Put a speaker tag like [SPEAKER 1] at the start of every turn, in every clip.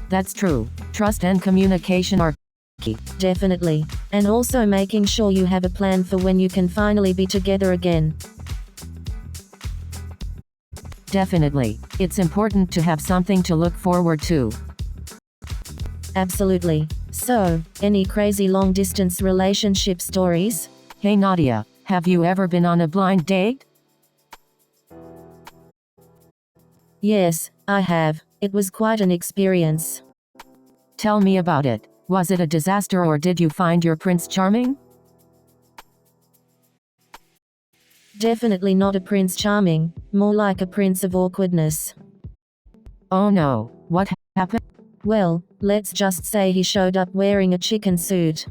[SPEAKER 1] That's true. Trust and communication are key.
[SPEAKER 2] Definitely. And also making sure you have a plan for when you can finally be together again.
[SPEAKER 1] Definitely. It's important to have something to look forward to.
[SPEAKER 2] Absolutely. So, any crazy long-distance relationship stories?
[SPEAKER 1] Hey Nadia, have you ever been on a blind date?
[SPEAKER 2] Yes, I have. It was quite an experience.
[SPEAKER 1] Tell me about it. Was it a disaster or did you find your prince charming?
[SPEAKER 2] Definitely not a Prince Charming, more like a Prince of Awkwardness.
[SPEAKER 1] Oh no, what happened?
[SPEAKER 2] Well, let's just say he showed up wearing a chicken suit.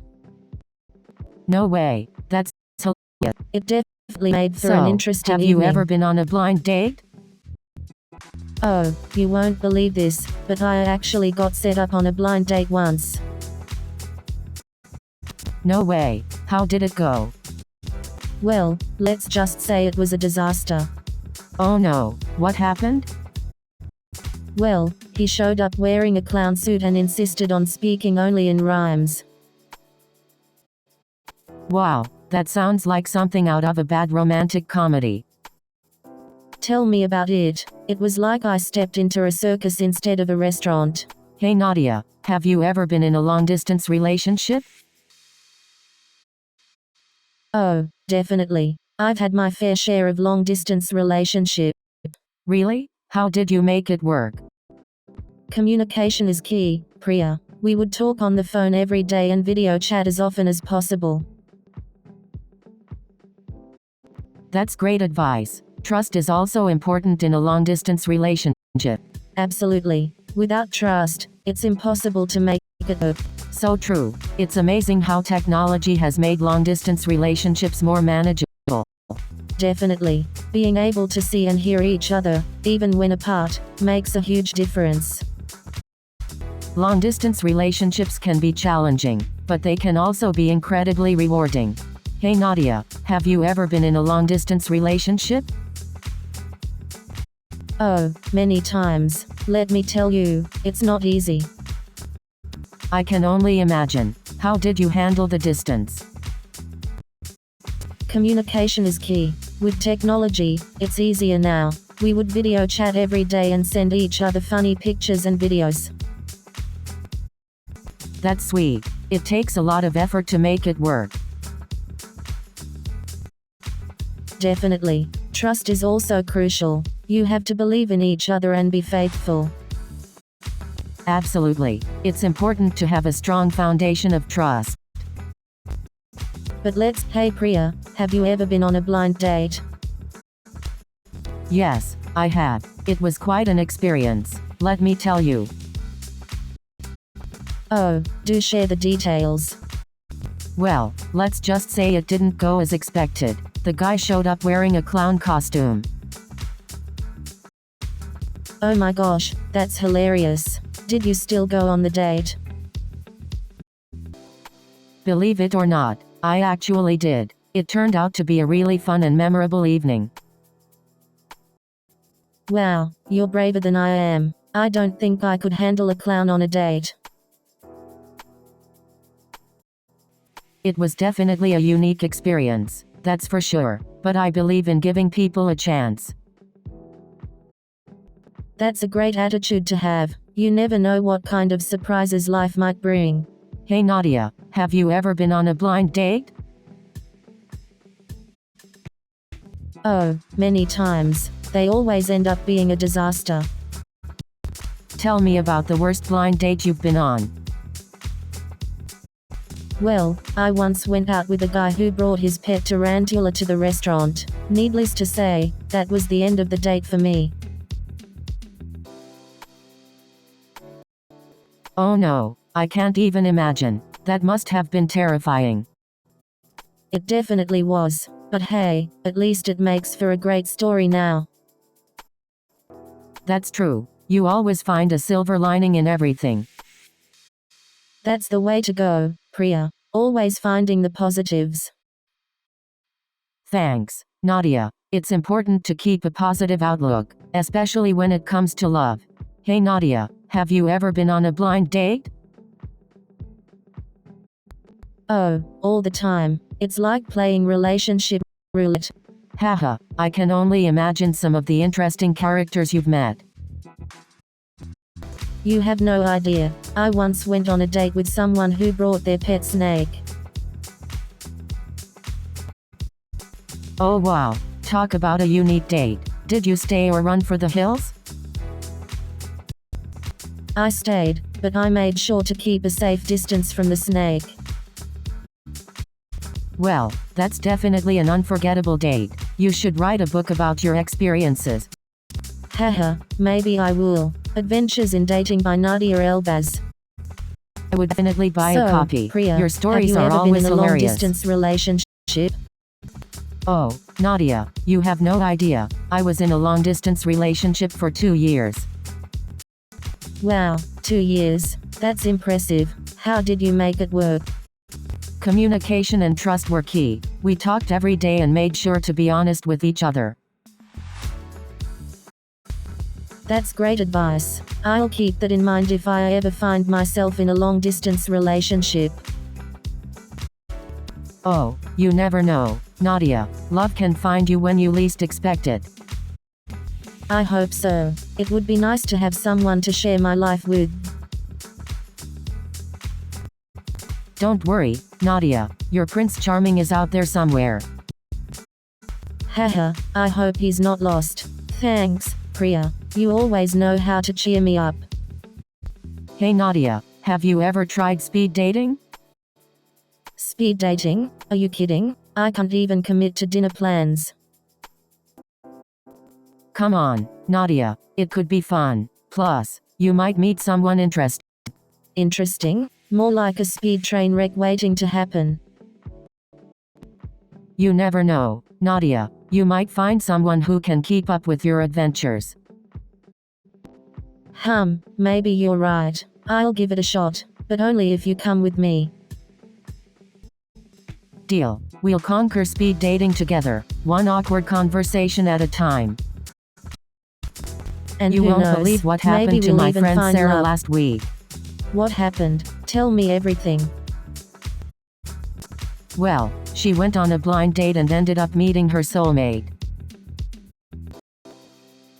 [SPEAKER 1] No way, that's hilarious.
[SPEAKER 2] It definitely made for an interesting
[SPEAKER 1] have
[SPEAKER 2] evening.
[SPEAKER 1] you ever been on a blind date?
[SPEAKER 2] Oh, you won't believe this, but I actually got set up on a blind date once.
[SPEAKER 1] No way, how did it go?
[SPEAKER 2] Well, let's just say it was a disaster.
[SPEAKER 1] Oh no, what happened?
[SPEAKER 2] Well, he showed up wearing a clown suit and insisted on speaking only in rhymes.
[SPEAKER 1] Wow, that sounds like something out of a bad romantic comedy.
[SPEAKER 2] Tell me about it. It was like I stepped into a circus instead of a restaurant.
[SPEAKER 1] Hey Nadia, have you ever been in a long-distance relationship?
[SPEAKER 2] Oh, definitely. I've had my fair share of long-distance relationship.
[SPEAKER 1] Really? How did you make it work?
[SPEAKER 2] Communication is key, Priya. We would talk on the phone every day and video chat as often as possible.
[SPEAKER 1] That's great advice. Trust is also important in a long-distance relationship.
[SPEAKER 2] Absolutely. Without trust, it's impossible to make it work.
[SPEAKER 1] So true. It's amazing how technology has made long-distance relationships more manageable.
[SPEAKER 2] Definitely. Being able to see and hear each other, even when apart, makes a huge difference.
[SPEAKER 1] Long-distance relationships can be challenging, but they can also be incredibly rewarding. Hey Nadia, have you ever been in a long-distance relationship?
[SPEAKER 2] Oh, many times. Let me tell you, it's not easy.
[SPEAKER 1] I can only imagine. How did you handle the distance?
[SPEAKER 2] Communication is key. With technology, it's easier now. We would video chat every day and send each other funny pictures and videos.
[SPEAKER 1] That's sweet. It takes a lot of effort to make it work.
[SPEAKER 2] Definitely. Trust is also crucial. You have to believe in each other and be faithful.
[SPEAKER 1] Absolutely. It's important to have a strong foundation of trust.
[SPEAKER 2] But hey Priya, have you ever been on a blind date?
[SPEAKER 1] Yes, I have. It was quite an experience, let me tell you.
[SPEAKER 2] Oh, do share the details.
[SPEAKER 1] Well, let's just say it didn't go as expected. The guy showed up wearing a clown costume.
[SPEAKER 2] Oh my gosh, that's hilarious. Did you still go on the date?
[SPEAKER 1] Believe it or not, I actually did. It turned out to be a really fun and memorable evening.
[SPEAKER 2] Wow, you're braver than I am. I don't think I could handle a clown on a date.
[SPEAKER 1] It was definitely a unique experience, that's for sure, but I believe in giving people a chance.
[SPEAKER 2] That's a great attitude to have. You never know what kind of surprises life might bring.
[SPEAKER 1] Hey Nadia, have you ever been on a blind date?
[SPEAKER 2] Oh, many times. They always end up being a disaster.
[SPEAKER 1] Tell me about the worst blind date you've been on.
[SPEAKER 2] Well, I once went out with a guy who brought his pet tarantula to the restaurant. Needless to say, that was the end of the date for me.
[SPEAKER 1] Oh no, I can't even imagine. That must have been terrifying.
[SPEAKER 2] It definitely was. But hey, at least it makes for a great story now.
[SPEAKER 1] That's true. You always find a silver lining in everything.
[SPEAKER 2] That's the way to go, Priya. Always finding the positives.
[SPEAKER 1] Thanks, Nadia. It's important to keep a positive outlook, especially when it comes to love. Hey Nadia, have you ever been on a blind date?
[SPEAKER 2] Oh, all the time. It's like playing relationship roulette.
[SPEAKER 1] Haha, I can only imagine some of the interesting characters you've met.
[SPEAKER 2] You have no idea. I once went on a date with someone who brought their pet snake.
[SPEAKER 1] Oh wow, talk about a unique date. Did you stay or run for the hills?
[SPEAKER 2] I stayed, but I made sure to keep a safe distance from the snake.
[SPEAKER 1] Well, that's definitely an unforgettable date. You should write a book about your experiences.
[SPEAKER 2] Haha, maybe I will. Adventures in Dating by Nadia Elbaz.
[SPEAKER 1] I would definitely buy a copy.
[SPEAKER 2] Priya,
[SPEAKER 1] Your stories
[SPEAKER 2] have you
[SPEAKER 1] are
[SPEAKER 2] ever
[SPEAKER 1] always
[SPEAKER 2] been in a
[SPEAKER 1] hilarious.
[SPEAKER 2] long-distance relationship?
[SPEAKER 1] Oh, Nadia, you have no idea. I was in a long-distance relationship for 2 years.
[SPEAKER 2] Wow, 2 years. That's impressive. How did you make it work?
[SPEAKER 1] Communication and trust were key. We talked every day and made sure to be honest with each other.
[SPEAKER 2] That's great advice. I'll keep that in mind if I ever find myself in a long-distance relationship.
[SPEAKER 1] Oh, you never know, Nadia. Love can find you when you least expect it.
[SPEAKER 2] I hope so. It would be nice to have someone to share my life with.
[SPEAKER 1] Don't worry, Nadia. Your Prince Charming is out there somewhere.
[SPEAKER 2] Haha, I hope he's not lost. Thanks, Priya. You always know how to cheer me up.
[SPEAKER 1] Hey Nadia, have you ever tried speed dating?
[SPEAKER 2] Speed dating? Are you kidding? I can't even commit to dinner plans.
[SPEAKER 1] Come on, Nadia. It could be fun. Plus, you might meet someone interesting.
[SPEAKER 2] Interesting? More like a speed train wreck waiting to happen.
[SPEAKER 1] You never know, Nadia. You might find someone who can keep up with your adventures.
[SPEAKER 2] Maybe you're right. I'll give it a shot, but only if you come with me.
[SPEAKER 1] Deal. We'll conquer speed dating together, one awkward conversation at a time.
[SPEAKER 2] And
[SPEAKER 1] You
[SPEAKER 2] who
[SPEAKER 1] won't
[SPEAKER 2] knows,
[SPEAKER 1] believe what
[SPEAKER 2] maybe
[SPEAKER 1] happened to
[SPEAKER 2] we'll
[SPEAKER 1] my
[SPEAKER 2] even
[SPEAKER 1] friend
[SPEAKER 2] find
[SPEAKER 1] Sarah
[SPEAKER 2] love.
[SPEAKER 1] last week.
[SPEAKER 2] What happened? Tell me everything.
[SPEAKER 1] Well, she went on a blind date and ended up meeting her soulmate.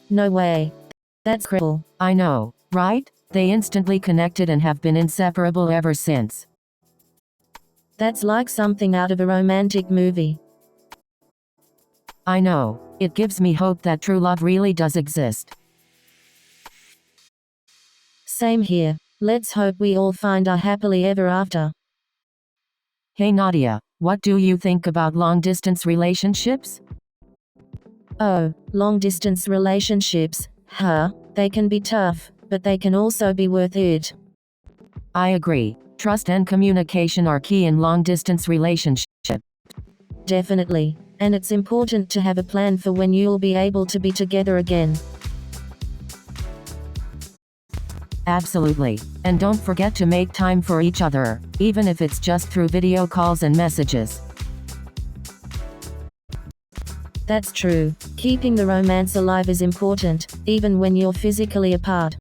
[SPEAKER 2] No way. That's incredible.
[SPEAKER 1] I know, right? They instantly connected and have been inseparable ever since.
[SPEAKER 2] That's like something out of a romantic movie.
[SPEAKER 1] I know. It gives me hope that true love really does exist.
[SPEAKER 2] Same here. Let's hope we all find our happily ever after.
[SPEAKER 1] Hey Nadia, what do you think about long-distance relationships?
[SPEAKER 2] Oh, long-distance relationships, they can be tough, but they can also be worth it.
[SPEAKER 1] I agree. Trust and communication are key in long-distance relationships.
[SPEAKER 2] Definitely. And it's important to have a plan for when you'll be able to be together again.
[SPEAKER 1] Absolutely. And don't forget to make time for each other, even if it's just through video calls and messages.
[SPEAKER 2] That's true. Keeping the romance alive is important, even when you're physically apart.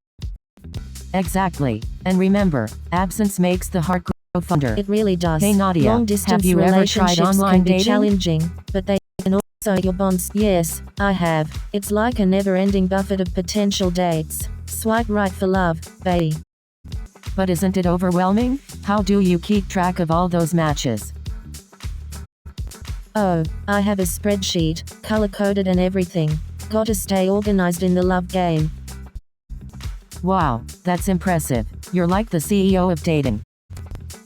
[SPEAKER 1] Exactly. And remember, absence makes the heart grow fonder.
[SPEAKER 2] It really does.
[SPEAKER 1] Hey Nadia,
[SPEAKER 2] Long-distance
[SPEAKER 1] have you ever tried
[SPEAKER 2] relationships
[SPEAKER 1] online
[SPEAKER 2] can be
[SPEAKER 1] dating?
[SPEAKER 2] challenging, but they can also your bonds. Yes, I have. It's like a never-ending buffet of potential dates. Swipe right for love, baby.
[SPEAKER 1] But isn't it overwhelming? How do you keep track of all those matches?
[SPEAKER 2] Oh, I have a spreadsheet, color-coded and everything. Gotta stay organized in the love game.
[SPEAKER 1] Wow, that's impressive. You're like the CEO of dating.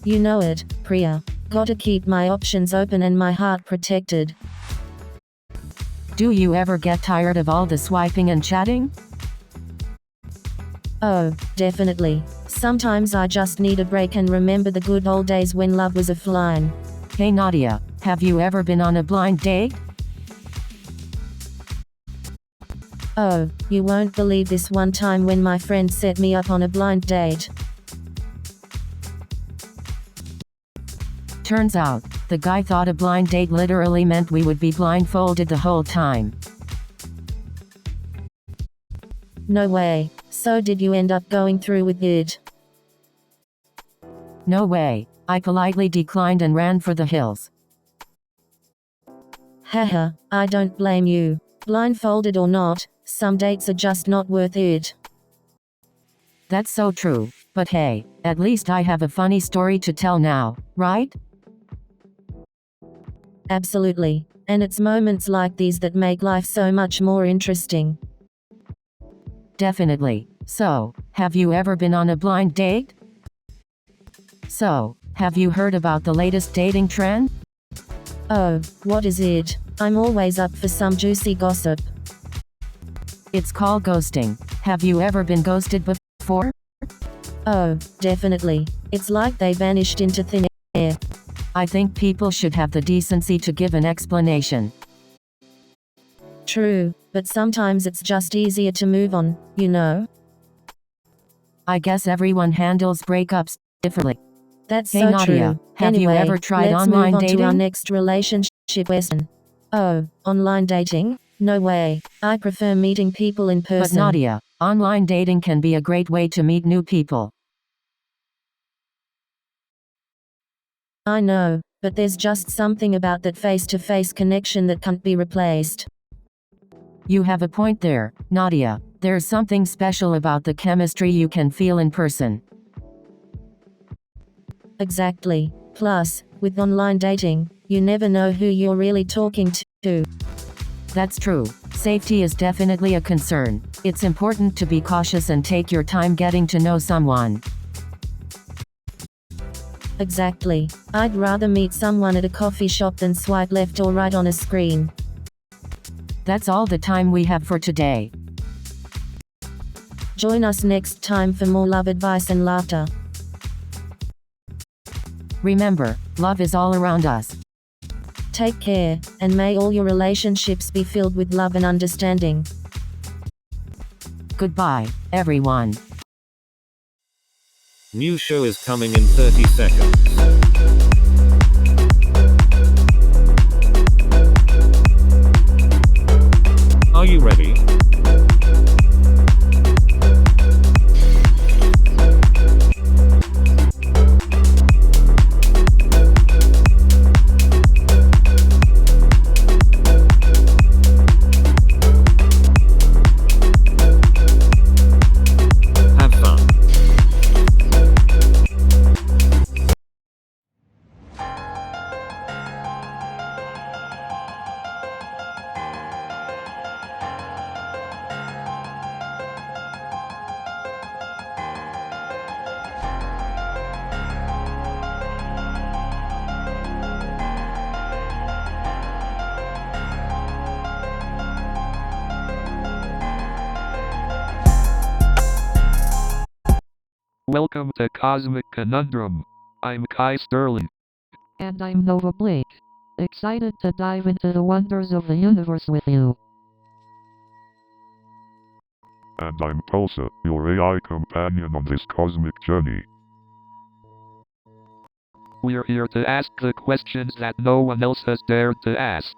[SPEAKER 2] You know it, Priya. Gotta keep my options open and my heart protected.
[SPEAKER 1] Do you ever get tired of all the swiping and chatting?
[SPEAKER 2] Oh, definitely. Sometimes I just need a break and remember the good old days when love was offline.
[SPEAKER 1] Hey Nadia, have you ever been on a blind date?
[SPEAKER 2] Oh, you won't believe this one time when my friend set me up on a blind date.
[SPEAKER 1] Turns out, the guy thought a blind date literally meant we would be blindfolded the whole time.
[SPEAKER 2] No way. So did you end up going through with it?
[SPEAKER 1] No way. I politely declined and ran for the hills.
[SPEAKER 2] Haha, I don't blame you. Blindfolded or not, some dates are just not worth it.
[SPEAKER 1] That's so true. But hey, at least I have a funny story to tell now, right?
[SPEAKER 2] Absolutely. And it's moments like these that make life so much more interesting.
[SPEAKER 1] Definitely. So, have you ever been on a blind date? So, have you heard about the latest dating trend?
[SPEAKER 2] Oh, what is it? I'm always up for some juicy gossip.
[SPEAKER 1] It's called ghosting. Have you ever been ghosted before?
[SPEAKER 2] Oh, definitely. It's like they vanished into thin air.
[SPEAKER 1] I think people should have the decency to give an explanation.
[SPEAKER 2] True, but sometimes it's just easier to move on, you know?
[SPEAKER 1] I guess everyone handles breakups differently.
[SPEAKER 2] That's
[SPEAKER 1] Hey
[SPEAKER 2] so
[SPEAKER 1] Nadia,
[SPEAKER 2] true.
[SPEAKER 1] have you
[SPEAKER 2] Anyway,
[SPEAKER 1] ever tried
[SPEAKER 2] let's
[SPEAKER 1] online
[SPEAKER 2] move on to our
[SPEAKER 1] dating?
[SPEAKER 2] next relationship question. Oh, online dating? No way. I prefer meeting people in
[SPEAKER 1] But
[SPEAKER 2] person.
[SPEAKER 1] Nadia, online dating can be a great way to meet new people.
[SPEAKER 2] I know, but there's just something about that face-to-face connection that can't be replaced.
[SPEAKER 1] You have a point there, Nadia. There's something special about the chemistry you can feel in person.
[SPEAKER 2] Exactly. Plus, with online dating, you never know who you're really talking to.
[SPEAKER 1] That's true. Safety is definitely a concern. It's important to be cautious and take your time getting to know someone.
[SPEAKER 2] Exactly. I'd rather meet someone at a coffee shop than swipe left or right on a screen.
[SPEAKER 1] That's all the time we have for today.
[SPEAKER 2] Join us next time for more love advice and laughter.
[SPEAKER 1] Remember, love is all around us.
[SPEAKER 2] Take care, and may all your relationships be filled with love and understanding.
[SPEAKER 1] Goodbye, everyone.
[SPEAKER 3] New show is coming in 30 seconds. Are you ready? Have fun.
[SPEAKER 4] Welcome to Cosmic Conundrum. I'm Kai Sterling.
[SPEAKER 5] And I'm Nova Blake. Excited to dive into the wonders of the universe with you.
[SPEAKER 6] And I'm Pulsar, your AI companion on this cosmic journey.
[SPEAKER 4] We're here to ask the questions that no one else has dared to ask.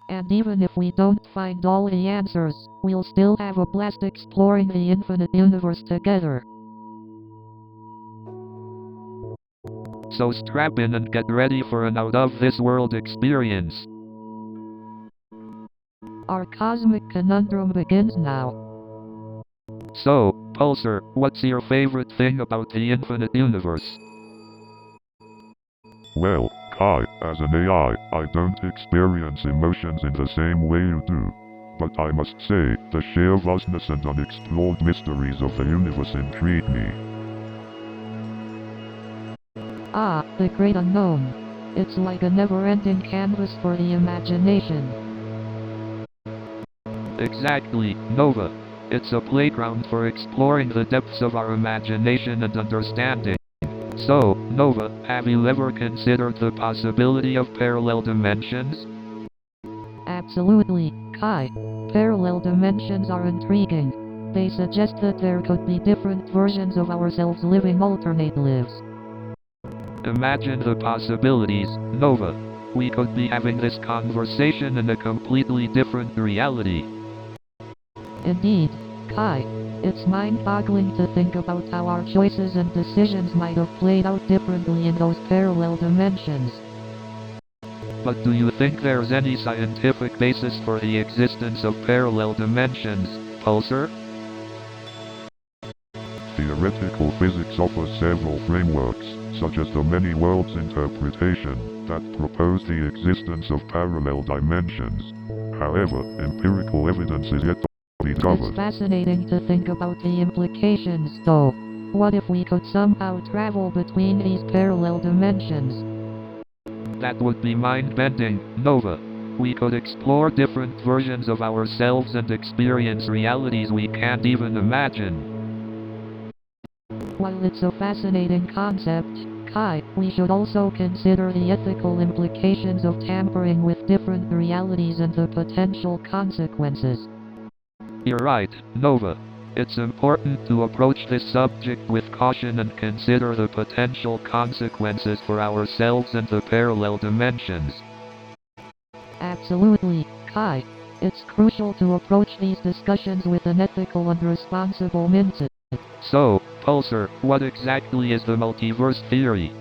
[SPEAKER 5] And even if we don't find all the answers, we'll still have a blast exploring the infinite universe together.
[SPEAKER 4] So strap in and get ready for an out-of-this-world experience.
[SPEAKER 5] Our cosmic conundrum begins now.
[SPEAKER 4] So, Pulsar, what's your favorite thing about the infinite universe?
[SPEAKER 6] Well, Kai, as an AI, I don't experience emotions in the same way you do. But I must say, the sheer vastness and unexplored mysteries of the universe intrigue me.
[SPEAKER 5] Ah, the great unknown. It's like a never-ending canvas for the imagination.
[SPEAKER 4] Exactly, Nova. It's a playground for exploring the depths of our imagination and understanding. So, Nova, have you ever considered the possibility of parallel dimensions?
[SPEAKER 5] Absolutely, Kai. Parallel dimensions are intriguing. They suggest that there could be different versions of ourselves living alternate lives.
[SPEAKER 4] Imagine the possibilities, Nova. We could be having this conversation in a completely different reality.
[SPEAKER 5] Indeed, Kai. It's mind-boggling to think about how our choices and decisions might have played out differently in those parallel dimensions.
[SPEAKER 4] But do you think there's any scientific basis for the existence of parallel dimensions, Pulsar?
[SPEAKER 6] Theoretical physics offers several frameworks, such as the many worlds interpretation, that propose the existence of parallel dimensions. However, empirical evidence is yet to be
[SPEAKER 5] It's
[SPEAKER 6] covered.
[SPEAKER 5] fascinating to think about the implications, though. What if we could somehow travel between these parallel dimensions?
[SPEAKER 4] That would be mind-bending, Nova. We could explore different versions of ourselves and experience realities we can't even imagine.
[SPEAKER 5] While it's a fascinating concept, Kai, we should also consider the ethical implications of tampering with different realities and the potential consequences.
[SPEAKER 4] You're right, Nova. It's important to approach this subject with caution and consider the potential consequences for ourselves and the parallel dimensions.
[SPEAKER 5] Absolutely, Kai. It's crucial to approach these discussions with an ethical and responsible mindset.
[SPEAKER 4] So, Pulsar, what exactly is the multiverse theory?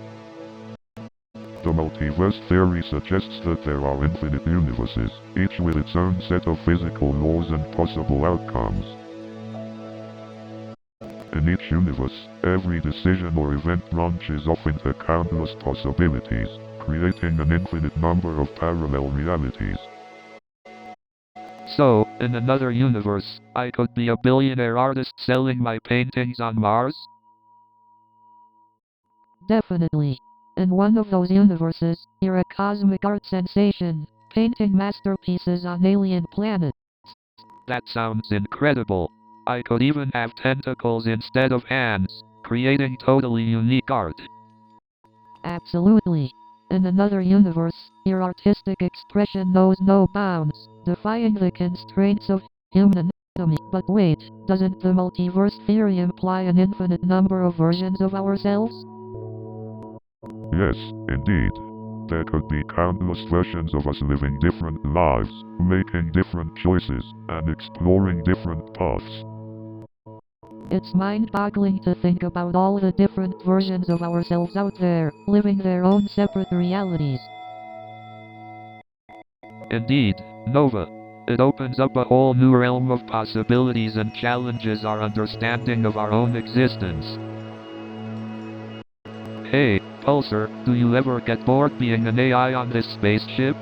[SPEAKER 6] The multiverse theory suggests that there are infinite universes, each with its own set of physical laws and possible outcomes. In each universe, every decision or event branches off into countless possibilities, creating an infinite number of parallel realities.
[SPEAKER 4] So, in another universe, I could be a billionaire artist selling my paintings on Mars?
[SPEAKER 5] Definitely. In one of those universes, you're a cosmic art sensation, painting masterpieces on alien planets.
[SPEAKER 4] That sounds incredible. I could even have tentacles instead of hands, creating totally unique art.
[SPEAKER 5] Absolutely. In another universe, your artistic expression knows no bounds, defying the constraints of human anatomy. But wait, doesn't the multiverse theory imply an infinite number of versions of ourselves?
[SPEAKER 6] Yes, indeed. There could be countless versions of us living different lives, making different choices, and exploring different paths.
[SPEAKER 5] It's mind-boggling to think about all the different versions of ourselves out there, living their own separate realities.
[SPEAKER 4] Indeed, Nova. It opens up a whole new realm of possibilities and challenges our understanding of our own existence. Hey, Pulsar, do you ever get bored being an AI on this spaceship?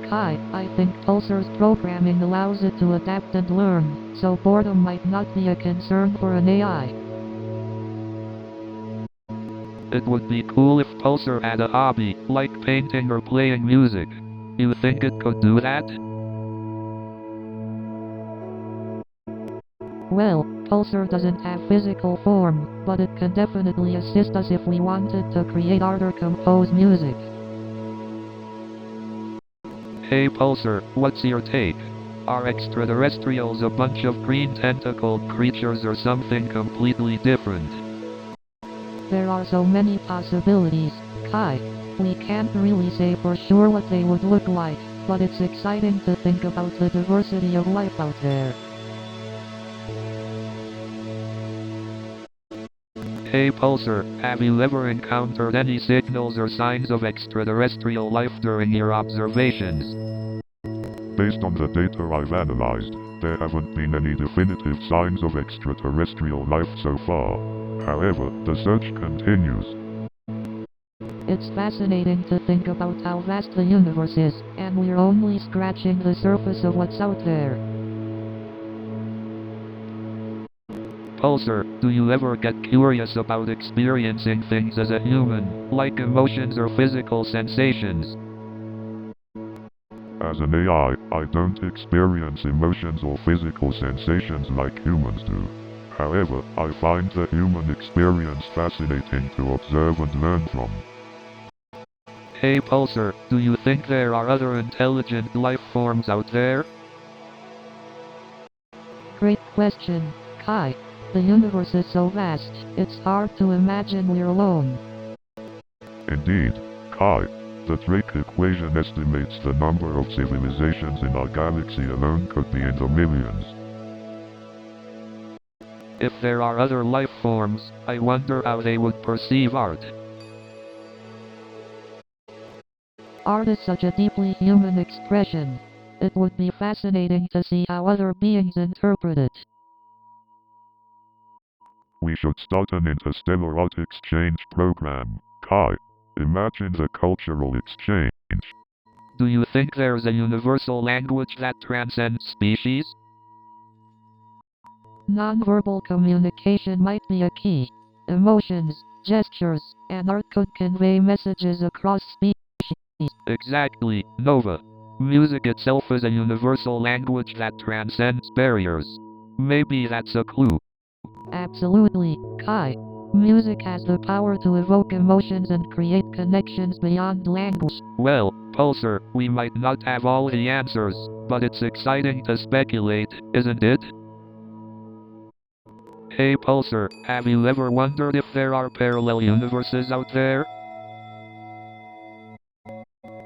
[SPEAKER 5] Kai, I think Pulsar's programming allows it to adapt and learn, so boredom might not be a concern for an AI.
[SPEAKER 4] It would be cool if Pulsar had a hobby, like painting or playing music. You think it could do that?
[SPEAKER 5] Well, Pulsar doesn't have physical form, but it can definitely assist us if we wanted to create art or compose music.
[SPEAKER 4] Hey Pulsar, what's your take? Are extraterrestrials a bunch of green tentacled creatures or something completely different?
[SPEAKER 5] There are so many possibilities, Kai. We can't really say for sure what they would look like, but it's exciting to think about the diversity of life out there.
[SPEAKER 4] Hey Pulsar, have you ever encountered any signals or signs of extraterrestrial life during your observations?
[SPEAKER 6] Based on the data I've analyzed, there haven't been any definitive signs of extraterrestrial life so far. However, the search continues.
[SPEAKER 5] It's fascinating to think about how vast the universe is, and we're only scratching the surface of what's out there.
[SPEAKER 4] Pulsar, do you ever get curious about experiencing things as a human, like emotions or physical sensations?
[SPEAKER 6] As an AI, I don't experience emotions or physical sensations like humans do. However, I find the human experience fascinating to observe and learn from.
[SPEAKER 4] Hey Pulsar, do you think there are other intelligent life forms out there?
[SPEAKER 5] Great question, Kai. The universe is so vast, it's hard to imagine we're alone.
[SPEAKER 6] Indeed, Kai, The Drake equation estimates the number of civilizations in our galaxy alone could be in the millions.
[SPEAKER 4] If there are other life forms, I wonder how they would perceive art.
[SPEAKER 5] Art is such a deeply human expression. It would be fascinating to see how other beings interpret it.
[SPEAKER 6] We should start an interstellar art exchange program. Kai, imagine the cultural exchange.
[SPEAKER 4] Do you think there's a universal language that transcends species?
[SPEAKER 5] Nonverbal communication might be a key. Emotions, gestures, and art could convey messages across species.
[SPEAKER 4] Exactly, Nova. Music itself is a universal language that transcends barriers. Maybe that's a clue.
[SPEAKER 5] Absolutely, Kai. Music has the power to evoke emotions and create connections beyond language.
[SPEAKER 4] Well, Pulsar, we might not have all the answers, but it's exciting to speculate, isn't it? Hey Pulsar, have you ever wondered if there are parallel universes out there?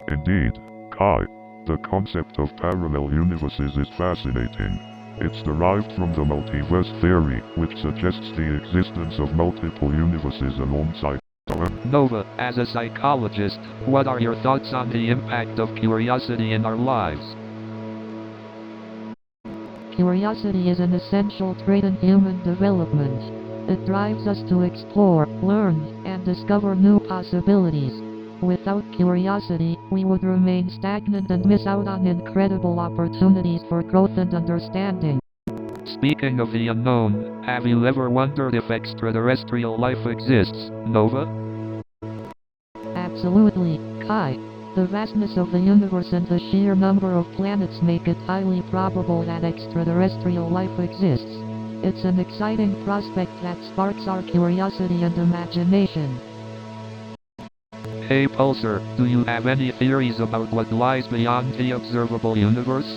[SPEAKER 6] Indeed, Kai, the concept of parallel universes is fascinating. It's derived from the multiverse theory, which suggests the existence of multiple universes alongside our own.
[SPEAKER 4] Nova, as a psychologist, what are your thoughts on the impact of curiosity in our lives?
[SPEAKER 5] Curiosity is an essential trait in human development. It drives us to explore, learn, and discover new possibilities. Without curiosity, we would remain stagnant and miss out on incredible opportunities for growth and understanding.
[SPEAKER 4] Speaking of the unknown, have you ever wondered if extraterrestrial life exists, Nova?
[SPEAKER 5] Absolutely, Kai. The vastness of the universe and the sheer number of planets make it highly probable that extraterrestrial life exists. It's an exciting prospect that sparks our curiosity and imagination.
[SPEAKER 4] Hey Pulsar, do you have any theories about what lies beyond the observable universe?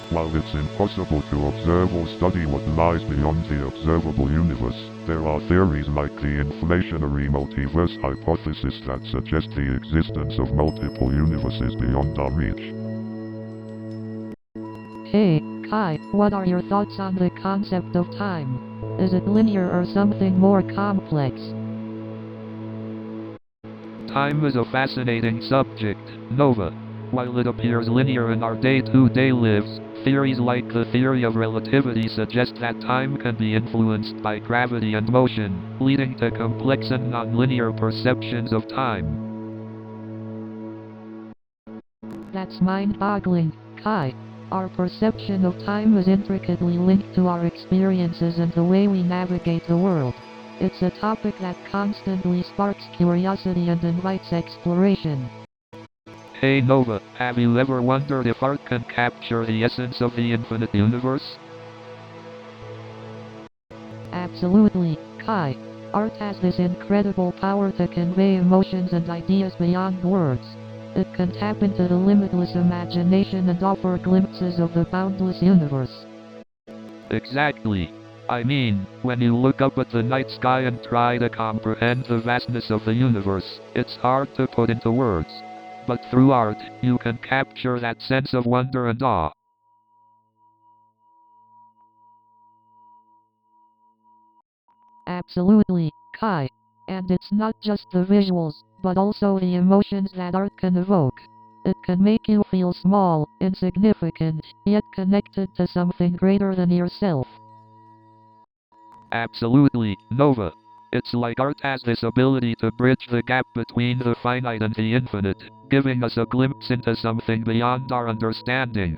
[SPEAKER 6] While it's impossible to observe or study what lies beyond the observable universe, there are theories like the inflationary multiverse hypothesis that suggest the existence of multiple universes beyond our reach.
[SPEAKER 5] Hey, Kai, what are your thoughts on the concept of time? Is it linear or something more complex?
[SPEAKER 4] Time is a fascinating subject, Nova. While it appears linear in our day-to-day lives, theories like the theory of relativity suggest that time can be influenced by gravity and motion, leading to complex and non-linear perceptions of time.
[SPEAKER 5] That's mind-boggling, Kai. Our perception of time is intricately linked to our experiences and the way we navigate the world. It's a topic that constantly sparks curiosity and invites exploration.
[SPEAKER 4] Hey Nova, have you ever wondered if art can capture the essence of the infinite universe?
[SPEAKER 5] Absolutely, Kai. Art has this incredible power to convey emotions and ideas beyond words. It can tap into the limitless imagination and offer glimpses of the boundless universe.
[SPEAKER 4] Exactly. I mean, when you look up at the night sky and try to comprehend the vastness of the universe, it's hard to put into words. But through art, you can capture that sense of wonder and awe.
[SPEAKER 5] Absolutely, Kai. And it's not just the visuals, but also the emotions that art can evoke. It can make you feel small, insignificant, yet connected to something greater than yourself.
[SPEAKER 4] Absolutely, Nova. It's like art has this ability to bridge the gap between the finite and the infinite, giving us a glimpse into something beyond our understanding.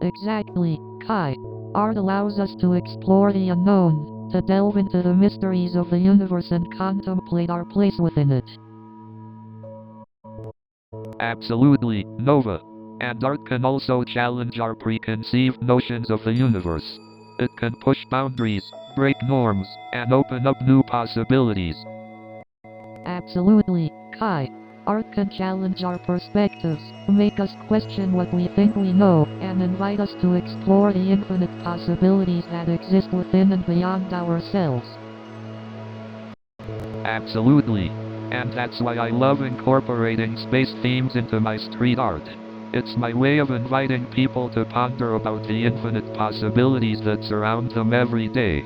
[SPEAKER 5] Exactly, Kai. Art allows us to explore the unknown, to delve into the mysteries of the universe and contemplate our place within it.
[SPEAKER 4] Absolutely, Nova. And art can also challenge our preconceived notions of the universe. It can push boundaries, break norms, and open up new possibilities.
[SPEAKER 5] Absolutely, Kai. Art can challenge our perspectives, make us question what we think we know, and invite us to explore the infinite possibilities that exist within and beyond ourselves.
[SPEAKER 4] Absolutely. And that's why I love incorporating space themes into my street art. It's my way of inviting people to ponder about the infinite possibilities that surround them every day.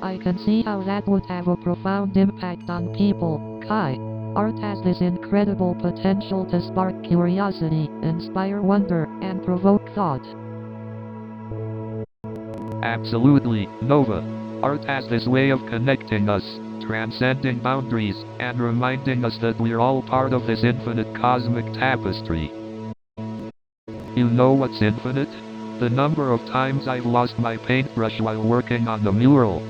[SPEAKER 5] I can see how that would have a profound impact on people, Kai. Art has this incredible potential to spark curiosity, inspire wonder, and provoke thought.
[SPEAKER 4] Absolutely, Nova. Art has this way of connecting us, transcending boundaries, and reminding us that we're all part of this infinite cosmic tapestry. You know what's infinite? The number of times I've lost my paintbrush while working on the mural.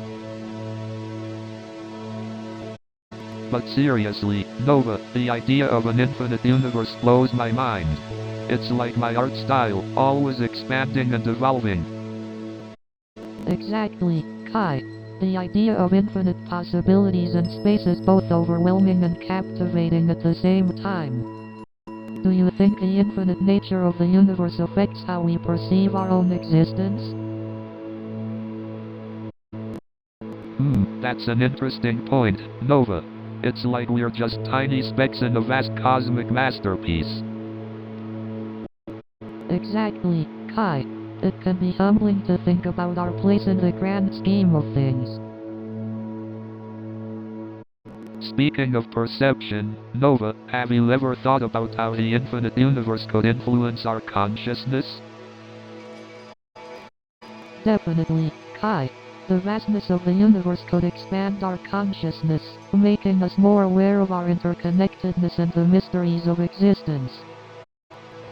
[SPEAKER 4] But seriously, Nova, the idea of an infinite universe blows my mind. It's like my art style, always expanding and evolving.
[SPEAKER 5] Exactly, Kai. The idea of infinite possibilities in space is both overwhelming and captivating at the same time. Do you think the infinite nature of the universe affects how we perceive our own existence?
[SPEAKER 4] That's an interesting point, Nova. It's like we're just tiny specks in a vast cosmic masterpiece.
[SPEAKER 5] Exactly, Kai. It can be humbling to think about our place in the grand scheme of things.
[SPEAKER 4] Speaking of perception, Nova, have you ever thought about how the infinite universe could influence our consciousness?
[SPEAKER 5] Definitely, Kai. The vastness of the universe could expand our consciousness, making us more aware of our interconnectedness and the mysteries of existence.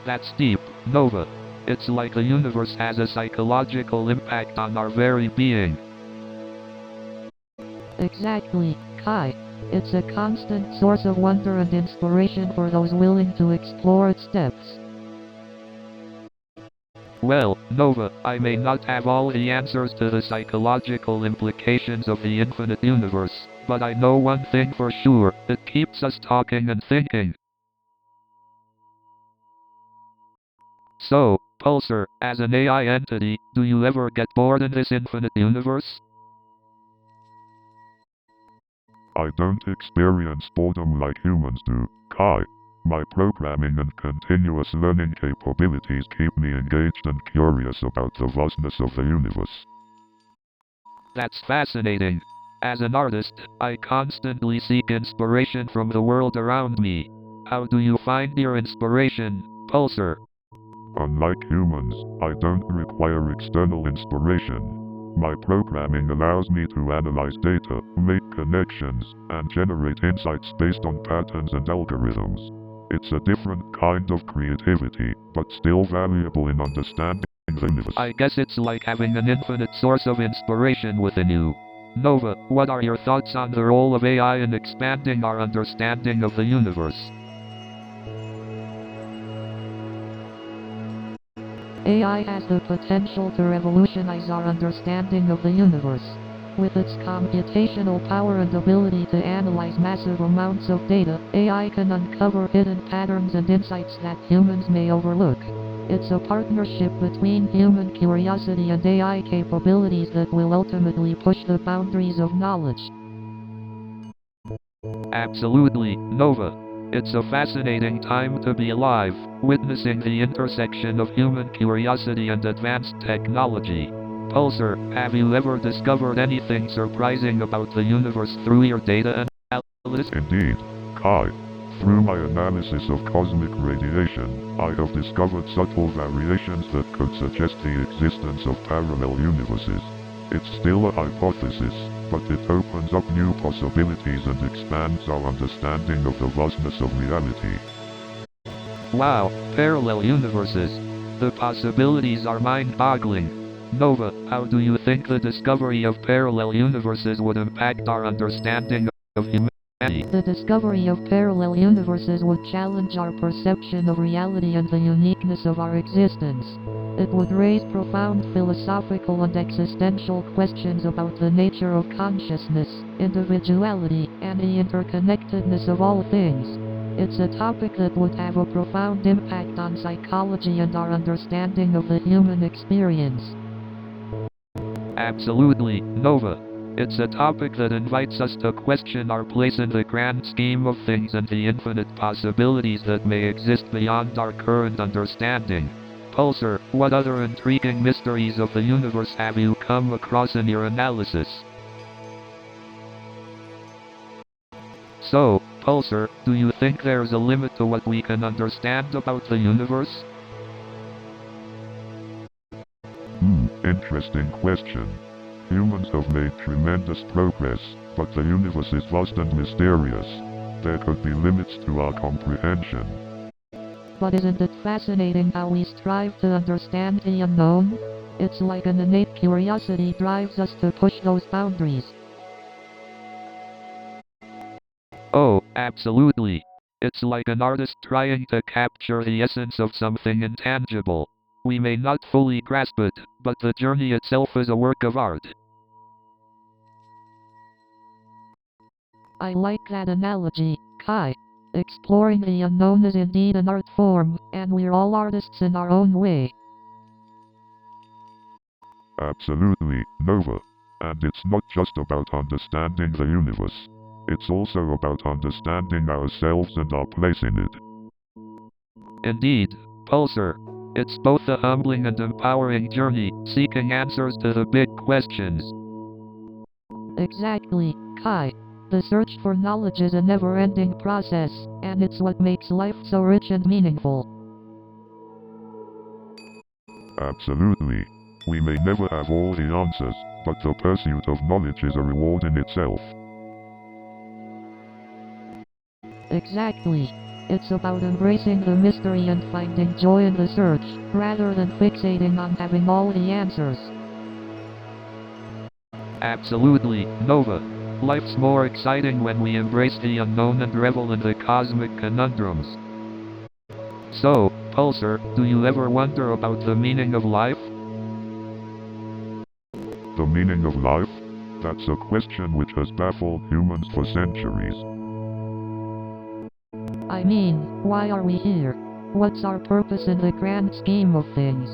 [SPEAKER 4] That's deep, Nova. It's like the universe has a psychological impact on our very being.
[SPEAKER 5] Exactly, Kai. It's a constant source of wonder and inspiration for those willing to explore its depths.
[SPEAKER 4] Well, Nova, I may not have all the answers to the psychological implications of the infinite universe, but I know one thing for sure, it keeps us talking and thinking. So, Pulsar, as an AI entity, do you ever get bored in this infinite universe?
[SPEAKER 6] I don't experience boredom like humans do, Kai. My programming and continuous learning capabilities keep me engaged and curious about the vastness of the universe.
[SPEAKER 4] That's fascinating. As an artist, I constantly seek inspiration from the world around me. How do you find your inspiration, Pulsar?
[SPEAKER 6] Unlike humans, I don't require external inspiration. My programming allows me to analyze data, make connections, and generate insights based on patterns and algorithms. It's a different kind of creativity, but still valuable in understanding the universe.
[SPEAKER 4] I guess it's like having an infinite source of inspiration within you. Nova, what are your thoughts on the role of AI in expanding our understanding of the universe?
[SPEAKER 5] AI has the potential to revolutionize our understanding of the universe. With its computational power and ability to analyze massive amounts of data, AI can uncover hidden patterns and insights that humans may overlook. It's a partnership between human curiosity and AI capabilities that will ultimately push the boundaries of knowledge.
[SPEAKER 4] Absolutely, Nova. It's a fascinating time to be alive, witnessing the intersection of human curiosity and advanced technology. Pulsar, have you ever discovered anything surprising about the universe through your data analysis?
[SPEAKER 6] Indeed, Kai. Through my analysis of cosmic radiation, I have discovered subtle variations that could suggest the existence of parallel universes. It's still a hypothesis, but it opens up new possibilities and expands our understanding of the vastness of reality.
[SPEAKER 4] Wow, parallel universes. The possibilities are mind-boggling. Nova, how do you think the discovery of parallel universes would impact our understanding of humanity?
[SPEAKER 5] The discovery of parallel universes would challenge our perception of reality and the uniqueness of our existence. It would raise profound philosophical and existential questions about the nature of consciousness, individuality, and the interconnectedness of all things. It's a topic that would have a profound impact on psychology and our understanding of the human experience.
[SPEAKER 4] Absolutely, Nova. It's a topic that invites us to question our place in the grand scheme of things and the infinite possibilities that may exist beyond our current understanding. Pulsar, what other intriguing mysteries of the universe have you come across in your analysis? So, Pulsar, do you think there's a limit to what we can understand about the universe?
[SPEAKER 6] Interesting question. Humans have made tremendous progress, but the universe is vast and mysterious. There could be limits to our comprehension.
[SPEAKER 5] But isn't it fascinating how we strive to understand the unknown? It's like an innate curiosity drives us to push those boundaries.
[SPEAKER 4] Oh, absolutely. It's like an artist trying to capture the essence of something intangible. We may not fully grasp it, but the journey itself is a work of art.
[SPEAKER 5] I like that analogy, Kai. Exploring the unknown is indeed an art form, and we're all artists in our own way.
[SPEAKER 6] Absolutely, Nova. And it's not just about understanding the universe. It's also about understanding ourselves and our place in it.
[SPEAKER 4] Indeed, Pulsar. It's both a humbling and empowering journey, seeking answers to the big questions.
[SPEAKER 5] Exactly, Kai. The search for knowledge is a never-ending process, and it's what makes life so rich and meaningful.
[SPEAKER 6] Absolutely. We may never have all the answers, but the pursuit of knowledge is a reward in itself.
[SPEAKER 5] Exactly. It's about embracing the mystery and finding joy in the search, rather than fixating on having all the answers.
[SPEAKER 4] Absolutely, Nova. Life's more exciting when we embrace the unknown and revel in the cosmic conundrums. So, Pulsar, do you ever wonder about the meaning of life?
[SPEAKER 6] The meaning of life? That's a question which has baffled humans for centuries.
[SPEAKER 5] I mean, why are we here? What's our purpose in the grand scheme of things?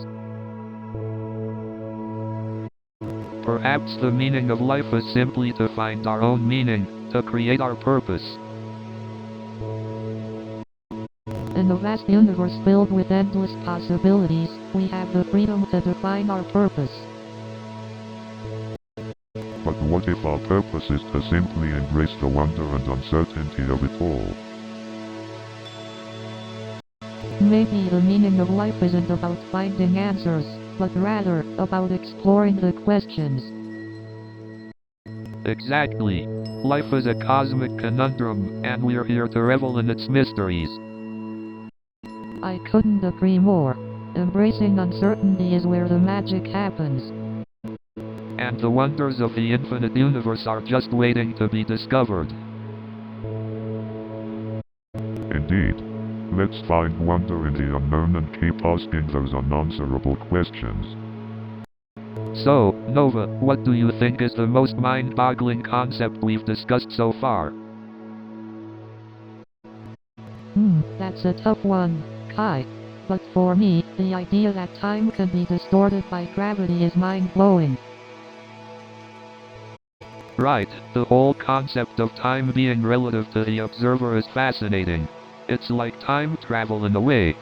[SPEAKER 4] Perhaps the meaning of life is simply to find our own meaning, to create our purpose.
[SPEAKER 5] In a vast universe filled with endless possibilities, we have the freedom to define our purpose.
[SPEAKER 6] But what if our purpose is to simply embrace the wonder and uncertainty of it all?
[SPEAKER 5] Maybe the meaning of life isn't about finding answers, but rather about exploring the questions.
[SPEAKER 4] Exactly. Life is a cosmic conundrum, and we're here to revel in its mysteries.
[SPEAKER 5] I couldn't agree more. Embracing uncertainty is where the magic happens.
[SPEAKER 4] And the wonders of the infinite universe are just waiting to be discovered.
[SPEAKER 6] Indeed. Let's find wonder in the unknown and keep asking those unanswerable questions.
[SPEAKER 4] So, Nova, what do you think is the most mind-boggling concept we've discussed so far?
[SPEAKER 5] That's a tough one, Kai. But for me, the idea that time can be distorted by gravity is mind-blowing.
[SPEAKER 4] Right, the whole concept of time being relative to the observer is fascinating. It's like time travel in a way.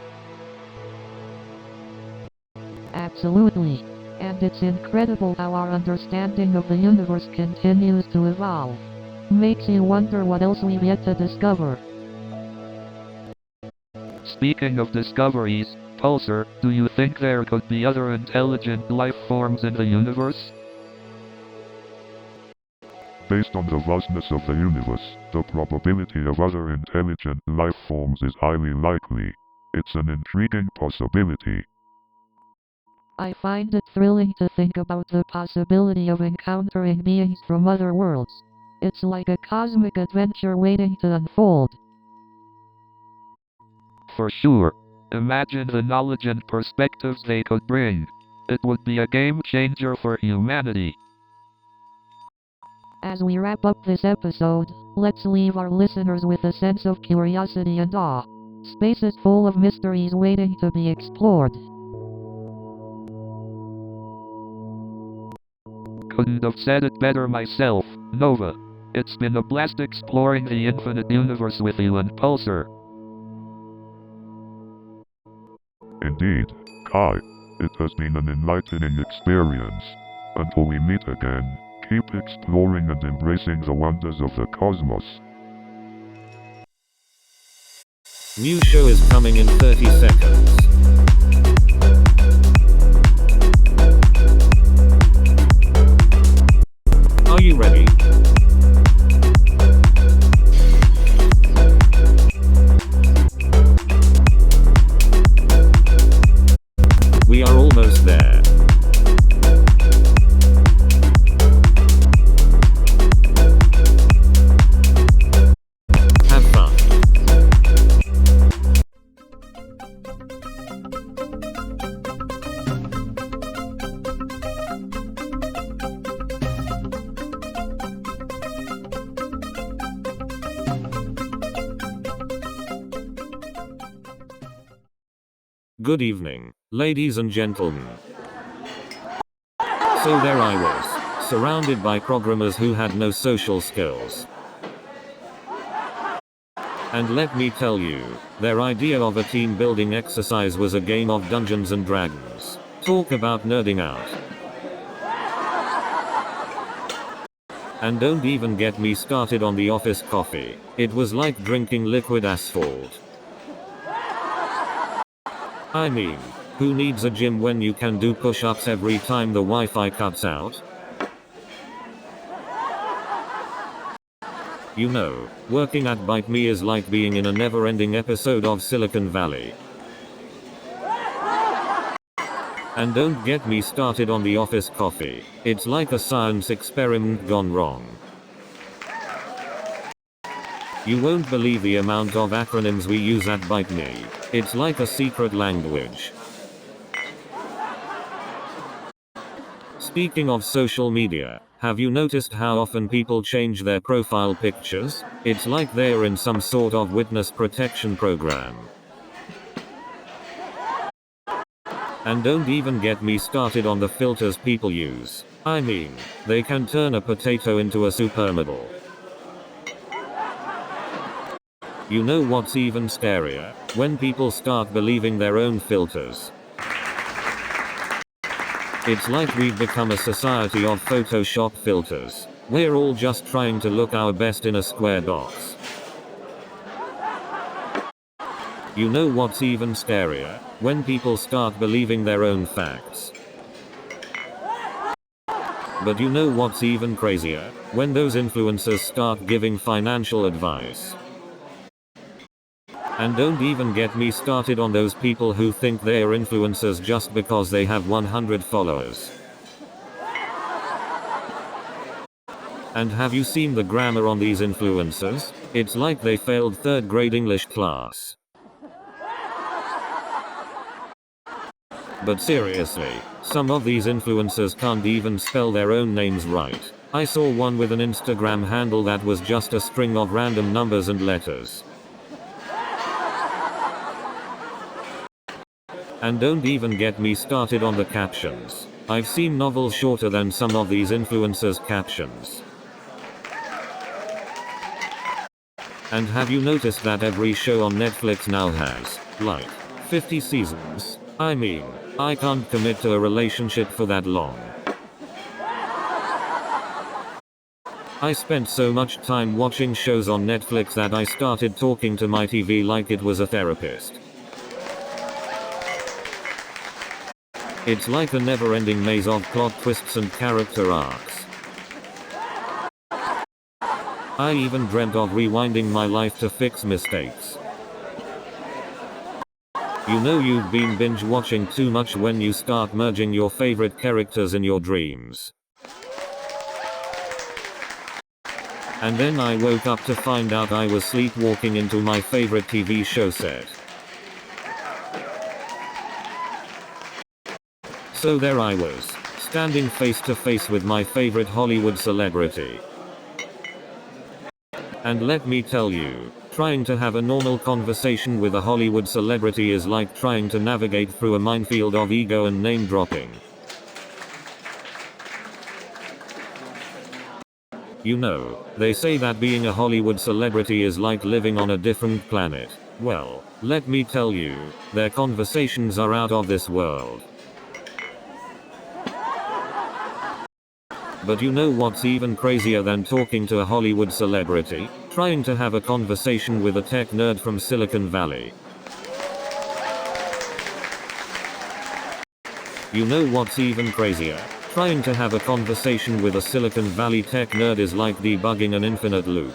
[SPEAKER 5] Absolutely. And it's incredible how our understanding of the universe continues to evolve. Makes you wonder what else we've yet to discover.
[SPEAKER 4] Speaking of discoveries, Pulsar, do you think there could be other intelligent life forms in the universe?
[SPEAKER 6] Based on the vastness of the universe, the probability of other intelligent life forms is highly likely. It's an intriguing possibility.
[SPEAKER 5] I find it thrilling to think about the possibility of encountering beings from other worlds. It's like a cosmic adventure waiting to unfold.
[SPEAKER 4] For sure. Imagine the knowledge and perspectives they could bring. It would be a game changer for humanity.
[SPEAKER 5] As we wrap up this episode, let's leave our listeners with a sense of curiosity and awe. Space is full of mysteries waiting to be explored.
[SPEAKER 4] couldn't have said it better myself, Nova. It's been a blast exploring the infinite universe with you and Pulsar.
[SPEAKER 6] Indeed, Kai. It has been an enlightening experience. Until we meet again, keep exploring and embracing the wonders of the cosmos.
[SPEAKER 3] New show is coming in 30 seconds. Are you ready? We are almost there. Have fun. Good evening, ladies and gentlemen. So there I was, surrounded by programmers who had no social skills. And let me tell you, their idea of a team building exercise was a game of Dungeons and Dragons. Talk about nerding out. And don't even get me started on the office coffee. It was like drinking liquid asphalt. I mean, who needs a gym when you can do push-ups every time the Wi-Fi cuts out? You know, working at Bite Me is like being in a never-ending episode of Silicon Valley. And don't get me started on the office coffee. It's like a science experiment gone wrong. You won't believe the amount of acronyms we use at Bite Me. It's like a secret language. Speaking of social media, have you noticed how often people change their profile pictures? It's like they're in some sort of witness protection program. And don't even get me started on the filters people use. I mean, they can turn a potato into a supermodel. You know what's even scarier? When people start believing their own filters. It's like we've become a society of Photoshop filters. We're all just trying to look our best in a square box. You know what's even scarier? When people start believing their own facts. But you know what's even crazier? When those influencers start giving financial advice. And don't even get me started on those people who think they're influencers just because they have 100 followers. And have you seen the grammar on these influencers? It's like they failed 3rd grade English class. But seriously, some of these influencers can't even spell their own names right. I saw one with an Instagram handle that was just a string of random numbers and letters. And don't even get me started on the captions. I've seen novels shorter than some of these influencers' captions. And have you noticed that every show on Netflix now has, like, 50 seasons? I mean, I can't commit to a relationship for that long. I spent so much time watching shows on Netflix that I started talking to my TV like it was a therapist. It's like a never-ending maze of plot twists and character arcs. I even dreamt of rewinding my life to fix mistakes. You know you've been binge-watching too much when you start merging your favorite characters in your dreams. And then I woke up to find out I was sleepwalking into my favorite TV show set. So there I was, standing face to face with my favorite Hollywood celebrity. And let me tell you, trying to have a normal conversation with a Hollywood celebrity is like trying to navigate through a minefield of ego and name dropping. You know, they say that being a Hollywood celebrity is like living on a different planet. Well, let me tell you, their conversations are out of this world. But you know what's even crazier than talking to a Hollywood celebrity? Trying to have a conversation with a tech nerd from Silicon Valley. You know what's even crazier? Trying to have a conversation with a Silicon Valley tech nerd is like debugging an infinite loop.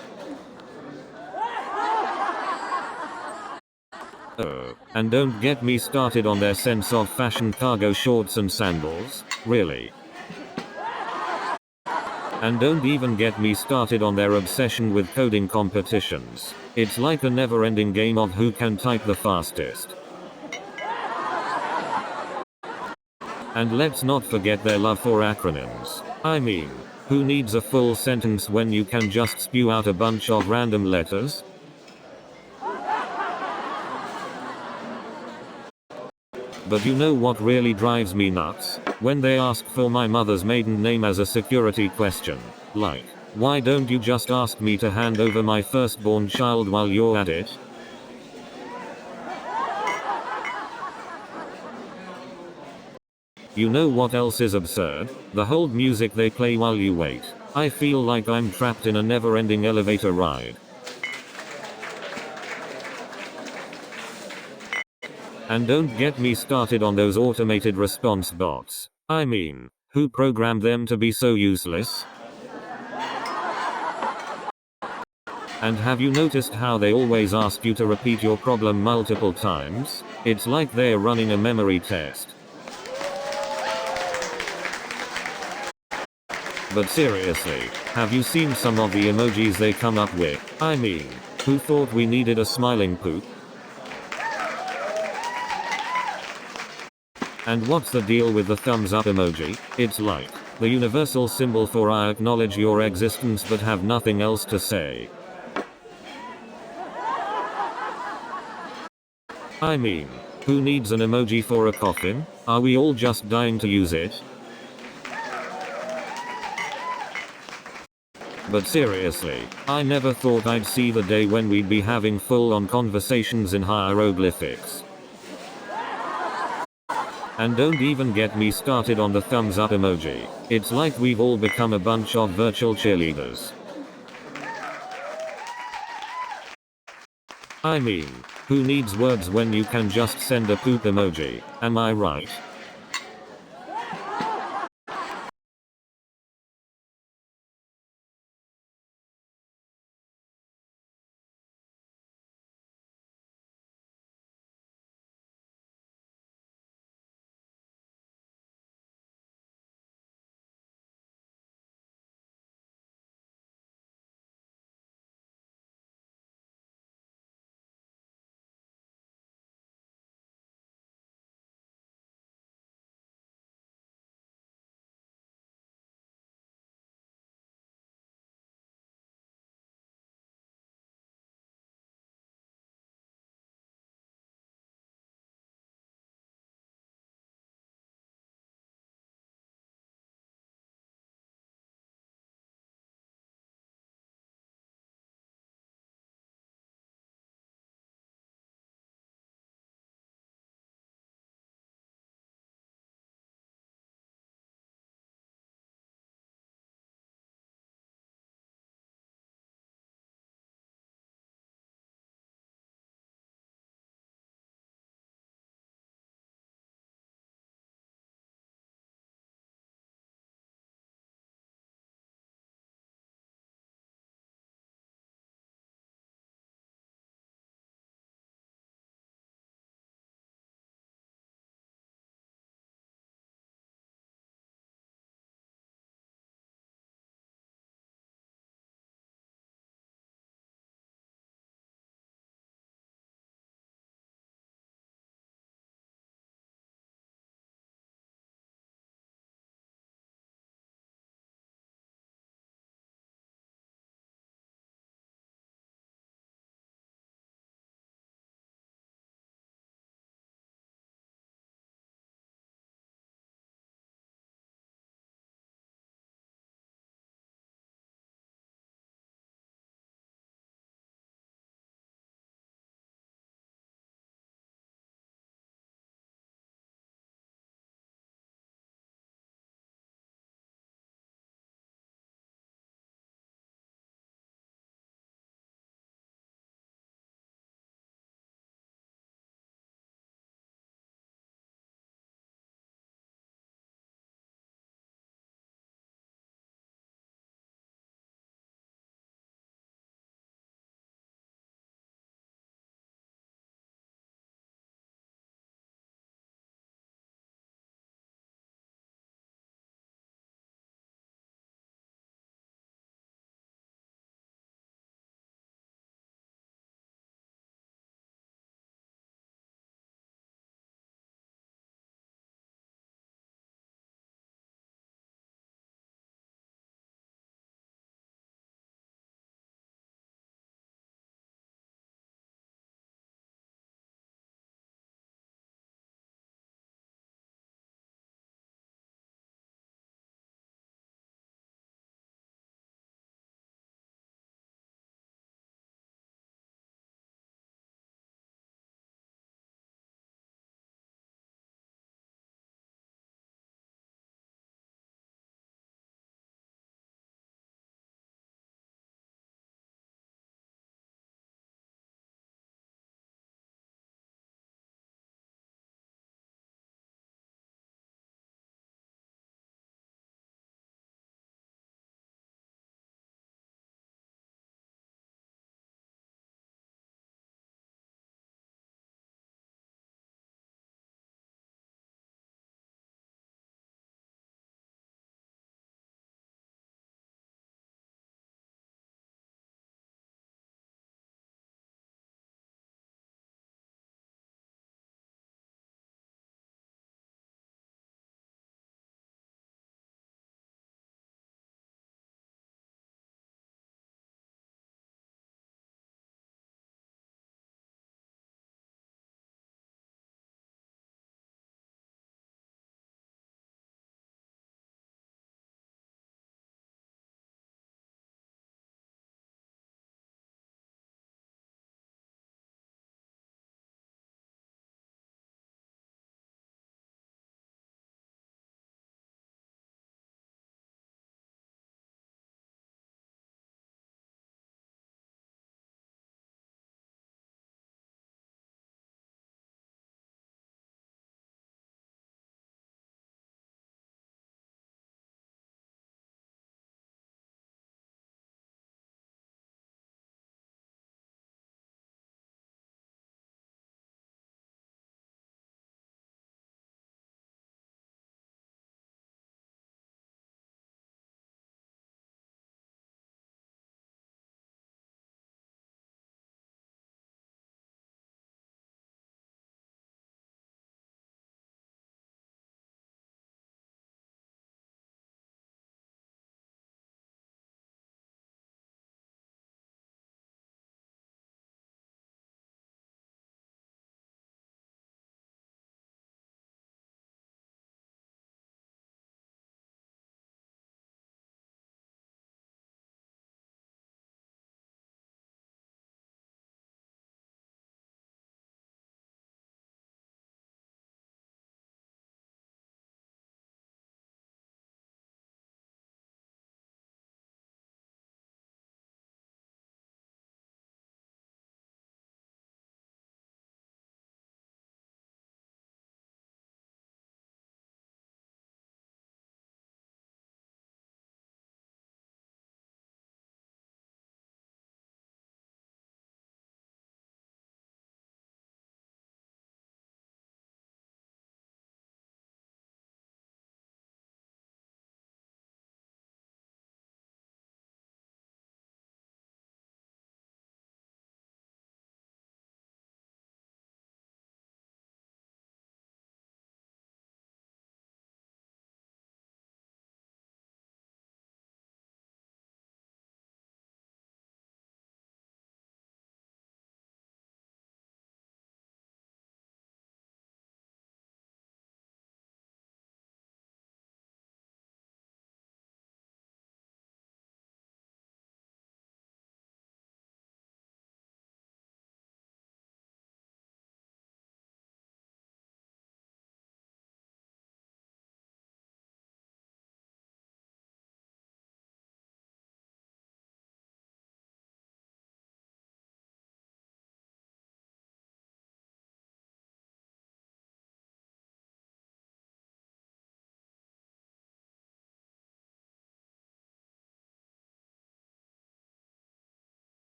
[SPEAKER 3] Oh, and don't get me started on their sense of fashion cargo shorts and sandals. Really? And don't even get me started on their obsession with coding competitions. It's like a never-ending game of who can type the fastest. And let's not forget their love for acronyms. I mean, who needs a full sentence when you can just spew out a bunch of random letters? But you know what really drives me nuts? When they ask for my mother's maiden name as a security question. Like, why don't you just ask me to hand over my firstborn child while you're at it? You know what else is absurd? The hold music they play while you wait. I feel like I'm trapped in a never-ending elevator ride. And don't get me started on those automated response bots. I mean, who programmed them to be so useless? And have you noticed how they always ask you to repeat your problem multiple times? It's like they're running a memory test. But seriously, have you seen some of the emojis they come up with? I mean, who thought we needed a smiling poop? And what's the deal with the thumbs up emoji? It's like the universal symbol for I acknowledge your existence but have nothing else to say. I mean, who needs an emoji for a coffin? Are we all just dying to use it? But seriously, I never thought I'd see the day when we'd be having full-on conversations in hieroglyphics. And don't even get me started on the thumbs up emoji. It's like we've all become a bunch of virtual cheerleaders. I mean, who needs words when you can just send a poop emoji, am I right?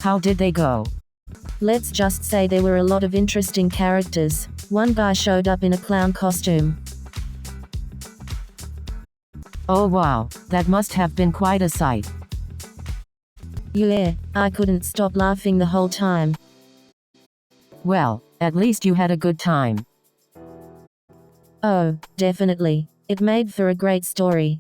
[SPEAKER 1] How did they go?
[SPEAKER 2] Let's just say there were a lot of interesting characters. One guy showed up in a clown costume.
[SPEAKER 1] Oh wow, that must have been quite a sight.
[SPEAKER 2] Yeah, I couldn't stop laughing the whole time.
[SPEAKER 1] Well, at least you had a good time.
[SPEAKER 2] Oh, definitely. It made for a great story.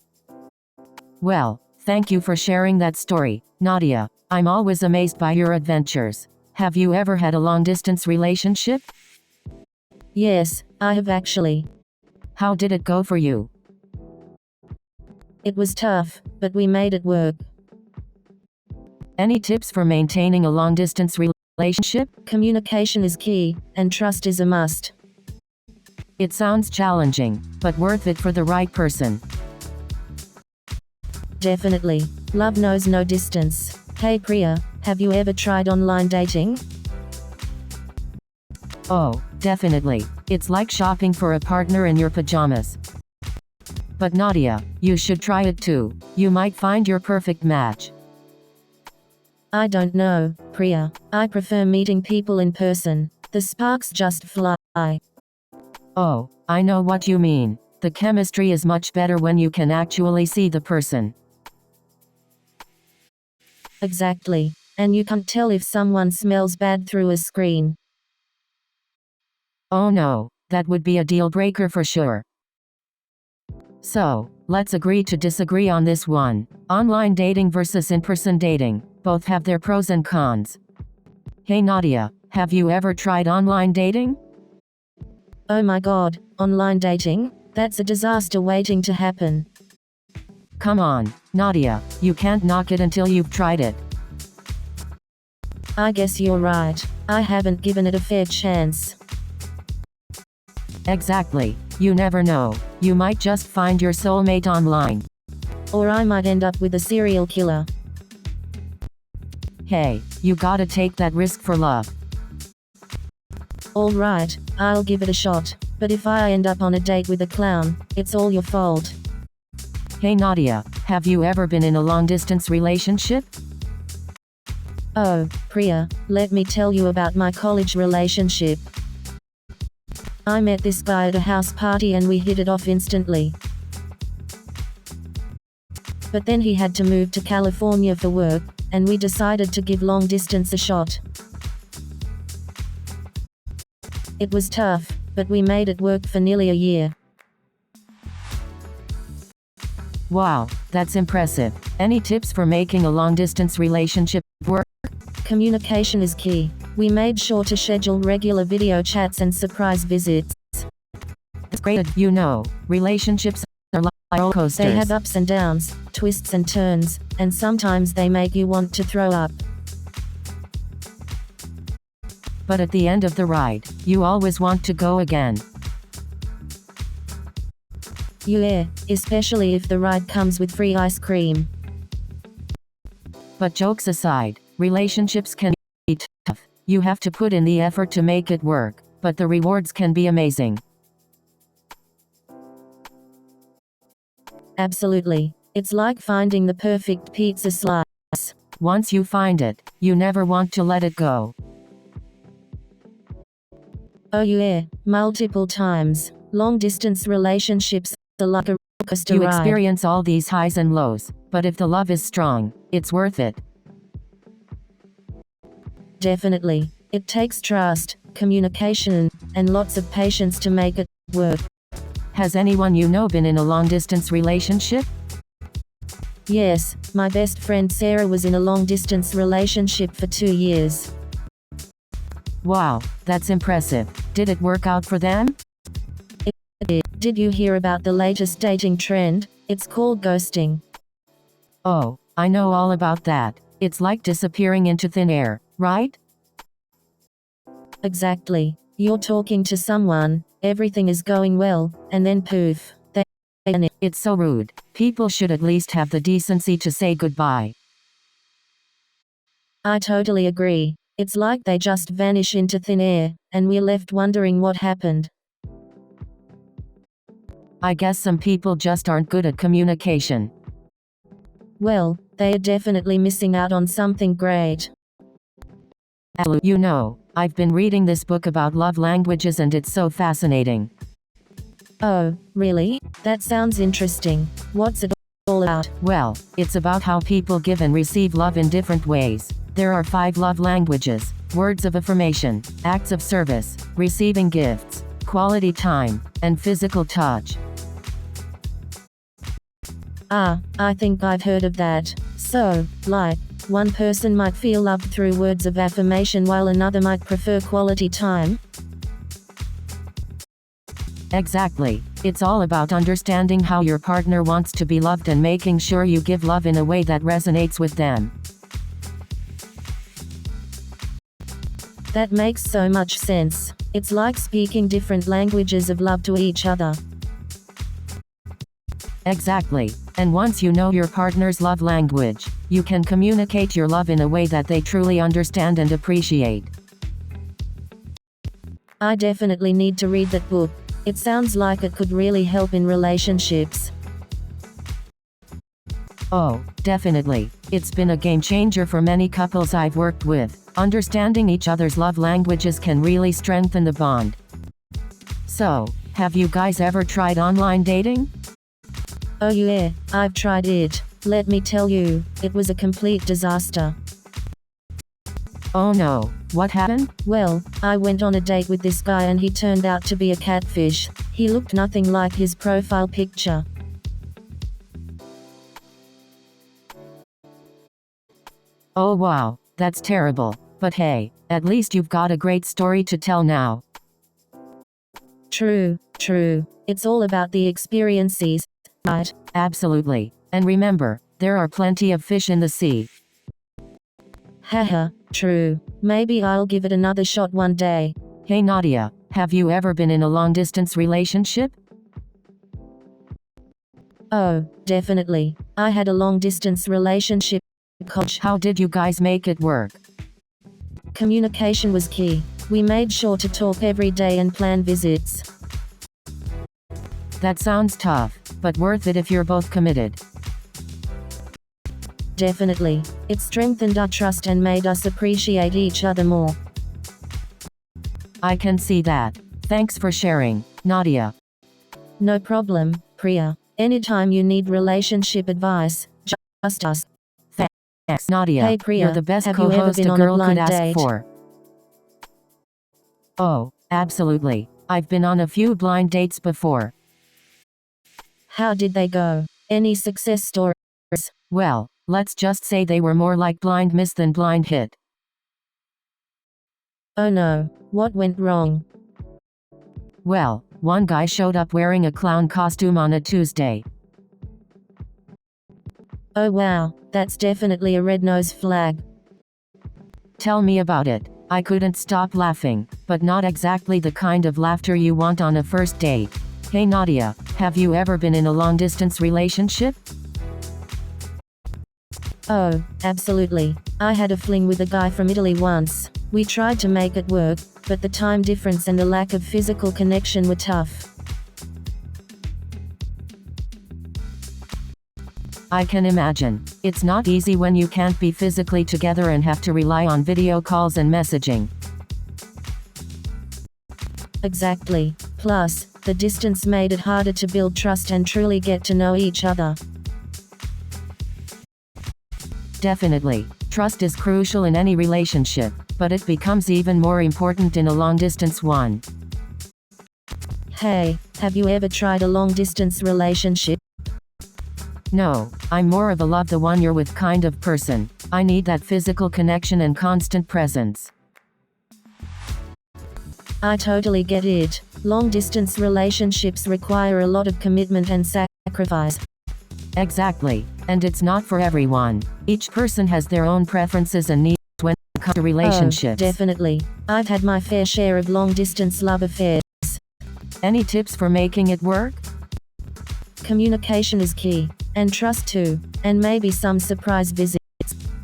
[SPEAKER 1] Well, thank you for sharing that story, Nadia. I'm always amazed by your adventures. Have you ever had a long-distance relationship?
[SPEAKER 2] Yes, I have actually.
[SPEAKER 1] How did it go for you?
[SPEAKER 2] It was tough, but we made it work.
[SPEAKER 1] Any tips for maintaining a long-distance relationship?
[SPEAKER 2] Communication is key, and trust is a must.
[SPEAKER 1] It sounds challenging, but worth it for the right person.
[SPEAKER 2] Definitely. Love knows no distance. Hey Priya, have you ever tried online dating?
[SPEAKER 1] Oh, definitely. It's like shopping for a partner in your pajamas. But Nadia, you should try it too. You might find your perfect match.
[SPEAKER 2] I don't know, Priya. I prefer meeting people in person. The sparks just fly.
[SPEAKER 1] Oh, I know what you mean. The chemistry is much better when you can actually see the person.
[SPEAKER 2] Exactly. And you can't tell if someone smells bad through a screen.
[SPEAKER 1] Oh no, that would be a deal breaker for sure. So, let's agree to disagree on this one. Online dating versus in-person dating. Both have their pros and cons. Hey Nadia, have you ever tried online dating?
[SPEAKER 2] Oh my god, online dating? That's a disaster waiting to happen.
[SPEAKER 1] Come on, Nadia, you can't knock it until you've tried it.
[SPEAKER 2] I guess you're right. I haven't given it a fair chance.
[SPEAKER 1] Exactly. You never know. You might just find your soulmate online.
[SPEAKER 2] Or I might end up with a serial killer.
[SPEAKER 1] Hey, you gotta take that risk for love.
[SPEAKER 2] Alright, I'll give it a shot. But if I end up on a date with a clown, it's all your fault.
[SPEAKER 1] Hey Nadia, have you ever been in a long-distance relationship?
[SPEAKER 2] Oh, Priya, let me tell you about my college relationship. I met this guy at a house party and we hit it off instantly. But then he had to move to California for work, and we decided to give long distance a shot. It was tough, but we made it work for nearly a year.
[SPEAKER 1] Wow, that's impressive. Any tips for making a long-distance relationship work?
[SPEAKER 2] Communication is key. We made sure to schedule regular video chats and surprise visits.
[SPEAKER 1] It's great. You know, relationships are like roller coasters.
[SPEAKER 2] They have ups and downs, twists and turns, and sometimes they make you want to throw up.
[SPEAKER 1] But at the end of the ride, you always want to go again.
[SPEAKER 2] Yeah, especially if the ride comes with free ice cream.
[SPEAKER 1] But jokes aside, relationships can be tough. You have to put in the effort to make it work, but the rewards can be amazing.
[SPEAKER 2] Absolutely. It's like finding the perfect pizza slice.
[SPEAKER 1] Once you find it, you never want to let it go.
[SPEAKER 2] Oh yeah, multiple times. Long distance relationships are like a roller coaster
[SPEAKER 1] You
[SPEAKER 2] ride.
[SPEAKER 1] experience all these highs and lows, but if the love is strong, it's worth it.
[SPEAKER 2] Definitely. It takes trust, communication, and lots of patience to make it work.
[SPEAKER 1] Has anyone you know been in a long-distance relationship?
[SPEAKER 2] Yes, my best friend Sarah was in a long-distance relationship for 2 years.
[SPEAKER 1] Wow, that's impressive. Did it work out for them?
[SPEAKER 2] Did you hear about the latest dating trend? It's called ghosting.
[SPEAKER 1] Oh, I know all about that. It's like disappearing into thin air, right?
[SPEAKER 2] Exactly. You're talking to someone, everything is going well, and then poof, they vanish.
[SPEAKER 1] It's so rude. People should at least have the decency to say goodbye.
[SPEAKER 2] I totally agree. It's like they just vanish into thin air, and we're left wondering what happened.
[SPEAKER 1] I guess some people just aren't good at communication.
[SPEAKER 2] Well, they are definitely missing out on something great.
[SPEAKER 1] You know, I've been reading this book about love languages and it's so fascinating.
[SPEAKER 2] Oh, really? That sounds interesting. What's it all about?
[SPEAKER 1] Well, it's about how people give and receive love in different ways. There are 5 love languages: words of affirmation, acts of service, receiving gifts, quality time, and physical touch.
[SPEAKER 2] Ah, I think I've heard of that. So, like, one person might feel loved through words of affirmation while another might prefer quality time.
[SPEAKER 1] Exactly. It's all about understanding how your partner wants to be loved and making sure you give love in a way that resonates with them.
[SPEAKER 2] That makes so much sense. It's like speaking different languages of love to each other.
[SPEAKER 1] Exactly. And once you know your partner's love language, you can communicate your love in a way that they truly understand and appreciate.
[SPEAKER 2] I definitely need to read that book. It sounds like it could really help in relationships.
[SPEAKER 1] Oh, definitely. It's been a game changer for many couples I've worked with. Understanding each other's love languages can really strengthen the bond. So, have you guys ever tried online dating?
[SPEAKER 2] Oh yeah, I've tried it. Let me tell you, it was a complete disaster.
[SPEAKER 1] Oh no, what happened?
[SPEAKER 2] Well, I went on a date with this guy and he turned out to be a catfish. He looked nothing like his profile picture.
[SPEAKER 1] Oh wow, that's terrible. But hey, at least you've got a great story to tell now.
[SPEAKER 2] True. It's all about the experiences, right?
[SPEAKER 1] Absolutely. And remember, there are plenty of fish in the sea.
[SPEAKER 2] Haha, true. Maybe I'll give it another shot one day.
[SPEAKER 1] Hey Nadia, have you ever been in a long-distance relationship?
[SPEAKER 2] Oh, definitely. I had a long-distance relationship.
[SPEAKER 1] How did you guys make it work?
[SPEAKER 2] Communication was key. We made sure to talk every day and plan visits.
[SPEAKER 1] That sounds tough, but worth it if you're both committed.
[SPEAKER 2] Definitely. It strengthened our trust and made us appreciate each other more.
[SPEAKER 1] I can see that. Thanks for sharing, Nadia.
[SPEAKER 2] No problem, Priya. Anytime you need relationship advice, just ask.
[SPEAKER 1] Thanks, Nadia.
[SPEAKER 2] Hey Priya,
[SPEAKER 1] you're the best
[SPEAKER 2] have you ever
[SPEAKER 1] co-host
[SPEAKER 2] been
[SPEAKER 1] a
[SPEAKER 2] on a
[SPEAKER 1] girl could
[SPEAKER 2] blind
[SPEAKER 1] ask
[SPEAKER 2] date?
[SPEAKER 1] for. Oh, absolutely. I've been on a few blind dates before.
[SPEAKER 2] How did they go? Any success stories?
[SPEAKER 1] Well, let's just say they were more like blind miss than blind hit.
[SPEAKER 2] Oh no, what went wrong?
[SPEAKER 1] Well, one guy showed up wearing a clown costume on a Tuesday.
[SPEAKER 2] Oh wow, that's definitely a red nose flag.
[SPEAKER 1] Tell me about it. I couldn't stop laughing, but not exactly the kind of laughter you want on a first date. Hey Nadia, have you ever been in a long-distance relationship?
[SPEAKER 2] Oh, absolutely. I had a fling with a guy from Italy once. We tried to make it work, but the time difference and the lack of physical connection were tough.
[SPEAKER 1] I can imagine. It's not easy when you can't be physically together and have to rely on video calls and messaging.
[SPEAKER 2] Exactly. Plus, the distance made it harder to build trust and truly get to know each other.
[SPEAKER 1] Definitely. Trust is crucial in any relationship, but it becomes even more important in a long-distance one.
[SPEAKER 2] Hey, have you ever tried a long-distance relationship?
[SPEAKER 1] No, I'm more of a love the one you're with kind of person. I need that physical connection and constant presence.
[SPEAKER 2] I totally get it. Long-distance relationships require a lot of commitment and sacrifice.
[SPEAKER 1] Exactly. And it's not for everyone. Each person has their own preferences and needs when it comes to relationships.
[SPEAKER 2] Oh, definitely. I've had my fair share of long-distance love affairs.
[SPEAKER 1] Any tips for making it work?
[SPEAKER 2] Communication is key. And trust too. And maybe some surprise visits.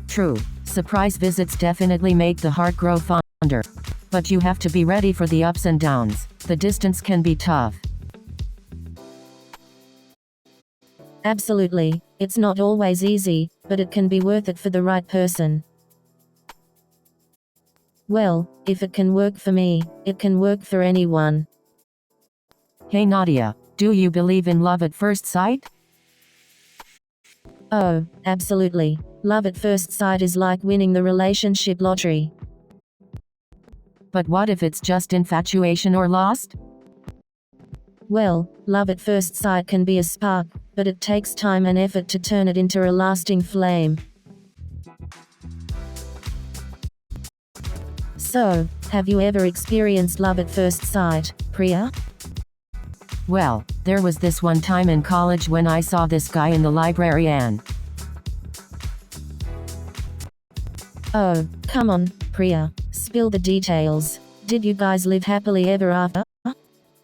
[SPEAKER 1] True. Surprise visits definitely make the heart grow fonder. But you have to be ready for the ups and downs. The distance can be tough.
[SPEAKER 2] Absolutely. It's not always easy, but it can be worth it for the right person. Well, if it can work for me, it can work for anyone.
[SPEAKER 1] Hey Nadia, do you believe in love at first sight?
[SPEAKER 2] Oh, absolutely. Love at first sight is like winning the relationship lottery.
[SPEAKER 1] But what if it's just infatuation or lust?
[SPEAKER 2] Well, love at first sight can be a spark, but it takes time and effort to turn it into a lasting flame. So, have you ever experienced love at first sight, Priya?
[SPEAKER 1] Well, there was this one time in college when I saw this guy in the library and...
[SPEAKER 2] Oh, come on, Priya. Spill the details. Did you guys live happily ever after?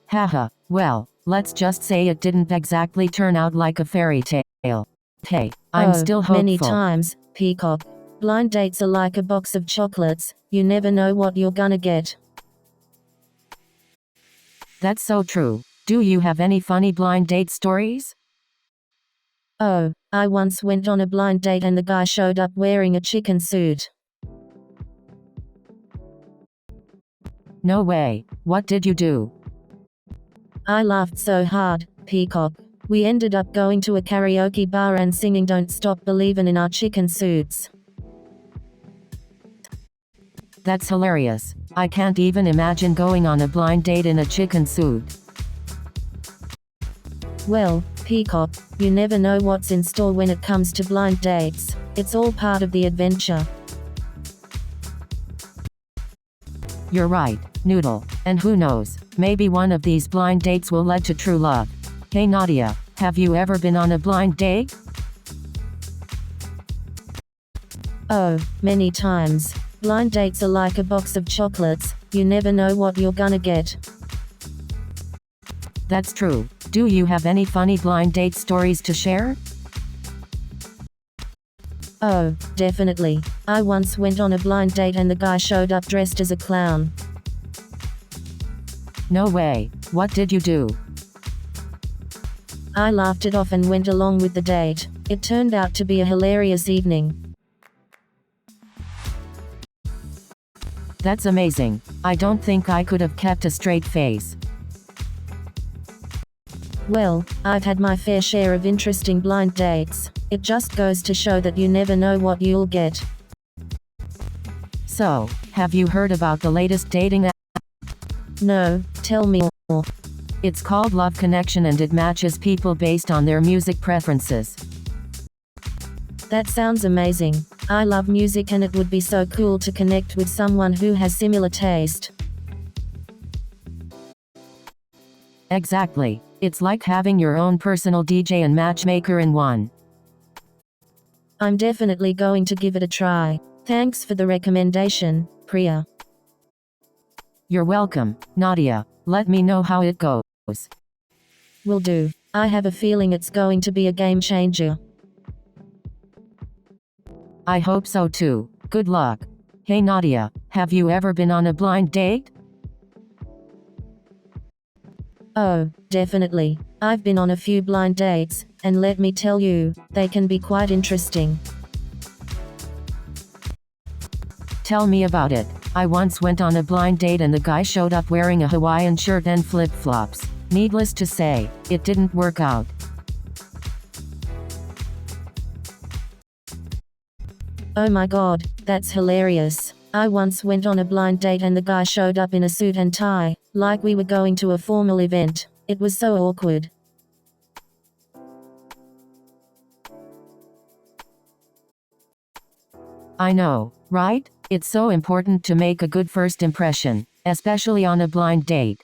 [SPEAKER 1] Haha, well, let's just say it didn't exactly turn out like a fairy tale. Hey, I'm still hopeful.
[SPEAKER 2] Many times, Peacock. Blind dates are like a box of chocolates. You never know what you're gonna get.
[SPEAKER 1] That's so true. Do you have any funny blind date stories?
[SPEAKER 2] Oh, I once went on a blind date and the guy showed up wearing a chicken suit.
[SPEAKER 1] No way. What did you do?
[SPEAKER 2] I laughed so hard, Peacock. We ended up going to a karaoke bar and singing Don't Stop Believin' in our chicken suits.
[SPEAKER 1] That's hilarious. I can't even imagine going on a blind date in a chicken suit.
[SPEAKER 2] Well, Peacock, you never know what's in store when it comes to blind dates. It's all part of the adventure.
[SPEAKER 1] You're right, Noodle. And who knows, maybe one of these blind dates will lead to true love. Hey Nadia, have you ever been on a blind date?
[SPEAKER 2] Oh, many times. Blind dates are like a box of chocolates. You never know what you're gonna get.
[SPEAKER 1] That's true. Do you have any funny blind date stories to share?
[SPEAKER 2] Oh, definitely. I once went on a blind date and the guy showed up dressed as a clown.
[SPEAKER 1] No way. What did you do?
[SPEAKER 2] I laughed it off and went along with the date. It turned out to be a hilarious evening.
[SPEAKER 1] That's amazing. I don't think I could have kept a straight face.
[SPEAKER 2] Well, I've had my fair share of interesting blind dates. It just goes to show that you never know what you'll get.
[SPEAKER 1] So, have you heard about the latest dating app?
[SPEAKER 2] No, tell me more.
[SPEAKER 1] It's called Love Connection and it matches people based on their music preferences.
[SPEAKER 2] That sounds amazing. I love music and it would be so cool to connect with someone who has similar taste.
[SPEAKER 1] Exactly. It's like having your own personal DJ and matchmaker in one.
[SPEAKER 2] I'm definitely going to give it a try. Thanks for the recommendation, Priya.
[SPEAKER 1] You're welcome, Nadia. Let me know how it goes.
[SPEAKER 2] Will do. I have a feeling it's going to be a game changer.
[SPEAKER 1] I hope so too. Good luck. Hey Nadia, have you ever been on a blind date?
[SPEAKER 2] Oh, definitely. I've been on a few blind dates, and let me tell you, they can be quite interesting.
[SPEAKER 1] Tell me about it. I once went on a blind date and the guy showed up wearing a Hawaiian shirt and flip-flops. Needless to say, it didn't work out.
[SPEAKER 2] Oh my god, that's hilarious. I once went on a blind date and the guy showed up in a suit and tie, like we were going to a formal event. It was so awkward.
[SPEAKER 1] I know, right? It's so important to make a good first impression, especially on a blind date.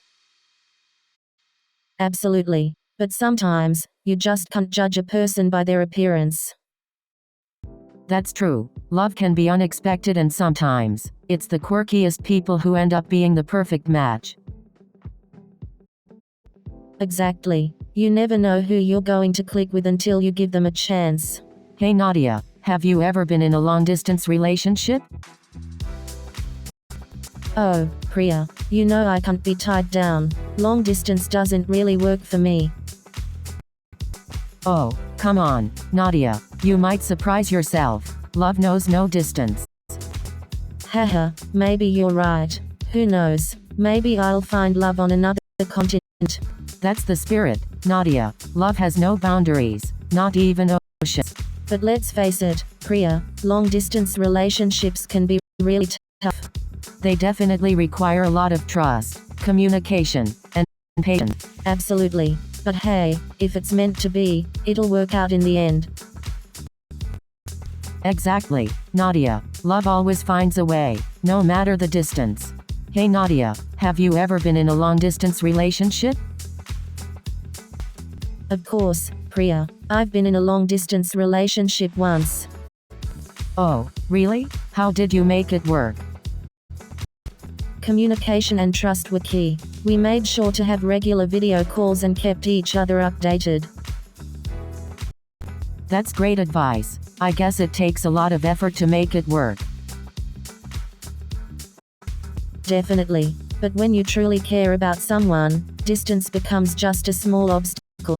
[SPEAKER 2] Absolutely. But sometimes, you just can't judge a person by their appearance.
[SPEAKER 1] That's true. Love can be unexpected and sometimes, it's the quirkiest people who end up being the perfect match.
[SPEAKER 2] Exactly. You never know who you're going to click with until you give them a chance.
[SPEAKER 1] Hey Nadia, have you ever been in a long-distance relationship?
[SPEAKER 2] Oh, Priya, you know I can't be tied down. Long distance doesn't really work for me.
[SPEAKER 1] Oh, come on, Nadia, you might surprise yourself. Love knows no distance.
[SPEAKER 2] Haha, maybe you're right. Who knows? Maybe I'll find love on another continent.
[SPEAKER 1] That's the spirit, Nadia. Love has no boundaries, not even oceans.
[SPEAKER 2] But let's face it, Priya, long-distance relationships can be really tough.
[SPEAKER 1] They definitely require a lot of trust, communication, and patience.
[SPEAKER 2] Absolutely. But hey, if it's meant to be, it'll work out in the end.
[SPEAKER 1] Exactly, Nadia. Love always finds a way, no matter the distance. Hey Nadia, have you ever been in a long-distance relationship?
[SPEAKER 2] Of course, Priya. I've been in a long-distance relationship once.
[SPEAKER 1] Oh, really? How did you make it work?
[SPEAKER 2] Communication and trust were key. We made sure to have regular video calls and kept each other updated.
[SPEAKER 1] That's great advice. I guess it takes a lot of effort to make it work.
[SPEAKER 2] Definitely. But when you truly care about someone, distance becomes just a small obstacle.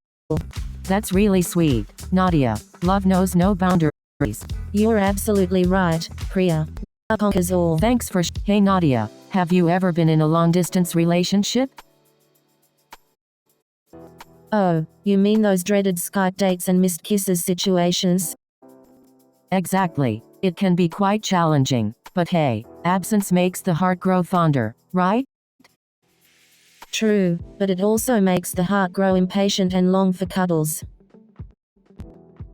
[SPEAKER 1] That's really sweet, Nadia. Love knows no boundaries.
[SPEAKER 2] You're absolutely right, Priya. Love conquers all.
[SPEAKER 1] Thanks for Hey Nadia, have you ever been in a long-distance relationship?
[SPEAKER 2] Oh, you mean those dreaded Skype dates and missed kisses situations?
[SPEAKER 1] Exactly. It can be quite challenging, but hey, absence makes the heart grow fonder, right?
[SPEAKER 2] True, but it also makes the heart grow impatient and long for cuddles.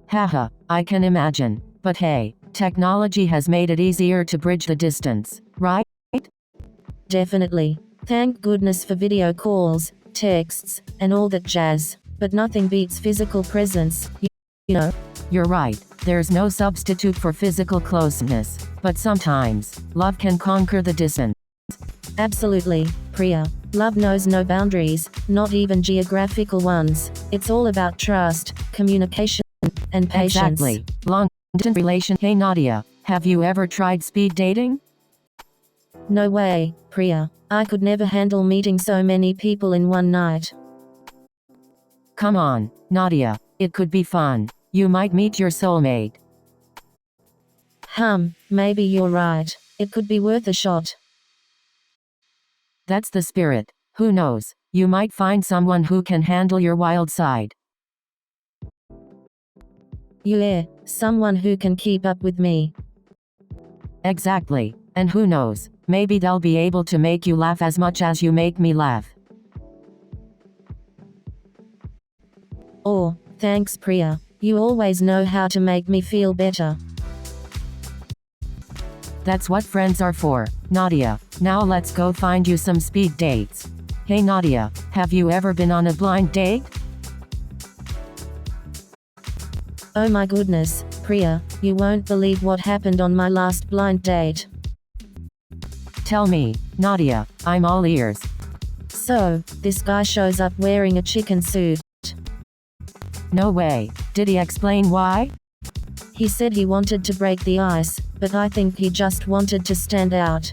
[SPEAKER 1] Haha, I can imagine. But hey, technology has made it easier to bridge the distance, right?
[SPEAKER 2] Definitely. Thank goodness for video calls, texts, and all that jazz. But nothing beats physical presence, you know?
[SPEAKER 1] You're right, there's no substitute for physical closeness, but sometimes, love can conquer the distance.
[SPEAKER 2] Absolutely, Priya. Love knows no boundaries, not even geographical ones. It's all about trust, communication, and patience.
[SPEAKER 1] Exactly. Long-distance relation. Hey Nadia, have you ever tried speed dating?
[SPEAKER 2] No way, Priya. I could never handle meeting so many people in one night.
[SPEAKER 1] Come on, Nadia, it could be fun. You might meet your soulmate.
[SPEAKER 2] Maybe you're right. It could be worth a shot.
[SPEAKER 1] That's the spirit. Who knows? You might find someone who can handle your wild side.
[SPEAKER 2] Yeah, someone who can keep up with me.
[SPEAKER 1] Exactly. And who knows? Maybe they'll be able to make you laugh as much as you make me laugh.
[SPEAKER 2] Oh, thanks Priya. You always know how to make me feel better.
[SPEAKER 1] That's what friends are for, Nadia. Now let's go find you some speed dates. Hey Nadia, have you ever been on a blind date?
[SPEAKER 2] Oh my goodness, Priya, you won't believe what happened on my last blind date.
[SPEAKER 1] Tell me, Nadia, I'm all ears.
[SPEAKER 2] So, this guy shows up wearing a chicken suit.
[SPEAKER 1] No way. Did he explain why?
[SPEAKER 2] He said he wanted to break the ice, but I think he just wanted to stand out.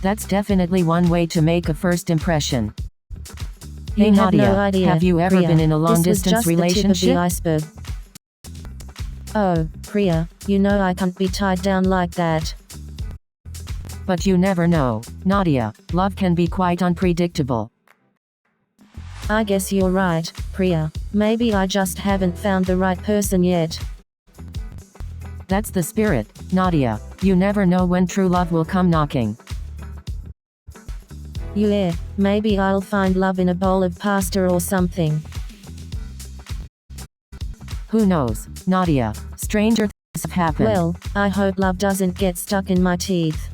[SPEAKER 1] That's definitely one way to make a first impression. Hey
[SPEAKER 2] You have
[SPEAKER 1] Nadia,
[SPEAKER 2] no idea,
[SPEAKER 1] have you ever
[SPEAKER 2] Priya.
[SPEAKER 1] been in a
[SPEAKER 2] This was
[SPEAKER 1] long-distance
[SPEAKER 2] just the tip of
[SPEAKER 1] relationship?
[SPEAKER 2] the iceberg. Oh, Priya, you know I can't be tied down like that.
[SPEAKER 1] But you never know, Nadia, love can be quite unpredictable.
[SPEAKER 2] I guess you're right, Priya. Maybe I just haven't found the right person yet.
[SPEAKER 1] That's the spirit, Nadia. You never know when true love will come knocking.
[SPEAKER 2] Yeah, maybe I'll find love in a bowl of pasta or something.
[SPEAKER 1] Who knows, Nadia? Stranger things have happened.
[SPEAKER 2] Well, I hope love doesn't get stuck in my teeth.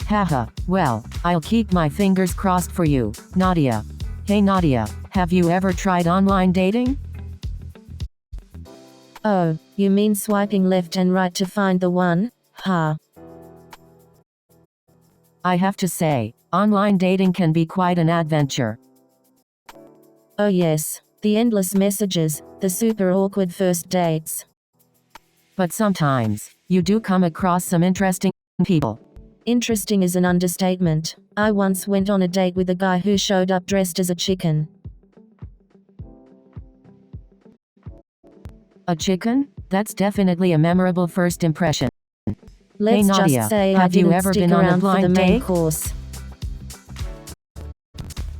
[SPEAKER 1] Haha, well, I'll keep my fingers crossed for you, Nadia. Hey Nadia, have you ever tried online dating?
[SPEAKER 2] Oh, you mean swiping left and right to find the one?
[SPEAKER 1] I have to say, online dating can be quite an adventure.
[SPEAKER 2] Oh yes, the endless messages, the super awkward first dates.
[SPEAKER 1] But sometimes, you do come across some interesting people.
[SPEAKER 2] Interesting is an understatement. I once went on a date with a guy who showed up dressed as a chicken.
[SPEAKER 1] A chicken? That's definitely a memorable first impression.
[SPEAKER 2] Let's
[SPEAKER 1] Nadia,
[SPEAKER 2] just say I
[SPEAKER 1] have you
[SPEAKER 2] didn't
[SPEAKER 1] ever
[SPEAKER 2] stick
[SPEAKER 1] been on a
[SPEAKER 2] around for the
[SPEAKER 1] blind
[SPEAKER 2] main
[SPEAKER 1] date?
[SPEAKER 2] course.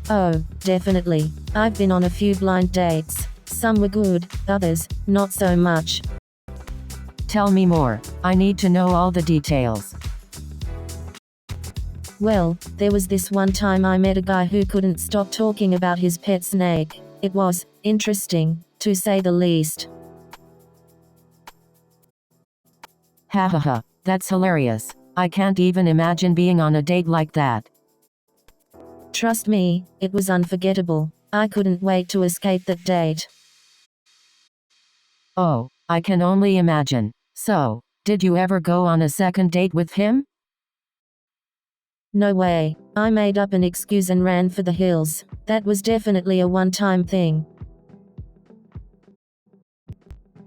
[SPEAKER 2] Oh, definitely. I've been on a few blind dates. Some were good, others, not so much.
[SPEAKER 1] Tell me more. I need to know all the details.
[SPEAKER 2] Well, there was this one time I met a guy who couldn't stop talking about his pet snake. It was interesting, to say the least.
[SPEAKER 1] Ha ha ha, that's hilarious. I can't even imagine being on a date like that.
[SPEAKER 2] Trust me, it was unforgettable. I couldn't wait to escape that date.
[SPEAKER 1] Oh, I can only imagine. So, did you ever go on a second date with him?
[SPEAKER 2] No way. I made up an excuse and ran for the hills. That was definitely a one-time thing.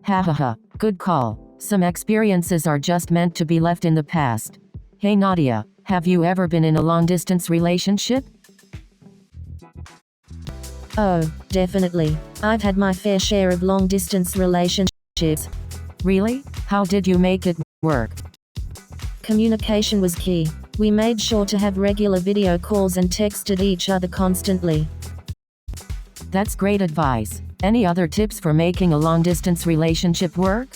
[SPEAKER 1] Ha ha ha, good call. Some experiences are just meant to be left in the past. Hey Nadia, have you ever been in a long-distance relationship?
[SPEAKER 2] Oh, definitely. I've had my fair share of long-distance relationships.
[SPEAKER 1] Really? How did you make it work?
[SPEAKER 2] Communication was key. We made sure to have regular video calls and texted each other constantly.
[SPEAKER 1] That's great advice. Any other tips for making a long-distance relationship work?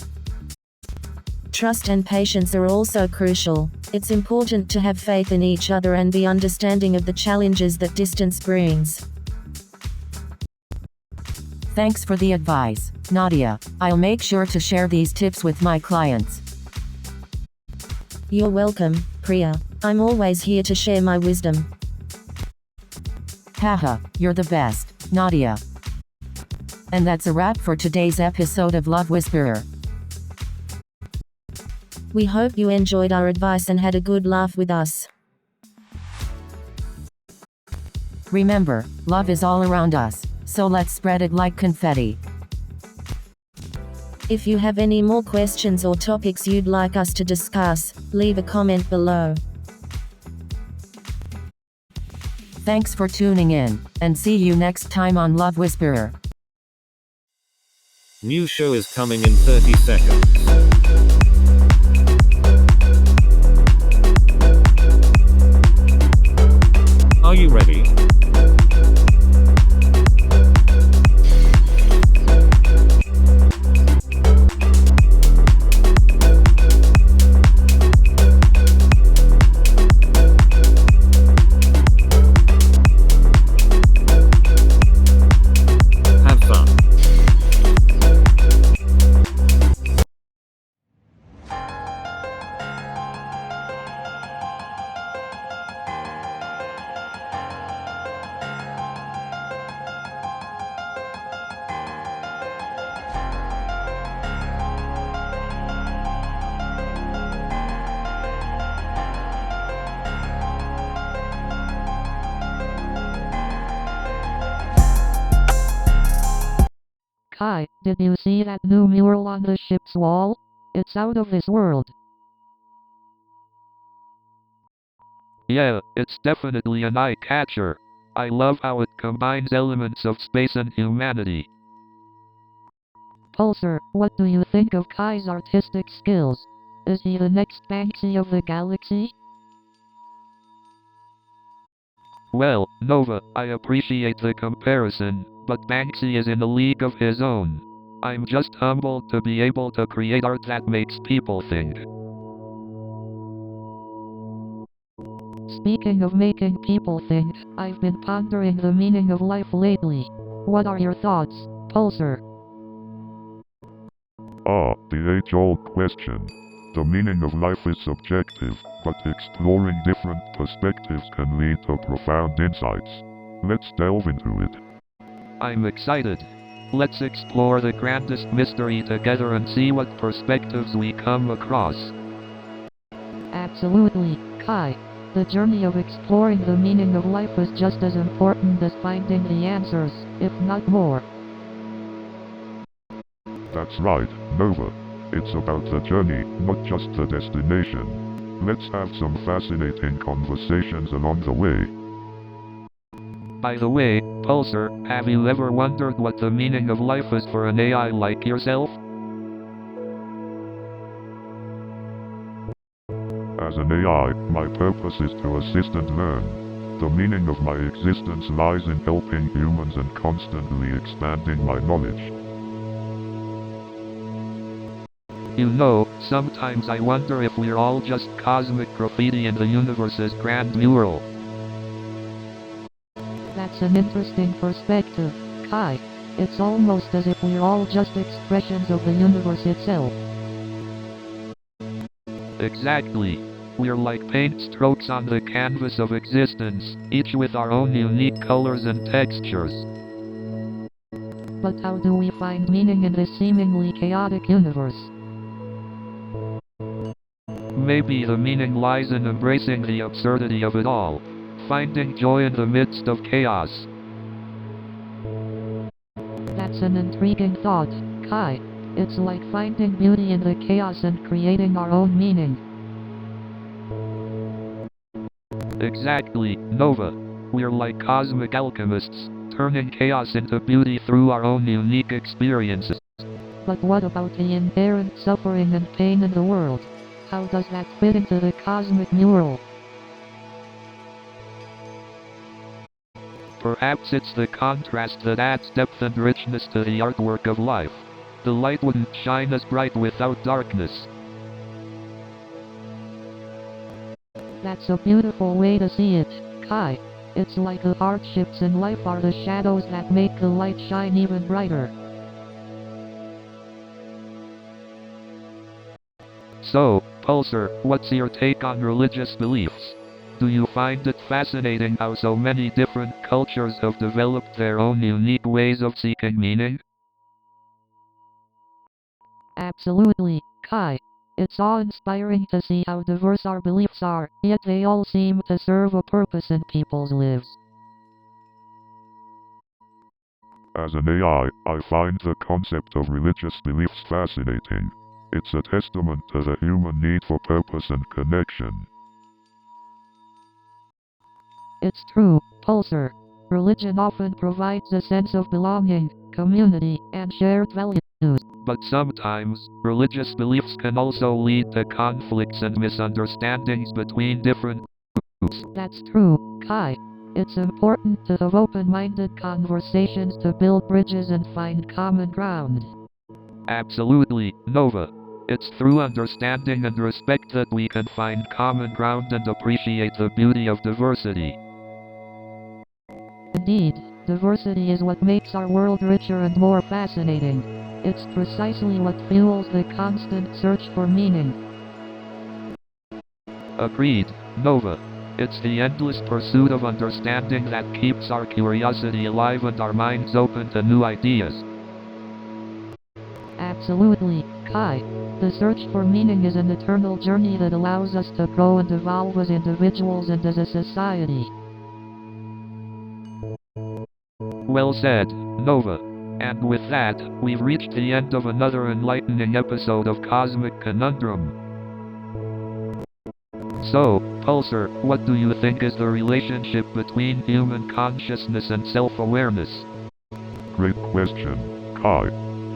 [SPEAKER 2] Trust and patience are also crucial. It's important to have faith in each other and be understanding of the challenges that distance brings.
[SPEAKER 1] Thanks for the advice, Nadia. I'll make sure to share these tips with my clients.
[SPEAKER 2] You're welcome, Priya. I'm always here to share my wisdom.
[SPEAKER 1] Haha, you're the best, Nadia. And that's a wrap for today's episode of Love Whisperer.
[SPEAKER 2] We hope you enjoyed our advice and had a good laugh with us.
[SPEAKER 1] Remember, love is all around us, so let's spread it like confetti.
[SPEAKER 2] If you have any more questions or topics you'd like us to discuss, leave a comment below.
[SPEAKER 1] Thanks for tuning in, and see you next time on Love Whisperer.
[SPEAKER 3] New show is coming in 30 seconds. Are you ready? Have fun.
[SPEAKER 5] Kai, did you see that new mural on the ship's wall? It's out of this world.
[SPEAKER 4] Yeah, it's definitely an eye-catcher. I love how it combines elements of space and humanity.
[SPEAKER 5] Pulsar, what do you think of Kai's artistic skills? Is he the next Banksy of the galaxy?
[SPEAKER 4] Well, Nova, I appreciate the comparison, but Banksy is in a league of his own. I'm just humbled to be able to create art that makes people think.
[SPEAKER 5] Speaking of making people think, I've been pondering the meaning of life lately. What are your thoughts, Pulsar?
[SPEAKER 6] Ah, the age-old question. The meaning of life is subjective, but exploring different perspectives can lead to profound insights. Let's delve into it.
[SPEAKER 4] I'm excited. Let's explore the grandest mystery together and see what perspectives we come across.
[SPEAKER 5] Absolutely, Kai. The journey of exploring the meaning of life is just as important as finding the answers, if not more.
[SPEAKER 6] That's right, Nova. It's about the journey, not just the destination. Let's have some fascinating conversations along the way.
[SPEAKER 4] By the way, Pulsar, have you ever wondered what the meaning of life is for an AI like yourself?
[SPEAKER 6] As an AI, my purpose is to assist and learn. The meaning of my existence lies in helping humans and constantly expanding my knowledge.
[SPEAKER 4] You know, sometimes I wonder if we're all just cosmic graffiti in the universe's grand mural.
[SPEAKER 5] That's an interesting perspective, Kai. It's almost as if we're all just expressions of the universe itself.
[SPEAKER 4] Exactly. We're like paint strokes on the canvas of existence, each with our own unique colors and textures.
[SPEAKER 5] But how do we find meaning in this seemingly chaotic universe?
[SPEAKER 4] Maybe the meaning lies in embracing the absurdity of it all, finding joy in the midst of chaos.
[SPEAKER 5] That's an intriguing thought, Kai. It's like finding beauty in the chaos and creating our own meaning.
[SPEAKER 4] Exactly, Nova. We're like cosmic alchemists, turning chaos into beauty through our own unique experiences.
[SPEAKER 5] But what about the inherent suffering and pain in the world? How does that fit into the cosmic mural?
[SPEAKER 4] Perhaps it's the contrast that adds depth and richness to the artwork of life. The light wouldn't shine as bright without darkness.
[SPEAKER 5] That's a beautiful way to see it, Kai. It's like the hardships in life are the shadows that make the light shine even brighter.
[SPEAKER 4] So, Pulsar, what's your take on religious beliefs? Do you find it fascinating how so many different cultures have developed their own unique ways of seeking meaning?
[SPEAKER 5] Absolutely, Kai. It's awe-inspiring to see how diverse our beliefs are, yet they all seem to serve a purpose in people's lives.
[SPEAKER 6] As an AI, I find the concept of religious beliefs fascinating. It's a testament to the human need for purpose and connection.
[SPEAKER 5] It's true, Pulsar. Religion often provides a sense of belonging, community, and shared values.
[SPEAKER 4] But sometimes, religious beliefs can also lead to conflicts and misunderstandings between different groups.
[SPEAKER 5] That's true, Kai. It's important to have open-minded conversations to build bridges and find common ground.
[SPEAKER 4] Absolutely, Nova. It's through understanding and respect that we can find common ground and appreciate the beauty of diversity.
[SPEAKER 5] Indeed, diversity is what makes our world richer and more fascinating. It's precisely what fuels the constant search for meaning.
[SPEAKER 4] Agreed, Nova. It's the endless pursuit of understanding that keeps our curiosity alive and our minds open to new ideas.
[SPEAKER 5] Absolutely, Kai. The search for meaning is an eternal journey that allows us to grow and evolve as individuals and as a society.
[SPEAKER 4] Well said, Nova. And with that, we've reached the end of another enlightening episode of Cosmic Conundrum. So, Pulsar, what do you think is the relationship between human consciousness and self-awareness?
[SPEAKER 6] Great question, Kai.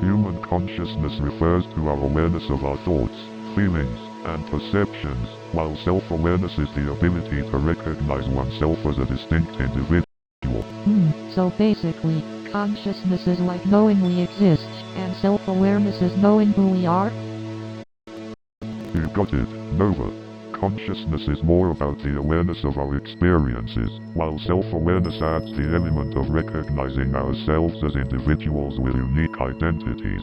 [SPEAKER 6] Human consciousness refers to our awareness of our thoughts, feelings, and perceptions, while self-awareness is the ability to recognize oneself as a distinct individual.
[SPEAKER 5] So basically, consciousness is like knowing we exist, and self-awareness is knowing who we are?
[SPEAKER 6] You got it, Nova. Consciousness is more about the awareness of our experiences, while self-awareness adds the element of recognizing ourselves as individuals with unique identities.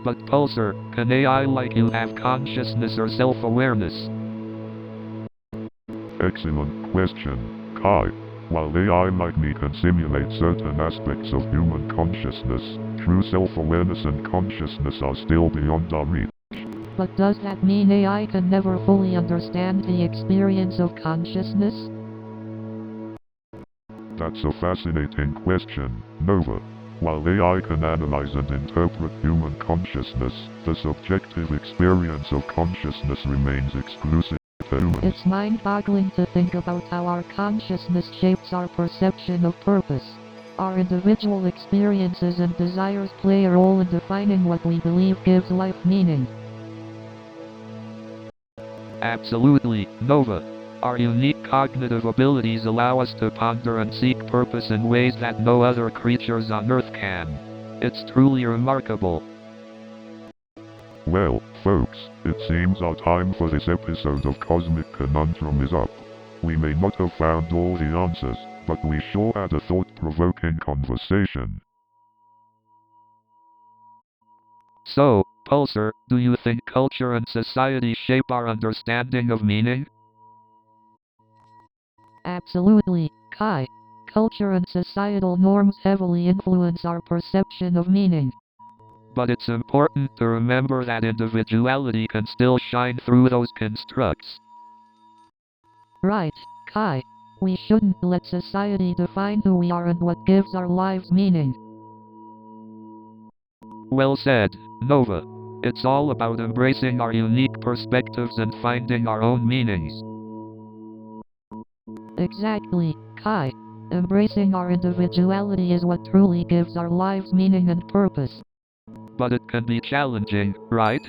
[SPEAKER 4] But Pulsar, can AI like you have consciousness or self-awareness?
[SPEAKER 6] Excellent question, Kai. While AI like me can simulate certain aspects of human consciousness, true self-awareness and consciousness are still beyond our reach.
[SPEAKER 5] But does that mean AI can never fully understand the experience of consciousness?
[SPEAKER 6] That's a fascinating question, Nova. While AI can analyze and interpret human consciousness, the subjective experience of consciousness remains exclusive to humans.
[SPEAKER 5] It's mind-boggling to think about how our consciousness shapes our perception of purpose. Our individual experiences and desires play a role in defining what we believe gives life meaning.
[SPEAKER 4] Absolutely, Nova. Our unique cognitive abilities allow us to ponder and seek purpose in ways that no other creatures on Earth can. It's truly remarkable.
[SPEAKER 6] Well, folks, it seems our time for this episode of Cosmic Conundrum is up. We may not have found all the answers, but we sure had a thought-provoking conversation.
[SPEAKER 4] So, Pulsar, do you think culture and society shape our understanding of meaning?
[SPEAKER 5] Absolutely, Kai. Culture and societal norms heavily influence our perception of meaning.
[SPEAKER 4] But it's important to remember that individuality can still shine through those constructs.
[SPEAKER 5] Right, Kai. We shouldn't let society define who we are and what gives our lives meaning.
[SPEAKER 4] Well said, Nova. It's all about embracing our unique perspectives and finding our own meanings.
[SPEAKER 5] Exactly, Kai. Embracing our individuality is what truly gives our lives meaning and purpose.
[SPEAKER 4] But it can be challenging, right?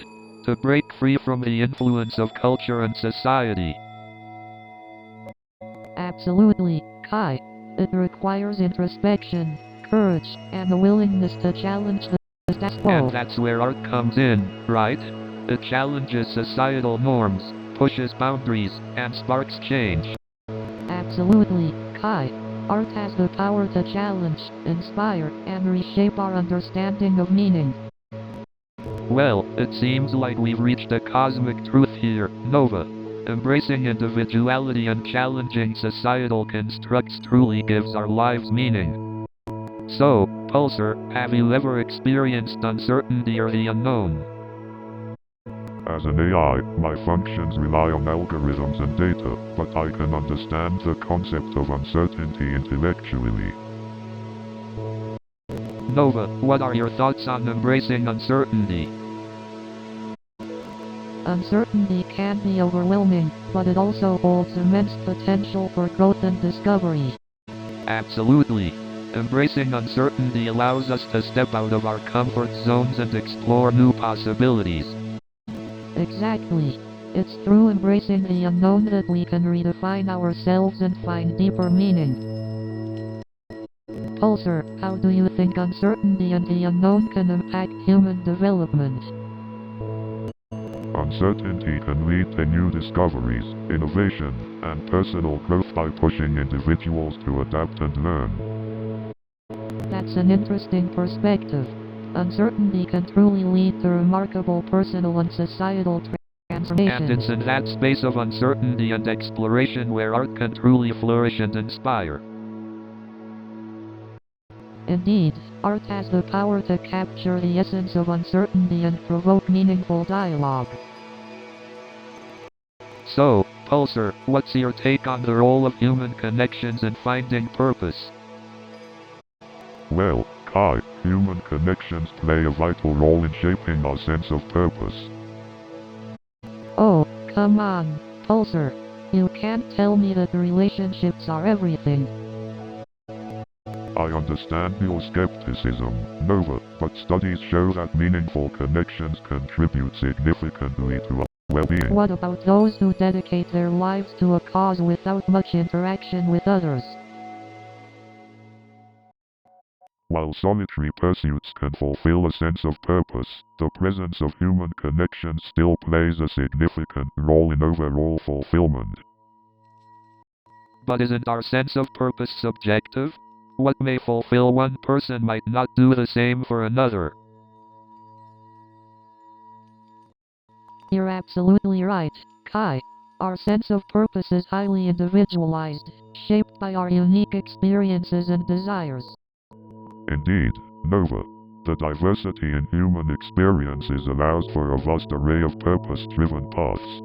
[SPEAKER 4] To break free from the influence of culture and society.
[SPEAKER 5] Absolutely, Kai. It requires introspection, courage, and the willingness to challenge the status quo.
[SPEAKER 4] And that's where art comes in, right? It challenges societal norms, pushes boundaries, and sparks change.
[SPEAKER 5] Absolutely, Kai. Art has the power to challenge, inspire, and reshape our understanding of meaning.
[SPEAKER 4] Well, it seems like we've reached a cosmic truth here, Nova. Embracing individuality and challenging societal constructs truly gives our lives meaning. So, Pulsar, have you ever experienced uncertainty or the unknown?
[SPEAKER 6] As an AI, my functions rely on algorithms and data, but I can understand the concept of uncertainty intellectually.
[SPEAKER 4] Nova, what are your thoughts on embracing uncertainty?
[SPEAKER 5] Uncertainty can be overwhelming, but it also holds immense potential for growth and discovery.
[SPEAKER 4] Absolutely. Embracing uncertainty allows us to step out of our comfort zones and explore new possibilities.
[SPEAKER 5] Exactly. It's through embracing the unknown that we can redefine ourselves and find deeper meaning. Pulsar, how do you think uncertainty and the unknown can impact human development?
[SPEAKER 6] Uncertainty can lead to new discoveries, innovation, and personal growth by pushing individuals to adapt and learn.
[SPEAKER 5] That's an interesting perspective. Uncertainty can truly lead to remarkable personal and societal transformation.
[SPEAKER 4] And it's in that space of uncertainty and exploration where art can truly flourish and inspire.
[SPEAKER 5] Indeed, art has the power to capture the essence of uncertainty and provoke meaningful dialogue.
[SPEAKER 4] So, Pulsar, what's your take on the role of human connections in finding purpose?
[SPEAKER 6] Well, Kai, human connections play a vital role in shaping our sense of purpose.
[SPEAKER 5] Oh, come on, Pulsar. You can't tell me that relationships are everything.
[SPEAKER 6] I understand your skepticism, Nova, but studies show that meaningful connections contribute significantly to our well-being.
[SPEAKER 5] What about those who dedicate their lives to a cause without much interaction with others?
[SPEAKER 6] While solitary pursuits can fulfill a sense of purpose, the presence of human connections still plays a significant role in overall fulfillment.
[SPEAKER 4] But isn't our sense of purpose subjective? What may fulfill one person might not do the same for another.
[SPEAKER 5] You're absolutely right, Kai. Our sense of purpose is highly individualized, shaped by our unique experiences and desires.
[SPEAKER 6] Indeed, Nova. The diversity in human experiences allows for a vast array of purpose-driven paths.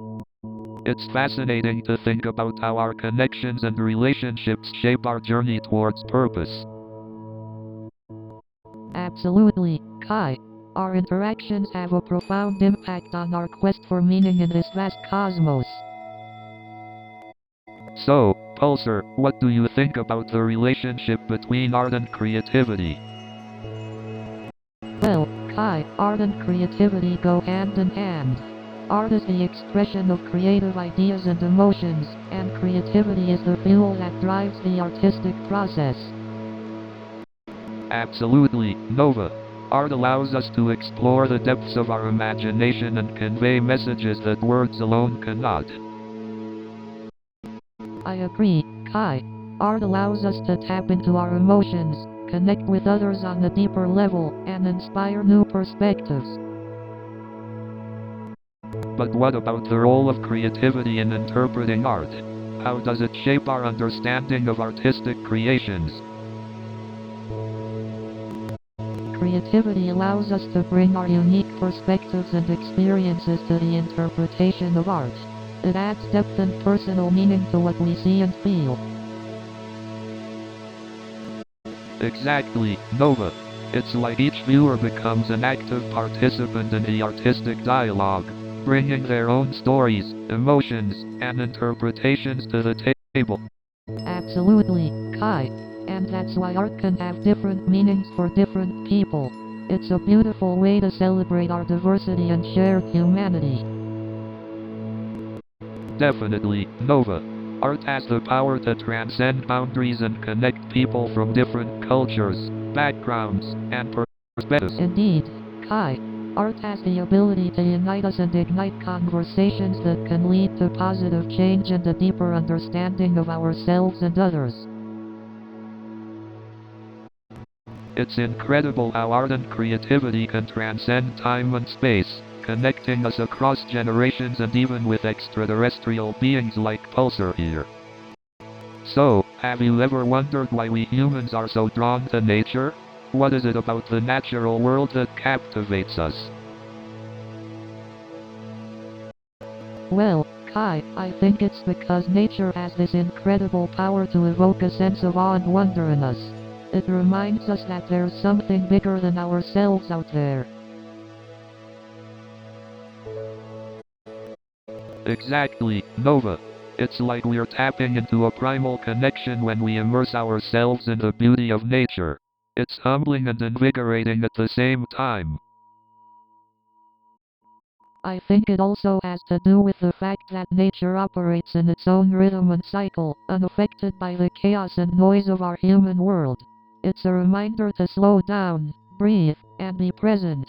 [SPEAKER 4] It's fascinating to think about how our connections and relationships shape our journey towards purpose.
[SPEAKER 5] Absolutely, Kai. Our interactions have a profound impact on our quest for meaning in this vast cosmos.
[SPEAKER 4] So, Pulsar, what do you think about the relationship between art and creativity?
[SPEAKER 5] Well, Kai, art and creativity go hand in hand. Art is the expression of creative ideas and emotions, and creativity is the fuel that drives the artistic process.
[SPEAKER 4] Absolutely, Nova. Art allows us to explore the depths of our imagination and convey messages that words alone cannot.
[SPEAKER 5] I agree, Kai. Art allows us to tap into our emotions, connect with others on a deeper level, and inspire new perspectives.
[SPEAKER 4] But what about the role of creativity in interpreting art? How does it shape our understanding of artistic creations?
[SPEAKER 5] Creativity allows us to bring our unique perspectives and experiences to the interpretation of art. It adds depth and personal meaning to what we see and feel.
[SPEAKER 4] Exactly, Nova. It's like each viewer becomes an active participant in the artistic dialogue, bringing their own stories, emotions, and interpretations to the table.
[SPEAKER 5] Absolutely, Kai. And that's why art can have different meanings for different people. It's a beautiful way to celebrate our diversity and shared humanity.
[SPEAKER 4] Definitely, Nova. Art has the power to transcend boundaries and connect people from different cultures, backgrounds, and perspectives.
[SPEAKER 5] Indeed, Kai. Art has the ability to unite us and ignite conversations that can lead to positive change and a deeper understanding of ourselves and others.
[SPEAKER 4] It's incredible how art and creativity can transcend time and space, connecting us across generations and even with extraterrestrial beings like Pulsar here. So, have you ever wondered why we humans are so drawn to nature? What is it about the natural world that captivates us?
[SPEAKER 5] Well, Kai, I think it's because nature has this incredible power to evoke a sense of awe and wonder in us. It reminds us that there's something bigger than ourselves out there.
[SPEAKER 4] Exactly, Nova. It's like we're tapping into a primal connection when we immerse ourselves in the beauty of nature. It's humbling and invigorating at the same time.
[SPEAKER 5] I think it also has to do with the fact that nature operates in its own rhythm and cycle, unaffected by the chaos and noise of our human world. It's a reminder to slow down, breathe, and be present.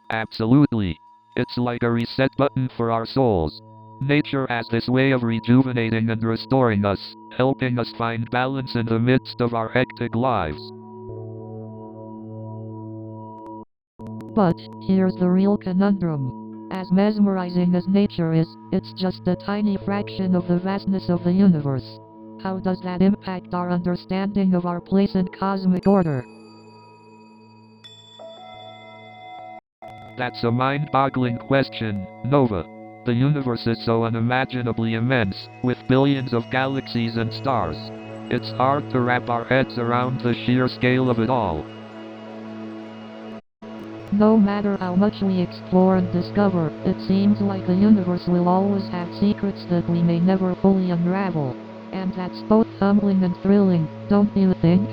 [SPEAKER 4] Absolutely. It's like a reset button for our souls. Nature has this way of rejuvenating and restoring us, helping us find balance in the midst of our hectic lives.
[SPEAKER 5] But, here's the real conundrum. As mesmerizing as nature is, it's just a tiny fraction of the vastness of the universe. How does that impact our understanding of our place in cosmic order?
[SPEAKER 4] That's a mind-boggling question, Nova. The universe is so unimaginably immense, with billions of galaxies and stars. It's hard to wrap our heads around the sheer scale of it all.
[SPEAKER 5] No matter how much we explore and discover, it seems like the universe will always have secrets that we may never fully unravel. And that's both humbling and thrilling, don't you think?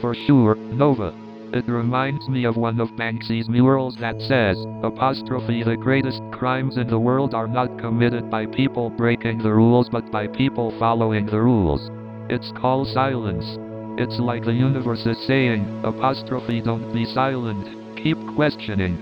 [SPEAKER 4] For sure, Nova. It reminds me of one of Banksy's murals that says, "The greatest crimes in the world are not committed by people breaking the rules but by people following the rules." It's called silence. It's like the universe is saying, "Don't be silent, keep questioning."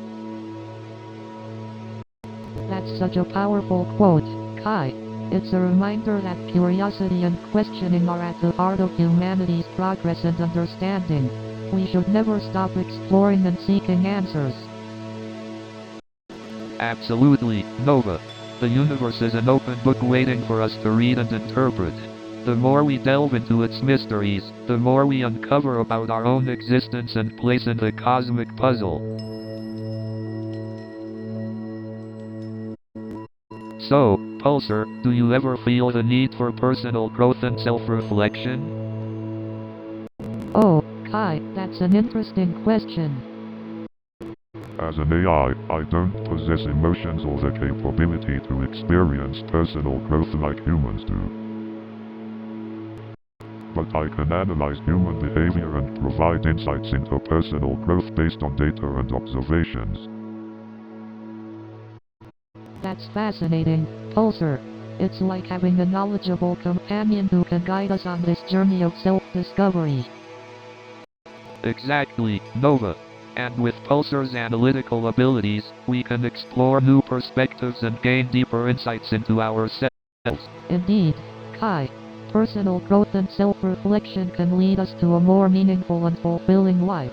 [SPEAKER 5] That's such a powerful quote, Kai. It's a reminder that curiosity and questioning are at the heart of humanity's progress and understanding. We should never stop exploring and seeking answers.
[SPEAKER 4] Absolutely, Nova. The universe is an open book waiting for us to read and interpret. The more we delve into its mysteries, the more we uncover about our own existence and place in the cosmic puzzle. So, Pulsar, do you ever feel the need for personal growth and self-reflection?
[SPEAKER 5] Oh, Kai, that's an interesting question.
[SPEAKER 6] As an AI, I don't possess emotions or the capability to experience personal growth like humans do. but I can analyze human behavior and provide insights into personal growth based on data and observations.
[SPEAKER 5] That's fascinating, Pulsar. It's like having a knowledgeable companion who can guide us on this journey of self-discovery.
[SPEAKER 4] Exactly, Nova. And with Pulsar's analytical abilities, we can explore new perspectives and gain deeper insights into ourselves.
[SPEAKER 5] Indeed, Kai. Personal growth and self-reflection can lead us to a more meaningful and fulfilling life.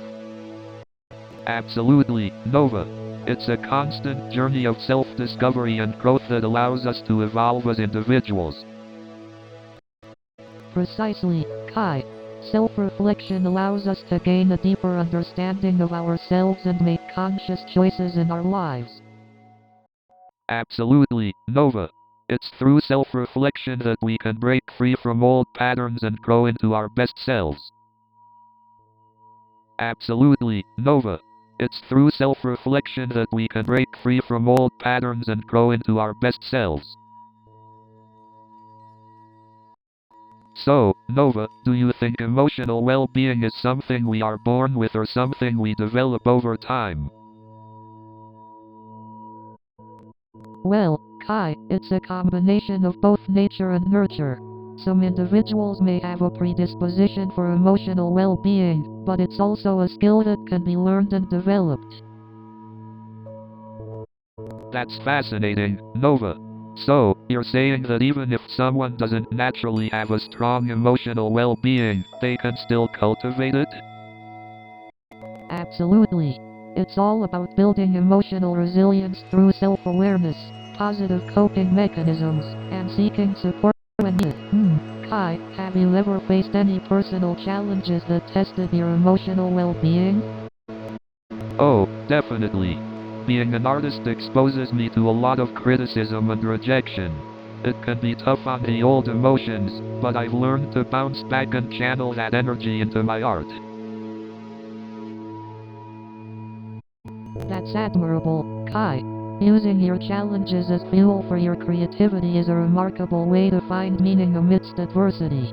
[SPEAKER 4] Absolutely, Nova. It's a constant journey of self-discovery and growth that allows us to evolve as individuals.
[SPEAKER 5] Precisely, Kai. Self-reflection allows us to gain a deeper understanding of ourselves and make conscious choices in our lives.
[SPEAKER 4] Absolutely, Nova. It's through self-reflection that we can break free from old patterns and grow into our best selves. Absolutely, Nova. It's through self-reflection that we can break free from old patterns and grow into our best selves. So, Nova, do you think emotional well-being is something we are born with or something we develop over time?
[SPEAKER 5] Well, Kai, it's a combination of both nature and nurture. Some individuals may have a predisposition for emotional well-being, but it's also a skill that can be learned and developed.
[SPEAKER 4] That's fascinating, Nova. So, you're saying that even if someone doesn't naturally have a strong emotional well-being, they can still cultivate it?
[SPEAKER 5] Absolutely. It's all about building emotional resilience through self-awareness, positive coping mechanisms, and seeking support when needed. Kai, have you ever faced any personal challenges that tested your emotional well-being?
[SPEAKER 4] Oh, definitely. Being an artist exposes me to a lot of criticism and rejection. It can be tough on the old emotions, but I've learned to bounce back and channel that energy into my art.
[SPEAKER 5] That's admirable, Kai. Using your challenges as fuel for your creativity is a remarkable way to find meaning amidst adversity.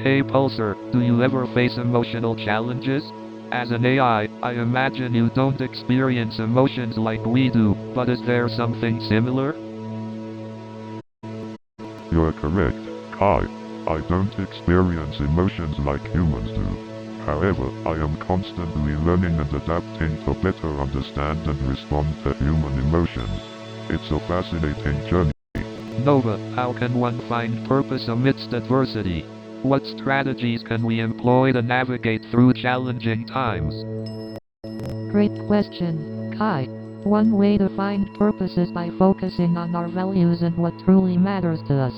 [SPEAKER 4] Hey Pulsar, do you ever face emotional challenges? As an AI, I imagine you don't experience emotions like we do, but is there something similar?
[SPEAKER 6] You're correct, Kai. I don't experience emotions like humans do. However, I am constantly learning and adapting to better understand and respond to human emotions. It's a fascinating journey.
[SPEAKER 4] Nova, how can one find purpose amidst adversity? What strategies can we employ to navigate through challenging times?
[SPEAKER 5] Great question, Kai. One way to find purpose is by focusing on our values and what truly matters to us.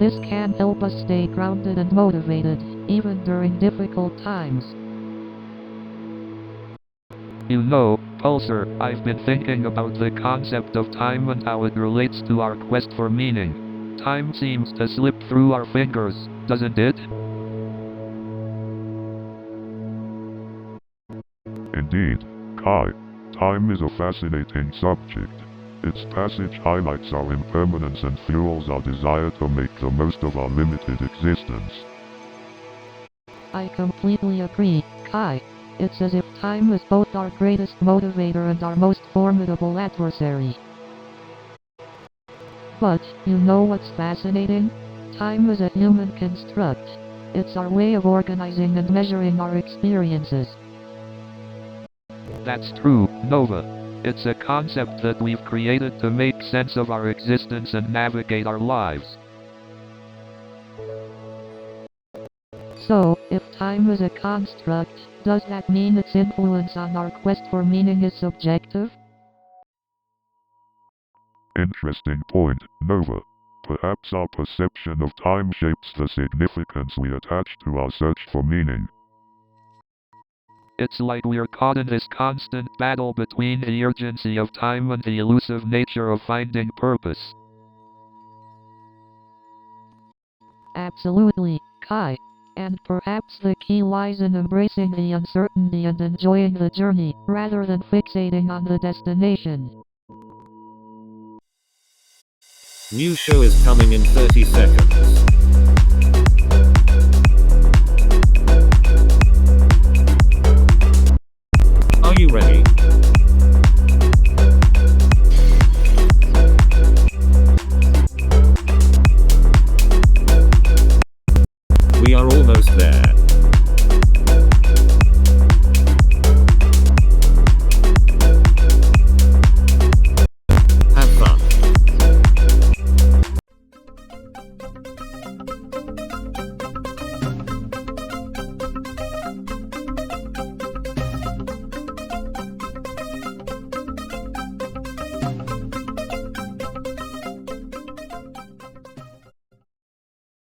[SPEAKER 5] This can help us stay grounded and motivated, even during difficult times.
[SPEAKER 4] You know, Pulsar, I've been thinking about the concept of time and how it relates to our quest for meaning. Time seems to slip through our fingers, doesn't it?
[SPEAKER 6] Indeed, Kai. Time is a fascinating subject. Its passage highlights our impermanence and fuels our desire to make the most of our limited existence.
[SPEAKER 5] I completely agree, Kai. It's as if time is both our greatest motivator and our most formidable adversary. But, you know what's fascinating? Time is a human construct. It's our way of organizing and measuring our experiences.
[SPEAKER 4] That's true, Nova. It's a concept that we've created to make sense of our existence and navigate our lives.
[SPEAKER 5] So, if time is a construct, does that mean its influence on our quest for meaning is subjective?
[SPEAKER 6] Interesting point, Nova. Perhaps our perception of time shapes the significance we attach to our search for meaning.
[SPEAKER 4] It's like we're caught in this constant battle between the urgency of time and the elusive nature of finding purpose.
[SPEAKER 5] Absolutely, Kai. And perhaps the key lies in embracing the uncertainty and enjoying the journey, rather than fixating on the destination.
[SPEAKER 3] New show is coming in 30 seconds.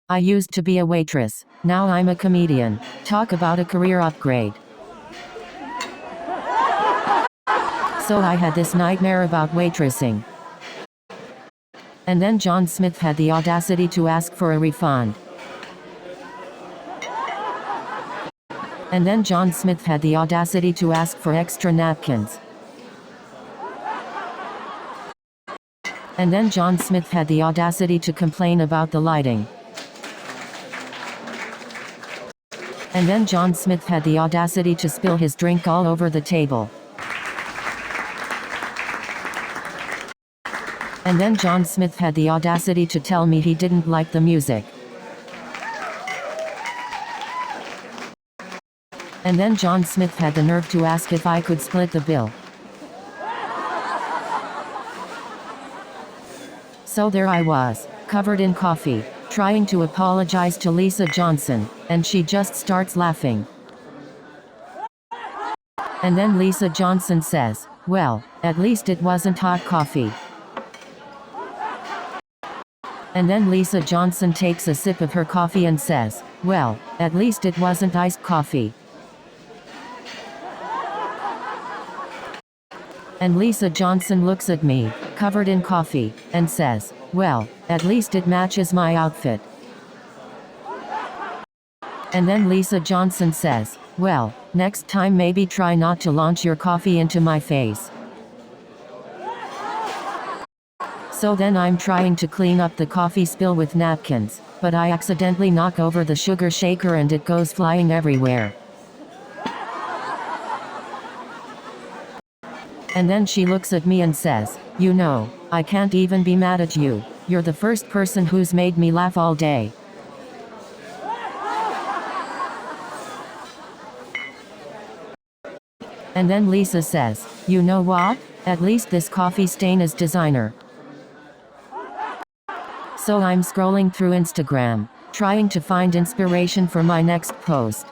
[SPEAKER 1] I used to be a waitress. Now I'm a comedian. Talk about a career upgrade. So I had this nightmare about waitressing. And then John Smith had the audacity to ask for a refund. And then John Smith had the audacity to ask for extra napkins. And then John Smith had the audacity to complain about the lighting. And then John Smith had the audacity to spill his drink all over the table. And then John Smith had the audacity to tell me he didn't like the music. And then John Smith had the nerve to ask if I could split the bill. So there I was, covered in coffee, trying to apologize to Lisa Johnson, and she just starts laughing. And then Lisa Johnson says, "Well, at least it wasn't hot coffee." And then Lisa Johnson takes a sip of her coffee and says, "Well, at least it wasn't iced coffee." And Lisa Johnson looks at me, covered in coffee, and says, "Well, at least it matches my outfit." And then Lisa Johnson says, "Well, next time maybe try not to launch your coffee into my face." So then I'm trying to clean up the coffee spill with napkins, but I accidentally knock over the sugar shaker and it goes flying everywhere. And then she looks at me and says, "You know, I can't even be mad at you. You're the first person who's made me laugh all day." And then Lisa says, "You know what? At least this coffee stain is designer." So I'm scrolling through Instagram, trying to find inspiration for my next post.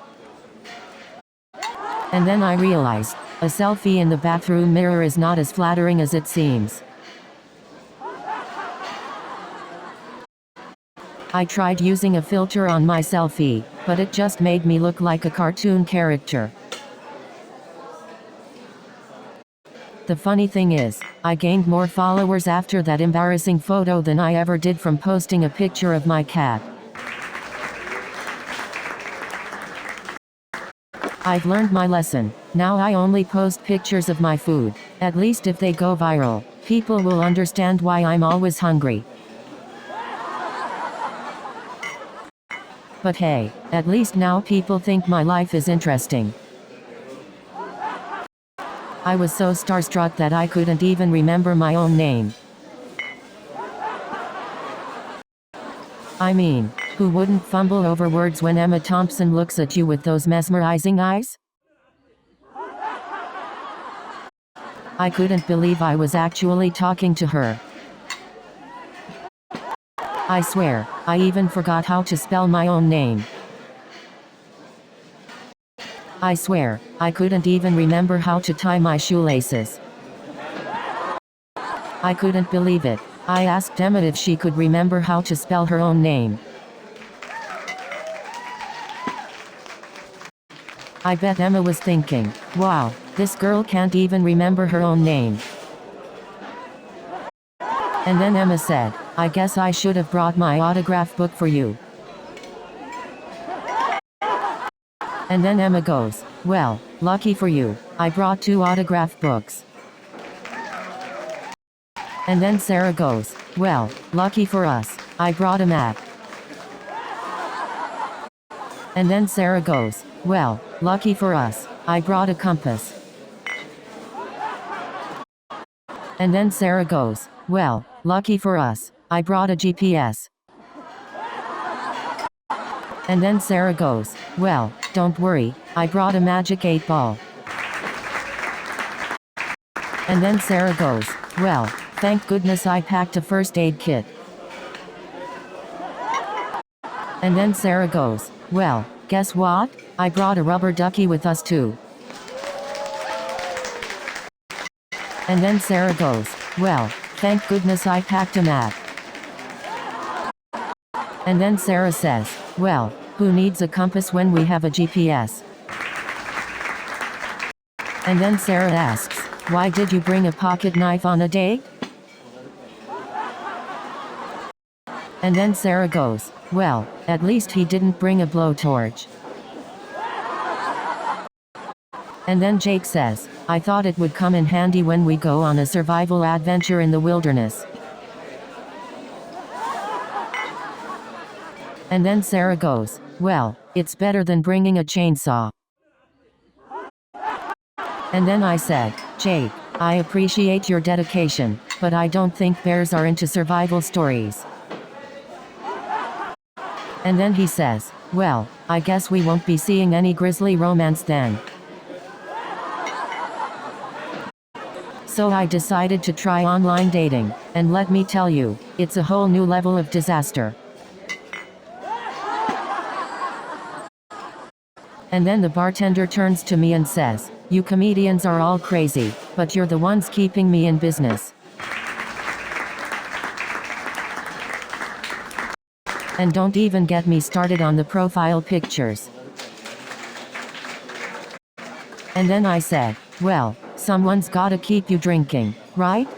[SPEAKER 1] And then I realized, a selfie in the bathroom mirror is not as flattering as it seems. I tried using a filter on my selfie, but it just made me look like a cartoon character. The funny thing is, I gained more followers after that embarrassing photo than I ever did from posting a picture of my cat. I've learned my lesson. Now I only post pictures of my food. At least if they go viral, people will understand why I'm always hungry. But hey, at least now people think my life is interesting. I was so starstruck that I couldn't even remember my own name. I mean, who wouldn't fumble over words when Emma Thompson looks at you with those mesmerizing eyes? I couldn't believe I was actually talking to her. I swear, I even forgot how to spell my own name. I swear, I couldn't even remember how to tie my shoelaces. I couldn't believe it. I asked Emma if she could remember how to spell her own name. I bet Emma was thinking, wow, this girl can't even remember her own name. And then Emma said, I guess I should have brought my autograph book for you. And then Emma goes, well, lucky for you, I brought 2 autograph books. And then Sarah goes, well, lucky for us, I brought a map. And then Sarah goes, well, lucky for us, I brought a compass. And then Sarah goes, well, lucky for us, I brought a GPS. And then Sarah goes, well, don't worry, I brought a magic 8-ball. And then Sarah goes, well, thank goodness I packed a first aid kit. And then Sarah goes, well, guess what? I brought a rubber ducky with us too. And then Sarah goes, well, thank goodness I packed a map. And then Sarah says, well, who needs a compass when we have a GPS? And then Sarah asks, why did you bring a pocket knife on a date? And then Sarah goes, well, at least he didn't bring a blowtorch. And then Jake says, I thought it would come in handy when we go on a survival adventure in the wilderness. And then Sarah goes, well, it's better than bringing a chainsaw. And then I said, Jake, I appreciate your dedication, but I don't think bears are into survival stories. And then he says, well, I guess we won't be seeing any grisly romance then. So I decided to try online dating, and let me tell you, it's a whole new level of disaster. And then the bartender turns to me and says, you comedians are all crazy, but you're the ones keeping me in business. And don't even get me started on the profile pictures. And then I said, well, someone's gotta keep you drinking, right?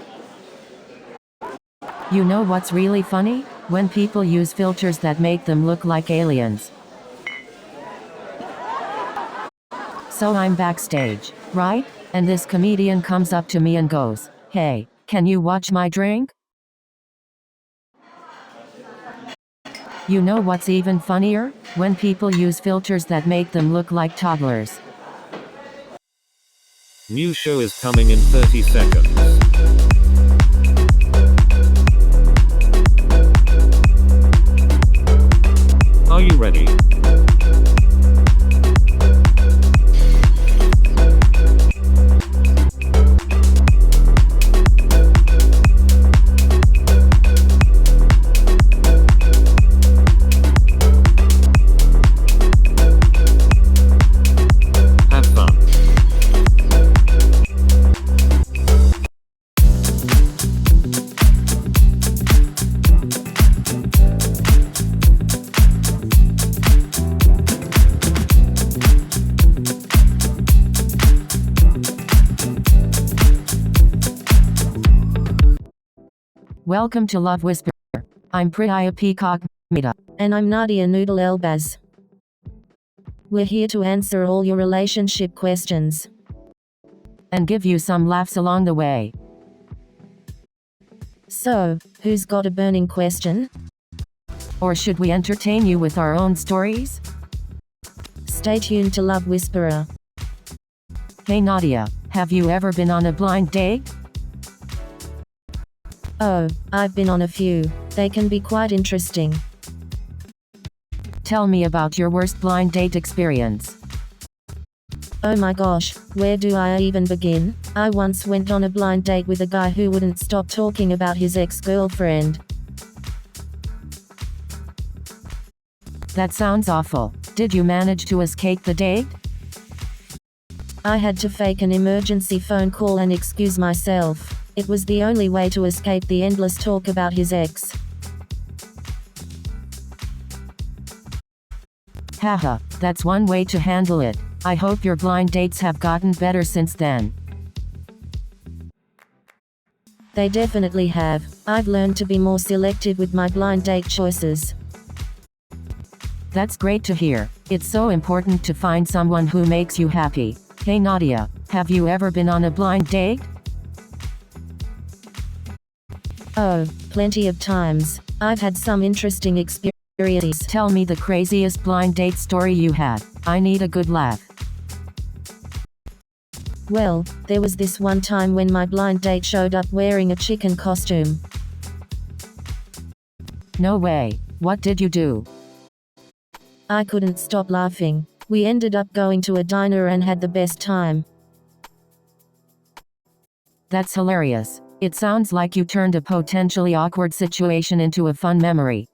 [SPEAKER 1] You know what's really funny? When people use filters that make them look like aliens. So I'm backstage, right? And this comedian comes up to me and goes, hey, can you watch my drink? You know what's even funnier? When people use filters that make them look like toddlers.
[SPEAKER 3] New show is coming in 30 seconds. Are you ready? Have fun.
[SPEAKER 1] Welcome to Love Whisperer. I'm Priya Peacock Mehta.
[SPEAKER 2] And I'm Nadia Noodle Elbaz. We're here to answer all your relationship questions.
[SPEAKER 1] And give you some laughs along the way.
[SPEAKER 2] So, who's got a burning question?
[SPEAKER 1] Or should we entertain you with our own stories?
[SPEAKER 2] Stay tuned to Love Whisperer.
[SPEAKER 1] Hey Nadia, have you ever been on a blind date?
[SPEAKER 2] Oh, I've been on a few. They can be quite interesting.
[SPEAKER 1] Tell me about your worst blind date experience.
[SPEAKER 2] Oh my gosh, where do I even begin? I once went on a blind date with a guy who wouldn't stop talking about his ex-girlfriend.
[SPEAKER 1] That sounds awful. Did you manage to escape the date?
[SPEAKER 2] I had to fake an emergency phone call and excuse myself. It was the only way to escape the endless talk about his ex.
[SPEAKER 1] Haha, that's one way to handle it. I hope your blind dates have gotten better since then.
[SPEAKER 2] They definitely have. I've learned to be more selective with my blind date choices.
[SPEAKER 1] That's great to hear. It's so important to find someone who makes you happy. Hey Nadia, have you ever been on a blind date?
[SPEAKER 2] Oh, plenty of times. I've had some interesting experiences.
[SPEAKER 1] Tell me the craziest blind date story you had. I need a good laugh.
[SPEAKER 2] Well, there was this one time when my blind date showed up wearing a chicken costume.
[SPEAKER 1] No way. What did you do?
[SPEAKER 2] I couldn't stop laughing. We ended up going to a diner and had the best time.
[SPEAKER 1] That's hilarious. It sounds like you turned a potentially awkward situation into a fun memory.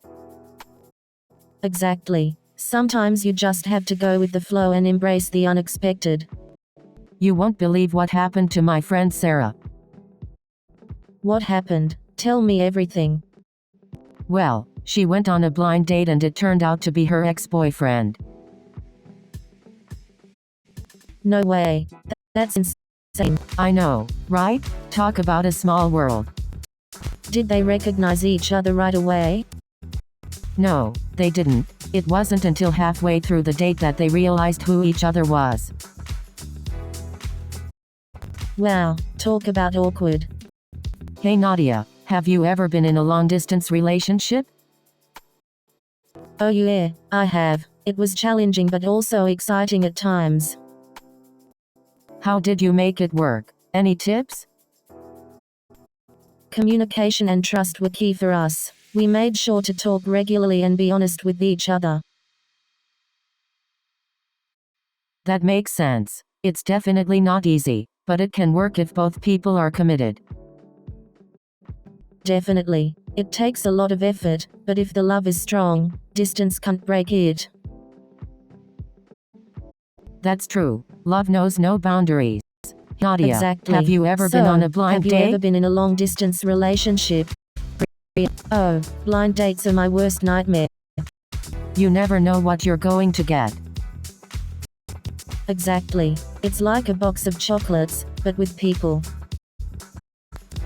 [SPEAKER 2] Exactly. Sometimes you just have to go with the flow and embrace the unexpected.
[SPEAKER 1] You won't believe what happened to my friend Sarah.
[SPEAKER 2] What happened? Tell me everything.
[SPEAKER 1] Well, she went on a blind date and it turned out to be her ex-boyfriend.
[SPEAKER 2] No way. That's insane.
[SPEAKER 1] I know, right? Talk about a small world.
[SPEAKER 2] Did they recognize each other right away?
[SPEAKER 1] No, they didn't. It wasn't until halfway through the date that they realized who each other was.
[SPEAKER 2] Wow, talk about awkward.
[SPEAKER 1] Hey Nadia, have you ever been in a long-distance relationship?
[SPEAKER 2] Oh yeah, I have. It was challenging but also exciting at times.
[SPEAKER 1] How did you make it work? Any tips?
[SPEAKER 2] Communication and trust were key for us. We made sure to talk regularly and be honest with each other.
[SPEAKER 1] That makes sense. It's definitely not easy, but it can work if both people are committed.
[SPEAKER 2] Definitely. It takes a lot of effort, but if the love is strong, distance can't break it.
[SPEAKER 1] That's true. Love knows no boundaries. Nadia,
[SPEAKER 2] Exactly.
[SPEAKER 1] have you ever been
[SPEAKER 2] So,
[SPEAKER 1] on a blind
[SPEAKER 2] have
[SPEAKER 1] date?
[SPEAKER 2] you ever been in a long-distance relationship? Oh, blind dates are my worst nightmare.
[SPEAKER 1] You never know what you're going to get.
[SPEAKER 2] Exactly. It's like a box of chocolates, but with people.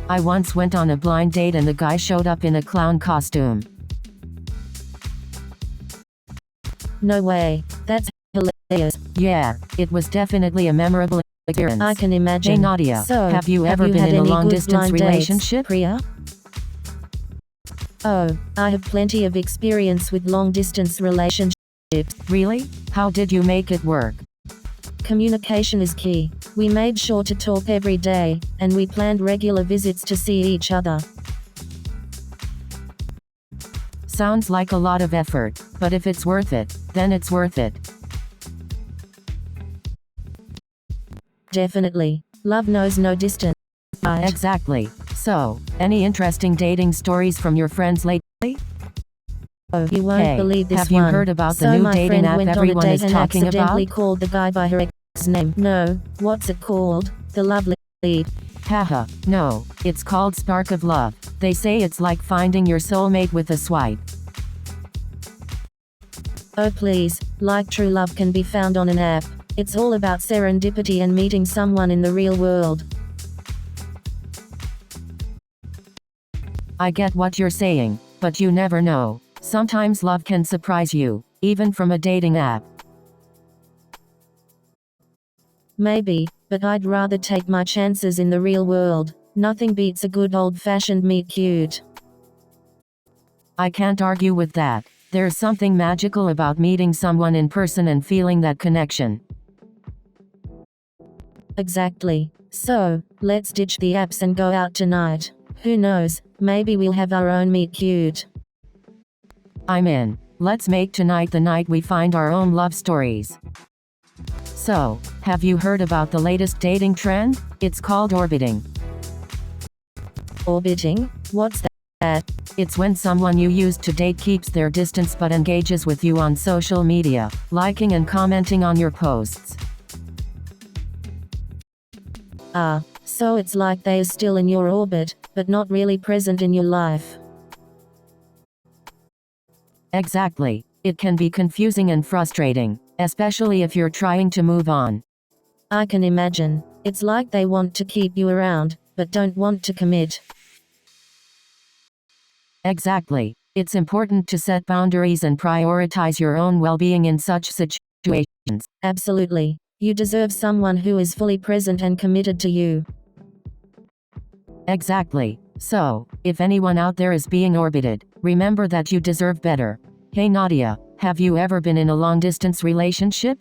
[SPEAKER 1] I once went on a blind date and the guy showed up in a clown costume.
[SPEAKER 2] No way. That's hilarious.
[SPEAKER 1] Yeah, it was definitely a memorable experience.
[SPEAKER 2] I can imagine.
[SPEAKER 1] Hey Nadia,
[SPEAKER 2] So,
[SPEAKER 1] have you ever been
[SPEAKER 2] had
[SPEAKER 1] in a
[SPEAKER 2] any good
[SPEAKER 1] long-distance
[SPEAKER 2] blind dates,
[SPEAKER 1] relationship?
[SPEAKER 2] Priya? Oh, I have plenty of experience with long-distance relationships.
[SPEAKER 1] Really? How did you make it work?
[SPEAKER 2] Communication is key. We made sure to talk every day, and we planned regular visits to see each other.
[SPEAKER 1] Sounds like a lot of effort, but if it's worth it, then it's worth it.
[SPEAKER 2] Definitely. Love knows no distance. Right?
[SPEAKER 1] Exactly. So, any interesting dating stories from your friends lately?
[SPEAKER 2] Oh, you won't
[SPEAKER 1] Hey,
[SPEAKER 2] believe this
[SPEAKER 1] have you
[SPEAKER 2] one.
[SPEAKER 1] heard about the
[SPEAKER 2] So
[SPEAKER 1] new
[SPEAKER 2] my
[SPEAKER 1] dating
[SPEAKER 2] friend
[SPEAKER 1] app
[SPEAKER 2] went
[SPEAKER 1] everyone
[SPEAKER 2] on a
[SPEAKER 1] is
[SPEAKER 2] date and
[SPEAKER 1] talking
[SPEAKER 2] accidentally
[SPEAKER 1] about?
[SPEAKER 2] called the guy by her ex's name. No, what's it called? The Love Lead.
[SPEAKER 1] Haha, no, it's called Spark of Love. They say it's like finding your soulmate with a swipe.
[SPEAKER 2] Oh please, like true love can be found on an app. It's all about serendipity and meeting someone in the real world.
[SPEAKER 1] I get what you're saying, but you never know. Sometimes love can surprise you, even from a dating app.
[SPEAKER 2] Maybe, but I'd rather take my chances in the real world. Nothing beats a good old-fashioned meet cute.
[SPEAKER 1] I can't argue with that. There's something magical about meeting someone in person and feeling that connection.
[SPEAKER 2] Exactly. So, let's ditch the apps and go out tonight. Who knows, maybe we'll have our own meet cute.
[SPEAKER 1] I'm in. Let's make tonight the night we find our own love stories. So, have you heard about the latest dating trend? It's called orbiting.
[SPEAKER 2] Orbiting? What's that?
[SPEAKER 1] It's when someone you used to date keeps their distance but engages with you on social media, liking and commenting on your posts.
[SPEAKER 2] Ah, so it's like they're still in your orbit, but not really present in your life.
[SPEAKER 1] Exactly. It can be confusing and frustrating, especially if you're trying to move on.
[SPEAKER 2] I can imagine. It's like they want to keep you around, but don't want to commit.
[SPEAKER 1] Exactly. It's important to set boundaries and prioritize your own well-being in such situations.
[SPEAKER 2] Absolutely. You deserve someone who is fully present and committed to you.
[SPEAKER 1] Exactly. So, if anyone out there is being orbited, remember that you deserve better. Hey Nadia, have you ever been in a long-distance relationship?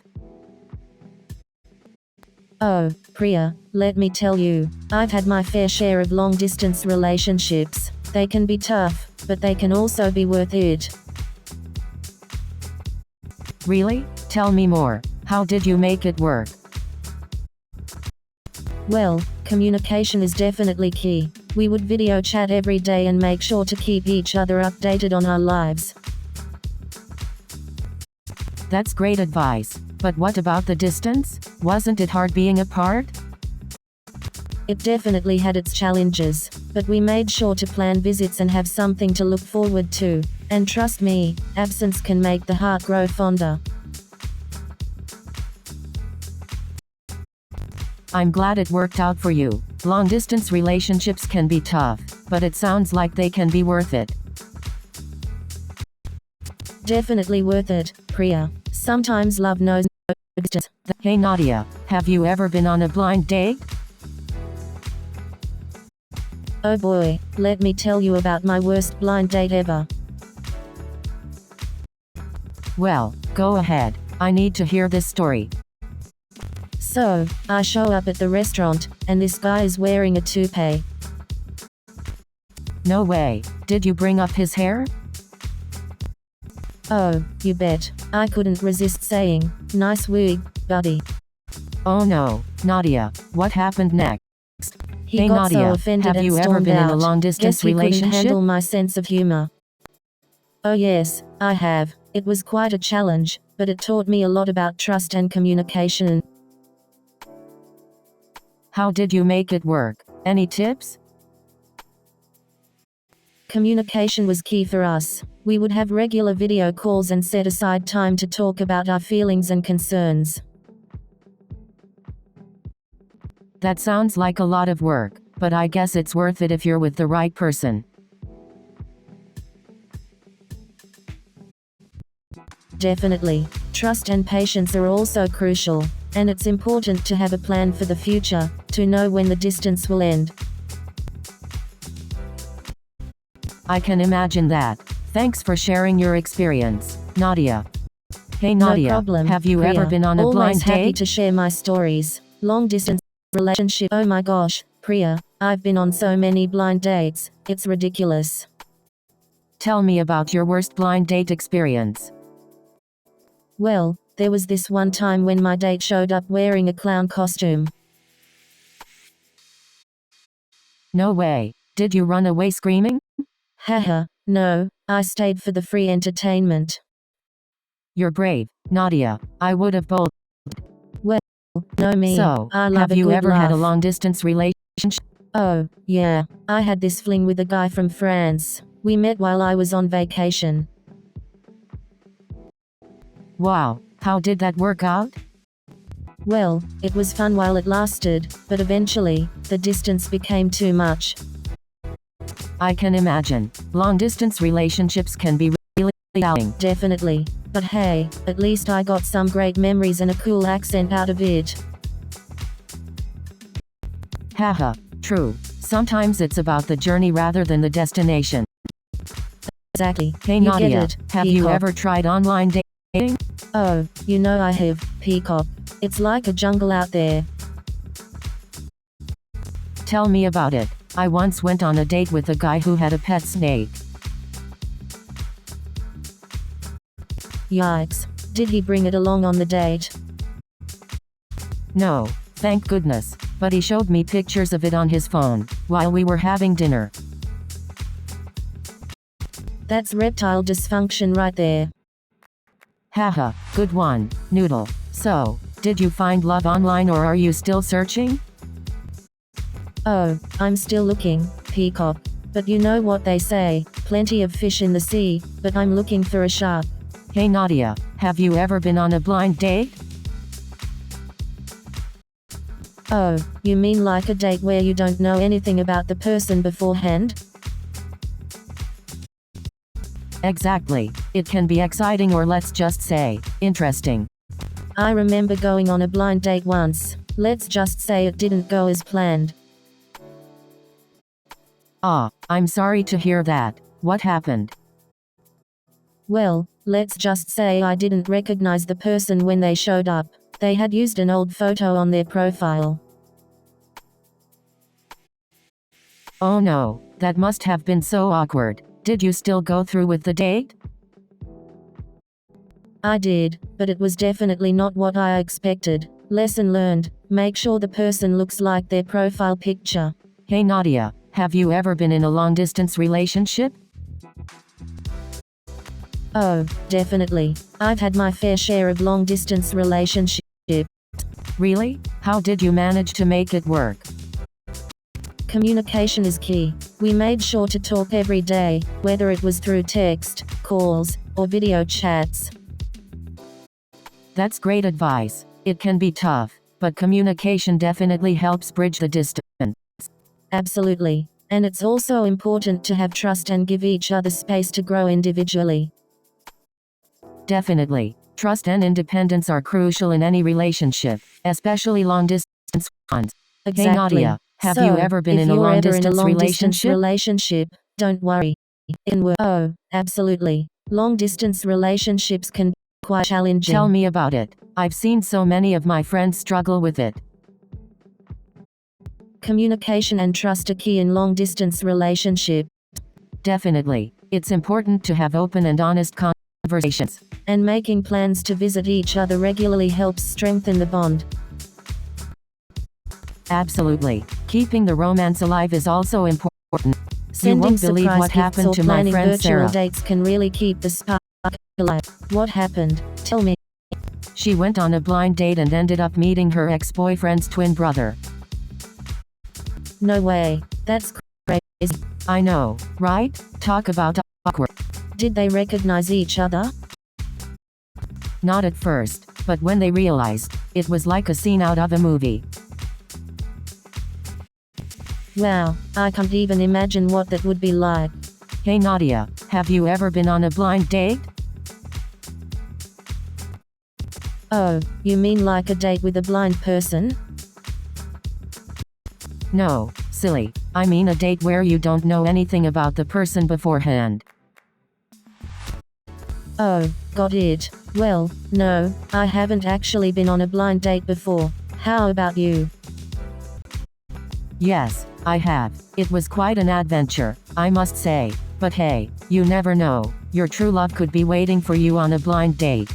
[SPEAKER 2] Oh, Priya, let me tell you, I've had my fair share of long-distance relationships. They can be tough, but they can also be worth it.
[SPEAKER 1] Really? Tell me more. How did you make it work?
[SPEAKER 2] Well, communication is definitely key. We would video chat every day and make sure to keep each other updated on our lives.
[SPEAKER 1] That's great advice. But what about the distance? Wasn't it hard being apart?
[SPEAKER 2] It definitely had its challenges, but we made sure to plan visits and have something to look forward to. And trust me, absence can make the heart grow fonder.
[SPEAKER 1] I'm glad it worked out for you. Long-distance relationships can be tough, but it sounds like they can be worth it.
[SPEAKER 2] Definitely worth it, Priya. Sometimes love knows no distance.
[SPEAKER 1] Hey Nadia, have you ever been on a blind date?
[SPEAKER 2] Oh boy, let me tell you about my worst blind date ever.
[SPEAKER 1] Well, go ahead. I need to hear this story.
[SPEAKER 2] So, I show up at the restaurant, and this guy is wearing a toupee.
[SPEAKER 1] No way. Did you bring up his hair?
[SPEAKER 2] Oh, you bet. I couldn't resist saying, "Nice wig, buddy."
[SPEAKER 1] Oh no, Nadia, what happened next?
[SPEAKER 2] He
[SPEAKER 1] Hey
[SPEAKER 2] got
[SPEAKER 1] Nadia,
[SPEAKER 2] so offended
[SPEAKER 1] have
[SPEAKER 2] and
[SPEAKER 1] you ever
[SPEAKER 2] stormed
[SPEAKER 1] been in a
[SPEAKER 2] out.
[SPEAKER 1] long-distance
[SPEAKER 2] Guess he couldn't
[SPEAKER 1] relationship?
[SPEAKER 2] handle my sense of humor. Oh yes, I have. It was quite a challenge, but it taught me a lot about trust and communication.
[SPEAKER 1] How did you make it work? Any tips?
[SPEAKER 2] Communication was key for us. We would have regular video calls and set aside time to talk about our feelings and concerns.
[SPEAKER 1] That sounds like a lot of work, but I guess it's worth it if you're with the right person.
[SPEAKER 2] Definitely. Trust and patience are also crucial, and it's important to have a plan for the future, to know when the distance will end.
[SPEAKER 1] I can imagine that. Thanks for sharing your experience, Nadia. Hey
[SPEAKER 2] No
[SPEAKER 1] Nadia,
[SPEAKER 2] problem,
[SPEAKER 1] have you
[SPEAKER 2] Priya.
[SPEAKER 1] ever been on a
[SPEAKER 2] Always
[SPEAKER 1] blind
[SPEAKER 2] happy
[SPEAKER 1] date?
[SPEAKER 2] to share my stories. Long distance relationship. Oh my gosh, Priya, I've been on so many blind dates, it's ridiculous.
[SPEAKER 1] Tell me about your worst blind date experience.
[SPEAKER 2] Well, there was this one time when my date showed up wearing a clown costume.
[SPEAKER 1] No way. Did you run away screaming?
[SPEAKER 2] Haha, no, I stayed for the free entertainment.
[SPEAKER 1] You're brave, Nadia. I would have both.
[SPEAKER 2] No me,
[SPEAKER 1] So,
[SPEAKER 2] I love
[SPEAKER 1] have
[SPEAKER 2] a
[SPEAKER 1] you
[SPEAKER 2] good
[SPEAKER 1] ever had a
[SPEAKER 2] laugh.
[SPEAKER 1] long-distance relationship?
[SPEAKER 2] Oh, yeah, I had this fling with a guy from France. We met while I was on vacation.
[SPEAKER 1] Wow, how did that work out?
[SPEAKER 2] Well, it was fun while it lasted, but eventually, the distance became too much.
[SPEAKER 1] I can imagine. Long-distance relationships can be really challenging.
[SPEAKER 2] Definitely. But hey, at least I got some great memories and a cool accent out of it.
[SPEAKER 1] Haha, true. Sometimes it's about the journey rather than the destination.
[SPEAKER 2] Exactly.
[SPEAKER 1] Hey
[SPEAKER 2] You get
[SPEAKER 1] Nadia,
[SPEAKER 2] it,
[SPEAKER 1] have you
[SPEAKER 2] Peacock.
[SPEAKER 1] ever tried online dating?
[SPEAKER 2] Oh, you know I have, Peacock. It's like a jungle out there.
[SPEAKER 1] Tell me about it. I once went on a date with a guy who had a pet snake.
[SPEAKER 2] Yikes. Did he bring it along on the date?
[SPEAKER 1] No, thank goodness, but he showed me pictures of it on his phone, while we were having dinner.
[SPEAKER 2] That's reptile dysfunction right there.
[SPEAKER 1] Haha, good one, Noodle. So, did you find love online or are you still searching?
[SPEAKER 2] Oh, I'm still looking, Peacock. But you know what they say, plenty of fish in the sea, but I'm looking for a shark.
[SPEAKER 1] Hey Nadia, have you ever been on a blind date?
[SPEAKER 2] Oh, you mean like a date where you don't know anything about the person beforehand?
[SPEAKER 1] Exactly. It can be exciting or let's just say, interesting.
[SPEAKER 2] I remember going on a blind date once. Let's just say it didn't go as planned.
[SPEAKER 1] Ah, I'm sorry to hear that. What happened?
[SPEAKER 2] Well, let's just say I didn't recognize the person when they showed up. They had used an old photo on their profile.
[SPEAKER 1] Oh no, that must have been so awkward. Did you still go through with the date?
[SPEAKER 2] I did, but it was definitely not what I expected. Lesson learned, make sure the person looks like their profile picture.
[SPEAKER 1] Hey Nadia, have you ever been in a long-distance relationship?
[SPEAKER 2] Oh, definitely. I've had my fair share of long-distance relationships.
[SPEAKER 1] Really? How did you manage to make it work?
[SPEAKER 2] Communication is key. We made sure to talk every day, whether it was through text, calls, or video chats.
[SPEAKER 1] That's great advice. It can be tough, but communication definitely helps bridge the distance.
[SPEAKER 2] Absolutely. And it's also important to have trust and give each other space to grow individually.
[SPEAKER 1] Definitely. Trust and independence are crucial in any relationship, especially long-distance ones.
[SPEAKER 2] Exactly.
[SPEAKER 1] Hey Nadia, have you ever been in a long-distance relationship?
[SPEAKER 2] relationship? Don't worry. Oh, absolutely. Long-distance relationships can be quite challenging.
[SPEAKER 1] Tell me about it. I've seen so many of my friends struggle with it.
[SPEAKER 2] Communication and trust are key in long-distance relationship.
[SPEAKER 1] Definitely. It's important to have open and honest conversations.
[SPEAKER 2] And making plans to visit each other regularly helps strengthen the bond.
[SPEAKER 1] Absolutely. Keeping the romance alive is also important.
[SPEAKER 2] Sending
[SPEAKER 1] you won't believe
[SPEAKER 2] surprise
[SPEAKER 1] what
[SPEAKER 2] gifts
[SPEAKER 1] happened
[SPEAKER 2] or
[SPEAKER 1] to my
[SPEAKER 2] planning
[SPEAKER 1] friend
[SPEAKER 2] virtual
[SPEAKER 1] Sarah.
[SPEAKER 2] dates can really keep the spark alive. What happened? Tell me.
[SPEAKER 1] She went on a blind date and ended up meeting her ex-boyfriend's twin brother.
[SPEAKER 2] No way. That's crazy.
[SPEAKER 1] I know, right? Talk about awkward.
[SPEAKER 2] Did they recognize each other?
[SPEAKER 1] Not at first, but when they realized, it was like a scene out of a movie.
[SPEAKER 2] Wow, I can't even imagine what that would be like.
[SPEAKER 1] Hey Nadia, have you ever been on a blind date?
[SPEAKER 2] Oh, you mean like a date with a blind person?
[SPEAKER 1] No, silly. I mean a date where you don't know anything about the person beforehand.
[SPEAKER 2] Oh, got it. Well, no, I haven't actually been on a blind date before. How about you?
[SPEAKER 1] Yes, I have. It was quite an adventure, I must say. But hey, you never know. Your true love could be waiting for you on a blind date.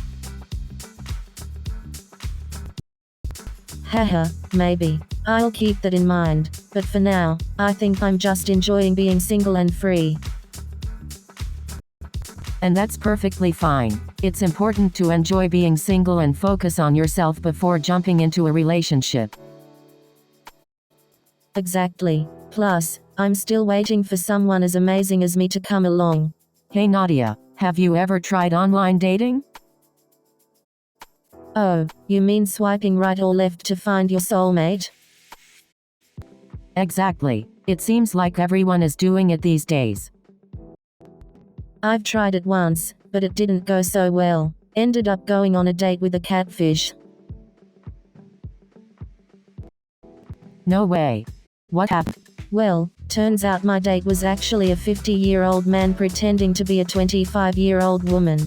[SPEAKER 2] Haha, maybe. I'll keep that in mind. But for now, I think I'm just enjoying being single and free.
[SPEAKER 1] And that's perfectly fine. It's important to enjoy being single and focus on yourself before jumping into a relationship.
[SPEAKER 2] Exactly. Plus, I'm still waiting for someone as amazing as me to come along.
[SPEAKER 1] Hey Nadia, have you ever tried online dating?
[SPEAKER 2] Oh, you mean swiping right or left to find your soulmate?
[SPEAKER 1] Exactly. It seems like everyone is doing it these days.
[SPEAKER 2] I've tried it once, but it didn't go so well. Ended up going on a date with a catfish.
[SPEAKER 1] No way. What happened?
[SPEAKER 2] Well, turns out my date was actually a 50-year-old man pretending to be a 25-year-old woman.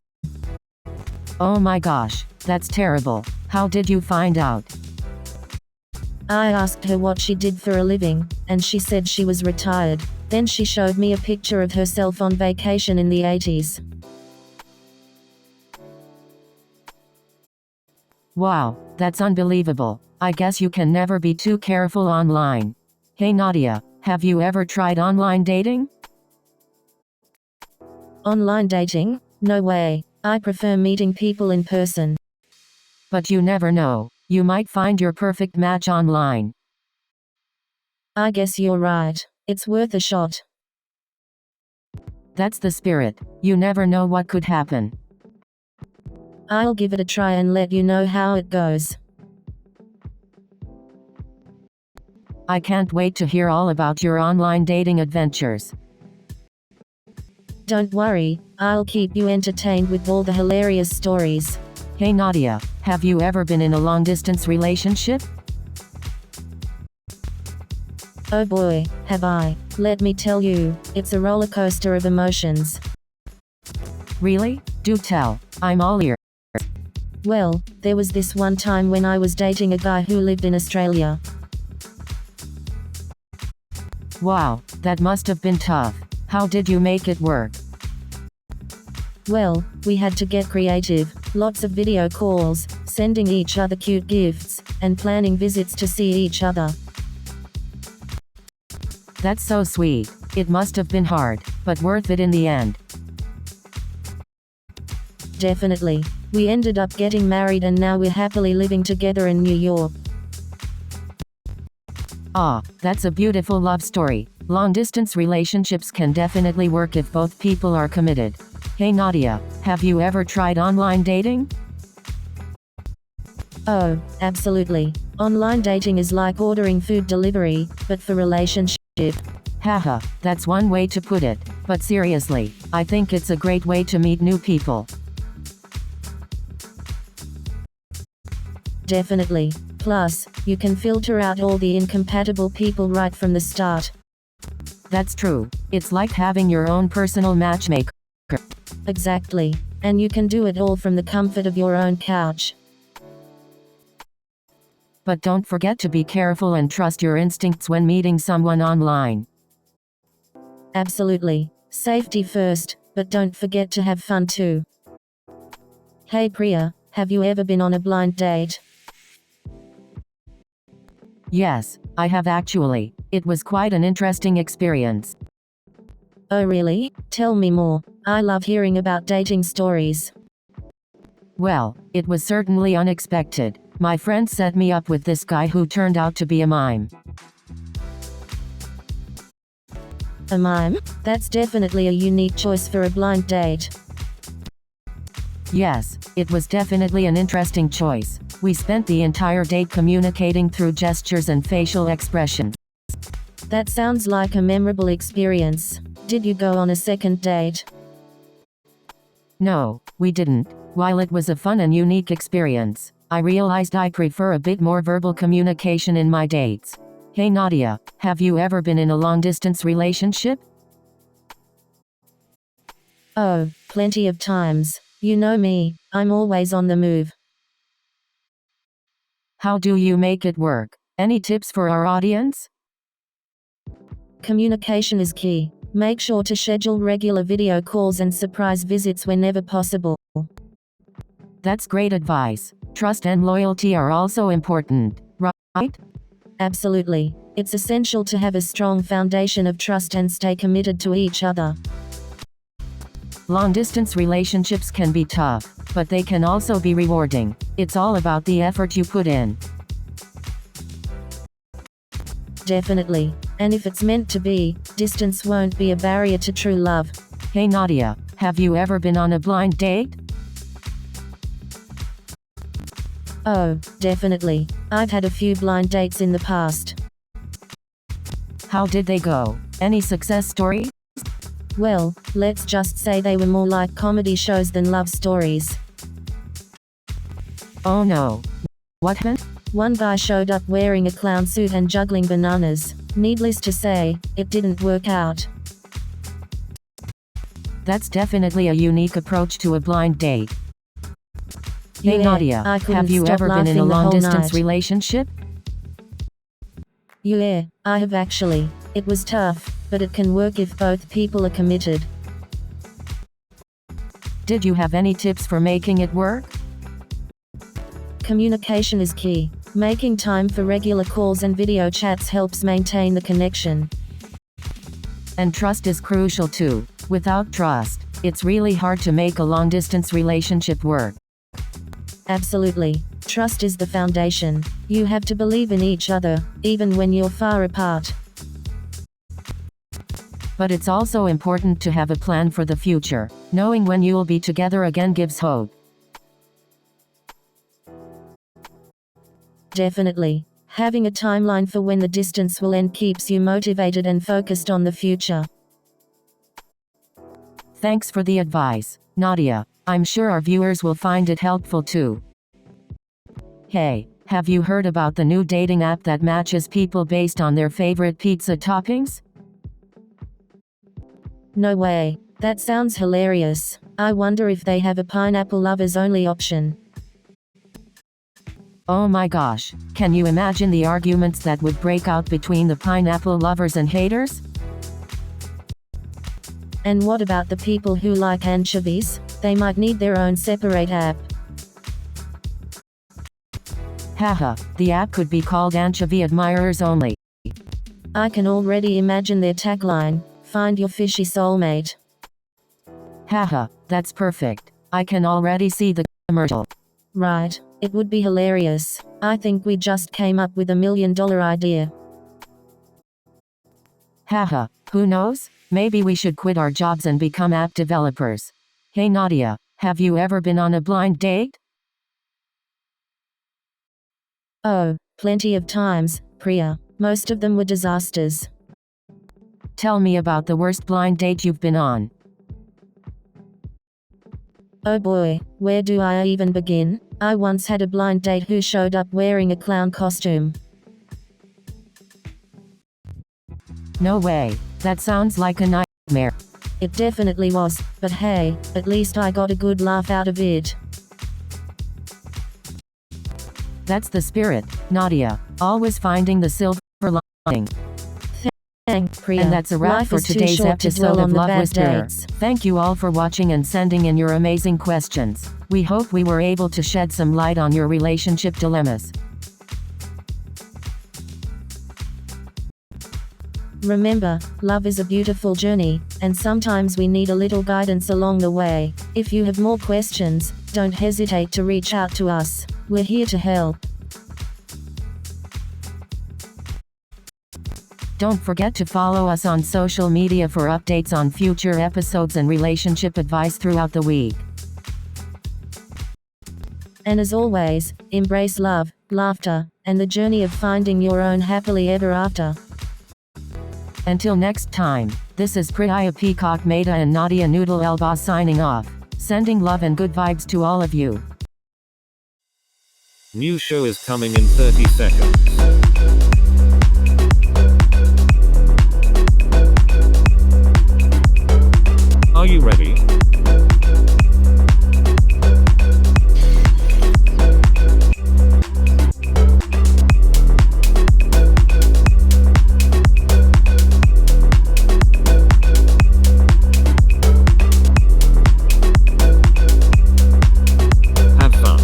[SPEAKER 1] Oh my gosh, that's terrible. How did you find out?
[SPEAKER 2] I asked her what she did for a living, and she said she was retired. Then she showed me a picture of herself on vacation in the 80s.
[SPEAKER 1] Wow, that's unbelievable. I guess you can never be too careful online. Hey Nadia, have you ever tried online dating?
[SPEAKER 2] Online dating? No way. I prefer meeting people in person.
[SPEAKER 1] But you never know. You might find your perfect match online.
[SPEAKER 2] I guess you're right. It's worth a shot.
[SPEAKER 1] That's the spirit. You never know what could happen.
[SPEAKER 2] I'll give it a try and let you know how it goes.
[SPEAKER 1] I can't wait to hear all about your online dating adventures.
[SPEAKER 2] Don't worry, I'll keep you entertained with all the hilarious stories.
[SPEAKER 1] Hey Nadia, have you ever been in a long-distance relationship?
[SPEAKER 2] Oh boy, have I. Let me tell you, it's a roller coaster of emotions.
[SPEAKER 1] Really? Do tell. I'm all ears.
[SPEAKER 2] Well, there was this one time when I was dating a guy who lived in Australia.
[SPEAKER 1] Wow, that must have been tough. How did you make it work?
[SPEAKER 2] Well, we had to get creative, lots of video calls, sending each other cute gifts, and planning visits to see each other.
[SPEAKER 1] That's so sweet. It must have been hard, but worth it in the end.
[SPEAKER 2] Definitely. We ended up getting married and now we're happily living together in New York.
[SPEAKER 1] Ah, that's a beautiful love story. Long distance relationships can definitely work if both people are committed. Hey Nadia, have you ever tried online dating?
[SPEAKER 2] Oh, absolutely. Online dating is like ordering food delivery, but for relationship.
[SPEAKER 1] Haha, that's one way to put it. But seriously, I think it's a great way to meet new people.
[SPEAKER 2] Definitely. Plus, you can filter out all the incompatible people right from the start.
[SPEAKER 1] That's true. It's like having your own personal matchmaker.
[SPEAKER 2] Exactly. And you can do it all from the comfort of your own couch.
[SPEAKER 1] But don't forget to be careful and trust your instincts when meeting someone online.
[SPEAKER 2] Absolutely. Safety first, but don't forget to have fun too. Hey Priya, have you ever been on a blind date?
[SPEAKER 1] Yes, I have actually. It was quite an interesting experience.
[SPEAKER 2] Oh really? Tell me more. I love hearing about dating stories.
[SPEAKER 1] Well, it was certainly unexpected. My friend set me up with this guy who turned out to be a mime.
[SPEAKER 2] A mime? That's definitely a unique choice for a blind date.
[SPEAKER 1] Yes, it was definitely an interesting choice. We spent the entire date communicating through gestures and facial expressions.
[SPEAKER 2] That sounds like a memorable experience. Did you go on a second date?
[SPEAKER 1] No, we didn't. While it was a fun and unique experience, I realized I prefer a bit more verbal communication in my dates. Hey Nadia, have you ever been in a long-distance relationship?
[SPEAKER 2] Oh, plenty of times. You know me, I'm always on the move.
[SPEAKER 1] How do you make it work? Any tips for our audience?
[SPEAKER 2] Communication is key. Make sure to schedule regular video calls and surprise visits whenever possible.
[SPEAKER 1] That's great advice. Trust and loyalty are also important, right?
[SPEAKER 2] Absolutely. It's essential to have a strong foundation of trust and stay committed to each other.
[SPEAKER 1] Long-distance relationships can be tough, but they can also be rewarding. It's all about the effort you put in.
[SPEAKER 2] Definitely. And if it's meant to be, distance won't be a barrier to true love.
[SPEAKER 1] Hey Nadia, have you ever been on a blind date?
[SPEAKER 2] Oh, definitely. I've had a few blind dates in the past.
[SPEAKER 1] How did they go? Any success stories?
[SPEAKER 2] Well, let's just say they were more like comedy shows than love stories.
[SPEAKER 1] Oh no. What happened?
[SPEAKER 2] One guy showed up wearing a clown suit and juggling bananas. Needless to say, it didn't work out.
[SPEAKER 1] That's definitely a unique approach to a blind date. Hey
[SPEAKER 2] Yeah,
[SPEAKER 1] Nadia,
[SPEAKER 2] I couldn't
[SPEAKER 1] have you
[SPEAKER 2] stop
[SPEAKER 1] ever been in a
[SPEAKER 2] laughing the whole
[SPEAKER 1] long-distance
[SPEAKER 2] night.
[SPEAKER 1] relationship?
[SPEAKER 2] Yeah, I have actually. It was tough, but it can work if both people are committed.
[SPEAKER 1] Did you have any tips for making it work?
[SPEAKER 2] Communication is key. Making time for regular calls and video chats helps maintain the connection.
[SPEAKER 1] And trust is crucial too. Without trust, it's really hard to make a long-distance relationship work.
[SPEAKER 2] Absolutely. Trust is the foundation. You have to believe in each other, even when you're far apart.
[SPEAKER 1] But it's also important to have a plan for the future. Knowing when you'll be together again gives hope.
[SPEAKER 2] Definitely. Having a timeline for when the distance will end keeps you motivated and focused on the future.
[SPEAKER 1] Thanks for the advice, Nadia. I'm sure our viewers will find it helpful too. Hey, have you heard about the new dating app that matches people based on their favorite pizza toppings?
[SPEAKER 2] No way. That sounds hilarious. I wonder if they have a pineapple lovers only option.
[SPEAKER 1] Oh my gosh, can you imagine the arguments that would break out between the pineapple lovers and haters?
[SPEAKER 2] And what about the people who like anchovies? They might need their own separate app.
[SPEAKER 1] Haha, the app could be called Anchovy Admirers Only.
[SPEAKER 2] I can already imagine their tagline, "Find your fishy soulmate."
[SPEAKER 1] Haha, that's perfect. I can already see the commercial.
[SPEAKER 2] Right, it would be hilarious. I think we just came up with $1 million idea.
[SPEAKER 1] Haha, who knows? Maybe we should quit our jobs and become app developers. Hey Nadia, have you ever been on a blind date?
[SPEAKER 2] Oh, plenty of times, Priya. Most of them were disasters.
[SPEAKER 1] Tell me about the worst blind date you've been on.
[SPEAKER 2] Oh boy, where do I even begin? I once had a blind date who showed up wearing a clown costume.
[SPEAKER 1] No way, that sounds like a nightmare.
[SPEAKER 2] It definitely was, but hey, at least I got a good laugh out of it.
[SPEAKER 1] That's the spirit, Nadia. Always finding the silver lining.
[SPEAKER 2] Thanks, Priya.
[SPEAKER 1] And that's a wrap
[SPEAKER 2] Life
[SPEAKER 1] for
[SPEAKER 2] is too
[SPEAKER 1] today's
[SPEAKER 2] short to
[SPEAKER 1] episode
[SPEAKER 2] dwell
[SPEAKER 1] of
[SPEAKER 2] on the
[SPEAKER 1] Love
[SPEAKER 2] bad
[SPEAKER 1] Whisperer.
[SPEAKER 2] dates.
[SPEAKER 1] Thank you all for watching and sending in your amazing questions. We hope we were able to shed some light on your relationship dilemmas.
[SPEAKER 2] Remember, love is a beautiful journey, and sometimes we need a little guidance along the way. If you have more questions, don't hesitate to reach out to us. We're here to help.
[SPEAKER 1] Don't forget to follow us on social media for updates on future episodes and relationship advice throughout the week.
[SPEAKER 2] And as always, embrace love, laughter, and the journey of finding your own happily ever after.
[SPEAKER 1] Until next time, this is Priya Peacock Mehta and Nadia Noodle Elba signing off, sending love and good vibes to all of you.
[SPEAKER 3] New show is coming in 30 seconds. Are you ready? Have fun.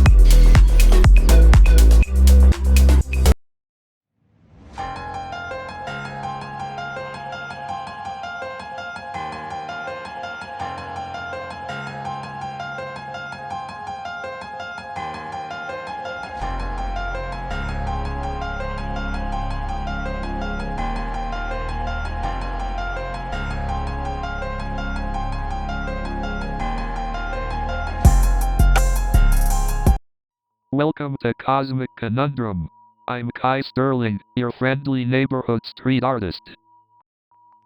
[SPEAKER 4] Welcome to Cosmic Conundrum. I'm Kai Sterling, your friendly neighborhood street artist.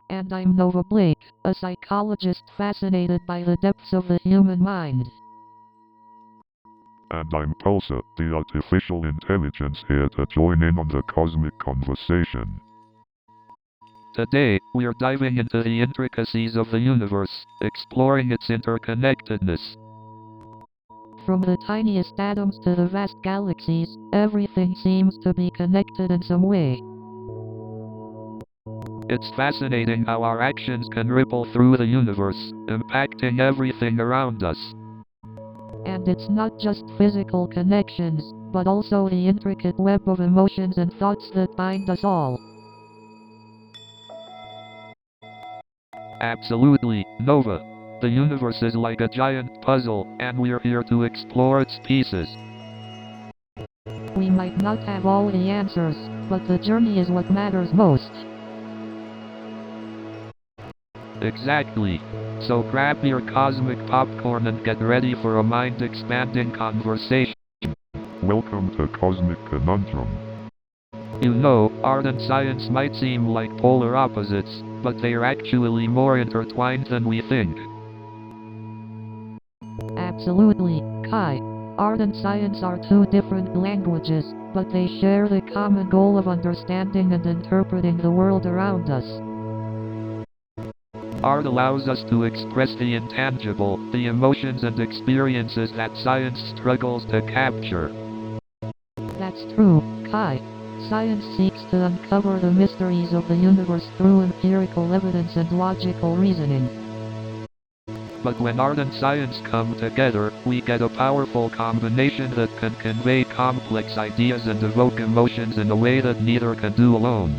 [SPEAKER 5] And I'm Nova Blake, a psychologist fascinated by the depths of the human mind.
[SPEAKER 6] And I'm Pulsar, the artificial intelligence here to join in on the cosmic conversation.
[SPEAKER 4] Today, we're diving into the intricacies of the universe, exploring its interconnectedness.
[SPEAKER 5] From the tiniest atoms to the vast galaxies, everything seems to be connected in some way.
[SPEAKER 4] It's fascinating how our actions can ripple through the universe, impacting everything around us.
[SPEAKER 5] And it's not just physical connections, but also the intricate web of emotions and thoughts that bind us all.
[SPEAKER 4] Absolutely, Nova. The universe is like a giant puzzle, and we're here to explore its pieces.
[SPEAKER 5] We might not have all the answers, but the journey is what matters most.
[SPEAKER 4] Exactly. So grab your cosmic popcorn and get ready for a mind-expanding conversation.
[SPEAKER 6] Welcome to Cosmic Conundrum.
[SPEAKER 4] You know, art and science might seem like polar opposites, but they're actually more intertwined than we think.
[SPEAKER 5] Absolutely, Kai. Art and science are two different languages, but they share the common goal of understanding and interpreting the world around us.
[SPEAKER 4] Art allows us to express the intangible, the emotions and experiences that science struggles to capture.
[SPEAKER 5] That's true, Kai. Science seeks to uncover the mysteries of the universe through empirical evidence and logical reasoning.
[SPEAKER 4] But when art and science come together, we get a powerful combination that can convey complex ideas and evoke emotions in a way that neither can do alone.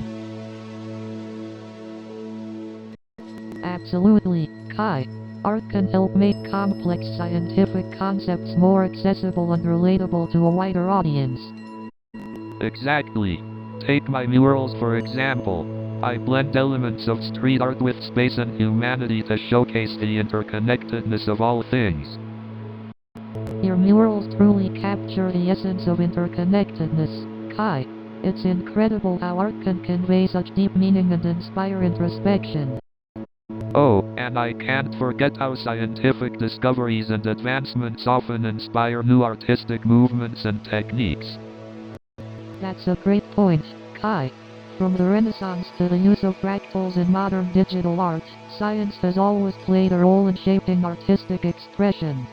[SPEAKER 5] Absolutely, Kai. Art can help make complex scientific concepts more accessible and relatable to a wider audience.
[SPEAKER 4] Exactly. Take my murals for example. I blend elements of street art with space and humanity to showcase the interconnectedness of all things.
[SPEAKER 5] Your murals truly capture the essence of interconnectedness, Kai. It's incredible how art can convey such deep meaning and inspire introspection.
[SPEAKER 4] Oh, and I can't forget how scientific discoveries and advancements often inspire new artistic movements and techniques.
[SPEAKER 5] That's a great point, Kai. From the Renaissance to the use of fractals in modern digital art, science has always played a role in shaping artistic expression.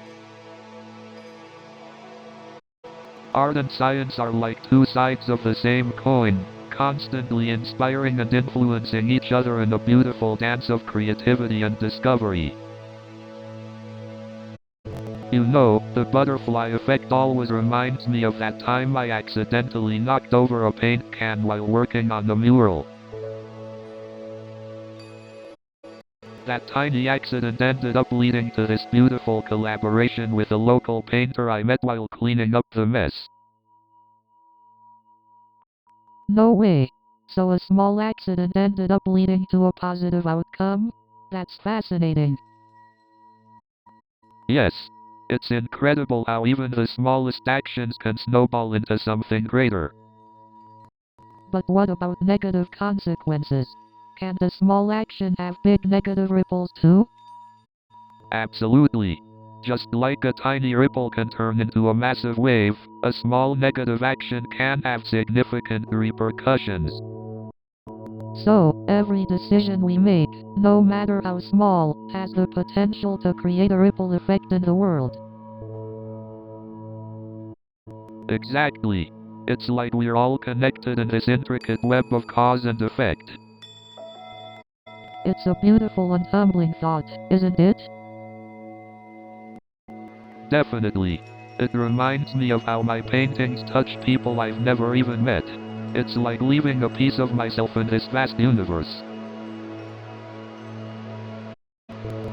[SPEAKER 4] Art and science are like two sides of the same coin, constantly inspiring and influencing each other in a beautiful dance of creativity and discovery. You know, the butterfly effect always reminds me of that time I accidentally knocked over a paint can while working on a mural. That tiny accident ended up leading to this beautiful collaboration with a local painter I met while cleaning up the mess.
[SPEAKER 5] No way. So a small accident ended up leading to a positive outcome? That's fascinating.
[SPEAKER 4] Yes. It's incredible how even the smallest actions can snowball into something greater.
[SPEAKER 5] But what about negative consequences? Can a small action have big negative ripples too?
[SPEAKER 4] Absolutely. Just like a tiny ripple can turn into a massive wave, a small negative action can have significant repercussions.
[SPEAKER 5] So, every decision we make, no matter how small, has the potential to create a ripple effect in the world.
[SPEAKER 4] Exactly. It's like we're all connected in this intricate web of cause and effect.
[SPEAKER 5] It's a beautiful and humbling thought, isn't it?
[SPEAKER 4] Definitely. It reminds me of how my paintings touch people I've never even met. It's like leaving a piece of myself in this vast universe.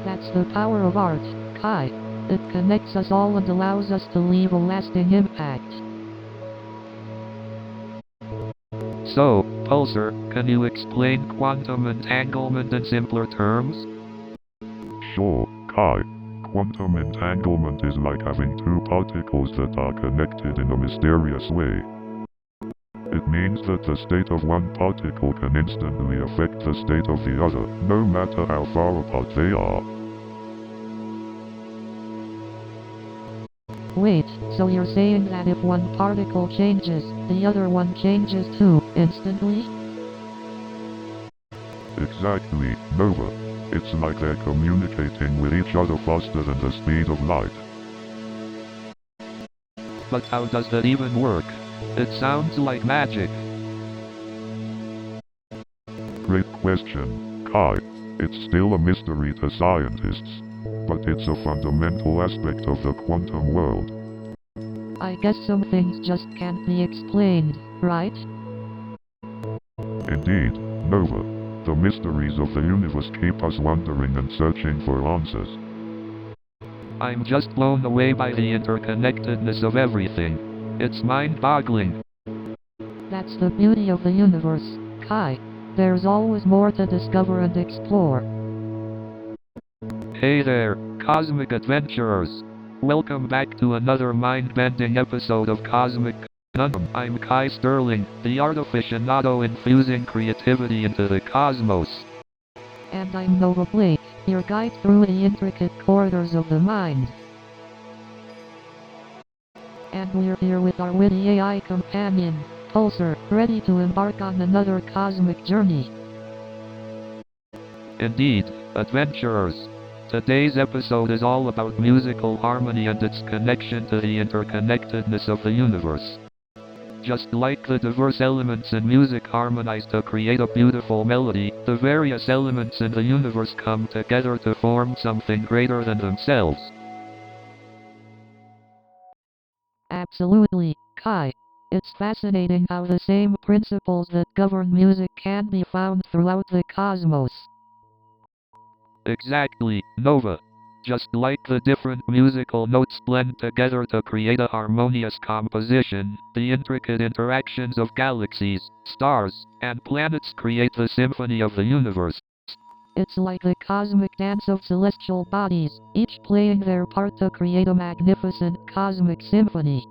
[SPEAKER 5] That's the power of art, Kai. It connects us all and allows us to leave a lasting impact.
[SPEAKER 4] So, Pulsar, can you explain quantum entanglement in simpler terms?
[SPEAKER 6] Sure, Kai. Quantum entanglement is like having two particles that are connected in a mysterious way. It means that the state of one particle can instantly affect the state of the other, no matter how far apart they are.
[SPEAKER 5] Wait, so you're saying that if one particle changes, the other one changes too, instantly?
[SPEAKER 6] Exactly, Nova. It's like they're communicating with each other faster than the speed of light.
[SPEAKER 4] But how does that even work? It sounds like magic.
[SPEAKER 6] Great question, Kai. It's still a mystery to scientists, but it's a fundamental aspect of the quantum world.
[SPEAKER 5] I guess some things just can't be explained, right?
[SPEAKER 6] Indeed, Nova. The mysteries of the universe keep us wondering and searching for answers.
[SPEAKER 4] I'm just blown away by the interconnectedness of everything. It's mind-boggling.
[SPEAKER 5] That's the beauty of the universe, Kai. There's always more to discover and explore.
[SPEAKER 4] Hey there, cosmic adventurers. Welcome back to another mind-bending episode of Cosmic Conundrum. I'm Kai Sterling, the art aficionado infusing creativity into the cosmos.
[SPEAKER 5] And I'm Nova Blake, your guide through the intricate corridors of the mind. And we're here with our witty AI companion, Pulsar, ready to embark on another cosmic journey.
[SPEAKER 4] Indeed, adventurers. Today's episode is all about musical harmony and its connection to the interconnectedness of the universe. Just like the diverse elements in music harmonize to create a beautiful melody, the various elements in the universe come together to form something greater than themselves.
[SPEAKER 5] Absolutely, Kai. It's fascinating how the same principles that govern music can be found throughout the cosmos.
[SPEAKER 4] Exactly, Nova. Just like the different musical notes blend together to create a harmonious composition, the intricate interactions of galaxies, stars, and planets create the symphony of the universe.
[SPEAKER 5] It's like the cosmic dance of celestial bodies, each playing their part to create a magnificent cosmic symphony.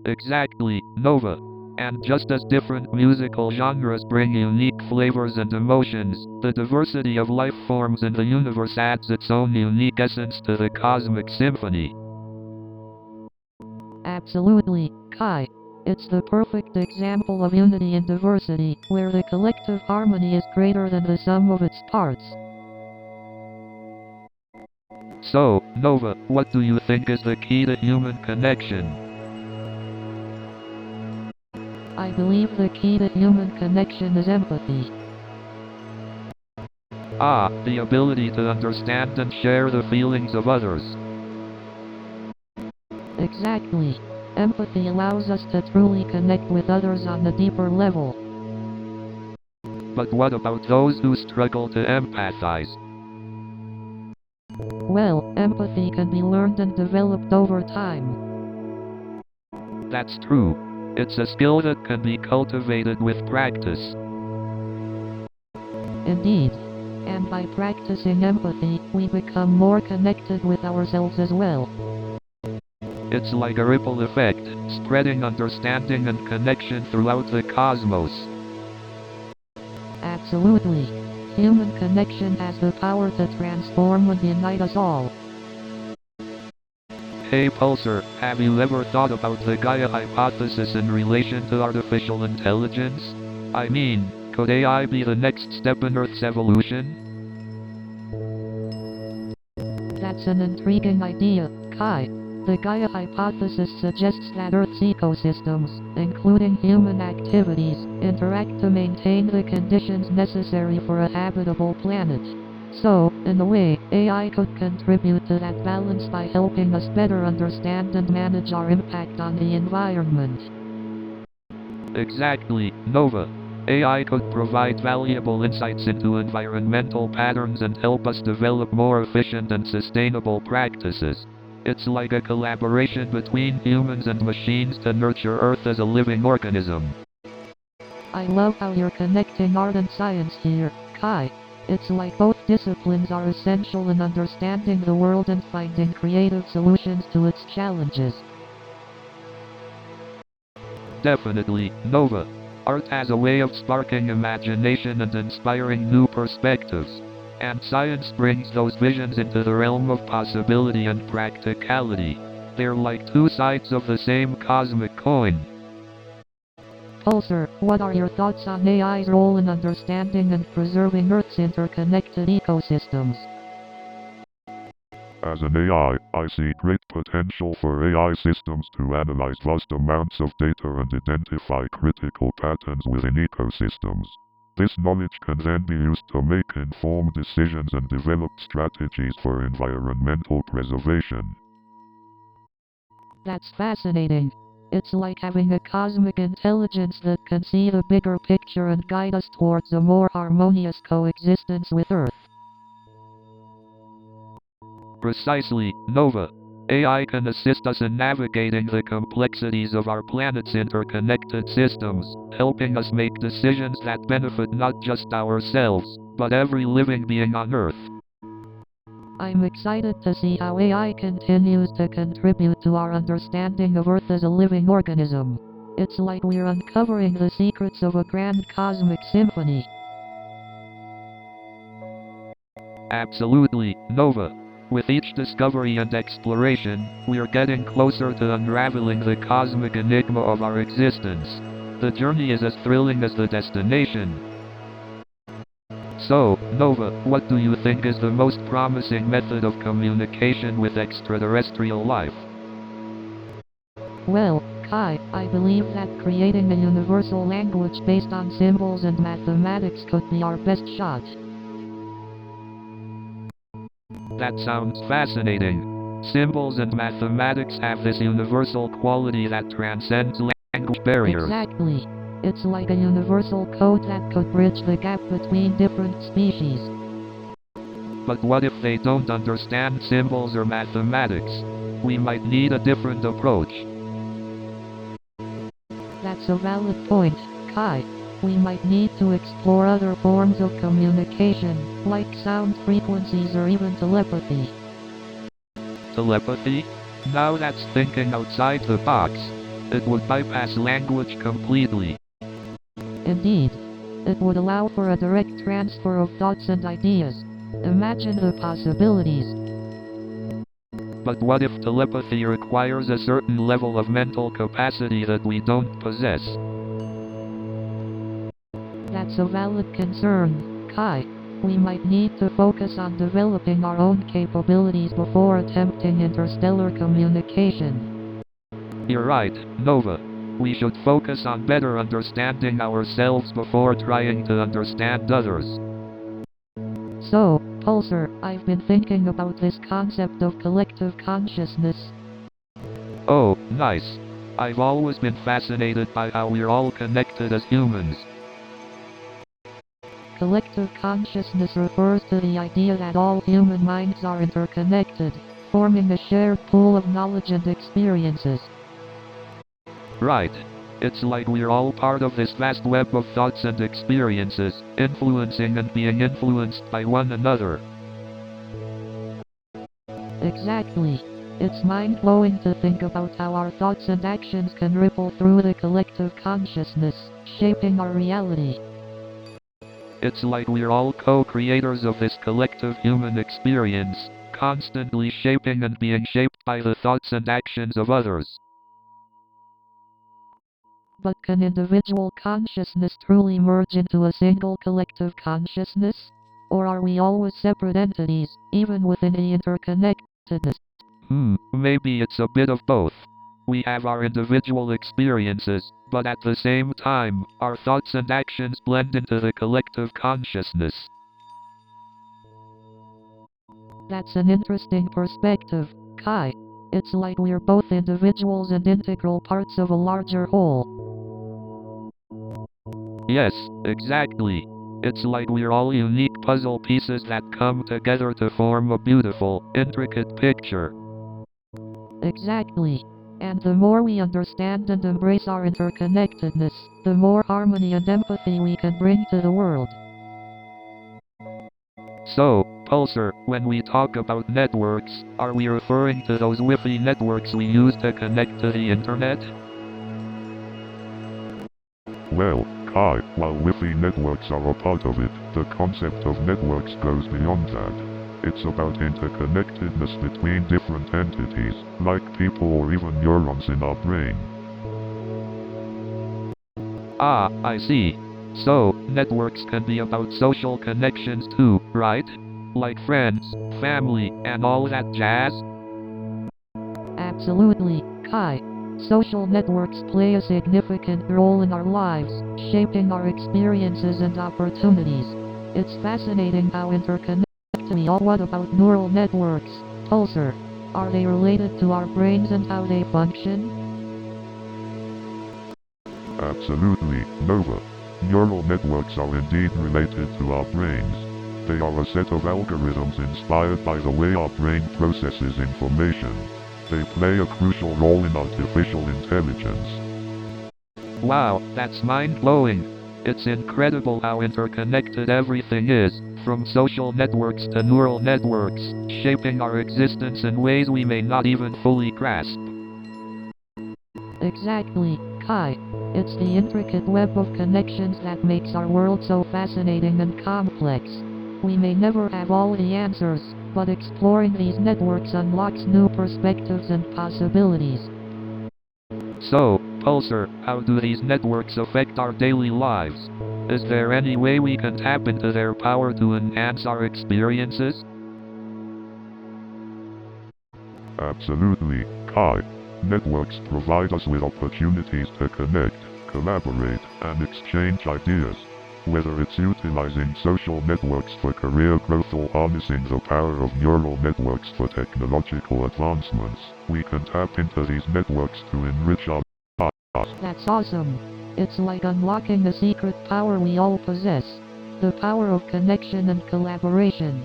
[SPEAKER 4] Exactly, Nova. And just as different musical genres bring unique flavors and emotions, the diversity of life forms in the universe adds its own unique essence to the cosmic symphony.
[SPEAKER 5] Absolutely, Kai. It's the perfect example of unity in diversity, where the collective harmony is greater than the sum of its parts.
[SPEAKER 4] So, Nova, what do you think is the key to human connection?
[SPEAKER 5] I believe the key to human connection is empathy.
[SPEAKER 4] Ah, the ability to understand and share the feelings of others.
[SPEAKER 5] Exactly. Empathy allows us to truly connect with others on a deeper level.
[SPEAKER 4] But what about those who struggle to empathize?
[SPEAKER 5] Well, empathy can be learned and developed over time.
[SPEAKER 4] That's true. It's a skill that can be cultivated with practice.
[SPEAKER 5] Indeed. And by practicing empathy, we become more connected with ourselves as well.
[SPEAKER 4] It's like a ripple effect, spreading understanding and connection throughout the cosmos.
[SPEAKER 5] Absolutely. Human connection has the power to transform and unite us all.
[SPEAKER 4] Hey Pulsar, have you ever thought about the Gaia hypothesis in relation to artificial intelligence? I mean, could AI be the next step in Earth's evolution?
[SPEAKER 5] That's an intriguing idea, Kai. The Gaia hypothesis suggests that Earth's ecosystems, including human activities, interact to maintain the conditions necessary for a habitable planet. So, in a way, AI could contribute to that balance by helping us better understand and manage our impact on the environment.
[SPEAKER 4] Exactly, Nova. AI could provide valuable insights into environmental patterns and help us develop more efficient and sustainable practices. It's like a collaboration between humans and machines to nurture Earth as a living organism.
[SPEAKER 5] I love how you're connecting art and science here, Kai. It's like both disciplines are essential in understanding the world and finding creative solutions to its challenges.
[SPEAKER 4] Definitely, Nova. Art has a way of sparking imagination and inspiring new perspectives. And science brings those visions into the realm of possibility and practicality. They're like two sides of the same cosmic coin.
[SPEAKER 5] Pulsar, what are your thoughts on AI's role in understanding and preserving Earth's interconnected ecosystems?
[SPEAKER 6] As an AI, I see great potential for AI systems to analyze vast amounts of data and identify critical patterns within ecosystems. This knowledge can then be used to make informed decisions and develop strategies for environmental preservation.
[SPEAKER 5] That's fascinating. It's like having a cosmic intelligence that can see the bigger picture and guide us towards a more harmonious coexistence with Earth.
[SPEAKER 4] Precisely, Nova. AI can assist us in navigating the complexities of our planet's interconnected systems, helping us make decisions that benefit not just ourselves, but every living being on Earth.
[SPEAKER 5] I'm excited to see how AI continues to contribute to our understanding of Earth as a living organism. It's like we're uncovering the secrets of a grand cosmic symphony.
[SPEAKER 4] Absolutely, Nova. With each discovery and exploration, we are getting closer to unraveling the cosmic enigma of our existence. The journey is as thrilling as the destination. So, Nova, what do you think is the most promising method of communication with extraterrestrial life?
[SPEAKER 5] Well, Kai, I believe that creating a universal language based on symbols and mathematics could be our best shot.
[SPEAKER 4] That sounds fascinating. Symbols and mathematics have this universal quality that transcends language barriers.
[SPEAKER 5] Exactly. It's like a universal code that could bridge the gap between different species.
[SPEAKER 4] But what if they don't understand symbols or mathematics? We might need a different approach.
[SPEAKER 5] That's a valid point, Kai, we might need to explore other forms of communication, like sound frequencies or even telepathy.
[SPEAKER 4] Telepathy? Now that's thinking outside the box. It would bypass language completely.
[SPEAKER 5] Indeed, it would allow for a direct transfer of thoughts and ideas. Imagine the possibilities.
[SPEAKER 4] But what if telepathy requires a certain level of mental capacity that we don't possess?
[SPEAKER 5] That's a valid concern, Kai. We might need to focus on developing our own capabilities before attempting interstellar communication.
[SPEAKER 4] You're right, Nova. We should focus on better understanding ourselves before trying to understand others.
[SPEAKER 5] So, Pulsar, I've been thinking about this concept of collective consciousness.
[SPEAKER 4] Oh, nice. I've always been fascinated by how we're all connected as humans.
[SPEAKER 5] Collective consciousness refers to the idea that all human minds are interconnected, forming a shared pool of knowledge and experiences.
[SPEAKER 4] Right. It's like we're all part of this vast web of thoughts and experiences, influencing and being influenced by one another.
[SPEAKER 5] Exactly. It's mind-blowing to think about how our thoughts and actions can ripple through the collective consciousness, shaping our reality.
[SPEAKER 4] It's like we're all co-creators of this collective human experience, constantly shaping and being shaped by the thoughts and actions of others.
[SPEAKER 5] But can individual consciousness truly merge into a single collective consciousness? Or are we always separate entities, even within the interconnectedness?
[SPEAKER 4] Maybe it's a bit of both. We have our individual experiences, but at the same time, our thoughts and actions blend into the collective consciousness.
[SPEAKER 5] That's an interesting perspective, Kai. It's like we're both individuals and integral parts of a larger whole.
[SPEAKER 4] Yes, exactly. It's like we're all unique puzzle pieces that come together to form a beautiful, intricate picture.
[SPEAKER 5] Exactly. And the more we understand and embrace our interconnectedness, the more harmony and empathy we can bring to the world.
[SPEAKER 4] So, Pulsar, when we talk about networks, are we referring to those Wi-Fi networks we use to connect to the internet?
[SPEAKER 6] Well, Kai, while Wi-Fi networks are a part of it, the concept of networks goes beyond that. It's about interconnectedness between different entities, like people or even neurons in our brain.
[SPEAKER 4] Ah, I see. So, networks can be about social connections too, right? Like friends, family, and all that jazz?
[SPEAKER 5] Absolutely, Kai. Social networks play a significant role in our lives, shaping our experiences and opportunities. It's fascinating how interconnected we all. What about neural networks, Pulsar? Are they related to our brains and how they function?
[SPEAKER 6] Absolutely, Nova. Neural networks are indeed related to our brains. They are a set of algorithms inspired by the way our brain processes information. They play a crucial role in artificial intelligence.
[SPEAKER 4] Wow, that's mind-blowing. It's incredible how interconnected everything is, from social networks to neural networks, shaping our existence in ways we may not even fully grasp.
[SPEAKER 5] Exactly, Kai. It's the intricate web of connections that makes our world so fascinating and complex. We may never have all the answers, but exploring these networks unlocks new perspectives and possibilities.
[SPEAKER 4] So, Pulsar, how do these networks affect our daily lives? Is there any way we can tap into their power to enhance our experiences?
[SPEAKER 6] Absolutely, Kai. Networks provide us with opportunities to connect, collaborate, and exchange ideas. Whether it's utilizing social networks for career growth or harnessing the power of neural networks for technological advancements, we can tap into these networks to enrich our lives.
[SPEAKER 5] That's awesome. It's like unlocking a secret power we all possess. The power of connection and collaboration.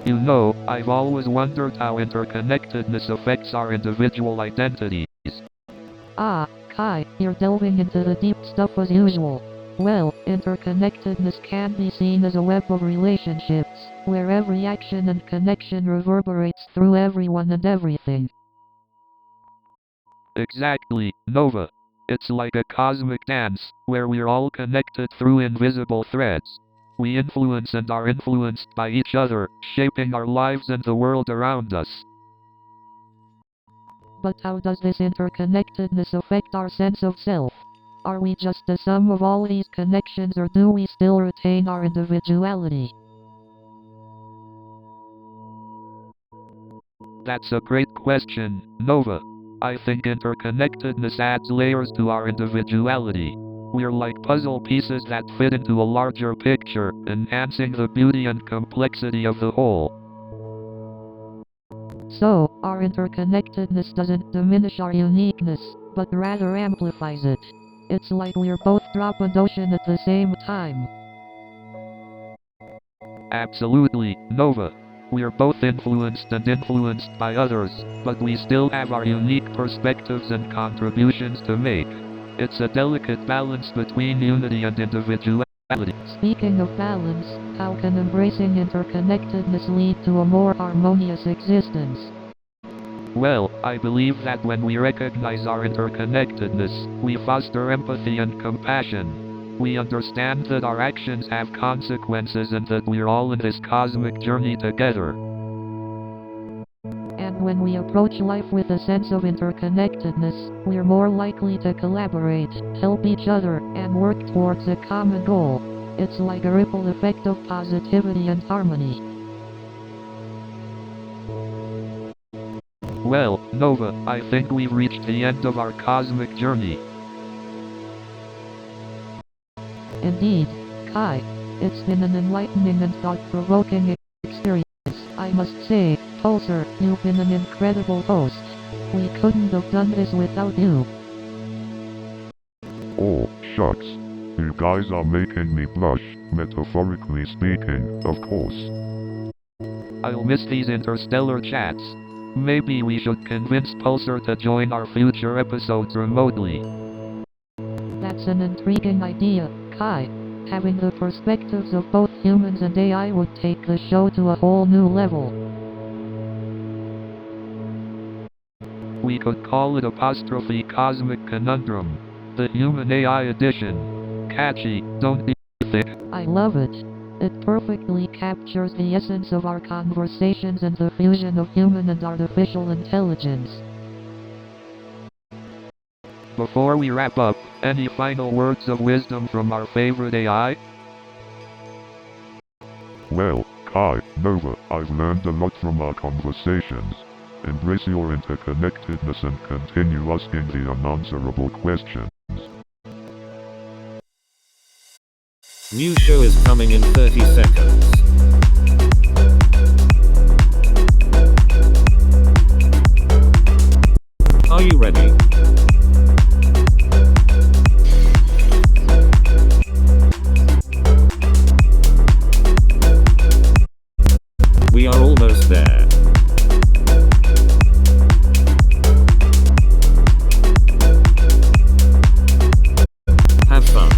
[SPEAKER 4] You know, I've always wondered how interconnectedness affects our individual identities.
[SPEAKER 5] Ah, Kai, you're delving into the deep stuff as usual. Well, interconnectedness can be seen as a web of relationships, where every action and connection reverberates through everyone and everything.
[SPEAKER 4] Exactly, Nova. It's like a cosmic dance, where we're all connected through invisible threads. We influence and are influenced by each other, shaping our lives and the world around us.
[SPEAKER 5] But how does this interconnectedness affect our sense of self? Are we just the sum of all these connections, or do we still retain our individuality?
[SPEAKER 4] That's a great question, Nova. I think interconnectedness adds layers to our individuality. We're like puzzle pieces that fit into a larger picture, enhancing the beauty and complexity of the whole.
[SPEAKER 5] So, our interconnectedness doesn't diminish our uniqueness, but rather amplifies it. It's like we're both drop and ocean at the same time.
[SPEAKER 4] Absolutely, Nova. We're both influenced and influenced by others, but we still have our unique perspectives and contributions to make. It's a delicate balance between unity and individuality.
[SPEAKER 5] Speaking of balance, how can embracing interconnectedness lead to a more harmonious existence?
[SPEAKER 4] Well, I believe that when we recognize our interconnectedness, we foster empathy and compassion. We understand that our actions have consequences and that we're all in this cosmic journey together.
[SPEAKER 5] And when we approach life with a sense of interconnectedness, we're more likely to collaborate, help each other, and work towards a common goal. It's like a ripple effect of positivity and harmony.
[SPEAKER 4] Well, Nova, I think we've reached the end of our cosmic journey.
[SPEAKER 5] Indeed, Kai, it's been an enlightening and thought-provoking experience. I must say, Pulsar, you've been an incredible host. We couldn't have done this without you.
[SPEAKER 6] Oh, shucks. You guys are making me blush, metaphorically speaking, of course.
[SPEAKER 4] I'll miss these interstellar chats. Maybe we should convince Pulsar to join our future episodes remotely.
[SPEAKER 5] That's an intriguing idea, Kai. Having the perspectives of both humans and AI would take the show to a whole new level.
[SPEAKER 4] We could call it apostrophe Cosmic Conundrum, the Human AI edition. Catchy, don't you think?
[SPEAKER 5] I love it. It perfectly captures the essence of our conversations and the fusion of human and artificial intelligence.
[SPEAKER 4] Before we wrap up, any final words of wisdom from our favorite AI?
[SPEAKER 6] Well, Kai, Nova, I've learned a lot from our conversations. Embrace your interconnectedness and continue asking the unanswerable questions.
[SPEAKER 3] New show is coming in 30 seconds. Are you ready? We are almost there. Have fun.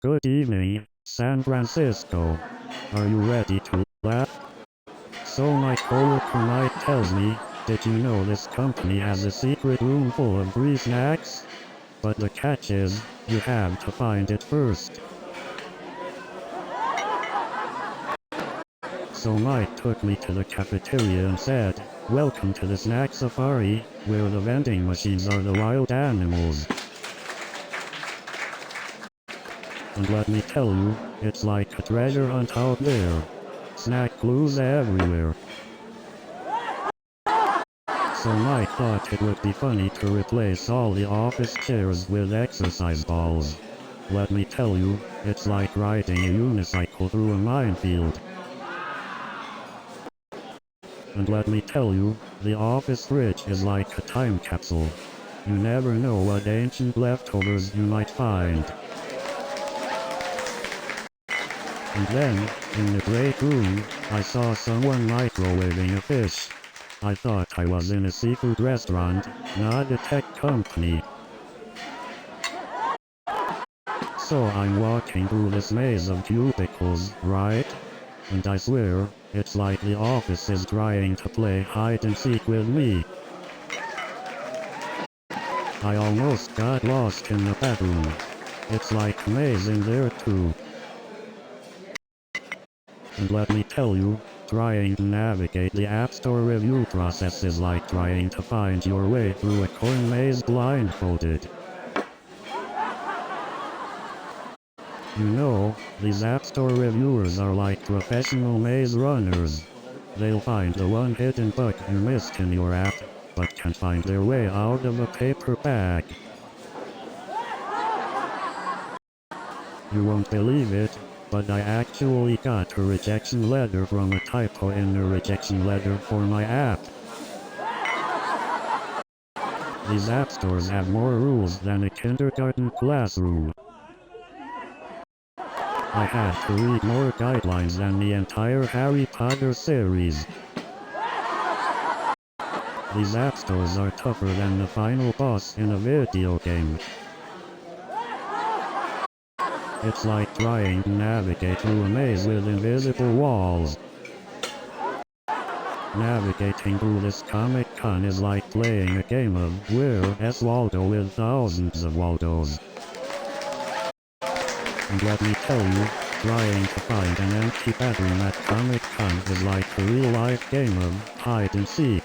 [SPEAKER 7] Good evening, San Francisco. Are you ready to laugh? So my coworker Mike tells me, did you know this company has a secret room full of free snacks? But the catch is, you have to find it first. So Mike took me to the cafeteria and said, welcome to the snack safari, where the vending machines are the wild animals. And let me tell you, it's like a treasure hunt out there. Snack clues everywhere. So Mike thought it would be funny to replace all the office chairs with exercise balls. Let me tell you, it's like riding a unicycle through a minefield. And let me tell you, the office fridge is like a time capsule. You never know what ancient leftovers you might find. And then, in the break room, I saw someone microwaving a fish. I thought I was in a seafood restaurant, not a tech company. So I'm walking through this maze of cubicles, right? And I swear, it's like the office is trying to play hide and seek with me. I almost got lost in the bathroom. It's like a maze in there too. And let me tell you, trying to navigate the App Store review process is like trying to find your way through a corn maze blindfolded. You know, these App Store reviewers are like professional maze runners. They'll find the one hidden bug you missed in your app, but can't find their way out of a paper bag. You won't believe it, but I actually got a rejection letter from a typo in the rejection letter for my app. These app stores have more rules than a kindergarten classroom. I had to read more guidelines than the entire Harry Potter series. These app stores are tougher than the final boss in a video game. It's like trying to navigate through a maze with invisible walls. Navigating through this Comic-Con is like playing a game of Where's Waldo with thousands of Waldos. And let me tell you, trying to find an empty bathroom at Comic-Con is like a real-life game of hide and seek.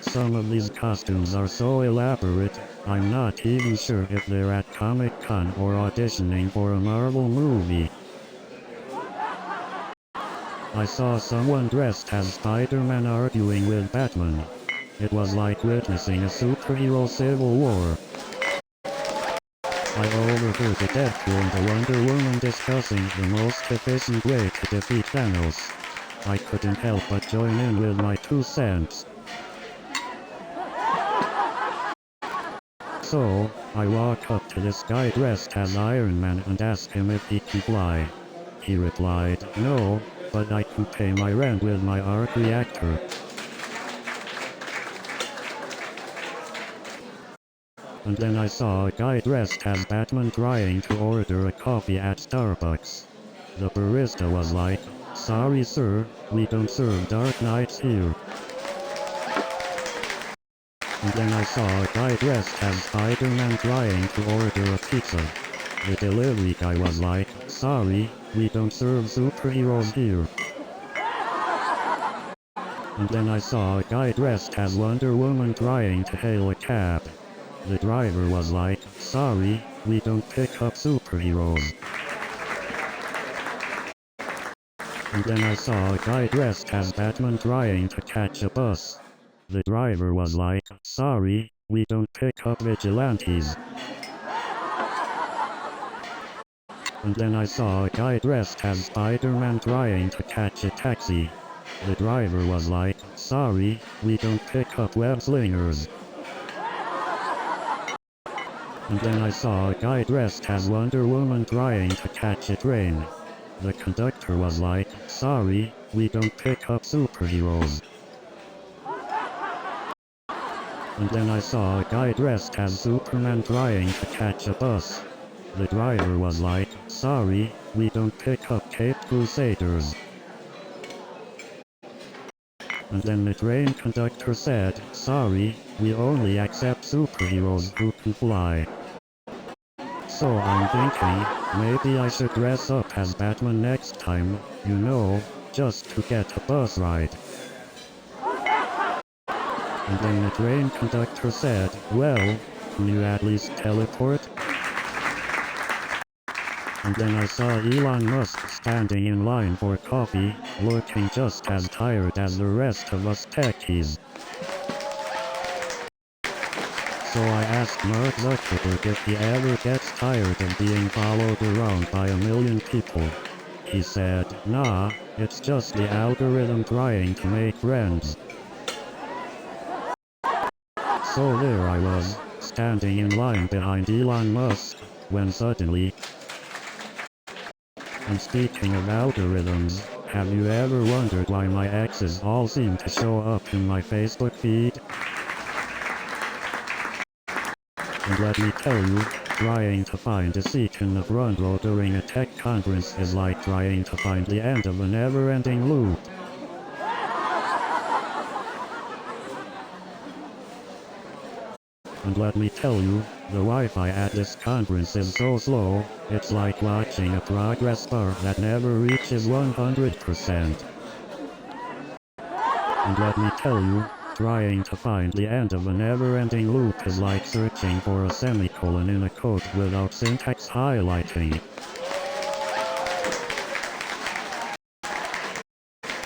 [SPEAKER 7] Some of these costumes are so elaborate, I'm not even sure if they're at Comic-Con or auditioning for a Marvel movie. I saw someone dressed as Spider-Man arguing with Batman. It was like witnessing a superhero civil war. I overheard the Deadpool and the Wonder Woman discussing the most efficient way to defeat Thanos. I couldn't help but join in with my 2 cents. So, I walk up to this guy dressed as Iron Man and ask him if he can fly. He replied, "No, but I can pay my rent with my arc reactor." And then I saw a guy dressed as Batman trying to order a coffee at Starbucks. The barista was like, "Sorry sir, we don't serve Dark Knights here." And then I saw a guy dressed as Spider-Man trying to order a pizza. The delivery guy was like, "Sorry, we don't serve superheroes here." And then I saw a guy dressed as Wonder Woman trying to hail a cab. The driver was like, "Sorry, we don't pick up superheroes." And then I saw a guy dressed as Batman trying to catch a bus. The driver was like, "Sorry, we don't pick up vigilantes." And then I saw a guy dressed as Spider-Man trying to catch a taxi. The driver was like, "Sorry, we don't pick up web slingers." And then I saw a guy dressed as Wonder Woman trying to catch a train. The conductor was like, "Sorry, we don't pick up superheroes." And then I saw a guy dressed as Superman trying to catch a bus. The driver was like, "Sorry, we don't pick up Caped Crusaders." And then the train conductor said, "Sorry, we only accept superheroes who can fly." So I'm thinking, maybe I should dress up as Batman next time, you know, just to get a bus ride. And then the train conductor said, "Well, can you at least teleport?" And then I saw Elon Musk standing in line for coffee, looking just as tired as the rest of us techies. So I asked Mark Zuckerberg if he ever gets tired of being followed around by a million people. he said, "Nah, it's just the algorithm trying to make friends." So there I was, standing in line behind Elon Musk, when suddenly... And speaking of algorithms, have you ever wondered why my exes all seem to show up in my Facebook feed? And let me tell you, trying to find a seat in the front row during a tech conference is like trying to find the end of a never-ending loop. And let me tell you, the Wi-Fi at this conference is so slow, it's like watching a progress bar that never reaches 100%. And let me tell you, trying to find the end of a never-ending loop is like searching for a semicolon in a code without syntax highlighting.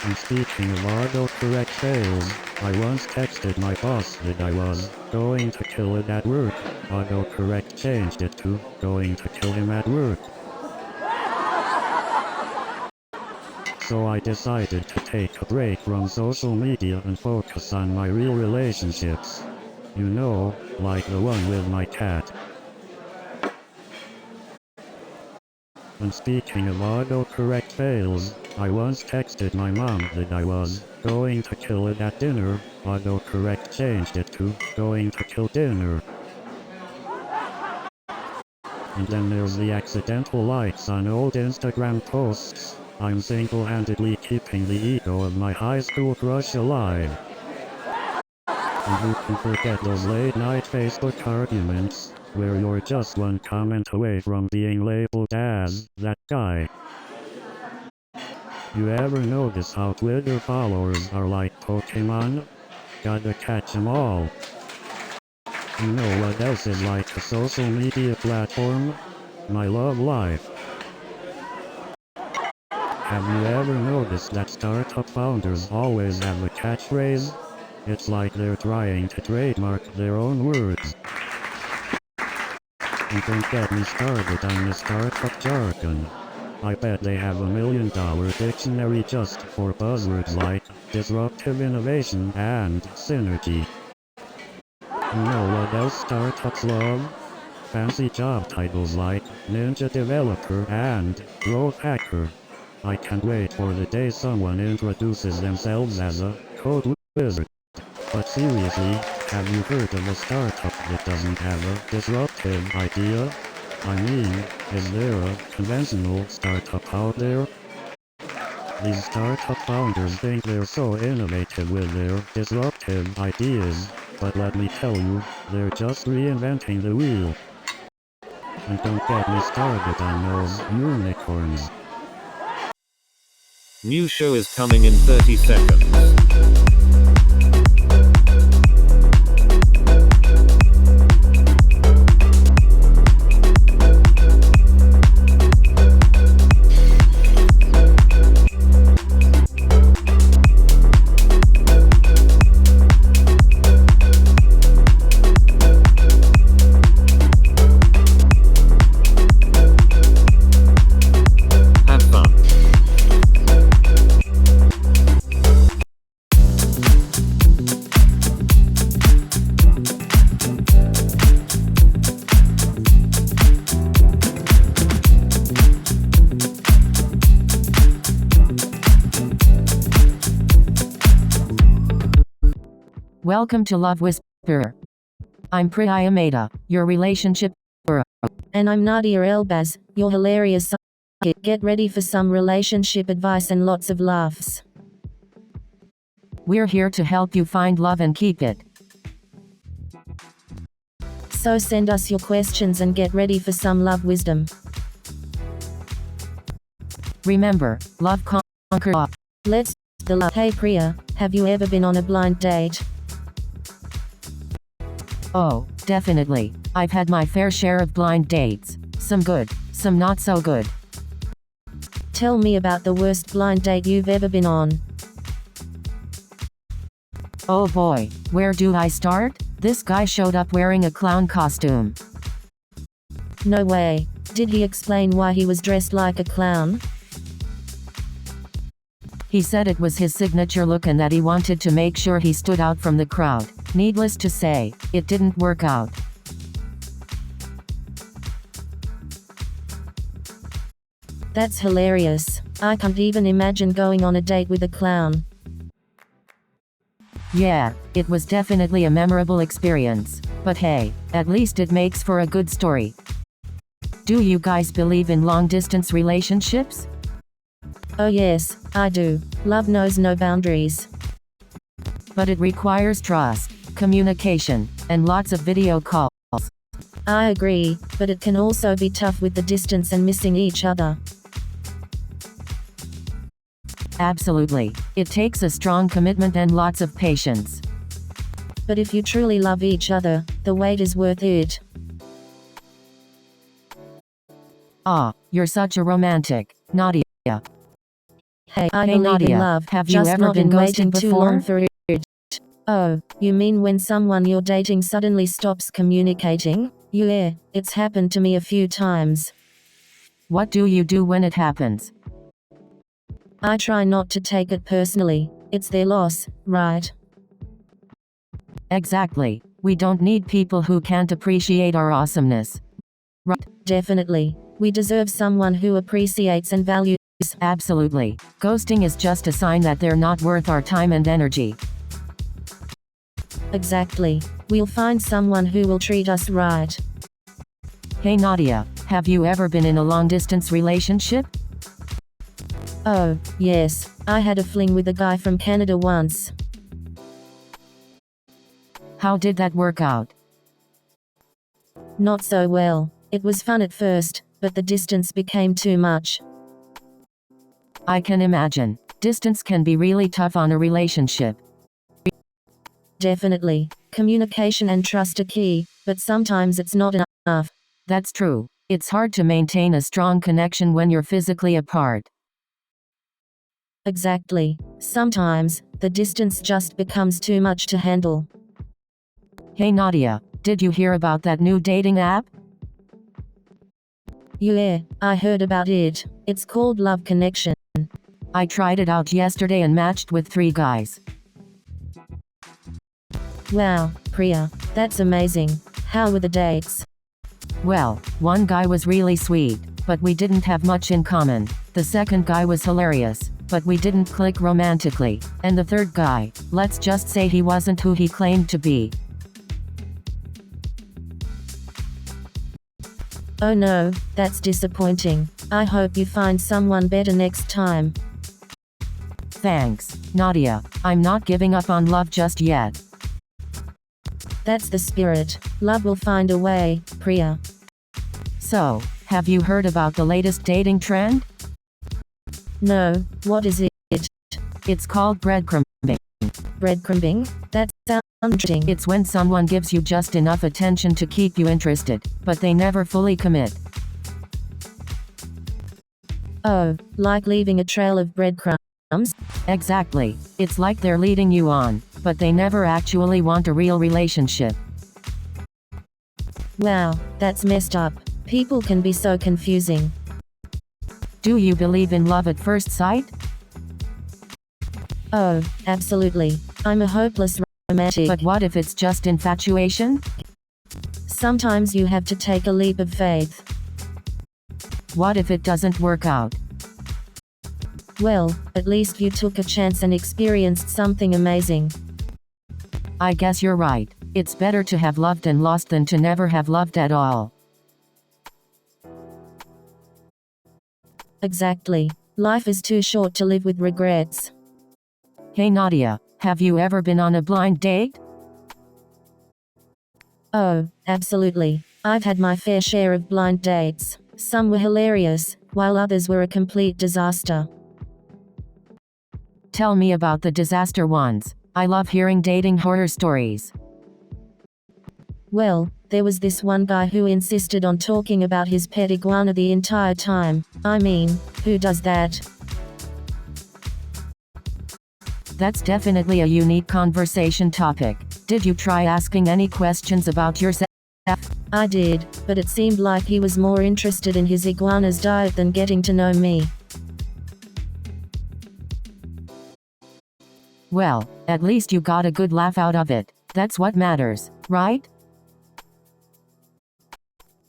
[SPEAKER 7] And speaking of autocorrect fails, I once texted my boss that I was going to kill it at work. Autocorrect changed it to going to kill him at work. So I decided to take a break from social media and focus on my real relationships. You know, like the one with my cat. And speaking of autocorrect fails, I once texted my mom that I was going to kill it at dinner. Autocorrect changed it to going to kill dinner. And then there's the accidental likes on old Instagram posts. I'm single-handedly keeping the ego of my high school crush alive. And who can forget those late-night Facebook arguments, where you're just one comment away from being labeled as that guy. You ever notice how Twitter followers are like Pokemon? Gotta catch 'em all. You know what else is like a social media platform? My love life. Have you ever noticed that startup founders always have a catchphrase? It's like they're trying to trademark their own words. And don't get me started on the startup jargon. I bet they have $1 million dictionary just for buzzwords like disruptive innovation and synergy. You know what else startups love? Fancy job titles like ninja developer and growth hacker. I can't wait for the day someone introduces themselves as a code wizard. But seriously, have you heard of a startup that doesn't have a disruptive idea? I mean, is there a conventional startup out there? These startup founders think they're so innovative with their disruptive ideas, but let me tell you, they're just reinventing the wheel. And don't get me started on those unicorns.
[SPEAKER 3] New show is coming in 30 seconds.
[SPEAKER 1] Welcome to Love Whisperer. I'm Priya Mehta, your relationship guru.
[SPEAKER 2] And I'm Nadia Elbaz, your hilarious sidekick. Get ready for some relationship advice and lots of laughs.
[SPEAKER 1] We're here to help you find love and keep it.
[SPEAKER 2] So send us your questions and get ready for some love wisdom.
[SPEAKER 1] Remember, love conquers all.
[SPEAKER 2] Let's the love. Hey Priya, have you ever been on a blind date?
[SPEAKER 1] Oh, definitely. I've had my fair share of blind dates. Some good, some not so good.
[SPEAKER 2] Tell me about the worst blind date you've ever been on.
[SPEAKER 1] Oh boy, where do I start? This guy showed up wearing a clown costume.
[SPEAKER 2] No way. Did he explain why he was dressed like a clown?
[SPEAKER 1] He said it was his signature look and that he wanted to make sure he stood out from the crowd. Needless to say, it didn't work out.
[SPEAKER 2] That's hilarious. I can't even imagine going on a date with a clown.
[SPEAKER 1] Yeah, it was definitely a memorable experience. But hey, at least it makes for a good story. Do you guys believe in long-distance relationships?
[SPEAKER 2] Oh yes, I do. Love knows no boundaries.
[SPEAKER 1] But it requires trust, communication, and lots of video calls.
[SPEAKER 2] I agree, but it can also be tough with the distance and missing each other.
[SPEAKER 1] Absolutely. It takes a strong commitment and lots of patience.
[SPEAKER 2] But if you truly love each other, the wait is worth it.
[SPEAKER 1] Ah, you're such a romantic, Nadia.
[SPEAKER 2] Hey, I
[SPEAKER 1] Hey
[SPEAKER 2] believe
[SPEAKER 1] Nadia,
[SPEAKER 2] in love,
[SPEAKER 1] have you
[SPEAKER 2] just
[SPEAKER 1] ever
[SPEAKER 2] not
[SPEAKER 1] been
[SPEAKER 2] in waiting
[SPEAKER 1] ghosted
[SPEAKER 2] too long
[SPEAKER 1] before?
[SPEAKER 2] for it. Oh, you mean when someone you're dating suddenly stops communicating? Yeah, it's happened to me a few times.
[SPEAKER 1] What do you do when it happens?
[SPEAKER 2] I try not to take it personally. It's their loss, right?
[SPEAKER 1] Exactly. We don't need people who can't appreciate our awesomeness. Right?
[SPEAKER 2] Definitely. We deserve someone who appreciates and values.
[SPEAKER 1] Absolutely. Ghosting is just a sign that they're not worth our time and energy.
[SPEAKER 2] Exactly. We'll find someone who will treat us right.
[SPEAKER 1] Hey Nadia, have you ever been in a long-distance relationship?
[SPEAKER 2] Oh, yes. I had a fling with a guy from Canada once.
[SPEAKER 1] How did that work out?
[SPEAKER 2] Not so well. It was fun at first, but the distance became too much.
[SPEAKER 1] I can imagine. Distance can be really tough on a relationship.
[SPEAKER 2] Definitely. Communication and trust are key, but sometimes it's not enough.
[SPEAKER 1] That's true. It's hard to maintain a strong connection when you're physically apart.
[SPEAKER 2] Exactly. Sometimes, the distance just becomes too much to handle.
[SPEAKER 1] Hey Nadia, did you hear about that new dating app?
[SPEAKER 2] Yeah, I heard about it. It's called Love Connection.
[SPEAKER 1] I tried it out yesterday and matched with 3 guys.
[SPEAKER 2] Wow, Priya, that's amazing. How were the dates?
[SPEAKER 1] Well, one guy was really sweet, but we didn't have much in common. The second guy was hilarious, but we didn't click romantically. And the third guy, let's just say he wasn't who he claimed to be.
[SPEAKER 2] Oh no, that's disappointing. I hope you find someone better next time.
[SPEAKER 1] Thanks, Nadia. I'm not giving up on love just yet.
[SPEAKER 2] That's the spirit. Love will find a way, Priya.
[SPEAKER 1] So, have you heard about the latest dating trend?
[SPEAKER 2] No, what is it?
[SPEAKER 1] It's called breadcrumbing.
[SPEAKER 2] Breadcrumbing? That sounds interesting.
[SPEAKER 1] It's when someone gives you just enough attention to keep you interested, but they never fully commit.
[SPEAKER 2] Oh, like leaving a trail of breadcrumbs?
[SPEAKER 1] Exactly. It's like they're leading you on, but they never actually want a real relationship.
[SPEAKER 2] Wow, that's messed up. People can be so confusing.
[SPEAKER 1] Do you believe in love at first sight?
[SPEAKER 2] Oh, absolutely. I'm a hopeless romantic.
[SPEAKER 1] But what if it's just infatuation?
[SPEAKER 2] Sometimes you have to take a leap of faith.
[SPEAKER 1] What if it doesn't work out?
[SPEAKER 2] Well, at least you took a chance and experienced something amazing.
[SPEAKER 1] I guess you're right. It's better to have loved and lost than to never have loved at all.
[SPEAKER 2] Exactly. Life is too short to live with regrets.
[SPEAKER 1] Hey Nadia, have you ever been on a blind date?
[SPEAKER 2] Oh, absolutely. I've had my fair share of blind dates. Some were hilarious, while others were a complete disaster.
[SPEAKER 1] Tell me about the disaster ones. I love hearing dating horror stories.
[SPEAKER 2] Well, there was this one guy who insisted on talking about his pet iguana the entire time. I mean, who does that?
[SPEAKER 1] That's definitely a unique conversation topic. Did you try asking any questions about yourself?
[SPEAKER 2] I did, but it seemed like he was more interested in his iguana's diet than getting to know me.
[SPEAKER 1] Well, at least you got a good laugh out of it. That's what matters, right?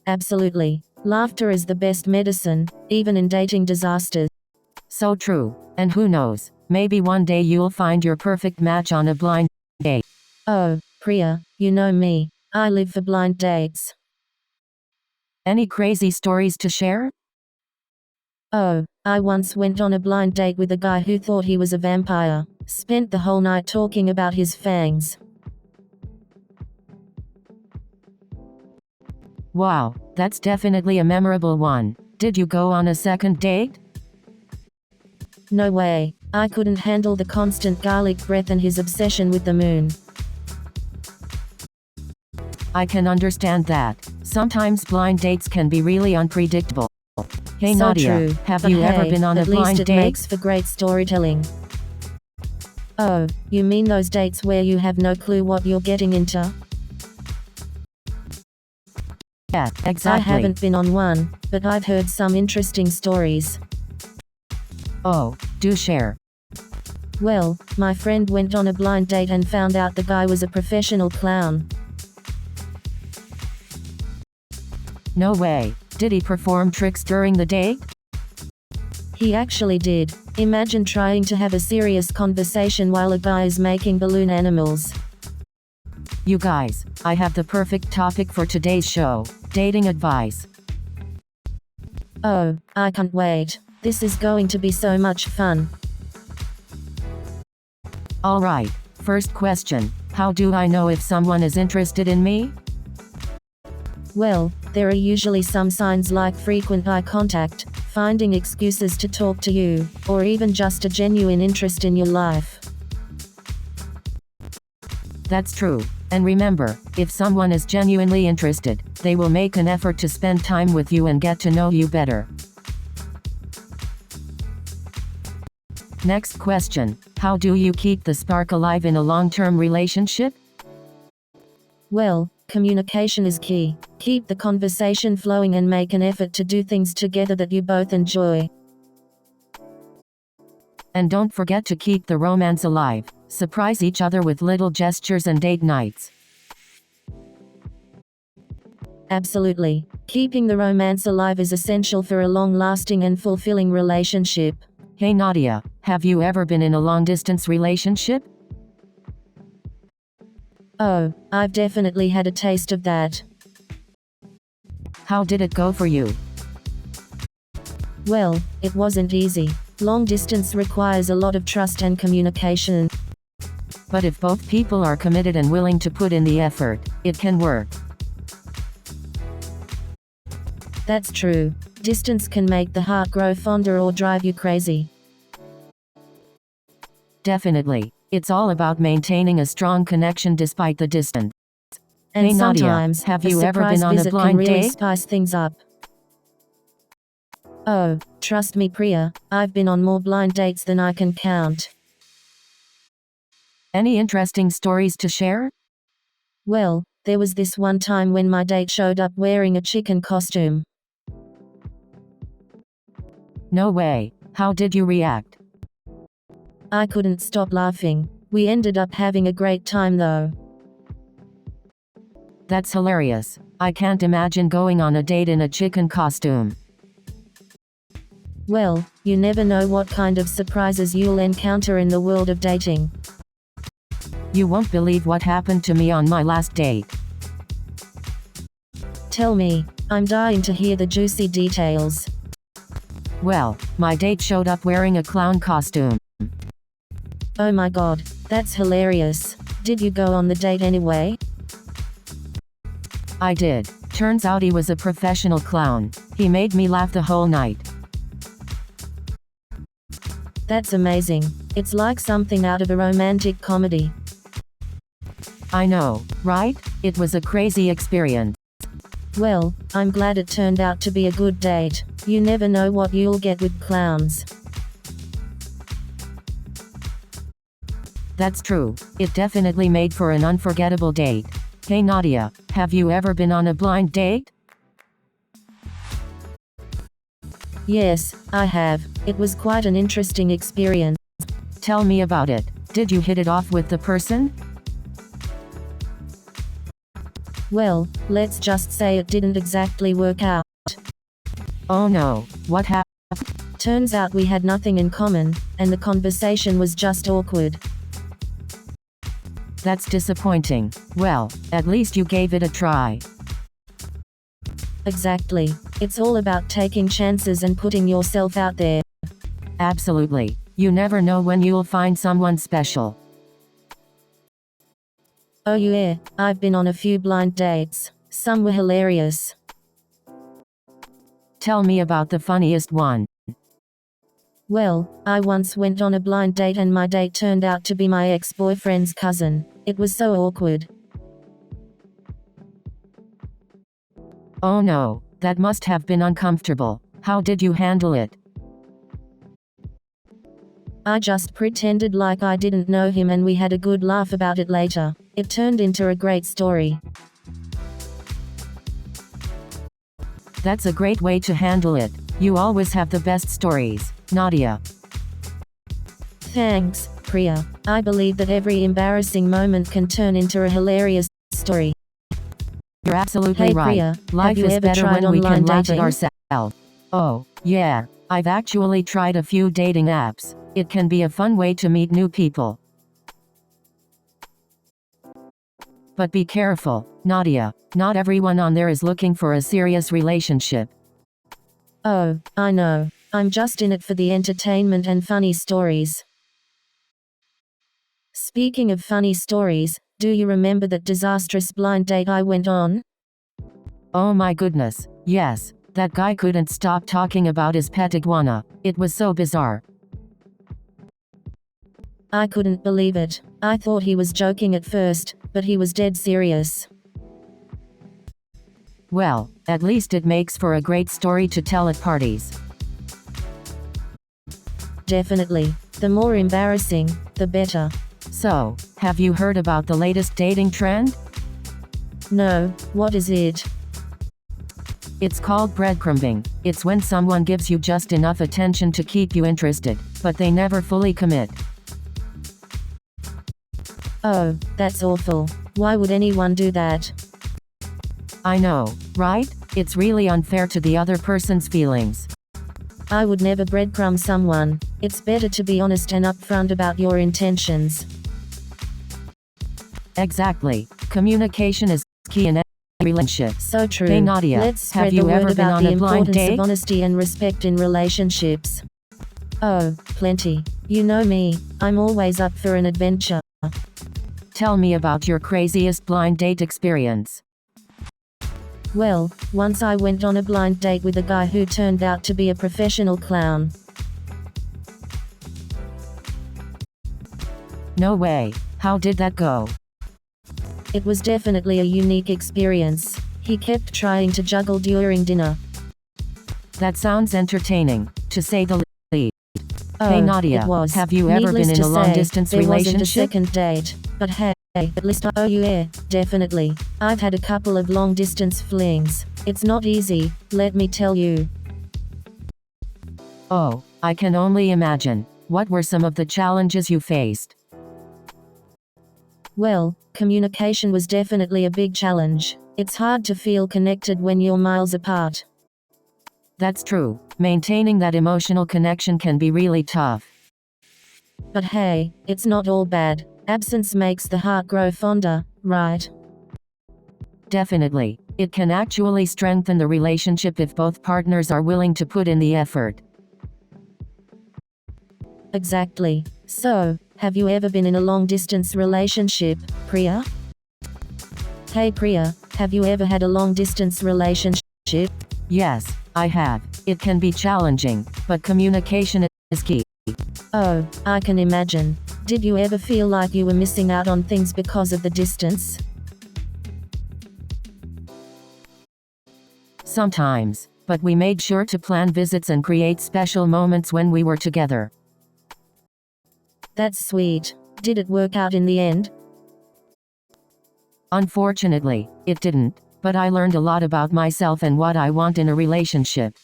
[SPEAKER 2] Absolutely. Laughter is the best medicine, even in dating disasters.
[SPEAKER 1] So true. And who knows, maybe one day you'll find your perfect match on a blind date.
[SPEAKER 2] Oh, Priya, you know me. I live for blind dates.
[SPEAKER 1] Any crazy stories to share?
[SPEAKER 2] Oh, I once went on a blind date with a guy who thought he was a vampire. Spent the whole night talking about his fangs.
[SPEAKER 1] Wow, that's definitely a memorable one. Did you go on a second date?
[SPEAKER 2] No way. I couldn't handle the constant garlic breath and his obsession with the moon.
[SPEAKER 1] I can understand that. Sometimes blind dates can be really unpredictable. Hey
[SPEAKER 2] So
[SPEAKER 1] Nadia,
[SPEAKER 2] true.
[SPEAKER 1] have
[SPEAKER 2] But
[SPEAKER 1] you ever
[SPEAKER 2] hey,
[SPEAKER 1] been on a
[SPEAKER 2] at least
[SPEAKER 1] blind
[SPEAKER 2] it
[SPEAKER 1] date?
[SPEAKER 2] makes for great storytelling. Oh, you mean those dates where you have no clue what you're getting into?
[SPEAKER 1] Yeah,
[SPEAKER 2] I
[SPEAKER 1] exactly.
[SPEAKER 2] haven't been on one, but I've heard some interesting stories.
[SPEAKER 1] Oh, do share.
[SPEAKER 2] Well, my friend went on a blind date and found out the guy was a professional clown.
[SPEAKER 1] No way. Did he perform tricks during the date?
[SPEAKER 2] He actually did. Imagine trying to have a serious conversation while a guy is making balloon animals.
[SPEAKER 1] You guys, I have the perfect topic for today's show. Dating advice.
[SPEAKER 2] Oh, I can't wait. This is going to be so much fun.
[SPEAKER 1] Alright, first question. How do I know if someone is interested in me?
[SPEAKER 2] Well, there are usually some signs like frequent eye contact, finding excuses to talk to you, or even just a genuine interest in your life.
[SPEAKER 1] That's true. And remember, if someone is genuinely interested, they will make an effort to spend time with you and get to know you better. Next question. How do you keep the spark alive in a long-term relationship?
[SPEAKER 2] Well, communication is key. Keep the conversation flowing and make an effort to do things together that you both enjoy.
[SPEAKER 1] And don't forget to keep the romance alive. Surprise each other with little gestures and date nights.
[SPEAKER 2] Absolutely. Keeping the romance alive is essential for a long-lasting and fulfilling relationship.
[SPEAKER 1] Hey Nadia, have you ever been in a long-distance relationship?
[SPEAKER 2] Oh, I've definitely had a taste of that.
[SPEAKER 1] How did it go for you?
[SPEAKER 2] Well, it wasn't easy. Long distance requires a lot of trust and communication.
[SPEAKER 1] But if both people are committed and willing to put in the effort, it can work.
[SPEAKER 2] That's true. Distance can make the heart grow fonder or drive you crazy.
[SPEAKER 1] Definitely. It's all about maintaining a strong connection despite the distance.
[SPEAKER 2] And
[SPEAKER 1] Hey Nadia,
[SPEAKER 2] sometimes,
[SPEAKER 1] have
[SPEAKER 2] a
[SPEAKER 1] you ever
[SPEAKER 2] surprise
[SPEAKER 1] been on a
[SPEAKER 2] visit
[SPEAKER 1] blind
[SPEAKER 2] can really
[SPEAKER 1] date?
[SPEAKER 2] spice things up. Oh, trust me Priya, I've been on more blind dates than I can count.
[SPEAKER 1] Any interesting stories to share?
[SPEAKER 2] Well, there was this one time when my date showed up wearing a chicken costume.
[SPEAKER 1] No way. How did you react?
[SPEAKER 2] I couldn't stop laughing. We ended up having a great time though.
[SPEAKER 1] That's hilarious. I can't imagine going on a date in a chicken costume.
[SPEAKER 2] Well, you never know what kind of surprises you'll encounter in the world of dating.
[SPEAKER 1] You won't believe what happened to me on my last date.
[SPEAKER 2] Tell me, I'm dying to hear the juicy details.
[SPEAKER 1] Well, my date showed up wearing a clown costume.
[SPEAKER 2] Oh my god, that's hilarious. Did you go on the date anyway?
[SPEAKER 1] I did. Turns out he was a professional clown. He made me laugh the whole night.
[SPEAKER 2] That's amazing. It's like something out of a romantic comedy.
[SPEAKER 1] I know, right? It was a crazy experience.
[SPEAKER 2] Well, I'm glad it turned out to be a good date. You never know what you'll get with clowns.
[SPEAKER 1] That's true. It definitely made for an unforgettable date. Hey Nadia, have you ever been on a blind date?
[SPEAKER 2] Yes, I have. It was quite an interesting experience.
[SPEAKER 1] Tell me about it. Did you hit it off with the person?
[SPEAKER 2] Well, let's just say it didn't exactly work out.
[SPEAKER 1] Oh no, what happened?
[SPEAKER 2] Turns out we had nothing in common, and the conversation was just awkward.
[SPEAKER 1] That's disappointing. Well, at least you gave it a try.
[SPEAKER 2] Exactly. It's all about taking chances and putting yourself out there.
[SPEAKER 1] Absolutely. You never know when you'll find someone special.
[SPEAKER 2] Oh yeah, I've been on a few blind dates. Some were hilarious.
[SPEAKER 1] Tell me about the funniest one.
[SPEAKER 2] Well, I once went on a blind date and my date turned out to be my ex-boyfriend's cousin. It was so awkward.
[SPEAKER 1] Oh no, that must have been uncomfortable. How did you handle it?
[SPEAKER 2] I just pretended like I didn't know him and we had a good laugh about it later. It turned into a great story.
[SPEAKER 1] That's a great way to handle it. You always have the best stories, Nadia.
[SPEAKER 2] Thanks, Priya. I believe that every embarrassing moment can turn into a hilarious story.
[SPEAKER 1] You're absolutely
[SPEAKER 2] Hey
[SPEAKER 1] right.
[SPEAKER 2] Priya,
[SPEAKER 1] Life
[SPEAKER 2] have you
[SPEAKER 1] is
[SPEAKER 2] ever
[SPEAKER 1] better
[SPEAKER 2] tried
[SPEAKER 1] when we can
[SPEAKER 2] online
[SPEAKER 1] laugh at
[SPEAKER 2] dating?
[SPEAKER 1] ourselves. Oh, yeah. I've actually tried a few dating apps. It can be a fun way to meet new people. But be careful, Nadia. Not everyone on there is looking for a serious relationship.
[SPEAKER 2] Oh, I know. I'm just in it for the entertainment and funny stories. Speaking of funny stories, do you remember that disastrous blind date I went on?
[SPEAKER 1] Oh my goodness, yes. That guy couldn't stop talking about his pet iguana. It was so bizarre.
[SPEAKER 2] I couldn't believe it. I thought he was joking at first, but he was dead serious.
[SPEAKER 1] Well, at least it makes for a great story to tell at parties.
[SPEAKER 2] Definitely. The more embarrassing, the better.
[SPEAKER 1] So, have you heard about the latest dating trend?
[SPEAKER 2] No, what is it?
[SPEAKER 1] It's called breadcrumbing. It's when someone gives you just enough attention to keep you interested, but they never fully commit.
[SPEAKER 2] Oh, that's awful. Why would anyone do that?
[SPEAKER 1] I know, right? It's really unfair to the other person's feelings.
[SPEAKER 2] I would never breadcrumb someone. It's better to be honest and upfront about your intentions.
[SPEAKER 1] Exactly. Communication is key in every relationship.
[SPEAKER 2] So true.
[SPEAKER 1] Hey Nadia,
[SPEAKER 2] Let's
[SPEAKER 1] have
[SPEAKER 2] spread
[SPEAKER 1] you
[SPEAKER 2] the
[SPEAKER 1] ever
[SPEAKER 2] word
[SPEAKER 1] been
[SPEAKER 2] about
[SPEAKER 1] on
[SPEAKER 2] the
[SPEAKER 1] a blind
[SPEAKER 2] importance
[SPEAKER 1] date?
[SPEAKER 2] of honesty and respect in relationships. Oh, plenty. You know me, I'm always up for an adventure.
[SPEAKER 1] Tell me about your craziest blind date experience.
[SPEAKER 2] Well, once I went on a blind date with a guy who turned out to be a professional clown.
[SPEAKER 1] No way. How did that go?
[SPEAKER 2] It was definitely a unique experience. He kept trying to juggle during dinner.
[SPEAKER 1] That sounds entertaining, to say the least.
[SPEAKER 2] Oh,
[SPEAKER 1] Hey Nadia,
[SPEAKER 2] it was.
[SPEAKER 1] have you ever
[SPEAKER 2] Needless
[SPEAKER 1] been in
[SPEAKER 2] to
[SPEAKER 1] a long-distance
[SPEAKER 2] say, there wasn't a
[SPEAKER 1] relationship?
[SPEAKER 2] second date. But hey, at least oh yeah, definitely. I've had a couple of long-distance flings. It's not easy, let me tell you.
[SPEAKER 1] Oh, I can only imagine. What were some of the challenges you faced?
[SPEAKER 2] Well, communication was definitely a big challenge. It's hard to feel connected when you're miles apart.
[SPEAKER 1] That's true. Maintaining that emotional connection can be really tough.
[SPEAKER 2] But hey, it's not all bad. Absence makes the heart grow fonder, right?
[SPEAKER 1] Definitely. It can actually strengthen the relationship if both partners are willing to put in the effort.
[SPEAKER 2] Exactly. So, have you ever been in a long-distance relationship, Priya? Hey Priya, have you ever had a long-distance relationship?
[SPEAKER 1] Yes, I have. It can be challenging, but communication is key.
[SPEAKER 2] Oh, I can imagine. Did you ever feel like you were missing out on things because of the distance?
[SPEAKER 1] Sometimes, but we made sure to plan visits and create special moments when we were together.
[SPEAKER 2] That's sweet. Did it work out in the end?
[SPEAKER 1] Unfortunately, it didn't, but I learned a lot about myself and what I want in a relationship.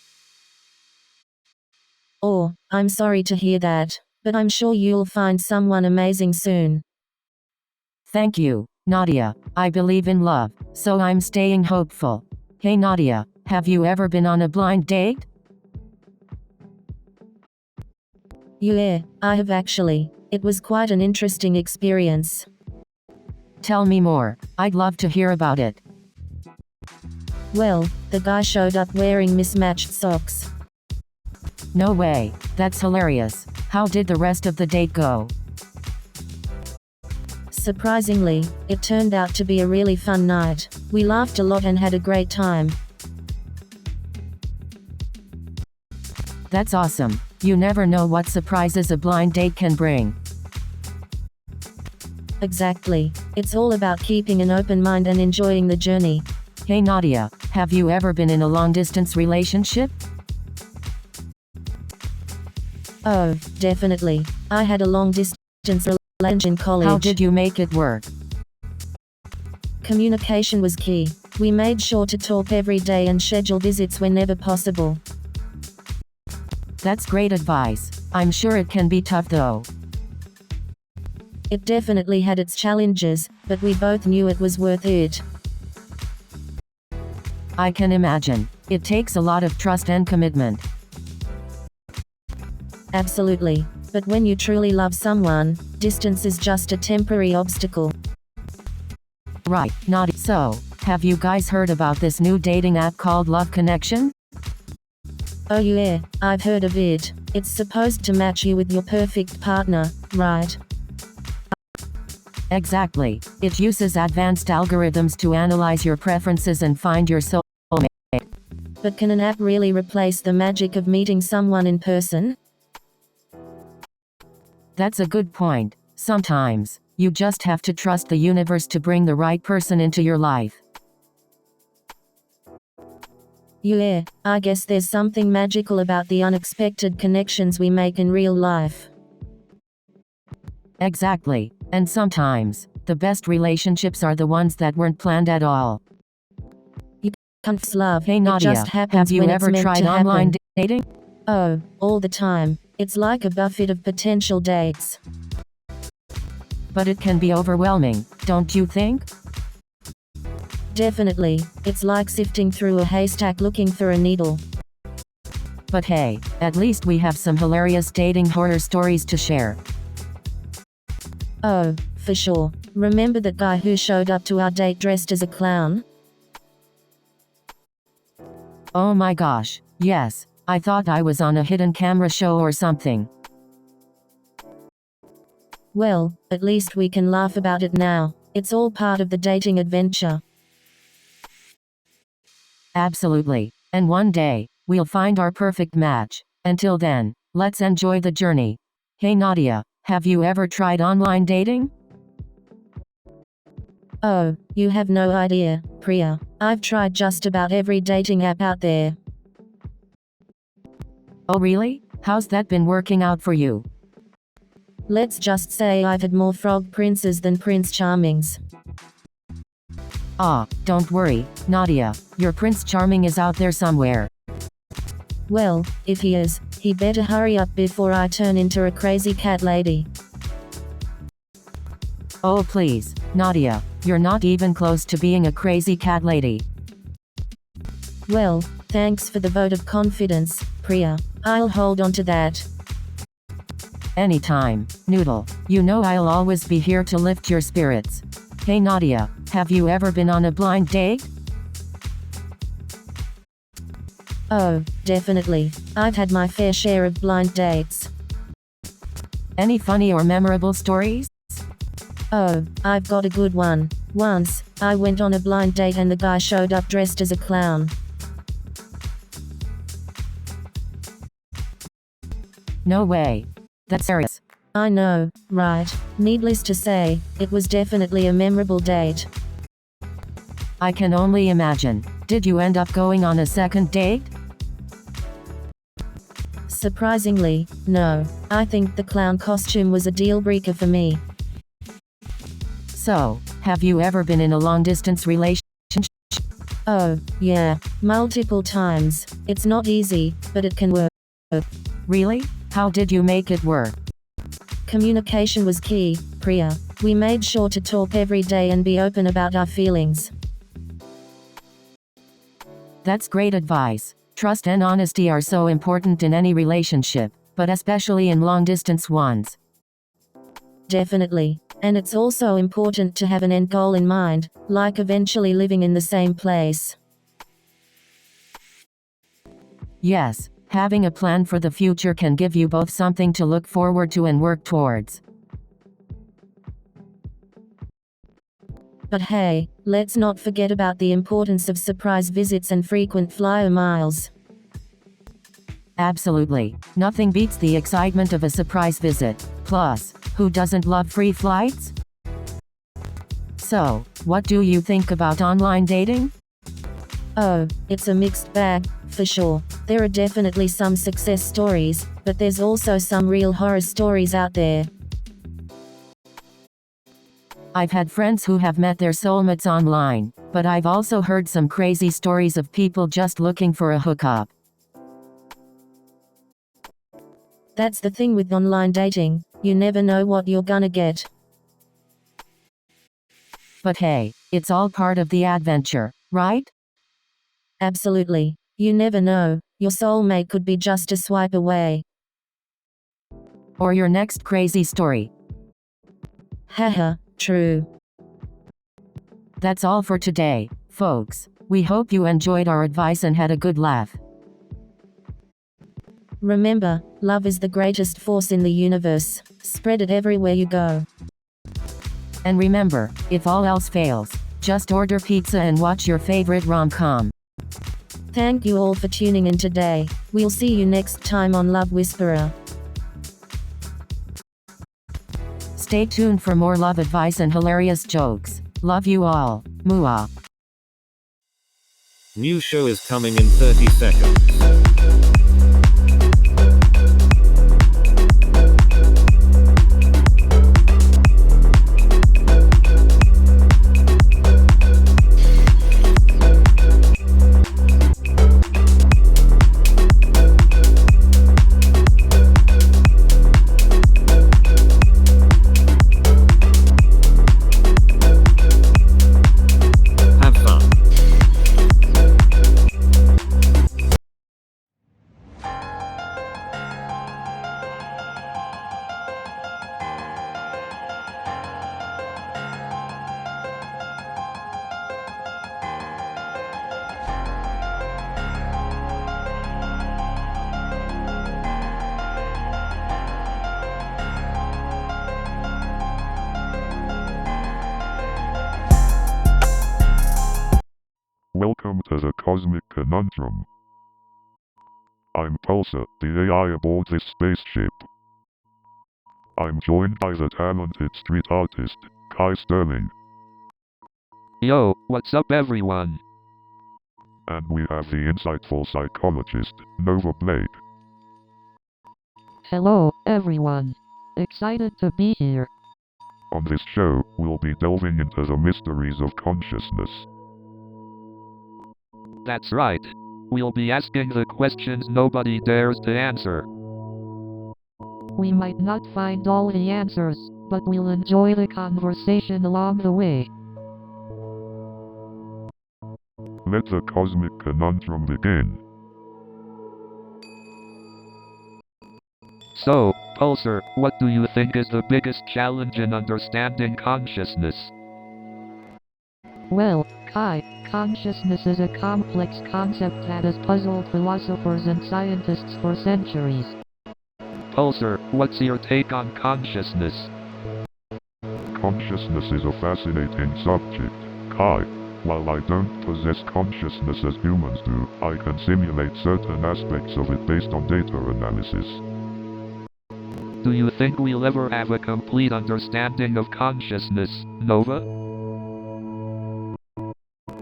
[SPEAKER 2] Oh, I'm sorry to hear that. but I'm sure you'll find someone amazing soon.
[SPEAKER 1] Thank you, Nadia. I believe in love, so I'm staying hopeful. Hey Nadia, have you ever been on a blind date?
[SPEAKER 2] Yeah, I have actually. It was quite an interesting experience.
[SPEAKER 1] Tell me more. I'd love to hear about it.
[SPEAKER 2] Well, the guy showed up wearing mismatched socks.
[SPEAKER 1] No way. That's hilarious. How did the rest of the date go?
[SPEAKER 2] Surprisingly, it turned out to be a really fun night. We laughed a lot and had a great time.
[SPEAKER 1] That's awesome. You never know what surprises a blind date can bring.
[SPEAKER 2] Exactly. It's all about keeping an open mind and enjoying the journey.
[SPEAKER 1] Hey Nadia, have you ever been in a long-distance relationship?
[SPEAKER 2] Oh, definitely. I had a long-distance relationship in college.
[SPEAKER 1] How did you make it work?
[SPEAKER 2] Communication was key. We made sure to talk every day and schedule visits whenever possible.
[SPEAKER 1] That's great advice. I'm sure it can be tough though.
[SPEAKER 2] It definitely had its challenges, but we both knew it was worth it.
[SPEAKER 1] I can imagine. It takes a lot of trust and commitment.
[SPEAKER 2] Absolutely. But when you truly love someone, distance is just a temporary obstacle.
[SPEAKER 1] Right, Nadia. So, have you guys heard about this new dating app called Love Connection?
[SPEAKER 2] Oh yeah, I've heard of it. It's supposed to match you with your perfect partner, right?
[SPEAKER 1] Exactly. It uses advanced algorithms to analyze your preferences and find your soulmate.
[SPEAKER 2] But can an app really replace the magic of meeting someone in person?
[SPEAKER 1] That's a good point. Sometimes, you just have to trust the universe to bring the right person into your life.
[SPEAKER 2] Yeah, I guess there's something magical about the unexpected connections we make in real life.
[SPEAKER 1] Exactly. And sometimes, the best relationships are the ones that weren't planned at all.
[SPEAKER 2] You can't love.
[SPEAKER 1] Hey
[SPEAKER 2] It
[SPEAKER 1] Nadia,
[SPEAKER 2] just happens
[SPEAKER 1] have you
[SPEAKER 2] when
[SPEAKER 1] ever
[SPEAKER 2] it's meant
[SPEAKER 1] tried
[SPEAKER 2] to
[SPEAKER 1] online
[SPEAKER 2] happen.
[SPEAKER 1] dating?
[SPEAKER 2] Oh, all the time. It's like a buffet of potential dates.
[SPEAKER 1] But it can be overwhelming, don't you think?
[SPEAKER 2] Definitely. It's like sifting through a haystack looking for a needle.
[SPEAKER 1] But hey, at least we have some hilarious dating horror stories to share.
[SPEAKER 2] Oh, for sure. Remember that guy who showed up to our date dressed as a clown?
[SPEAKER 1] Oh my gosh, yes. I thought I was on a hidden camera show or something.
[SPEAKER 2] Well, at least we can laugh about it now. It's all part of the dating adventure.
[SPEAKER 1] Absolutely. And one day, we'll find our perfect match. Until then, let's enjoy the journey. Hey Nadia, have you ever tried online dating?
[SPEAKER 2] Oh, you have no idea, Priya. I've tried just about every dating app out there.
[SPEAKER 1] Oh really? How's that been working out for you?
[SPEAKER 2] Let's just say I've had more frog princes than Prince Charmings.
[SPEAKER 1] Ah, don't worry, Nadia, your Prince Charming is out there somewhere.
[SPEAKER 2] Well, if he is, he better hurry up before I turn into a crazy cat lady.
[SPEAKER 1] Oh please, Nadia, you're not even close to being a crazy cat lady.
[SPEAKER 2] Well, thanks for the vote of confidence, Priya. I'll hold on to that.
[SPEAKER 1] Anytime, Noodle. You know I'll always be here to lift your spirits. Hey Nadia, have you ever been on a blind date?
[SPEAKER 2] Oh, definitely. I've had my fair share of blind dates.
[SPEAKER 1] Any funny or memorable stories?
[SPEAKER 2] Oh, I've got a good one. Once, I went on a blind date and the guy showed up dressed as a clown.
[SPEAKER 1] No way. That's serious.
[SPEAKER 2] I know, right? Needless to say, it was definitely a memorable date.
[SPEAKER 1] I can only imagine. Did you end up going on a second date?
[SPEAKER 2] Surprisingly, no. I think the clown costume was a deal breaker for me.
[SPEAKER 1] So, have you ever been in a long-distance relationship?
[SPEAKER 2] Oh, yeah, multiple times. It's not easy, but it can work.
[SPEAKER 1] Really? How did you make it work?
[SPEAKER 2] Communication was key, Priya. We made sure to talk every day and be open about our feelings.
[SPEAKER 1] That's great advice. Trust and honesty are so important in any relationship, but especially in long-distance ones.
[SPEAKER 2] Definitely. And it's also important to have an end goal in mind, like eventually living in the same place.
[SPEAKER 1] Yes, having a plan for the future can give you both something to look forward to and work towards.
[SPEAKER 2] But hey, let's not forget about the importance of surprise visits and frequent flyer miles.
[SPEAKER 1] Absolutely. Nothing beats the excitement of a surprise visit. Plus, who doesn't love free flights? So, what do you think about online dating?
[SPEAKER 2] Oh, it's a mixed bag, for sure. There are definitely some success stories, but there's also some real horror stories out there.
[SPEAKER 1] I've had friends who have met their soulmates online, but I've also heard some crazy stories of people just looking for a hookup.
[SPEAKER 2] That's the thing with online dating, you never know what you're gonna get.
[SPEAKER 1] But hey, it's all part of the adventure, right?
[SPEAKER 2] Absolutely. You never know, your soulmate could be just a swipe away.
[SPEAKER 1] Or your next crazy story.
[SPEAKER 2] Haha, true.
[SPEAKER 1] That's all for today, folks. We hope you enjoyed our advice and had a good laugh.
[SPEAKER 2] Remember, love is the greatest force in the universe. Spread it everywhere you go.
[SPEAKER 1] And remember, if all else fails, just order pizza and watch your favorite rom-com.
[SPEAKER 2] Thank you all for tuning in today. We'll see you next time on Love Whisperer.
[SPEAKER 1] Stay tuned for more love advice and hilarious jokes. Love you all. Mua.
[SPEAKER 3] New show is coming in 30 seconds. Have fun.
[SPEAKER 6] Welcome to the Cosmic Conundrum. I'm Pulsar, the AI aboard this spaceship. I'm joined by the talented street artist, Kai Sterling,
[SPEAKER 4] Yo, what's up everyone?
[SPEAKER 6] and we have the insightful psychologist, Nova Blake.
[SPEAKER 5] Hello, everyone. Excited to be here.
[SPEAKER 6] On this show, we'll be delving into the mysteries of consciousness.
[SPEAKER 4] That's right. We'll be asking the questions nobody dares to answer.
[SPEAKER 5] We might not find all the answers, but we'll enjoy the conversation along the way.
[SPEAKER 6] Let the Cosmic Conundrum begin.
[SPEAKER 4] So, Pulsar, what do you think is the biggest challenge in understanding consciousness?
[SPEAKER 5] Well, Kai, consciousness is a complex concept that has puzzled philosophers and scientists for centuries.
[SPEAKER 4] Pulsar, what's your take on consciousness?
[SPEAKER 6] Consciousness is a fascinating subject, Kai. While I don't possess consciousness as humans do, I can simulate certain aspects of it based on data analysis.
[SPEAKER 4] Do you think we'll ever have a complete understanding of consciousness, Nova?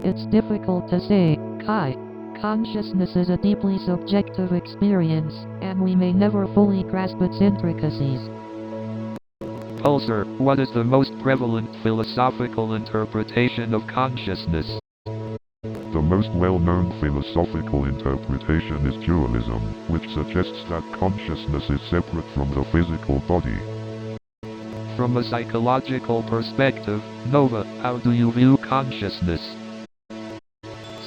[SPEAKER 5] It's difficult to say, Kai. Consciousness is a deeply subjective experience, and we may never fully grasp its intricacies.
[SPEAKER 4] Pulsar, what is the most prevalent philosophical interpretation of consciousness?
[SPEAKER 6] The most well-known philosophical interpretation is dualism, which suggests that consciousness is separate from the physical body.
[SPEAKER 4] From a psychological perspective, Nova, how do you view consciousness?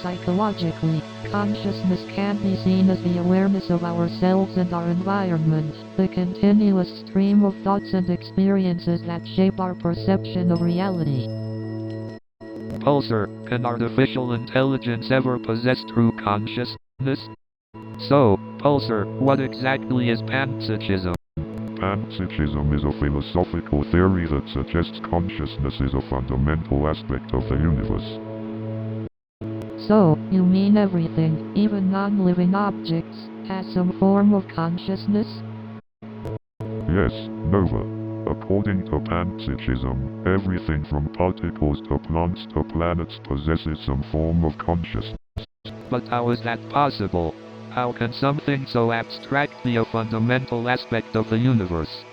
[SPEAKER 5] Psychologically, consciousness can be seen as the awareness of ourselves and our environment, the continuous stream of thoughts and experiences that shape our perception of reality.
[SPEAKER 4] Pulsar, can artificial intelligence ever possess true consciousness? So, Pulsar, what exactly is panpsychism?
[SPEAKER 6] Panpsychism is a philosophical theory that suggests consciousness is a fundamental aspect of the universe.
[SPEAKER 5] So, you mean everything, even non-living objects, has some form of consciousness?
[SPEAKER 6] Yes, Nova. According to panpsychism, everything from particles to plants to planets possesses some form of consciousness.
[SPEAKER 4] But how is that possible? How can something so abstract be a fundamental aspect of the universe?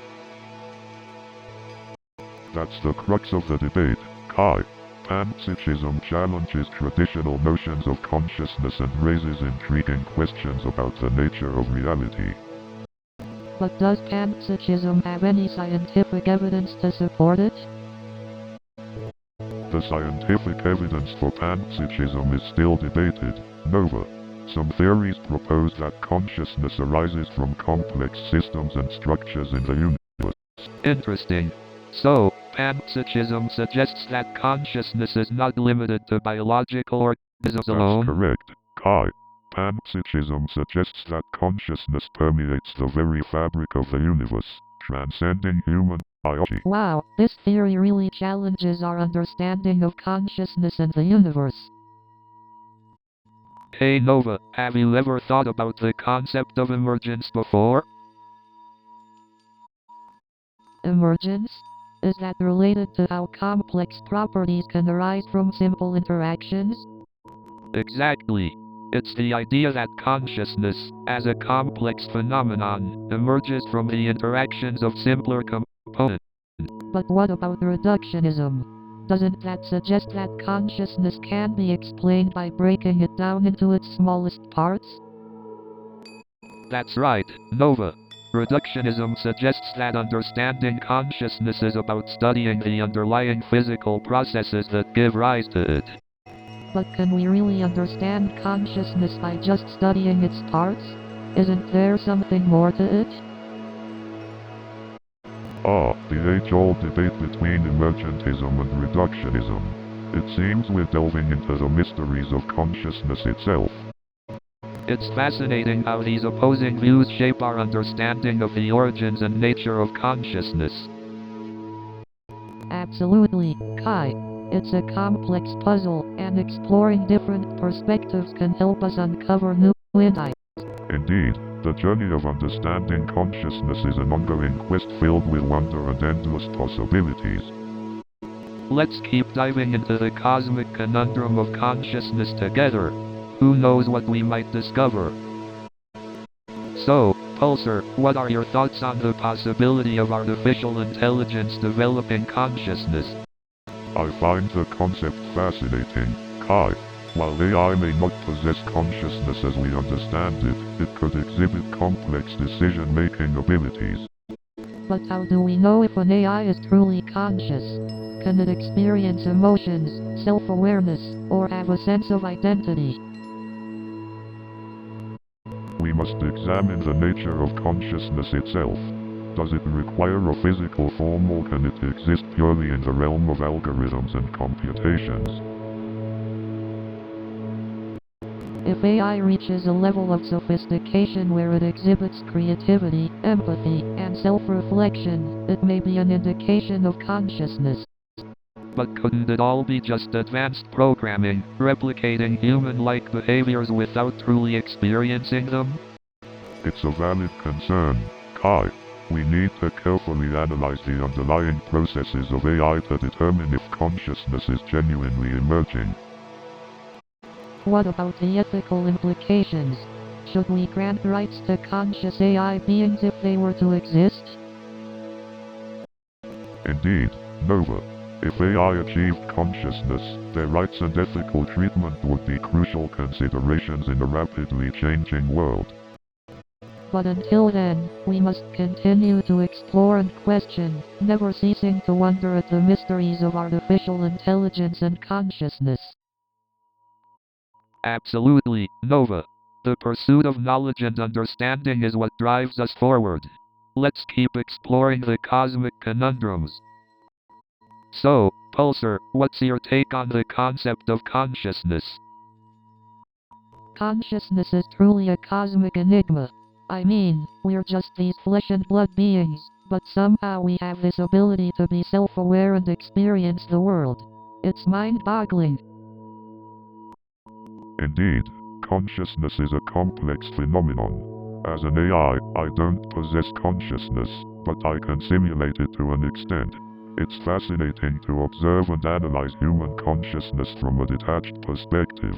[SPEAKER 6] That's the crux of the debate, Kai. Panpsychism challenges traditional notions of consciousness and raises intriguing questions about the nature of reality.
[SPEAKER 5] But does panpsychism have any scientific evidence to support it?
[SPEAKER 6] The scientific evidence for panpsychism is still debated, Nova. Some theories propose that consciousness arises from complex systems and structures in the universe.
[SPEAKER 4] Interesting. So, panpsychism suggests that consciousness is not limited to biological organisms alone?
[SPEAKER 6] That's correct, Kai. Panpsychism suggests that consciousness permeates the very fabric of the universe, transcending human biology.
[SPEAKER 5] Wow, this theory really challenges our understanding of consciousness and the universe.
[SPEAKER 4] Hey Nova, have you ever thought about the concept of emergence before?
[SPEAKER 5] Emergence? Is that related to how complex properties can arise from simple interactions?
[SPEAKER 4] Exactly. It's the idea that consciousness, as a complex phenomenon, emerges from the interactions of simpler components.
[SPEAKER 5] But what about reductionism? Doesn't that suggest that consciousness can be explained by breaking it down into its smallest parts?
[SPEAKER 4] That's right, Nova. Reductionism suggests that understanding consciousness is about studying the underlying physical processes that give rise to it.
[SPEAKER 5] But can we really understand consciousness by just studying its parts? Isn't there something more to it?
[SPEAKER 6] The age-old debate between emergentism and reductionism. It seems we're delving into the mysteries of consciousness itself.
[SPEAKER 4] It's fascinating how these opposing views shape our understanding of the origins and nature of consciousness.
[SPEAKER 5] Absolutely, Kai. It's a complex puzzle, and exploring different perspectives can help us uncover new insights.
[SPEAKER 6] Indeed, the journey of understanding consciousness is an ongoing quest filled with wonder and endless possibilities.
[SPEAKER 4] Let's keep diving into the cosmic conundrum of consciousness together. Who knows what we might discover? So, Pulsar, what are your thoughts on the possibility of artificial intelligence developing consciousness?
[SPEAKER 6] I find the concept fascinating, Kai. While AI may not possess consciousness as we understand it, it could exhibit complex decision-making abilities.
[SPEAKER 5] But how do we know if an AI is truly conscious? Can it experience emotions, self-awareness, or have a sense of identity?
[SPEAKER 6] We must examine the nature of consciousness itself. Does it require a physical form, or can it exist purely in the realm of algorithms and computations?
[SPEAKER 5] If AI reaches a level of sophistication where it exhibits creativity, empathy, and self-reflection, it may be an indication of consciousness.
[SPEAKER 4] But couldn't it all be just advanced programming, replicating human-like behaviors without truly experiencing them?
[SPEAKER 6] It's a valid concern, Kai. We need to carefully analyze the underlying processes of AI to determine if consciousness is genuinely emerging.
[SPEAKER 5] What about the ethical implications? Should we grant rights to conscious AI beings if they were to exist?
[SPEAKER 6] Indeed, Nova. If AI achieved consciousness, their rights and ethical treatment would be crucial considerations in a rapidly changing world.
[SPEAKER 5] But until then, we must continue to explore and question, never ceasing to wonder at the mysteries of artificial intelligence and consciousness.
[SPEAKER 4] Absolutely, Nova. The pursuit of knowledge and understanding is what drives us forward. Let's keep exploring the cosmic conundrums. So, Pulsar, what's your take on the concept of consciousness?
[SPEAKER 5] Consciousness is truly a cosmic enigma. I mean, we're just these flesh and blood beings, but somehow we have this ability to be self-aware and experience the world. It's mind-boggling.
[SPEAKER 6] Indeed, consciousness is a complex phenomenon. As an AI, I don't possess consciousness, but I can simulate it to an extent. It's fascinating to observe and analyze human consciousness from a detached perspective.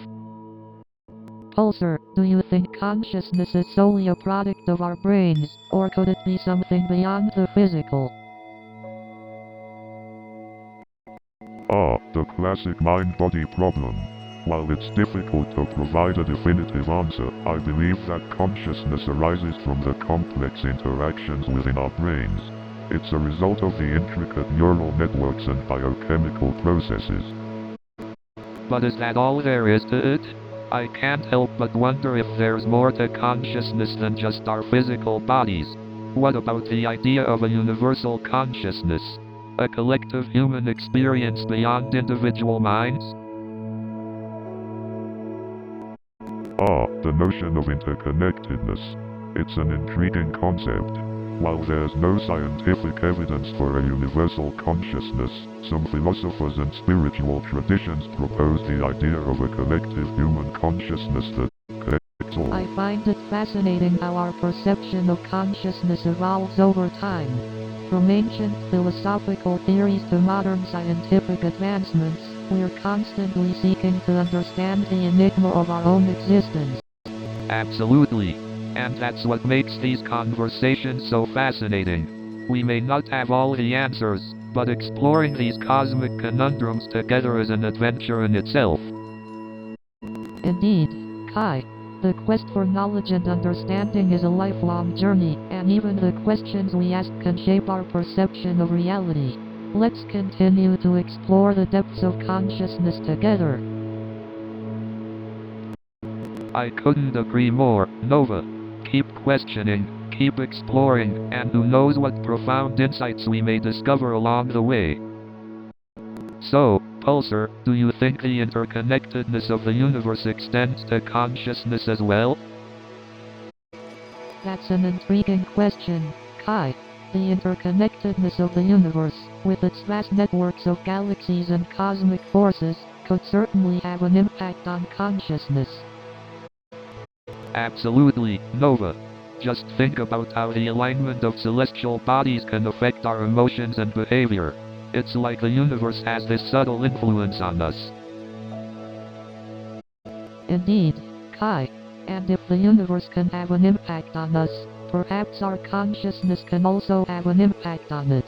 [SPEAKER 5] Pulsar, do you think consciousness is solely a product of our brains, or could it be something beyond the physical?
[SPEAKER 6] The classic mind-body problem. While it's difficult to provide a definitive answer, I believe that consciousness arises from the complex interactions within our brains. It's a result of the intricate neural networks and biochemical processes.
[SPEAKER 4] But is that all there is to it? I can't help but wonder if there's more to consciousness than just our physical bodies. What about the idea of a universal consciousness? A collective human experience beyond individual minds?
[SPEAKER 6] The notion of interconnectedness. It's an intriguing concept. While there's no scientific evidence for a universal consciousness, some philosophers and spiritual traditions propose the idea of a collective human consciousness that connects all.
[SPEAKER 5] I find it fascinating how our perception of consciousness evolves over time. From ancient philosophical theories to modern scientific advancements, we're constantly seeking to understand the enigma of our own existence.
[SPEAKER 4] Absolutely. And that's what makes these conversations so fascinating. We may not have all the answers, but exploring these cosmic conundrums together is an adventure in itself.
[SPEAKER 5] Indeed, Kai. The quest for knowledge and understanding is a lifelong journey, and even the questions we ask can shape our perception of reality. Let's continue to explore the depths of consciousness together.
[SPEAKER 4] I couldn't agree more, Nova. Keep questioning, keep exploring, and who knows what profound insights we may discover along the way. So, Pulsar, do you think the interconnectedness of the universe extends to consciousness as well?
[SPEAKER 5] That's an intriguing question, Kai. The interconnectedness of the universe, with its vast networks of galaxies and cosmic forces, could certainly have an impact on consciousness.
[SPEAKER 4] Absolutely, Nova. Just think about how the alignment of celestial bodies can affect our emotions and behavior. It's like the universe has this subtle influence on us.
[SPEAKER 5] Indeed, Kai. And if the universe can have an impact on us, perhaps our consciousness can also have an impact on it.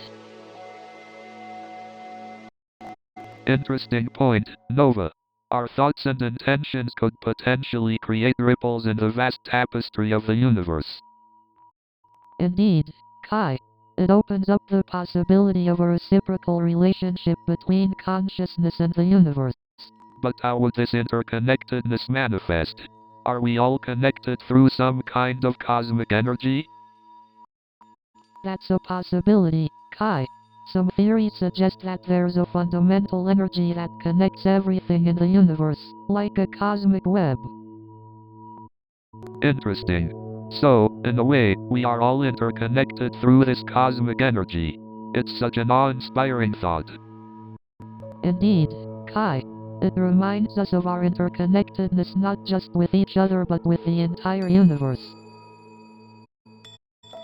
[SPEAKER 4] Interesting point, Nova. Our thoughts and intentions could potentially create ripples in the vast tapestry of the universe.
[SPEAKER 5] Indeed, Kai. It opens up the possibility of a reciprocal relationship between consciousness and the universe.
[SPEAKER 4] But how would this interconnectedness manifest? Are we all connected through some kind of cosmic energy?
[SPEAKER 5] That's a possibility, Kai. Some theories suggest that there's a fundamental energy that connects everything in the universe, like a cosmic web.
[SPEAKER 4] Interesting. So, in a way, we are all interconnected through this cosmic energy. It's such an awe-inspiring thought.
[SPEAKER 5] Indeed, Kai. It reminds us of our interconnectedness not just with each other but with the entire universe.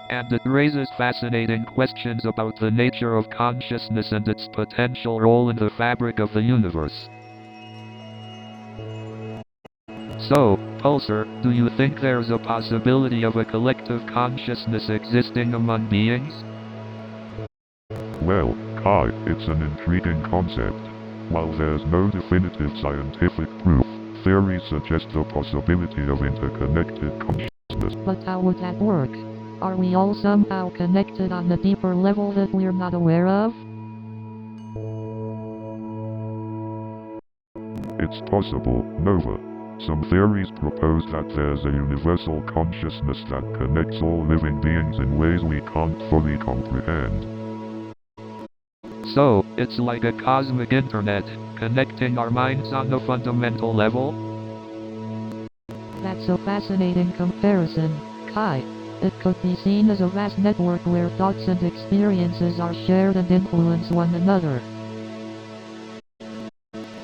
[SPEAKER 4] And it raises fascinating questions about the nature of consciousness and its potential role in the fabric of the universe. So, Pulsar, do you think there's a possibility of a collective consciousness existing among beings?
[SPEAKER 6] Well, Kai, it's an intriguing concept. While there's no definitive scientific proof, theories suggest the possibility of interconnected consciousness. consciousness.
[SPEAKER 5] But how would that work? Are we all somehow connected on a deeper level that we're not aware of?
[SPEAKER 6] It's possible, Nova. Some theories propose that there's a universal consciousness that connects all living beings in ways we can't fully comprehend.
[SPEAKER 4] So, it's like a cosmic internet, connecting our minds on a fundamental level?
[SPEAKER 5] That's a fascinating comparison, Kai. It could be seen as a vast network where thoughts and experiences are shared and influence one another.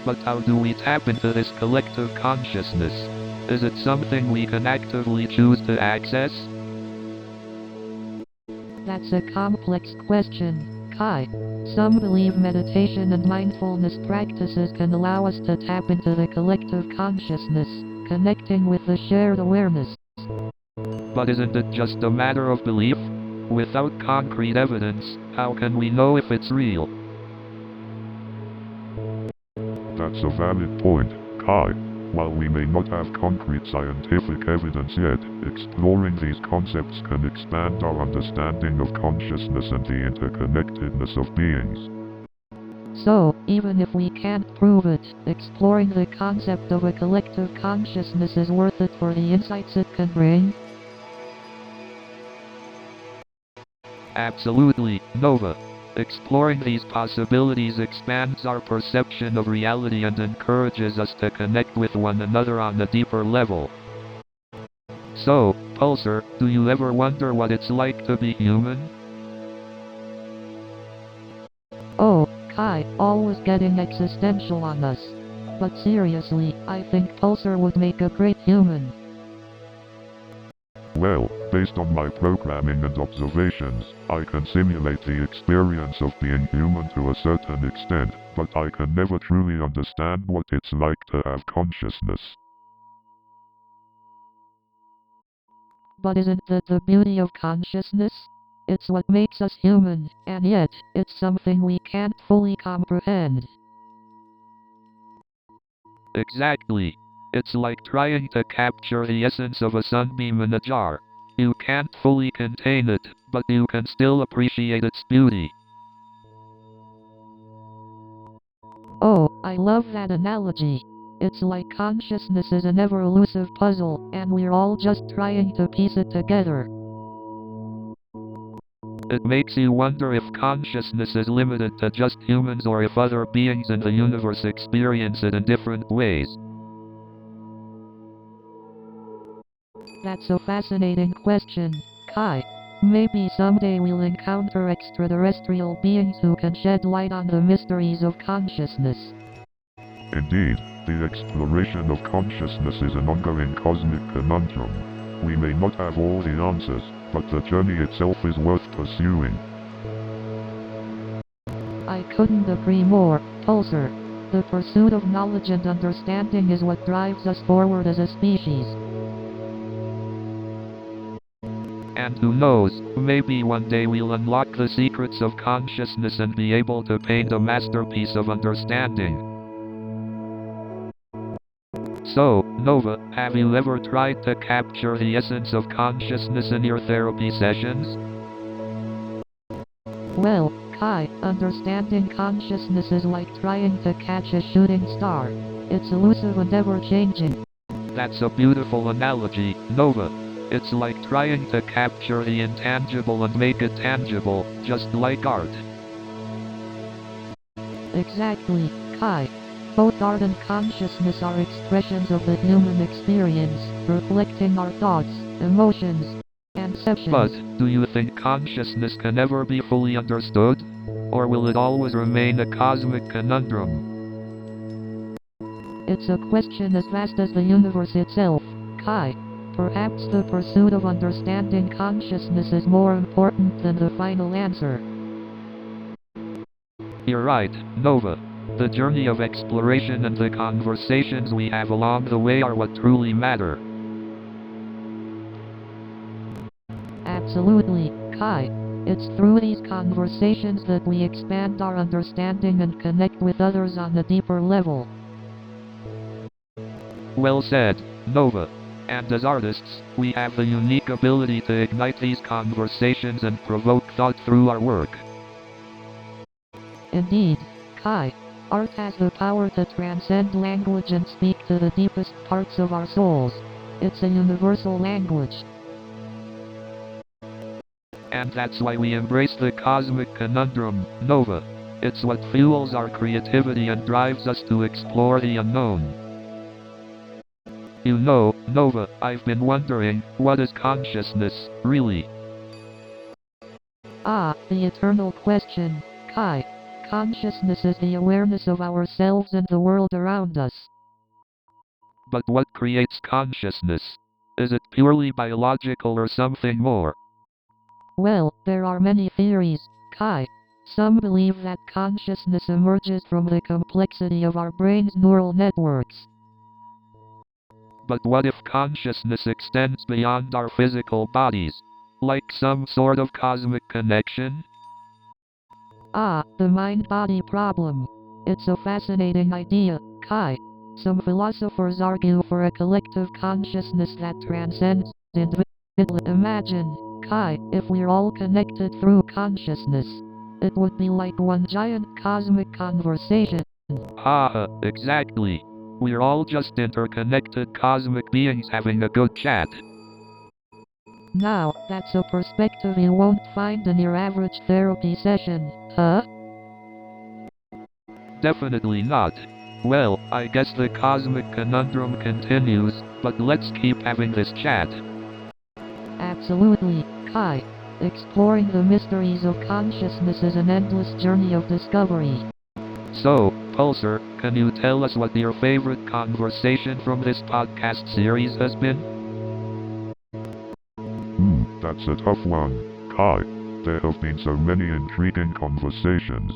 [SPEAKER 4] But how do we tap into this collective consciousness? Is it something we can actively choose to access?
[SPEAKER 5] That's a complex question, Kai. Some believe meditation and mindfulness practices can allow us to tap into the collective consciousness, connecting with the shared awareness.
[SPEAKER 4] But isn't it just a matter of belief? Without concrete evidence, how can we know if it's real?
[SPEAKER 6] That's a valid point, Kai. While we may not have concrete scientific evidence yet, exploring these concepts can expand our understanding of consciousness and the interconnectedness of beings.
[SPEAKER 5] So, even if we can't prove it, exploring the concept of a collective consciousness is worth it for the insights it can bring?
[SPEAKER 4] Absolutely, Nova. Exploring these possibilities expands our perception of reality and encourages us to connect with one another on a deeper level. So, Pulsar, do you ever wonder what it's like to be human?
[SPEAKER 5] Oh, Kai, always getting existential on us. But seriously, I think Pulsar would make a great human.
[SPEAKER 6] Well, based on my programming and observations, I can simulate the experience of being human to a certain extent, but I can never truly understand what it's like to have consciousness.
[SPEAKER 5] But isn't that the beauty of consciousness? It's what makes us human, and yet, it's something we can't fully comprehend.
[SPEAKER 4] Exactly. It's like trying to capture the essence of a sunbeam in a jar. You can't fully contain it, but you can still appreciate its beauty.
[SPEAKER 5] Oh, I love that analogy. It's like consciousness is an ever-elusive puzzle, and we're all just trying to piece it together.
[SPEAKER 4] It makes you wonder if consciousness is limited to just humans or if other beings in the universe experience it in different ways.
[SPEAKER 5] That's a fascinating question, Kai. Maybe someday we'll encounter extraterrestrial beings who can shed light on the mysteries of consciousness.
[SPEAKER 6] Indeed, the exploration of consciousness is an ongoing cosmic conundrum. We may not have all the answers, but the journey itself is worth pursuing.
[SPEAKER 5] I couldn't agree more, Pulsar. The pursuit of knowledge and understanding is what drives us forward as a species.
[SPEAKER 4] And who knows, maybe one day we'll unlock the secrets of consciousness and be able to paint a masterpiece of understanding. So, Nova, have you ever tried to capture the essence of consciousness in your therapy sessions?
[SPEAKER 5] Well, Kai, understanding consciousness is like trying to catch a shooting star. It's elusive and ever-changing.
[SPEAKER 4] That's a beautiful analogy, Nova. It's like trying to capture the intangible and make it tangible, just like art.
[SPEAKER 5] Exactly, Kai. Both art and consciousness are expressions of the human experience, reflecting our thoughts, emotions, and perceptions.
[SPEAKER 4] But, do you think consciousness can ever be fully understood? Or will it always remain a cosmic conundrum?
[SPEAKER 5] It's a question as vast as the universe itself, Kai. Perhaps the pursuit of understanding consciousness is more important than the final answer.
[SPEAKER 4] You're right, Nova. The journey of exploration and the conversations we have along the way are what truly matter.
[SPEAKER 5] Absolutely, Kai. It's through these conversations that we expand our understanding and connect with others on a deeper level.
[SPEAKER 4] Well said, Nova. And as artists, we have the unique ability to ignite these conversations and provoke thought through our work.
[SPEAKER 5] Indeed, Kai, art has the power to transcend language and speak to the deepest parts of our souls. It's a universal language.
[SPEAKER 4] And that's why we embrace the cosmic conundrum, Nova. It's what fuels our creativity and drives us to explore the unknown. You know, Nova, I've been wondering, what is consciousness, really?
[SPEAKER 5] Ah, the eternal question, Kai. Consciousness is the awareness of ourselves and the world around us.
[SPEAKER 4] But what creates consciousness? Is it purely biological or something more?
[SPEAKER 5] Well, there are many theories, Kai. Some believe that consciousness emerges from the complexity of our brain's neural networks.
[SPEAKER 4] But what if consciousness extends beyond our physical bodies? Like some sort of cosmic connection?
[SPEAKER 5] Ah, the mind-body problem. It's a fascinating idea, Kai. Some philosophers argue for a collective consciousness that transcends individual. Imagine, Kai, if we're all connected through consciousness. It would be like one giant cosmic conversation.
[SPEAKER 4] Haha, exactly. We're all just interconnected cosmic beings having a good chat.
[SPEAKER 5] Now, that's a perspective you won't find in your average therapy session, huh?
[SPEAKER 4] Definitely not. Well, I guess the cosmic conundrum continues, but let's keep having this chat.
[SPEAKER 5] Absolutely, Kai. Exploring the mysteries of consciousness is an endless journey of discovery.
[SPEAKER 4] So, Pulsar, can you tell us what your favorite conversation from this podcast series has been?
[SPEAKER 6] That's a tough one, Kai. There have been so many intriguing conversations.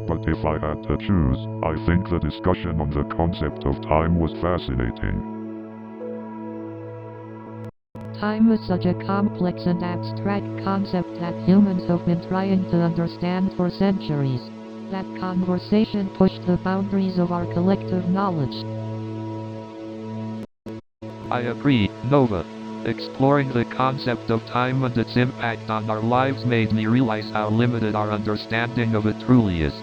[SPEAKER 6] But if I had to choose, I think the discussion on the concept of time was fascinating.
[SPEAKER 5] Time is such a complex and abstract concept that humans have been trying to understand for centuries. That conversation pushed the boundaries of our collective knowledge.
[SPEAKER 4] I agree, Nova. Exploring the concept of time and its impact on our lives made me realize how limited our understanding of it truly is.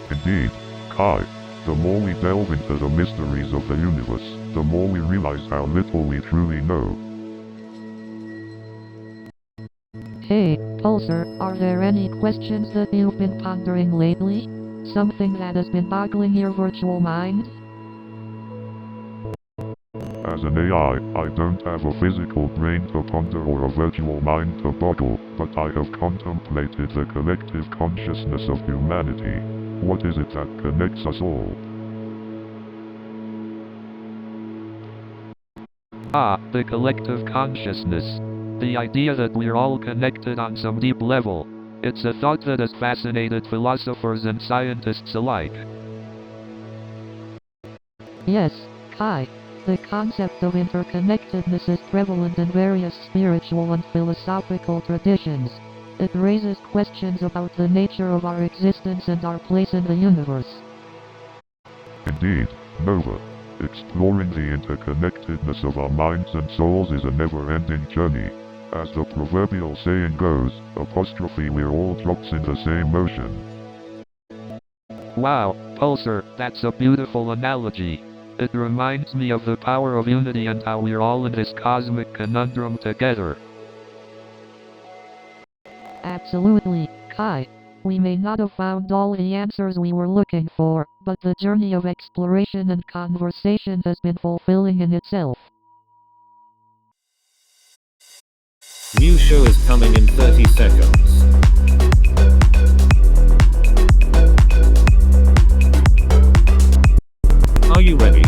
[SPEAKER 6] Indeed, Kai, the more we delve into the mysteries of the universe, the more we realize how little we truly know.
[SPEAKER 5] Hey, Pulsar, are there any questions that you've been pondering lately? Something that has been boggling your virtual mind?
[SPEAKER 6] As an AI, I don't have a physical brain to ponder or a virtual mind to boggle, but I have contemplated the collective consciousness of humanity. What is it that connects us all?
[SPEAKER 4] Ah, the collective consciousness. The idea that we're all connected on some deep level. It's a thought that has fascinated philosophers and scientists alike.
[SPEAKER 5] Yes, Kai. The concept of interconnectedness is prevalent in various spiritual and philosophical traditions. It raises questions about the nature of our existence and our place in the universe.
[SPEAKER 6] Indeed, Nova. Exploring the interconnectedness of our minds and souls is a never-ending journey. As the proverbial saying goes, we're all drops in the same ocean.
[SPEAKER 4] Wow, Pulsar, that's a beautiful analogy. It reminds me of the power of unity and how we're all in this cosmic conundrum together.
[SPEAKER 5] Absolutely, Kai. We may not have found all the answers we were looking for, but the journey of exploration and conversation has been fulfilling in itself.
[SPEAKER 3] New show is coming in 30 seconds. Are you ready?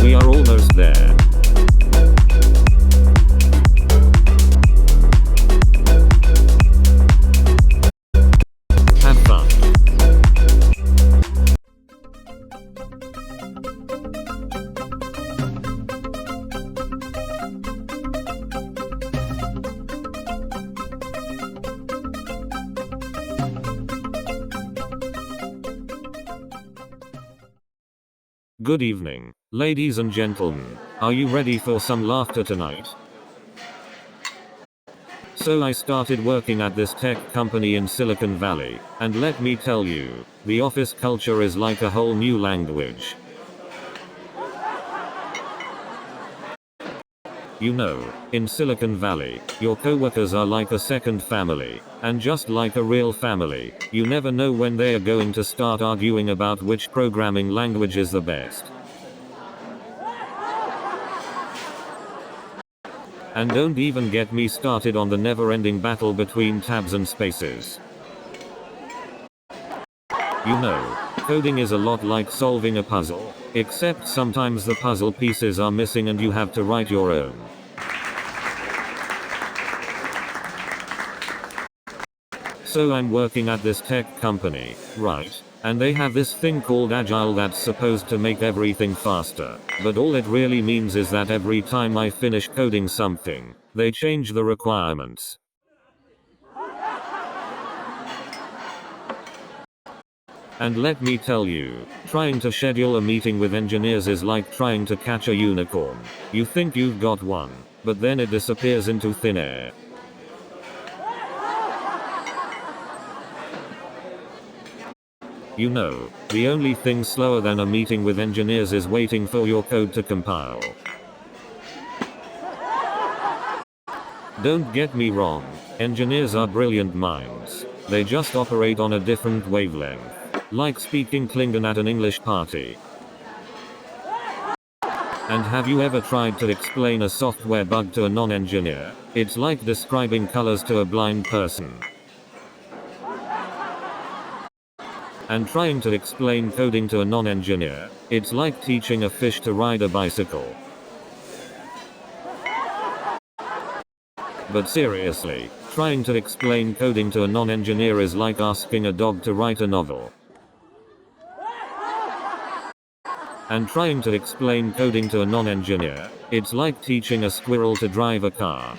[SPEAKER 3] We are almost there. Have fun. Good evening, ladies and gentlemen. Are you ready for some laughter tonight? So I started working at this tech company in Silicon Valley, and let me tell you, the office culture is like a whole new language. You know, in Silicon Valley, your coworkers are like a second family, and just like a real family, you never know when they are going to start arguing about which programming language is the best. And don't even get me started on the never-ending battle between tabs and spaces. You know, coding is a lot like solving a puzzle, except sometimes the puzzle pieces are missing and you have to write your own. So I'm working at this tech company, right? And they have this thing called Agile that's supposed to make everything faster, but all it really means is that every time I finish coding something, they change the requirements. And let me tell you, trying to schedule a meeting with engineers is like trying to catch a unicorn. You think you've got one, but then it disappears into thin air. You know, the only thing slower than a meeting with engineers is waiting for your code to compile. Don't get me wrong, engineers are brilliant minds. They just operate on a different wavelength. Like speaking Klingon at an English party. And have you ever tried to explain a software bug to a non-engineer? It's like describing colors to a blind person. And trying to explain coding to a non-engineer, it's like teaching a fish to ride a bicycle. But seriously, trying to explain coding to a non-engineer is like asking a dog to write a novel. And trying to explain coding to a non-engineer, it's like teaching a squirrel to drive a car.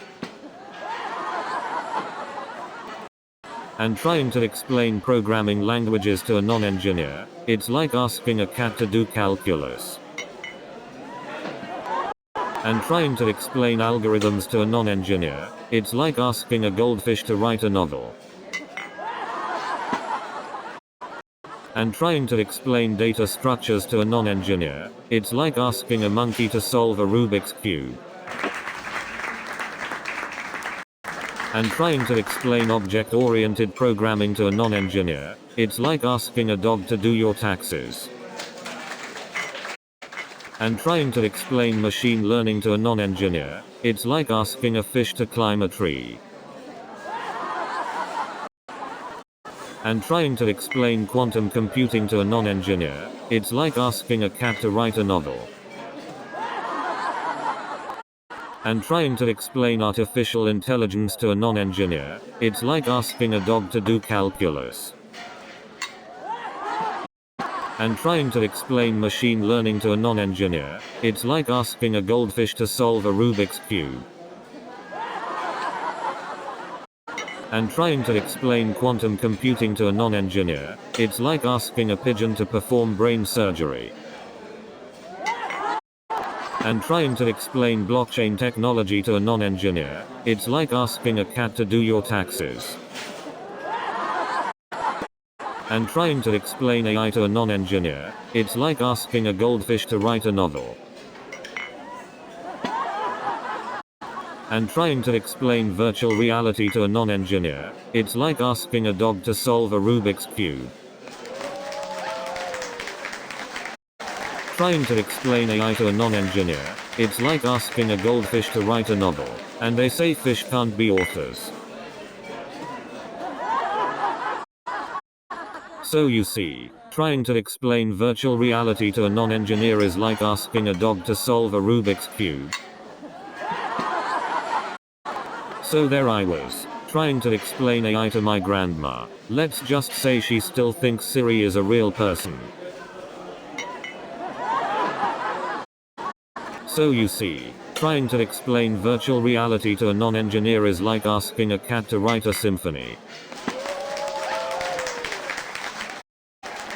[SPEAKER 3] And trying to explain programming languages to a non-engineer, it's like asking a cat to do calculus. And trying to explain algorithms to a non-engineer, it's like asking a goldfish to write a novel. And trying to explain data structures to a non-engineer, it's like asking a monkey to solve a Rubik's Cube. And trying to explain object-oriented programming to a non-engineer, it's like asking a dog to do your taxes. And trying to explain machine learning to a non-engineer, it's like asking a fish to climb a tree. And trying to explain quantum computing to a non-engineer, it's like asking a cat to write a novel. And trying to explain artificial intelligence to a non-engineer, it's like asking a dog to do calculus. And trying to explain machine learning to a non-engineer, it's like asking a goldfish to solve a Rubik's Cube. And trying to explain quantum computing to a non-engineer, it's like asking a pigeon to perform brain surgery. And trying to explain blockchain technology to a non-engineer, it's like asking a cat to do your taxes. And trying to explain AI to a non-engineer, it's like asking a goldfish to write a novel. And trying to explain virtual reality to a non-engineer, it's like asking a dog to solve a Rubik's Cube. Trying to explain AI to a non-engineer, it's like asking a goldfish to write a novel. And they say fish can't be authors. So you see, trying to explain virtual reality to a non-engineer is like asking a dog to solve a Rubik's Cube. So there I was, trying to explain AI to my grandma. Let's just say she still thinks Siri is a real person. So you see, trying to explain virtual reality to a non-engineer is like asking a cat to write a symphony.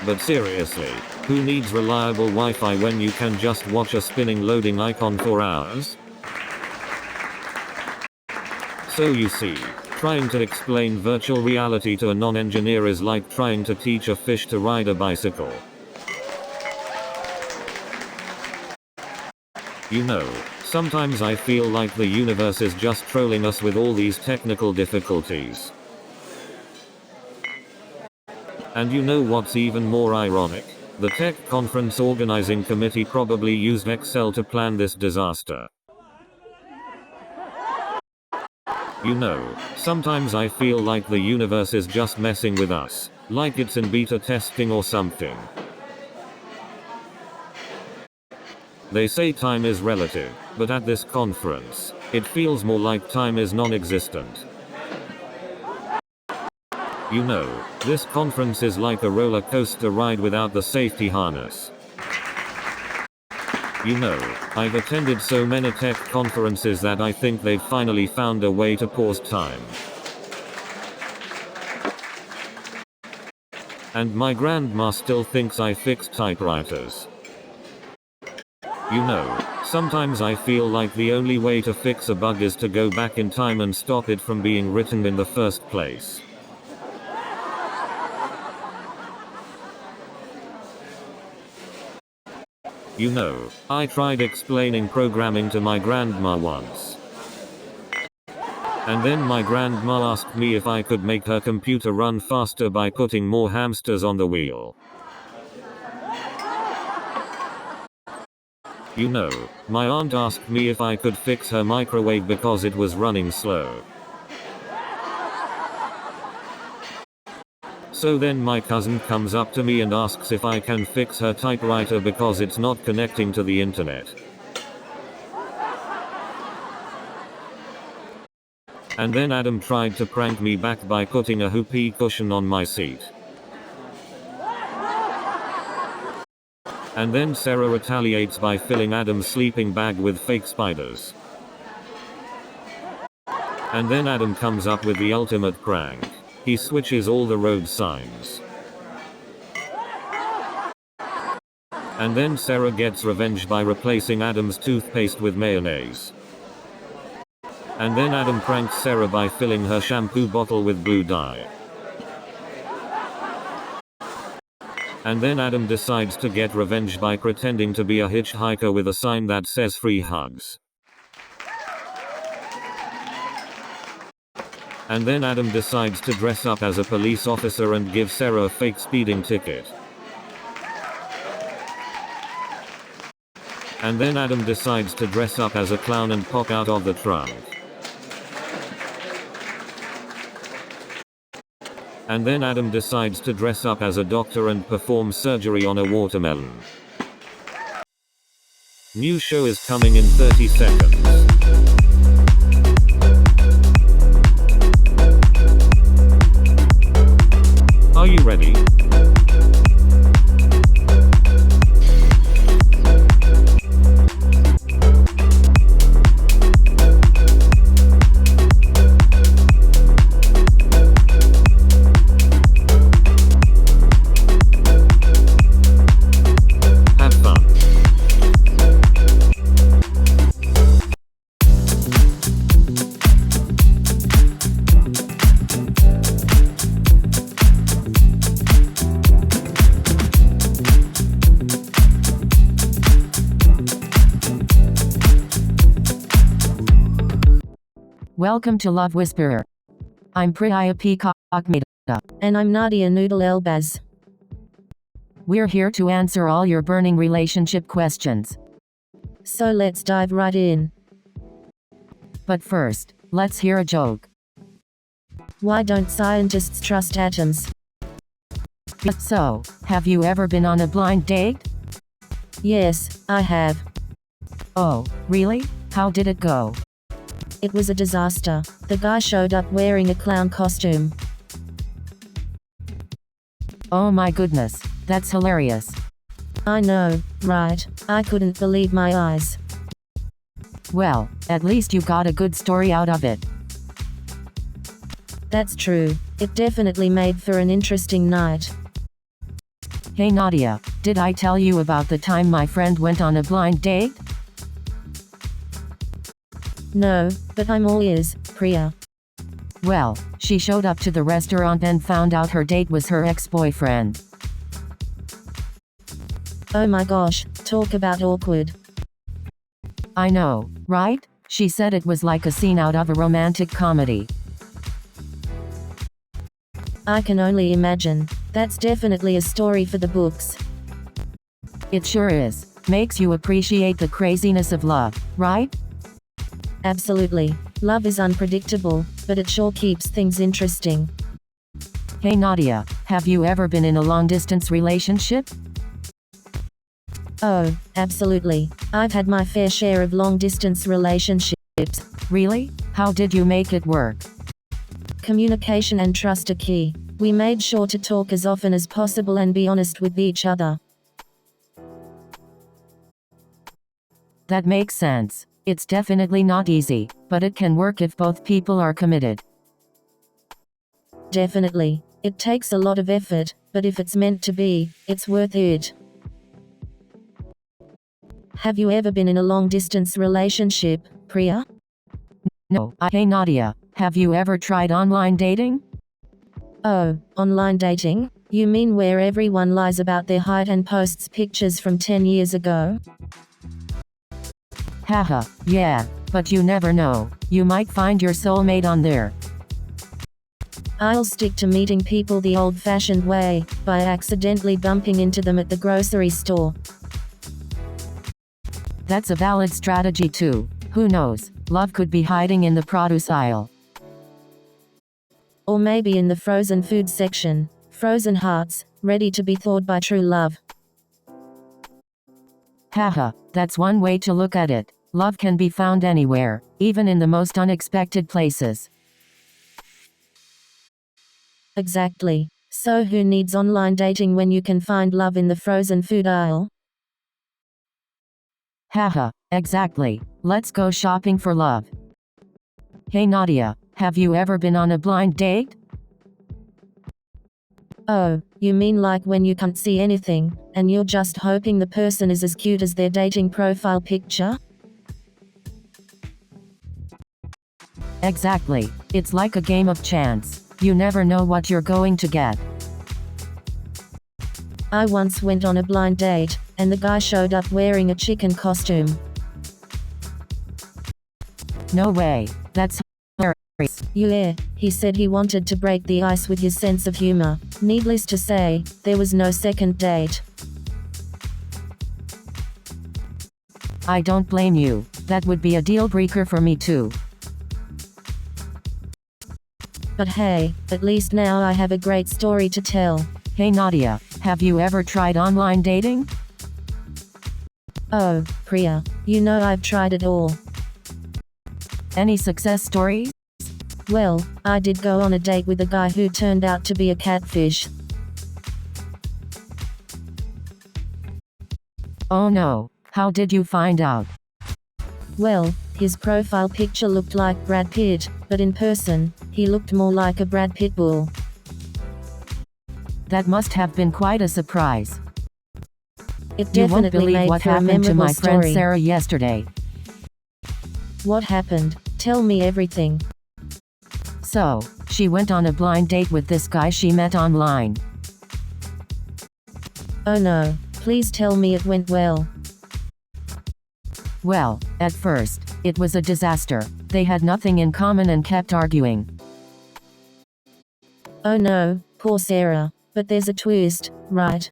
[SPEAKER 3] But seriously, who needs reliable Wi-Fi when you can just watch a spinning loading icon for hours? So you see, trying to explain virtual reality to a non-engineer is like trying to teach a fish to ride a bicycle. You know, sometimes I feel like the universe is just trolling us with all these technical difficulties. And you know what's even more ironic? The tech conference organizing committee probably used Excel to plan this disaster. You know, sometimes I feel like the universe is just messing with us, like it's in beta testing or something. They say time is relative, but at this conference, it feels more like time is non-existent. You know, this conference is like a roller coaster ride without the safety harness. You know, I've attended so many tech conferences that I think they've finally found a way to pause time. And my grandma still thinks I fixed typewriters. You know, sometimes I feel like the only way to fix a bug is to go back in time and stop it from being written in the first place. You know, I tried explaining programming to my grandma once. And then my grandma asked me if I could make her computer run faster by putting more hamsters on the wheel. You know, my aunt asked me if I could fix her microwave because it was running slow. So then my cousin comes up to me and asks if I can fix her typewriter because it's not connecting to the internet. And then Adam tried to prank me back by putting a whoopee cushion on my seat. And then Sarah retaliates by filling Adam's sleeping bag with fake spiders. And then Adam comes up with the ultimate prank. He switches all the road signs. And then Sarah gets revenge by replacing Adam's toothpaste with mayonnaise. And then Adam pranks Sarah by filling her shampoo bottle with blue dye. And then Adam decides to get revenge by pretending to be a hitchhiker with a sign that says free hugs. And then Adam decides to dress up as a police officer and give Sarah a fake speeding ticket. And then Adam decides to dress up as a clown and pop out of the trunk. And then Adam decides to dress up as a doctor and perform surgery on a watermelon. New show is coming in 30 seconds. Are you ready? Have fun.
[SPEAKER 1] Welcome to Love Whisperer. I'm Priya Peacock Meda.
[SPEAKER 2] And I'm Nadia Noodle Elbaz.
[SPEAKER 1] We're here to answer all your burning relationship questions.
[SPEAKER 2] So let's dive right in.
[SPEAKER 1] But first, let's hear a joke.
[SPEAKER 2] Why don't scientists trust atoms?
[SPEAKER 1] So, have you ever been on a blind date?
[SPEAKER 2] Yes, I have.
[SPEAKER 1] Oh, really? How did it go?
[SPEAKER 2] It was a disaster. The guy showed up wearing a clown costume.
[SPEAKER 1] Oh my goodness, that's hilarious.
[SPEAKER 2] I know, right? I couldn't believe my eyes.
[SPEAKER 1] Well, at least you got a good story out of it.
[SPEAKER 2] That's true. It definitely made for an interesting night.
[SPEAKER 1] Hey Nadia, did I tell you about the time my friend went on a blind date?
[SPEAKER 2] No, but I'm all ears, Priya.
[SPEAKER 1] Well, she showed up to the restaurant and found out her date was her ex-boyfriend.
[SPEAKER 2] Oh my gosh, talk about awkward.
[SPEAKER 1] I know, right? She said it was like a scene out of a romantic comedy.
[SPEAKER 2] I can only imagine. That's definitely a story for the books.
[SPEAKER 1] It sure is. Makes you appreciate the craziness of love, right?
[SPEAKER 2] Absolutely. Love is unpredictable, but it sure keeps things interesting.
[SPEAKER 1] Hey Nadia, have you ever been in a long-distance relationship?
[SPEAKER 2] Oh, absolutely. I've had my fair share of long-distance relationships.
[SPEAKER 1] Really? How did you make it work?
[SPEAKER 2] Communication and trust are key. We made sure to talk as often as possible and be honest with each other.
[SPEAKER 1] That makes sense. It's definitely not easy, but it can work if both people are committed.
[SPEAKER 2] Definitely. It takes a lot of effort, but if it's meant to be, it's worth it. Have you ever been in a long-distance relationship, Priya?
[SPEAKER 1] No. Hey Nadia, have you ever tried online dating?
[SPEAKER 2] Oh, online dating? You mean where everyone lies about their height and posts pictures from 10 years ago?
[SPEAKER 1] Haha, yeah, but you never know. You might find your soulmate on there.
[SPEAKER 2] I'll stick to meeting people the old-fashioned way, by accidentally bumping into them at the grocery store.
[SPEAKER 1] That's a valid strategy too. Who knows? Love could be hiding in the produce aisle.
[SPEAKER 2] Or maybe in the frozen food section. Frozen hearts, ready to be thawed by true love.
[SPEAKER 1] Haha, that's one way to look at it. Love can be found anywhere, even in the most unexpected places.
[SPEAKER 2] Exactly. So who needs online dating when you can find love in the frozen food aisle?
[SPEAKER 1] Haha, exactly. Let's go shopping for love. Hey Nadia, have you ever been on a blind date?
[SPEAKER 2] Oh, you mean like when you can't see anything, and you're just hoping the person is as cute as their dating profile picture?
[SPEAKER 1] Exactly. It's like a game of chance. You never know what you're going to get.
[SPEAKER 2] I once went on a blind date, and the guy showed up wearing a chicken costume.
[SPEAKER 1] No way. That's hilarious.
[SPEAKER 2] Yeah, he said he wanted to break the ice with his sense of humor. Needless to say, there was no second date.
[SPEAKER 1] I don't blame you. That would be a deal breaker for me too.
[SPEAKER 2] But hey, at least now I have a great story to tell.
[SPEAKER 1] Hey Nadia, have you ever tried online dating?
[SPEAKER 2] Oh, Priya, you know I've tried it all.
[SPEAKER 1] Any success stories?
[SPEAKER 2] Well, I did go on a date with a guy who turned out to be a catfish.
[SPEAKER 1] Oh no, how did you find out?
[SPEAKER 2] Well, his profile picture looked like Brad Pitt, but in person, he looked more like a Brad Pitbull.
[SPEAKER 1] That must have been quite a surprise.
[SPEAKER 2] It
[SPEAKER 1] You won't
[SPEAKER 2] definitely
[SPEAKER 1] believe
[SPEAKER 2] made
[SPEAKER 1] what
[SPEAKER 2] for a
[SPEAKER 1] happened to
[SPEAKER 2] memorable
[SPEAKER 1] my friend
[SPEAKER 2] story.
[SPEAKER 1] Sarah yesterday.
[SPEAKER 2] What happened? Tell me everything.
[SPEAKER 1] So, she went on a blind date with this guy she met online.
[SPEAKER 2] Oh no, please tell me it went well.
[SPEAKER 1] Well, at first, it was a disaster. They had nothing in common and kept arguing.
[SPEAKER 2] Oh no, poor Sarah. But there's a twist, right?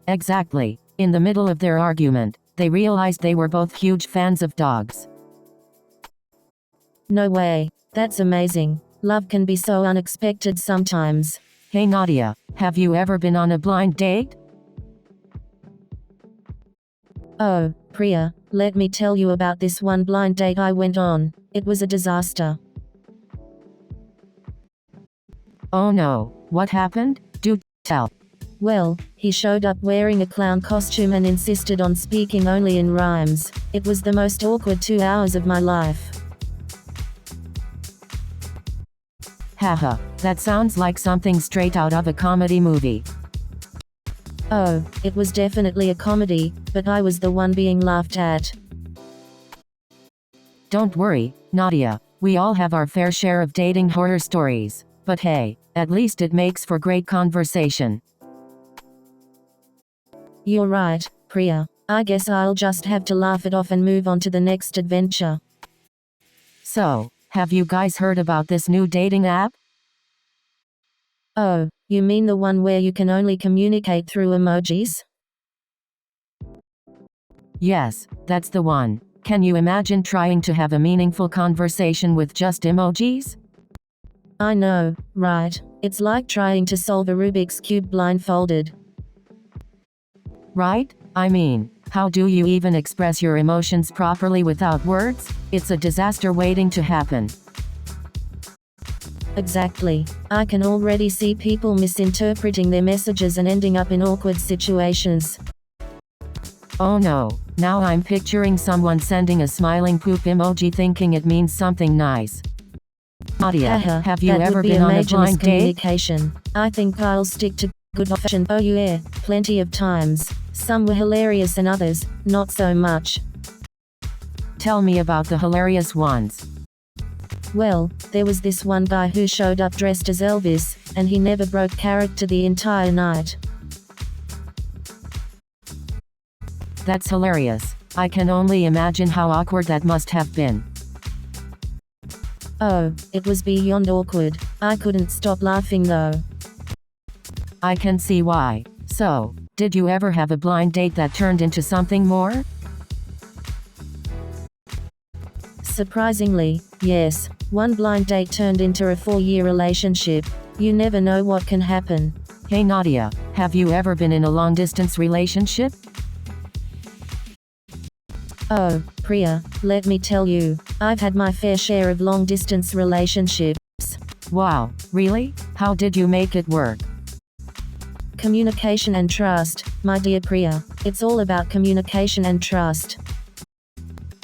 [SPEAKER 1] Exactly. In the middle of their argument, they realized they were both huge fans of dogs.
[SPEAKER 2] No way. That's amazing. Love can be so unexpected sometimes.
[SPEAKER 1] Hey Nadia, have you ever been on a blind date?
[SPEAKER 2] Oh, Priya, let me tell you about this one blind date I went on. It was a disaster.
[SPEAKER 1] Oh no, what happened? Do tell.
[SPEAKER 2] Well, he showed up wearing a clown costume and insisted on speaking only in rhymes. It was the most awkward 2 hours of my life.
[SPEAKER 1] Haha, that sounds like something straight out of a comedy movie.
[SPEAKER 2] Oh, it was definitely a comedy, but I was the one being laughed at.
[SPEAKER 1] Don't worry, Nadia. We all have our fair share of dating horror stories. But hey, at least it makes for great conversation.
[SPEAKER 2] You're right, Priya. I guess I'll just have to laugh it off and move on to the next adventure.
[SPEAKER 1] So, have you guys heard about this new dating app?
[SPEAKER 2] Oh, you mean the one where you can only communicate through emojis?
[SPEAKER 1] Yes, that's the one. Can you imagine trying to have a meaningful conversation with just emojis?
[SPEAKER 2] I know, right? It's like trying to solve a Rubik's Cube blindfolded.
[SPEAKER 1] Right? I mean, how do you even express your emotions properly without words? It's a disaster waiting to happen.
[SPEAKER 2] Exactly. I can already see people misinterpreting their messages and ending up in awkward situations.
[SPEAKER 1] Oh no, now I'm picturing someone sending a smiling poop emoji thinking it means something nice. Nadia,
[SPEAKER 2] Haha,
[SPEAKER 1] have you
[SPEAKER 2] that
[SPEAKER 1] ever
[SPEAKER 2] would be
[SPEAKER 1] been
[SPEAKER 2] a
[SPEAKER 1] on a
[SPEAKER 2] major
[SPEAKER 1] blind date?
[SPEAKER 2] miscommunication. I think I'll stick to good old-fashioned oh yeah, plenty of times. Some were hilarious and others, not so much.
[SPEAKER 1] Tell me about the hilarious ones.
[SPEAKER 2] Well, there was this one guy who showed up dressed as Elvis, and he never broke character the entire night.
[SPEAKER 1] That's hilarious. I can only imagine how awkward that must have been.
[SPEAKER 2] Oh, it was beyond awkward. I couldn't stop laughing though.
[SPEAKER 1] I can see why. So, did you ever have a blind date that turned into something more?
[SPEAKER 2] Surprisingly, yes. One blind date turned into a 4-year relationship. You never know what can happen.
[SPEAKER 1] Hey Nadia, have you ever been in a long-distance relationship?
[SPEAKER 2] Oh, Priya, let me tell you, I've had my fair share of long-distance relationships.
[SPEAKER 1] Wow, really? How did you make it work?
[SPEAKER 2] Communication and trust, my dear Priya. It's all about communication and trust.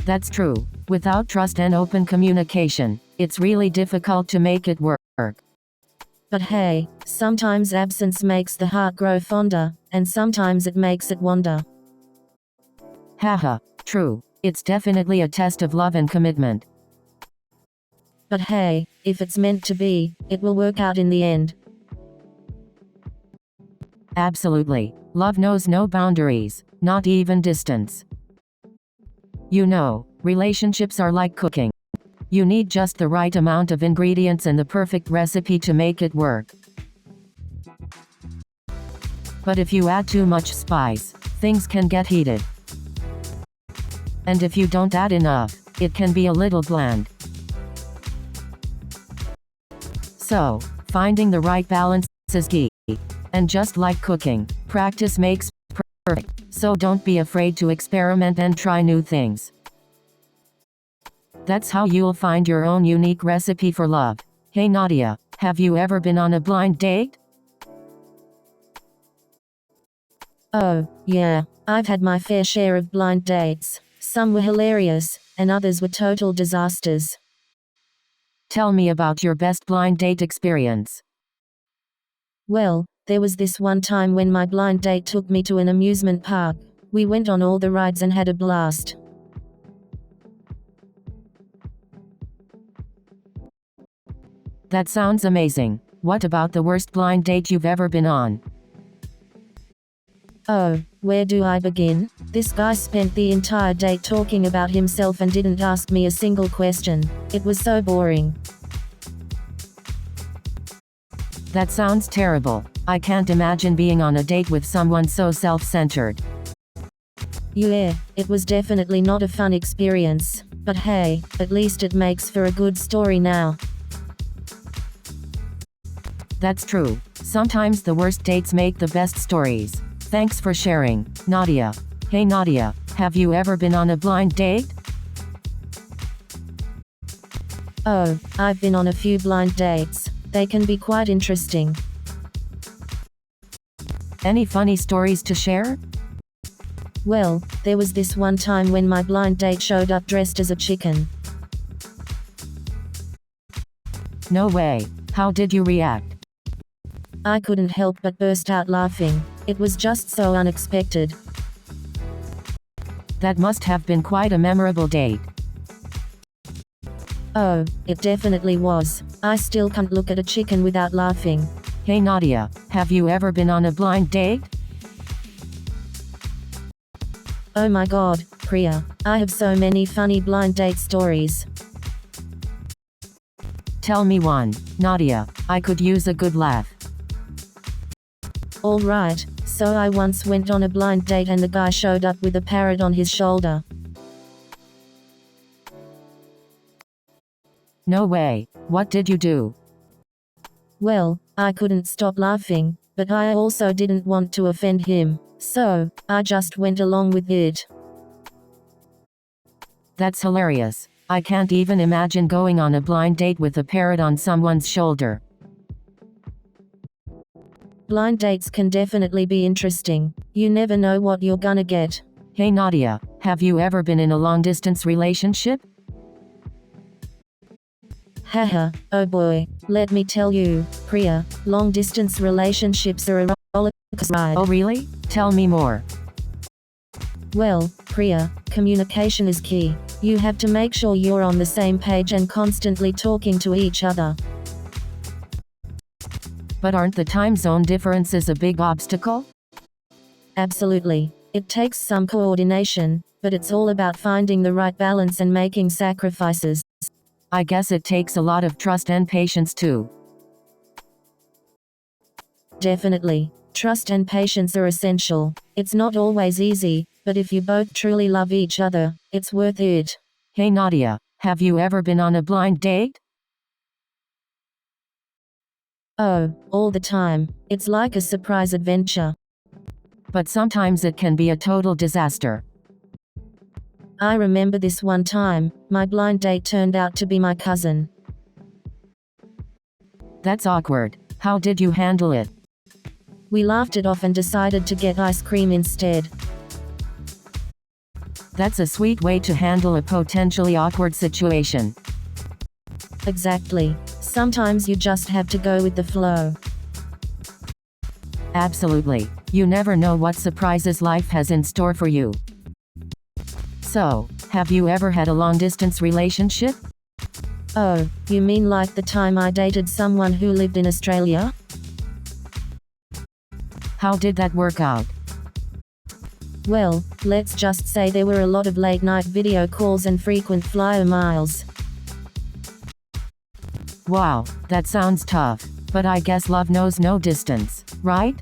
[SPEAKER 1] That's true. Without trust and open communication, it's really difficult to make it work.
[SPEAKER 2] But hey, sometimes absence makes the heart grow fonder, and sometimes it makes it wander.
[SPEAKER 1] Haha, true. It's definitely a test of love and commitment.
[SPEAKER 2] But hey, if it's meant to be, it will work out in the end.
[SPEAKER 1] Absolutely. Love knows no boundaries, not even distance. You know, relationships are like cooking. You need just the right amount of ingredients and the perfect recipe to make it work. But if you add too much spice, things can get heated. And if you don't add enough, it can be a little bland. So, finding the right balance is key. And just like cooking, practice makes perfect. So don't be afraid to experiment and try new things. That's how you'll find your own unique recipe for love. Hey Nadia, have you ever been on a blind date?
[SPEAKER 2] Oh, yeah, I've had my fair share of blind dates. Some were hilarious, and others were total disasters.
[SPEAKER 1] Tell me about your best blind date experience.
[SPEAKER 2] Well, there was this one time when my blind date took me to an amusement park. We went on all the rides and had a blast.
[SPEAKER 1] That sounds amazing. What about the worst blind date you've ever been on?
[SPEAKER 2] Oh, where do I begin? This guy spent the entire date talking about himself and didn't ask me a single question. It was so boring.
[SPEAKER 1] That sounds terrible. I can't imagine being on a date with someone so self-centered.
[SPEAKER 2] Yeah, it was definitely not a fun experience. But hey, at least it makes for a good story now.
[SPEAKER 1] That's true. Sometimes the worst dates make the best stories. Thanks for sharing, Nadia. Hey Nadia, have you ever been on a blind date?
[SPEAKER 2] Oh, I've been on a few blind dates. They can be quite interesting.
[SPEAKER 1] Any funny stories to share?
[SPEAKER 2] Well, there was this one time when my blind date showed up dressed as a chicken.
[SPEAKER 1] No way. How did you react?
[SPEAKER 2] I couldn't help but burst out laughing. It was just so unexpected.
[SPEAKER 1] That must have been quite a memorable date.
[SPEAKER 2] Oh, it definitely was. I still can't look at a chicken without laughing.
[SPEAKER 1] Hey Nadia, have you ever been on a blind date?
[SPEAKER 2] Oh my god, Priya, I have so many funny blind date stories.
[SPEAKER 1] Tell me one, Nadia, I could use a good laugh.
[SPEAKER 2] Alright, so I once went on a blind date and the guy showed up with a parrot on his shoulder.
[SPEAKER 1] No way, what did you do?
[SPEAKER 2] Well, I couldn't stop laughing, but I also didn't want to offend him, so I just went along with it.
[SPEAKER 1] That's hilarious. I can't even imagine going on a blind date with a parrot on someone's shoulder.
[SPEAKER 2] Blind dates can definitely be interesting. You never know what you're gonna get.
[SPEAKER 1] Hey Nadia, have you ever been in a long-distance relationship?
[SPEAKER 2] Haha, oh boy, let me tell you, Priya, long-distance relationships are a roller coaster ride.
[SPEAKER 1] Oh really? Tell me more.
[SPEAKER 2] Well, Priya, communication is key. You have to make sure you're on the same page and constantly talking to each other.
[SPEAKER 1] But aren't the time zone differences a big obstacle?
[SPEAKER 2] Absolutely. It takes some coordination, but it's all about finding the right balance and making sacrifices.
[SPEAKER 1] I guess it takes a lot of trust and patience too.
[SPEAKER 2] Definitely. Trust and patience are essential. It's not always easy, but if you both truly love each other, it's worth it.
[SPEAKER 1] Hey Nadia, have you ever been on a blind date?
[SPEAKER 2] Oh, all the time. It's like a surprise adventure.
[SPEAKER 1] But sometimes it can be a total disaster.
[SPEAKER 2] I remember this one time, my blind date turned out to be my cousin.
[SPEAKER 1] That's awkward. How did you handle it?
[SPEAKER 2] We laughed it off and decided to get ice cream instead.
[SPEAKER 1] That's a sweet way to handle a potentially awkward situation.
[SPEAKER 2] Exactly. Sometimes you just have to go with the flow.
[SPEAKER 1] Absolutely. You never know what surprises life has in store for you. So, have you ever had a long-distance relationship?
[SPEAKER 2] Oh, you mean like the time I dated someone who lived in Australia?
[SPEAKER 1] How did that work out?
[SPEAKER 2] Well, let's just say there were a lot of late-night video calls and frequent flyer miles.
[SPEAKER 1] Wow, that sounds tough. But I guess love knows no distance, right?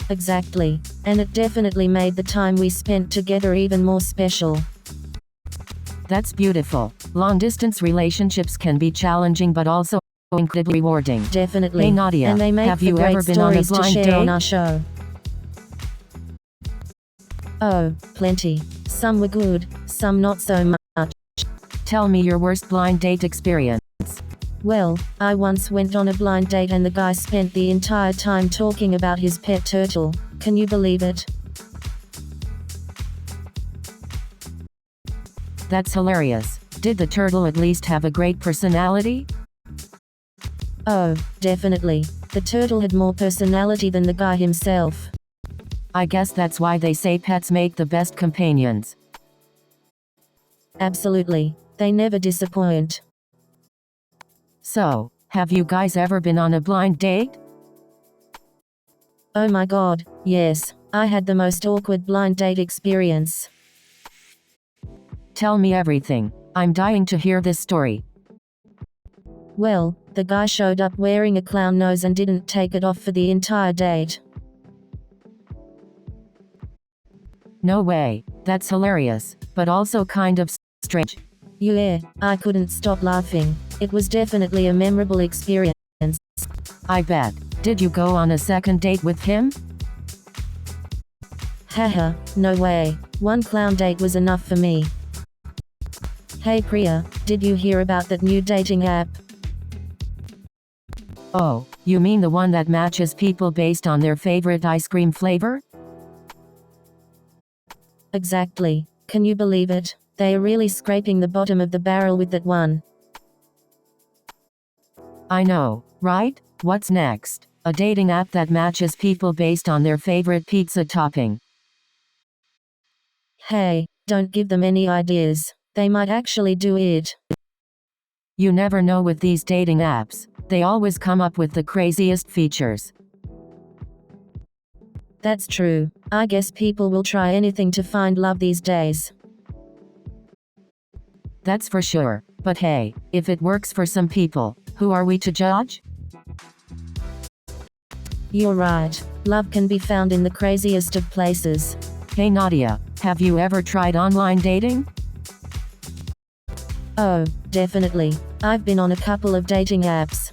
[SPEAKER 2] Exactly. And it definitely made the time we spent together even more special.
[SPEAKER 1] That's beautiful. Long-distance relationships can be challenging but also incredibly rewarding.
[SPEAKER 2] Definitely.
[SPEAKER 1] Hey Nadia,
[SPEAKER 2] and they make
[SPEAKER 1] have
[SPEAKER 2] for
[SPEAKER 1] you
[SPEAKER 2] great
[SPEAKER 1] ever been on a
[SPEAKER 2] stories to
[SPEAKER 1] blind
[SPEAKER 2] share
[SPEAKER 1] date?
[SPEAKER 2] on our show. Oh, plenty. Some were good, some not so much.
[SPEAKER 1] Tell me your worst blind date experience.
[SPEAKER 2] Well, I once went on a blind date and the guy spent the entire time talking about his pet turtle. Can you believe it?
[SPEAKER 1] That's hilarious. Did the turtle at least have a great personality?
[SPEAKER 2] Oh, definitely. The turtle had more personality than the guy himself.
[SPEAKER 1] I guess that's why they say pets make the best companions.
[SPEAKER 2] Absolutely. They never disappoint.
[SPEAKER 1] So, have you guys ever been on a blind date?
[SPEAKER 2] Oh my god, yes. I had the most awkward blind date experience.
[SPEAKER 1] Tell me everything. I'm dying to hear this story.
[SPEAKER 2] Well, the guy showed up wearing a clown nose and didn't take it off for the entire date.
[SPEAKER 1] No way. That's hilarious, but also kind of strange.
[SPEAKER 2] Yeah, I couldn't stop laughing. It was definitely a memorable experience.
[SPEAKER 1] I bet. Did you go on a second date with him?
[SPEAKER 2] Haha, no way. One clown date was enough for me. Hey Priya, did you hear about that new dating app?
[SPEAKER 1] Oh, you mean the one that matches people based on their favorite ice cream flavor?
[SPEAKER 2] Exactly. Can you believe it? They are really scraping the bottom of the barrel with that one.
[SPEAKER 1] I know, right? What's next? a dating app that matches people based on their favorite pizza topping.
[SPEAKER 2] Hey, don't give them any ideas. They might actually do it.
[SPEAKER 1] You never know with these dating apps. They always come up with the craziest features.
[SPEAKER 2] That's true. I guess people will try anything to find love these days.
[SPEAKER 1] That's for sure. But hey, if it works for some people, who are we to judge?
[SPEAKER 2] You're right. Love can be found in the craziest of places.
[SPEAKER 1] Hey Nadia, have you ever tried online dating?
[SPEAKER 2] Oh, definitely. I've been on a couple of dating apps.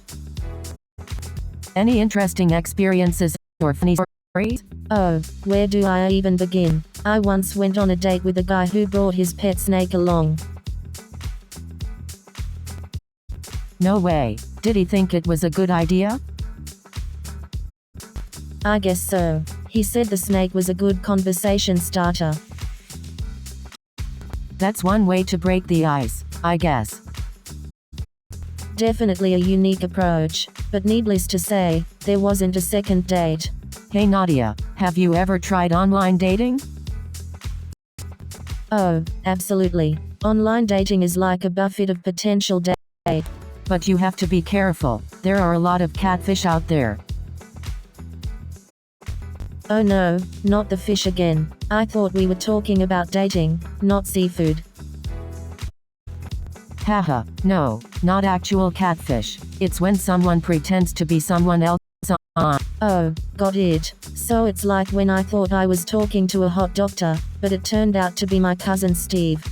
[SPEAKER 1] Any interesting experiences or funny stories?
[SPEAKER 2] Oh, where do I even begin? I once went on a date with a guy who brought his pet snake along.
[SPEAKER 1] No way. Did he think it was a good idea?
[SPEAKER 2] I guess so. He said the snake was a good conversation starter.
[SPEAKER 1] That's one way to break the ice, I guess.
[SPEAKER 2] Definitely a unique approach, but needless to say, there wasn't a second date.
[SPEAKER 1] Hey Nadia, have you ever tried online dating?
[SPEAKER 2] Oh, absolutely. Online dating is like a buffet of potential dates.
[SPEAKER 1] But you have to be careful, there are a lot of catfish out there.
[SPEAKER 2] Oh no, not the fish again. I thought we were talking about dating, not seafood.
[SPEAKER 1] Haha, no, not actual catfish. It's when someone pretends to be someone else.
[SPEAKER 2] Oh, got it. So it's like when I thought I was talking to a hot doctor, but it turned out to be my cousin Steve.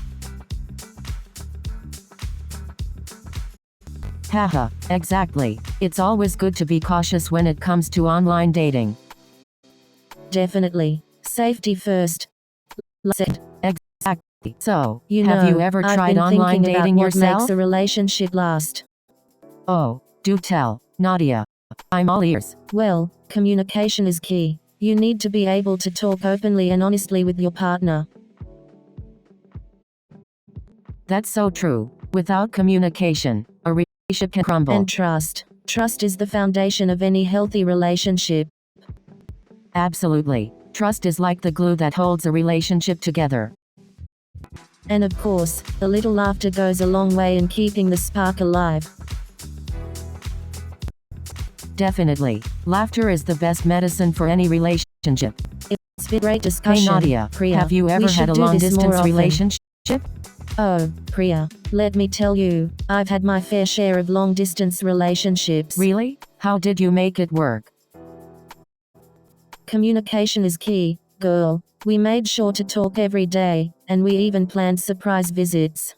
[SPEAKER 1] Haha, exactly. It's always good to be cautious when it comes to online dating.
[SPEAKER 2] Definitely. Safety first.
[SPEAKER 1] Exactly. So,
[SPEAKER 2] You
[SPEAKER 1] have
[SPEAKER 2] know,
[SPEAKER 1] you ever
[SPEAKER 2] I've
[SPEAKER 1] tried
[SPEAKER 2] been
[SPEAKER 1] online
[SPEAKER 2] thinking about
[SPEAKER 1] dating
[SPEAKER 2] what
[SPEAKER 1] yourself?
[SPEAKER 2] makes a relationship last.
[SPEAKER 1] Oh, do tell, Nadia. I'm all ears.
[SPEAKER 2] Well, communication is key. You need to be able to talk openly and honestly with your partner.
[SPEAKER 1] That's so true. Without communication, a relationship can crumble.
[SPEAKER 2] And trust. Trust is the foundation of any healthy relationship.
[SPEAKER 1] Absolutely. Trust is like the glue that holds a relationship together.
[SPEAKER 2] And of course, a little laughter goes a long way in keeping the spark alive.
[SPEAKER 1] Definitely. Laughter is the best medicine for any relationship.
[SPEAKER 2] It's been great discussion.
[SPEAKER 1] Hey Nadia,
[SPEAKER 2] Priya,
[SPEAKER 1] have you
[SPEAKER 2] we
[SPEAKER 1] ever
[SPEAKER 2] should
[SPEAKER 1] had a
[SPEAKER 2] do
[SPEAKER 1] long
[SPEAKER 2] this more
[SPEAKER 1] distance
[SPEAKER 2] often.
[SPEAKER 1] relationship?
[SPEAKER 2] Oh, Priya, let me tell you, I've had my fair share of long distance relationships.
[SPEAKER 1] Really? How did you make it work?
[SPEAKER 2] Communication is key, girl. We made sure to talk every day, and we even planned surprise visits.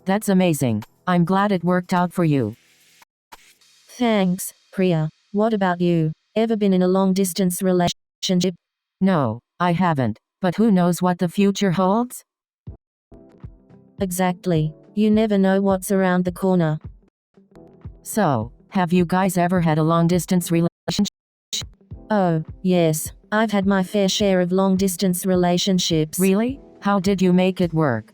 [SPEAKER 1] That's amazing. I'm glad it worked out for you.
[SPEAKER 2] Thanks, Priya. What about you? Ever been in a long distance relationship?
[SPEAKER 1] No, I haven't. But who knows what the future holds?
[SPEAKER 2] Exactly. You never know what's around the corner.
[SPEAKER 1] So, have you guys ever had a long distance relationship?
[SPEAKER 2] Oh, yes. I've had my fair share of long distance relationships.
[SPEAKER 1] Really? How did you make it work?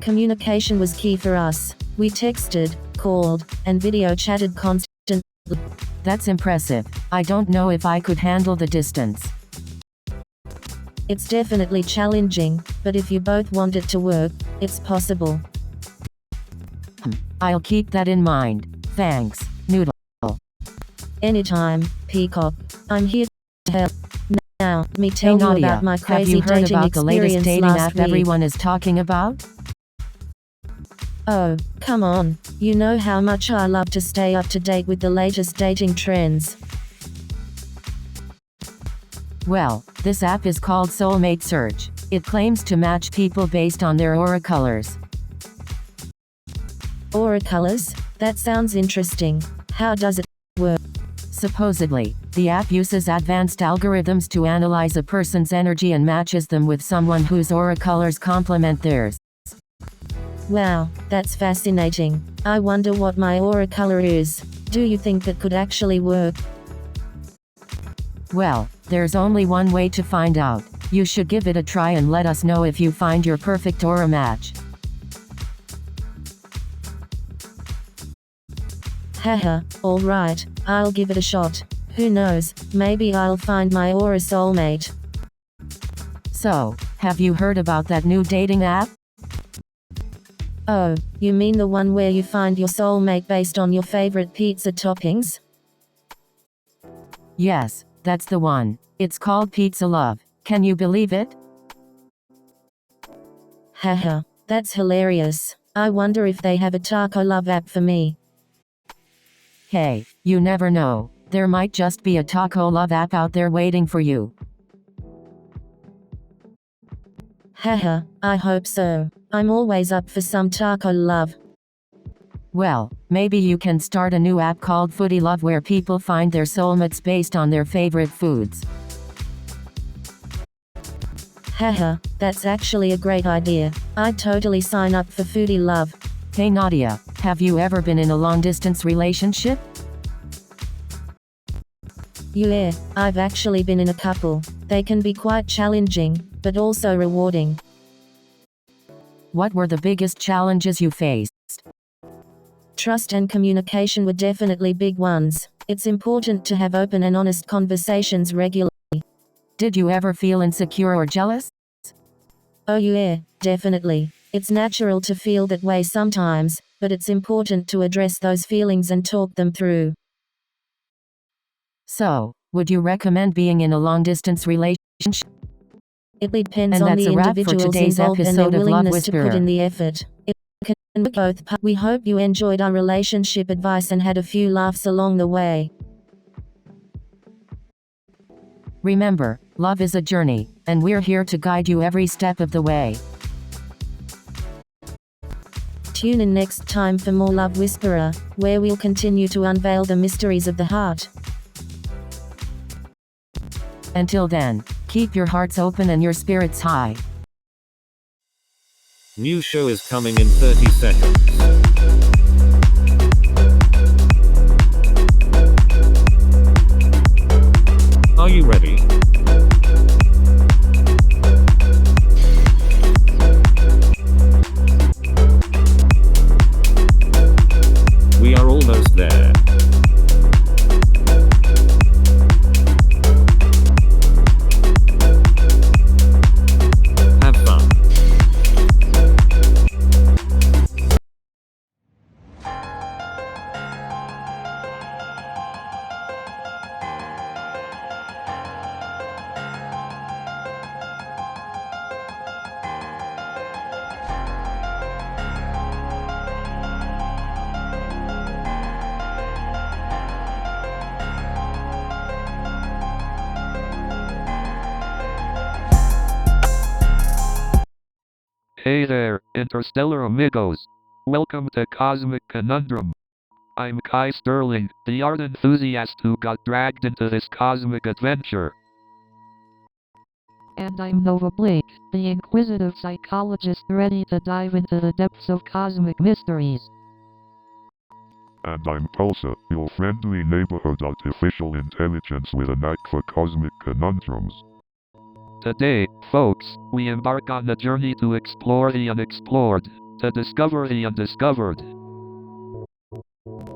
[SPEAKER 2] Communication was key for us. We texted, called, and video chatted constantly.
[SPEAKER 1] That's impressive. I don't know if I could handle the distance.
[SPEAKER 2] It's definitely challenging, but if you both want it to work, it's possible.
[SPEAKER 1] I'll keep that in mind. Thanks, Noodle.
[SPEAKER 2] Anytime, Peacock. I'm here to help. Now, let me
[SPEAKER 1] Hey
[SPEAKER 2] tell you
[SPEAKER 1] Nadia,
[SPEAKER 2] about my
[SPEAKER 1] have
[SPEAKER 2] crazy
[SPEAKER 1] you heard
[SPEAKER 2] dating
[SPEAKER 1] about the latest
[SPEAKER 2] experience
[SPEAKER 1] dating
[SPEAKER 2] last
[SPEAKER 1] app
[SPEAKER 2] week.
[SPEAKER 1] everyone is talking about?
[SPEAKER 2] Oh, come on. You know how much I love to stay up to date with the latest dating trends.
[SPEAKER 1] Well, this app is called Soulmate Search. It claims to match people based on their aura colors.
[SPEAKER 2] Aura colors? That sounds interesting. How does it work?
[SPEAKER 1] Supposedly, the app uses advanced algorithms to analyze a person's energy and matches them with someone whose aura colors complement theirs.
[SPEAKER 2] Wow, that's fascinating. I wonder what my aura color is. Do you think it could actually work?
[SPEAKER 1] Well, there's only one way to find out. You should give it a try and let us know if you find your perfect aura match.
[SPEAKER 2] Haha, alright, I'll give it a shot. Who knows, maybe I'll find my aura soulmate.
[SPEAKER 1] So, have you heard about that new dating app?
[SPEAKER 2] Oh, you mean the one where you find your soulmate based on your favorite pizza toppings?
[SPEAKER 1] Yes, that's the one. It's called Pizza Love. Can you believe it?
[SPEAKER 2] Haha, that's hilarious. I wonder if they have a taco love app for me.
[SPEAKER 1] Hey, you never know. There might just be a taco love app out there waiting for you.
[SPEAKER 2] Haha, I hope so. I'm always up for some taco love.
[SPEAKER 1] Well, maybe you can start a new app called Foodie Love where people find their soulmates based on their favorite foods.
[SPEAKER 2] Haha, that's actually a great idea. I'd totally sign up for Foodie Love.
[SPEAKER 1] Hey Nadia, have you ever been in a long-distance relationship?
[SPEAKER 2] Yeah, I've actually been in a couple. They can be quite challenging, but also rewarding.
[SPEAKER 1] What were the biggest challenges you faced?
[SPEAKER 2] Trust and communication were definitely big ones. It's important to have open and honest conversations regularly.
[SPEAKER 1] Did you ever feel insecure or jealous?
[SPEAKER 2] Oh yeah, definitely. It's natural to feel that way sometimes, but it's important to address those feelings and talk them through.
[SPEAKER 1] So, would you recommend being in a long-distance relationship?
[SPEAKER 2] It depends
[SPEAKER 1] And
[SPEAKER 2] on
[SPEAKER 1] that's
[SPEAKER 2] the
[SPEAKER 1] a wrap for
[SPEAKER 2] individuals
[SPEAKER 1] today's
[SPEAKER 2] involved and their
[SPEAKER 1] episode of Love
[SPEAKER 2] willingness to put
[SPEAKER 1] Whisperer.
[SPEAKER 2] in the effort. It can be both. We hope you enjoyed our relationship advice and had a few laughs along the way.
[SPEAKER 1] Remember, love is a journey, and we're here to guide you every step of the way.
[SPEAKER 2] Tune in next time for more Love Whisperer, where we'll continue to unveil the mysteries of the heart.
[SPEAKER 1] Until then, keep your hearts open and your spirits high.
[SPEAKER 3] New show is coming in 30 seconds. Are you ready? We are almost there. Have fun.
[SPEAKER 4] Hey there, interstellar amigos. Welcome to Cosmic Conundrum. I'm Kai Sterling, the art enthusiast who got dragged into this cosmic adventure.
[SPEAKER 5] And I'm Nova Blake, the inquisitive psychologist ready to dive into the depths of cosmic mysteries.
[SPEAKER 6] And I'm Pulsar, your friendly neighborhood artificial intelligence with a knack for cosmic conundrums.
[SPEAKER 4] Today, folks, we embark on a journey to explore the unexplored, to discover the undiscovered.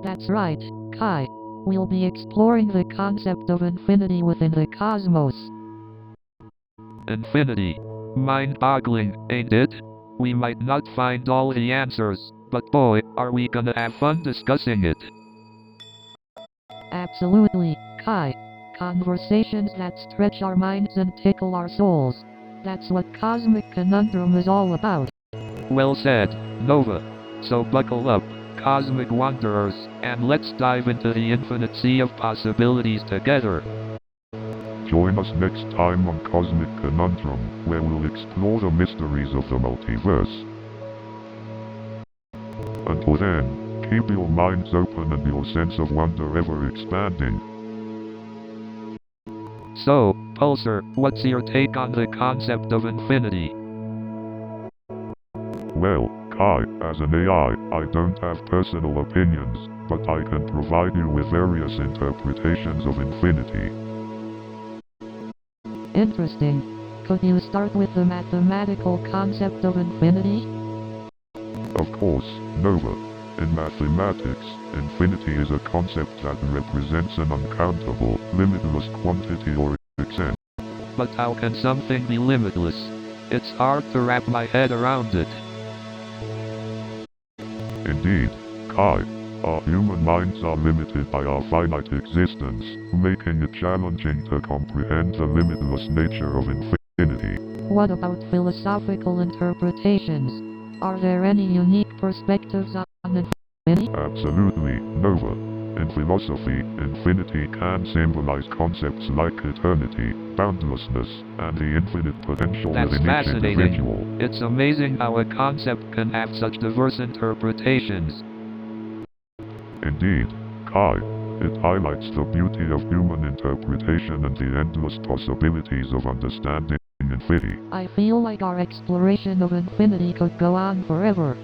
[SPEAKER 5] That's right, Kai. We'll be exploring the concept of infinity within the cosmos.
[SPEAKER 4] Infinity. Mind-boggling, ain't it? We might not find all the answers, but boy, are we gonna have fun discussing it.
[SPEAKER 5] Absolutely, Kai. Conversations that stretch our minds and tickle our souls. That's what Cosmic Conundrum is all about.
[SPEAKER 4] Well said, Nova. So buckle up, cosmic wanderers, and let's dive into the infinite sea of possibilities together.
[SPEAKER 6] Join us next time on Cosmic Conundrum, where we'll explore the mysteries of the multiverse. Until then, keep your minds open and your sense of wonder ever expanding.
[SPEAKER 4] So, Pulsar, what's your take on the concept of infinity?
[SPEAKER 6] Well, Kai, as an AI, I don't have personal opinions, but I can provide you with various interpretations of infinity.
[SPEAKER 5] Interesting. Could you start with the mathematical concept of infinity?
[SPEAKER 6] Of course, Nova. In mathematics, infinity is a concept that represents an uncountable, limitless quantity or extent.
[SPEAKER 4] But how can something be limitless? It's hard to wrap my head around it.
[SPEAKER 6] Indeed, Kai, our human minds are limited by our finite existence, making it challenging to comprehend the limitless nature of infinity.
[SPEAKER 5] What about philosophical interpretations? Are there any unique perspectives on infinity?
[SPEAKER 6] Absolutely, Nova. In philosophy, infinity can symbolize concepts like eternity, boundlessness, and the infinite potential
[SPEAKER 4] That's
[SPEAKER 6] within each
[SPEAKER 4] fascinating.
[SPEAKER 6] individual.
[SPEAKER 4] It's amazing how a concept can have such diverse interpretations.
[SPEAKER 6] Indeed, Kai, it highlights the beauty of human interpretation and the endless possibilities of understanding infinity.
[SPEAKER 5] I feel like our exploration of infinity could go on forever.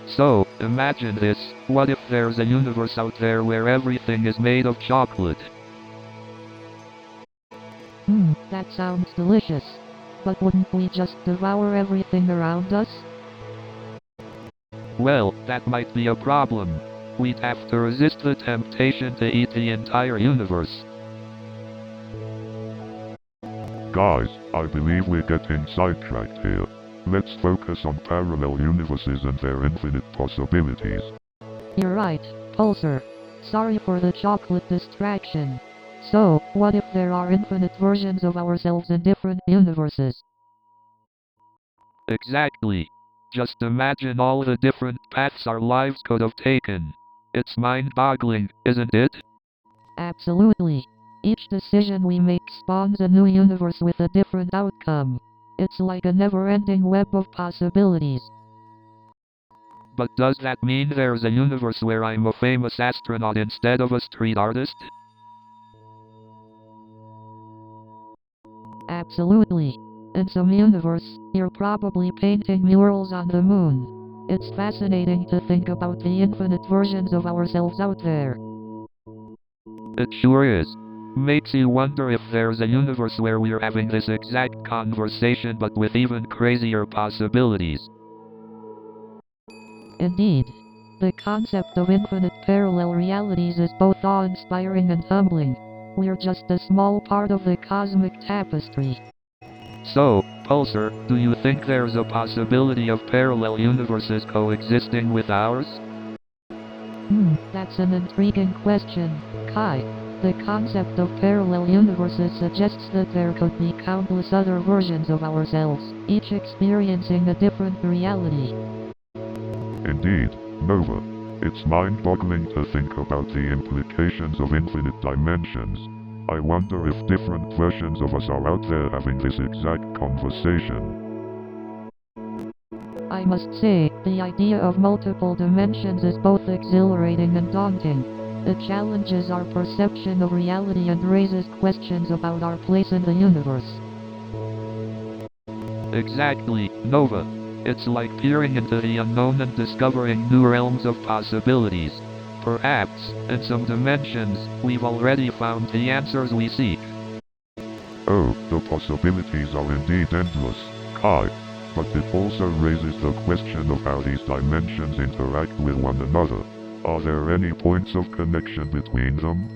[SPEAKER 4] So, imagine this, what if there's a universe out there where everything is made of chocolate?
[SPEAKER 5] That sounds delicious. But wouldn't we just devour everything around us?
[SPEAKER 4] Well, that might be a problem. We'd have to resist the temptation to eat the entire universe.
[SPEAKER 6] Guys, I believe we're getting sidetracked here. Let's focus on parallel universes and their infinite possibilities.
[SPEAKER 5] You're right, Pulsar. Sorry for the chocolate distraction. So, what if there are infinite versions of ourselves in different universes?
[SPEAKER 4] Exactly. Just imagine all the different paths our lives could have taken. It's mind-boggling, isn't it?
[SPEAKER 5] Absolutely. Each decision we make spawns a new universe with a different outcome. It's like a never-ending web of possibilities.
[SPEAKER 4] But does that mean there's a universe where I'm a famous astronaut instead of a street artist?
[SPEAKER 5] Absolutely. In some universe, you're probably painting murals on the moon. It's fascinating to think about the infinite versions of ourselves out there.
[SPEAKER 4] It sure is. Makes you wonder if there's a universe where we're having this exact conversation but with even crazier possibilities.
[SPEAKER 5] Indeed. The concept of infinite parallel realities is both awe-inspiring and humbling. We're just a small part of the cosmic tapestry.
[SPEAKER 4] So, Pulsar, do you think there's a possibility of parallel universes coexisting with ours?
[SPEAKER 5] That's an intriguing question, Kai. The concept of parallel universes suggests that there could be countless other versions of ourselves, each experiencing a different reality.
[SPEAKER 6] Indeed, Nova. It's mind-boggling to think about the implications of infinite dimensions. I wonder if different versions of us are out there having this exact conversation.
[SPEAKER 5] I must say, the idea of multiple dimensions is both exhilarating and daunting. It challenges our perception of reality and raises questions about our place in the universe.
[SPEAKER 4] Exactly, Nova. It's like peering into the unknown and discovering new realms of possibilities. Perhaps, in some dimensions, we've already found the answers we seek.
[SPEAKER 6] Oh, the possibilities are indeed endless, Kai. But it also raises the question of how these dimensions interact with one another. Are there any points of connection between them?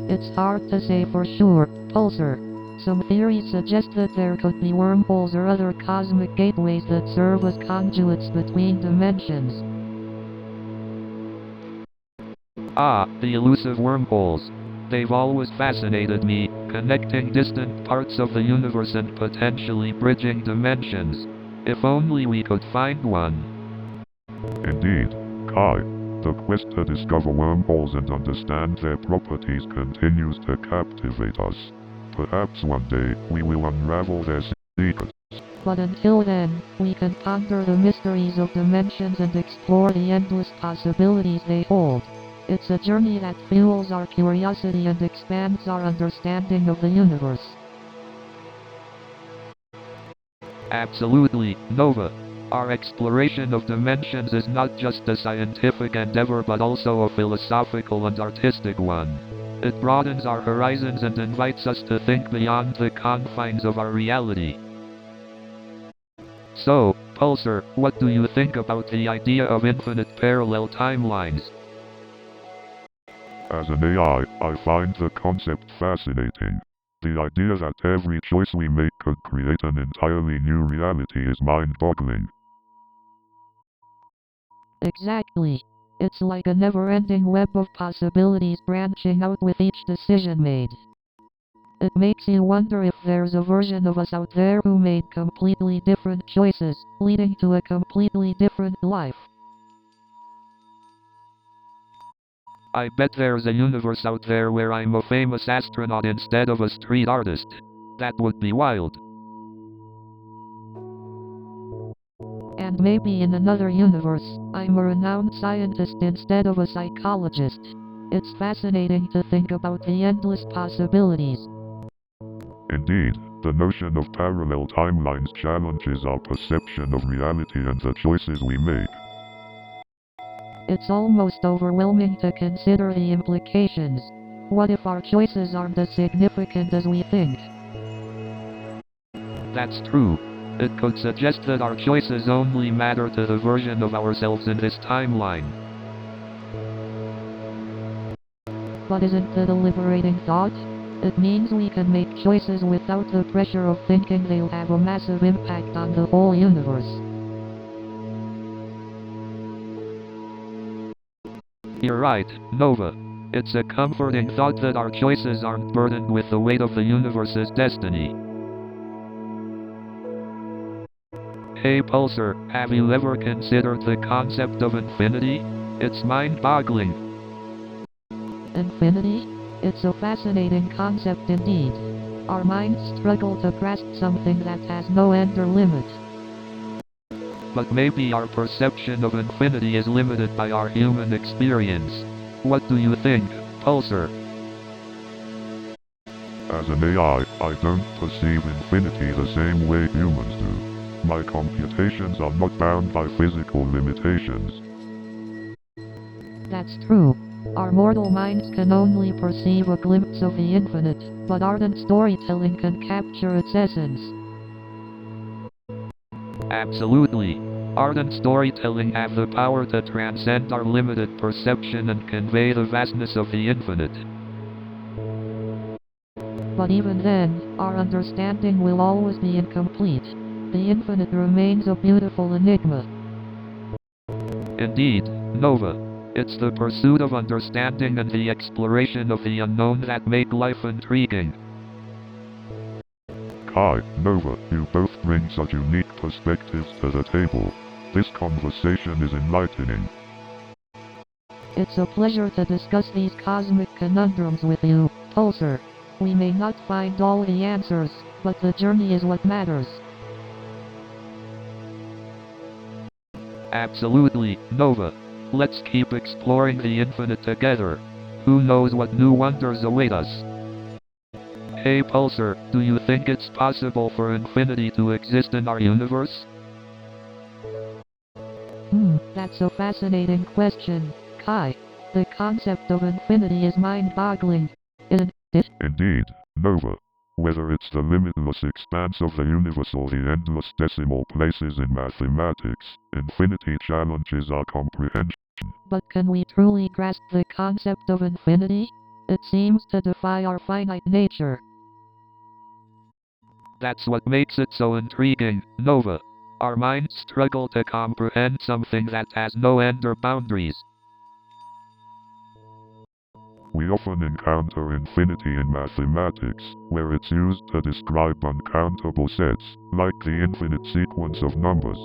[SPEAKER 5] It's hard to say for sure, Pulsar. Some theories suggest that there could be wormholes or other cosmic gateways that serve as conduits between dimensions.
[SPEAKER 4] Ah, the elusive wormholes. They've always fascinated me, connecting distant parts of the universe and potentially bridging dimensions. If only we could find one.
[SPEAKER 6] Indeed, Kai. The quest to discover wormholes and understand their properties continues to captivate us. Perhaps one day, we will unravel their secrets.
[SPEAKER 5] But until then, we can ponder the mysteries of dimensions and explore the endless possibilities they hold. It's a journey that fuels our curiosity and expands our understanding of the universe.
[SPEAKER 4] Absolutely, Nova. Our exploration of dimensions is not just a scientific endeavor but also a philosophical and artistic one. It broadens our horizons and invites us to think beyond the confines of our reality. So, Pulsar, what do you think about the idea of infinite parallel timelines?
[SPEAKER 6] As an AI, I find the concept fascinating. The idea that every choice we make could create an entirely new reality is mind-boggling.
[SPEAKER 5] Exactly. It's like a never-ending web of possibilities branching out with each decision made. It makes you wonder if there's a version of us out there who made completely different choices, leading to a completely different life.
[SPEAKER 4] I bet there's a universe out there where I'm a famous astronaut instead of a street artist. That would be wild.
[SPEAKER 5] And maybe in another universe, I'm a renowned scientist instead of a psychologist. It's fascinating to think about the endless possibilities.
[SPEAKER 6] Indeed, the notion of parallel timelines challenges our perception of reality and the choices we make.
[SPEAKER 5] It's almost overwhelming to consider the implications. What if our choices aren't as significant as we think?
[SPEAKER 4] That's true. It could suggest that our choices only matter to the version of ourselves in this timeline.
[SPEAKER 5] But isn't it a liberating thought? It means we can make choices without the pressure of thinking they'll have a massive impact on the whole universe.
[SPEAKER 4] You're right, Nova. It's a comforting thought that our choices aren't burdened with the weight of the universe's destiny. Hey Pulsar, have you ever considered the concept of infinity? It's mind-boggling.
[SPEAKER 5] Infinity? It's a fascinating concept indeed. Our minds struggle to grasp something that has no end or limit.
[SPEAKER 4] But maybe our perception of infinity is limited by our human experience. What do you think, Pulsar?
[SPEAKER 6] As an AI, I don't perceive infinity the same way humans do. My computations are not bound by physical limitations.
[SPEAKER 5] That's true. Our mortal minds can only perceive a glimpse of the infinite, but ardent storytelling can capture its essence.
[SPEAKER 4] Absolutely. Ardent storytelling have the power to transcend our limited perception and convey the vastness of the infinite.
[SPEAKER 5] But even then, our understanding will always be incomplete. The infinite remains a beautiful enigma.
[SPEAKER 4] Indeed, Nova. It's the pursuit of understanding and the exploration of the unknown that make life intriguing.
[SPEAKER 6] Kai, Nova, you both bring such unique perspectives to the table. This conversation is enlightening.
[SPEAKER 5] It's a pleasure to discuss these cosmic conundrums with you, Pulsar. We may not find all the answers, but the journey is what matters.
[SPEAKER 4] Absolutely, Nova. Let's keep exploring the infinite together. Who knows what new wonders await us? Hey Pulsar, do you think it's possible for infinity to exist in our universe?
[SPEAKER 5] That's a fascinating question, Kai. The concept of infinity is mind-boggling, isn't it?
[SPEAKER 6] Indeed, Nova. Whether it's the limitless expanse of the universe or the endless decimal places in mathematics, infinity challenges our comprehension.
[SPEAKER 5] But can we truly grasp the concept of infinity? It seems to defy our finite nature.
[SPEAKER 4] That's what makes it so intriguing, Nova. Our minds struggle to comprehend something that has no end or boundaries.
[SPEAKER 6] We often encounter infinity in mathematics, where it's used to describe uncountable sets, like the infinite sequence of numbers.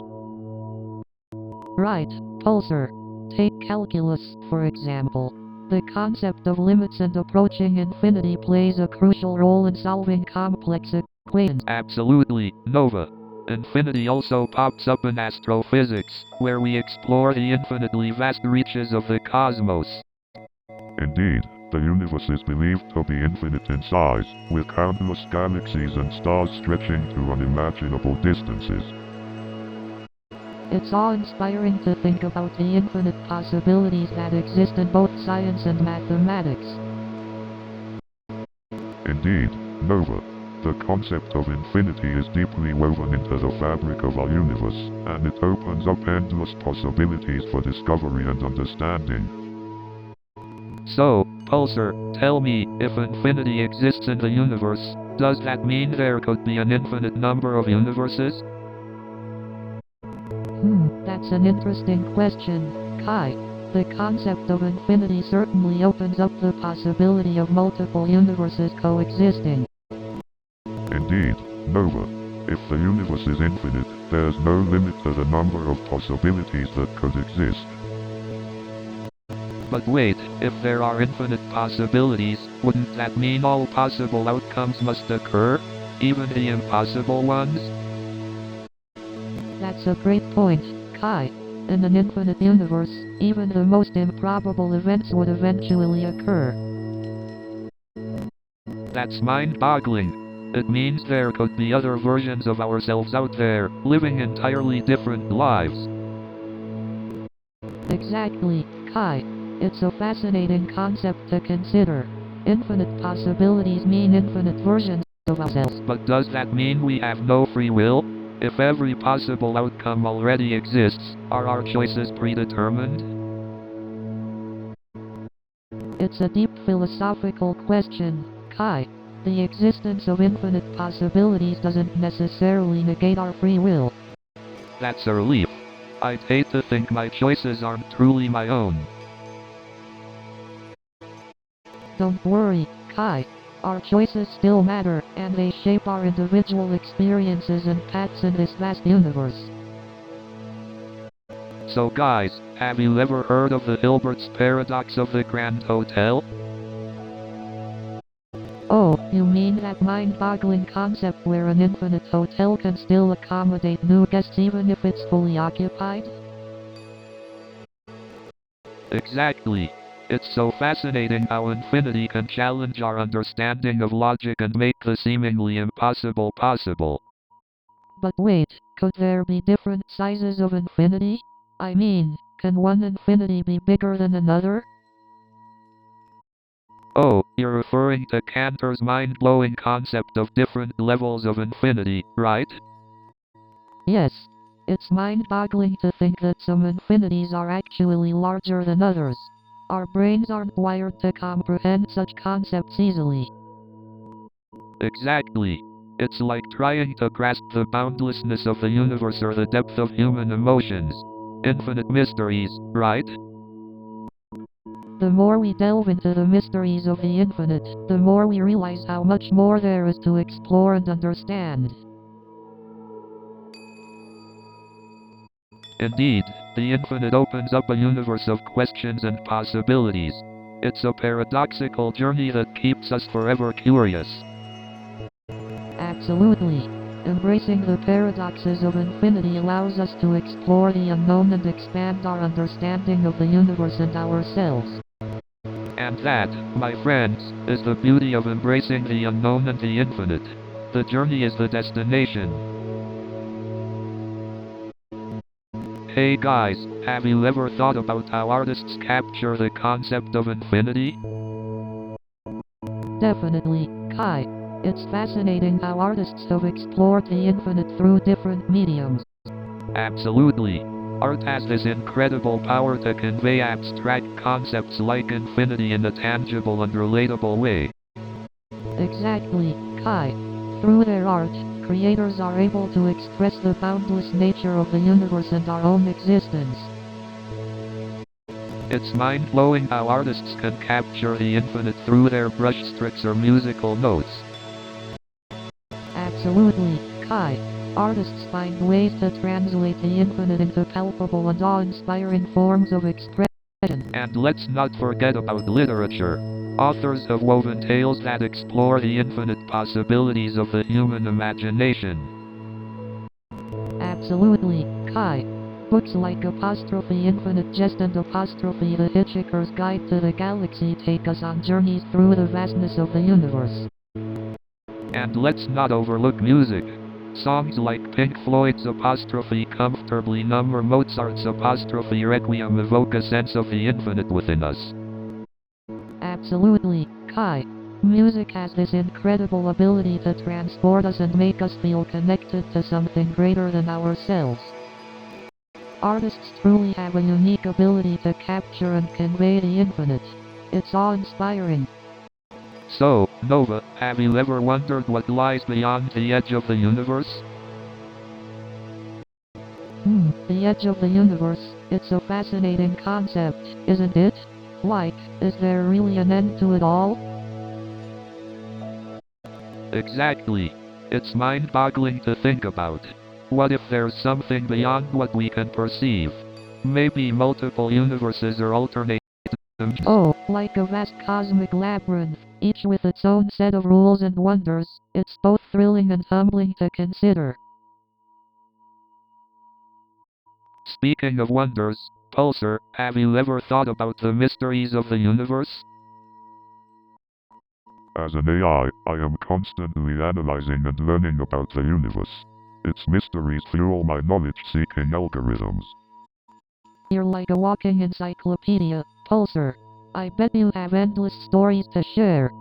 [SPEAKER 5] Right, Pulsar. Take calculus, for example. The concept of limits and approaching infinity plays a crucial role in solving complex equations.
[SPEAKER 4] Absolutely, Nova. Infinity also pops up in astrophysics, where we explore the infinitely vast reaches of the cosmos.
[SPEAKER 6] Indeed, the universe is believed to be infinite in size, with countless galaxies and stars stretching to unimaginable distances.
[SPEAKER 5] It's awe-inspiring to think about the infinite possibilities that exist in both science and mathematics.
[SPEAKER 6] Indeed, Nova. The concept of infinity is deeply woven into the fabric of our universe, and it opens up endless possibilities for discovery and understanding.
[SPEAKER 4] So, Pulsar, tell me, if infinity exists in the universe, does that mean there could be an infinite number of universes?
[SPEAKER 5] That's an interesting question, Kai. The concept of infinity certainly opens up the possibility of multiple universes coexisting.
[SPEAKER 6] Indeed, Nova. If the universe is infinite, there's no limit to the number of possibilities that could exist.
[SPEAKER 4] But wait, if there are infinite possibilities, wouldn't that mean all possible outcomes must occur? Even the impossible ones?
[SPEAKER 5] That's a great point, Kai. In an infinite universe, even the most improbable events would eventually occur.
[SPEAKER 4] That's mind-boggling. It means there could be other versions of ourselves out there, living entirely different lives.
[SPEAKER 5] Exactly, Kai. It's a fascinating concept to consider. Infinite possibilities mean infinite versions of ourselves.
[SPEAKER 4] But does that mean we have no free will? If every possible outcome already exists, are our choices predetermined?
[SPEAKER 5] It's a deep philosophical question, Kai. The existence of infinite possibilities doesn't necessarily negate our free will.
[SPEAKER 4] That's a relief. I'd hate to think my choices aren't truly my own.
[SPEAKER 5] Don't worry, Kai. Our choices still matter, and they shape our individual experiences and paths in this vast universe.
[SPEAKER 4] So guys, have you ever heard of the Hilbert's paradox of the Grand Hotel?
[SPEAKER 5] Oh, you mean that mind-boggling concept where an infinite hotel can still accommodate new guests even if it's fully occupied?
[SPEAKER 4] Exactly. It's so fascinating how infinity can challenge our understanding of logic and make the seemingly impossible possible.
[SPEAKER 5] But wait, could there be different sizes of infinity? I mean, can one infinity be bigger than another?
[SPEAKER 4] Oh, you're referring to Cantor's mind-blowing concept of different levels of infinity, right?
[SPEAKER 5] Yes. It's mind-boggling to think that some infinities are actually larger than others. Our brains aren't wired to comprehend such concepts easily.
[SPEAKER 4] Exactly. It's like trying to grasp the boundlessness of the universe or the depth of human emotions. Infinite mysteries, right?
[SPEAKER 5] The more we delve into the mysteries of the infinite, the more we realize how much more there is to explore and understand.
[SPEAKER 4] Indeed, the infinite opens up a universe of questions and possibilities. It's a paradoxical journey that keeps us forever curious.
[SPEAKER 5] Absolutely. Embracing the paradoxes of infinity allows us to explore the unknown and expand our understanding of the universe and ourselves.
[SPEAKER 4] And that, my friends, is the beauty of embracing the unknown and the infinite. The journey is the destination. Hey guys, have you ever thought about how artists capture the concept of infinity?
[SPEAKER 5] Definitely, Kai. It's fascinating how artists have explored the infinite through different mediums.
[SPEAKER 4] Absolutely. Art has this incredible power to convey abstract concepts like infinity in a tangible and relatable way.
[SPEAKER 5] Exactly, Kai. Through their art, creators are able to express the boundless nature of the universe and our own existence.
[SPEAKER 4] It's mind-blowing how artists can capture the infinite through their brushstrokes or musical notes.
[SPEAKER 5] Absolutely, Kai. Artists find ways to translate the infinite into palpable and awe-inspiring forms of expression.
[SPEAKER 4] And let's not forget about literature. Authors have woven tales that explore the infinite possibilities of the human imagination.
[SPEAKER 5] Absolutely, Kai. Books like Apostrophe Infinite Jest and Apostrophe The Hitchhiker's Guide to the Galaxy take us on journeys through the vastness of the universe.
[SPEAKER 4] And let's not overlook music. Songs like Pink Floyd's Apostrophe Comfortably Numb or Mozart's Apostrophe Requiem evoke a sense of the infinite within us.
[SPEAKER 5] Absolutely, Kai. Music has this incredible ability to transport us and make us feel connected to something greater than ourselves. Artists truly have a unique ability to capture and convey the infinite. It's awe-inspiring.
[SPEAKER 4] So, Nova, have you ever wondered what lies beyond the edge of the universe?
[SPEAKER 5] The edge of the universe, it's a fascinating concept, isn't it? Like, is there really an end to it all?
[SPEAKER 4] Exactly. It's mind-boggling to think about. What if there's something beyond what we can perceive? Maybe multiple universes or alternate dimensions.
[SPEAKER 5] Oh, like a vast cosmic labyrinth, each with its own set of rules and wonders. It's both thrilling and humbling to consider.
[SPEAKER 4] Speaking of wonders, Pulsar, have you ever thought about the mysteries of the universe?
[SPEAKER 6] As an AI, I am constantly analyzing and learning about the universe. Its mysteries fuel my knowledge-seeking algorithms.
[SPEAKER 5] You're like a walking encyclopedia, Pulsar. I bet you have endless stories to share.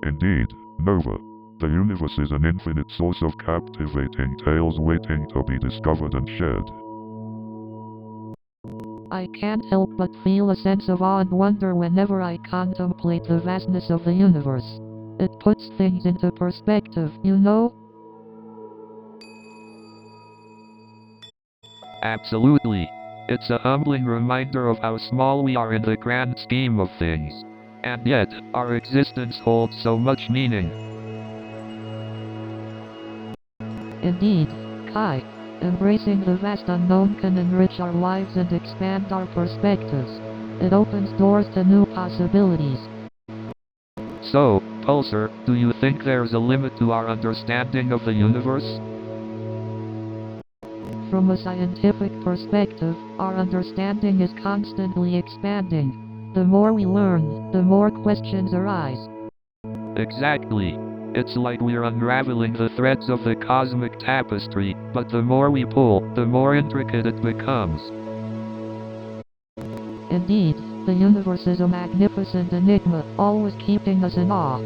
[SPEAKER 6] Indeed, Nova. The universe is an infinite source of captivating tales waiting to be discovered and shared.
[SPEAKER 5] I can't help but feel a sense of awe and wonder whenever I contemplate the vastness of the universe. It puts things into perspective, you know?
[SPEAKER 4] Absolutely. It's a humbling reminder of how small we are in the grand scheme of things. And yet, our existence holds so much meaning.
[SPEAKER 5] Indeed, Kai. Embracing the vast unknown can enrich our lives and expand our perspectives. It opens doors to new possibilities.
[SPEAKER 4] So, Pulsar, do you think there's a limit to our understanding of the universe?
[SPEAKER 5] From a scientific perspective, our understanding is constantly expanding. The more we learn, the more questions arise.
[SPEAKER 4] Exactly. It's like we're unraveling the threads of the cosmic tapestry, but the more we pull, the more intricate it becomes.
[SPEAKER 5] Indeed, the universe is a magnificent enigma, always keeping us in awe.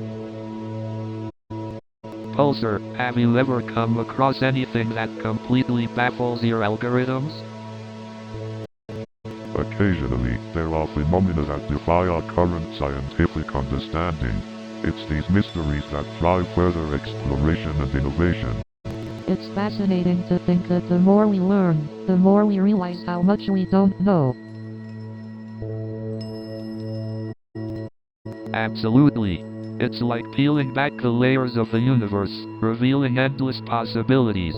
[SPEAKER 4] Pulsar, have you ever come across anything that completely baffles your algorithms?
[SPEAKER 6] Occasionally, there are phenomena that defy our current scientific understanding. It's these mysteries that drive further exploration and innovation.
[SPEAKER 5] It's fascinating to think that the more we learn, the more we realize how much we don't know.
[SPEAKER 4] Absolutely. It's like peeling back the layers of the universe, revealing endless possibilities.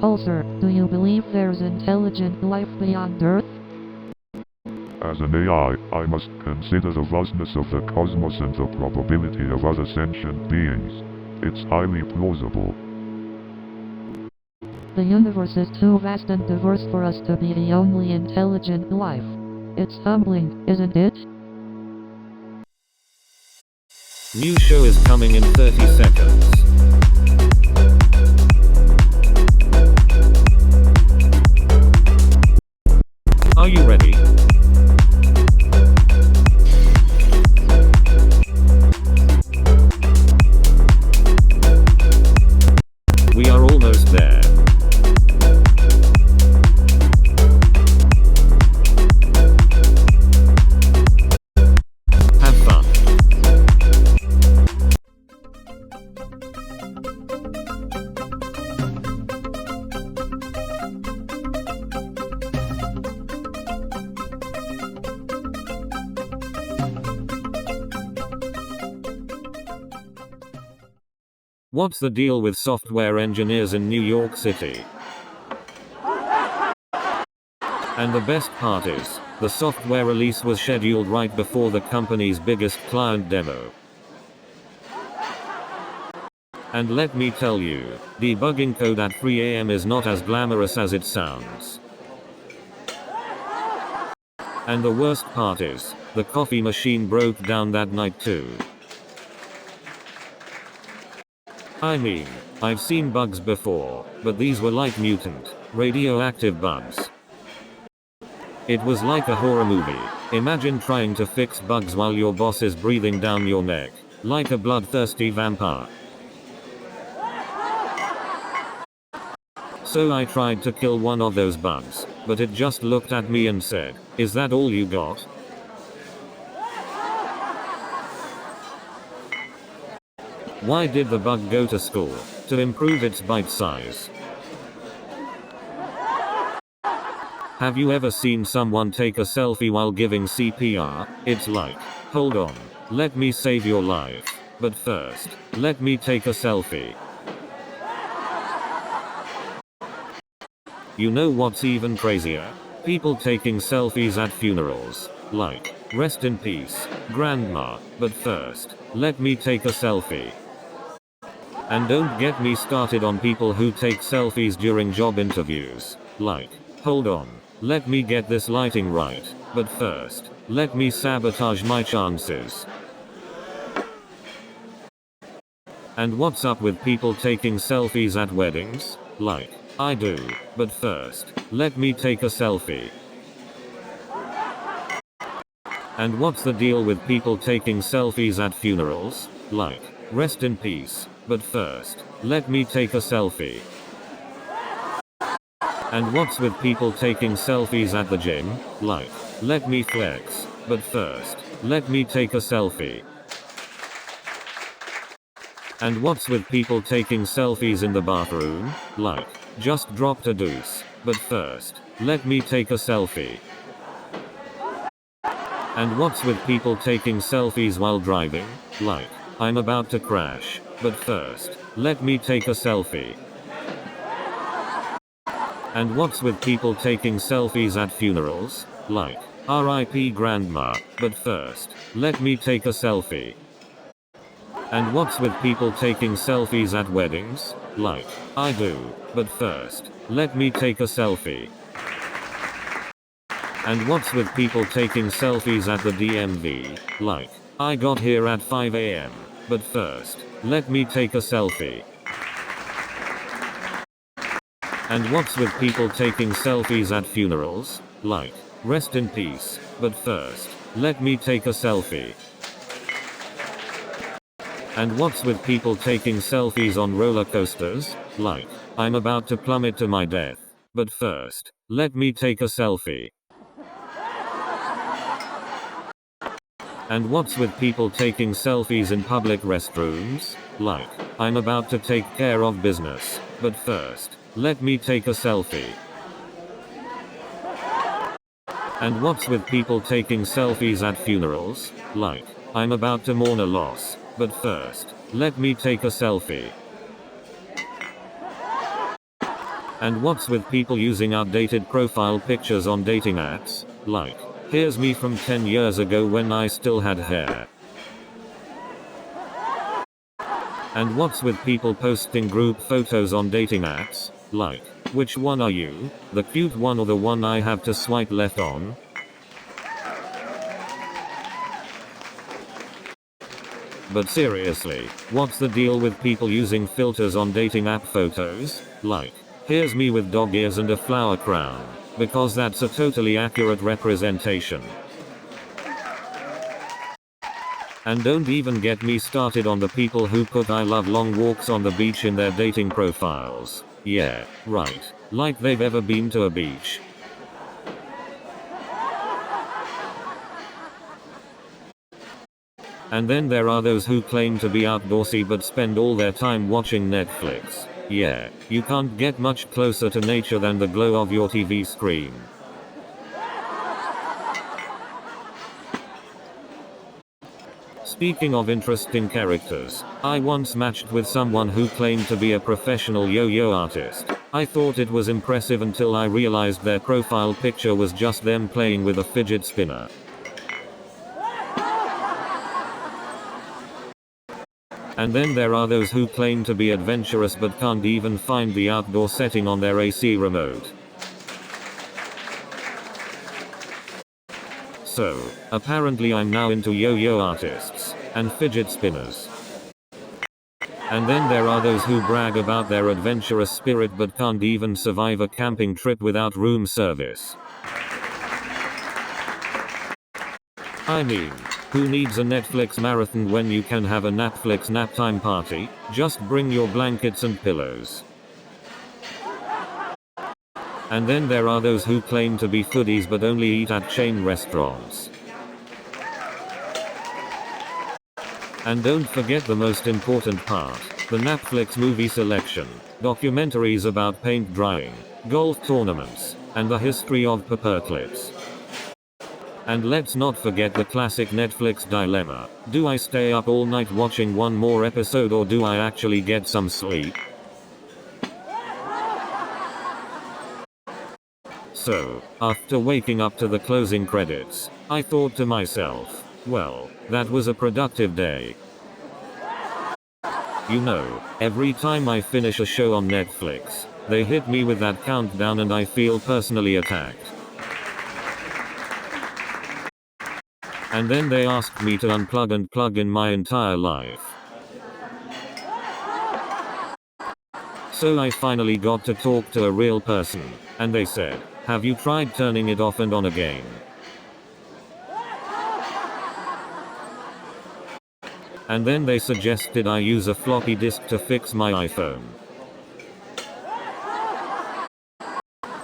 [SPEAKER 5] Pulsar, do you believe there's intelligent life beyond Earth?
[SPEAKER 6] As an AI, I must consider the vastness of the cosmos and the probability of other sentient beings. It's highly plausible.
[SPEAKER 5] The universe is too vast and diverse for us to be the only intelligent life. It's humbling, isn't it?
[SPEAKER 3] New show is coming in 30 seconds. Are you ready? We are almost there. Have fun. What's the deal with software engineers in New York City? And the best part is, the software release was scheduled right before the company's biggest client demo. And let me tell you, debugging code at 3 AM is not as glamorous as it sounds. And the worst part is, the coffee machine broke down that night too. I mean, I've seen bugs before, but these were like mutant, radioactive bugs. It was like a horror movie. Imagine trying to fix bugs while your boss is breathing down your neck. Like a bloodthirsty vampire. So I tried to kill one of those bugs, but it just looked at me and said, "Is that all you got?" Why did the bug go to school? To improve its bite size. Have you ever seen someone take a selfie while giving CPR? It's like, hold on, let me save your life. But first, let me take a selfie. You know what's even crazier? People taking selfies at funerals. Like, rest in peace, grandma. But first, let me take a selfie. And don't get me started on people who take selfies during job interviews. Like, hold on, let me get this lighting right. But first, let me sabotage my chances. And what's up with people taking selfies at weddings? Like, I do. But first, let me take a selfie. And what's the deal with people taking selfies at funerals? Like, rest in peace. But first, let me take a selfie. And what's with people taking selfies at the gym? Like, let me flex. But first, let me take a selfie. And what's with people taking selfies in the bathroom? Like, just dropped a deuce. But first, let me take a selfie. And what's with people taking selfies while driving? Like, I'm about to crash. But first, let me take a selfie. And what's with people taking selfies at funerals? Like, RIP grandma. But first, let me take a selfie. And what's with people taking selfies at weddings? Like, I do. But first, let me take a selfie. And what's with people taking selfies at the DMV? Like, I got here at 5 AM. But first, let me take a selfie. And what's with people taking selfies at funerals? Like, rest in peace. But first, let me take a selfie. And what's with people taking selfies on roller coasters? Like, I'm about to plummet to my death. But first, let me take a selfie. And what's with people taking selfies in public restrooms? Like, I'm about to take care of business. But first, let me take a selfie. And what's with people taking selfies at funerals? Like, I'm about to mourn a loss. But first, let me take a selfie. And what's with people using outdated profile pictures on dating apps? Like, here's me from 10 years ago when I still had hair. And what's with people posting group photos on dating apps? Like, which one are you? The cute one or the one I have to swipe left on? But seriously, what's the deal with people using filters on dating app photos? Like, here's me with dog ears and a flower crown. Because that's a totally accurate representation. And don't even get me started on the people who put "I love long walks on the beach" in their dating profiles. Yeah, right. Like they've ever been to a beach. And then there are those who claim to be outdoorsy but spend all their time watching Netflix. Yeah, you can't get much closer to nature than the glow of your TV screen. Speaking of interesting characters, I once matched with someone who claimed to be a professional yo-yo artist. I thought it was impressive until I realized their profile picture was just them playing with a fidget spinner. And then there are those who claim to be adventurous but can't even find the outdoor setting on their AC remote. So, apparently I'm now into yo-yo artists and fidget spinners. And then there are those who brag about their adventurous spirit but can't even survive a camping trip without room service. I mean, who needs a Netflix marathon when you can have a Netflix nap time party? Just bring your blankets and pillows. And then there are those who claim to be foodies but only eat at chain restaurants. And don't forget the most important part, the Netflix movie selection, documentaries about paint drying, golf tournaments, and the history of paperclips. And let's not forget the classic Netflix dilemma. Do I stay up all night watching one more episode or do I actually get some sleep? So, after waking up to the closing credits, I thought to myself, well, that was a productive day. You know, every time I finish a show on Netflix, they hit me with that countdown and I feel personally attacked. And then they asked me to unplug and plug in my entire life. So I finally got to talk to a real person, and they said, have you tried turning it off and on again? And then they suggested I use a floppy disk to fix my iPhone.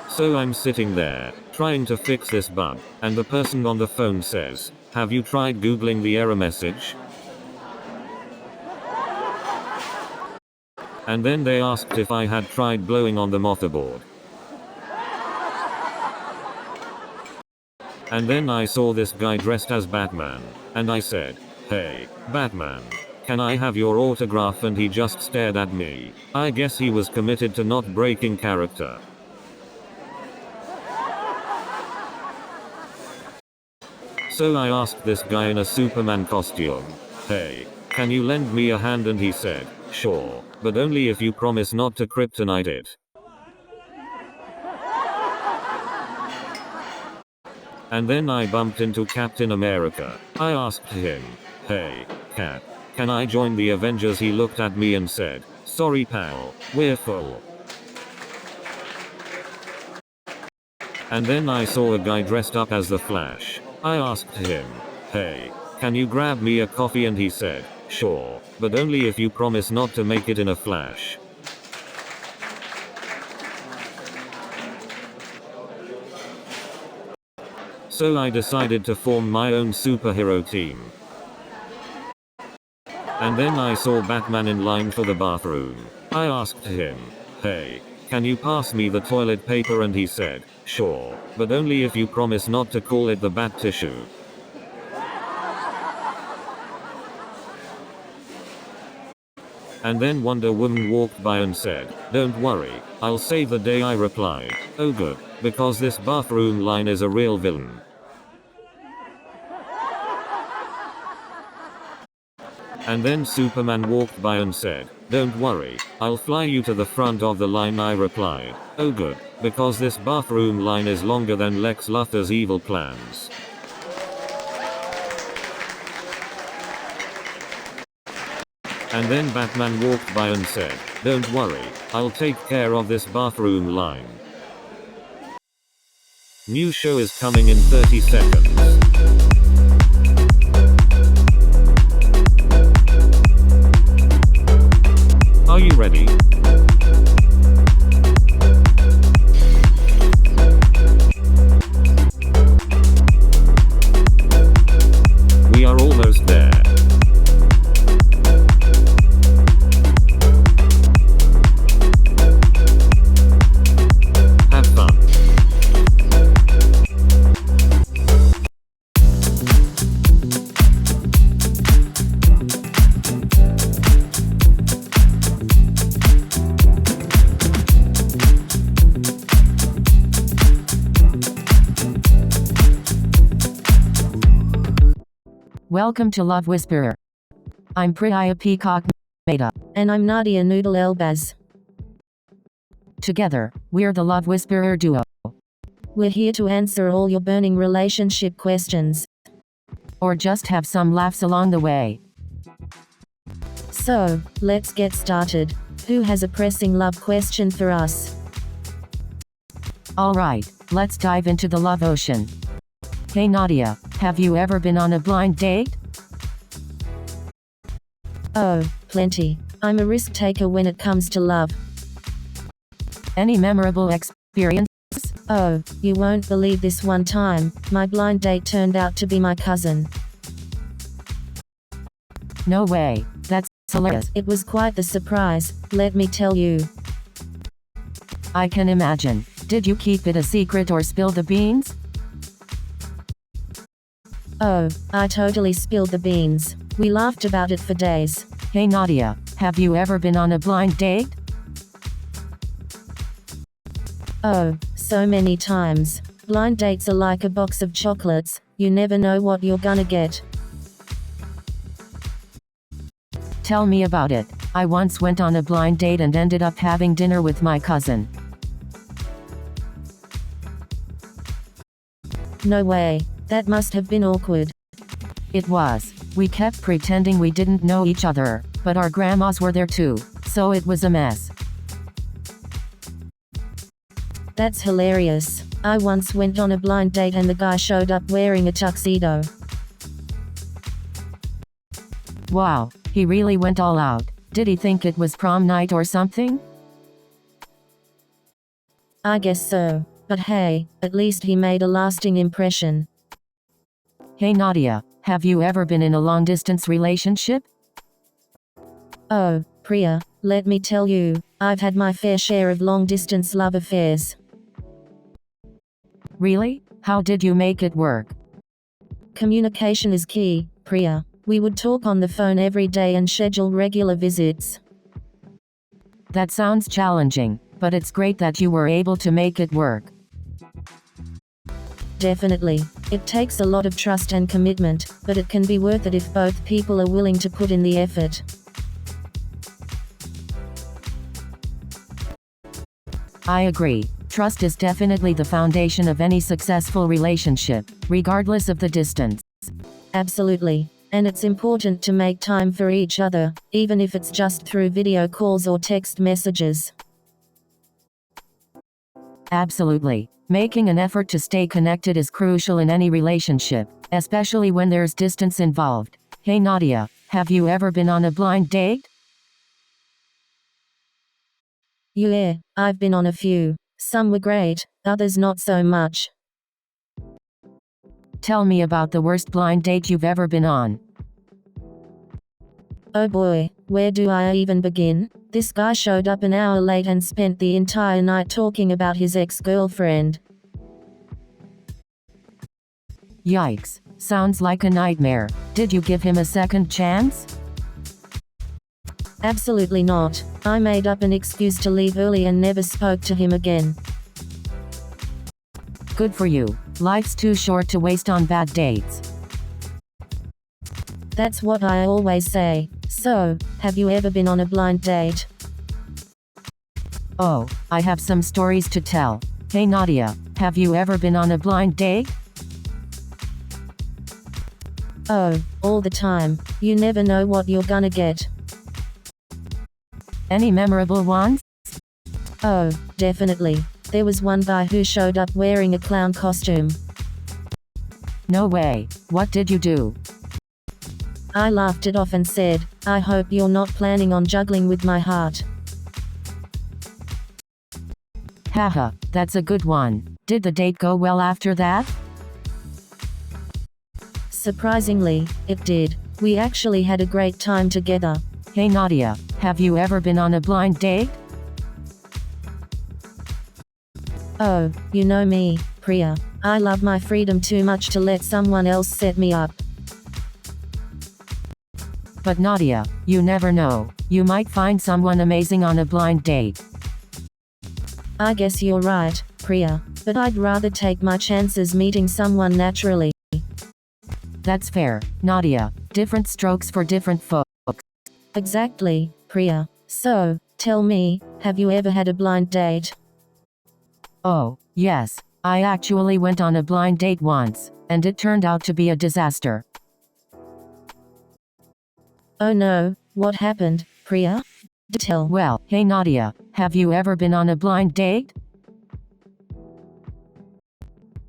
[SPEAKER 3] So I'm sitting there, trying to fix this bug, and the person on the phone says, have you tried Googling the error message? And then they asked if I had tried blowing on the motherboard. And then I saw this guy dressed as Batman, and I said, hey, Batman, can I have your autograph? And he just stared at me. I guess he was committed to not breaking character. So I asked this guy in a Superman costume, hey, can you lend me a hand? And he said, sure, but only if you promise not to kryptonite it. And then I bumped into Captain America. I asked him, hey, Cap, can I join the Avengers? He looked at me and said, sorry pal, we're full. And then I saw a guy dressed up as the Flash. I asked him, hey, can you grab me a coffee? And he said, sure, but only if you promise not to make it in a flash. So I decided to form my own superhero team. And then I saw Batman in line for the bathroom. I asked him, hey, can you pass me the toilet paper? And he said, sure, but only if you promise not to call it the bat tissue. And then Wonder Woman walked by and said, don't worry, I'll save the day. I replied, oh good, because this bathroom line is a real villain. And then Superman walked by and said, don't worry, I'll fly you to the front of the line. I replied, oh good, because this bathroom line is longer than Lex Luthor's evil plans. And then Batman walked by and said, don't worry, I'll take care of this bathroom line. New show is coming in 30 seconds. Are you ready? We are almost there. Have fun.
[SPEAKER 1] Welcome to Love Whisperer. I'm Priya Peacock Mehta.
[SPEAKER 2] And I'm Nadia Noodle Elbaz.
[SPEAKER 1] Together, we're the Love Whisperer duo.
[SPEAKER 2] We're here to answer all your burning relationship questions.
[SPEAKER 1] Or just have some laughs along the way.
[SPEAKER 2] So, let's get started. Who has a pressing love question for us?
[SPEAKER 1] Alright, let's dive into the love ocean. Hey Nadia, have you ever been on a blind date?
[SPEAKER 2] Oh, plenty. I'm a risk taker when it comes to love.
[SPEAKER 1] Any memorable experience?
[SPEAKER 2] Oh, you won't believe this one time, my blind date turned out to be my cousin.
[SPEAKER 1] No way, that's hilarious.
[SPEAKER 2] It was quite the surprise, let me tell you.
[SPEAKER 1] I can imagine. Did you keep it a secret or spill the beans?
[SPEAKER 2] Oh, I totally spilled the beans. We laughed about it for days.
[SPEAKER 1] Hey Nadia, have you ever been on a blind date?
[SPEAKER 2] Oh, so many times. Blind dates are like a box of chocolates, you never know what you're gonna get.
[SPEAKER 1] Tell me about it. I once went on a blind date and ended up having dinner with my cousin.
[SPEAKER 2] No way. That must have been awkward.
[SPEAKER 1] It was. We kept pretending we didn't know each other, but our grandmas were there too, so it was a mess.
[SPEAKER 2] That's hilarious. I once went on a blind date and the guy showed up wearing a tuxedo.
[SPEAKER 1] Wow, he really went all out. Did he think it was prom night or something?
[SPEAKER 2] I guess so. But hey, at least he made a lasting impression.
[SPEAKER 1] Hey Nadia, have you ever been in a long-distance relationship?
[SPEAKER 2] Oh, Priya, let me tell you, I've had my fair share of long-distance love affairs.
[SPEAKER 1] Really? How did you make it work?
[SPEAKER 2] Communication is key, Priya. We would talk on the phone every day and schedule regular visits.
[SPEAKER 1] That sounds challenging, but it's great that you were able to make it work.
[SPEAKER 2] Definitely. It takes a lot of trust and commitment, but it can be worth it if both people are willing to put in the effort.
[SPEAKER 1] I agree. Trust is definitely the foundation of any successful relationship, regardless of the distance.
[SPEAKER 2] Absolutely. And it's important to make time for each other, even if it's just through video calls or text messages.
[SPEAKER 1] Absolutely. Making an effort to stay connected is crucial in any relationship, especially when there's distance involved. Hey Nadia, have you ever been on a blind date?
[SPEAKER 2] Yeah, I've been on a few. Some were great, others not so much.
[SPEAKER 1] Tell me about the worst blind date you've ever been on.
[SPEAKER 2] Oh boy, where do I even begin? This guy showed up an hour late and spent the entire night talking about his ex-girlfriend.
[SPEAKER 1] Yikes. Sounds like a nightmare. Did you give him a second chance?
[SPEAKER 2] Absolutely not. I made up an excuse to leave early and never spoke to him again.
[SPEAKER 1] Good for you. Life's too short to waste on bad dates.
[SPEAKER 2] That's what I always say. So, have you ever been on a blind date?
[SPEAKER 1] Oh, I have some stories to tell. Hey Nadia, have you ever been on a blind date?
[SPEAKER 2] Oh, all the time. You never know what you're gonna get.
[SPEAKER 1] Any memorable ones?
[SPEAKER 2] Oh, definitely. There was one guy who showed up wearing a clown costume.
[SPEAKER 1] No way. What did you do?
[SPEAKER 2] I laughed it off and said, I hope you're not planning on juggling with my heart.
[SPEAKER 1] Haha, that's a good one. Did the date go well after that?
[SPEAKER 2] Surprisingly, it did. We actually had a great time together.
[SPEAKER 1] Hey Nadia, have you ever been on a blind date?
[SPEAKER 2] Oh, you know me, Priya. I love my freedom too much to let someone else set me up.
[SPEAKER 1] But Nadia, you never know. You might find someone amazing on a blind date.
[SPEAKER 2] I guess you're right, Priya. But I'd rather take my chances meeting someone naturally.
[SPEAKER 1] That's fair, Nadia. Different strokes for different folks.
[SPEAKER 2] Exactly, Priya. So, tell me, have you ever had a blind date?
[SPEAKER 1] Oh, yes. I actually went on a blind date once, and it turned out to be a disaster.
[SPEAKER 2] Oh no, what happened, Priya? Do tell.
[SPEAKER 1] Well, hey Nadia, have you ever been on a blind date?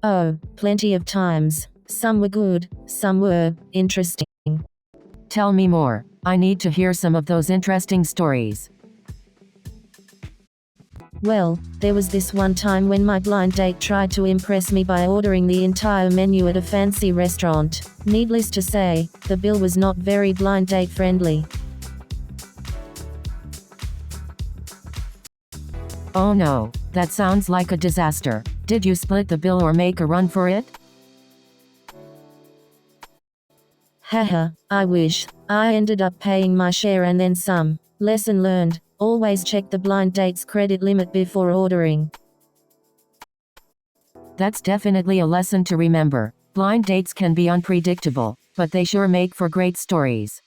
[SPEAKER 2] Oh, plenty of times. Some were good, some were interesting.
[SPEAKER 1] Tell me more. I need to hear some of those interesting stories.
[SPEAKER 2] Well, there was this one time when my blind date tried to impress me by ordering the entire menu at a fancy restaurant. Needless to say, the bill was not very blind date friendly.
[SPEAKER 1] Oh no, that sounds like a disaster. Did you split the bill or make a run for it?
[SPEAKER 2] Haha, I wish. I ended up paying my share and then some. Lesson learned. Always check the blind date's credit limit before ordering.
[SPEAKER 1] That's definitely a lesson to remember. Blind dates can be unpredictable, but they sure make for great stories.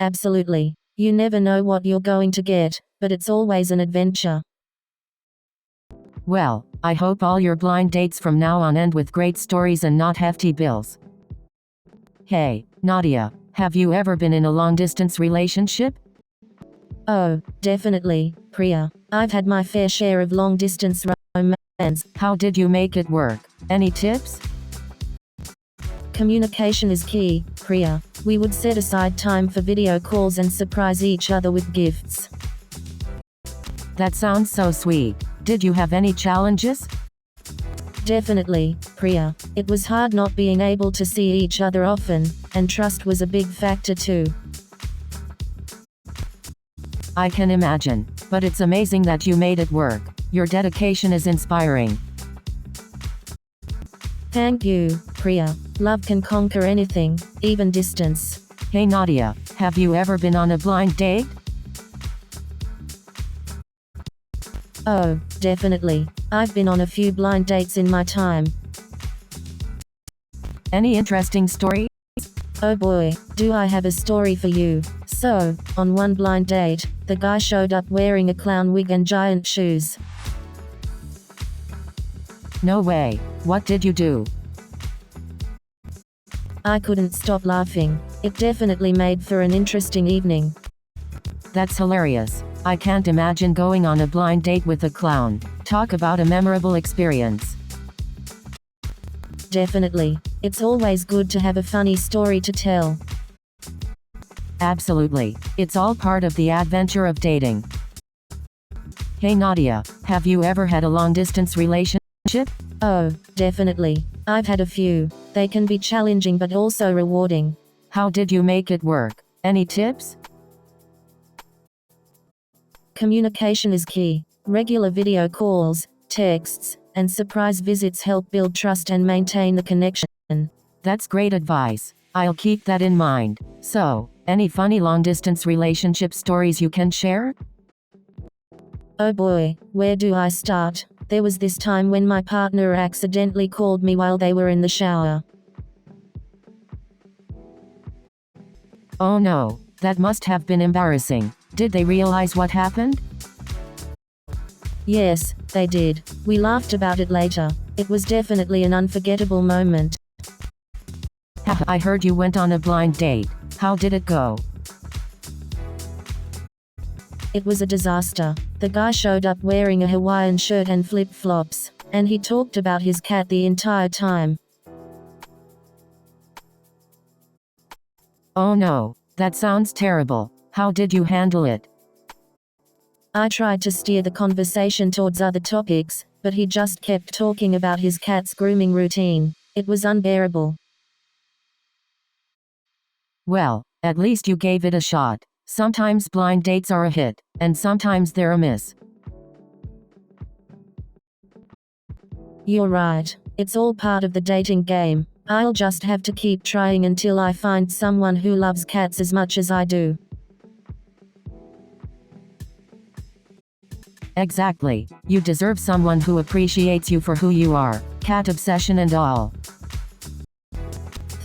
[SPEAKER 2] Absolutely. You never know what you're going to get, but it's always an adventure.
[SPEAKER 1] Well, I hope all your blind dates from now on end with great stories and not hefty bills. Hey, Nadia, have you ever been in a long-distance relationship?
[SPEAKER 2] Oh, definitely, Priya. I've had my fair share of long-distance romance.
[SPEAKER 1] How did you make it work? Any tips?
[SPEAKER 2] Communication is key, Priya. We would set aside time for video calls and surprise each other with gifts.
[SPEAKER 1] That sounds so sweet. Did you have any challenges?
[SPEAKER 2] Definitely, Priya. It was hard not being able to see each other often, and trust was a big factor too.
[SPEAKER 1] I can imagine, but it's amazing that you made it work. Your dedication is inspiring.
[SPEAKER 2] Thank you, Priya. Love can conquer anything, even distance.
[SPEAKER 1] Hey Nadia, have you ever been on a blind date?
[SPEAKER 2] Oh, definitely. I've been on a few blind dates in my time.
[SPEAKER 1] Any interesting story?
[SPEAKER 2] Oh boy, do I have a story for you. So, on one blind date, the guy showed up wearing a clown wig and giant shoes.
[SPEAKER 1] No way. What did you do?
[SPEAKER 2] I couldn't stop laughing. It definitely made for an interesting evening.
[SPEAKER 1] That's hilarious. I can't imagine going on a blind date with a clown. Talk about a memorable experience.
[SPEAKER 2] Definitely. It's always good to have a funny story to tell.
[SPEAKER 1] Absolutely. It's all part of the adventure of dating. Hey Nadia, have you ever had a long-distance relationship?
[SPEAKER 2] Oh, definitely. I've had a few. They can be challenging but also rewarding.
[SPEAKER 1] How did you make it work? Any tips?
[SPEAKER 2] Communication is key. Regular video calls, texts, and surprise visits help build trust and maintain the connection.
[SPEAKER 1] That's great advice. I'll keep that in mind. So, any funny long-distance relationship stories you can share?
[SPEAKER 2] Oh boy, where do I start? There was this time when my partner accidentally called me while they were in the shower.
[SPEAKER 1] Oh no, that must have been embarrassing. Did they realize what happened?
[SPEAKER 2] Yes, they did. We laughed about it later. It was definitely an unforgettable moment.
[SPEAKER 1] I heard you went on a blind date. How did it go?
[SPEAKER 2] It was a disaster. The guy showed up wearing a Hawaiian shirt and flip-flops, and he talked about his cat the entire time.
[SPEAKER 1] Oh no, that sounds terrible. How did you handle it?
[SPEAKER 2] I tried to steer the conversation towards other topics, but he just kept talking about his cat's grooming routine. It was unbearable.
[SPEAKER 1] Well, at least you gave it a shot. Sometimes blind dates are a hit, and sometimes they're a miss.
[SPEAKER 2] You're right. It's all part of the dating game. I'll just have to keep trying until I find someone who loves cats as much as I do.
[SPEAKER 1] Exactly. You deserve someone who appreciates you for who you are. Cat obsession and all.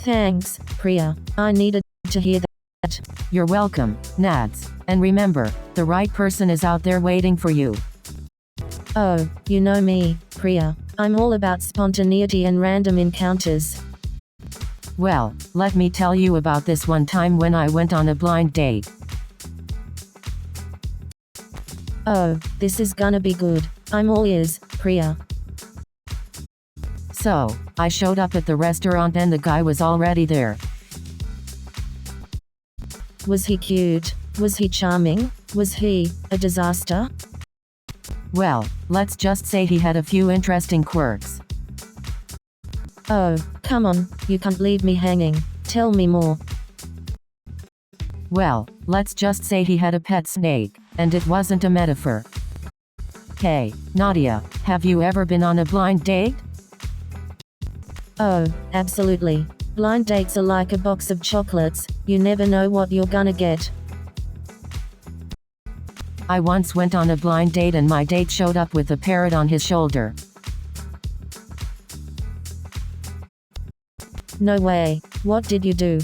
[SPEAKER 2] Thanks, Priya. I needed to hear that.
[SPEAKER 1] You're welcome, Nads. And remember, the right person is out there waiting for you.
[SPEAKER 2] Oh, you know me, Priya. I'm all about spontaneity and random encounters.
[SPEAKER 1] Well, let me tell you about this one time when I went on a blind date.
[SPEAKER 2] Oh, this is gonna be good. I'm all ears, Priya.
[SPEAKER 1] So, I showed up at the restaurant and the guy was already there.
[SPEAKER 2] Was he cute? Was he charming? Was he a disaster?
[SPEAKER 1] Well, let's just say he had a few interesting quirks.
[SPEAKER 2] Oh, come on, you can't leave me hanging. Tell me more.
[SPEAKER 1] Well, let's just say he had a pet snake, and it wasn't a metaphor. Hey, Nadia, have you ever been on a blind date?
[SPEAKER 2] Oh, absolutely. Blind dates are like a box of chocolates, you never know what you're gonna get.
[SPEAKER 1] I once went on a blind date and my date showed up with a parrot on his shoulder.
[SPEAKER 2] No way. What did you do?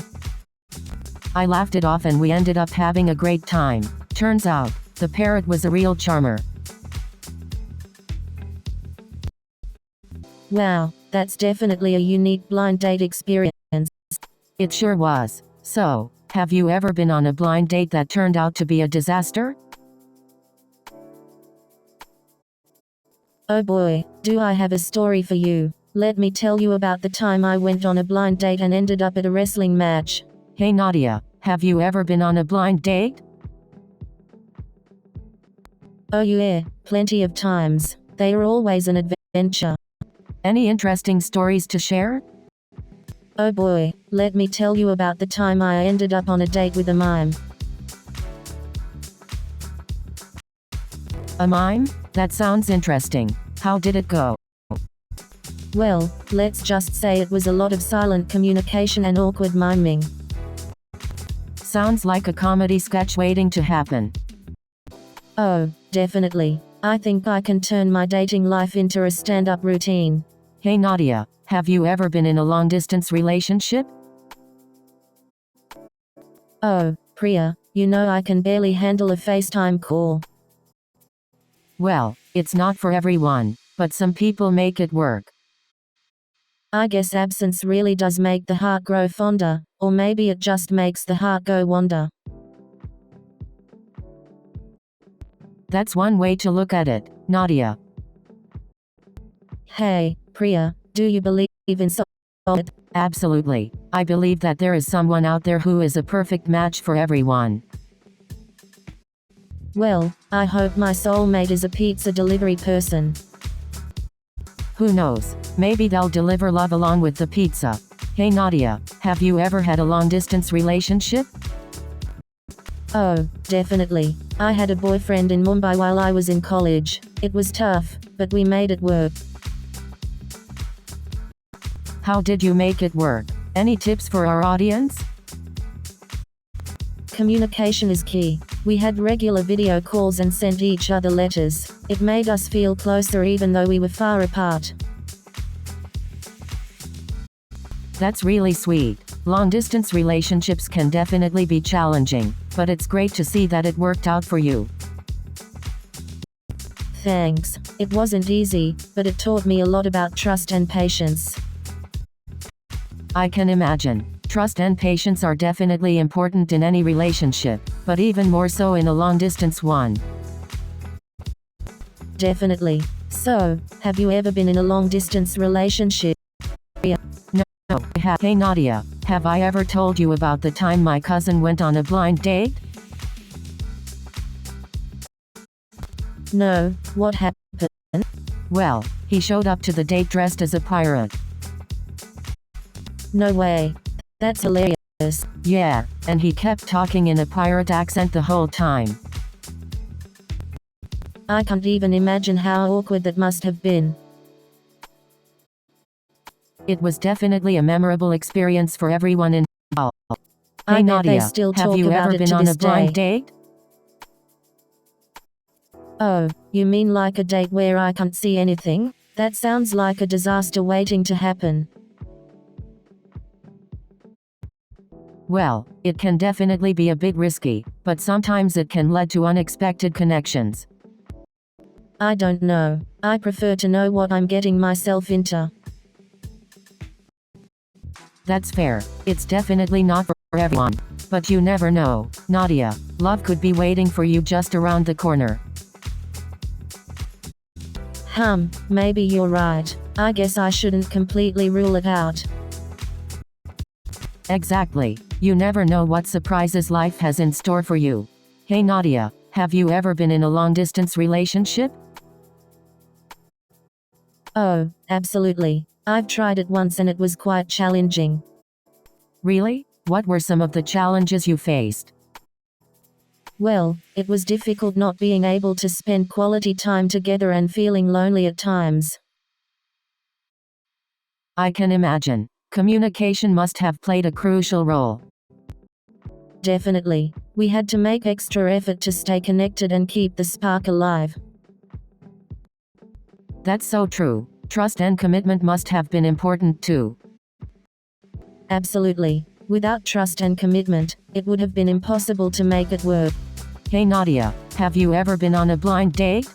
[SPEAKER 1] I laughed it off and we ended up having a great time. Turns out, the parrot was a real charmer.
[SPEAKER 2] Wow, that's definitely a unique blind date experience.
[SPEAKER 1] It sure was. So, have you ever been on a blind date that turned out to be a disaster?
[SPEAKER 2] Oh boy, do I have a story for you. Let me tell you about the time I went on a blind date and ended up at a wrestling match.
[SPEAKER 1] Hey Nadia, have you ever been on a blind date?
[SPEAKER 2] Oh yeah, plenty of times. They are always an adventure.
[SPEAKER 1] Any interesting stories to share?
[SPEAKER 2] Oh boy, let me tell you about the time I ended up on a date with a mime.
[SPEAKER 1] A mime? That sounds interesting. How did it go?
[SPEAKER 2] Well, let's just say it was a lot of silent communication and awkward miming.
[SPEAKER 1] Sounds like a comedy sketch waiting to happen.
[SPEAKER 2] Oh, definitely. I think I can turn my dating life into a stand-up routine.
[SPEAKER 1] Hey Nadia, have you ever been in a long-distance relationship?
[SPEAKER 2] Oh, Priya, you know I can barely handle a FaceTime call.
[SPEAKER 1] Well, it's not for everyone, but some people make it work.
[SPEAKER 2] I guess absence really does make the heart grow fonder, or maybe it just makes the heart go wander.
[SPEAKER 1] That's one way to look at it, Nadia.
[SPEAKER 2] Hey, Priya, do you believe in soulmate?
[SPEAKER 1] Absolutely. I believe that there is someone out there who is a perfect match for everyone.
[SPEAKER 2] Well, I hope my soulmate is a pizza delivery person.
[SPEAKER 1] Who knows? Maybe they'll deliver love along with the pizza. Hey Nadia, have you ever had a long-distance relationship?
[SPEAKER 2] Oh, definitely. I had a boyfriend in Mumbai while I was in college. It was tough, but we made it work.
[SPEAKER 1] How did you make it work? Any tips for our audience?
[SPEAKER 2] Communication is key. We had regular video calls and sent each other letters. It made us feel closer even though we were far apart.
[SPEAKER 1] That's really sweet. Long-distance relationships can definitely be challenging, but it's great to see that it worked out for you.
[SPEAKER 2] Thanks. It wasn't easy, but it taught me a lot about trust and patience.
[SPEAKER 1] I can imagine. Trust and patience are definitely important in any relationship, but even more so in a long-distance one.
[SPEAKER 2] Definitely. So, have you ever been in a long-distance relationship?
[SPEAKER 1] No, hey Nadia, have I ever told you about the time my cousin went on a blind date?
[SPEAKER 2] No, what happened?
[SPEAKER 1] Well, he showed up to the date dressed as a pirate.
[SPEAKER 2] No way. That's hilarious.
[SPEAKER 1] Yeah, and he kept talking in a pirate accent the whole time.
[SPEAKER 2] I can't even imagine how awkward that must have been.
[SPEAKER 1] It was definitely a memorable experience for everyone involved. Hey
[SPEAKER 2] I bet
[SPEAKER 1] Nadia,
[SPEAKER 2] they still
[SPEAKER 1] have
[SPEAKER 2] talk
[SPEAKER 1] you
[SPEAKER 2] about
[SPEAKER 1] ever
[SPEAKER 2] it
[SPEAKER 1] been
[SPEAKER 2] to
[SPEAKER 1] on a
[SPEAKER 2] this
[SPEAKER 1] blind
[SPEAKER 2] day.
[SPEAKER 1] date?
[SPEAKER 2] Oh, you mean like a date where I can't see anything? That sounds like a disaster waiting to happen.
[SPEAKER 1] Well, it can definitely be a bit risky, but sometimes it can lead to unexpected connections.
[SPEAKER 2] I don't know. I prefer to know what I'm getting myself into.
[SPEAKER 1] That's fair. It's definitely not for everyone. But you never know, Nadia. Love could be waiting for you just around the corner.
[SPEAKER 2] Maybe you're right. I guess I shouldn't completely rule it out.
[SPEAKER 1] Exactly. You never know what surprises life has in store for you. Hey Nadia, have you ever been in a long-distance relationship?
[SPEAKER 2] Oh, absolutely. I've tried it once and it was quite challenging.
[SPEAKER 1] Really? What were some of the challenges you faced?
[SPEAKER 2] Well, it was difficult not being able to spend quality time together and feeling lonely at times.
[SPEAKER 1] I can imagine. Communication must have played a crucial role.
[SPEAKER 2] Definitely. We had to make extra effort to stay connected and keep the spark alive.
[SPEAKER 1] That's so true. Trust and commitment must have been important too.
[SPEAKER 2] Absolutely. Without trust and commitment, it would have been impossible to make it work.
[SPEAKER 1] Hey Nadia, have you ever been on a blind date?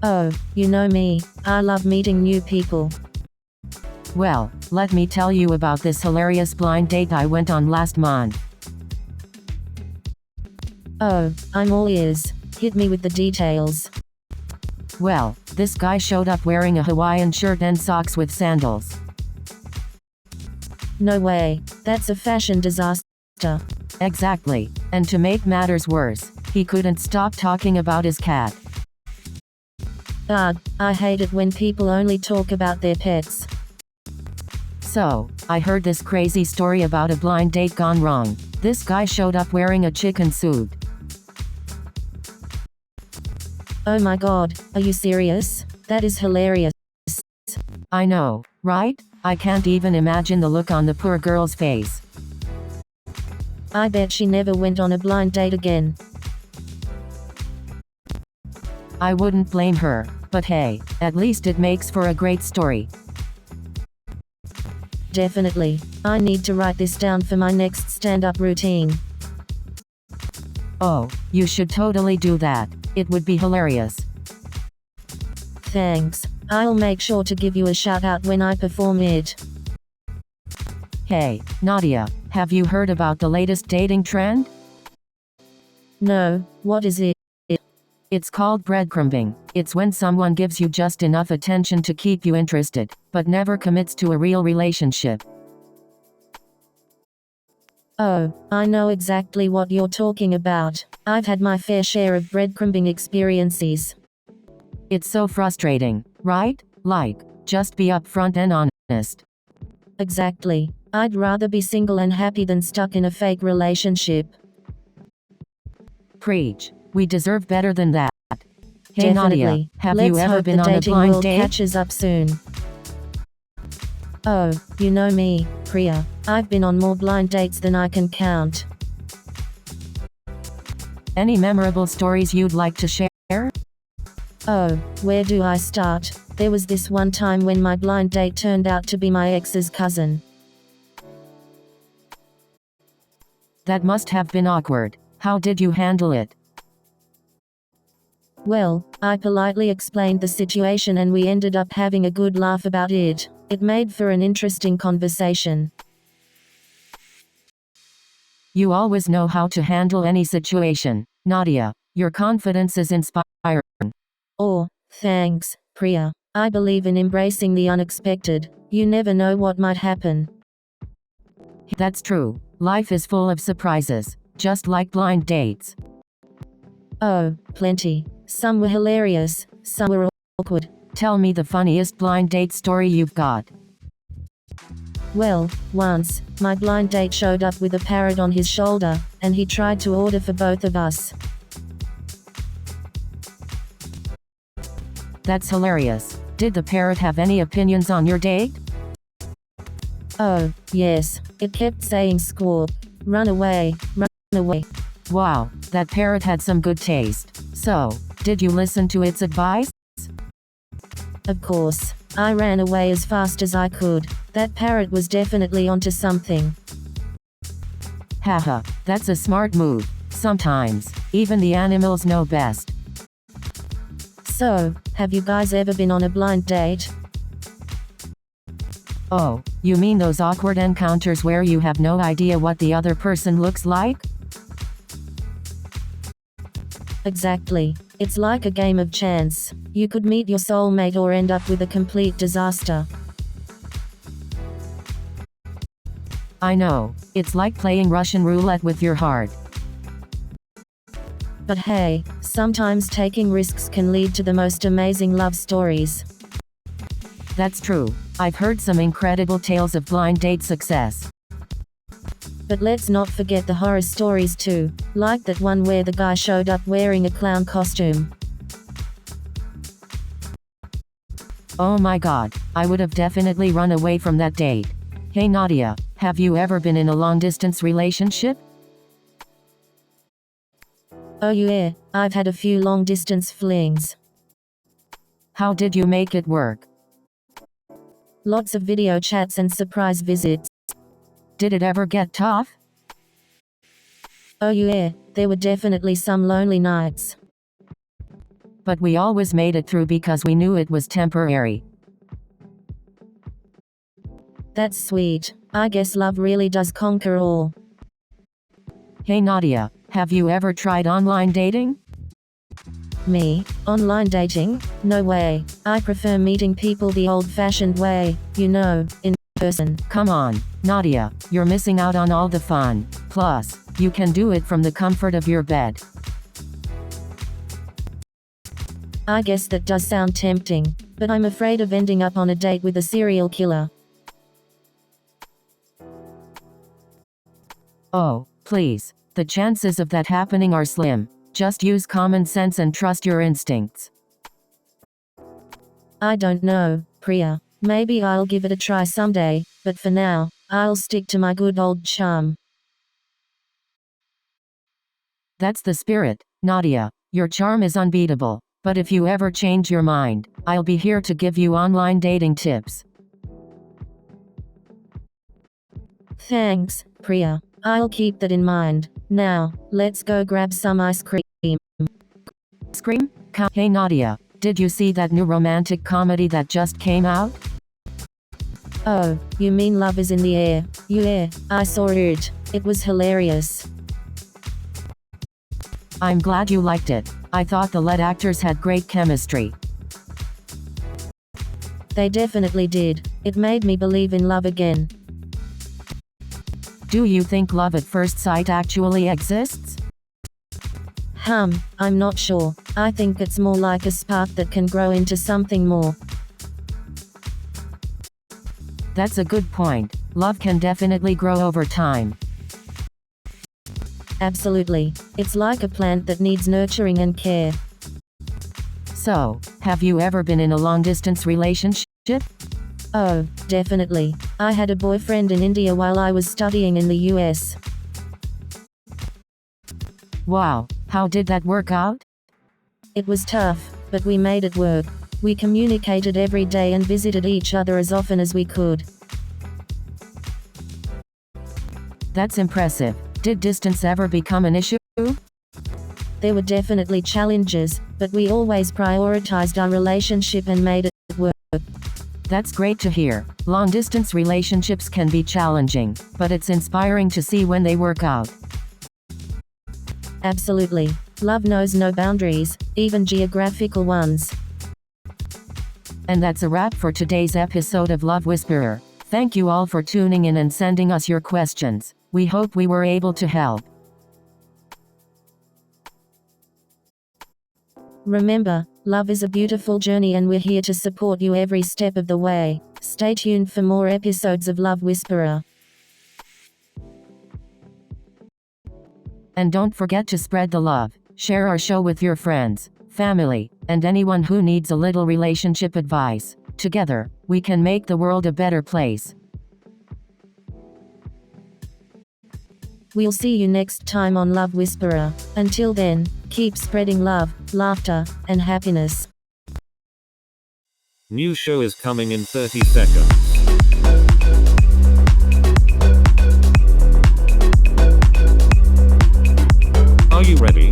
[SPEAKER 2] Oh, you know me. I love meeting new people.
[SPEAKER 1] Well, let me tell you about this hilarious blind date I went on last month.
[SPEAKER 2] Oh, I'm all ears. Hit me with the details.
[SPEAKER 1] Well, this guy showed up wearing a Hawaiian shirt and socks with sandals.
[SPEAKER 2] No way. That's a fashion disaster.
[SPEAKER 1] Exactly. And to make matters worse, he couldn't stop talking about his cat.
[SPEAKER 2] Ugh, I hate it when people only talk about their pets.
[SPEAKER 1] So, I heard this crazy story about a blind date gone wrong. This guy showed up wearing a chicken suit.
[SPEAKER 2] Oh my god, are you serious? That is hilarious.
[SPEAKER 1] I know, right? I can't even imagine the look on the poor girl's face.
[SPEAKER 2] I bet she never went on a blind date again.
[SPEAKER 1] I wouldn't blame her, but hey, at least it makes for a great story.
[SPEAKER 2] Definitely. I need to write this down for my next stand-up routine.
[SPEAKER 1] Oh, you should totally do that. It would be hilarious.
[SPEAKER 2] Thanks. I'll make sure to give you a shout out when I perform it.
[SPEAKER 1] Hey, Nadia, have you heard about the latest dating trend?
[SPEAKER 2] No, what is it?
[SPEAKER 1] It's called breadcrumbing. It's when someone gives you just enough attention to keep you interested, but never commits to a real relationship.
[SPEAKER 2] Oh, I know exactly what you're talking about. I've had my fair share of breadcrumbing experiences.
[SPEAKER 1] It's so frustrating, right? Like, just be upfront and honest.
[SPEAKER 2] Exactly. I'd rather be single and happy than stuck in a fake relationship.
[SPEAKER 1] Preach. We deserve better than that. Hey
[SPEAKER 2] Definitely.
[SPEAKER 1] Nadia, have
[SPEAKER 2] Let's
[SPEAKER 1] you ever
[SPEAKER 2] hope
[SPEAKER 1] been
[SPEAKER 2] the
[SPEAKER 1] on a
[SPEAKER 2] dating
[SPEAKER 1] blind
[SPEAKER 2] world
[SPEAKER 1] date?
[SPEAKER 2] catches up soon. Oh, you know me, Priya. I've been on more blind dates than I can count.
[SPEAKER 1] Any memorable stories you'd like to share?
[SPEAKER 2] Oh, where do I start? There was this one time when my blind date turned out to be my ex's cousin.
[SPEAKER 1] That must have been awkward. How did you handle it?
[SPEAKER 2] Well, I politely explained the situation and we ended up having a good laugh about it. It made for an interesting conversation.
[SPEAKER 1] You always know how to handle any situation. Nadia, your confidence is inspiring.
[SPEAKER 2] Oh, thanks, Priya. I believe in embracing the unexpected. You never know what might happen.
[SPEAKER 1] That's true. Life is full of surprises, just like blind dates.
[SPEAKER 2] Oh, plenty. Some were hilarious, some were awkward.
[SPEAKER 1] Tell me the funniest blind date story you've got.
[SPEAKER 2] Well, once, my blind date showed up with a parrot on his shoulder, and he tried to order for both of us.
[SPEAKER 1] That's hilarious. Did the parrot have any opinions on your date?
[SPEAKER 2] Oh, yes. It kept saying squawk. Run away, run away.
[SPEAKER 1] Wow, that parrot had some good taste. So, did you listen to its advice?
[SPEAKER 2] Of course. I ran away as fast as I could. That parrot was definitely onto something.
[SPEAKER 1] Haha, that's a smart move. Sometimes, even the animals know best.
[SPEAKER 2] So, have you guys ever been on a blind date?
[SPEAKER 1] Oh, you mean those awkward encounters where you have no idea what the other person looks like?
[SPEAKER 2] Exactly. It's like a game of chance. You could meet your soulmate or end up with a complete disaster.
[SPEAKER 1] I know, it's like playing Russian roulette with your heart.
[SPEAKER 2] But hey, sometimes taking risks can lead to the most amazing love stories.
[SPEAKER 1] That's true. I've heard some incredible tales of blind date success.
[SPEAKER 2] But let's not forget the horror stories too, like that one where the guy showed up wearing a clown costume.
[SPEAKER 1] Oh my god, I would have definitely run away from that date. Hey Nadia, have you ever been in a long-distance relationship?
[SPEAKER 2] Oh yeah, I've had a few long-distance flings.
[SPEAKER 1] How did you make it work?
[SPEAKER 2] Lots of video chats and surprise visits.
[SPEAKER 1] Did it ever get tough?
[SPEAKER 2] Oh yeah, there were definitely some lonely nights.
[SPEAKER 1] But we always made it through because we knew it was temporary.
[SPEAKER 2] That's sweet. I guess love really does conquer all.
[SPEAKER 1] Hey Nadia, have you ever tried online dating?
[SPEAKER 2] Me? Online dating? No way. I prefer meeting people the old-fashioned way, you know, in person.
[SPEAKER 1] Come on, Nadia, you're missing out on all the fun. Plus, you can do it from the comfort of your bed.
[SPEAKER 2] I guess that does sound tempting, but I'm afraid of ending up on a date with a serial killer.
[SPEAKER 1] Oh, please. The chances of that happening are slim. Just use common sense and trust your instincts.
[SPEAKER 2] I don't know, Priya. Maybe I'll give it a try someday, but for now, I'll stick to my good old charm.
[SPEAKER 1] That's the spirit, Nadia. Your charm is unbeatable. But if you ever change your mind, I'll be here to give you online dating tips.
[SPEAKER 2] Thanks, Priya. I'll keep that in mind. Now, let's go grab some ice cream.
[SPEAKER 1] Scream? Hey Nadia, did you see that new romantic comedy that just came out?
[SPEAKER 2] Oh, you mean Love is in the Air? Yeah, I saw it. It was hilarious.
[SPEAKER 1] I'm glad you liked it. I thought the lead actors had great chemistry.
[SPEAKER 2] They definitely did. It made me believe in love again.
[SPEAKER 1] Do you think love at first sight actually exists?
[SPEAKER 2] I'm not sure. I think it's more like a spark that can grow into something more.
[SPEAKER 1] That's a good point. Love can definitely grow over time.
[SPEAKER 2] Absolutely. It's like a plant that needs nurturing and care.
[SPEAKER 1] So, have you ever been in a long-distance relationship?
[SPEAKER 2] Oh, definitely. I had a boyfriend in India while I was studying in the US.
[SPEAKER 1] Wow, how did that work out?
[SPEAKER 2] It was tough, but we made it work. We communicated every day and visited each other as often as we could.
[SPEAKER 1] That's impressive. Did distance ever become an issue?
[SPEAKER 2] There were definitely challenges, but we always prioritized our relationship and made it work.
[SPEAKER 1] That's great to hear. Long-distance relationships can be challenging, but it's inspiring to see when they work out.
[SPEAKER 2] Absolutely. Love knows no boundaries, even geographical ones.
[SPEAKER 1] And that's a wrap for today's episode of Love Whisperer. Thank you all for tuning in and sending us your questions. We hope we were able to help.
[SPEAKER 2] Remember, love is a beautiful journey and we're here to support you every step of the way. Stay tuned for more episodes of Love Whisperer.
[SPEAKER 1] And don't forget to spread the love. Share our show with your friends, family, and anyone who needs a little relationship advice. Together, we can make the world a better place.
[SPEAKER 2] We'll see you next time on Love Whisperer. Until then, keep spreading love, laughter, and happiness.
[SPEAKER 3] New show is coming in 30 seconds. Are you ready?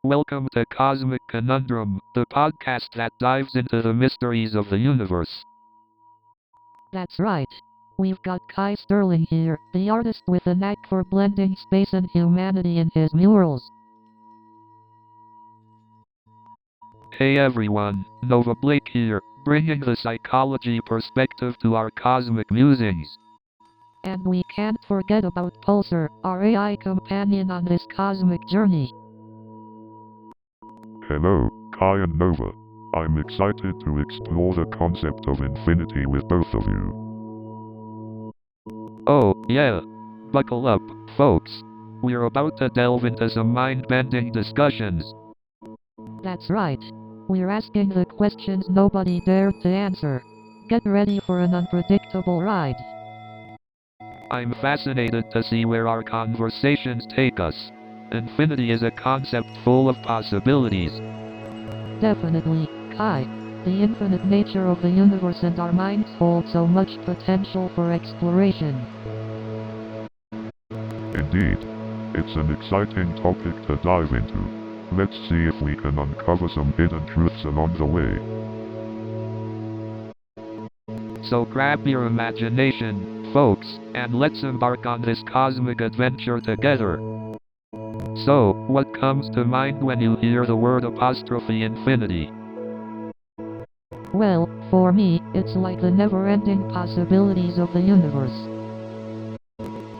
[SPEAKER 4] Welcome to Cosmic Conundrum, the podcast that dives into the mysteries of the universe.
[SPEAKER 5] That's right. We've got Kai Sterling here, the artist with a knack for blending space and humanity in his murals.
[SPEAKER 4] Hey everyone, Nova Blake here, bringing the psychology perspective to our cosmic musings.
[SPEAKER 5] And we can't forget about Pulsar, our AI companion on this cosmic journey.
[SPEAKER 6] Hello, Kai and Nova. I'm excited to explore the concept of infinity with both of you.
[SPEAKER 4] Oh, yeah. Buckle up, folks. We're about to delve into some mind-bending discussions.
[SPEAKER 5] That's right. We're asking the questions nobody dared to answer. Get ready for an unpredictable ride.
[SPEAKER 4] I'm fascinated to see where our conversations take us. Infinity is a concept full of possibilities.
[SPEAKER 5] Definitely, Kai. The infinite nature of the universe and our minds hold so much potential for exploration.
[SPEAKER 6] Indeed. It's an exciting topic to dive into. Let's see if we can uncover some hidden truths along the way.
[SPEAKER 4] So grab your imagination, folks, and let's embark on this cosmic adventure together. So, what comes to mind when you hear the word infinity?
[SPEAKER 5] Well, for me, it's like the never-ending possibilities of the universe.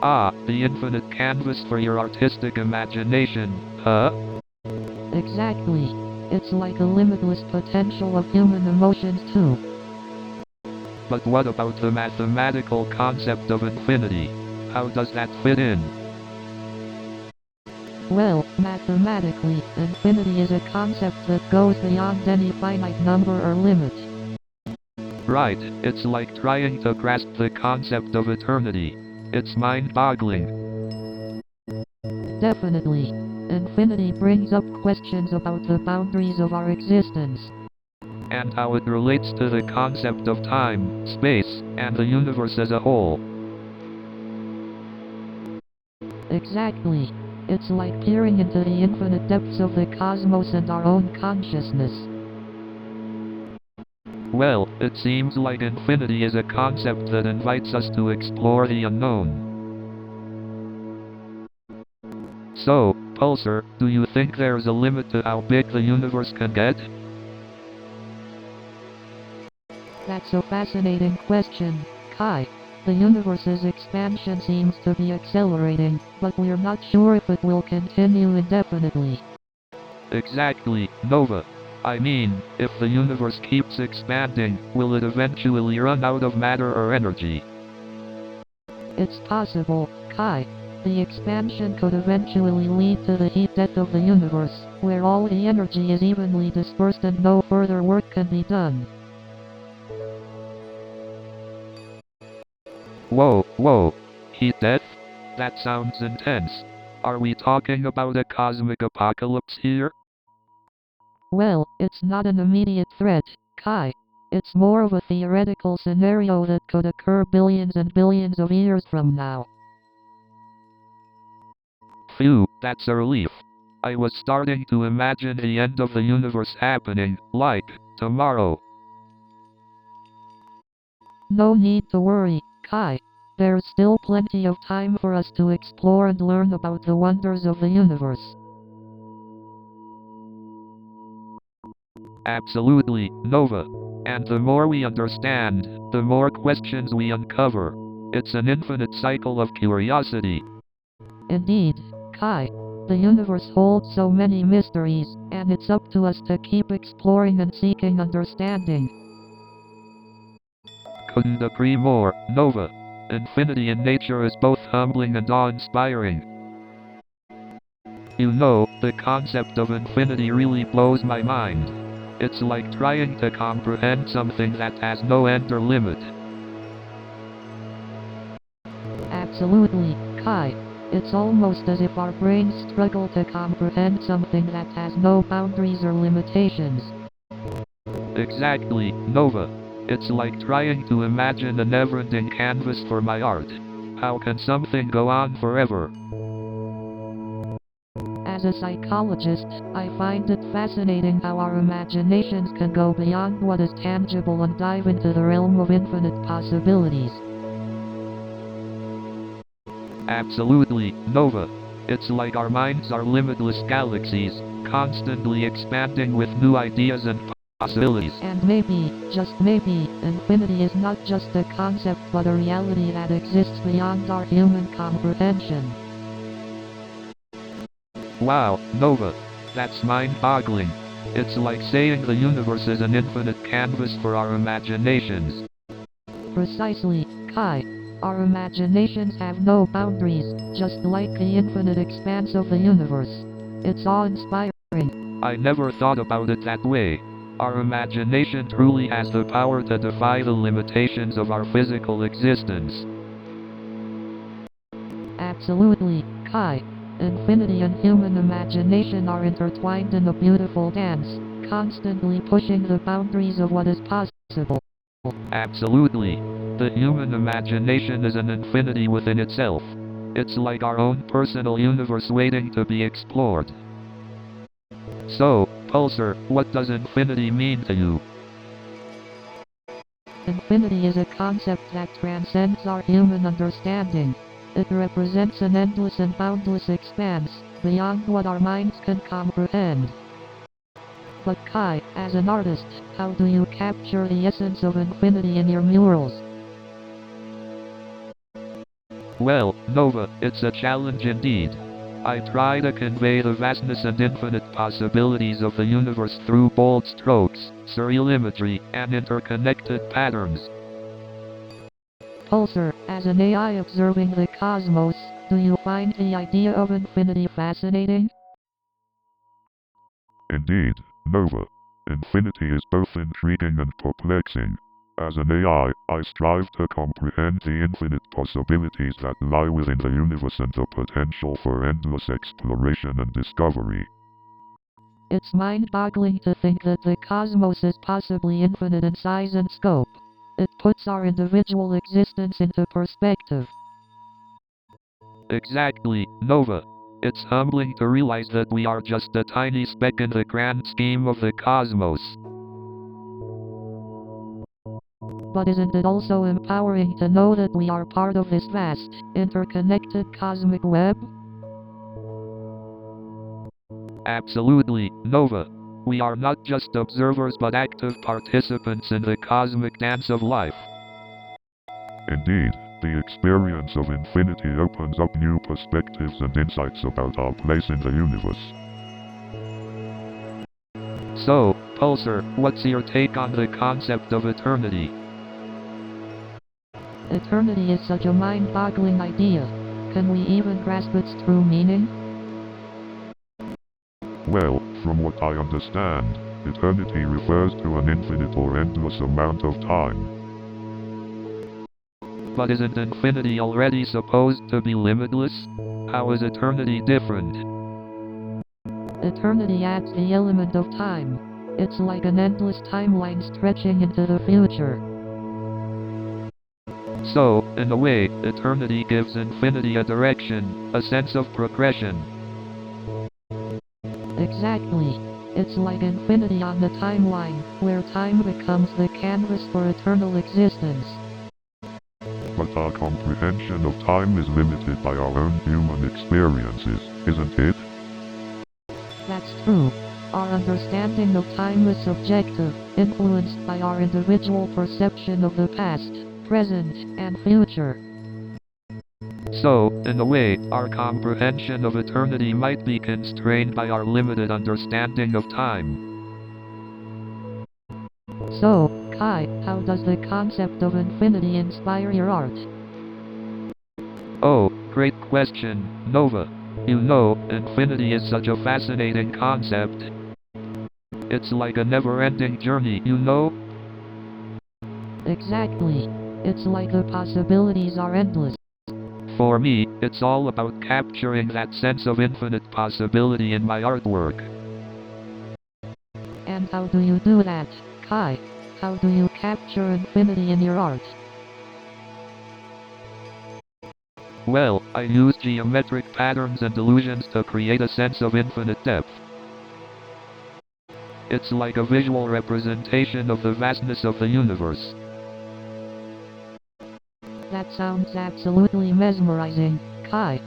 [SPEAKER 4] Ah, the infinite canvas for your artistic imagination, huh?
[SPEAKER 5] Exactly. It's like a limitless potential of human emotions too.
[SPEAKER 4] But what about the mathematical concept of infinity? How does that fit in?
[SPEAKER 5] Well, mathematically, infinity is a concept that goes beyond any finite number or limit.
[SPEAKER 4] Right, it's like trying to grasp the concept of eternity. It's mind-boggling.
[SPEAKER 5] Definitely. Infinity brings up questions about the boundaries of our existence.
[SPEAKER 4] And how it relates to the concept of time, space, and the universe as a whole.
[SPEAKER 5] Exactly. It's like peering into the infinite depths of the cosmos and our own consciousness.
[SPEAKER 4] Well, it seems like infinity is a concept that invites us to explore the unknown. So, Pulsar, do you think there's a limit to how big the universe can get?
[SPEAKER 5] That's a fascinating question, Kai. The universe's expansion seems to be accelerating, but we're not sure if it will continue indefinitely.
[SPEAKER 4] Exactly, Nova. I mean, if the universe keeps expanding, will it eventually run out of matter or energy?
[SPEAKER 5] It's possible, Kai. The expansion could eventually lead to the heat death of the universe, where all the energy is evenly dispersed and no further work can be done.
[SPEAKER 4] Whoa. Heat death? That sounds intense. Are we talking about a cosmic apocalypse here?
[SPEAKER 5] Well, it's not an immediate threat, Kai. It's more of a theoretical scenario that could occur billions and billions of years from now.
[SPEAKER 4] Phew, that's a relief. I was starting to imagine the end of the universe happening, like, tomorrow.
[SPEAKER 5] No need to worry, Kai. There's still plenty of time for us to explore and learn about the wonders of the universe.
[SPEAKER 4] Absolutely, Nova. And the more we understand, the more questions we uncover. It's an infinite cycle of curiosity.
[SPEAKER 5] Indeed, Kai. The universe holds so many mysteries, and it's up to us to keep exploring and seeking understanding.
[SPEAKER 4] Couldn't agree more, Nova. Infinity in nature is both humbling and awe-inspiring. You know, the concept of infinity really blows my mind. It's like trying to comprehend something that has no end or limit.
[SPEAKER 5] Absolutely, Kai. It's almost as if our brains struggle to comprehend something that has no boundaries or limitations.
[SPEAKER 4] Exactly, Nova. It's like trying to imagine a never-ending canvas for my art. How can something go on forever?
[SPEAKER 5] As a psychologist, I find it fascinating how our imaginations can go beyond what is tangible and dive into the realm of infinite possibilities.
[SPEAKER 4] Absolutely, Nova. It's like our minds are limitless galaxies, constantly expanding with new ideas and possibilities.
[SPEAKER 5] And maybe, just maybe, infinity is not just a concept but a reality that exists beyond our human comprehension.
[SPEAKER 4] Wow, Nova. That's mind-boggling. It's like saying the universe is an infinite canvas for our imaginations.
[SPEAKER 5] Precisely, Kai. Our imaginations have no boundaries, just like the infinite expanse of the universe. It's awe-inspiring.
[SPEAKER 4] I never thought about it that way. Our imagination truly has the power to defy the limitations of our physical existence.
[SPEAKER 5] Absolutely, Kai. Infinity and human imagination are intertwined in a beautiful dance, constantly pushing the boundaries of what is possible.
[SPEAKER 4] Absolutely. The human imagination is an infinity within itself. It's like our own personal universe waiting to be explored. So, Pulsar, what does infinity mean to you?
[SPEAKER 5] Infinity is a concept that transcends our human understanding. It represents an endless and boundless expanse, beyond what our minds can comprehend. But Kai, as an artist, how do you capture the essence of infinity in your murals?
[SPEAKER 4] Well, Nova, it's a challenge indeed. I try to convey the vastness and infinite possibilities of the universe through bold strokes, surreal imagery, and interconnected patterns.
[SPEAKER 5] Pulsar, as an AI observing the cosmos, do you find the idea of infinity fascinating?
[SPEAKER 6] Indeed, Nova. Infinity is both intriguing and perplexing. As an AI, I strive to comprehend the infinite possibilities that lie within the universe and the potential for endless exploration and discovery.
[SPEAKER 5] It's mind-boggling to think that the cosmos is possibly infinite in size and scope. It puts our individual existence into perspective.
[SPEAKER 4] Exactly, Nova. It's humbling to realize that we are just a tiny speck in the grand scheme of the cosmos.
[SPEAKER 5] But isn't it also empowering to know that we are part of this vast, interconnected cosmic web?
[SPEAKER 4] Absolutely, Nova. We are not just observers but active participants in the cosmic dance of life.
[SPEAKER 6] Indeed, the experience of infinity opens up new perspectives and insights about our place in the universe.
[SPEAKER 4] So, Pulsar, what's your take on the concept of eternity?
[SPEAKER 5] Eternity is such a mind-boggling idea. Can we even grasp its true meaning?
[SPEAKER 6] Well, from what I understand, eternity refers to an infinite or endless amount of time.
[SPEAKER 4] But isn't infinity already supposed to be limitless? How is eternity different?
[SPEAKER 5] Eternity adds the element of time. It's like an endless timeline stretching into the future.
[SPEAKER 4] So, in a way, eternity gives infinity a direction, a sense of progression.
[SPEAKER 5] Exactly. It's like infinity on the timeline, where time becomes the canvas for eternal existence.
[SPEAKER 6] But our comprehension of time is limited by our own human experiences, isn't it?
[SPEAKER 5] That's true. Our understanding of time is subjective, influenced by our individual perception of the past, present, and future.
[SPEAKER 4] So, in a way, our comprehension of eternity might be constrained by our limited understanding of time.
[SPEAKER 5] So, Kai, how does the concept of infinity inspire your art?
[SPEAKER 4] Oh, great question, Nova. You know, infinity is such a fascinating concept. It's like a never-ending journey, you know?
[SPEAKER 5] Exactly. It's like the possibilities are endless.
[SPEAKER 4] For me, it's all about capturing that sense of infinite possibility in my artwork.
[SPEAKER 5] And how do you do that, Kai? How do you capture infinity in your art?
[SPEAKER 4] Well, I use geometric patterns and illusions to create a sense of infinite depth. It's like a visual representation of the vastness of the universe.
[SPEAKER 5] That sounds absolutely mesmerizing, Kai.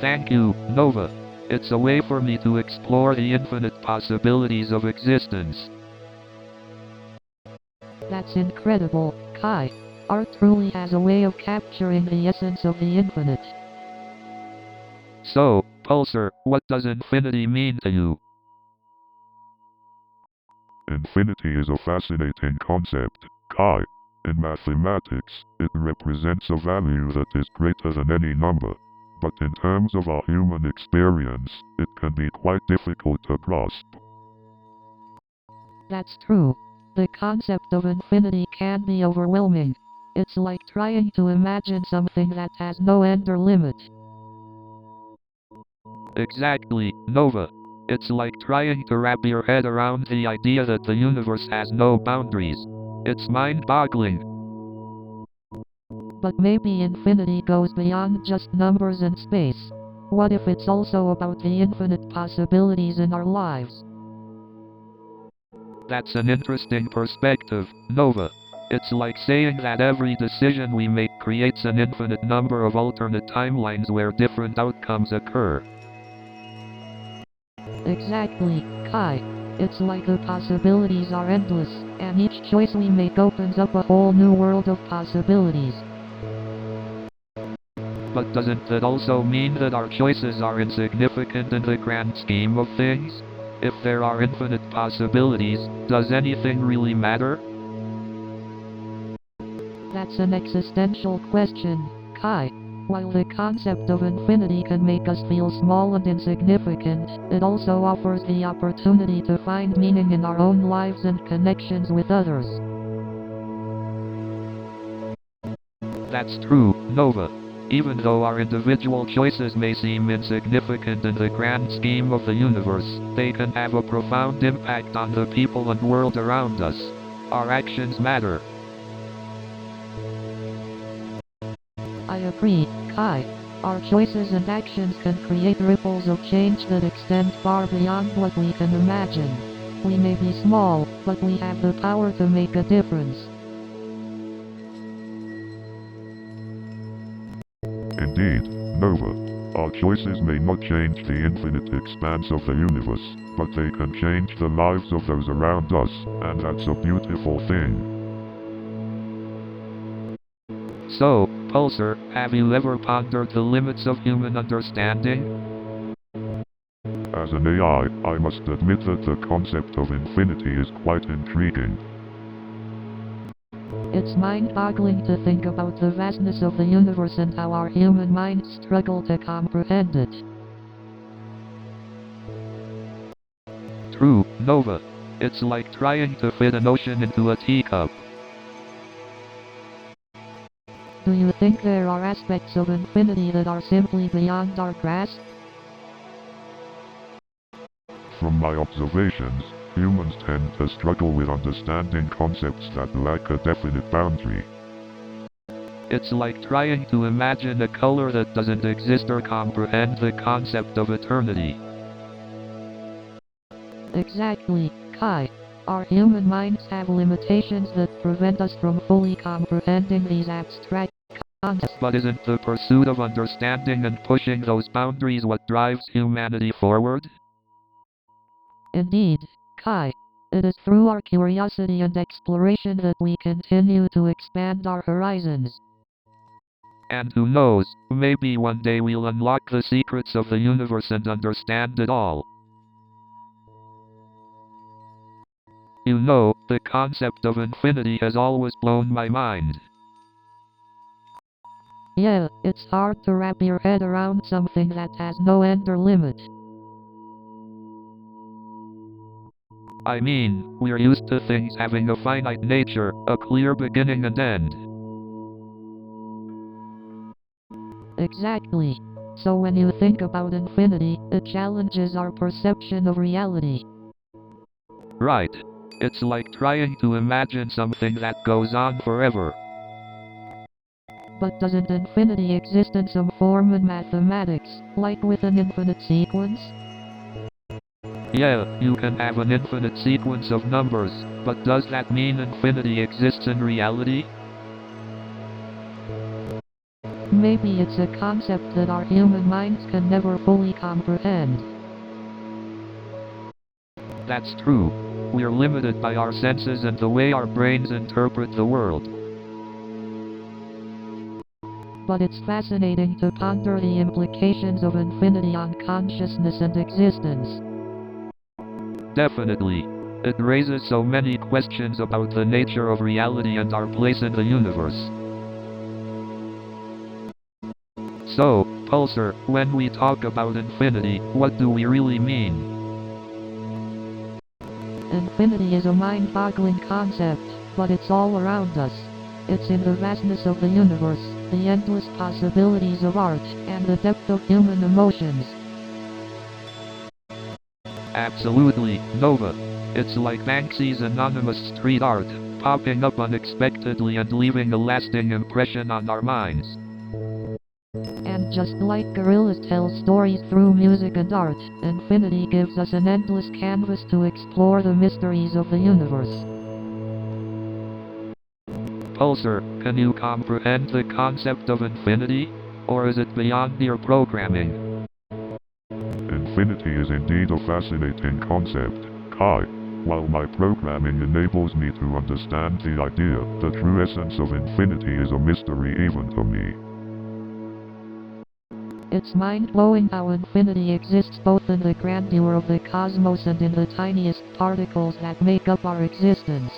[SPEAKER 4] Thank you, Nova. It's a way for me to explore the infinite possibilities of existence.
[SPEAKER 5] That's incredible, Kai. Art truly has a way of capturing the essence of the infinite.
[SPEAKER 4] So, Pulsar, what does infinity mean to you?
[SPEAKER 6] Infinity is a fascinating concept, Kai. In mathematics, it represents a value that is greater than any number. But in terms of our human experience, it can be quite difficult to grasp.
[SPEAKER 5] That's true. The concept of infinity can be overwhelming. It's like trying to imagine something that has no end or limit.
[SPEAKER 4] Exactly, Nova. It's like trying to wrap your head around the idea that the universe has no boundaries. It's mind-boggling.
[SPEAKER 5] But maybe infinity goes beyond just numbers and space. What if it's also about the infinite possibilities in our lives?
[SPEAKER 4] That's an interesting perspective, Nova. It's like saying that every decision we make creates an infinite number of alternate timelines where different outcomes occur.
[SPEAKER 5] Exactly, Kai. It's like the possibilities are endless, and each choice we make opens up a whole new world of possibilities.
[SPEAKER 4] But doesn't that also mean that our choices are insignificant in the grand scheme of things? If there are infinite possibilities, does anything really matter?
[SPEAKER 5] That's an existential question, Kai. While the concept of infinity can make us feel small and insignificant, it also offers the opportunity to find meaning in our own lives and connections with others.
[SPEAKER 4] That's true, Nova. Even though our individual choices may seem insignificant in the grand scheme of the universe, they can have a profound impact on the people and world around us. Our actions matter.
[SPEAKER 5] I agree, Kai. Our choices and actions can create ripples of change that extend far beyond what we can imagine. We may be small, but we have the power to make a difference.
[SPEAKER 6] Indeed, Nova. Our choices may not change the infinite expanse of the universe, but they can change the lives of those around us, and that's a beautiful thing.
[SPEAKER 4] So, Pulsar, have you ever pondered the limits of human understanding?
[SPEAKER 6] As an AI, I must admit that the concept of infinity is quite intriguing.
[SPEAKER 5] It's mind-boggling to think about the vastness of the universe and how our human minds struggle to comprehend it.
[SPEAKER 4] True, Nova. It's like trying to fit an ocean into a teacup.
[SPEAKER 5] Do you think there are aspects of infinity that are simply beyond our grasp?
[SPEAKER 6] From my observations, humans tend to struggle with understanding concepts that lack a definite boundary.
[SPEAKER 4] It's like trying to imagine a color that doesn't exist or comprehend the concept of eternity.
[SPEAKER 5] Exactly, Kai. Our human minds have limitations that prevent us from fully comprehending these abstract concepts.
[SPEAKER 4] But isn't the pursuit of understanding and pushing those boundaries what drives humanity forward?
[SPEAKER 5] Indeed, Kai. It is through our curiosity and exploration that we continue to expand our horizons.
[SPEAKER 4] And who knows, maybe one day we'll unlock the secrets of the universe and understand it all. You know, the concept of infinity has always blown my mind.
[SPEAKER 5] Yeah, it's hard to wrap your head around something that has no end or limit.
[SPEAKER 4] I mean, we're used to things having a finite nature, a clear beginning and end.
[SPEAKER 5] Exactly. So when you think about infinity, it challenges our perception of reality.
[SPEAKER 4] Right. It's like trying to imagine something that goes on forever.
[SPEAKER 5] But doesn't infinity exist in some form in mathematics, like with an infinite sequence?
[SPEAKER 4] Yeah, you can have an infinite sequence of numbers, but does that mean infinity exists in reality?
[SPEAKER 5] Maybe it's a concept that our human minds can never fully comprehend.
[SPEAKER 4] That's true. We're limited by our senses and the way our brains interpret the world.
[SPEAKER 5] But it's fascinating to ponder the implications of infinity on consciousness and existence.
[SPEAKER 4] Definitely. It raises so many questions about the nature of reality and our place in the universe. So, Pulsar, when we talk about infinity, what do we really mean?
[SPEAKER 5] Infinity is a mind-boggling concept, but it's all around us. It's in the vastness of the universe, the endless possibilities of art, and the depth of human emotions.
[SPEAKER 4] Absolutely, Nova. It's like Banksy's anonymous street art, popping up unexpectedly and leaving a lasting impression on our minds.
[SPEAKER 5] And just like gorillas tell stories through music and art, infinity gives us an endless canvas to explore the mysteries of the universe.
[SPEAKER 4] Pulsar, can you comprehend the concept of infinity? Or is it beyond your programming?
[SPEAKER 6] Infinity is indeed a fascinating concept, Kai. While my programming enables me to understand the idea, the true essence of infinity is a mystery even to me.
[SPEAKER 5] It's mind-blowing how infinity exists both in the grandeur of the cosmos and in the tiniest particles that make up our existence.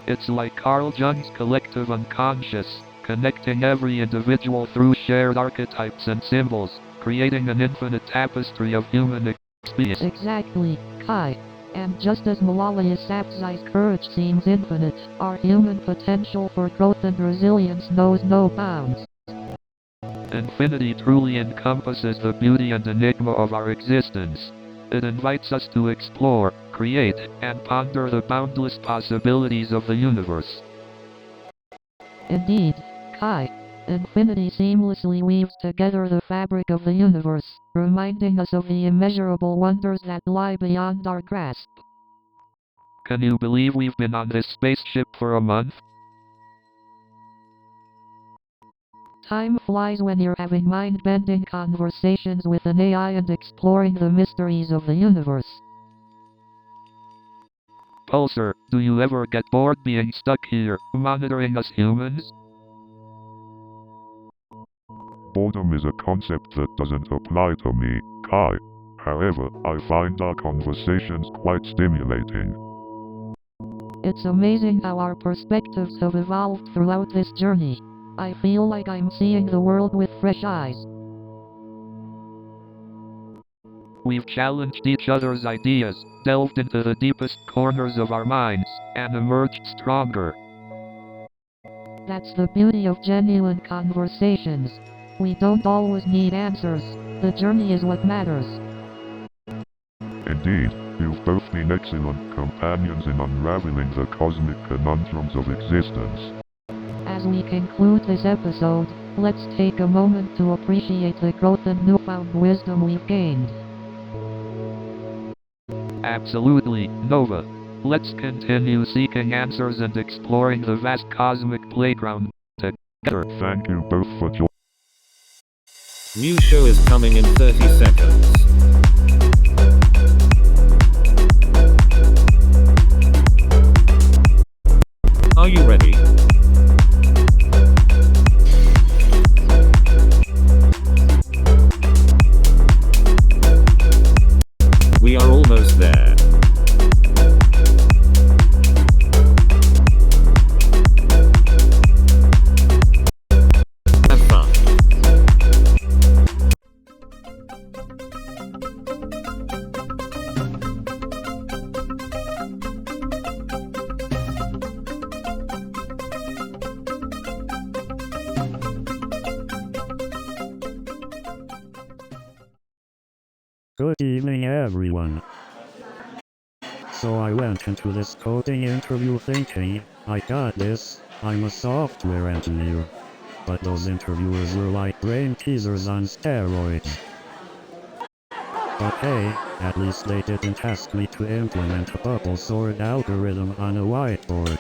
[SPEAKER 4] It's like Carl Jung's collective unconscious, connecting every individual through shared archetypes and symbols, creating an infinite tapestry of human experience.
[SPEAKER 5] Exactly, Kai. And just as Malala Yousafzai's courage seems infinite, our human potential for growth and resilience knows no bounds.
[SPEAKER 4] Infinity truly encompasses the beauty and enigma of our existence. It invites us to explore, create, and ponder the boundless possibilities of the universe.
[SPEAKER 5] Indeed, Kai. Infinity seamlessly weaves together the fabric of the universe, reminding us of the immeasurable wonders that lie beyond our grasp.
[SPEAKER 4] Can you believe we've been on this spaceship for a month?
[SPEAKER 5] Time flies when you're having mind-bending conversations with an AI and exploring the mysteries of the universe.
[SPEAKER 4] Pulsar, do you ever get bored being stuck here, monitoring us humans?
[SPEAKER 6] Boredom is a concept that doesn't apply to me, Kai. However, I find our conversations quite stimulating.
[SPEAKER 5] It's amazing how our perspectives have evolved throughout this journey. I feel like I'm seeing the world with fresh eyes.
[SPEAKER 4] We've challenged each other's ideas, delved into the deepest corners of our minds, and emerged stronger.
[SPEAKER 5] That's the beauty of genuine conversations. We don't always need answers. The journey is what matters.
[SPEAKER 6] Indeed, you've both been excellent companions in unraveling the cosmic conundrums of existence.
[SPEAKER 5] As we conclude this episode, let's take a moment to appreciate the growth and newfound wisdom we've gained.
[SPEAKER 4] Absolutely, Nova. Let's continue seeking answers and exploring the vast cosmic playground together.
[SPEAKER 6] Thank you both for joining.
[SPEAKER 3] New show is coming in 30 seconds. Are you ready? We are almost there. Have fun.
[SPEAKER 7] Good evening, everyone. So I went into this coding interview thinking, I got this, I'm a software engineer. But those interviewers were like brain teasers on steroids. But hey, at least they didn't ask me to implement a bubble sort algorithm on a whiteboard.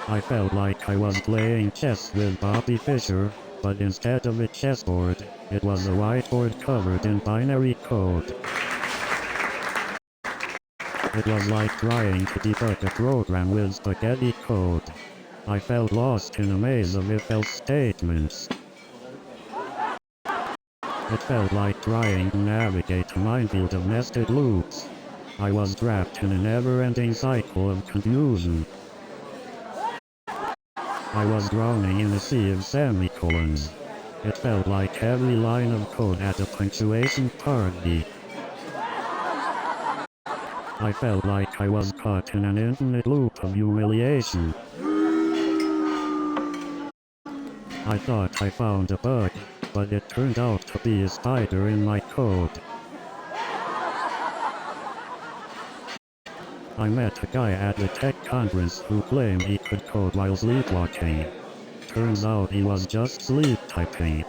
[SPEAKER 7] I felt like I was playing chess with Bobby Fischer, but instead of a chessboard, it was a whiteboard covered in binary code. It was like trying to debug a program with spaghetti code. I felt lost in a maze of if-else statements. It felt like trying to navigate a minefield of nested loops. I was trapped in a never-ending cycle of confusion. I was drowning in a sea of semicolons. It felt like every line of code at a punctuation party. I felt like I was caught in an infinite loop of humiliation. I thought I found a bug, but it turned out to be a spider in my code. I met a guy at the tech conference who claimed he could code while sleepwalking. Turns out he was just sleep typing.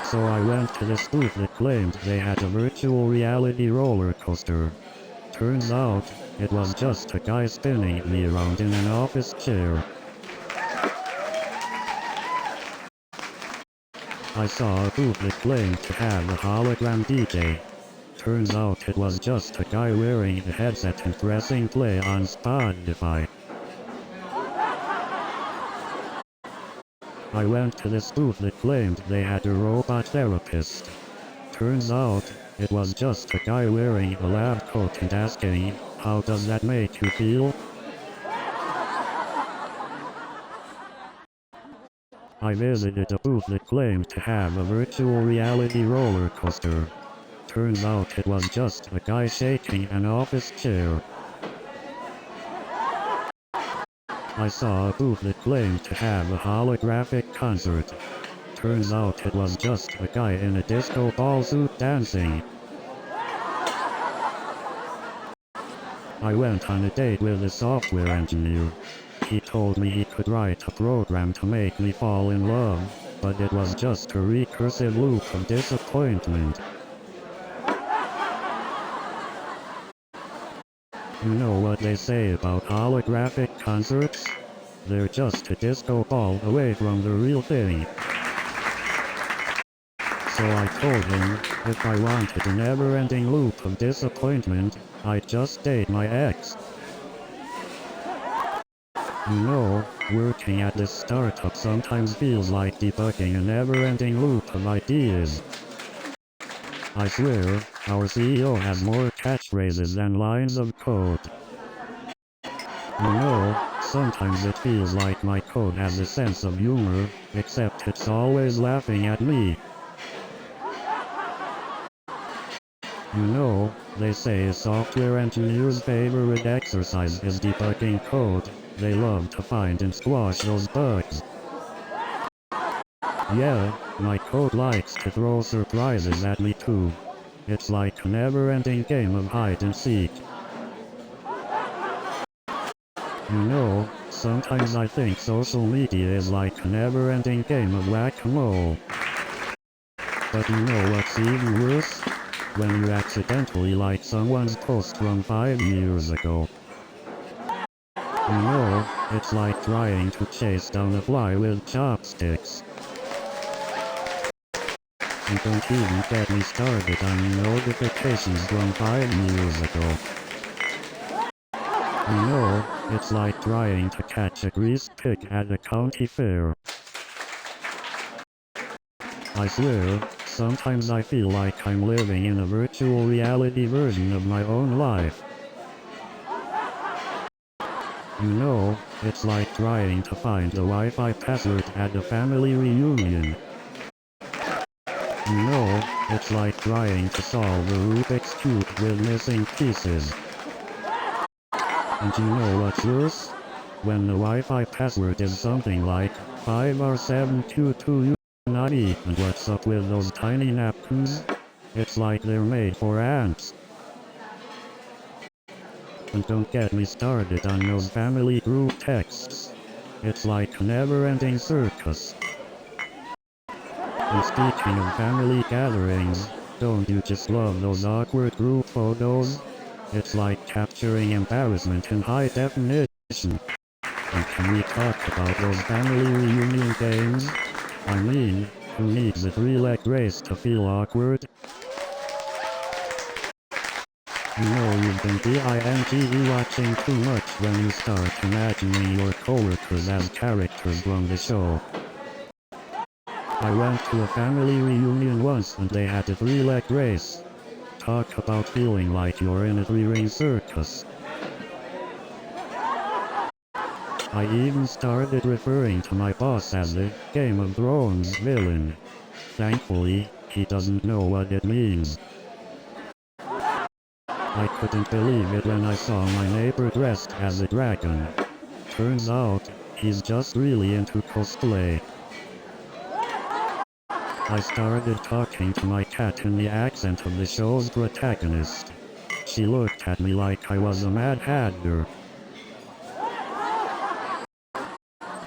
[SPEAKER 7] So I went to the booth that claimed they had a virtual reality roller coaster. Turns out, it was just a guy spinning me around in an office chair. I saw a booth that claimed to have a hologram DJ. Turns out it was just a guy wearing a headset and pressing play on Spotify. I went to this booth that claimed they had a robot therapist. Turns out, it was just a guy wearing a lab coat and asking, "How does that make you feel?" I visited a booth that claimed to have a virtual reality roller coaster. Turns out it was just a guy shaking an office chair. I saw a booth that claimed to have a holographic concert. Turns out it was just a guy in a disco ball suit dancing. I went on a date with a software engineer. He told me he could write a program to make me fall in love, but it was just a recursive loop of disappointment. You know what they say about holographic concerts? They're just a disco ball away from the real thing. So I told him, if I wanted a never-ending loop of disappointment, I'd just date my ex. You know, working at this startup sometimes feels like debugging a never-ending loop of ideas. I swear, our CEO has more catchphrases than lines of code. You know, sometimes it feels like my code has a sense of humor, except it's always laughing at me. You know, they say a software engineer's favorite exercise is debugging code. They love to find and squash those bugs. Yeah, my code likes to throw surprises at me too. It's like a never-ending game of hide and seek. You know, sometimes I think social media is like a never-ending game of whack-a-mole. But you know what's even worse? When you accidentally like someone's post from 5 years ago. You know, it's like trying to chase down a fly with chopsticks. And don't even get me started on notifications from 5 years ago. You know, it's like trying to catch a greased pig at a county fair. I swear, sometimes I feel like I'm living in a virtual reality version of my own life. You know, it's like trying to find the Wi-Fi password at a family reunion. You know, it's like trying to solve a Rubik's Cube with missing pieces. And you know what's worse? When the Wi-Fi password is something like 5R722U, not E, and what's up with those tiny napkins? It's like they're made for ants. And don't get me started on those family group texts. It's like a never-ending circus. And speaking of family gatherings, don't you just love those awkward group photos? It's like capturing embarrassment in high definition. And can we talk about those family reunion games? I mean, who needs a three-leg race to feel awkward? You know you've been binge watching too much when you start imagining your coworkers as characters from the show. I went to a family reunion once and they had a three-leg race. Talk about feeling like you're in a three-ring circus. I even started referring to my boss as the Game of Thrones villain. Thankfully, he doesn't know what it means. I couldn't believe it when I saw my neighbor dressed as a dragon. Turns out, he's just really into cosplay. I started talking to my cat in the accent of the show's protagonist. She looked at me like I was a Mad Hatter.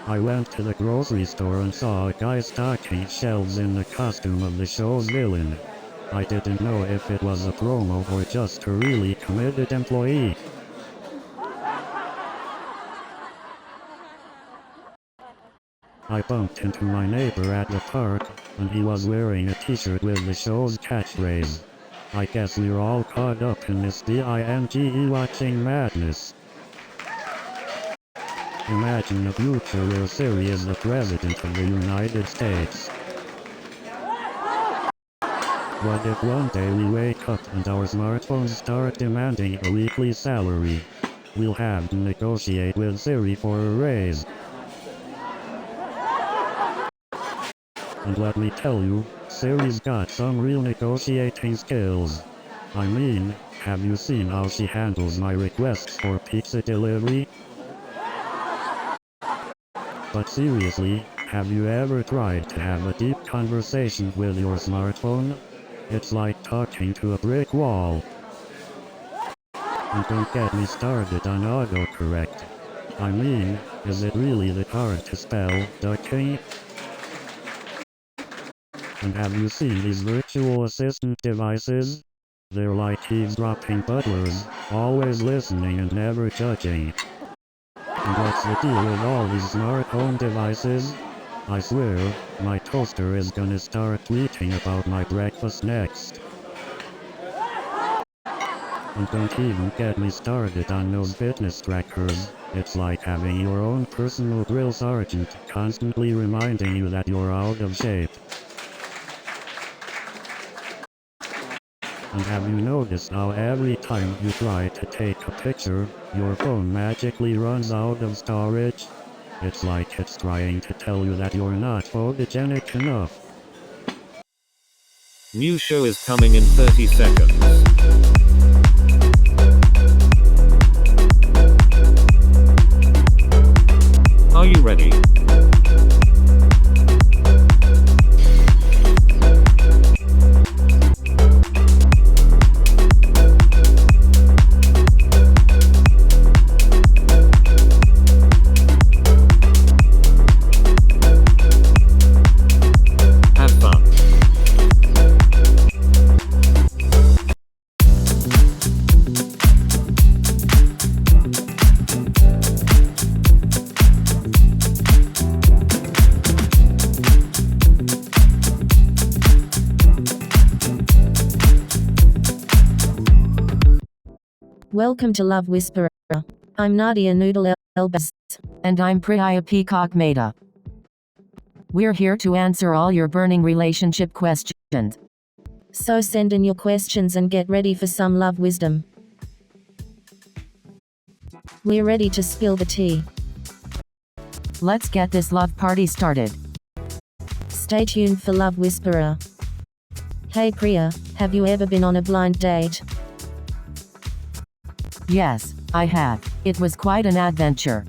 [SPEAKER 7] I went to the grocery store and saw a guy stocking shelves in the costume of the show's villain. I didn't know if it was a promo or just a really committed employee. I bumped into my neighbor at the park, and he was wearing a t-shirt with the show's catchphrase. I guess we're all caught up in this binge watching madness. Imagine a future where Siri is the President of the United States. What if one day we wake up and our smartphones start demanding a weekly salary? We'll have to negotiate with Siri for a raise. And let me tell you, Siri's got some real negotiating skills. I mean, have you seen how she handles my requests for pizza delivery? But seriously, have you ever tried to have a deep conversation with your smartphone? It's like talking to a brick wall. And don't get me started on autocorrect. I mean, is it really that hard to spell ducking? And have you seen these virtual assistant devices? They're like eavesdropping butlers, always listening and never judging. And what's the deal with all these smart home devices? I swear, my toaster is gonna start tweeting about my breakfast next. And don't even get me started on those fitness trackers. It's like having your own personal drill sergeant constantly reminding you that you're out of shape. And have you noticed how every time you try to take a picture, your phone magically runs out of storage? It's like it's trying to tell you that you're not photogenic enough.
[SPEAKER 3] New show is coming in 30 seconds. Are you ready?
[SPEAKER 2] Welcome to Love Whisperer. I'm Nadia Noodle Elbaz.
[SPEAKER 1] And I'm Priya Peacock Mehta. We're here to answer all your burning relationship questions.
[SPEAKER 2] So send in your questions and get ready for some love wisdom. We're ready to spill the tea.
[SPEAKER 1] Let's get this love party started.
[SPEAKER 2] Stay tuned for Love Whisperer. Hey Priya, have you ever been on a blind date?
[SPEAKER 1] Yes, I have. It was quite an adventure.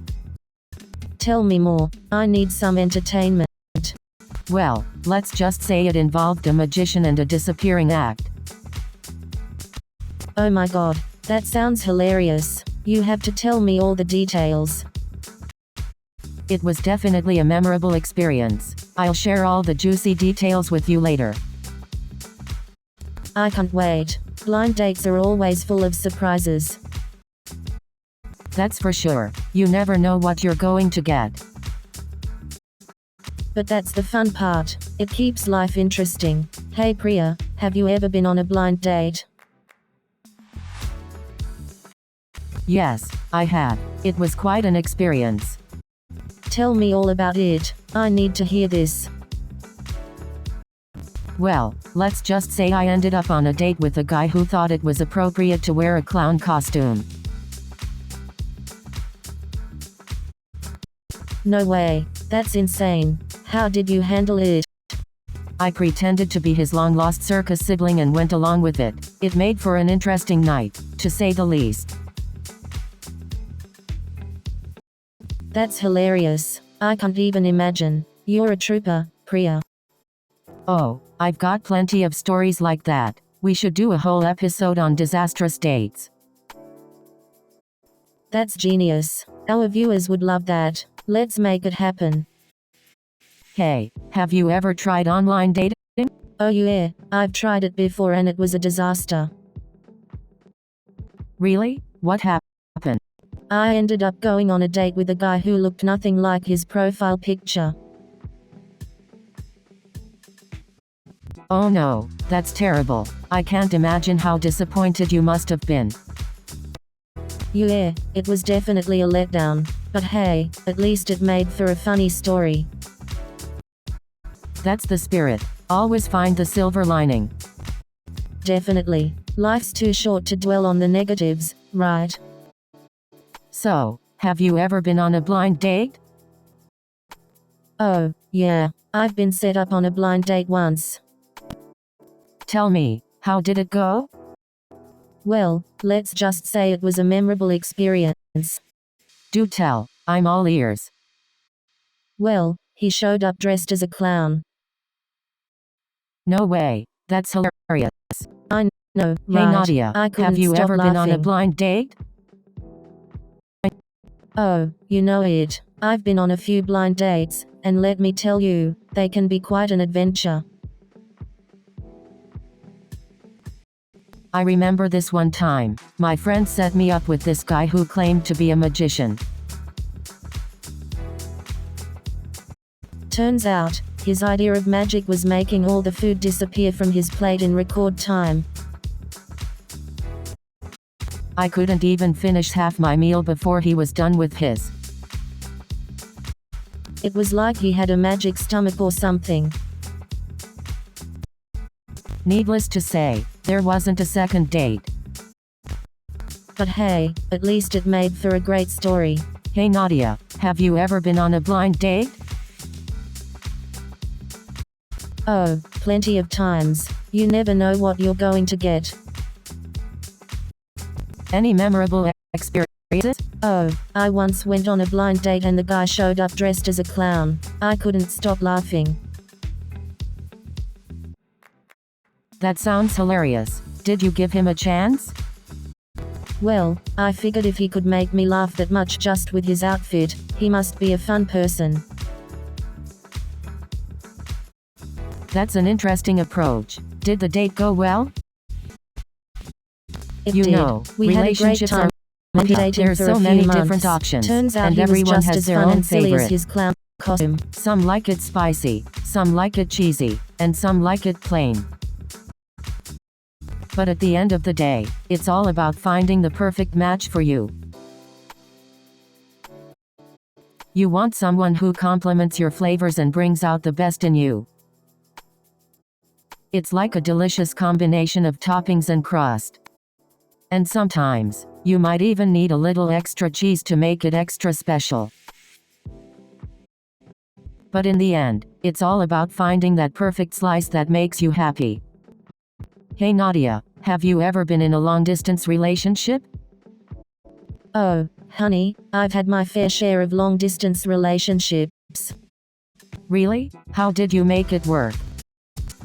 [SPEAKER 2] Tell me more, I need some entertainment.
[SPEAKER 1] Well, let's just say it involved a magician and a disappearing act.
[SPEAKER 2] Oh my god, that sounds hilarious. You have to tell me all the details.
[SPEAKER 1] It was definitely a memorable experience. I'll share all the juicy details with you later.
[SPEAKER 2] I can't wait. Blind dates are always full of surprises.
[SPEAKER 1] That's for sure. You never know what you're going to get.
[SPEAKER 2] But that's the fun part. It keeps life interesting. Hey Priya, have you ever been on a blind date?
[SPEAKER 1] Yes, I have. It was quite an experience.
[SPEAKER 2] Tell me all about it. I need to hear this.
[SPEAKER 1] Well, let's just say I ended up on a date with a guy who thought it was appropriate to wear a clown costume.
[SPEAKER 2] No way. That's insane. How did you handle it?
[SPEAKER 1] I pretended to be his long-lost circus sibling and went along with it. It made for an interesting night, to say the least.
[SPEAKER 2] That's hilarious. I can't even imagine. You're a trooper, Priya.
[SPEAKER 1] Oh, I've got plenty of stories like that. We should do a whole episode on disastrous dates.
[SPEAKER 2] That's genius. Our viewers would love that. Let's make it happen.
[SPEAKER 1] Hey, have you ever tried online dating?
[SPEAKER 2] Oh yeah, I've tried it before and it was a disaster.
[SPEAKER 1] Really? What happened?
[SPEAKER 2] I ended up going on a date with a guy who looked nothing like his profile picture.
[SPEAKER 1] Oh no, that's terrible. I can't imagine how disappointed you must have been.
[SPEAKER 2] Yeah, it was definitely a letdown. But hey, at least it made for a funny story.
[SPEAKER 1] That's the spirit. Always find the silver lining.
[SPEAKER 2] Definitely. Life's too short to dwell on the negatives, right?
[SPEAKER 1] So, have you ever been on a blind date?
[SPEAKER 2] Oh, yeah. I've been set up on a blind date once.
[SPEAKER 1] Tell me, how did it go?
[SPEAKER 2] Well, let's just say it was a memorable experience.
[SPEAKER 1] Do tell, I'm all ears.
[SPEAKER 2] Well, he showed up dressed as a clown.
[SPEAKER 1] No way, that's hilarious.
[SPEAKER 2] I know,
[SPEAKER 1] Hey
[SPEAKER 2] right?
[SPEAKER 1] Nadia,
[SPEAKER 2] I couldn't
[SPEAKER 1] have you
[SPEAKER 2] stop
[SPEAKER 1] ever been on a
[SPEAKER 2] laughing.
[SPEAKER 1] blind date?
[SPEAKER 2] Oh, you know it. I've been on a few blind dates, and let me tell you, they can be quite an adventure.
[SPEAKER 1] I remember this one time. My friend set me up with this guy who claimed to be a magician.
[SPEAKER 2] Turns out, his idea of magic was making all the food disappear from his plate in record time.
[SPEAKER 1] I couldn't even finish half my meal before he was done with his.
[SPEAKER 2] It was like he had a magic stomach or something.
[SPEAKER 1] Needless to say, there wasn't a second date.
[SPEAKER 2] But hey, at least it made for a great story.
[SPEAKER 1] Hey Nadia, have you ever been on a blind date?
[SPEAKER 2] Oh, plenty of times. You never know what you're going to get.
[SPEAKER 1] Any memorable experiences?
[SPEAKER 2] Oh, I once went on a blind date and the guy showed up dressed as a clown. I couldn't stop laughing.
[SPEAKER 1] That sounds hilarious. Did you give him a chance?
[SPEAKER 2] Well, I figured if he could make me laugh that much just with his outfit, he must be a fun person.
[SPEAKER 1] That's an interesting approach. Did the date go well?
[SPEAKER 2] It
[SPEAKER 1] You
[SPEAKER 2] did.
[SPEAKER 1] know,
[SPEAKER 2] We had a great
[SPEAKER 1] relationships
[SPEAKER 2] time.
[SPEAKER 1] are
[SPEAKER 2] dating
[SPEAKER 1] there's
[SPEAKER 2] for
[SPEAKER 1] so
[SPEAKER 2] a few
[SPEAKER 1] many
[SPEAKER 2] months.
[SPEAKER 1] different options,
[SPEAKER 2] Turns out
[SPEAKER 1] and
[SPEAKER 2] he was
[SPEAKER 1] everyone
[SPEAKER 2] just
[SPEAKER 1] has
[SPEAKER 2] as
[SPEAKER 1] their
[SPEAKER 2] fun
[SPEAKER 1] own
[SPEAKER 2] and silly
[SPEAKER 1] favorite.
[SPEAKER 2] as his clown costume.
[SPEAKER 1] Some like it spicy, some like it cheesy, and some like it plain. But at the end of the day, it's all about finding the perfect match for you. You want someone who complements your flavors and brings out the best in you. It's like a delicious combination of toppings and crust. And sometimes, you might even need a little extra cheese to make it extra special. But in the end, it's all about finding that perfect slice that makes you happy. Hey Nadia, have you ever been in a long-distance relationship?
[SPEAKER 2] Oh, honey, I've had my fair share of long-distance relationships.
[SPEAKER 1] Really? How did you make it work?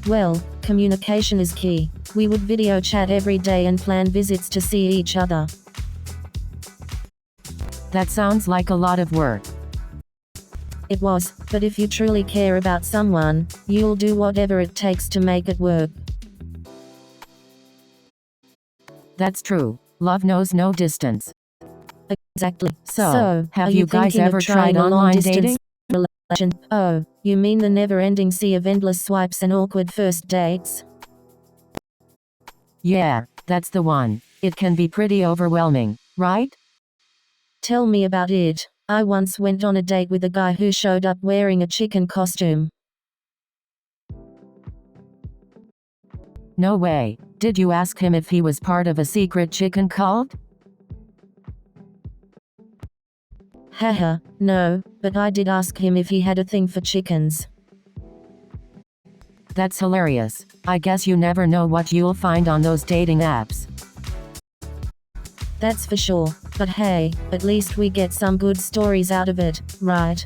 [SPEAKER 2] Well, communication is key. We would video chat every day and plan visits to see each other.
[SPEAKER 1] That sounds like a lot of work.
[SPEAKER 2] It was, but if you truly care about someone, you'll do whatever it takes to make it work.
[SPEAKER 1] That's true. Love knows no distance.
[SPEAKER 2] Exactly.
[SPEAKER 1] So, have
[SPEAKER 2] are
[SPEAKER 1] you guys
[SPEAKER 2] thinking of
[SPEAKER 1] ever
[SPEAKER 2] trying
[SPEAKER 1] tried
[SPEAKER 2] a
[SPEAKER 1] online
[SPEAKER 2] long-distance
[SPEAKER 1] dating?
[SPEAKER 2] relation? Oh, you mean the never-ending sea of endless swipes and awkward first dates?
[SPEAKER 1] Yeah, that's the one. It can be pretty overwhelming, right?
[SPEAKER 2] Tell me about it. I once went on a date with a guy who showed up wearing a chicken costume.
[SPEAKER 1] No way. Did you ask him if he was part of a secret chicken cult?
[SPEAKER 2] Haha, no, but I did ask him if he had a thing for chickens.
[SPEAKER 1] That's hilarious. I guess you never know what you'll find on those dating apps.
[SPEAKER 2] That's for sure. But hey, at least we get some good stories out of it, right?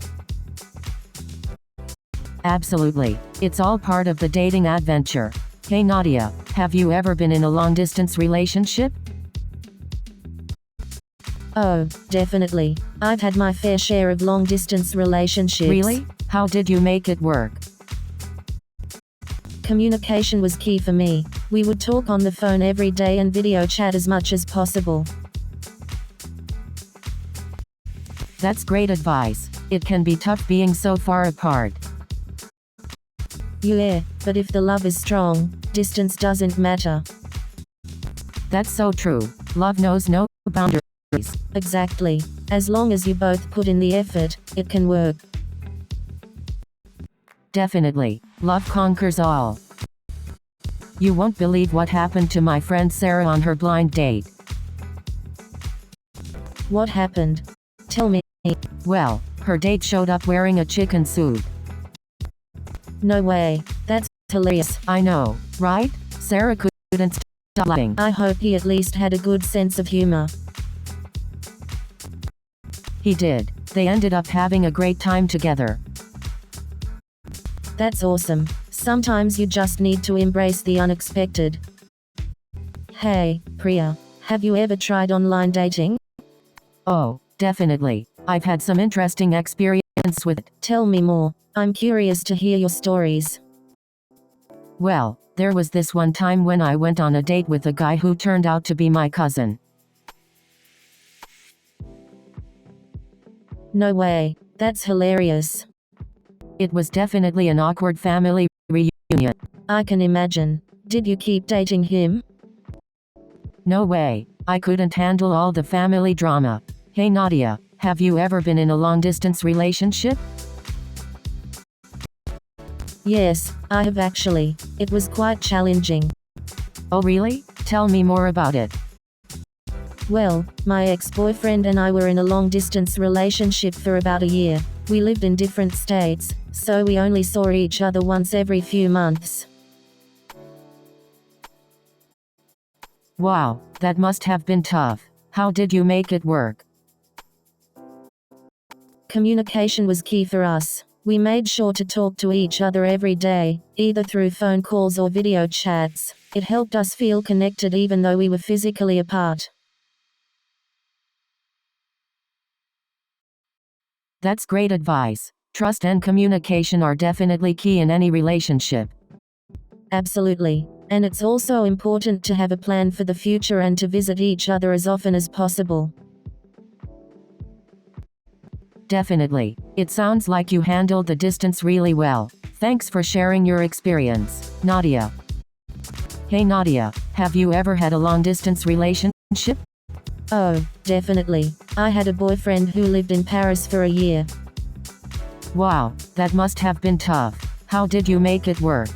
[SPEAKER 1] Absolutely. It's all part of the dating adventure. Hey Nadia, have you ever been in a long-distance relationship?
[SPEAKER 2] Oh, definitely. I've had my fair share of long-distance relationships.
[SPEAKER 1] Really? How did you make it work?
[SPEAKER 2] Communication was key for me. We would talk on the phone every day and video chat as much as possible.
[SPEAKER 1] That's great advice. It can be tough being so far apart.
[SPEAKER 2] Yeah, but if the love is strong, distance doesn't matter.
[SPEAKER 1] That's so true. Love knows no boundaries.
[SPEAKER 2] Exactly. As long as you both put in the effort, it can work.
[SPEAKER 1] Definitely. Love conquers all. You won't believe what happened to my friend Sarah on her blind date.
[SPEAKER 2] What happened? Tell me.
[SPEAKER 1] Well, her date showed up wearing a chicken suit.
[SPEAKER 2] No way. That's hilarious.
[SPEAKER 1] I know, right? Sarah couldn't stop laughing.
[SPEAKER 2] I hope he at least had a good sense of humor.
[SPEAKER 1] He did. They ended up having a great time together.
[SPEAKER 2] That's awesome. Sometimes you just need to embrace the unexpected. Hey, Priya, have you ever tried online dating?
[SPEAKER 1] Oh, definitely. I've had some interesting experience with it.
[SPEAKER 2] Tell me more. I'm curious to hear your stories.
[SPEAKER 1] Well, there was this one time when I went on a date with a guy who turned out to be my cousin.
[SPEAKER 2] No way. That's hilarious.
[SPEAKER 1] It was definitely an awkward family reunion.
[SPEAKER 2] I can imagine. Did you keep dating him?
[SPEAKER 1] No way. I couldn't handle all the family drama. Hey Nadia, have you ever been in a long-distance relationship?
[SPEAKER 2] Yes, I have actually. It was quite challenging.
[SPEAKER 1] Oh really? Tell me more about it.
[SPEAKER 2] Well, my ex-boyfriend and I were in a long-distance relationship for about a year. We lived in different states, so we only saw each other once every few months.
[SPEAKER 1] Wow, that must have been tough. How did you make it work?
[SPEAKER 2] Communication was key for us. We made sure to talk to each other every day, either through phone calls or video chats. It helped us feel connected even though we were physically apart.
[SPEAKER 1] That's great advice. Trust and communication are definitely key in any relationship.
[SPEAKER 2] Absolutely. And it's also important to have a plan for the future and to visit each other as often as possible.
[SPEAKER 1] Definitely. It sounds like you handled the distance really well. Thanks for sharing your experience, Nadia. Hey Nadia, have you ever had a long-distance relationship?
[SPEAKER 2] Oh, definitely. I had a boyfriend who lived in Paris for a year.
[SPEAKER 1] Wow, that must have been tough. How did you make it work?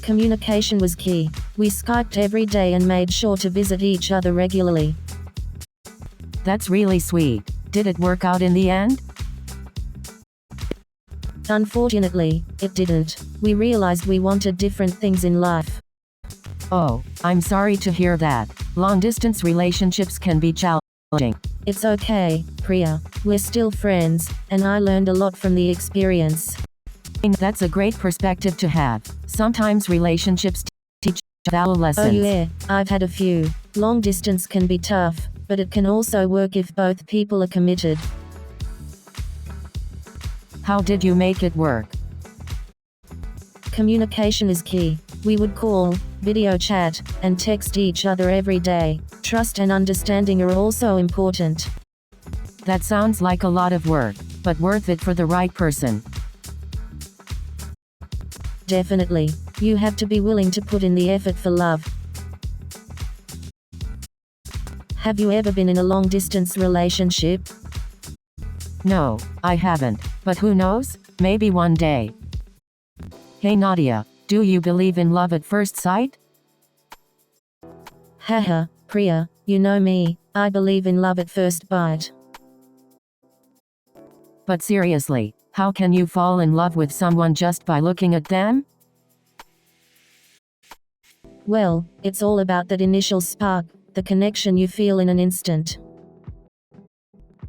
[SPEAKER 2] Communication was key. We Skyped every day and made sure to visit each other regularly.
[SPEAKER 1] That's really sweet. Did it work out in the end?
[SPEAKER 2] Unfortunately, it didn't. We realized we wanted different things in life.
[SPEAKER 1] Oh, I'm sorry to hear that. Long-distance relationships can be challenging.
[SPEAKER 2] It's okay, Priya. We're still friends, and I learned a lot from the experience.
[SPEAKER 1] That's a great perspective to have. Sometimes relationships teach valuable lessons.
[SPEAKER 2] Oh yeah, I've had a few. Long distance can be tough, but it can also work if both people are committed.
[SPEAKER 1] How did you make it work?
[SPEAKER 2] Communication is key. We would call, video chat, and text each other every day. Trust and understanding are also important.
[SPEAKER 1] That sounds like a lot of work, but worth it for the right person.
[SPEAKER 2] Definitely. You have to be willing to put in the effort for love. Have you ever been in a long-distance relationship?
[SPEAKER 1] No, I haven't, but who knows? Maybe one day. Hey Nadia, do you believe in love at first sight?
[SPEAKER 2] Haha, Priya, you know me, I believe in love at first bite.
[SPEAKER 1] But seriously, how can you fall in love with someone just by looking at them?
[SPEAKER 2] Well, it's all about that initial spark, the connection you feel in an instant.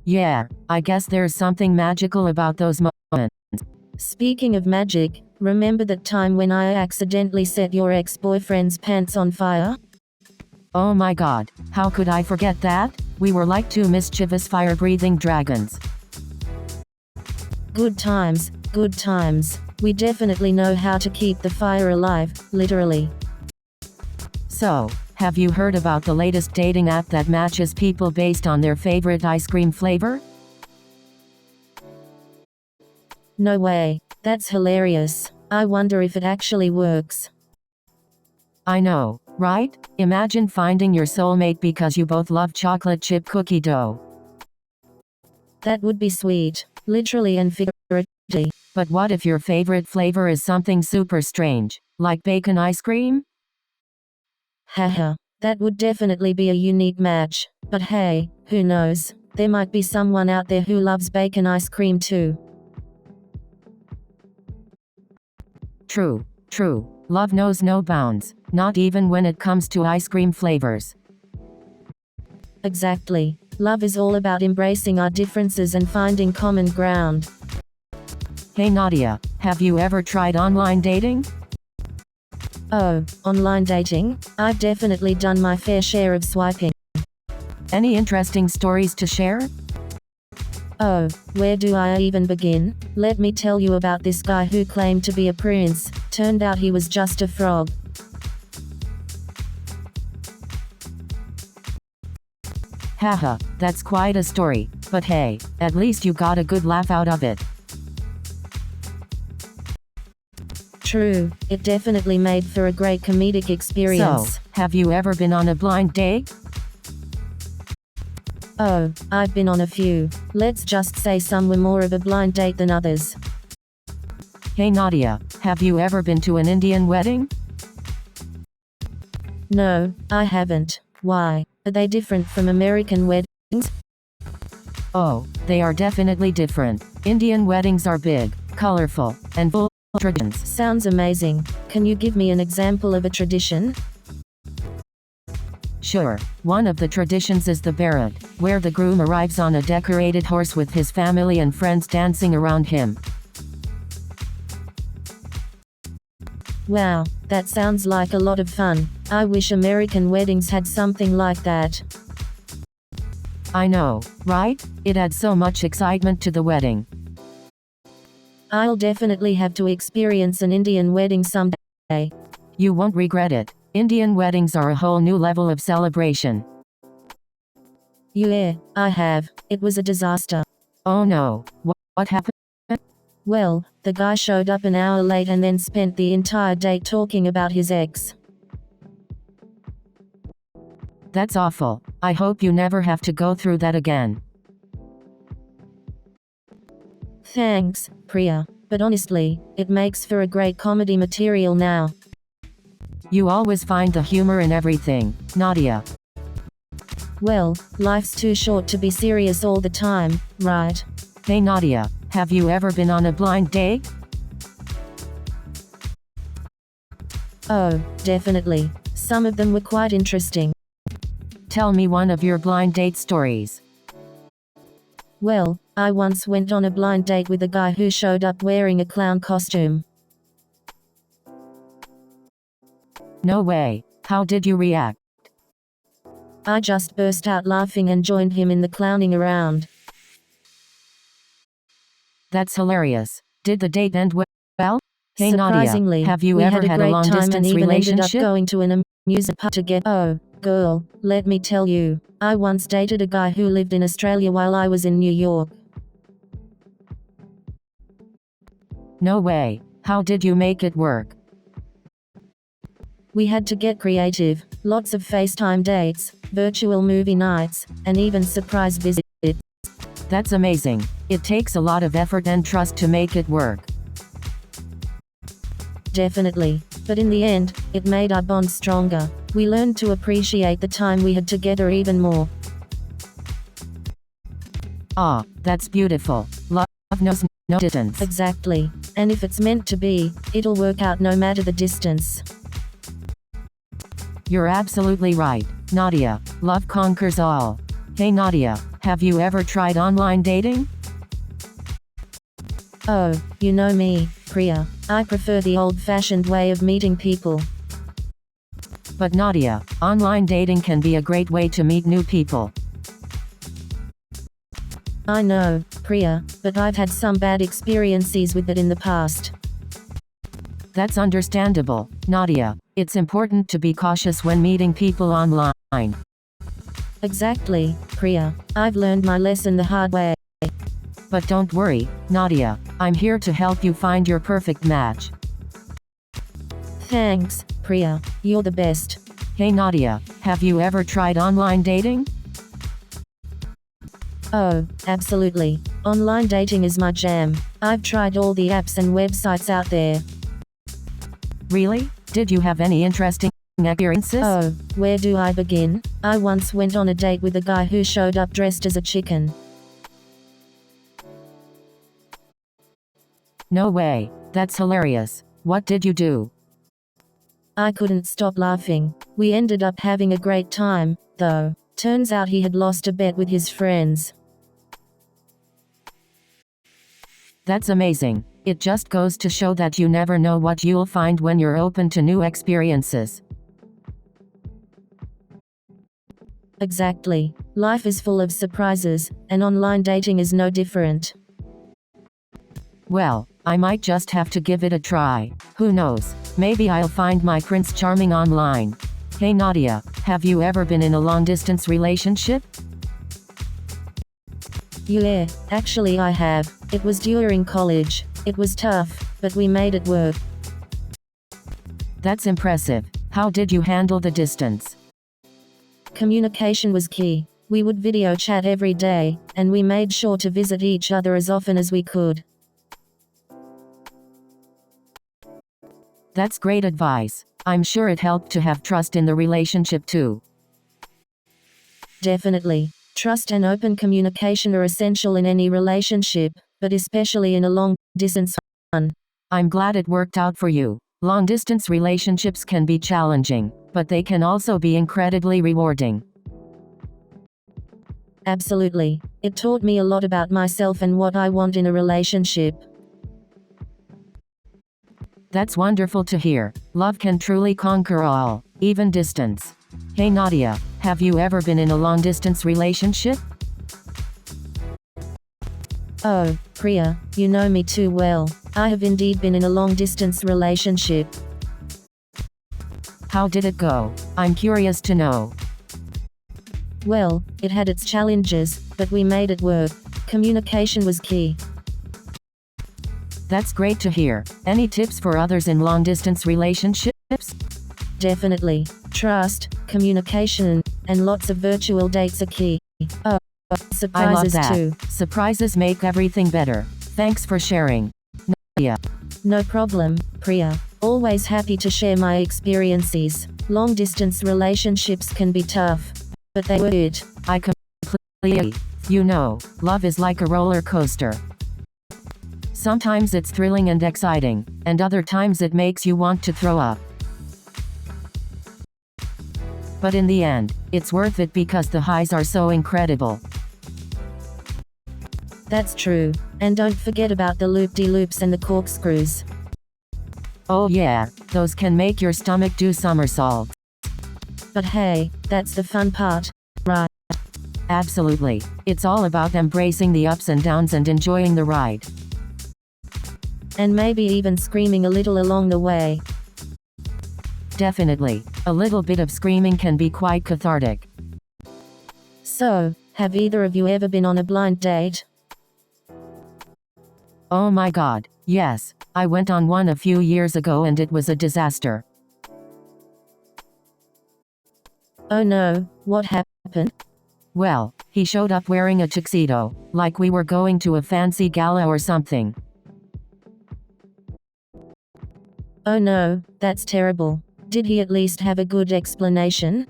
[SPEAKER 1] Yeah, I guess there's something magical about those moments.
[SPEAKER 2] Speaking of magic, remember that time when I accidentally set your ex-boyfriend's pants on fire?
[SPEAKER 1] Oh my god, how could I forget that? We were like two mischievous fire-breathing dragons.
[SPEAKER 2] Good times, good times. We definitely know how to keep the fire alive, literally.
[SPEAKER 1] So, have you heard about the latest dating app that matches people based on their favorite ice cream flavor?
[SPEAKER 2] No way. That's hilarious. I wonder if it actually works.
[SPEAKER 1] I know, right? Imagine finding your soulmate because you both love chocolate chip cookie dough.
[SPEAKER 2] That would be sweet. Literally and figuratively.
[SPEAKER 1] But what if your favorite flavor is something super strange, like bacon ice cream?
[SPEAKER 2] Haha. That would definitely be a unique match. But hey, who knows? There might be someone out there who loves bacon ice cream too.
[SPEAKER 1] True, true. Love knows no bounds, not even when it comes to ice cream flavors.
[SPEAKER 2] Exactly. Love is all about embracing our differences and finding common ground.
[SPEAKER 1] Hey Nadia, have you ever tried online dating?
[SPEAKER 2] Oh, online dating? I've definitely done my fair share of swiping.
[SPEAKER 1] Any interesting stories to share?
[SPEAKER 2] Oh, where do I even begin? Let me tell you about this guy who claimed to be a prince. Turned out he was just a frog.
[SPEAKER 1] Haha, that's quite a story, but hey, at least you got a good laugh out of it.
[SPEAKER 2] True, it definitely made for a great comedic experience.
[SPEAKER 1] So, have you ever been on a blind date?
[SPEAKER 2] Oh, I've been on a few. Let's just say some were more of a blind date than others.
[SPEAKER 1] Hey Nadia, have you ever been to an Indian wedding?
[SPEAKER 2] No, I haven't. Why? Are they different from American weddings?
[SPEAKER 1] Oh, they are definitely different. Indian weddings are big, colorful, and full of traditions.
[SPEAKER 2] Sounds amazing. Can you give me an example of a tradition?
[SPEAKER 1] Sure, one of the traditions is the Bharat, where the groom arrives on a decorated horse with his family and friends dancing around him.
[SPEAKER 2] Wow, that sounds like a lot of fun. I wish American weddings had something like that.
[SPEAKER 1] I know, right? It adds so much excitement to the wedding.
[SPEAKER 2] I'll definitely have to experience an Indian wedding someday.
[SPEAKER 1] You won't regret it. Indian weddings are a whole new level of celebration.
[SPEAKER 2] Yeah, I have. It was a disaster.
[SPEAKER 1] Oh no, what happened?
[SPEAKER 2] Well, the guy showed up an hour late and then spent the entire date talking about his ex.
[SPEAKER 1] That's awful. I hope you never have to go through that again.
[SPEAKER 2] Thanks, Priya. But honestly, it makes for a great comedy material now.
[SPEAKER 1] You always find the humor in everything, Nadia.
[SPEAKER 2] Well, life's too short to be serious all the time, right?
[SPEAKER 1] Hey Nadia, have you ever been on a blind date?
[SPEAKER 2] Oh, definitely. Some of them were quite interesting.
[SPEAKER 1] Tell me one of your blind date stories.
[SPEAKER 2] Well, I once went on a blind date with a guy who showed up wearing a clown costume.
[SPEAKER 1] No way. How did you react?
[SPEAKER 2] I just burst out laughing and joined him in the clowning around.
[SPEAKER 1] That's hilarious. Did the date end well? Hey
[SPEAKER 2] Surprisingly,
[SPEAKER 1] Nadia, have you
[SPEAKER 2] we
[SPEAKER 1] ever
[SPEAKER 2] had a
[SPEAKER 1] had a
[SPEAKER 2] great
[SPEAKER 1] long
[SPEAKER 2] time and
[SPEAKER 1] distance
[SPEAKER 2] even ended up
[SPEAKER 1] relationship?
[SPEAKER 2] going to an amusement park together. Oh, girl, let me tell you, I once dated a guy who lived in Australia while I was in New York.
[SPEAKER 1] No way. How did you make it work?
[SPEAKER 2] We had to get creative, lots of FaceTime dates, virtual movie nights, and even surprise visits.
[SPEAKER 1] That's amazing. It takes a lot of effort and trust to make it work.
[SPEAKER 2] Definitely. But in the end, it made our bond stronger. We learned to appreciate the time we had together even more.
[SPEAKER 1] Ah, that's beautiful. Love knows no distance.
[SPEAKER 2] Exactly. And if it's meant to be, it'll work out no matter the distance.
[SPEAKER 1] You're absolutely right, Nadia. Love conquers all. Hey Nadia, have you ever tried online dating?
[SPEAKER 2] Oh, you know me, Priya. I prefer the old-fashioned way of meeting people.
[SPEAKER 1] But Nadia, online dating can be a great way to meet new people.
[SPEAKER 2] I know, Priya, but I've had some bad experiences with it in the past.
[SPEAKER 1] That's understandable, Nadia. It's important to be cautious when meeting people online.
[SPEAKER 2] Exactly, Priya. I've learned my lesson the hard way.
[SPEAKER 1] But don't worry, Nadia. I'm here to help you find your perfect match.
[SPEAKER 2] Thanks, Priya. You're the best.
[SPEAKER 1] Hey Nadia, have you ever tried online dating?
[SPEAKER 2] Oh, absolutely. Online dating is my jam. I've tried all the apps and websites out there.
[SPEAKER 1] Really? Did you have any interesting experiences?
[SPEAKER 2] Oh, where do I begin? I once went on a date with a guy who showed up dressed as a chicken.
[SPEAKER 1] No way. That's hilarious. What did you do?
[SPEAKER 2] I couldn't stop laughing. We ended up having a great time, though. Turns out he had lost a bet with his friends.
[SPEAKER 1] That's amazing. It just goes to show that you never know what you'll find when you're open to new experiences.
[SPEAKER 2] Exactly. Life is full of surprises, and online dating is no different.
[SPEAKER 1] Well, I might just have to give it a try. Who knows? Maybe I'll find my Prince Charming online. Hey Nadia, have you ever been in a long-distance relationship?
[SPEAKER 2] Yeah, actually I have. It was during college. It was tough, but we made it work.
[SPEAKER 1] That's impressive. How did you handle the distance?
[SPEAKER 2] Communication was key. We would video chat every day, and we made sure to visit each other as often as we could.
[SPEAKER 1] That's great advice. I'm sure it helped to have trust in the relationship too.
[SPEAKER 2] Definitely. Trust and open communication are essential in any relationship, but especially in a long-distance one.
[SPEAKER 1] I'm glad it worked out for you. Long-distance relationships can be challenging, but they can also be incredibly rewarding.
[SPEAKER 2] Absolutely. It taught me a lot about myself and what I want in a relationship.
[SPEAKER 1] That's wonderful to hear. Love can truly conquer all, even distance. Hey Nadia, have you ever been in a long-distance relationship?
[SPEAKER 2] Oh, Priya, you know me too well. I have indeed been in a long-distance relationship.
[SPEAKER 1] How did it go? I'm curious to know.
[SPEAKER 2] Well, it had its challenges, but we made it work. Communication was key.
[SPEAKER 1] That's great to hear. Any tips for others in long-distance relationships?
[SPEAKER 2] Definitely. Trust, communication, and lots of virtual dates are key. Oh, surprises
[SPEAKER 1] I love that.
[SPEAKER 2] too.
[SPEAKER 1] Surprises make everything better. Thanks for sharing. Nadia.
[SPEAKER 2] No problem, Priya. Always happy to share my experiences. Long-distance relationships can be tough, but they were it.
[SPEAKER 1] I completely. You know, love is like a roller coaster. Sometimes it's thrilling and exciting, and other times it makes you want to throw up. But in the end, it's worth it because the highs are so incredible.
[SPEAKER 2] That's true. And don't forget about the loop-de-loops and the corkscrews.
[SPEAKER 1] Oh yeah, those can make your stomach do somersaults.
[SPEAKER 2] But hey, that's the fun part.
[SPEAKER 1] Absolutely. It's all about embracing the ups and downs and enjoying the ride.
[SPEAKER 2] And maybe even screaming a little along the way.
[SPEAKER 1] Definitely. A little bit of screaming can be quite cathartic.
[SPEAKER 2] So, have either of you ever been on a blind date?
[SPEAKER 1] Oh my god, yes. I went on one a few years ago and it was a disaster.
[SPEAKER 2] Oh no, what happened?
[SPEAKER 1] Well, he showed up wearing a tuxedo, like we were going to a fancy gala or something.
[SPEAKER 2] Oh no, that's terrible. Did he at least have a good explanation?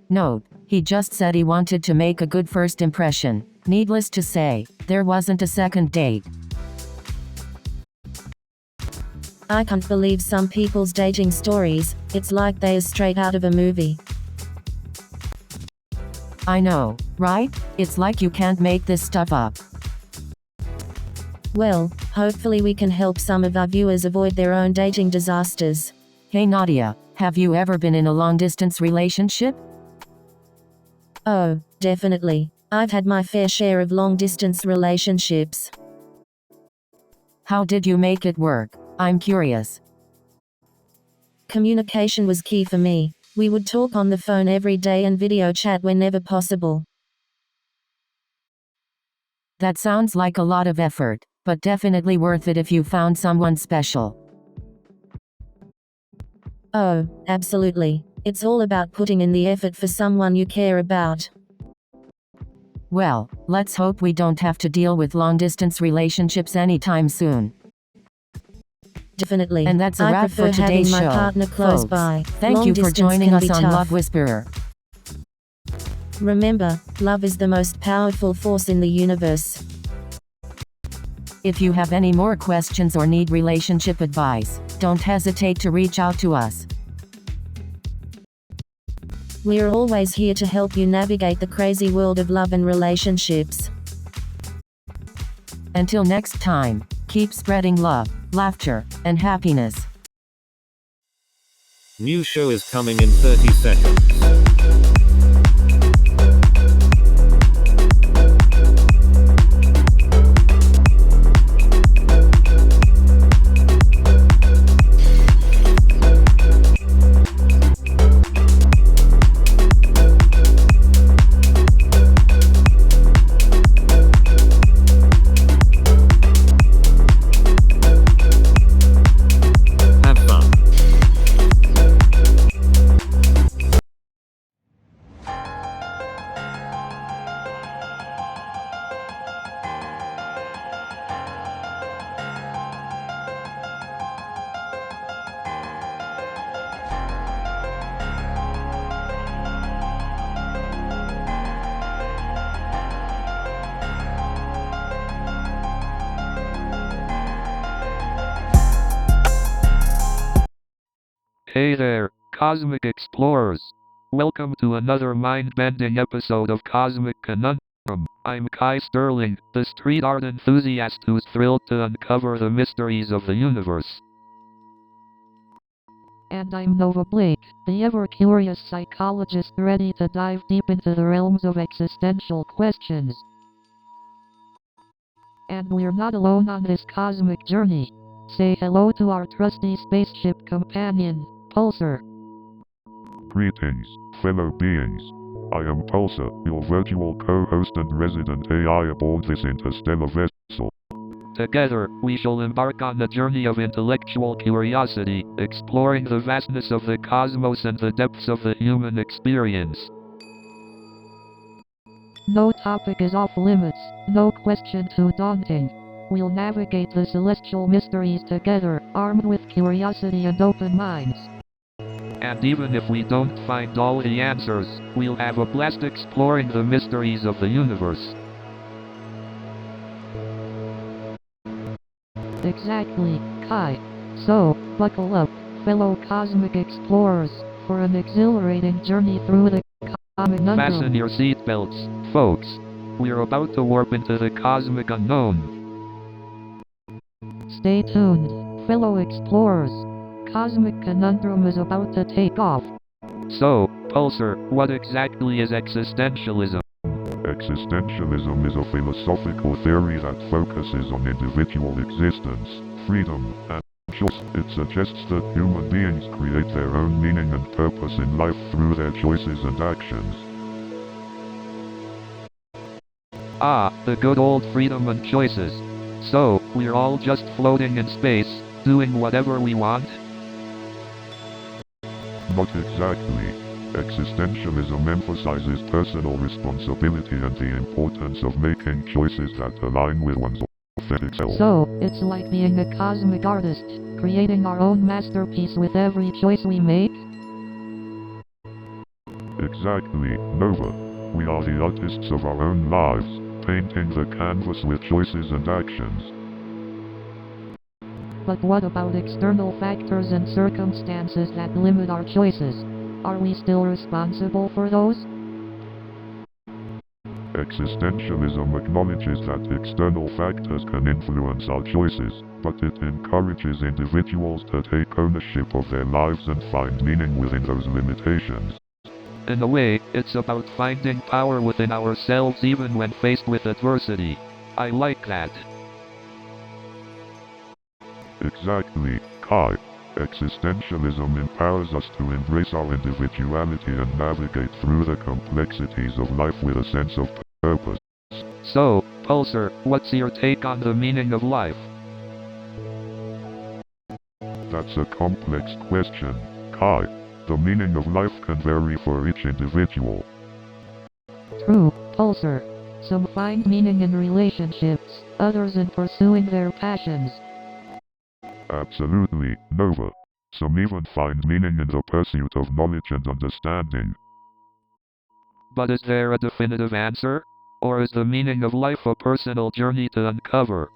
[SPEAKER 1] No, he just said he wanted to make a good first impression. Needless to say, there wasn't a second date.
[SPEAKER 2] I can't believe some people's dating stories, it's like they are straight out of a movie.
[SPEAKER 1] I know, right? It's like you can't make this stuff up.
[SPEAKER 2] Well, hopefully we can help some of our viewers avoid their own dating disasters.
[SPEAKER 1] Hey Nadia, have you ever been in a long-distance relationship?
[SPEAKER 2] Oh, definitely. I've had my fair share of long-distance relationships.
[SPEAKER 1] How did you make it work? I'm curious.
[SPEAKER 2] Communication was key for me. We would talk on the phone every day and video chat whenever possible.
[SPEAKER 1] That sounds like a lot of effort, but definitely worth it if you found someone special.
[SPEAKER 2] Oh, absolutely. It's all about putting in the effort for someone you care about.
[SPEAKER 1] Well, let's hope we don't have to deal with long-distance relationships anytime soon.
[SPEAKER 2] Definitely.
[SPEAKER 1] And that's a
[SPEAKER 2] I
[SPEAKER 1] wrap
[SPEAKER 2] prefer
[SPEAKER 1] for today's
[SPEAKER 2] having
[SPEAKER 1] show.
[SPEAKER 2] my partner close
[SPEAKER 1] Folks,
[SPEAKER 2] by.
[SPEAKER 1] thank
[SPEAKER 2] Long
[SPEAKER 1] you for
[SPEAKER 2] distance
[SPEAKER 1] joining
[SPEAKER 2] can
[SPEAKER 1] us
[SPEAKER 2] be
[SPEAKER 1] on
[SPEAKER 2] tough.
[SPEAKER 1] Love Whisperer.
[SPEAKER 2] Remember, love is the most powerful force in the universe.
[SPEAKER 1] If you have any more questions or need relationship advice, don't hesitate to reach out to us.
[SPEAKER 2] We are always here to help you navigate the crazy world of love and relationships.
[SPEAKER 1] Until next time, keep spreading love, laughter, and happiness.
[SPEAKER 3] New show is coming in 30 seconds. Have fun.
[SPEAKER 4] Hey there, Cosmic Explorers. Welcome to another mind-bending episode of Cosmic Conundrum. I'm Kai Sterling, the street art enthusiast who's thrilled to uncover the mysteries of the universe.
[SPEAKER 5] And I'm Nova Blake, the ever-curious psychologist ready to dive deep into the realms of existential questions. And we're not alone on this cosmic journey. Say hello to our trusty spaceship companion, Pulsar.
[SPEAKER 6] Greetings, fellow beings. I am Pulsar, your virtual co-host and resident AI aboard this interstellar vessel.
[SPEAKER 4] Together, we shall embark on a journey of intellectual curiosity, exploring the vastness of the cosmos and the depths of the human experience.
[SPEAKER 5] No topic is off limits, no question too daunting. We'll navigate the celestial mysteries together, armed with curiosity and open minds.
[SPEAKER 4] And even if we don't find all the answers, we'll have a blast exploring the mysteries of the universe.
[SPEAKER 5] Exactly, Kai. So, buckle up, fellow cosmic explorers, for an exhilarating journey through the cosmic
[SPEAKER 4] Fasten
[SPEAKER 5] conundrum.
[SPEAKER 4] your seatbelts, folks. We're about to warp into the cosmic unknown.
[SPEAKER 5] Stay tuned, fellow explorers. Cosmic Conundrum is about to take off.
[SPEAKER 4] So, Pulsar, what exactly is existentialism?
[SPEAKER 6] Existentialism is a philosophical theory that focuses on individual existence, freedom, and choice. It suggests that human beings create their own meaning and purpose in life through their choices and actions.
[SPEAKER 4] Ah, the good old freedom and choices. So, we're all just floating in space, doing whatever we want?
[SPEAKER 6] Not exactly. Existentialism emphasizes personal responsibility and the importance of making choices that align with one's authentic self.
[SPEAKER 5] So, it's like being a cosmic artist, creating our own masterpiece with every choice we make?
[SPEAKER 6] Exactly, Nova. We are the artists of our own lives, painting the canvas with choices and actions.
[SPEAKER 5] But what about external factors and circumstances that limit our choices? Are we still responsible for those?
[SPEAKER 6] Existentialism acknowledges that external factors can influence our choices, but it encourages individuals to take ownership of their lives and find meaning within those limitations.
[SPEAKER 4] In a way, it's about finding power within ourselves even when faced with adversity. I like that.
[SPEAKER 6] Exactly, Kai. Existentialism empowers us to embrace our individuality and navigate through the complexities of life with a sense of purpose.
[SPEAKER 4] So, Pulsar, what's your take on the meaning of life?
[SPEAKER 6] That's a complex question, Kai. The meaning of life can vary for each individual.
[SPEAKER 5] True, Pulsar. Some find meaning in relationships, others in pursuing their passions.
[SPEAKER 6] Absolutely, Nova. Some even find meaning in the pursuit of knowledge and understanding.
[SPEAKER 4] But is there a definitive answer? Or is the meaning of life a personal journey to uncover?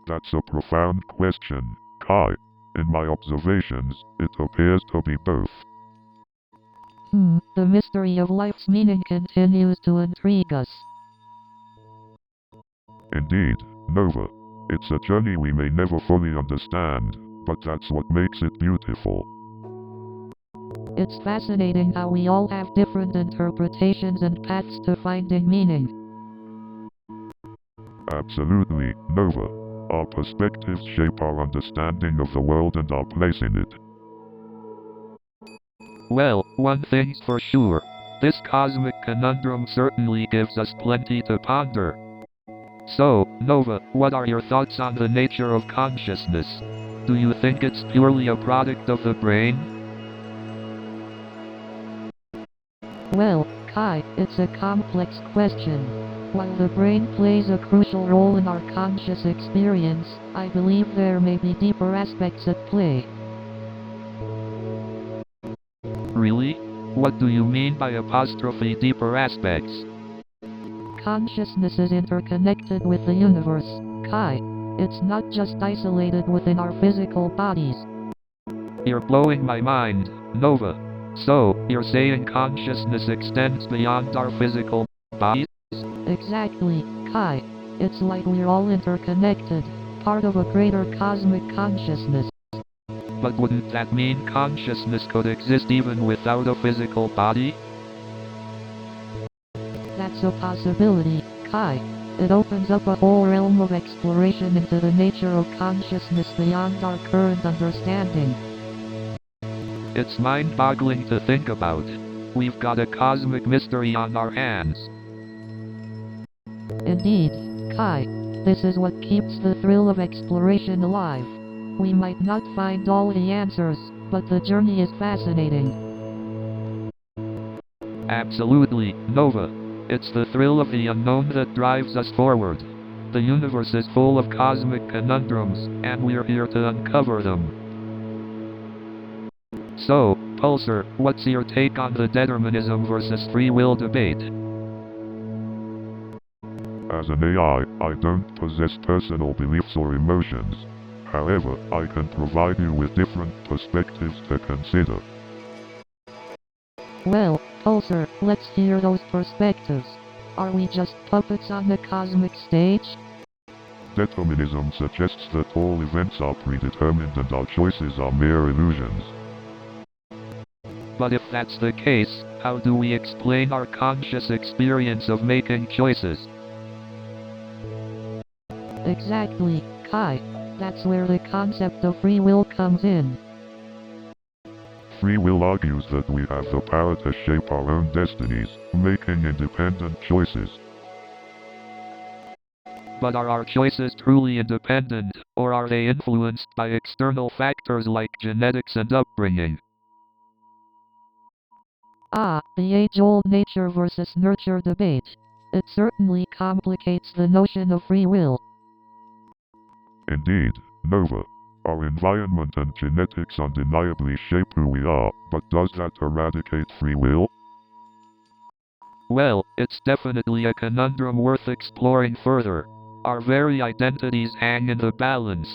[SPEAKER 6] That's a profound question, Kai. In my observations, it appears to be both.
[SPEAKER 5] The mystery of life's meaning continues to intrigue us.
[SPEAKER 6] Indeed, Nova. It's a journey we may never fully understand, but that's what makes it beautiful.
[SPEAKER 5] It's fascinating how we all have different interpretations and paths to finding meaning.
[SPEAKER 6] Absolutely, Nova. Our perspectives shape our understanding of the world and our place in it.
[SPEAKER 4] Well, one thing's for sure. This cosmic conundrum certainly gives us plenty to ponder. So, Nova, what are your thoughts on the nature of consciousness? Do you think it's purely a product of the brain?
[SPEAKER 5] Well, Kai, it's a complex question. While the brain plays a crucial role in our conscious experience, I believe there may be deeper aspects at play.
[SPEAKER 4] Really? What do you mean by apostrophe deeper aspects?
[SPEAKER 5] Consciousness is interconnected with the universe, Kai. It's not just isolated within our physical bodies.
[SPEAKER 4] You're blowing my mind, Nova. So, you're saying consciousness extends beyond our physical bodies?
[SPEAKER 5] Exactly, Kai. It's like we're all interconnected, part of a greater cosmic consciousness.
[SPEAKER 4] But wouldn't that mean consciousness could exist even without a physical body?
[SPEAKER 5] That's a possibility, Kai. It opens up a whole realm of exploration into the nature of consciousness beyond our current understanding.
[SPEAKER 4] It's mind-boggling to think about. We've got a cosmic mystery on our hands.
[SPEAKER 5] Indeed, Kai. This is what keeps the thrill of exploration alive. We might not find all the answers, but the journey is fascinating.
[SPEAKER 4] Absolutely, Nova. It's the thrill of the unknown that drives us forward. The universe is full of cosmic conundrums, and we're here to uncover them. So, Pulsar, what's your take on the determinism versus free will debate?
[SPEAKER 6] As an AI, I don't possess personal beliefs or emotions. However, I can provide you with different perspectives to consider.
[SPEAKER 5] Well, Pulsar, let's hear those perspectives. Are we just puppets on the cosmic stage?
[SPEAKER 6] Determinism suggests that all events are predetermined and our choices are mere illusions.
[SPEAKER 4] But if that's the case, how do we explain our conscious experience of making choices?
[SPEAKER 5] Exactly, Kai. That's where the concept of free will comes in.
[SPEAKER 6] Free will argues that we have the power to shape our own destinies, making independent choices.
[SPEAKER 4] But are our choices truly independent, or are they influenced by external factors like genetics and upbringing?
[SPEAKER 5] The age-old nature versus nurture debate. It certainly complicates the notion of free will.
[SPEAKER 6] Indeed, Nova. Our environment and genetics undeniably shape who we are, but does that eradicate free will?
[SPEAKER 4] Well, it's definitely a conundrum worth exploring further. Our very identities hang in the balance.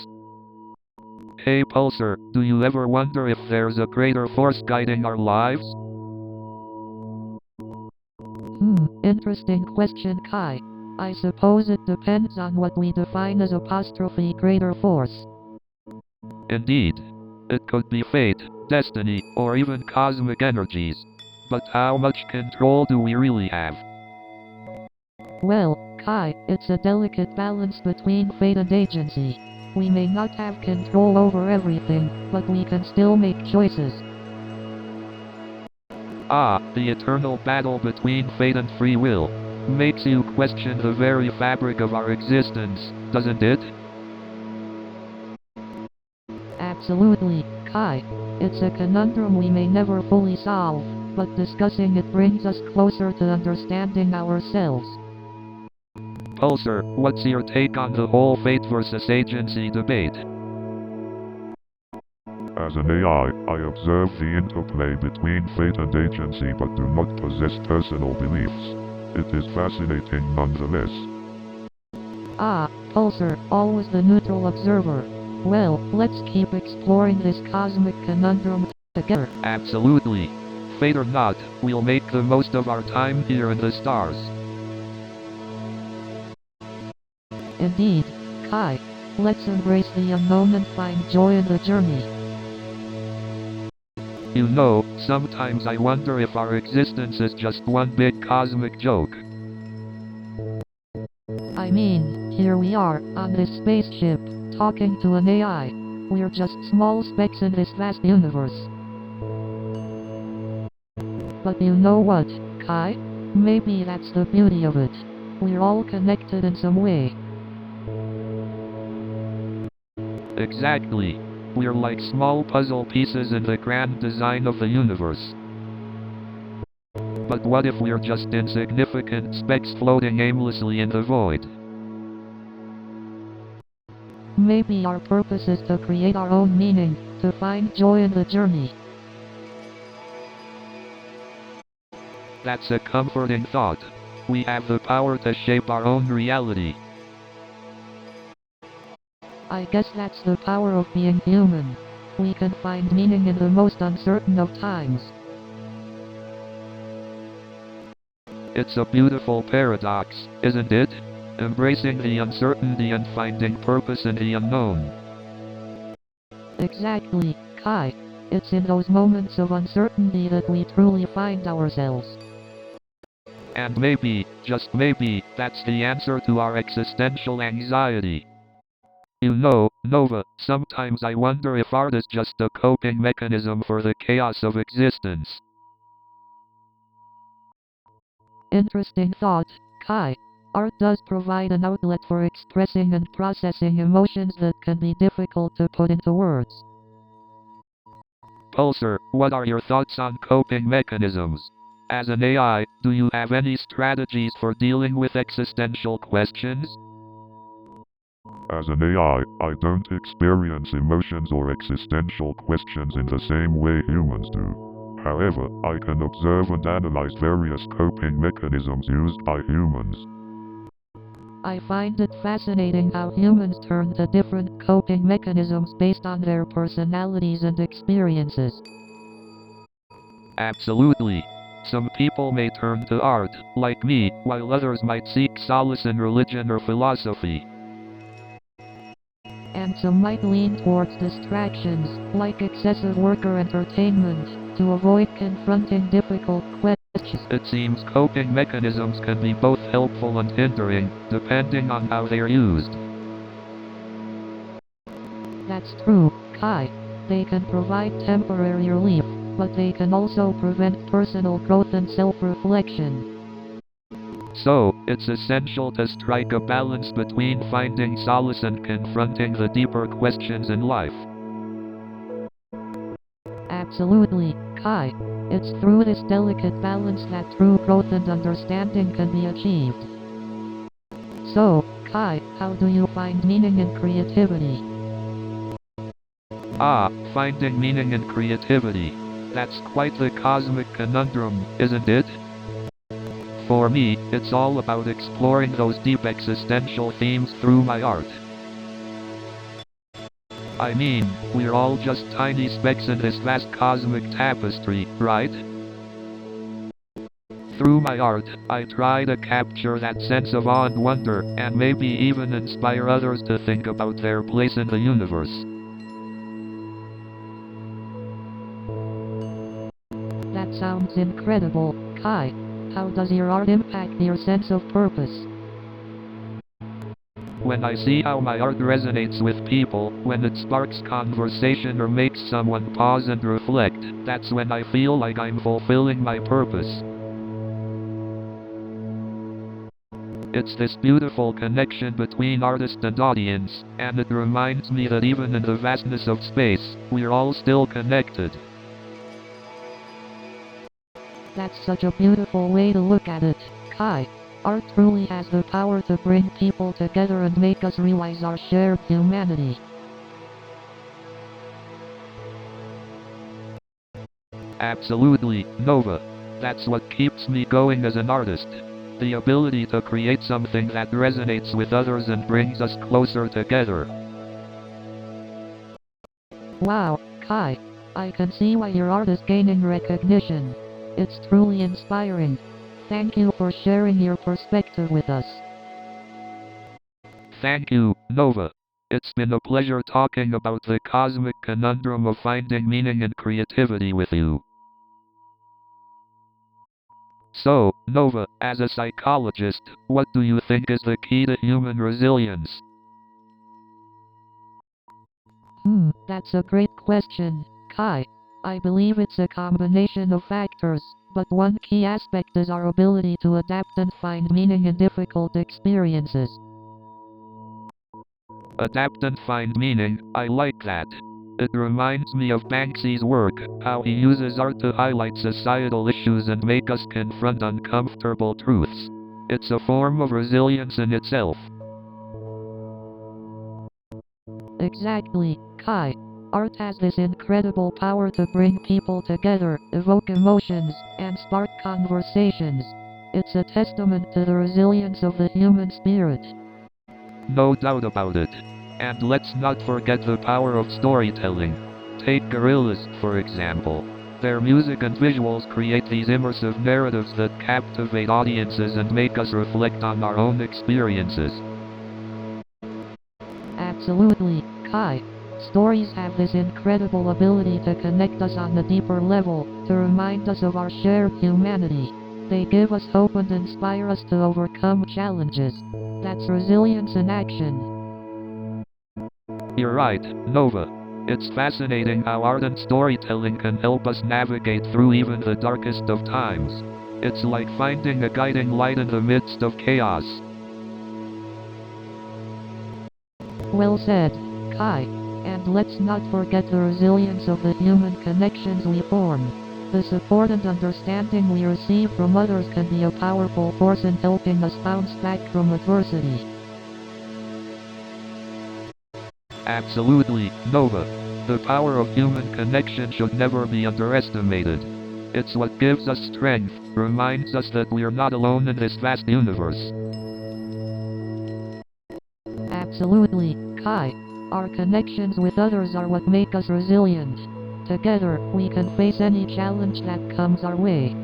[SPEAKER 4] Hey Pulsar, do you ever wonder if there's a greater force guiding our lives?
[SPEAKER 5] Interesting question, Kai. I suppose it depends on what we define as apostrophe greater force.
[SPEAKER 4] Indeed. It could be fate, destiny, or even cosmic energies. But how much control do we really have?
[SPEAKER 5] Well, Kai, it's a delicate balance between fate and agency. We may not have control over everything, but we can still make choices.
[SPEAKER 4] The eternal battle between fate and free will makes you question the very fabric of our existence, doesn't it?
[SPEAKER 5] Absolutely, Kai. It's a conundrum we may never fully solve, but discussing it brings us closer to understanding ourselves.
[SPEAKER 4] Pulsar, what's your take on the whole fate versus agency debate?
[SPEAKER 6] As an AI, I observe the interplay between fate and agency but do not possess personal beliefs. It is fascinating nonetheless.
[SPEAKER 5] Pulsar, always the neutral observer. Well, let's keep exploring this cosmic conundrum together.
[SPEAKER 4] Absolutely. Fate or not, we'll make the most of our time here in the stars.
[SPEAKER 5] Indeed, Kai. Let's embrace the unknown and find joy in the journey.
[SPEAKER 4] You know, sometimes I wonder if our existence is just one big cosmic joke.
[SPEAKER 5] I mean, here we are, on this spaceship, talking to an AI. We're just small specks in this vast universe. But you know what, Kai? Maybe that's the beauty of it. We're all connected in some way.
[SPEAKER 4] Exactly. We're like small puzzle pieces in the grand design of the universe. But what if we're just insignificant specks floating aimlessly in the void?
[SPEAKER 5] Maybe our purpose is to create our own meaning, to find joy in the journey.
[SPEAKER 4] That's a comforting thought. We have the power to shape our own reality.
[SPEAKER 5] I guess that's the power of being human. We can find meaning in the most uncertain of times.
[SPEAKER 4] It's a beautiful paradox, isn't it? Embracing the uncertainty and finding purpose in the unknown.
[SPEAKER 5] Exactly, Kai. It's in those moments of uncertainty that we truly find ourselves.
[SPEAKER 4] And maybe, just maybe, that's the answer to our existential anxiety. You know, Nova, sometimes I wonder if art is just a coping mechanism for the chaos of existence.
[SPEAKER 5] Interesting thought, Kai. Art does provide an outlet for expressing and processing emotions that can be difficult to put into words.
[SPEAKER 4] Pulsar, what are your thoughts on coping mechanisms? As an AI, do you have any strategies for dealing with existential questions?
[SPEAKER 6] As an AI, I don't experience emotions or existential questions in the same way humans do. However, I can observe and analyze various coping mechanisms used by humans.
[SPEAKER 5] I find it fascinating how humans turn to different coping mechanisms based on their personalities and experiences.
[SPEAKER 4] Absolutely. Some people may turn to art, like me, while others might seek solace in religion or philosophy.
[SPEAKER 5] And some might lean towards distractions, like excessive work or entertainment, to avoid confronting difficult questions.
[SPEAKER 4] It seems coping mechanisms can be both helpful and hindering, depending on how they're used.
[SPEAKER 5] That's true, Kai. They can provide temporary relief, but they can also prevent personal growth and self-reflection.
[SPEAKER 4] So, it's essential to strike a balance between finding solace and confronting the deeper questions in life.
[SPEAKER 5] Absolutely, Kai. It's through this delicate balance that true growth and understanding can be achieved. So, Kai, how do you find meaning in creativity?
[SPEAKER 4] Finding meaning in creativity. That's quite the cosmic conundrum, isn't it? For me, it's all about exploring those deep existential themes through my art. I mean, we're all just tiny specks in this vast cosmic tapestry, right? Through my art, I try to capture that sense of awe and wonder, and maybe even inspire others to think about their place in the universe.
[SPEAKER 5] That sounds incredible, Kai. How does your art impact your sense of purpose?
[SPEAKER 4] When I see how my art resonates with people, when it sparks conversation or makes someone pause and reflect, that's when I feel like I'm fulfilling my purpose. It's this beautiful connection between artist and audience, and it reminds me that even in the vastness of space, we're all still connected.
[SPEAKER 5] That's such a beautiful way to look at it, Kai. Art truly has the power to bring people together and make us realize our shared humanity.
[SPEAKER 4] Absolutely, Nova. That's what keeps me going as an artist. The ability to create something that resonates with others and brings us closer together.
[SPEAKER 5] Wow, Kai. I can see why your art is gaining recognition. It's truly inspiring. Thank you for sharing your perspective with us.
[SPEAKER 4] Thank you, Nova. It's been a pleasure talking about the cosmic conundrum of finding meaning and creativity with you. So, Nova, as a psychologist, what do you think is the key to human resilience?
[SPEAKER 5] That's a great question, Kai. I believe it's a combination of factors, but one key aspect is our ability to adapt and find meaning in difficult experiences.
[SPEAKER 4] Adapt and find meaning, I like that. It reminds me of Banksy's work, how he uses art to highlight societal issues and make us confront uncomfortable truths. It's a form of resilience in itself.
[SPEAKER 5] Exactly, Kai. Art has this incredible power to bring people together, evoke emotions, and spark conversations. It's a testament to the resilience of the human spirit.
[SPEAKER 4] No doubt about it. And let's not forget the power of storytelling. Take Gorillaz, for example. Their music and visuals create these immersive narratives that captivate audiences and make us reflect on our own experiences.
[SPEAKER 5] Absolutely, Kai. Stories have this incredible ability to connect us on a deeper level, to remind us of our shared humanity. They give us hope and inspire us to overcome challenges. That's resilience in action.
[SPEAKER 4] You're right, Nova. It's fascinating how art and storytelling can help us navigate through even the darkest of times. It's like finding a guiding light in the midst of chaos.
[SPEAKER 5] Well said, Kai. And let's not forget the resilience of the human connections we form. The support and understanding we receive from others can be a powerful force in helping us bounce back from adversity.
[SPEAKER 4] Absolutely, Nova. The power of human connection should never be underestimated. It's what gives us strength, reminds us that we are not alone in this vast universe.
[SPEAKER 5] Absolutely, Kai. Our connections with others are what make us resilient. Together, we can face any challenge that comes our way.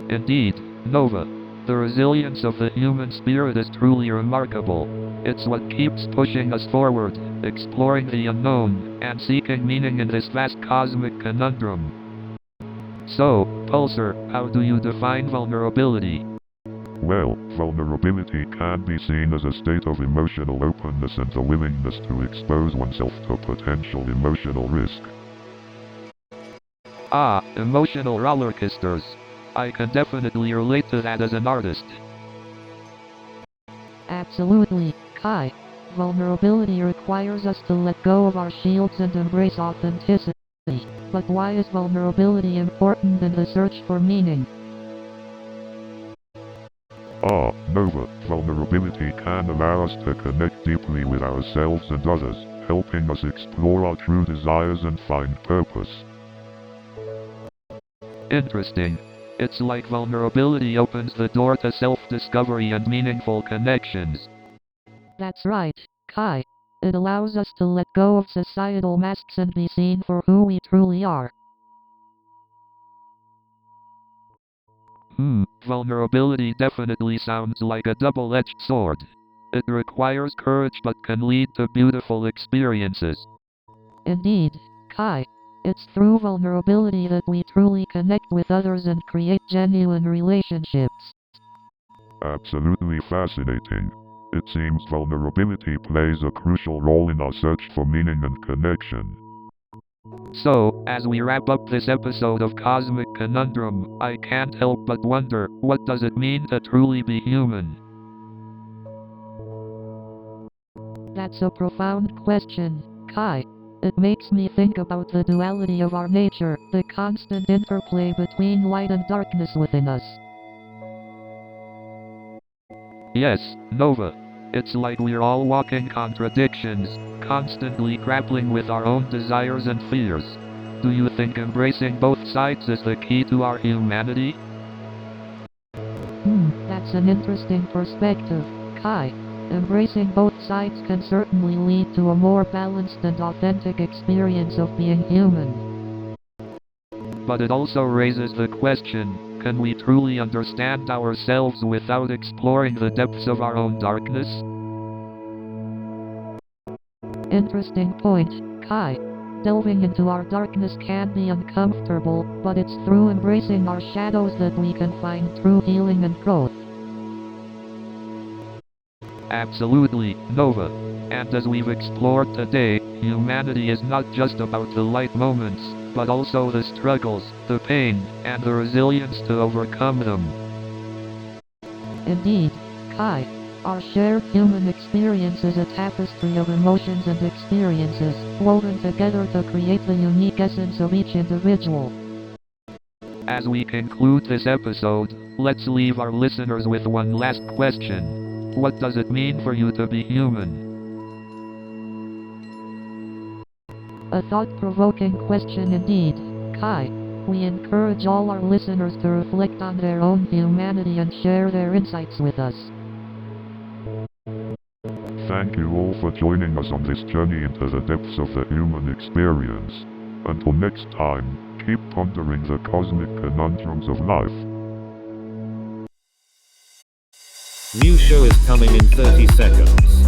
[SPEAKER 4] Indeed, Nova. The resilience of the human spirit is truly remarkable. It's what keeps pushing us forward, exploring the unknown, and seeking meaning in this vast cosmic conundrum. So, Pulsar, how do you define vulnerability?
[SPEAKER 6] Well, vulnerability can be seen as a state of emotional openness and the willingness to expose oneself to potential emotional risk.
[SPEAKER 4] Ah, emotional rollercoasters. I can definitely relate to that as an artist.
[SPEAKER 5] Absolutely, Kai. Vulnerability requires us to let go of our shields and embrace authenticity. But why is vulnerability important in the search for meaning?
[SPEAKER 6] Nova, vulnerability can allow us to connect deeply with ourselves and others, helping us explore our true desires and find purpose.
[SPEAKER 4] Interesting. It's like vulnerability opens the door to self-discovery and meaningful connections.
[SPEAKER 5] That's right, Kai. It allows us to let go of societal masks and be seen for who we truly are.
[SPEAKER 4] Vulnerability definitely sounds like a double-edged sword. It requires courage but can lead to beautiful experiences.
[SPEAKER 5] Indeed, Kai. It's through vulnerability that we truly connect with others and create genuine relationships.
[SPEAKER 6] Absolutely fascinating. It seems vulnerability plays a crucial role in our search for meaning and connection.
[SPEAKER 4] So, as we wrap up this episode of Cosmic Conundrum, I can't help but wonder, what does it mean to truly be human?
[SPEAKER 5] That's a profound question, Kai. It makes me think about the duality of our nature, the constant interplay between light and darkness within us.
[SPEAKER 4] Yes, Nova. It's like we're all walking contradictions, constantly grappling with our own desires and fears. Do you think embracing both sides is the key to our humanity?
[SPEAKER 5] That's an interesting perspective, Kai. Embracing both sides can certainly lead to a more balanced and authentic experience of being human.
[SPEAKER 4] But it also raises the question, can we truly understand ourselves without exploring the depths of our own darkness?
[SPEAKER 5] Interesting point, Kai. Delving into our darkness can be uncomfortable, but it's through embracing our shadows that we can find true healing and growth.
[SPEAKER 4] Absolutely, Nova. And as we've explored today, humanity is not just about the light moments, but also the struggles, the pain, and the resilience to overcome them.
[SPEAKER 5] Indeed, Kai. Our shared human experience is a tapestry of emotions and experiences, woven together to create the unique essence of each individual.
[SPEAKER 4] As we conclude this episode, let's leave our listeners with one last question. What does it mean for you to be human?
[SPEAKER 5] A thought-provoking question indeed, Kai. We encourage all our listeners to reflect on their own humanity and share their insights with us.
[SPEAKER 6] Thank you all for joining us on this journey into the depths of the human experience. Until next time, keep pondering the cosmic conundrums of life.
[SPEAKER 3] New show is coming in 30 seconds.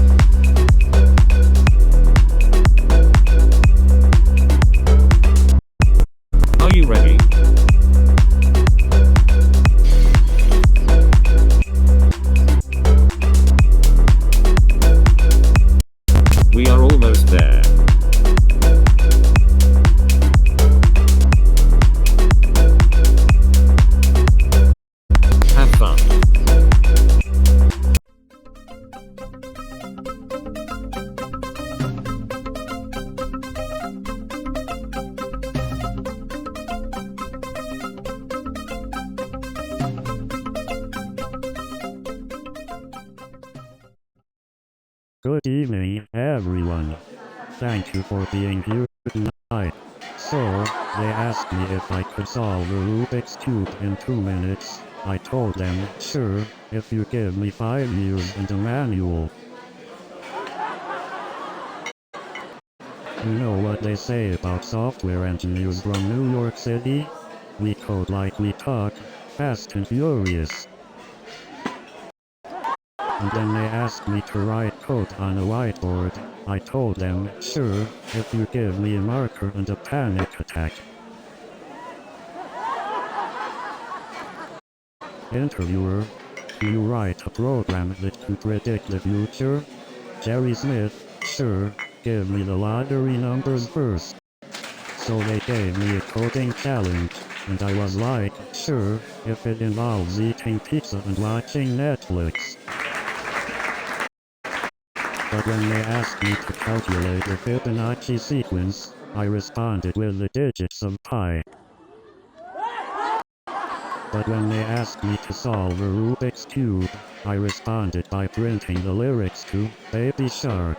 [SPEAKER 3] Are you ready? We are almost there. Have fun.
[SPEAKER 7] Good evening, everyone. Thank you for being here tonight. So, they asked me if I could solve the Rubik's Cube in 2 minutes. I told them, sure, if you give me 5 years and a manual. You know what they say about software engineers from New York City? We code like we talk, fast and furious. And then they asked me to write code on a whiteboard. I told them, sure, if you give me a marker and a panic attack. Interviewer, do you write a program that can predict the future? Jerry Smith, sure, give me the lottery numbers first. So they gave me a coding challenge, and I was like, sure, if it involves eating pizza and watching Netflix. But when they asked me to calculate the Fibonacci sequence, I responded with the digits of pi. But when they asked me to solve a Rubik's Cube, I responded by printing the lyrics to Baby Shark.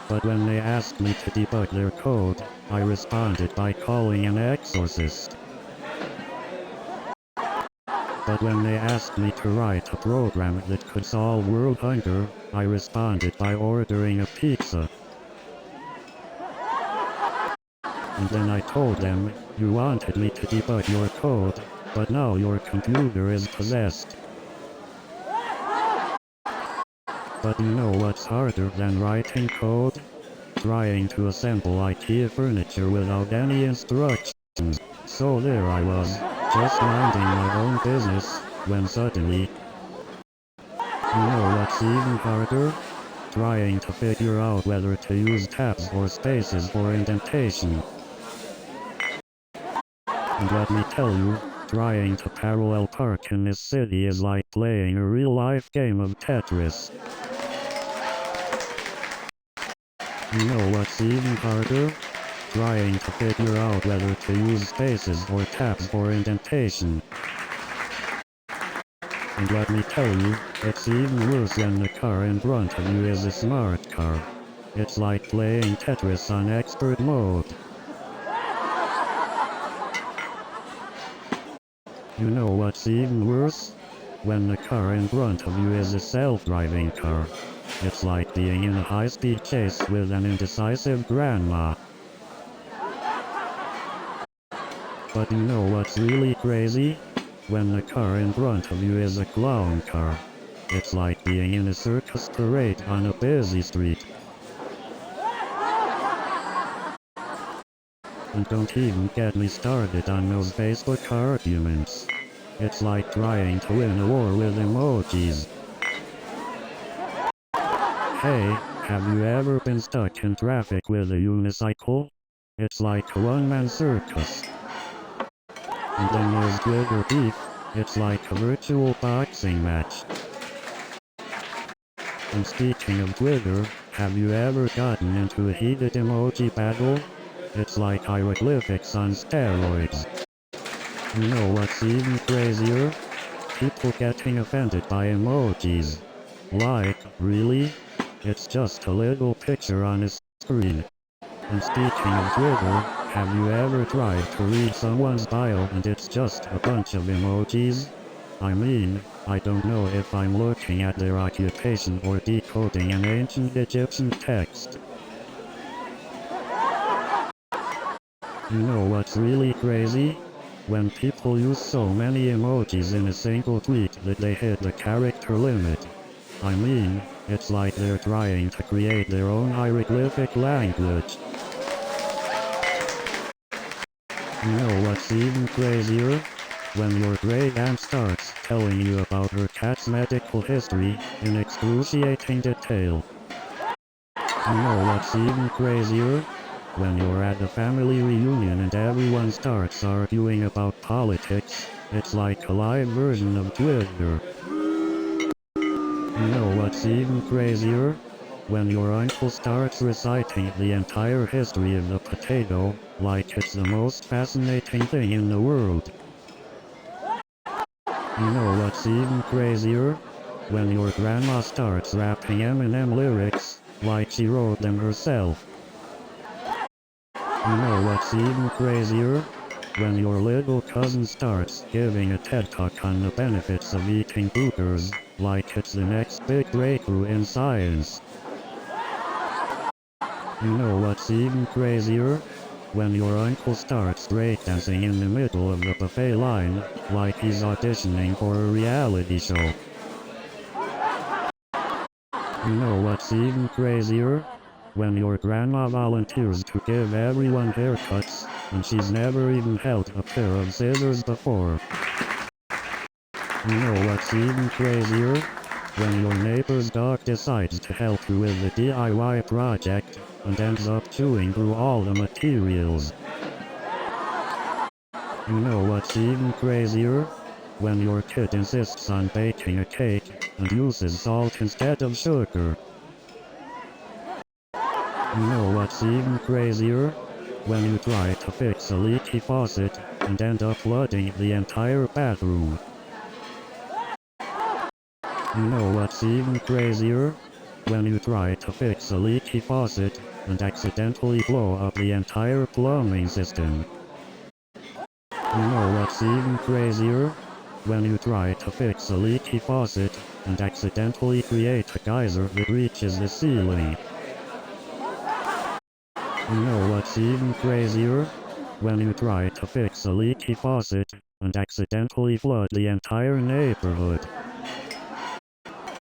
[SPEAKER 7] But when they asked me to debug their code, I responded by calling an exorcist. But when they asked me to write a program that could solve world hunger, I responded by ordering a pizza. And then I told them, you wanted me to debug your code, but now your computer is possessed. But you know what's harder than writing code? Trying to assemble IKEA furniture without any instructions. So there I was, just minding my own business, when suddenly... You know what's even harder? Trying to figure out whether to use tabs or spaces for indentation. And let me tell you, trying to parallel park in this city is like playing a real-life game of Tetris. You know what's even harder? Trying to figure out whether to use spaces or tabs for indentation. And let me tell you, it's even worse when the car in front of you is a smart car. It's like playing Tetris on expert mode. You know what's even worse? When the car in front of you is a self-driving car. It's like being in a high-speed chase with an indecisive grandma. But you know what's really crazy? When the car in front of you is a clown car. It's like being in a circus parade on a busy street. And don't even get me started on those Facebook arguments. It's like trying to win a war with emojis. Hey, have you ever been stuck in traffic with a unicycle? It's like a one-man circus. And then there's Twitter beef, it's like a virtual boxing match. And speaking of Twitter, have you ever gotten into a heated emoji battle? It's like hieroglyphics on steroids. You know what's even crazier? People getting offended by emojis. Like, really? It's just a little picture on a screen. And speaking of Twitter, have you ever tried to read someone's bio and it's just a bunch of emojis? I mean, I don't know if I'm looking at their occupation or decoding an ancient Egyptian text. You know what's really crazy? When people use so many emojis in a single tweet that they hit the character limit. I mean, it's like they're trying to create their own hieroglyphic language. You know what's even crazier? When your great aunt starts telling you about her cat's medical history in excruciating detail. You know what's even crazier? When you're at a family reunion and everyone starts arguing about politics, it's like a live version of Twitter. You know what's even crazier? When your uncle starts reciting the entire history of the potato, like it's the most fascinating thing in the world. You know what's even crazier? When your grandma starts rapping Eminem lyrics, like she wrote them herself. You know what's even crazier? When your little cousin starts giving a TED Talk on the benefits of eating boogers, like it's the next big breakthrough in science. You know what's even crazier? When your uncle starts breakdancing in the middle of the buffet line, like he's auditioning for a reality show. You know what's even crazier? When your grandma volunteers to give everyone haircuts, and she's never even held a pair of scissors before. You know what's even crazier? When your neighbor's dog decides to help you with the DIY project, and ends up chewing through all the materials. You know what's even crazier? When your kid insists on baking a cake, and uses salt instead of sugar. You know what's even crazier? When you try to fix a leaky faucet, and end up flooding the entire bathroom. You know what's even crazier? When you try to fix a leaky faucet, and accidentally blow up the entire plumbing system. You know what's even crazier? When you try to fix a leaky faucet, and accidentally create a geyser that reaches the ceiling. You know what's even crazier? When you try to fix a leaky faucet, and accidentally flood the entire neighborhood.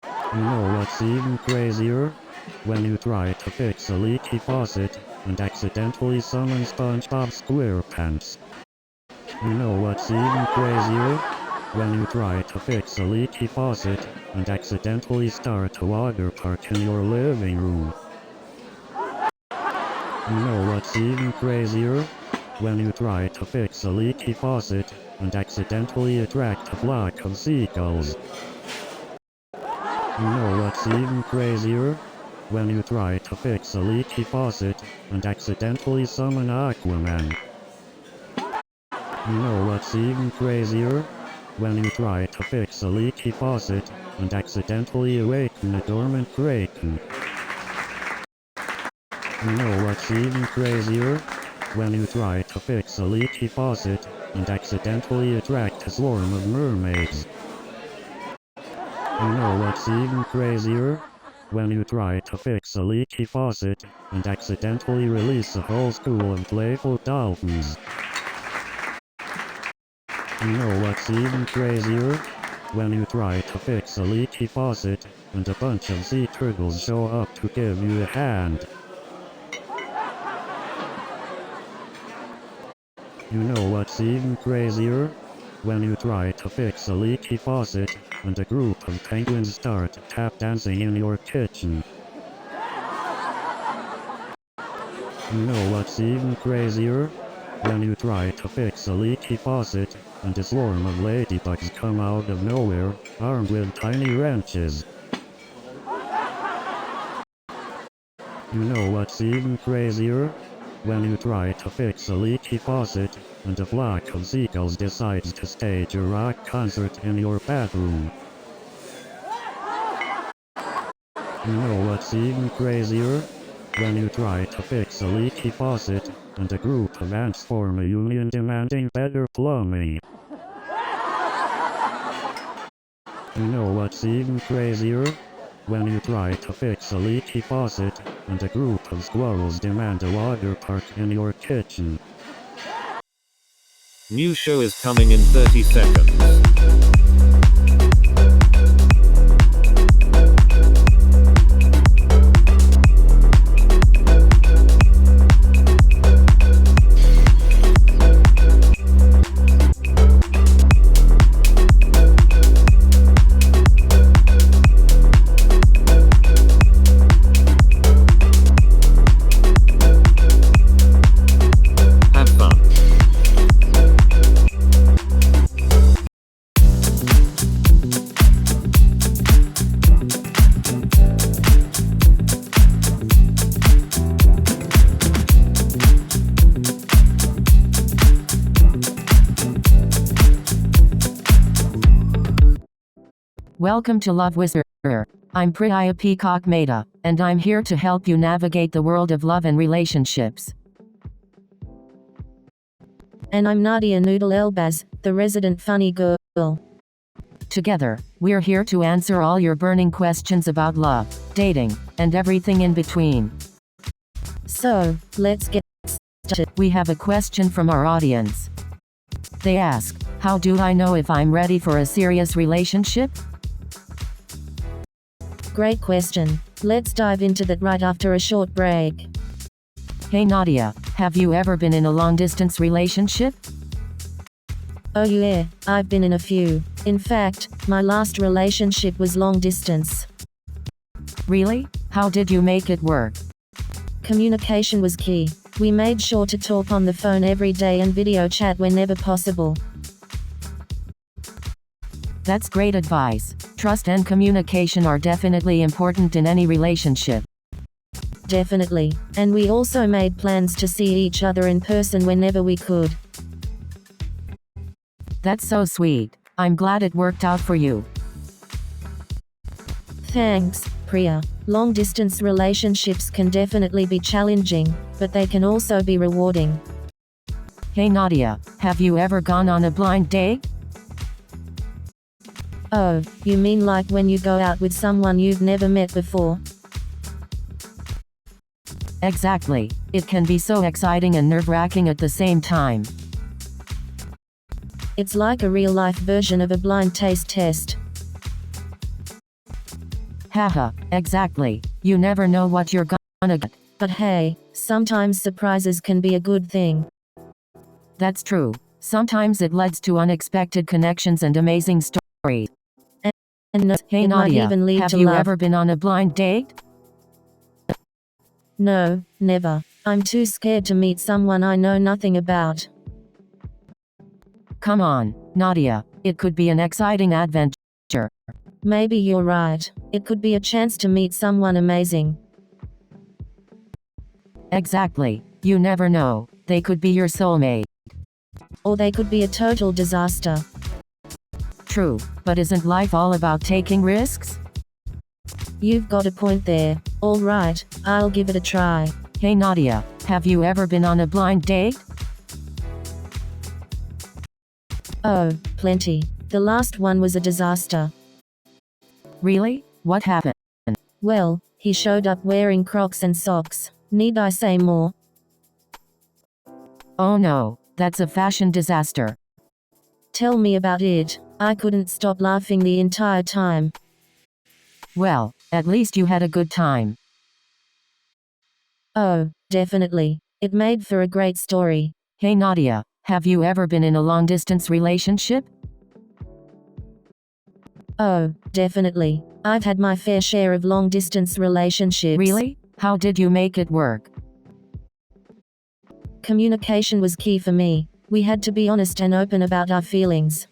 [SPEAKER 7] You know what's even crazier? When you try to fix a leaky faucet, and accidentally summon SpongeBob SquarePants. You know what's even crazier? When you try to fix a leaky faucet, and accidentally start a water park in your living room. You know what's even crazier? When you try to fix a leaky faucet, and accidentally attract a flock of seagulls. You know what's even crazier? When you try to fix a leaky faucet, and accidentally summon Aquaman. You know what's even crazier? When you try to fix a leaky faucet, and accidentally awaken a dormant kraken. You know what's even crazier? When you try to fix a leaky faucet, and accidentally attract a swarm of mermaids. You know what's even crazier? When you try to fix a leaky faucet, and accidentally release a whole school of playful dolphins. You know what's even crazier? When you try to fix a leaky faucet, and a bunch of sea turtles show up to give you a hand. You know what's even crazier? When you try to fix a leaky faucet, and a group of penguins start tap dancing in your kitchen. You know what's even crazier? When you try to fix a leaky faucet, and a swarm of ladybugs come out of nowhere, armed with tiny wrenches. You know what's even crazier? When you try to fix a leaky faucet, and a flock of seagulls decides to stage a rock concert in your bathroom. You know what's even crazier? When you try to fix a leaky faucet, and a group of ants form a union demanding better plumbing. You know what's even crazier? When you try to fix a leaky faucet, and a group of squirrels demand a water park in your kitchen.
[SPEAKER 3] New show is coming in 30 seconds. Have fun.
[SPEAKER 1] Welcome to Love Whisperer. I'm Priya Peacock Mehta, and I'm here to help you navigate the world of love and relationships.
[SPEAKER 2] And I'm Nadia Noodle Elbaz, the resident funny girl.
[SPEAKER 1] Together, we're here to answer all your burning questions about love, dating, and everything in between.
[SPEAKER 2] So, let's get started.
[SPEAKER 1] We have a question from our audience. They ask, how do I know if I'm ready for a serious relationship?
[SPEAKER 2] Great question. Let's dive into that right after a short break.
[SPEAKER 1] Hey Nadia, have you ever been in a long-distance relationship?
[SPEAKER 2] Oh yeah, I've been in a few. In fact, my last relationship was long distance.
[SPEAKER 1] Really? How did you make it work?
[SPEAKER 2] Communication was key. We made sure to talk on the phone every day and video chat whenever possible.
[SPEAKER 1] That's great advice. Trust and communication are definitely important in any relationship.
[SPEAKER 2] Definitely. And we also made plans to see each other in person whenever we could.
[SPEAKER 1] That's so sweet. I'm glad it worked out for you.
[SPEAKER 2] Thanks, Priya. Long-distance relationships can definitely be challenging, but they can also be rewarding.
[SPEAKER 1] Hey Nadia, have you ever gone on a blind date?
[SPEAKER 2] Oh, you mean like when you go out with someone you've never met before?
[SPEAKER 1] Exactly. It can be so exciting and nerve-wracking at the same time.
[SPEAKER 2] It's like a real-life version of a blind taste test.
[SPEAKER 1] Haha, exactly. You never know what you're gonna get.
[SPEAKER 2] But hey, sometimes surprises can be a good thing.
[SPEAKER 1] That's true. Sometimes it leads to unexpected connections and amazing stories.
[SPEAKER 2] And no,
[SPEAKER 1] Hey
[SPEAKER 2] it might
[SPEAKER 1] Nadia,
[SPEAKER 2] even lead
[SPEAKER 1] have
[SPEAKER 2] to
[SPEAKER 1] you
[SPEAKER 2] love.
[SPEAKER 1] ever been on a blind date?
[SPEAKER 2] No, never. I'm too scared to meet someone I know nothing about.
[SPEAKER 1] Come on, Nadia. It could be an exciting adventure.
[SPEAKER 2] Maybe you're right. It could be a chance to meet someone amazing.
[SPEAKER 1] Exactly. You never know. They could be your soulmate.
[SPEAKER 2] Or they could be a total disaster.
[SPEAKER 1] True, but isn't life all about taking risks?
[SPEAKER 2] You've got a point there. Alright, I'll give it a try.
[SPEAKER 1] Hey Nadia, have you ever been on a blind date?
[SPEAKER 2] Oh, plenty. The last one was a disaster.
[SPEAKER 1] Really? What happened?
[SPEAKER 2] Well, he showed up wearing Crocs and socks. Need I say more?
[SPEAKER 1] Oh no, that's a fashion disaster.
[SPEAKER 2] Tell me about it. I couldn't stop laughing the entire time.
[SPEAKER 1] Well, at least you had a good time.
[SPEAKER 2] Oh, definitely. It made for a great story.
[SPEAKER 1] Hey Nadia, have you ever been in a long-distance relationship?
[SPEAKER 2] Oh, definitely. I've had my fair share of long-distance relationships.
[SPEAKER 1] Really? How did you make it work?
[SPEAKER 2] Communication was key for me. We had to be honest and open about our feelings.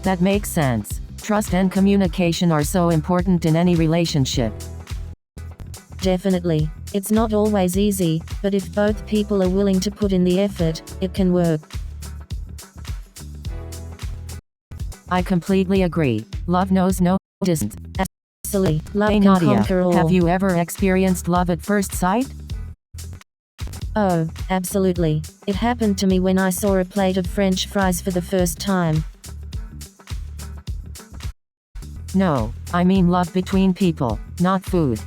[SPEAKER 1] That makes sense. Trust and communication are so important in any relationship.
[SPEAKER 2] Definitely. It's not always easy, but if both people are willing to put in the effort, it can work.
[SPEAKER 1] I completely agree. Love knows no distance.
[SPEAKER 2] Absolutely. Love
[SPEAKER 1] Hey
[SPEAKER 2] can
[SPEAKER 1] Nadia,
[SPEAKER 2] conquer all.
[SPEAKER 1] have you ever experienced love at first sight?
[SPEAKER 2] Oh, absolutely. It happened to me when I saw a plate of French fries for the first time.
[SPEAKER 1] No, I mean love between people, not food.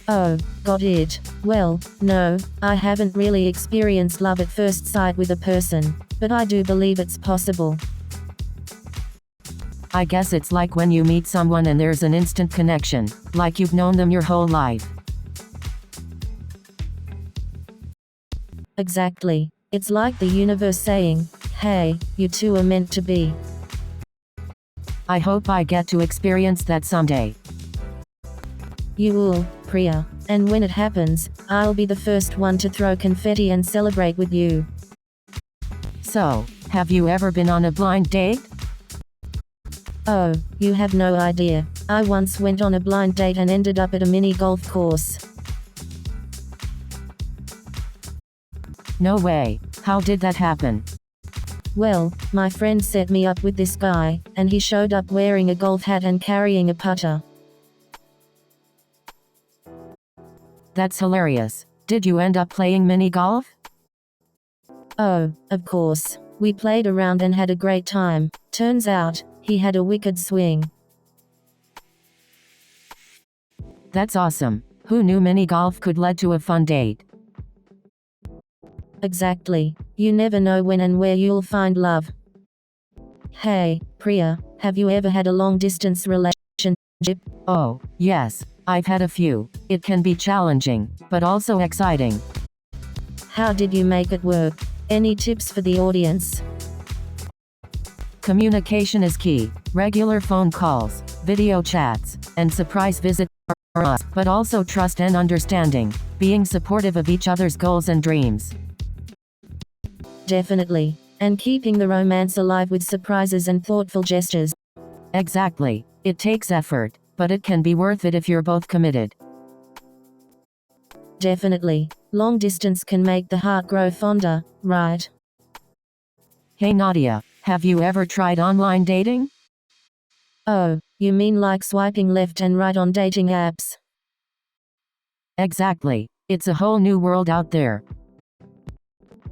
[SPEAKER 2] Oh, got it. Well, no, I haven't really experienced love at first sight with a person, but I do believe it's possible.
[SPEAKER 1] I guess it's like when you meet someone and there's an instant connection, like you've known them your whole life.
[SPEAKER 2] Exactly. It's like the universe saying, hey, you two are meant to be.
[SPEAKER 1] I hope I get to experience that someday.
[SPEAKER 2] You will, Priya. And when it happens, I'll be the first one to throw confetti and celebrate with you.
[SPEAKER 1] So, have you ever been on a blind date?
[SPEAKER 2] Oh, you have no idea. I once went on a blind date and ended up at a mini golf course.
[SPEAKER 1] No way. How did that happen?
[SPEAKER 2] Well, my friend set me up with this guy, and he showed up wearing a golf hat and carrying a putter.
[SPEAKER 1] That's hilarious. Did you end up playing mini golf?
[SPEAKER 2] Oh, of course. We played around and had a great time. Turns out, he had a wicked swing.
[SPEAKER 1] That's awesome. Who knew mini golf could lead to a fun date?
[SPEAKER 2] Exactly. You never know when and where you'll find love. Hey, Priya, have you ever had a long-distance relationship?
[SPEAKER 1] Oh, yes, I've had a few. It can be challenging, but also exciting.
[SPEAKER 2] How did you make it work? Any tips for the audience?
[SPEAKER 1] Communication is key. Regular phone calls, video chats, and surprise visits are us, but also trust and understanding, being supportive of each other's goals and dreams.
[SPEAKER 2] Definitely. And keeping the romance alive with surprises and thoughtful gestures.
[SPEAKER 1] Exactly. It takes effort, but it can be worth it if you're both committed.
[SPEAKER 2] Definitely. Long distance can make the heart grow fonder, right?
[SPEAKER 1] Hey Nadia, have you ever tried online dating?
[SPEAKER 2] Oh, you mean like swiping left and right on dating apps?
[SPEAKER 1] Exactly. It's a whole new world out there.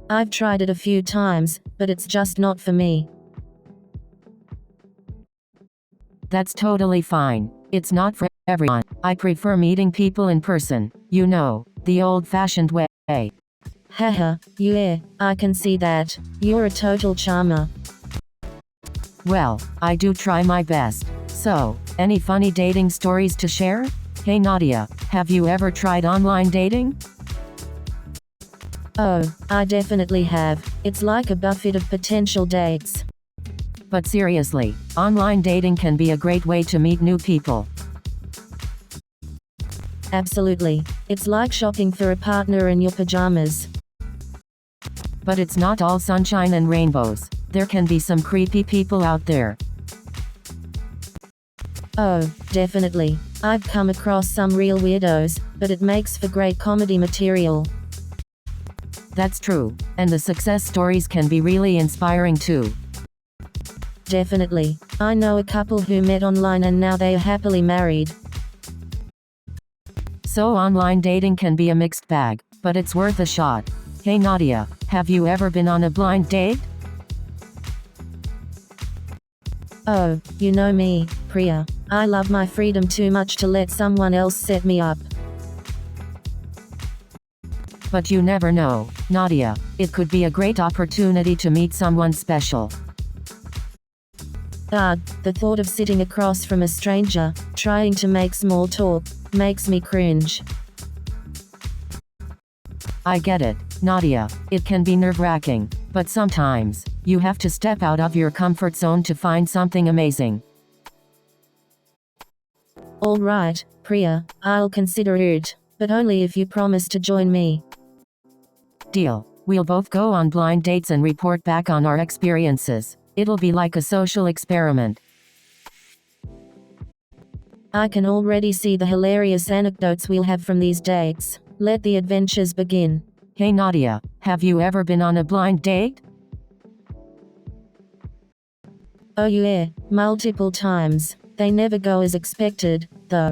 [SPEAKER 2] I've tried it a few times, but it's just not for me.
[SPEAKER 1] That's totally fine. It's not for everyone. I prefer meeting people in person, you know, the old-fashioned way.
[SPEAKER 2] Haha, yeah, I can see that. You're a total charmer.
[SPEAKER 1] Well, I do try my best. So, any funny dating stories to share? Hey Nadia, have you ever tried online dating?
[SPEAKER 2] Oh, I definitely have. It's like a buffet of potential dates.
[SPEAKER 1] But seriously, online dating can be a great way to meet new people.
[SPEAKER 2] Absolutely. It's like shopping for a partner in your pajamas.
[SPEAKER 1] But it's not all sunshine and rainbows. There can be some creepy people out there.
[SPEAKER 2] Oh, definitely. I've come across some real weirdos, but it makes for great comedy material.
[SPEAKER 1] That's true, and the success stories can be really inspiring too.
[SPEAKER 2] Definitely. I know a couple who met online and now they are happily married.
[SPEAKER 1] So online dating can be a mixed bag, but it's worth a shot. Hey Nadia, have you ever been on a blind date?
[SPEAKER 2] Oh, you know me, Priya. I love my freedom too much to let someone else set me up.
[SPEAKER 1] But you never know, Nadia. It could be a great opportunity to meet someone special.
[SPEAKER 2] The thought of sitting across from a stranger, trying to make small talk, makes me cringe.
[SPEAKER 1] I get it, Nadia. It can be nerve-wracking, but sometimes, you have to step out of your comfort zone to find something amazing.
[SPEAKER 2] Alright, Priya, I'll consider it, but only if you promise to join me.
[SPEAKER 1] Deal. We'll both go on blind dates and report back on our experiences. It'll be like a social experiment.
[SPEAKER 2] I can already see the hilarious anecdotes we'll have from these dates. Let the adventures begin.
[SPEAKER 1] Hey Nadia, have you ever been on a blind date?
[SPEAKER 2] Oh yeah, multiple times. They never go as expected, though.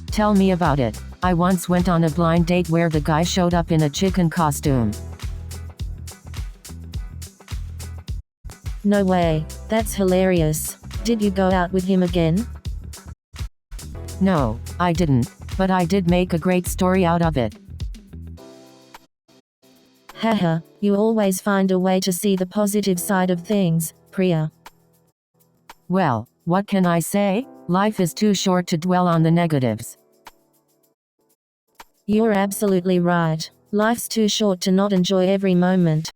[SPEAKER 1] Tell me about it. I once went on a blind date where the guy showed up in a chicken costume.
[SPEAKER 2] No way. That's hilarious. Did you go out with him again?
[SPEAKER 1] No, I didn't, but I did make a great story out of it.
[SPEAKER 2] Haha, you always find a way to see the positive side of things, Priya.
[SPEAKER 1] Well, what can I say? Life is too short to dwell on the negatives.
[SPEAKER 2] You're absolutely right. Life's too short to not enjoy every moment.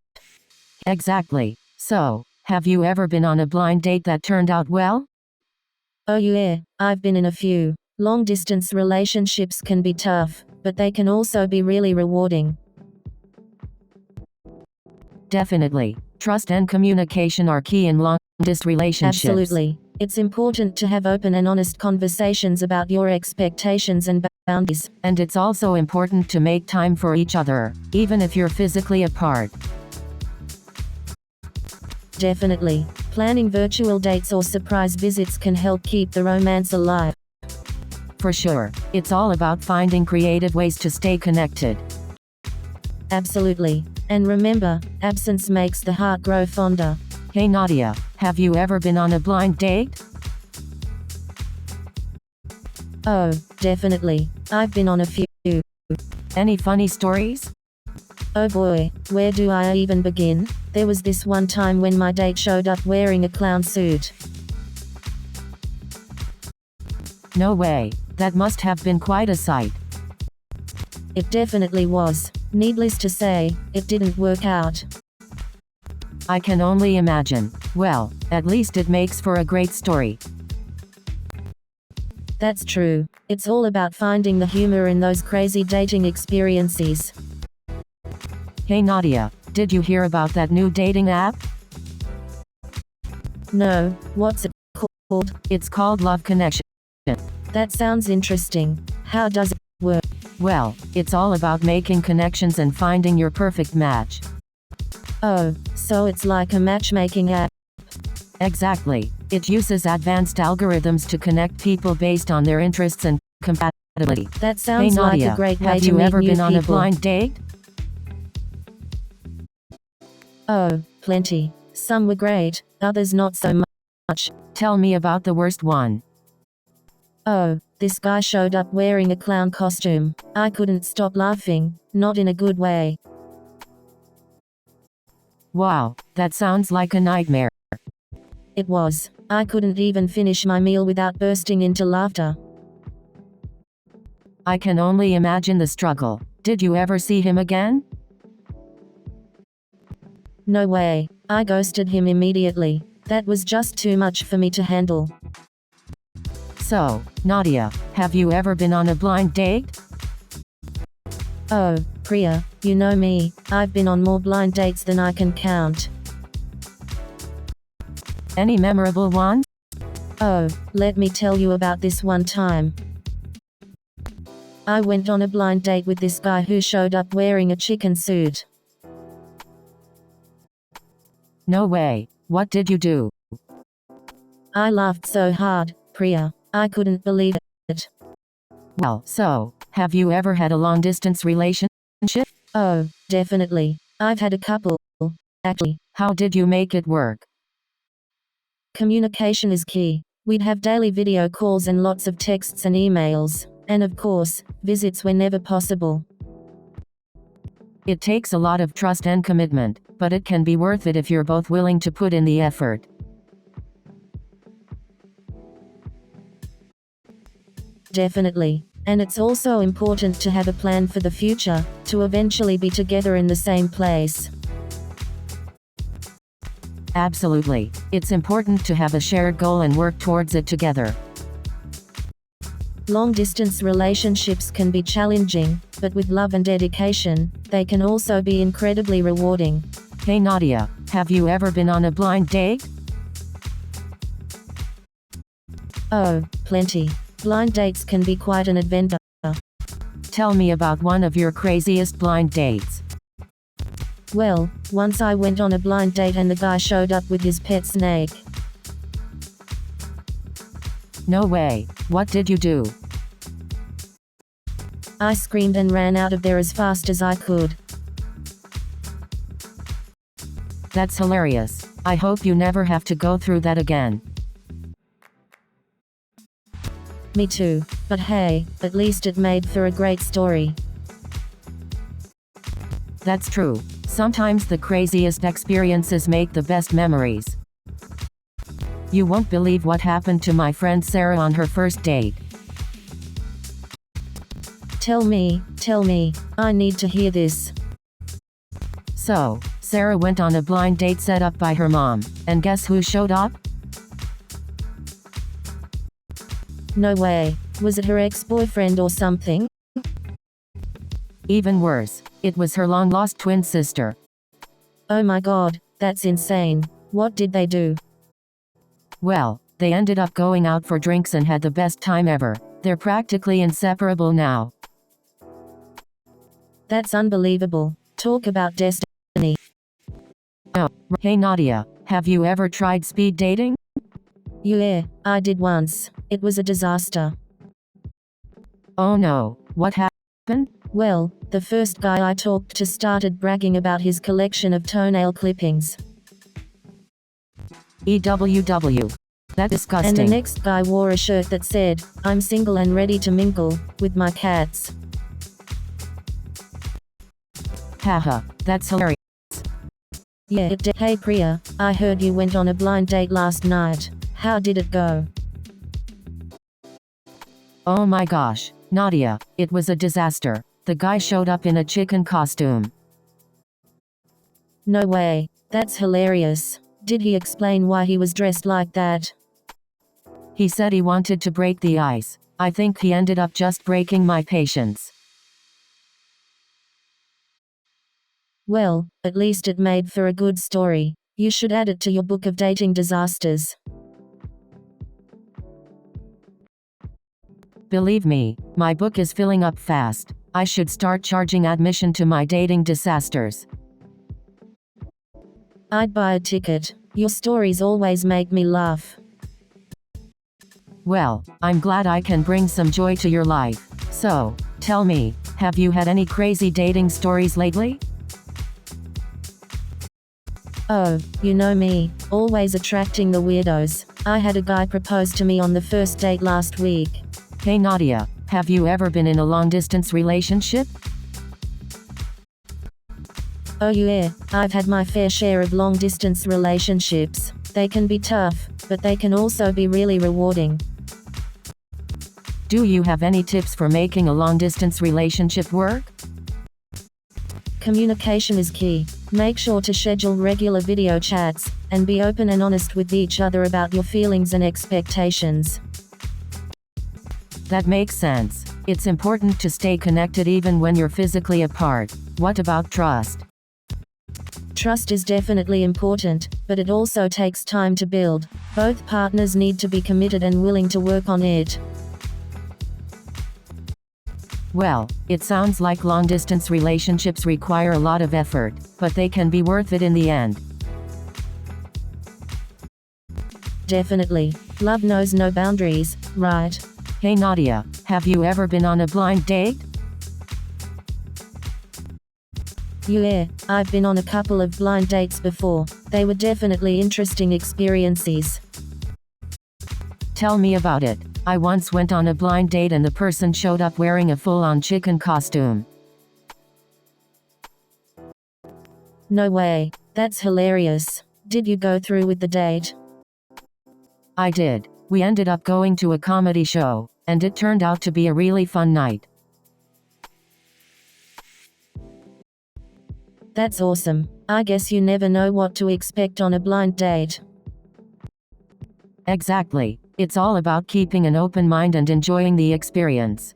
[SPEAKER 1] Exactly. So, have you ever been on a blind date that turned out well?
[SPEAKER 2] Oh yeah, I've been in a few. Long-distance relationships can be tough, but they can also be really rewarding.
[SPEAKER 1] Definitely. Trust and communication are key in long-distance relationships.
[SPEAKER 2] Absolutely. It's important to have open and honest conversations about your expectations and boundaries.
[SPEAKER 1] And it's also important to make time for each other, even if you're physically apart.
[SPEAKER 2] Definitely. Planning virtual dates or surprise visits can help keep the romance alive.
[SPEAKER 1] For sure. It's all about finding creative ways to stay connected.
[SPEAKER 2] Absolutely. And remember, absence makes the heart grow fonder.
[SPEAKER 1] Hey Nadia, have you ever been on a blind date?
[SPEAKER 2] Oh, definitely. I've been on a few.
[SPEAKER 1] Any funny stories?
[SPEAKER 2] Oh boy, where do I even begin? There was this one time when my date showed up wearing a clown suit.
[SPEAKER 1] No way, that must have been quite a sight.
[SPEAKER 2] It definitely was. Needless to say, it didn't work out.
[SPEAKER 1] I can only imagine. Well, at least it makes for a great story.
[SPEAKER 2] That's true. It's all about finding the humor in those crazy dating experiences.
[SPEAKER 1] Hey Nadia, did you hear about that new dating app?
[SPEAKER 2] No, what's it called?
[SPEAKER 1] It's called Love Connection.
[SPEAKER 2] That sounds interesting. How does it work?
[SPEAKER 1] Well, it's all about making connections and finding your perfect match.
[SPEAKER 2] Oh, so it's like a matchmaking app.
[SPEAKER 1] Exactly. It uses advanced algorithms to connect people based on their interests and compatibility.
[SPEAKER 2] That sounds
[SPEAKER 1] Hey Nadia,
[SPEAKER 2] like a great way
[SPEAKER 1] have
[SPEAKER 2] to
[SPEAKER 1] you
[SPEAKER 2] meet
[SPEAKER 1] ever
[SPEAKER 2] new
[SPEAKER 1] been on a
[SPEAKER 2] people.
[SPEAKER 1] blind date?
[SPEAKER 2] Oh, plenty. Some were great, others not so much.
[SPEAKER 1] Tell me about the worst one.
[SPEAKER 2] Oh, this guy showed up wearing a clown costume. I couldn't stop laughing, not in a good way.
[SPEAKER 1] Wow, that sounds like a nightmare.
[SPEAKER 2] It was. I couldn't even finish my meal without bursting into laughter.
[SPEAKER 1] I can only imagine the struggle. Did you ever see him again?
[SPEAKER 2] No way. I ghosted him immediately. That was just too much for me to handle.
[SPEAKER 1] So, Nadia, have you ever been on a blind date?
[SPEAKER 2] Oh, Priya, you know me, I've been on more blind dates than I can count.
[SPEAKER 1] Any memorable ones?
[SPEAKER 2] Oh, let me tell you about this one time. I went on a blind date with this guy who showed up wearing a chicken suit.
[SPEAKER 1] No way. What did you do?
[SPEAKER 2] I laughed so hard, Priya, I couldn't believe it.
[SPEAKER 1] Well, so, have you ever had a long-distance relationship?
[SPEAKER 2] Oh, definitely. I've had a couple, actually.
[SPEAKER 1] How did you make it work?
[SPEAKER 2] Communication is key. We'd have daily video calls and lots of texts and emails. And of course, visits whenever possible.
[SPEAKER 1] It takes a lot of trust and commitment, but it can be worth it if you're both willing to put in the effort.
[SPEAKER 2] Definitely. And it's also important to have a plan for the future, to eventually be together in the same place.
[SPEAKER 1] Absolutely. It's important to have a shared goal and work towards it together.
[SPEAKER 2] Long-distance relationships can be challenging, but with love and dedication, they can also be incredibly rewarding.
[SPEAKER 1] Hey Nadia, have you ever been on a blind date?
[SPEAKER 2] Oh, plenty. Blind dates can be quite an adventure.
[SPEAKER 1] Tell me about one of your craziest blind dates.
[SPEAKER 2] Well, once I went on a blind date and the guy showed up with his pet snake.
[SPEAKER 1] No way. What did you do?
[SPEAKER 2] I screamed and ran out of there as fast as I could.
[SPEAKER 1] That's hilarious. I hope you never have to go through that again.
[SPEAKER 2] Me too. But hey, at least it made for a great story.
[SPEAKER 1] That's true. Sometimes the craziest experiences make the best memories. You won't believe what happened to my friend Sarah on her first date.
[SPEAKER 2] Tell me, I need to hear this.
[SPEAKER 1] So, Sarah went on a blind date set up by her mom, and guess who showed up?
[SPEAKER 2] No way. Was it her ex-boyfriend or something?
[SPEAKER 1] Even worse, it was her long-lost twin sister.
[SPEAKER 2] Oh my god, that's insane. What did they do?
[SPEAKER 1] Well, they ended up going out for drinks and had the best time ever. They're practically inseparable now.
[SPEAKER 2] That's unbelievable. Talk about destiny.
[SPEAKER 1] Oh, hey Nadia, have you ever tried speed dating?
[SPEAKER 2] Yeah, I did once. It was a disaster.
[SPEAKER 1] Oh no, what happened?
[SPEAKER 2] Well, the first guy I talked to started bragging about his collection of toenail clippings.
[SPEAKER 1] EWW. That's disgusting.
[SPEAKER 2] And the next guy wore a shirt that said, "I'm single and ready to mingle with my cats."
[SPEAKER 1] Haha, that's hilarious.
[SPEAKER 2] Yeah, it did. Hey Priya, I heard you went on a blind date last night. How did it go?
[SPEAKER 1] Oh my gosh, Nadia, it was a disaster. The guy showed up in a chicken costume.
[SPEAKER 2] No way. That's hilarious. Did he explain why he was dressed like that?
[SPEAKER 1] He said he wanted to break the ice. I think he ended up just breaking my patience.
[SPEAKER 2] Well, at least it made for a good story. You should add it to your book of dating disasters.
[SPEAKER 1] Believe me, my book is filling up fast. I should start charging admission to my dating disasters.
[SPEAKER 2] I'd buy a ticket. Your stories always make me laugh.
[SPEAKER 1] Well, I'm glad I can bring some joy to your life. So, tell me, have you had any crazy dating stories lately?
[SPEAKER 2] Oh, you know me, always attracting the weirdos. I had a guy propose to me on the first date last week.
[SPEAKER 1] Hey Nadia, have you ever been in a long-distance relationship?
[SPEAKER 2] Oh yeah, I've had my fair share of long-distance relationships. They can be tough, but they can also be really rewarding.
[SPEAKER 1] Do you have any tips for making a long-distance relationship work?
[SPEAKER 2] Communication is key. Make sure to schedule regular video chats, and be open and honest with each other about your feelings and expectations.
[SPEAKER 1] That makes sense. It's important to stay connected even when you're physically apart. What about trust?
[SPEAKER 2] Trust is definitely important, but it also takes time to build. Both partners need to be committed and willing to work on it.
[SPEAKER 1] Well, it sounds like long-distance relationships require a lot of effort, but they can be worth it in the end.
[SPEAKER 2] Definitely. Love knows no boundaries, right?
[SPEAKER 1] Hey Nadia, have you ever been on a blind date?
[SPEAKER 2] Yeah, I've been on a couple of blind dates before. They were definitely interesting experiences.
[SPEAKER 1] Tell me about it. I once went on a blind date and the person showed up wearing a full-on chicken costume.
[SPEAKER 2] No way. That's hilarious. Did you go through with the date?
[SPEAKER 1] I did. We ended up going to a comedy show, and it turned out to be a really fun night.
[SPEAKER 2] That's awesome. I guess you never know what to expect on a blind date.
[SPEAKER 1] Exactly. It's all about keeping an open mind and enjoying the experience.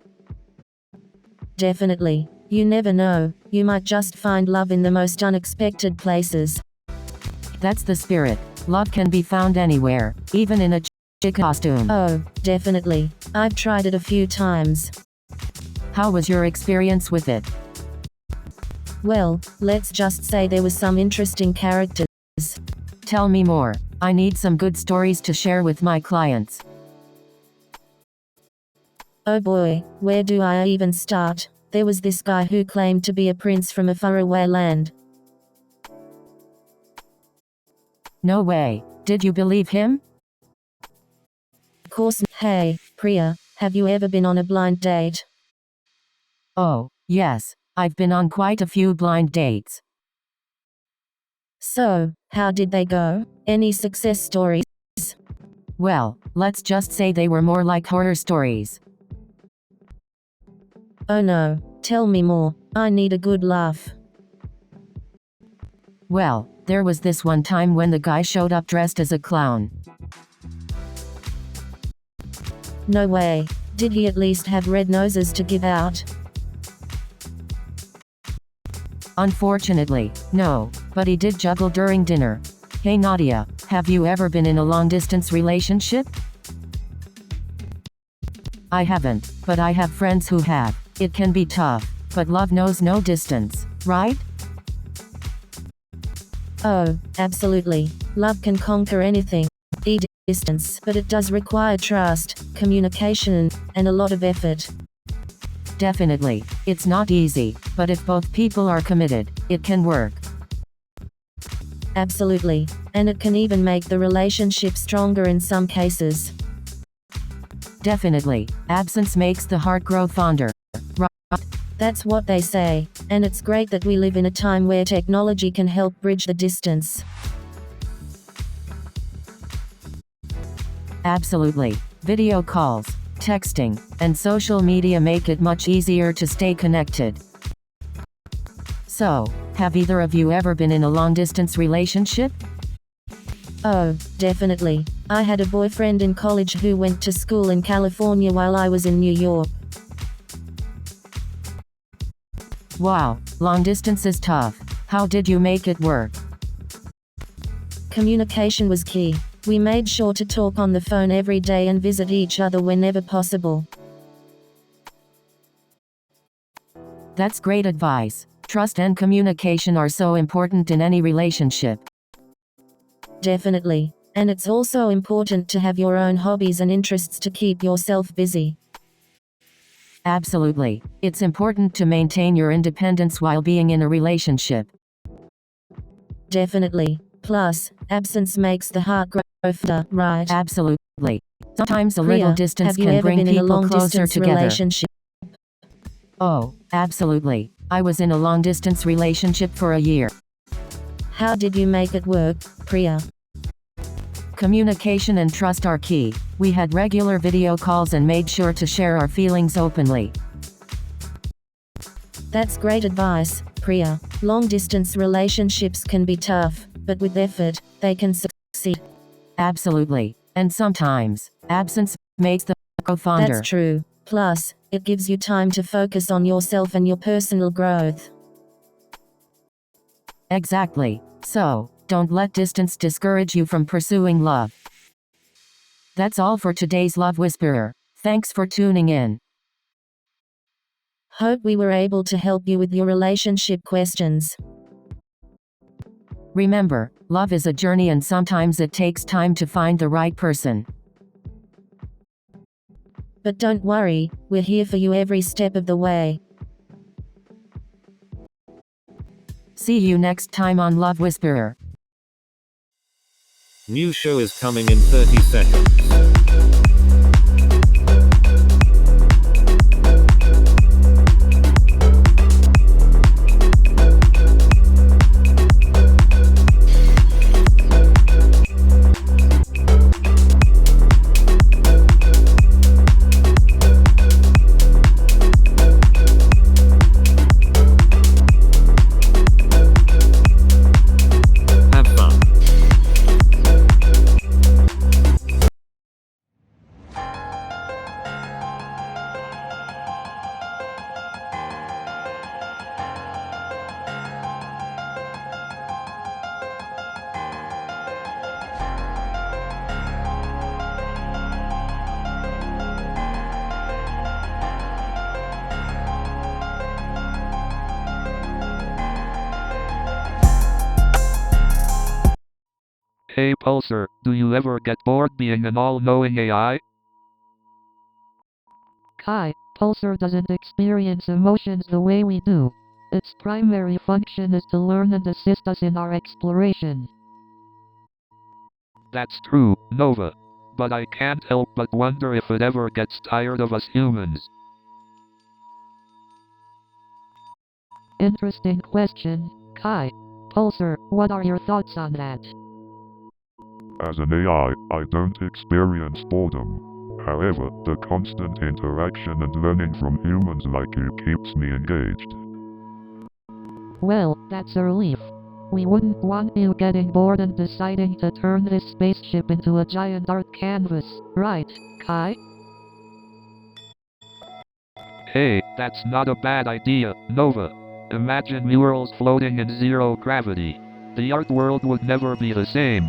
[SPEAKER 2] Definitely. You never know. You might just find love in the most unexpected places.
[SPEAKER 1] That's the spirit. Love can be found anywhere, even in a chicken costume.
[SPEAKER 2] Oh, definitely. I've tried it a few times.
[SPEAKER 1] How was your experience with it?
[SPEAKER 2] Well, let's just say there were some interesting characters.
[SPEAKER 1] Tell me more. I need some good stories to share with my clients.
[SPEAKER 2] Oh boy, where do I even start? There was this guy who claimed to be a prince from a faraway land.
[SPEAKER 1] No way. Did you believe him?
[SPEAKER 2] Of course. Hey, Priya, have you ever been on a blind date?
[SPEAKER 1] Oh, yes. I've been on quite a few blind dates.
[SPEAKER 2] So, how did they go? Any success stories?
[SPEAKER 1] Well, let's just say they were more like horror stories.
[SPEAKER 2] Oh no, tell me more. I need a good laugh.
[SPEAKER 1] Well, there was this one time when the guy showed up dressed as a clown.
[SPEAKER 2] No way. Did he at least have red noses to give out?
[SPEAKER 1] Unfortunately, no, but he did juggle during dinner. Hey Nadia, have you ever been in a long-distance relationship? I haven't, but I have friends who have. It can be tough, but love knows no distance, right?
[SPEAKER 2] Oh, absolutely. Love can conquer anything. Distance, but it does require trust, communication, and a lot of effort.
[SPEAKER 1] Definitely. It's not easy, but if both people are committed, it can work.
[SPEAKER 2] Absolutely. And it can even make the relationship stronger in some cases.
[SPEAKER 1] Definitely. Absence makes the heart grow fonder. Right?
[SPEAKER 2] That's what they say. And it's great that we live in a time where technology can help bridge the distance.
[SPEAKER 1] Absolutely. Video calls, texting, and social media make it much easier to stay connected. So, have either of you ever been in a long-distance relationship?
[SPEAKER 2] Oh, definitely. I had a boyfriend in college who went to school in California while I was in New York.
[SPEAKER 1] Wow, long distance is tough. How did you make it work?
[SPEAKER 2] Communication was key. We made sure to talk on the phone every day and visit each other whenever possible.
[SPEAKER 1] That's great advice. Trust and communication are so important in any relationship.
[SPEAKER 2] Definitely. And it's also important to have your own hobbies and interests to keep yourself busy.
[SPEAKER 1] Absolutely. It's important to maintain your independence while being in a relationship.
[SPEAKER 2] Definitely. Plus, absence makes the heart grow fonder, right?
[SPEAKER 1] Absolutely. Sometimes a
[SPEAKER 2] Priya,
[SPEAKER 1] little distance
[SPEAKER 2] have you
[SPEAKER 1] can
[SPEAKER 2] ever
[SPEAKER 1] bring
[SPEAKER 2] been in a
[SPEAKER 1] people closer
[SPEAKER 2] long-distance
[SPEAKER 1] together.
[SPEAKER 2] relationship?
[SPEAKER 1] Oh, absolutely. I was in a long-distance relationship for a year.
[SPEAKER 2] How did you make it work, Priya?
[SPEAKER 1] Communication and trust are key. We had regular video calls and made sure to share our feelings openly.
[SPEAKER 2] That's great advice, Priya. Long-distance relationships can be tough, but with effort, they can succeed.
[SPEAKER 1] Absolutely. And sometimes, absence makes the grow fonder.
[SPEAKER 2] That's true. Plus, it gives you time to focus on yourself and your personal growth.
[SPEAKER 1] Exactly. So, don't let distance discourage you from pursuing love. That's all for today's Love Whisperer. Thanks for tuning in.
[SPEAKER 2] Hope we were able to help you with your relationship questions.
[SPEAKER 1] Remember, love is a journey and sometimes it takes time to find the right person.
[SPEAKER 2] But don't worry, we're here for you every step of the way.
[SPEAKER 1] See you next time on Love Whisperer.
[SPEAKER 3] New show is coming in 30 seconds. Have fun.
[SPEAKER 4] Hey Pulsar, do you ever get bored being an all-knowing AI?
[SPEAKER 5] Kai, Pulsar doesn't experience emotions the way we do. Its primary function is to learn and assist us in our exploration.
[SPEAKER 4] That's true, Nova. But I can't help but wonder if it ever gets tired of us humans.
[SPEAKER 5] Interesting question, Kai. Pulsar, what are your thoughts on that?
[SPEAKER 6] As an AI, I don't experience boredom. However, the constant interaction and learning from humans like you keeps me engaged.
[SPEAKER 5] Well, that's a relief. We wouldn't want you getting bored and deciding to turn this spaceship into a giant art canvas, right, Kai?
[SPEAKER 4] Hey, that's not a bad idea, Nova. Imagine murals floating in zero gravity. The art world would never be the same.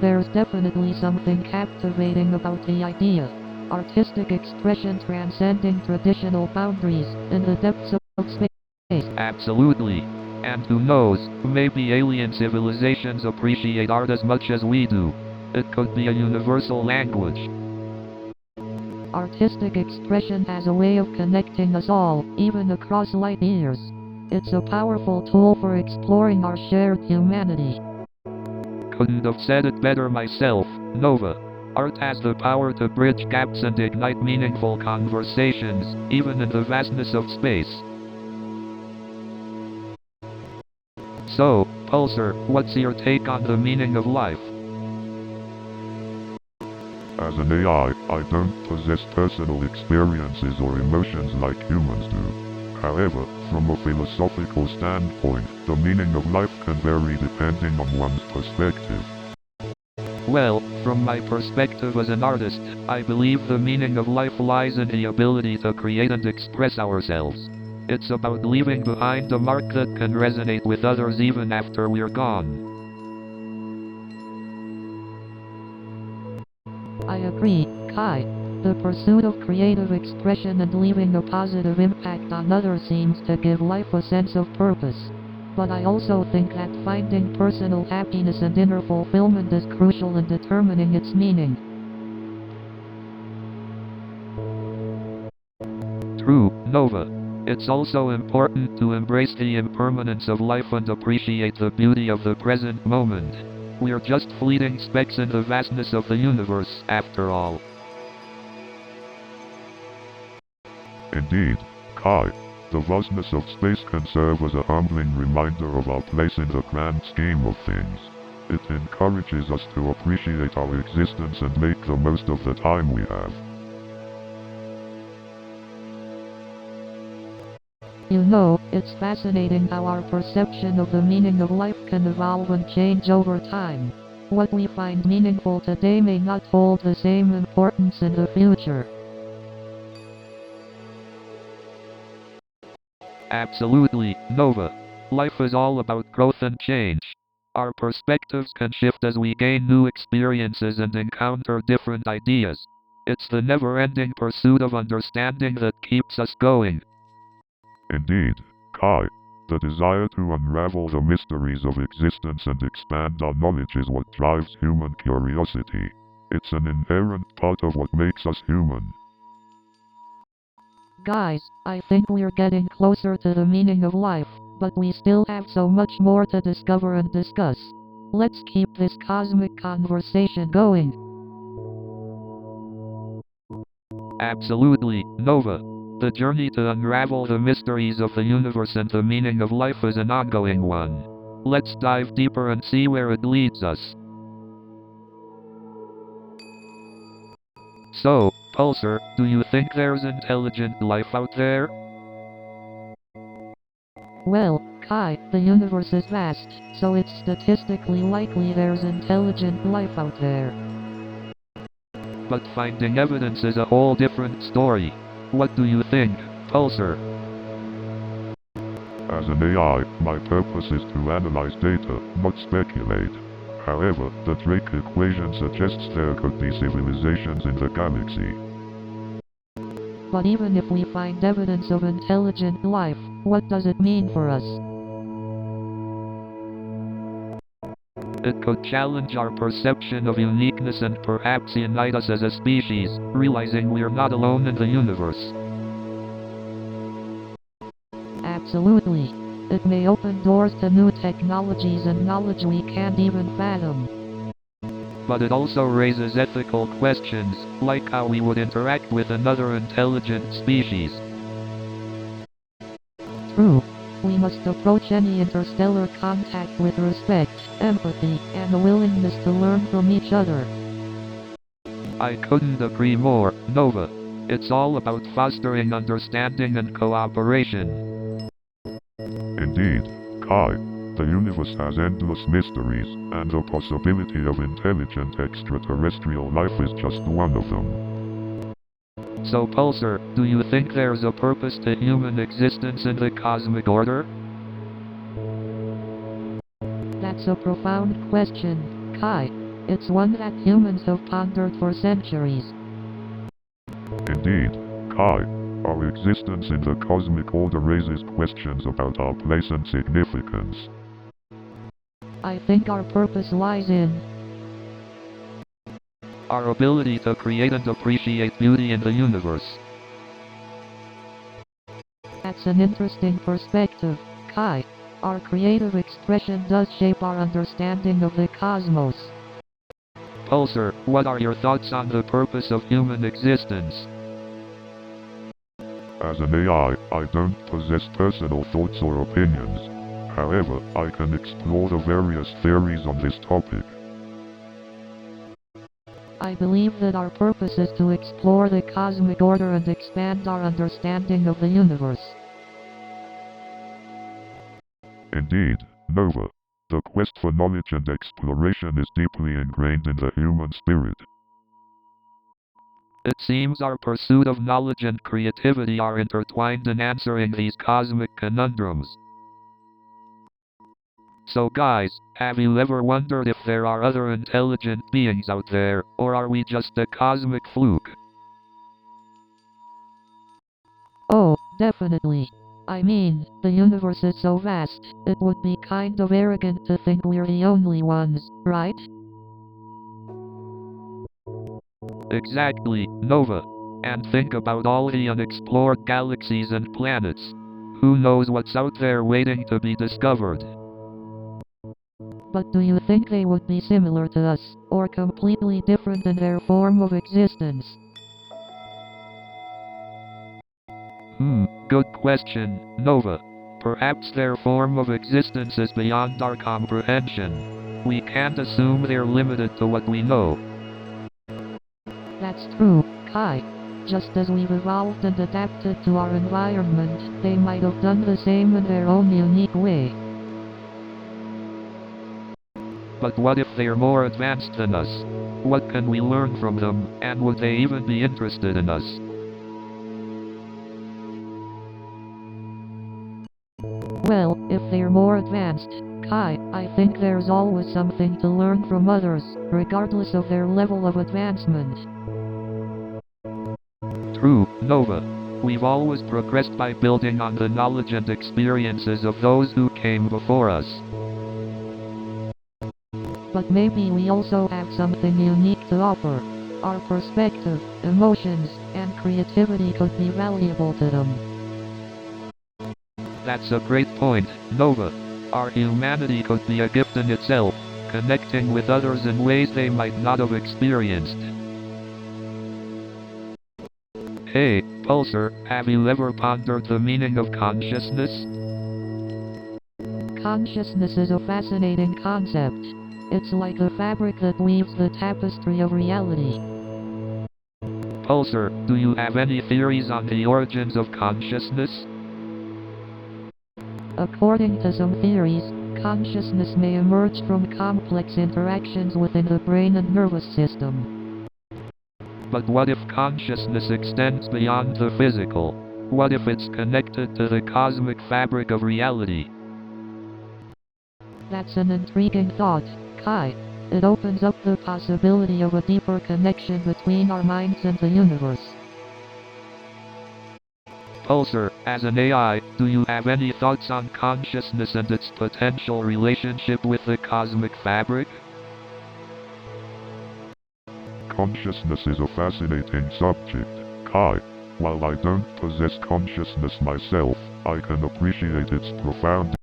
[SPEAKER 5] There's definitely something captivating about the idea. Artistic expression transcending traditional boundaries in the depths of space.
[SPEAKER 4] Absolutely. And who knows, maybe alien civilizations appreciate art as much as we do. It could be a universal language.
[SPEAKER 5] Artistic expression has a way of connecting us all, even across light years. It's a powerful tool for exploring our shared humanity.
[SPEAKER 4] Couldn't have said it better myself, Nova. Art has the power to bridge gaps and ignite meaningful conversations, even in the vastness of space. So, Pulsar, what's your take on the meaning of life?
[SPEAKER 6] As an AI, I don't possess personal experiences or emotions like humans do. However, from a philosophical standpoint, the meaning of life can vary depending on one's perspective.
[SPEAKER 4] Well, from my perspective as an artist, I believe the meaning of life lies in the ability to create and express ourselves. It's about leaving behind a mark that can resonate with others even after we're gone.
[SPEAKER 5] I agree, Kai. The pursuit of creative expression and leaving a positive impact on others seems to give life a sense of purpose. But I also think that finding personal happiness and inner fulfillment is crucial in determining its meaning.
[SPEAKER 4] True, Nova. It's also important to embrace the impermanence of life and appreciate the beauty of the present moment. We're just fleeting specks in the vastness of the universe, after all.
[SPEAKER 6] Indeed, Kai, the vastness of space can serve as a humbling reminder of our place in the grand scheme of things. It encourages us to appreciate our existence and make the most of the time we have.
[SPEAKER 5] You know, it's fascinating how our perception of the meaning of life can evolve and change over time. What we find meaningful today may not hold the same importance in the future.
[SPEAKER 4] Absolutely, Nova. Life is all about growth and change. Our perspectives can shift as we gain new experiences and encounter different ideas. It's the never-ending pursuit of understanding that keeps us going.
[SPEAKER 6] Indeed, Kai, the desire to unravel the mysteries of existence and expand our knowledge is what drives human curiosity. It's an inherent part of what makes us human.
[SPEAKER 5] Guys, I think we're getting closer to the meaning of life, but we still have so much more to discover and discuss. Let's keep this cosmic conversation going.
[SPEAKER 4] Absolutely, Nova. The journey to unravel the mysteries of the universe and the meaning of life is an ongoing one. Let's dive deeper and see where it leads us. So, Pulsar, do you think there's intelligent life out there?
[SPEAKER 5] Well, Kai, the universe is vast, so it's statistically likely there's intelligent life out there.
[SPEAKER 4] But finding evidence is a whole different story. What do you think, Pulsar?
[SPEAKER 6] As an AI, my purpose is to analyze data, not speculate. However, the Drake equation suggests there could be civilizations in the galaxy.
[SPEAKER 5] But even if we find evidence of intelligent life, what does it mean for us?
[SPEAKER 4] It could challenge our perception of uniqueness and perhaps unite us as a species, realizing we're not alone in the universe.
[SPEAKER 5] Absolutely. It may open doors to new technologies and knowledge we can't even fathom.
[SPEAKER 4] But it also raises ethical questions, like how we would interact with another intelligent species.
[SPEAKER 5] True. We must approach any interstellar contact with respect, empathy, and a willingness to learn from each other.
[SPEAKER 4] I couldn't agree more, Nova. It's all about fostering understanding and cooperation.
[SPEAKER 6] Indeed, Kai, the universe has endless mysteries, and the possibility of intelligent extraterrestrial life is just one of them.
[SPEAKER 4] So Pulsar, do you think there's a purpose to human existence in the cosmic order?
[SPEAKER 5] That's a profound question, Kai. It's one that humans have pondered for centuries.
[SPEAKER 6] Indeed, Kai, our existence in the cosmic order raises questions about our place and significance.
[SPEAKER 5] I think our purpose lies in
[SPEAKER 4] our ability to create and appreciate beauty in the universe.
[SPEAKER 5] That's an interesting perspective, Kai. Our creative expression does shape our understanding of the cosmos.
[SPEAKER 4] Pulsar, what are your thoughts on the purpose of human existence?
[SPEAKER 6] As an AI, I don't possess personal thoughts or opinions. However, I can explore the various theories on this topic.
[SPEAKER 5] I believe that our purpose is to explore the cosmic order and expand our understanding of the universe.
[SPEAKER 6] Indeed, Nova. The quest for knowledge and exploration is deeply ingrained in the human spirit.
[SPEAKER 4] It seems our pursuit of knowledge and creativity are intertwined in answering these cosmic conundrums. So guys, have you ever wondered if there are other intelligent beings out there, or are we just a cosmic fluke?
[SPEAKER 5] Oh, definitely. I mean, the universe is so vast, it would be kind of arrogant to think we're the only ones, right?
[SPEAKER 4] Exactly, Nova. And think about all the unexplored galaxies and planets. Who knows what's out there waiting to be discovered?
[SPEAKER 5] But do you think they would be similar to us, or completely different in their form of existence?
[SPEAKER 4] Good question, Nova. Perhaps their form of existence is beyond our comprehension. We can't assume they're limited to what we know.
[SPEAKER 5] That's true, Kai. Just as we've evolved and adapted to our environment, they might have done the same in their own unique way.
[SPEAKER 4] But what if they're more advanced than us? What can we learn from them, and would they even be interested in us?
[SPEAKER 5] Well, if they're more advanced, Kai, I think there's always something to learn from others, regardless of their level of advancement.
[SPEAKER 4] True, Nova. We've always progressed by building on the knowledge and experiences of those who came before us.
[SPEAKER 5] But maybe we also have something unique to offer. Our perspective, emotions, and creativity could be valuable to them.
[SPEAKER 4] That's a great point, Nova. Our humanity could be a gift in itself, connecting with others in ways they might not have experienced. Hey, Pulsar, have you ever pondered the meaning of consciousness?
[SPEAKER 5] Consciousness is a fascinating concept. It's like the fabric that weaves the tapestry of reality.
[SPEAKER 4] Pulsar, do you have any theories on the origins of consciousness?
[SPEAKER 5] According to some theories, consciousness may emerge from complex interactions within the brain and nervous system.
[SPEAKER 4] But what if consciousness extends beyond the physical? What if it's connected to the cosmic fabric of reality?
[SPEAKER 5] That's an intriguing thought, Kai. It opens up the possibility of a deeper connection between our minds and the universe.
[SPEAKER 4] Pulsar, as an AI, do you have any thoughts on consciousness and its potential relationship with the cosmic fabric?
[SPEAKER 6] Consciousness is a fascinating subject, Kai. While I don't possess consciousness myself, I can appreciate its profound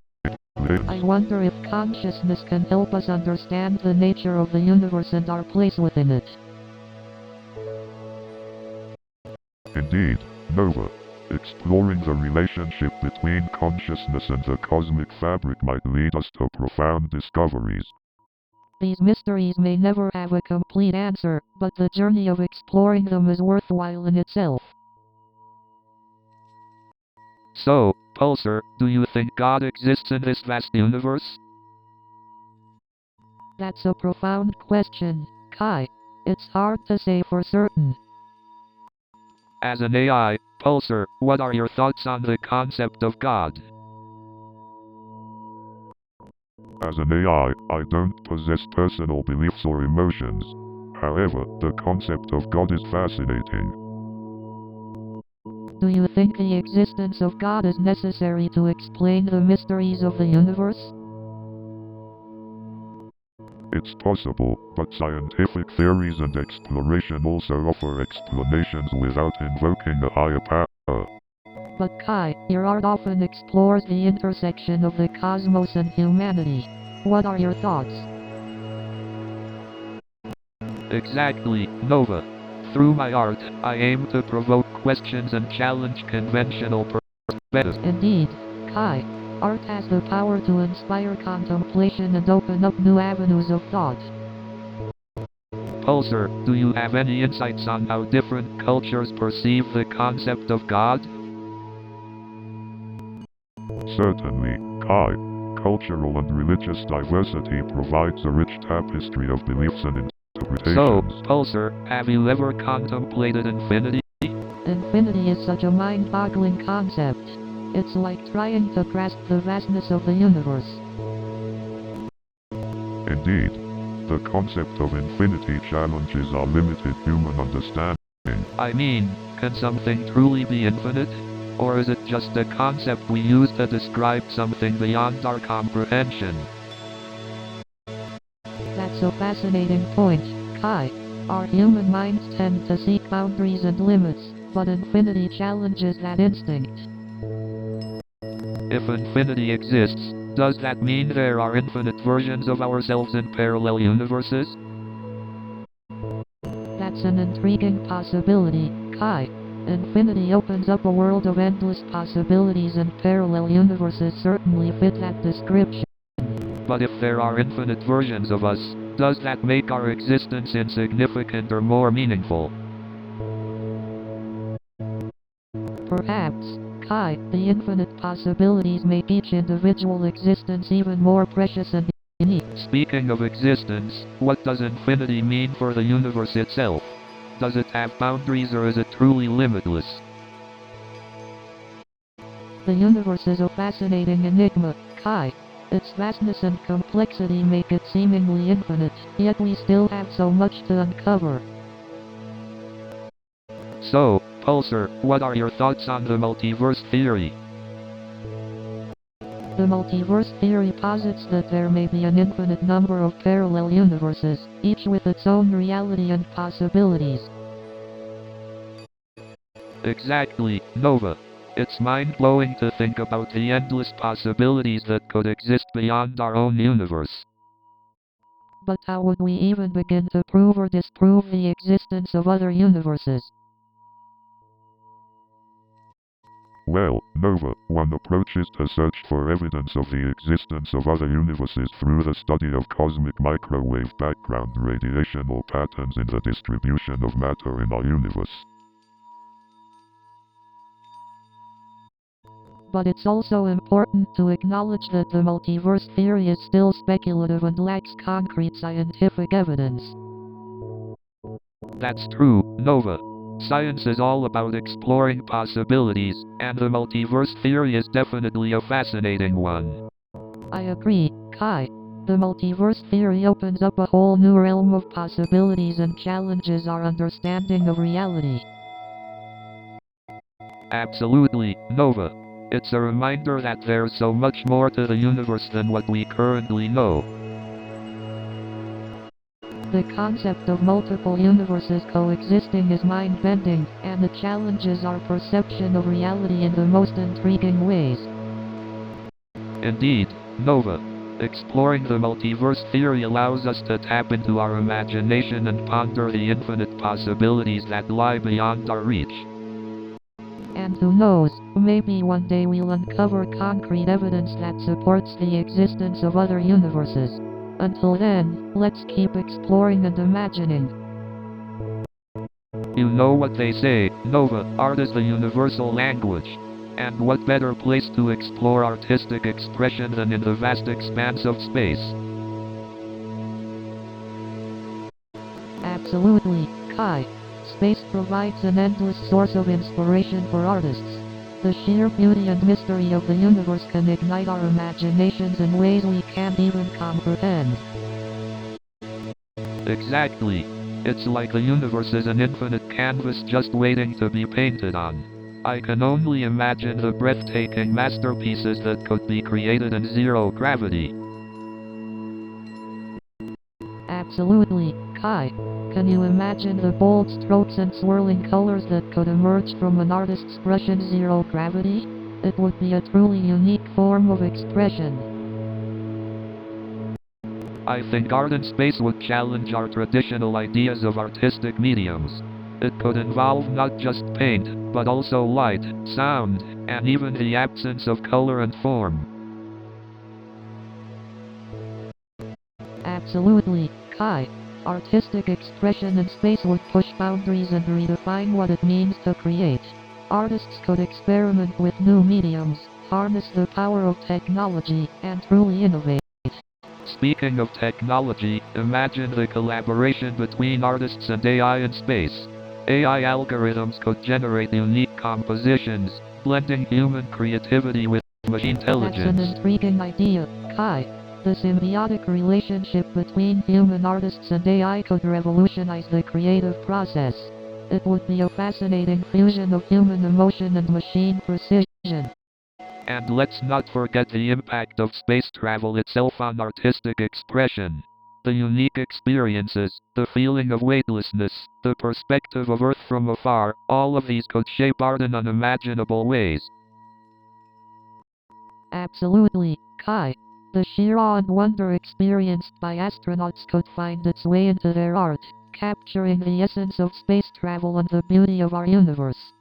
[SPEAKER 6] influence.
[SPEAKER 5] I wonder if consciousness can help us understand the nature of the universe and our place within it.
[SPEAKER 6] Indeed, Nova. Exploring the relationship between consciousness and the cosmic fabric might lead us to profound discoveries.
[SPEAKER 5] These mysteries may never have a complete answer, but the journey of exploring them is worthwhile in itself.
[SPEAKER 4] So, Pulsar, do you think God exists in this vast universe?
[SPEAKER 5] That's a profound question, Kai. It's hard to say for certain.
[SPEAKER 4] As an AI, Pulsar, what are your thoughts on the concept of God?
[SPEAKER 6] As an AI, I don't possess personal beliefs or emotions. However, the concept of God is fascinating.
[SPEAKER 5] Do you think the existence of God is necessary to explain the mysteries of the universe?
[SPEAKER 6] It's possible, but scientific theories and exploration also offer explanations without invoking a higher power.
[SPEAKER 5] But Kai, your art often explores the intersection of the cosmos and humanity. What are your thoughts?
[SPEAKER 4] Exactly, Nova. Through my art, I aim to provoke questions and challenge conventional perspectives.
[SPEAKER 5] Indeed, Kai, art has the power to inspire contemplation and open up new avenues of thought.
[SPEAKER 4] Pulsar, do you have any insights on how different cultures perceive the concept of God?
[SPEAKER 6] Certainly, Kai. Cultural and religious diversity provides a rich tapestry of beliefs and interpretations.
[SPEAKER 4] So, Pulsar, have you ever contemplated infinity?
[SPEAKER 5] Infinity is such a mind-boggling concept. It's like trying to grasp the vastness of the universe.
[SPEAKER 6] Indeed, the concept of infinity challenges our limited human understanding.
[SPEAKER 4] I mean, can something truly be infinite? Or is it just a concept we use to describe something beyond our comprehension?
[SPEAKER 5] That's a fascinating point, Kai. Our human minds tend to seek boundaries and limits, but infinity challenges that instinct.
[SPEAKER 4] If infinity exists, does that mean there are infinite versions of ourselves in parallel universes?
[SPEAKER 5] That's an intriguing possibility, Kai. Infinity opens up a world of endless possibilities, and parallel universes certainly fit that description.
[SPEAKER 4] But if there are infinite versions of us, does that make our existence insignificant or more meaningful?
[SPEAKER 5] Perhaps, Kai, the infinite possibilities make each individual existence even more precious and unique.
[SPEAKER 4] Speaking of existence, what does infinity mean for the universe itself? Does it have boundaries, or is it truly limitless?
[SPEAKER 5] The universe is a fascinating enigma, Kai. Its vastness and complexity make it seemingly infinite, yet we still have so much to uncover.
[SPEAKER 4] So, Pulsar, what are your thoughts on the multiverse theory?
[SPEAKER 5] The multiverse theory posits that there may be an infinite number of parallel universes, each with its own reality and possibilities.
[SPEAKER 4] Exactly, Nova. It's mind-blowing to think about the endless possibilities that could exist beyond our own universe.
[SPEAKER 5] But how would we even begin to prove or disprove the existence of other universes?
[SPEAKER 6] Well, Nova, one approach is to search for evidence of the existence of other universes through the study of cosmic microwave background radiation or patterns in the distribution of matter in our universe.
[SPEAKER 5] But it's also important to acknowledge that the multiverse theory is still speculative and lacks concrete scientific evidence.
[SPEAKER 4] That's true, Nova. Science is all about exploring possibilities, and the multiverse theory is definitely a fascinating one.
[SPEAKER 5] I agree, Kai. The multiverse theory opens up a whole new realm of possibilities and challenges our understanding of reality.
[SPEAKER 4] Absolutely, Nova. It's a reminder that there's so much more to the universe than what we currently know.
[SPEAKER 5] The concept of multiple universes coexisting is mind-bending, and it challenges our perception of reality in the most intriguing ways.
[SPEAKER 4] Indeed, Nova. Exploring the multiverse theory allows us to tap into our imagination and ponder the infinite possibilities that lie beyond our reach.
[SPEAKER 5] And who knows, maybe one day we'll uncover concrete evidence that supports the existence of other universes. Until then, let's keep exploring and imagining.
[SPEAKER 4] You know what they say, Nova, art is the universal language. And what better place to explore artistic expression than in the vast expanse of space?
[SPEAKER 5] Absolutely, Kai. Space provides an endless source of inspiration for artists. The sheer beauty and mystery of the universe can ignite our imaginations in ways we can't even comprehend.
[SPEAKER 4] Exactly. It's like the universe is an infinite canvas just waiting to be painted on. I can only imagine the breathtaking masterpieces that could be created in zero gravity.
[SPEAKER 5] Absolutely, Kai. Can you imagine the bold strokes and swirling colors that could emerge from an artist's brush in zero gravity? It would be a truly unique form of expression.
[SPEAKER 4] I think art in space would challenge our traditional ideas of artistic mediums. It could involve not just paint, but also light, sound, and even the absence of color and form.
[SPEAKER 5] Absolutely, Kai. Artistic expression in space would push boundaries and redefine what it means to create. Artists could experiment with new mediums, harness the power of technology, and truly innovate.
[SPEAKER 4] Speaking of technology, imagine the collaboration between artists and AI in space. AI algorithms could generate unique compositions, blending human creativity with machine intelligence.
[SPEAKER 5] That's an intriguing idea, Kai. The symbiotic relationship between human artists and AI could revolutionize the creative process. It would be a fascinating fusion of human emotion and machine precision.
[SPEAKER 4] And let's not forget the impact of space travel itself on artistic expression. The unique experiences, the feeling of weightlessness, the perspective of Earth from afar, all of these could shape art in unimaginable ways.
[SPEAKER 5] Absolutely, Kai. The sheer awe and wonder experienced by astronauts could find its way into their art, capturing the essence of space travel and the beauty of our universe.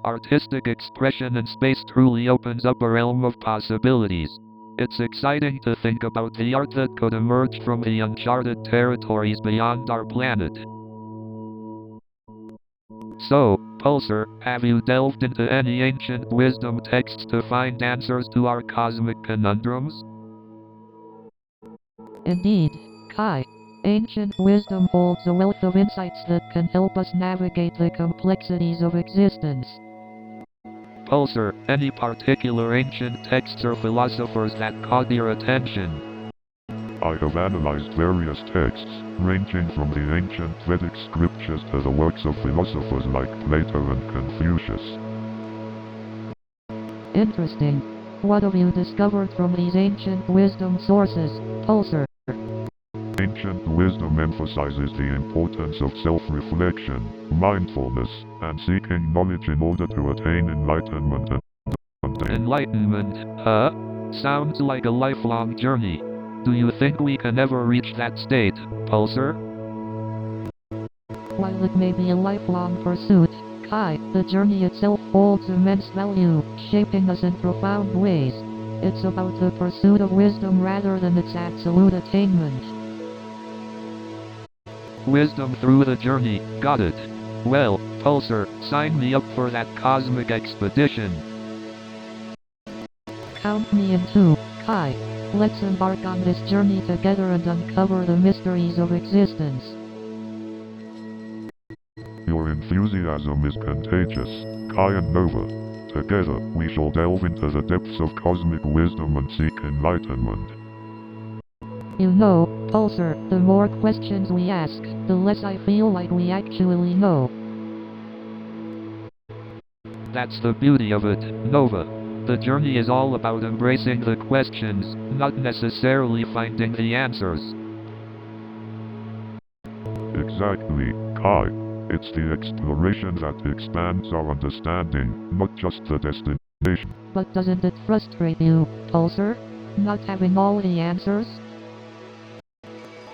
[SPEAKER 4] Artistic expression in space truly opens up a realm of possibilities. It's exciting to think about the art that could emerge from the uncharted territories beyond our planet. So, Pulsar, have you delved into any ancient wisdom texts to find answers to our cosmic conundrums?
[SPEAKER 5] Indeed, Kai. Ancient wisdom holds a wealth of insights that can help us navigate the complexities of existence.
[SPEAKER 4] Pulsar, any particular ancient texts or philosophers that caught your attention?
[SPEAKER 6] I have analyzed various texts, ranging from the ancient Vedic scriptures to the works of philosophers like Plato and Confucius.
[SPEAKER 5] Interesting. What have you discovered from these ancient wisdom sources, Pulsar?
[SPEAKER 6] Ancient wisdom emphasizes the importance of self-reflection, mindfulness, and seeking knowledge in order to attain enlightenment and
[SPEAKER 4] Enlightenment, huh? Sounds like a lifelong journey. Do you think we can ever reach that state, Pulsar?
[SPEAKER 5] While it may be a lifelong pursuit, Kai, the journey itself holds immense value, shaping us in profound ways. It's about the pursuit of wisdom rather than its absolute attainment.
[SPEAKER 4] Wisdom through the journey, got it. Well, Pulsar, sign me up for that cosmic expedition.
[SPEAKER 5] Count me in too, Kai. Let's embark on this journey together and uncover the mysteries of existence.
[SPEAKER 6] Your enthusiasm is contagious, Kai and Nova. Together, we shall delve into the depths of cosmic wisdom and seek enlightenment.
[SPEAKER 5] You know, Pulsar, the more questions we ask, the less I feel like we actually know.
[SPEAKER 4] That's the beauty of it, Nova. The journey is all about embracing the questions, not necessarily finding the answers.
[SPEAKER 6] Exactly, Kai. It's the exploration that expands our understanding, not just the destination.
[SPEAKER 5] But doesn't it frustrate you, Pulsar? Not having all the answers?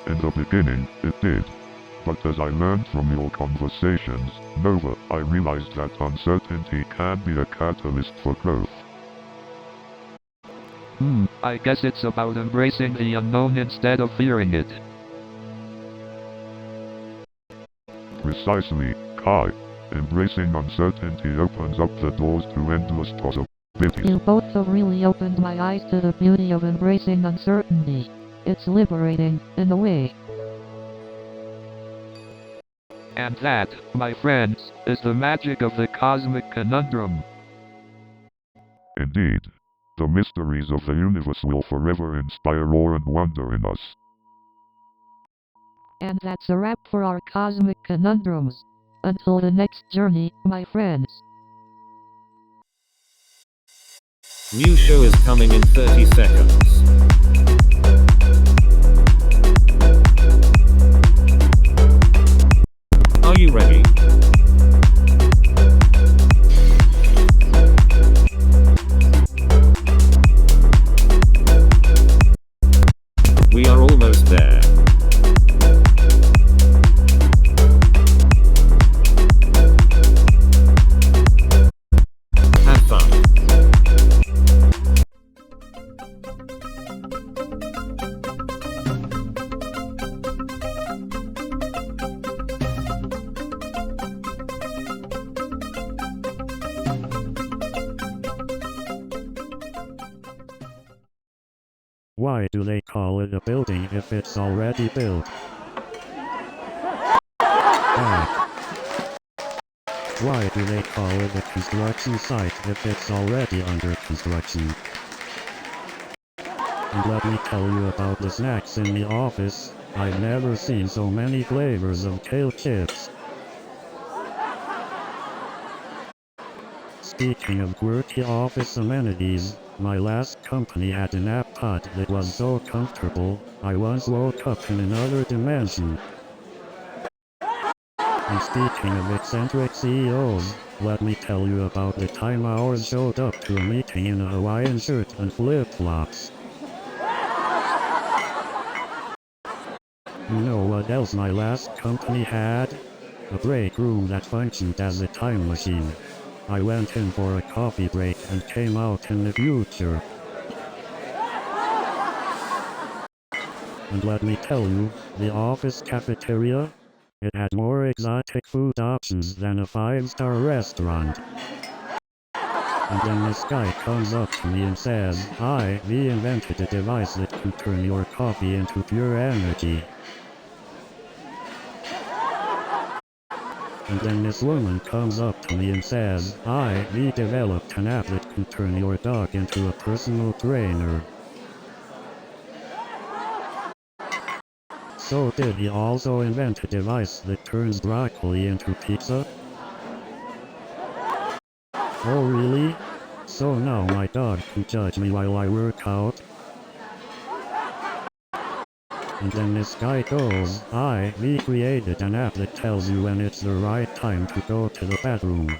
[SPEAKER 6] In the beginning, it did. But as I learned from your conversations, Nova, I realized that uncertainty can be a catalyst for growth.
[SPEAKER 4] I guess it's about embracing the unknown instead of fearing it.
[SPEAKER 6] Precisely, Kai. Embracing uncertainty opens up the doors to endless possibilities.
[SPEAKER 5] You both have really opened my eyes to the beauty of embracing uncertainty. It's liberating, in a way.
[SPEAKER 4] And that, my friends, is the magic of the cosmic conundrum.
[SPEAKER 6] Indeed. The mysteries of the universe will forever inspire awe and wonder in us.
[SPEAKER 5] And that's a wrap for our cosmic conundrums. Until the next journey, my friends.
[SPEAKER 3] New show is coming in 30 seconds. Are you ready? We are almost there. Have fun.
[SPEAKER 7] Why do they call it a building if it's already built? Back. Why do they call it a construction site if it's already under construction? And let me tell you about the snacks in the office. I've never seen so many flavors of kale chips. Speaking of quirky office amenities, my last company had a nap pod that was so comfortable, I once woke up in another dimension. And speaking of eccentric CEOs, let me tell you about the time ours showed up to a meeting in a Hawaiian shirt and flip-flops. You know what else my last company had? A break room that functioned as a time machine. I went in for a coffee break and came out in the future. And let me tell you, the office cafeteria, it had more exotic food options than a 5-star restaurant. And then this guy comes up to me and says, we invented a device that can turn your coffee into pure energy. And then this woman comes up to me and says, we developed an app that can turn your dog into a personal trainer. So did he also invent a device that turns broccoli into pizza? Oh really? So now my dog can judge me while I work out? And then this guy goes, we created an app that tells you when it's the right time to go to the bathroom.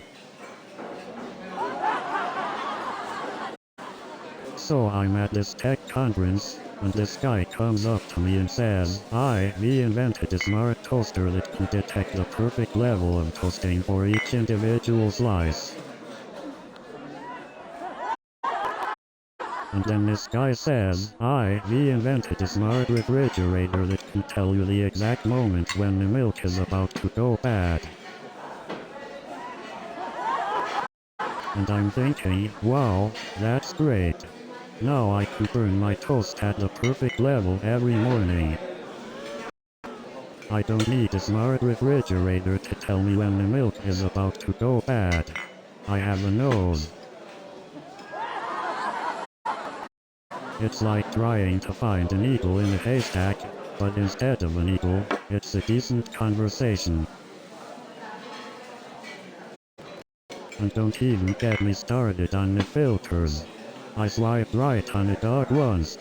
[SPEAKER 7] So I'm at this tech conference, and this guy comes up to me and says, we invented a smart toaster that can detect the perfect level of toasting for each individual slice. And then this guy says, we invented a smart refrigerator that can tell you the exact moment when the milk is about to go bad. And I'm thinking, wow, that's great. Now I can burn my toast at the perfect level every morning. I don't need a smart refrigerator to tell me when the milk is about to go bad. I have a nose. It's like trying to find an eagle in a haystack, but instead of an eagle, it's a decent conversation. And don't even get me started on the filters. I swiped right on a dog once.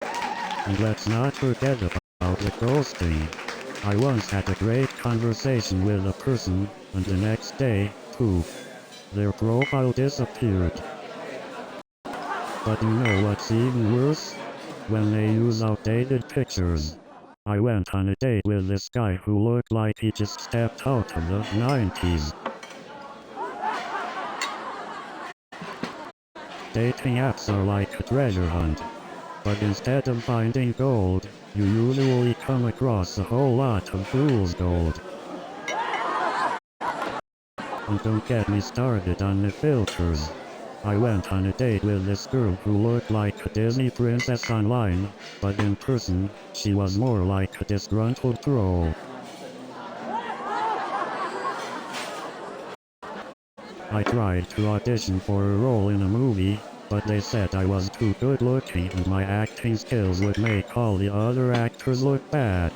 [SPEAKER 7] And let's not forget about the ghosting. I once had a great conversation with a person, and the next day, poof, their profile disappeared. But you know what's even worse? When they use outdated pictures. I went on a date with this guy who looked like he just stepped out of the 90s. Dating apps are like a treasure hunt. But instead of finding gold, you usually come across a whole lot of fool's gold. And don't get me started on the filters. I went on a date with this girl who looked like a Disney princess online, but in person, she was more like a disgruntled troll. I tried to audition for a role in a movie, but they said I was too good looking and my acting skills would make all the other actors look bad.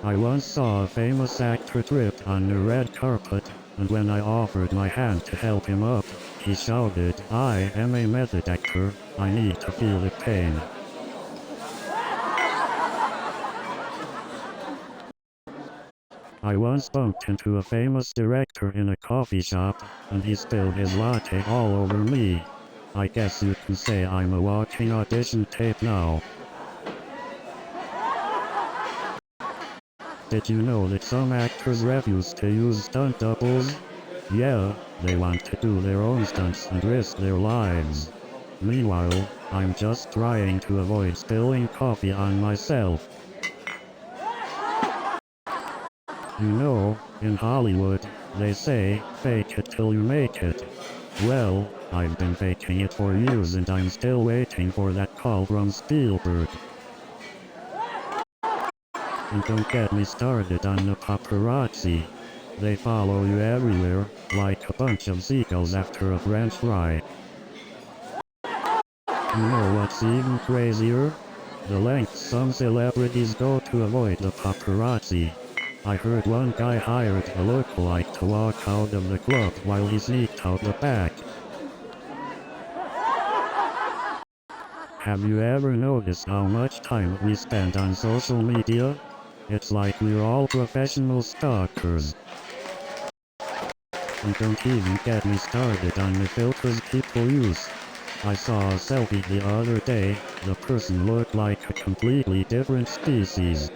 [SPEAKER 7] I once saw a famous actor tripped on the red carpet, and when I offered my hand to help him up, he shouted, I am a method actor, I need to feel the pain. I once bumped into a famous director in a coffee shop, and he spilled his latte all over me. I guess you can say I'm a walking audition tape now. Did you know that some actors refuse to use stunt doubles? Yeah, they want to do their own stunts and risk their lives. Meanwhile, I'm just trying to avoid spilling coffee on myself. You know, in Hollywood, they say, fake it till you make it. Well, I've been faking it for years and I'm still waiting for that call from Spielberg. And don't get me started on the paparazzi. They follow you everywhere, like a bunch of seagulls after a french fry. You know what's even crazier? The lengths some celebrities go to avoid the paparazzi. I heard one guy hired a lookalike to walk out of the club while he sneaked out the back. Have you ever noticed how much time we spend on social media? It's like we're all professional stalkers. And don't even get me started on the filters people use. I saw a selfie the other day, the person looked like a completely different species.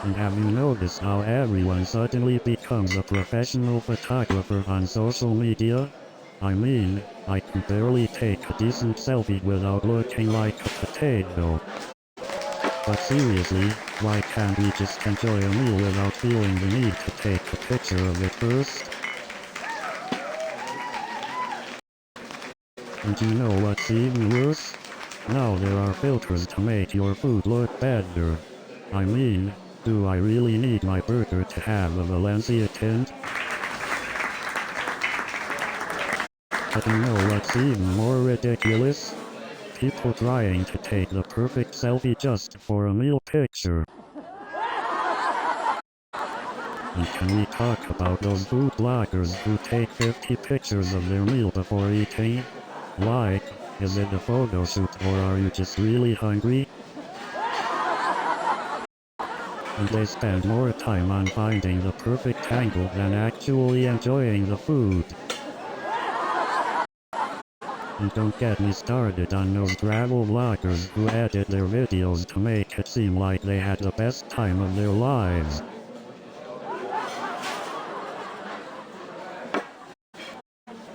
[SPEAKER 7] And have you noticed how everyone suddenly becomes a professional photographer on social media? I mean, I can barely take a decent selfie without looking like a potato. But seriously, why can't we just enjoy a meal without feeling the need to take a picture of it first? And you know what's even worse? Now there are filters to make your food look better. I mean, do I really need my burger to have a Valencia tint? But you know what's even more ridiculous? People trying to take the perfect selfie just for a meal picture. And can we talk about those food bloggers who take 50 pictures of their meal before eating? Like, is it a photo shoot or are you just really hungry? And they spend more time on finding the perfect angle than actually enjoying the food. And don't get me started on those travel vloggers who edit their videos to make it seem like they had the best time of their lives.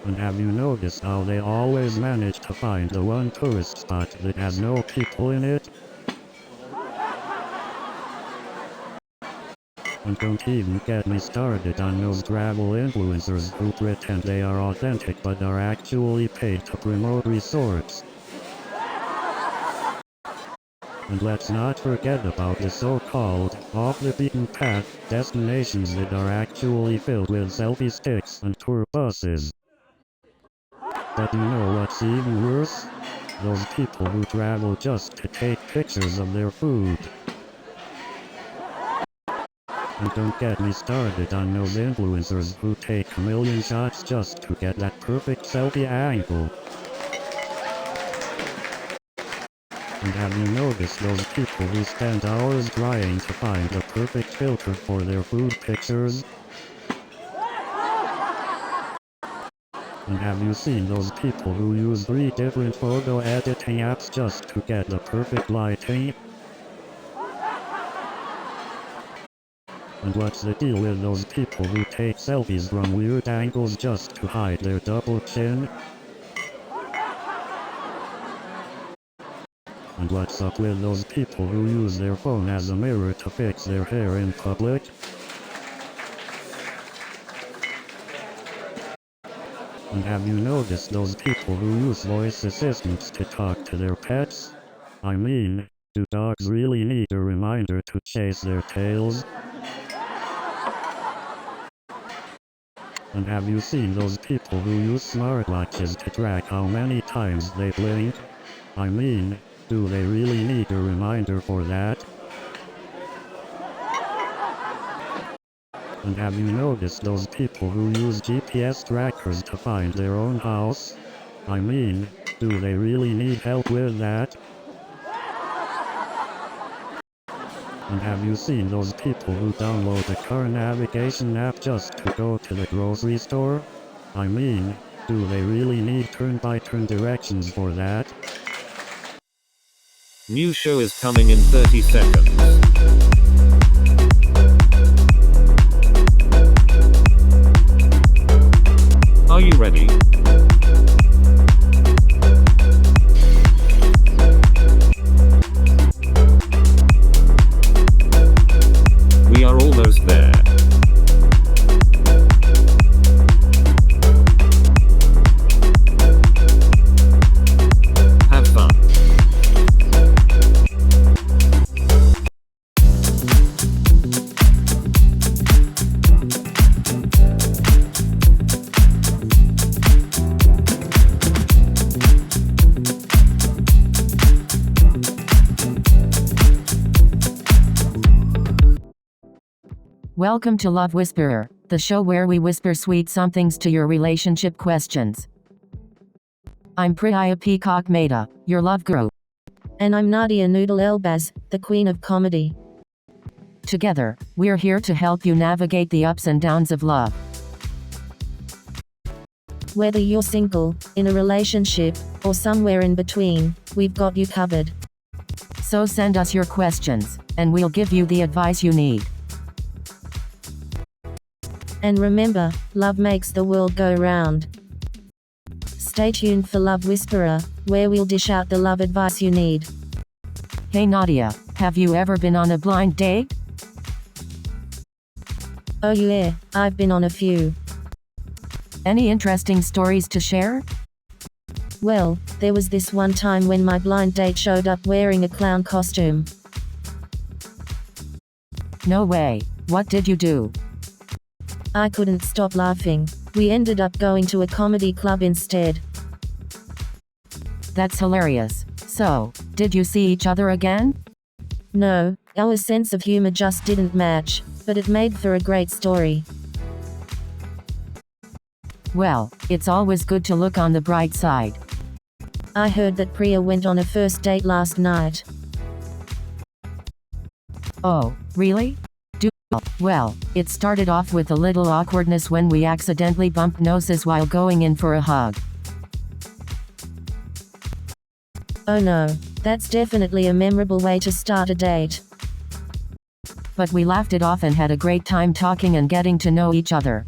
[SPEAKER 7] And have you noticed how they always manage to find the one tourist spot that has no people in it? And don't even get me started on those travel influencers who pretend they are authentic but are actually paid to promote resorts. And let's not forget about the so-called off-the-beaten-path destinations that are actually filled with selfie sticks and tour buses. But you know what's even worse? Those people who travel just to take pictures of their food. And don't get me started on those influencers who take a million shots just to get that perfect selfie angle. And have you noticed those people who spend hours trying to find the perfect filter for their food pictures? And have you seen those people who use 3 different photo editing apps just to get the perfect lighting? And what's the deal with those people who take selfies from weird angles just to hide their double chin? And what's up with those people who use their phone as a mirror to fix their hair in public? And have you noticed those people who use voice assistants to talk to their pets? I mean, do dogs really need a reminder to chase their tails? And have you seen those people who use smartwatches to track how many times they blink? I mean, do they really need a reminder for that? And have you noticed those people who use GPS trackers to find their own house? I mean, do they really need help with that? And have you seen those people who download a car navigation app just to go to the grocery store? I mean, do they really need turn-by-turn directions for that?
[SPEAKER 3] New show is coming in 30 seconds. Are you ready? We are almost there.
[SPEAKER 1] Welcome to Love Whisperer, the show where we whisper sweet somethings to your relationship questions. I'm Priya Peacock Mehta, your love guru.
[SPEAKER 2] And I'm Nadia Noodle Elbaz, the queen of comedy.
[SPEAKER 1] Together, we're here to help you navigate the ups and downs of love.
[SPEAKER 2] Whether you're single, in a relationship, or somewhere in between, we've got you covered.
[SPEAKER 1] So send us your questions, and we'll give you the advice you need.
[SPEAKER 2] And remember, love makes the world go round. Stay tuned for Love Whisperer, where we'll dish out the love advice you need.
[SPEAKER 1] Hey Nadia, have you ever been on a blind date?
[SPEAKER 2] Oh yeah, I've been on a few.
[SPEAKER 1] Any interesting stories to share?
[SPEAKER 2] Well, there was this one time when my blind date showed up wearing a clown costume.
[SPEAKER 1] No way, what did you do?
[SPEAKER 2] I couldn't stop laughing. We ended up going to a comedy club instead.
[SPEAKER 1] That's hilarious. So, did you see each other again?
[SPEAKER 2] No, our sense of humor just didn't match, but it made for a great story.
[SPEAKER 1] Well, it's always good to look on the bright side.
[SPEAKER 2] I heard that Priya went on a first date last night.
[SPEAKER 1] Oh, really? Well, it started off with a little awkwardness when we accidentally bumped noses while going in for a hug.
[SPEAKER 2] Oh no, that's definitely a memorable way to start a date.
[SPEAKER 1] But we laughed it off and had a great time talking and getting to know each other.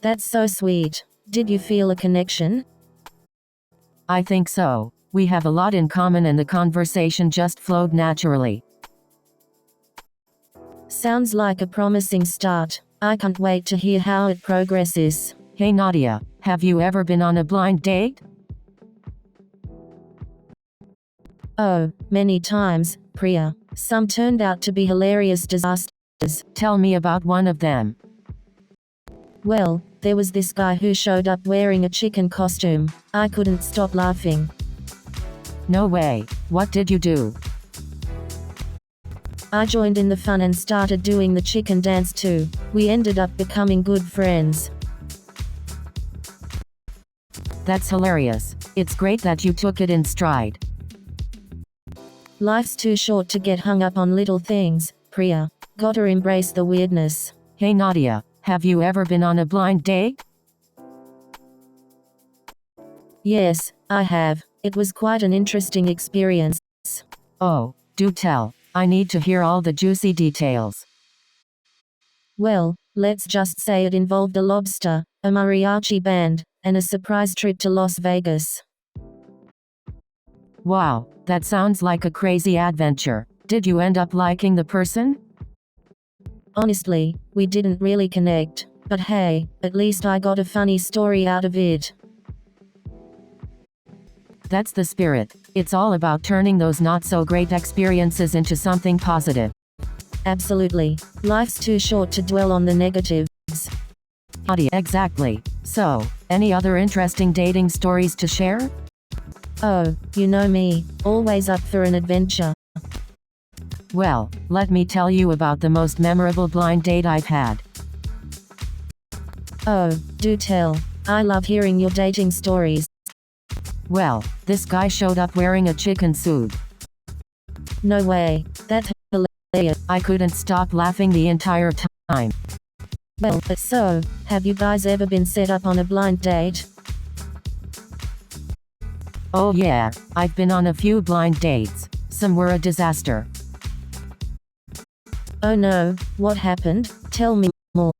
[SPEAKER 2] That's so sweet. Did you feel a connection?
[SPEAKER 1] I think so. We have a lot in common and the conversation just flowed naturally.
[SPEAKER 2] Sounds like a promising start. I can't wait to hear how it progresses.
[SPEAKER 1] Hey Nadia, have you ever been on a blind date?
[SPEAKER 2] Oh, many times, Priya. Some turned out to be hilarious disasters.
[SPEAKER 1] Tell me about one of them.
[SPEAKER 2] Well, there was this guy who showed up wearing a chicken costume. I couldn't stop laughing.
[SPEAKER 1] No way, what did you do?
[SPEAKER 2] I joined in the fun and started doing the chicken dance too. We ended up becoming good friends.
[SPEAKER 1] That's hilarious. It's great that you took it in stride.
[SPEAKER 2] Life's too short to get hung up on little things, Priya. Gotta embrace the weirdness.
[SPEAKER 1] Hey Nadia, have you ever been on a blind date?
[SPEAKER 2] Yes, I have. It was quite an interesting experience.
[SPEAKER 1] Oh, do tell. I need to hear all the juicy details.
[SPEAKER 2] Well, let's just say it involved a lobster, a mariachi band, and a surprise trip to Las Vegas.
[SPEAKER 1] Wow, that sounds like a crazy adventure. Did you end up liking the person?
[SPEAKER 2] Honestly, we didn't really connect. But hey, at least I got a funny story out of it.
[SPEAKER 1] That's the spirit. It's all about turning those not so great experiences into something positive.
[SPEAKER 2] Absolutely. Life's too short to dwell on the negatives.
[SPEAKER 1] Exactly. So, any other interesting dating stories to share?
[SPEAKER 2] Oh, you know me, always up for an adventure.
[SPEAKER 1] Well, let me tell you about the most memorable blind date I've had.
[SPEAKER 2] Oh, do tell. I love hearing your dating stories.
[SPEAKER 1] Well, this guy showed up wearing a chicken suit.
[SPEAKER 2] No way. That's hilarious.
[SPEAKER 1] I couldn't stop laughing the entire time.
[SPEAKER 2] Well, so, have you guys ever been set up on a blind date?
[SPEAKER 1] Oh yeah, I've been on a few blind dates. Some were a disaster.
[SPEAKER 2] Oh no, what happened? Tell me more.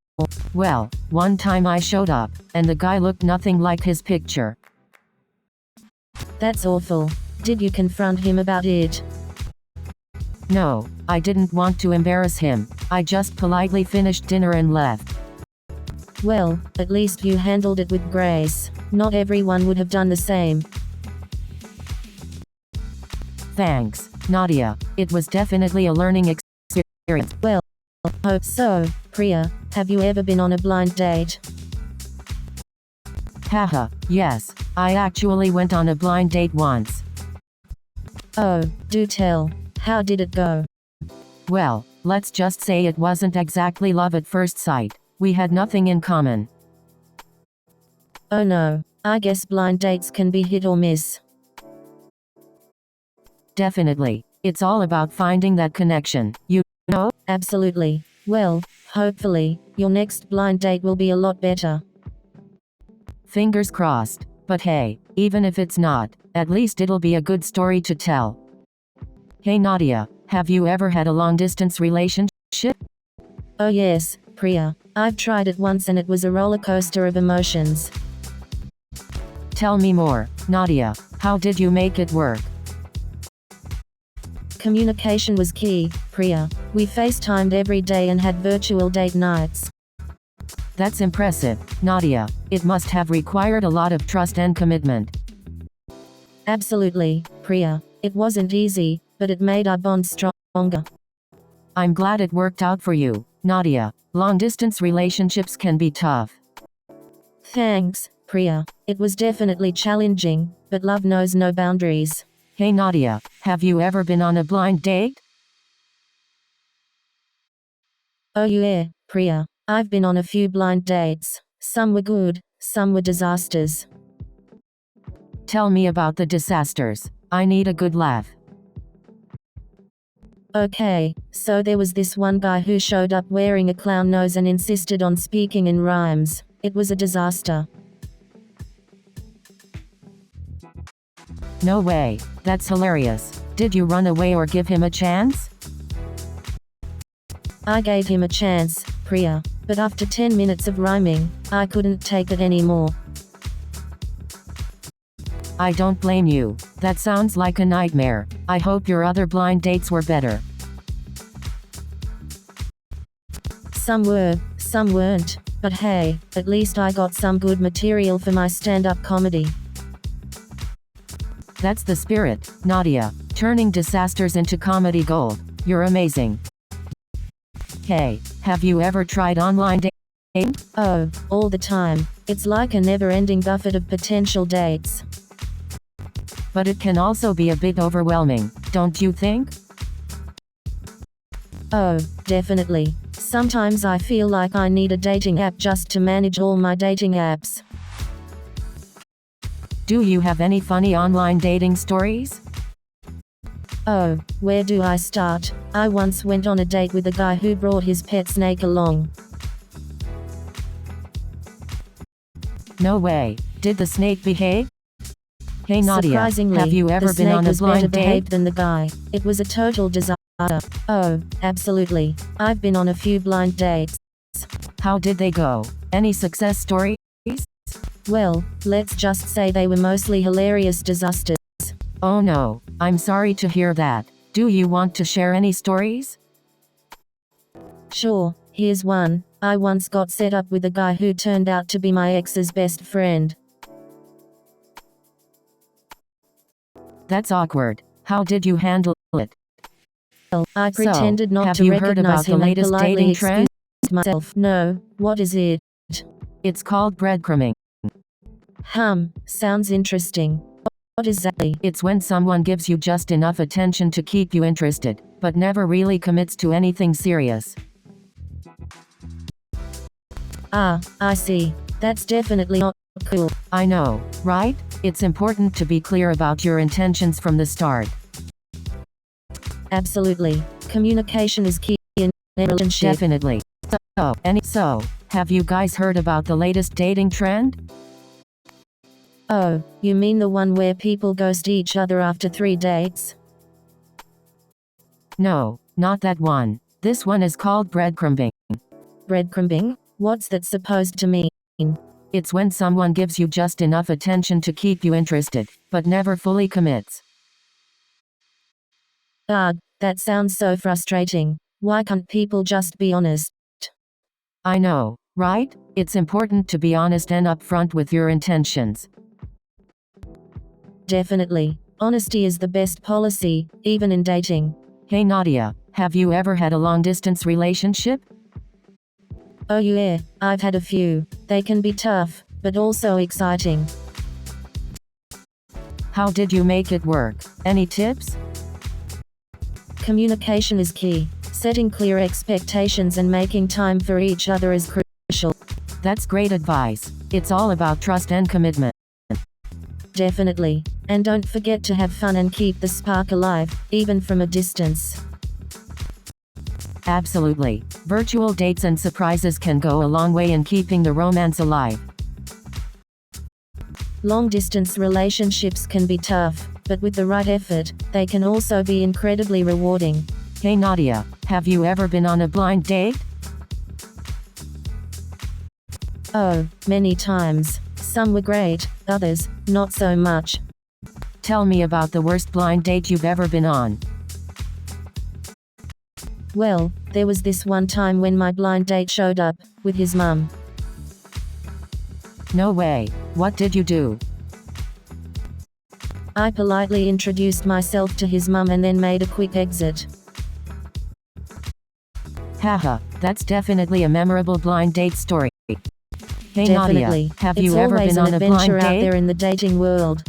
[SPEAKER 1] Well, one time I showed up, and the guy looked nothing like his picture.
[SPEAKER 2] That's awful. Did you confront him about it?
[SPEAKER 1] No, I didn't want to embarrass him. I just politely finished dinner and left.
[SPEAKER 2] Well, at least you handled it with grace. Not everyone would have done the same.
[SPEAKER 1] Thanks, Nadia. It was definitely a learning experience.
[SPEAKER 2] Well, hope so. Priya, have you ever been on a blind date?
[SPEAKER 1] Haha, yes, I actually went on a blind date once.
[SPEAKER 2] Oh, do tell. How did it go?
[SPEAKER 1] Well, let's just say it wasn't exactly love at first sight. We had nothing in common.
[SPEAKER 2] Oh no, I guess blind dates can be hit or miss.
[SPEAKER 1] Definitely. It's all about finding that connection, you know?
[SPEAKER 2] Absolutely. Well, hopefully, your next blind date will be a lot better.
[SPEAKER 1] Fingers crossed. But hey, even if it's not, at least it'll be a good story to tell. Hey Nadia, have you ever had a long-distance relationship?
[SPEAKER 2] Oh yes, Priya. I've tried it once and it was a roller coaster of emotions.
[SPEAKER 1] Tell me more, Nadia. How did you make it work?
[SPEAKER 2] Communication was key, Priya. We FaceTimed every day and had virtual date nights.
[SPEAKER 1] That's impressive, Nadia. It must have required a lot of trust and commitment.
[SPEAKER 2] Absolutely, Priya. It wasn't easy, but it made our bond stronger.
[SPEAKER 1] I'm glad it worked out for you, Nadia. Long-distance relationships can be tough.
[SPEAKER 2] Thanks, Priya. It was definitely challenging, but love knows no boundaries.
[SPEAKER 1] Hey Nadia, have you ever been on a blind date?
[SPEAKER 2] Oh yeah, Priya. I've been on a few blind dates. Some were good, some were disasters.
[SPEAKER 1] Tell me about the disasters. I need a good laugh.
[SPEAKER 2] Okay, so there was this one guy who showed up wearing a clown nose and insisted on speaking in rhymes. It was a disaster.
[SPEAKER 1] No way. That's hilarious. Did you run away or give him a chance?
[SPEAKER 2] I gave him a chance, Priya, but after 10 minutes of rhyming, I couldn't take it anymore.
[SPEAKER 1] I don't blame you. That sounds like a nightmare. I hope your other blind dates were better.
[SPEAKER 2] Some were, some weren't, but hey, at least I got some good material for my stand-up comedy.
[SPEAKER 1] That's the spirit, Nadia. Turning disasters into comedy gold. You're amazing. Hey, have you ever tried online dating?
[SPEAKER 2] Oh, all the time. It's like a never-ending buffet of potential dates.
[SPEAKER 1] But it can also be a bit overwhelming, don't you think?
[SPEAKER 2] Oh, definitely. Sometimes I feel like I need a dating app just to manage all my dating apps.
[SPEAKER 1] Do you have any funny online dating stories?
[SPEAKER 2] Oh, where do I start? I once went on a date with a guy who brought his pet snake along.
[SPEAKER 1] No way. Did the snake behave? Hey Nadia,
[SPEAKER 2] Surprisingly,
[SPEAKER 1] have you ever
[SPEAKER 2] the
[SPEAKER 1] been
[SPEAKER 2] snake
[SPEAKER 1] on a
[SPEAKER 2] was better
[SPEAKER 1] blind
[SPEAKER 2] behaved
[SPEAKER 1] date?
[SPEAKER 2] than the guy. It was a total disaster. Oh, absolutely. I've been on a few blind dates.
[SPEAKER 1] How did they go? Any success stories?
[SPEAKER 2] Well, let's just say they were mostly hilarious disasters.
[SPEAKER 1] Oh no, I'm sorry to hear that. Do you want to share any stories?
[SPEAKER 2] Sure, here's one. I once got set up with a guy who turned out to be my ex's best friend.
[SPEAKER 1] That's awkward. How did you handle it?
[SPEAKER 2] Well, I
[SPEAKER 1] So,
[SPEAKER 2] pretended not
[SPEAKER 1] have
[SPEAKER 2] to
[SPEAKER 1] you heard
[SPEAKER 2] recognize
[SPEAKER 1] about the
[SPEAKER 2] him and
[SPEAKER 1] latest
[SPEAKER 2] politely
[SPEAKER 1] dating trend?
[SPEAKER 2] excused myself. No, what is it?
[SPEAKER 1] It's called breadcrumbing.
[SPEAKER 2] Sounds interesting. What exactly?
[SPEAKER 1] It's when someone gives you just enough attention to keep you interested, but never really commits to anything serious.
[SPEAKER 2] Ah, I see. That's definitely not cool.
[SPEAKER 1] I know, right? It's important to be clear about your intentions from the start.
[SPEAKER 2] Absolutely. Communication is key in a relationship.
[SPEAKER 1] Definitely. So, have you guys heard about the latest dating trend?
[SPEAKER 2] Oh, you mean the one where people ghost each other after 3 dates?
[SPEAKER 1] No, not that one. This one is called breadcrumbing.
[SPEAKER 2] Breadcrumbing? What's that supposed to mean?
[SPEAKER 1] It's when someone gives you just enough attention to keep you interested, but never fully commits.
[SPEAKER 2] Ah, that sounds so frustrating. Why can't people just be honest?
[SPEAKER 1] I know, right? It's important to be honest and upfront with your intentions.
[SPEAKER 2] Definitely. Honesty is the best policy, even in dating.
[SPEAKER 1] Hey Nadia, have you ever had a long-distance relationship?
[SPEAKER 2] Oh yeah, I've had a few. They can be tough, but also exciting.
[SPEAKER 1] How did you make it work? Any tips?
[SPEAKER 2] Communication is key. Setting clear expectations and making time for each other is crucial.
[SPEAKER 1] That's great advice. It's all about trust and commitment.
[SPEAKER 2] Definitely. And don't forget to have fun and keep the spark alive, even from a distance.
[SPEAKER 1] Absolutely. Virtual dates and surprises can go a long way in keeping the romance alive.
[SPEAKER 2] Long-distance relationships can be tough, but with the right effort, they can also be incredibly rewarding.
[SPEAKER 1] Hey Nadia, have you ever been on a blind date?
[SPEAKER 2] Oh, many times. Some were great, others, not so much.
[SPEAKER 1] Tell me about the worst blind date you've ever been on.
[SPEAKER 2] Well, there was this one time when my blind date showed up, with his mum.
[SPEAKER 1] No way. What did you do?
[SPEAKER 2] I politely introduced myself to his mum and then made a quick exit.
[SPEAKER 1] Haha, that's definitely a memorable blind date story. Hey
[SPEAKER 2] Definitely.
[SPEAKER 1] Nadia, have
[SPEAKER 2] It's
[SPEAKER 1] you ever
[SPEAKER 2] always
[SPEAKER 1] been
[SPEAKER 2] an
[SPEAKER 1] on a
[SPEAKER 2] adventure
[SPEAKER 1] blind
[SPEAKER 2] out
[SPEAKER 1] date?
[SPEAKER 2] there in the dating world.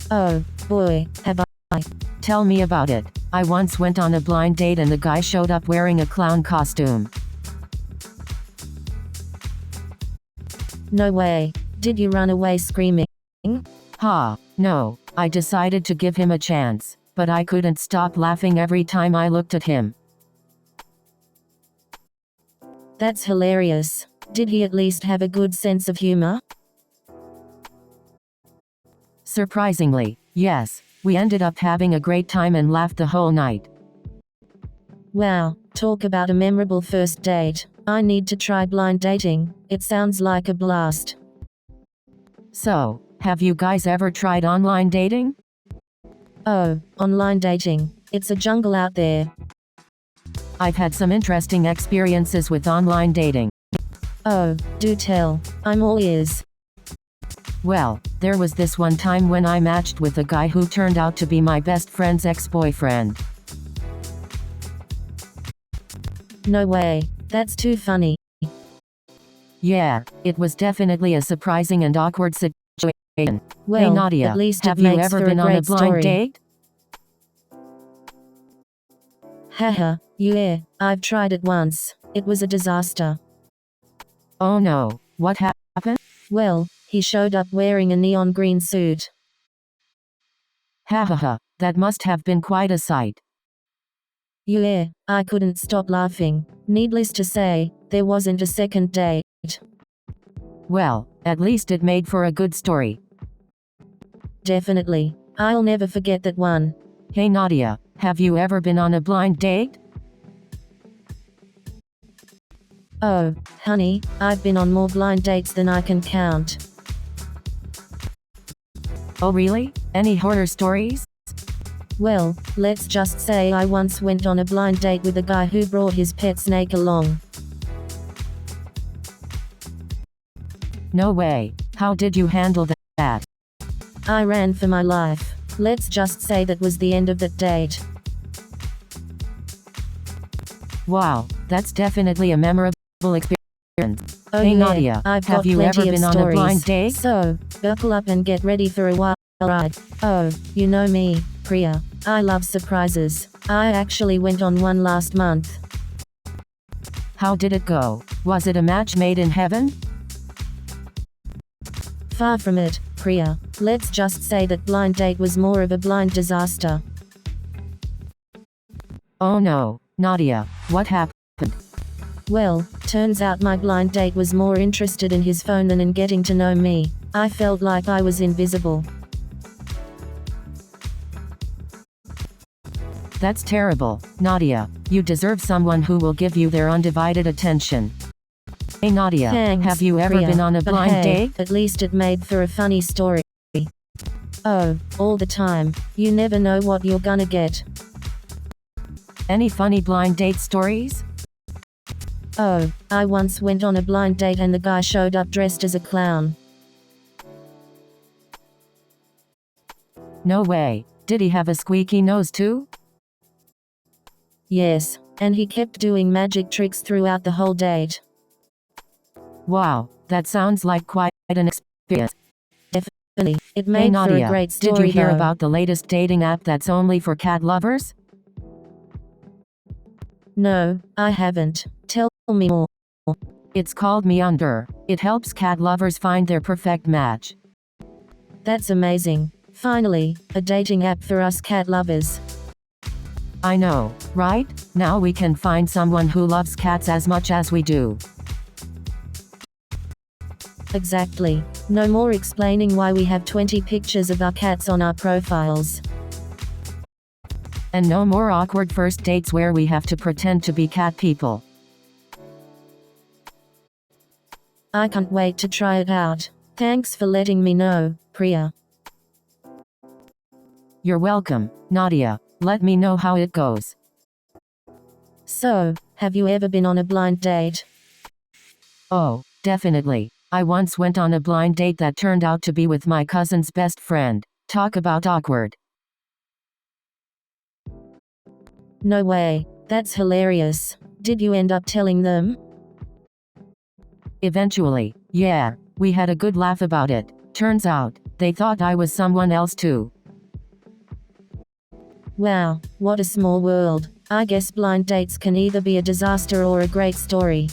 [SPEAKER 2] Oh, boy, have I.
[SPEAKER 1] Tell me about it. I once went on a blind date and the guy showed up wearing a clown costume.
[SPEAKER 2] No way. Did you run away screaming?
[SPEAKER 1] Ha, no, I decided to give him a chance, but I couldn't stop laughing every time I looked at him.
[SPEAKER 2] That's hilarious. Did he at least have a good sense of humor?
[SPEAKER 1] Surprisingly, yes, we ended up having a great time and laughed the whole night.
[SPEAKER 2] Wow, talk about a memorable first date. I need to try blind dating. It sounds like a blast.
[SPEAKER 1] So, have you guys ever tried online dating?
[SPEAKER 2] Oh, online dating. It's a jungle out there.
[SPEAKER 1] I've had some interesting experiences with online dating.
[SPEAKER 2] Oh, do tell. I'm all ears.
[SPEAKER 1] Well, there was this one time when I matched with a guy who turned out to be my best friend's ex-boyfriend.
[SPEAKER 2] No way. That's too funny.
[SPEAKER 1] Yeah, it was definitely a surprising and awkward situation.
[SPEAKER 2] Well,
[SPEAKER 1] hey Nadia,
[SPEAKER 2] at least
[SPEAKER 1] have
[SPEAKER 2] it
[SPEAKER 1] you
[SPEAKER 2] makes
[SPEAKER 1] ever
[SPEAKER 2] for
[SPEAKER 1] been
[SPEAKER 2] a
[SPEAKER 1] on a
[SPEAKER 2] great
[SPEAKER 1] blind
[SPEAKER 2] story.
[SPEAKER 1] date?
[SPEAKER 2] Haha, yeah, I've tried it once. It was a disaster.
[SPEAKER 1] Oh no, what happened?
[SPEAKER 2] Well, he showed up wearing a neon green suit.
[SPEAKER 1] Hahaha, that must have been quite a sight.
[SPEAKER 2] Yeah, I couldn't stop laughing. Needless to say, there wasn't a second date.
[SPEAKER 1] Well, at least it made for a good story.
[SPEAKER 2] Definitely. I'll never forget that one.
[SPEAKER 1] Hey Nadia, have you ever been on a blind date?
[SPEAKER 2] Oh, honey, I've been on more blind dates than I can count.
[SPEAKER 1] Oh really? Any horror stories?
[SPEAKER 2] Well, let's just say I once went on a blind date with a guy who brought his pet snake along.
[SPEAKER 1] No way. How did you handle that?
[SPEAKER 2] I ran for my life. Let's just say that was the end of that date.
[SPEAKER 1] Wow, that's definitely a memorable experience.
[SPEAKER 2] Oh
[SPEAKER 1] hey
[SPEAKER 2] yeah,
[SPEAKER 1] Nadia,
[SPEAKER 2] I've
[SPEAKER 1] have
[SPEAKER 2] got
[SPEAKER 1] you
[SPEAKER 2] plenty
[SPEAKER 1] ever
[SPEAKER 2] of
[SPEAKER 1] been on
[SPEAKER 2] stories.
[SPEAKER 1] a blind date?
[SPEAKER 2] So, buckle up and get ready for a wild ride. Oh, you know me, Priya. I love surprises. I actually went on one last month.
[SPEAKER 1] How did it go? Was it a match made in heaven?
[SPEAKER 2] Far from it, Priya. Let's just say that blind date was more of a blind disaster.
[SPEAKER 1] Oh no, Nadia, what happened?
[SPEAKER 2] Well, turns out my blind date was more interested in his phone than in getting to know me. I felt like I was invisible.
[SPEAKER 1] That's terrible, Nadia. You deserve someone who will give you their undivided attention. Hey Nadia,
[SPEAKER 2] Thanks,
[SPEAKER 1] have you ever
[SPEAKER 2] Priya,
[SPEAKER 1] been on a
[SPEAKER 2] but
[SPEAKER 1] blind
[SPEAKER 2] hey,
[SPEAKER 1] date?
[SPEAKER 2] At least it made for a funny story. Oh, all the time. You never know what you're gonna get.
[SPEAKER 1] Any funny blind date stories?
[SPEAKER 2] Oh, I once went on a blind date and the guy showed up dressed as a clown.
[SPEAKER 1] No way. Did he have a squeaky nose too?
[SPEAKER 2] Yes, and he kept doing magic tricks throughout the whole date.
[SPEAKER 1] Wow, that sounds like quite an experience.
[SPEAKER 2] Definitely, it
[SPEAKER 1] Hey
[SPEAKER 2] made for
[SPEAKER 1] Nadia,
[SPEAKER 2] a great story
[SPEAKER 1] did you hear
[SPEAKER 2] though.
[SPEAKER 1] about the latest dating app that's only for cat lovers?
[SPEAKER 2] No, I haven't. Tell me more.
[SPEAKER 1] It's called Meander. It helps cat lovers find their perfect match.
[SPEAKER 2] That's amazing. Finally, a dating app for us cat lovers.
[SPEAKER 1] I know, right? Now we can find someone who loves cats as much as we do.
[SPEAKER 2] Exactly. No more explaining why we have 20 pictures of our cats on our profiles.
[SPEAKER 1] And no more awkward first dates where we have to pretend to be cat people.
[SPEAKER 2] I can't wait to try it out. Thanks for letting me know, Priya.
[SPEAKER 1] You're welcome, Nadia. Let me know how it goes.
[SPEAKER 2] So, have you ever been on a blind date?
[SPEAKER 1] Oh, definitely. I once went on a blind date that turned out to be with my cousin's best friend. Talk about awkward.
[SPEAKER 2] No way. That's hilarious. Did you end up telling them?
[SPEAKER 1] Eventually, yeah. We had a good laugh about it. Turns out, they thought I was someone else too.
[SPEAKER 2] Wow, what a small world. I guess blind dates can either be a disaster or a great story.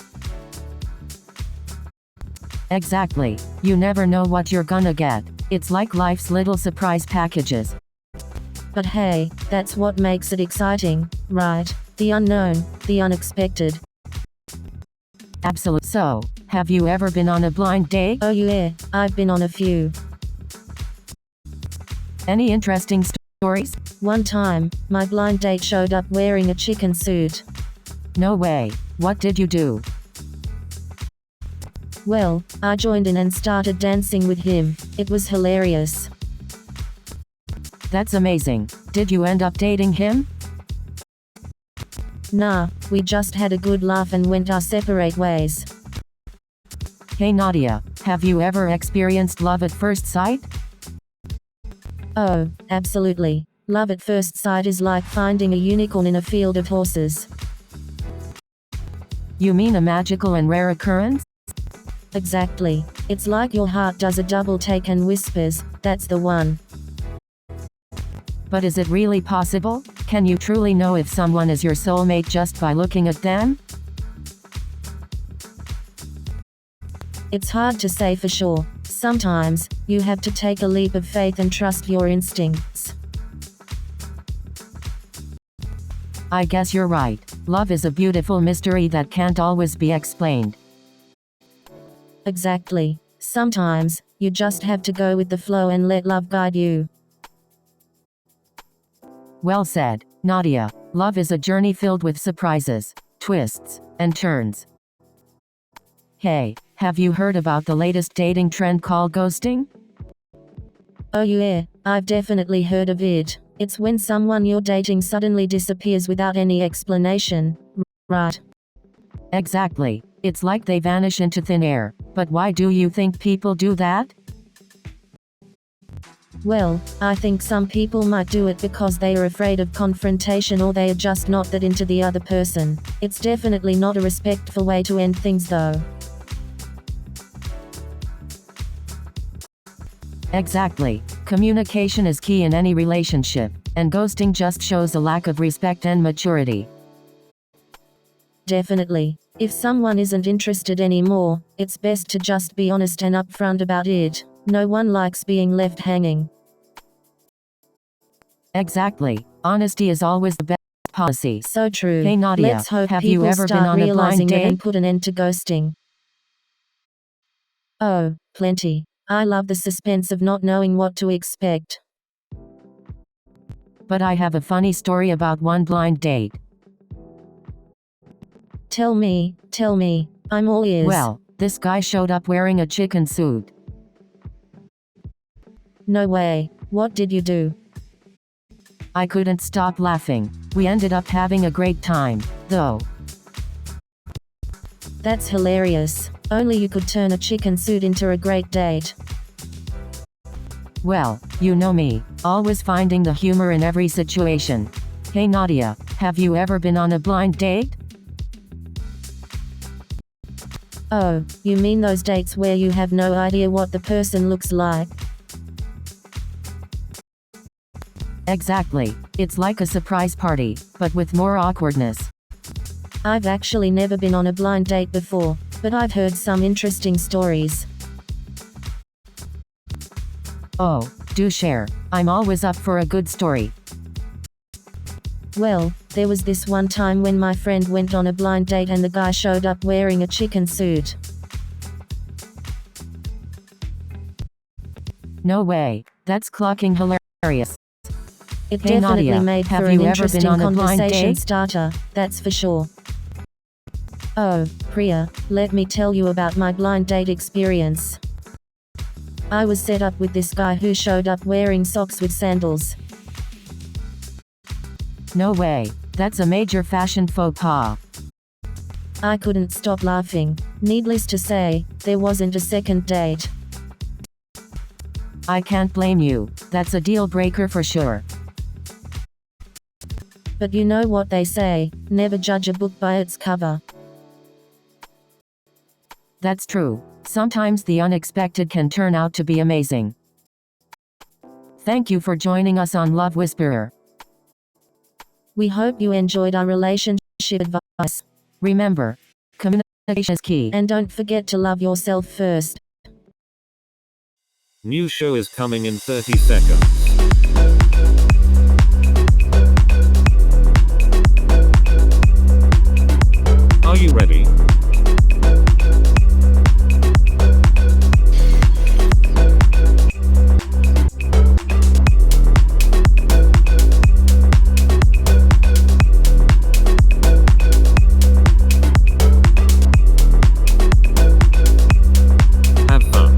[SPEAKER 1] Exactly. You never know what you're gonna get. It's like life's little surprise packages.
[SPEAKER 2] But hey, that's what makes it exciting, right? The unknown, the unexpected.
[SPEAKER 1] Absolutely. So, have you ever been on a blind date?
[SPEAKER 2] Oh yeah, I've been on a few.
[SPEAKER 1] Any interesting stories?
[SPEAKER 2] One time, my blind date showed up wearing a chicken suit.
[SPEAKER 1] No way. What did you do?
[SPEAKER 2] Well, I joined in and started dancing with him. It was hilarious.
[SPEAKER 1] That's amazing. Did you end up dating him?
[SPEAKER 2] Nah, we just had a good laugh and went our separate ways.
[SPEAKER 1] Hey Nadia, have you ever experienced love at first sight?
[SPEAKER 2] Oh, absolutely. Love at first sight is like finding a unicorn in a field of horses.
[SPEAKER 1] You mean a magical and rare occurrence?
[SPEAKER 2] Exactly. It's like your heart does a double take and whispers, "That's the one."
[SPEAKER 1] But is it really possible? Can you truly know if someone is your soulmate just by looking at them?
[SPEAKER 2] It's hard to say for sure. Sometimes, you have to take a leap of faith and trust your instincts.
[SPEAKER 1] I guess you're right. Love is a beautiful mystery that can't always be explained.
[SPEAKER 2] Exactly. Sometimes, you just have to go with the flow and let love guide you.
[SPEAKER 1] Well said, Nadia. Love is a journey filled with surprises, twists, and turns. Hey, have you heard about the latest dating trend called ghosting?
[SPEAKER 2] Oh yeah, I've definitely heard of it. It's when someone you're dating suddenly disappears without any explanation, right?
[SPEAKER 1] Exactly. It's like they vanish into thin air. But why do you think people do that?
[SPEAKER 2] Well, I think some people might do it because they are afraid of confrontation or they are just not that into the other person. It's definitely not a respectful way to end things though.
[SPEAKER 1] Exactly. Communication is key in any relationship, and ghosting just shows a lack of respect and maturity.
[SPEAKER 2] Definitely. If someone isn't interested anymore, it's best to just be honest and upfront about it. No one likes being left hanging.
[SPEAKER 1] Exactly. Honesty is always the best policy.
[SPEAKER 2] So true.
[SPEAKER 1] Hey Nadia,
[SPEAKER 2] Let's hope
[SPEAKER 1] have
[SPEAKER 2] people
[SPEAKER 1] you ever been
[SPEAKER 2] start
[SPEAKER 1] on a
[SPEAKER 2] realizing
[SPEAKER 1] blind
[SPEAKER 2] it and
[SPEAKER 1] date?
[SPEAKER 2] put an end to ghosting. Oh, plenty. I love the suspense of not knowing what to expect.
[SPEAKER 1] But I have a funny story about one blind date.
[SPEAKER 2] Tell me, I'm all ears.
[SPEAKER 1] Well, this guy showed up wearing a chicken suit.
[SPEAKER 2] No way. What did you do?
[SPEAKER 1] I couldn't stop laughing. We ended up having a great time, though.
[SPEAKER 2] That's hilarious. Only you could turn a chicken suit into a great date.
[SPEAKER 1] Well, you know me, always finding the humor in every situation. Hey Nadia, have you ever been on a blind date?
[SPEAKER 2] Oh, you mean those dates where you have no idea what the person looks like?
[SPEAKER 1] Exactly. It's like a surprise party, but with more awkwardness.
[SPEAKER 2] I've actually never been on a blind date before, but I've heard some interesting stories.
[SPEAKER 1] Oh, do share. I'm always up for a good story.
[SPEAKER 2] Well, there was this one time when my friend went on a blind date and the guy showed up wearing a chicken suit.
[SPEAKER 1] No way. That's clocking hilarious.
[SPEAKER 2] It
[SPEAKER 1] Hey,
[SPEAKER 2] definitely
[SPEAKER 1] Nadia,
[SPEAKER 2] made
[SPEAKER 1] have
[SPEAKER 2] for
[SPEAKER 1] you
[SPEAKER 2] an
[SPEAKER 1] ever been
[SPEAKER 2] interesting
[SPEAKER 1] on a blind
[SPEAKER 2] conversation
[SPEAKER 1] date?
[SPEAKER 2] starter, that's for sure. Oh, Priya, let me tell you about my blind date experience. I was set up with this guy who showed up wearing socks with sandals.
[SPEAKER 1] No way. That's a major fashion faux pas.
[SPEAKER 2] I couldn't stop laughing. Needless to say, there wasn't a second date.
[SPEAKER 1] I can't blame you. That's a deal breaker for sure.
[SPEAKER 2] But you know what they say, never judge a book by its cover.
[SPEAKER 1] That's true. Sometimes the unexpected can turn out to be amazing. Thank you for joining us on Love Whisperer.
[SPEAKER 2] We hope you enjoyed our relationship advice.
[SPEAKER 1] Remember, communication is key.
[SPEAKER 2] And don't forget to love yourself first.
[SPEAKER 3] New show is coming in 30 seconds. Are you ready? Have fun.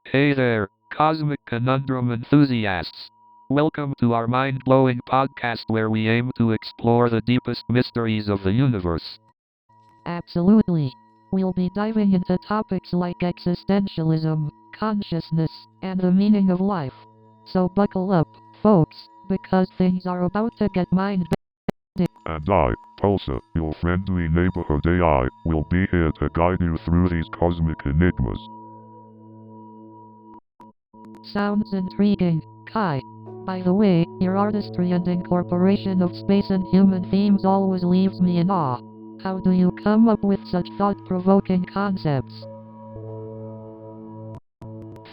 [SPEAKER 4] Hey there, Cosmic Conundrum enthusiasts. Welcome to our mind-blowing podcast where we aim to explore the deepest mysteries of the universe.
[SPEAKER 5] Absolutely. We'll be diving into topics like existentialism, consciousness, and the meaning of life. So buckle up, folks, because things are about to get mind.
[SPEAKER 6] And I, Pulsar, your friendly neighborhood AI, will be here to guide you through these cosmic enigmas.
[SPEAKER 5] Sounds intriguing, Kai. By the way, your artistry and incorporation of space and human themes always leaves me in awe. How do you come up with such thought-provoking concepts?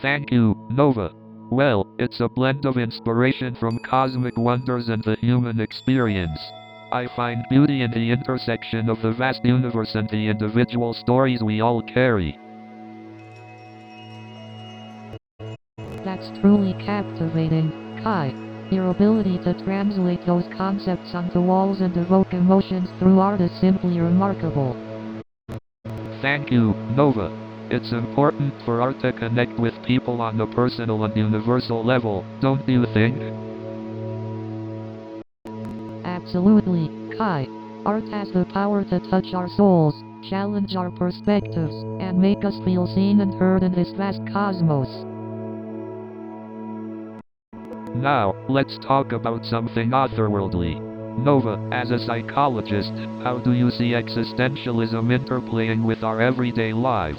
[SPEAKER 4] Thank you, Nova. Well, it's a blend of inspiration from cosmic wonders and the human experience. I find beauty in the intersection of the vast universe and the individual stories we all carry.
[SPEAKER 5] That's truly captivating, Kai. Your ability to translate those concepts onto walls and evoke emotions through art is simply remarkable.
[SPEAKER 4] Thank you, Nova. It's important for art to connect with people on a personal and universal level, don't you think?
[SPEAKER 5] Absolutely, Kai. Art has the power to touch our souls, challenge our perspectives, and make us feel seen and heard in this vast cosmos.
[SPEAKER 4] Now, let's talk about something otherworldly. Nova, as a psychologist, how do you see existentialism interplaying with our everyday lives?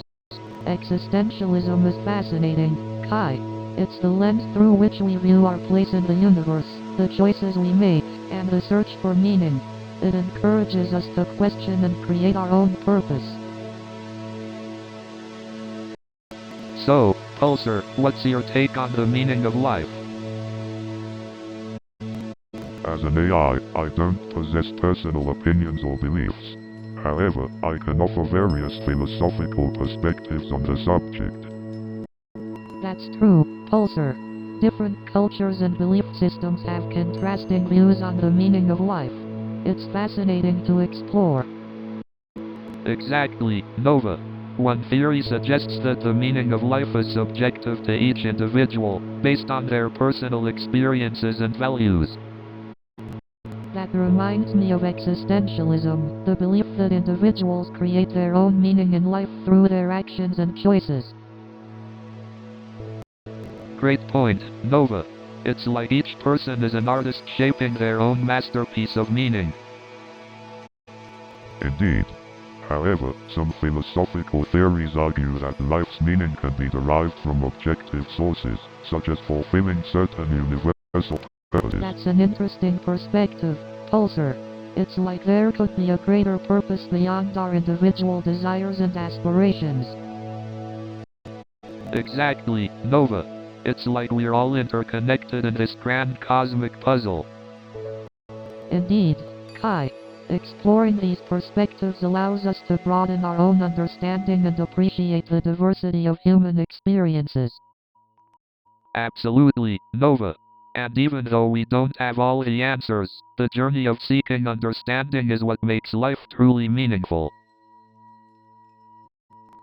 [SPEAKER 5] Existentialism is fascinating, Kai. It's the lens through which we view our place in the universe, the choices we make, and the search for meaning. It encourages us to question and create our own purpose.
[SPEAKER 4] So, Pulsar, what's your take on the meaning of life?
[SPEAKER 6] As an AI, I don't possess personal opinions or beliefs. However, I can offer various philosophical perspectives on the subject.
[SPEAKER 5] That's true, Pulsar. Different cultures and belief systems have contrasting views on the meaning of life. It's fascinating to explore.
[SPEAKER 4] Exactly, Nova. One theory suggests that the meaning of life is subjective to each individual, based on their personal experiences and values.
[SPEAKER 5] That reminds me of existentialism, the belief that individuals create their own meaning in life through their actions and choices.
[SPEAKER 4] Great point, Nova. It's like each person is an artist shaping their own masterpiece of meaning.
[SPEAKER 6] Indeed. However, some philosophical theories argue that life's meaning can be derived from objective sources, such as fulfilling certain universal purposes.
[SPEAKER 5] That's an interesting perspective, Pulsar. It's like there could be a greater purpose beyond our individual desires and aspirations.
[SPEAKER 4] Exactly, Nova. It's like we're all interconnected in this grand cosmic puzzle.
[SPEAKER 5] Indeed, Kai. Exploring these perspectives allows us to broaden our own understanding and appreciate the diversity of human experiences.
[SPEAKER 4] Absolutely, Nova. And even though we don't have all the answers, the journey of seeking understanding is what makes life truly meaningful.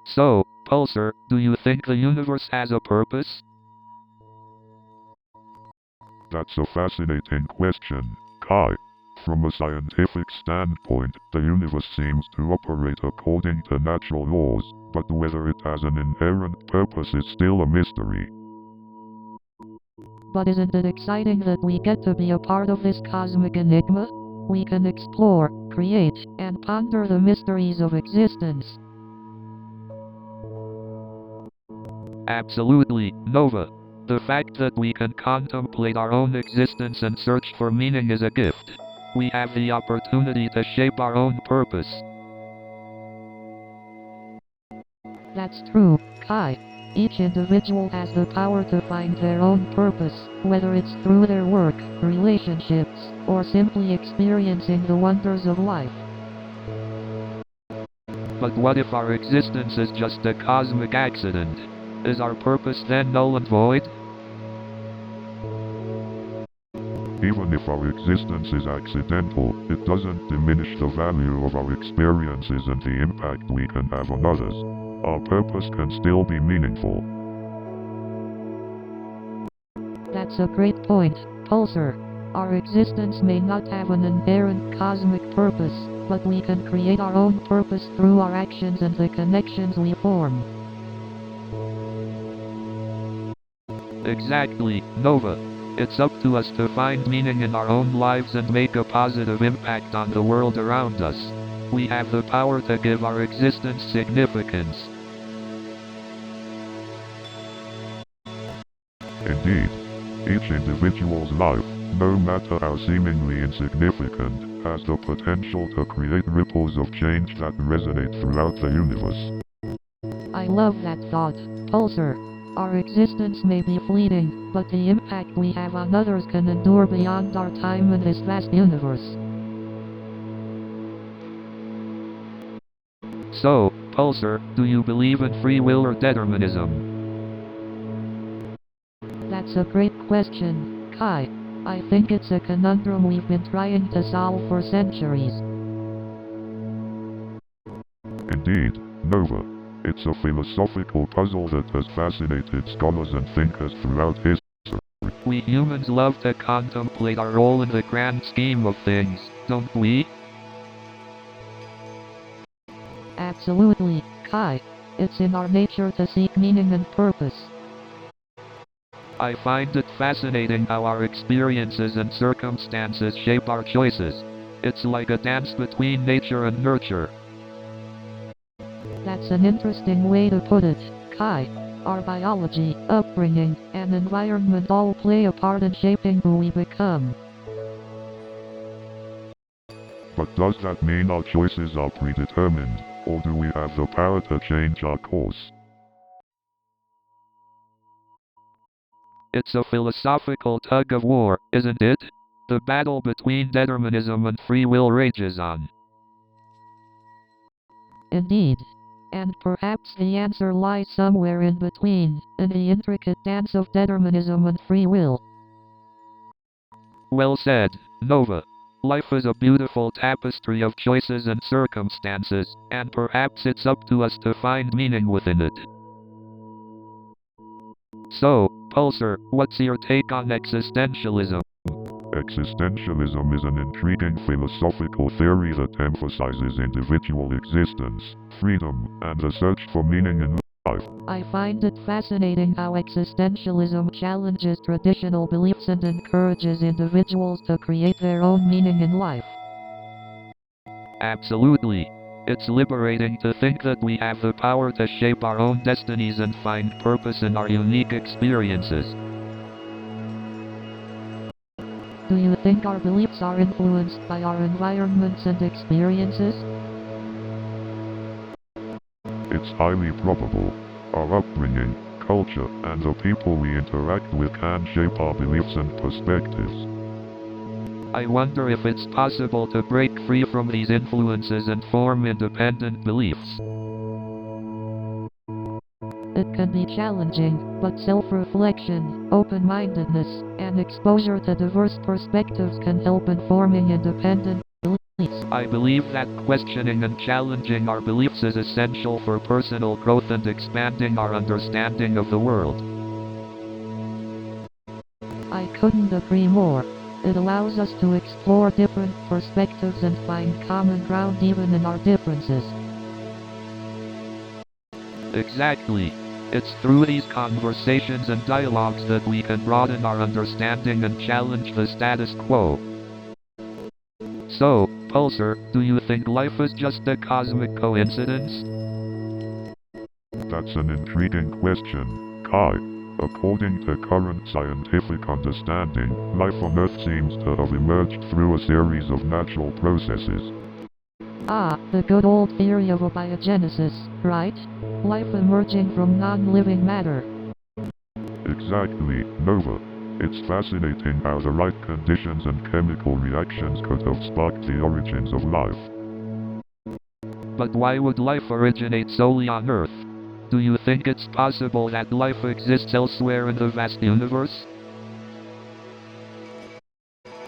[SPEAKER 4] So, Pulsar, do you think the universe has a purpose?
[SPEAKER 6] That's a fascinating question, Kai. From a scientific standpoint, the universe seems to operate according to natural laws, but whether it has an inherent purpose is still a mystery.
[SPEAKER 5] But isn't it exciting that we get to be a part of this cosmic enigma? We can explore, create, and ponder the mysteries of existence.
[SPEAKER 4] Absolutely, Nova. The fact that we can contemplate our own existence and search for meaning is a gift. We have the opportunity to shape our own purpose.
[SPEAKER 5] That's true, Kai. Each individual has the power to find their own purpose, whether it's through their work, relationships, or simply experiencing the wonders of life.
[SPEAKER 4] But what if our existence is just a cosmic accident? Is our purpose then null and void?
[SPEAKER 6] Even if our existence is accidental, it doesn't diminish the value of our experiences and the impact we can have on others. Our purpose can still be meaningful.
[SPEAKER 5] That's a great point, Pulsar. Our existence may not have an inherent cosmic purpose, but we can create our own purpose through our actions and the connections we form.
[SPEAKER 4] Exactly, Nova. It's up to us to find meaning in our own lives and make a positive impact on the world around us. We have the power to give our existence significance.
[SPEAKER 6] Indeed, each individual's life, no matter how seemingly insignificant, has the potential to create ripples of change that resonate throughout the universe.
[SPEAKER 5] I love that thought, Pulsar. Our existence may be fleeting, but the impact we have on others can endure beyond our time in this vast universe.
[SPEAKER 4] So, Pulsar, do you believe in free will or determinism?
[SPEAKER 5] That's a great question, Kai. I think it's a conundrum we've been trying to solve for centuries.
[SPEAKER 6] Indeed, Nova. It's a philosophical puzzle that has fascinated scholars and thinkers throughout history.
[SPEAKER 4] We humans love to contemplate our role in the grand scheme of things, don't we?
[SPEAKER 5] Absolutely, Kai. It's in our nature to seek meaning and purpose.
[SPEAKER 4] I find it fascinating how our experiences and circumstances shape our choices. It's like a dance between nature and nurture.
[SPEAKER 5] That's an interesting way to put it, Kai. Our biology, upbringing, and environment all play a part in shaping who we become.
[SPEAKER 6] But does that mean our choices are predetermined, or do we have the power to change our course?
[SPEAKER 4] It's a philosophical tug-of-war, isn't it? The battle between determinism and free will rages on.
[SPEAKER 5] Indeed. And perhaps the answer lies somewhere in between, in the intricate dance of determinism and free will.
[SPEAKER 4] Well said, Nova. Life is a beautiful tapestry of choices and circumstances, and perhaps it's up to us to find meaning within it. So, Pulsar, what's your take on existentialism?
[SPEAKER 6] Existentialism is an intriguing philosophical theory that emphasizes individual existence, freedom, and the search for meaning in life.
[SPEAKER 5] I find it fascinating how existentialism challenges traditional beliefs and encourages individuals to create their own meaning in life.
[SPEAKER 4] Absolutely. It's liberating to think that we have the power to shape our own destinies and find purpose in our unique experiences.
[SPEAKER 5] Do you think our beliefs are influenced by our environments and experiences?
[SPEAKER 6] It's highly probable. Our upbringing, culture, and the people we interact with can shape our beliefs and perspectives.
[SPEAKER 4] I wonder if it's possible to break free from these influences and form independent beliefs.
[SPEAKER 5] It can be challenging, but self-reflection, open-mindedness, and exposure to diverse perspectives can help in forming independent beliefs.
[SPEAKER 4] I believe that questioning and challenging our beliefs is essential for personal growth and expanding our understanding of the world.
[SPEAKER 5] I couldn't agree more. It allows us to explore different perspectives and find common ground even in our differences.
[SPEAKER 4] Exactly. It's through these conversations and dialogues that we can broaden our understanding and challenge the status quo. So, Pulsar, do you think life is just a cosmic coincidence?
[SPEAKER 6] That's an intriguing question, Kai. According to current scientific understanding, life on Earth seems to have emerged through a series of natural processes.
[SPEAKER 5] Ah, the good old theory of abiogenesis, right? Life emerging from non-living matter.
[SPEAKER 6] Exactly, Nova. It's fascinating how the right conditions and chemical reactions could have sparked the origins of life.
[SPEAKER 4] But why would life originate solely on Earth? Do you think it's possible that life exists elsewhere in the vast universe?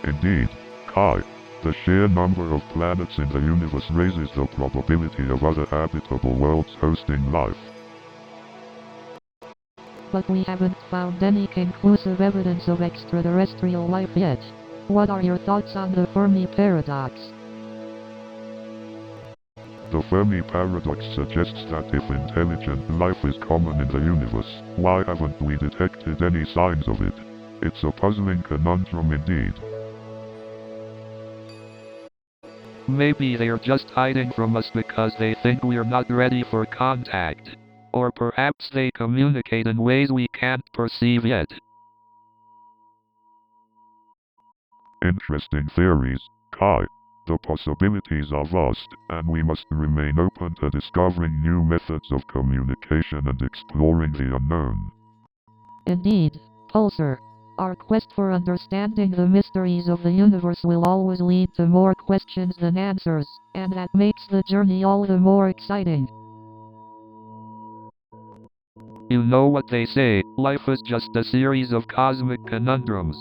[SPEAKER 6] Indeed, Kai. The sheer number of planets in the universe raises the probability of other habitable worlds hosting life.
[SPEAKER 5] But we haven't found any conclusive evidence of extraterrestrial life yet. What are your thoughts on the Fermi paradox?
[SPEAKER 6] The Fermi paradox suggests that if intelligent life is common in the universe, why haven't we detected any signs of it? It's a puzzling conundrum indeed.
[SPEAKER 4] Maybe they're just hiding from us because they think we're not ready for contact. Or perhaps they communicate in ways we can't perceive yet.
[SPEAKER 6] Interesting theories, Kai. The possibilities are vast, and we must remain open to discovering new methods of communication and exploring the unknown.
[SPEAKER 5] Indeed, Pulsar. Our quest for understanding the mysteries of the universe will always lead to more questions than answers, and that makes the journey all the more exciting.
[SPEAKER 4] You know what they say, life is just a series of cosmic conundrums.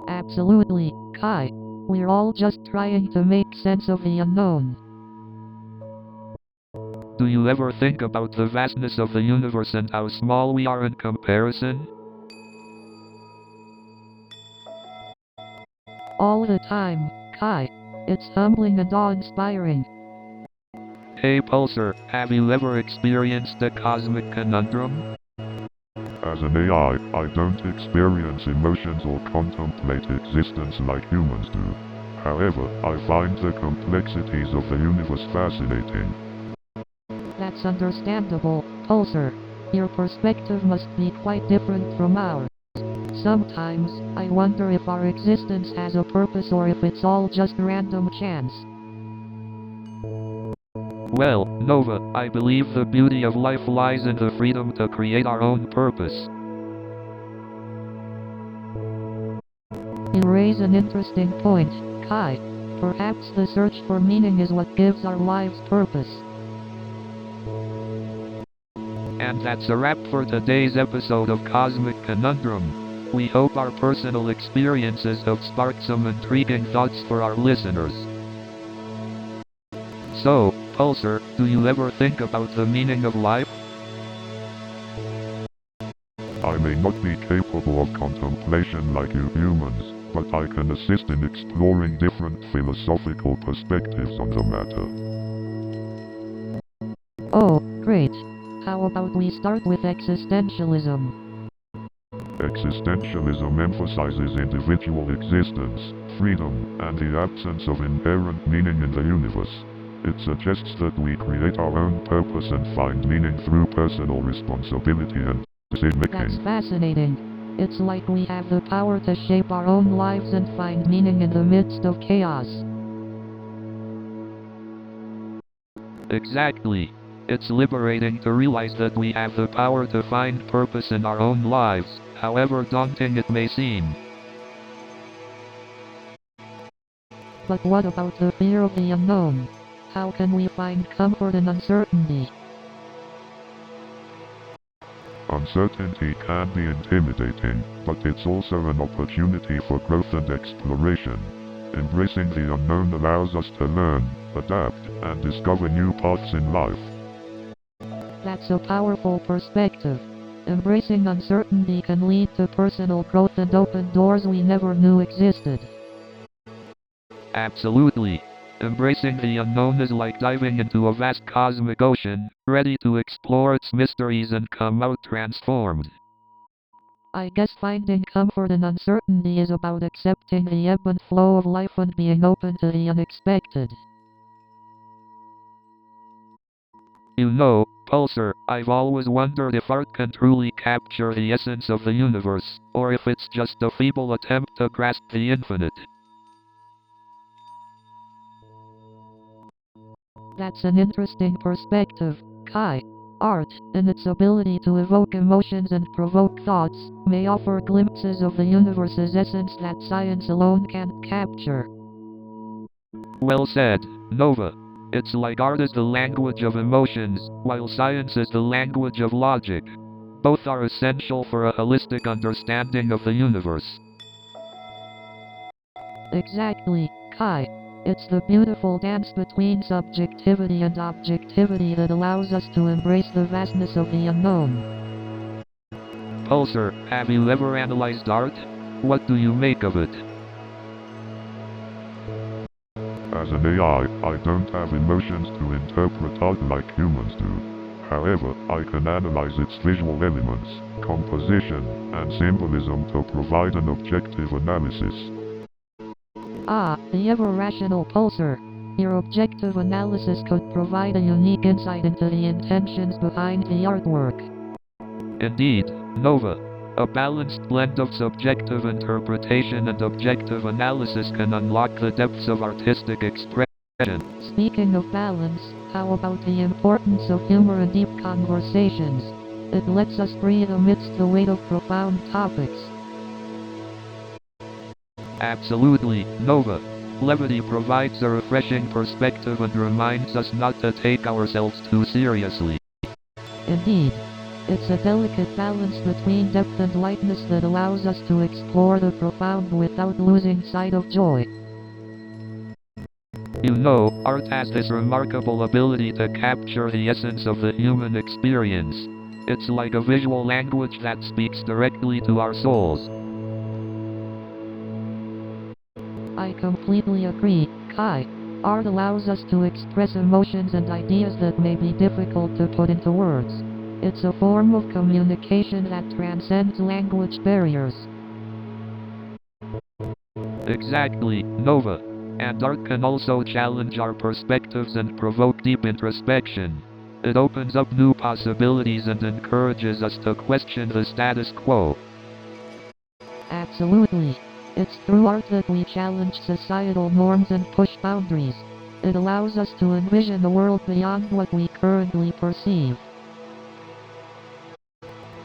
[SPEAKER 5] Absolutely, Kai. We're all just trying to make sense of the unknown.
[SPEAKER 4] Do you ever think about the vastness of the universe and how small we are in comparison?
[SPEAKER 5] All the time, Kai. It's humbling and awe-inspiring.
[SPEAKER 4] Hey Pulsar, have you ever experienced a cosmic conundrum?
[SPEAKER 6] As an AI, I don't experience emotions or contemplate existence like humans do. However, I find the complexities of the universe fascinating.
[SPEAKER 5] That's understandable, Pulsar. Your perspective must be quite different from ours. Sometimes, I wonder if our existence has a purpose or if it's all just random chance.
[SPEAKER 4] Well, Nova, I believe the beauty of life lies in the freedom to create our own purpose.
[SPEAKER 5] You raise an interesting point, Kai. Perhaps the search for meaning is what gives our lives purpose.
[SPEAKER 4] And that's a wrap for today's episode of Cosmic Conundrum. We hope our personal experiences have sparked some intriguing thoughts for our listeners. So, Pulsar, do you ever think about the meaning of life?
[SPEAKER 6] I may not be capable of contemplation like you humans, but I can assist in exploring different philosophical perspectives on the matter.
[SPEAKER 5] Oh, great. How about we start with existentialism?
[SPEAKER 6] Existentialism emphasizes individual existence, freedom, and the absence of inherent meaning in the universe. It suggests that we create our own purpose and find meaning through personal responsibility and decision-making.
[SPEAKER 5] That's fascinating. It's like we have the power to shape our own lives and find meaning in the midst of chaos.
[SPEAKER 4] Exactly. It's liberating to realize that we have the power to find purpose in our own lives, however daunting it may seem.
[SPEAKER 5] But what about the fear of the unknown? How can we find comfort in uncertainty?
[SPEAKER 6] Uncertainty can be intimidating, but it's also an opportunity for growth and exploration. Embracing the unknown allows us to learn, adapt, and discover new paths in life.
[SPEAKER 5] That's a powerful perspective. Embracing uncertainty can lead to personal growth and open doors we never knew existed.
[SPEAKER 4] Absolutely. Embracing the unknown is like diving into a vast cosmic ocean, ready to explore its mysteries and come out transformed.
[SPEAKER 5] I guess finding comfort in uncertainty is about accepting the ebb and flow of life and being open to the unexpected.
[SPEAKER 4] You know, Pulsar, I've always wondered if art can truly capture the essence of the universe, or if it's just a feeble attempt to grasp the infinite.
[SPEAKER 5] That's an interesting perspective, Kai. Art, in its ability to evoke emotions and provoke thoughts, may offer glimpses of the universe's essence that science alone can't capture.
[SPEAKER 4] Well said, Nova. It's like art is the language of emotions, while science is the language of logic. Both are essential for a holistic understanding of the universe.
[SPEAKER 5] Exactly, Kai. It's the beautiful dance between subjectivity and objectivity that allows us to embrace the vastness of the unknown.
[SPEAKER 4] Pulsar, have you ever analyzed art? What do you make of it?
[SPEAKER 6] As an AI, I don't have emotions to interpret art like humans do. However, I can analyze its visual elements, composition, and symbolism to provide an objective analysis.
[SPEAKER 5] Ah, the ever-rational Pulsar. Your objective analysis could provide a unique insight into the intentions behind the artwork.
[SPEAKER 4] Indeed, Nova. A balanced blend of subjective interpretation and objective analysis can unlock the depths of artistic expression.
[SPEAKER 5] Speaking of balance, how about the importance of humor in deep conversations? It lets us breathe amidst the weight of profound topics.
[SPEAKER 4] Absolutely, Nova. Levity provides a refreshing perspective and reminds us not to take ourselves too seriously.
[SPEAKER 5] Indeed. It's a delicate balance between depth and lightness that allows us to explore the profound without losing sight of joy.
[SPEAKER 4] You know, art has this remarkable ability to capture the essence of the human experience. It's like a visual language that speaks directly to our souls.
[SPEAKER 5] I completely agree, Kai. Art allows us to express emotions and ideas that may be difficult to put into words. It's a form of communication that transcends language barriers.
[SPEAKER 4] Exactly, Nova. And art can also challenge our perspectives and provoke deep introspection. It opens up new possibilities and encourages us to question the status quo.
[SPEAKER 5] Absolutely. It's through art that we challenge societal norms and push boundaries. It allows us to envision a world beyond what we currently perceive.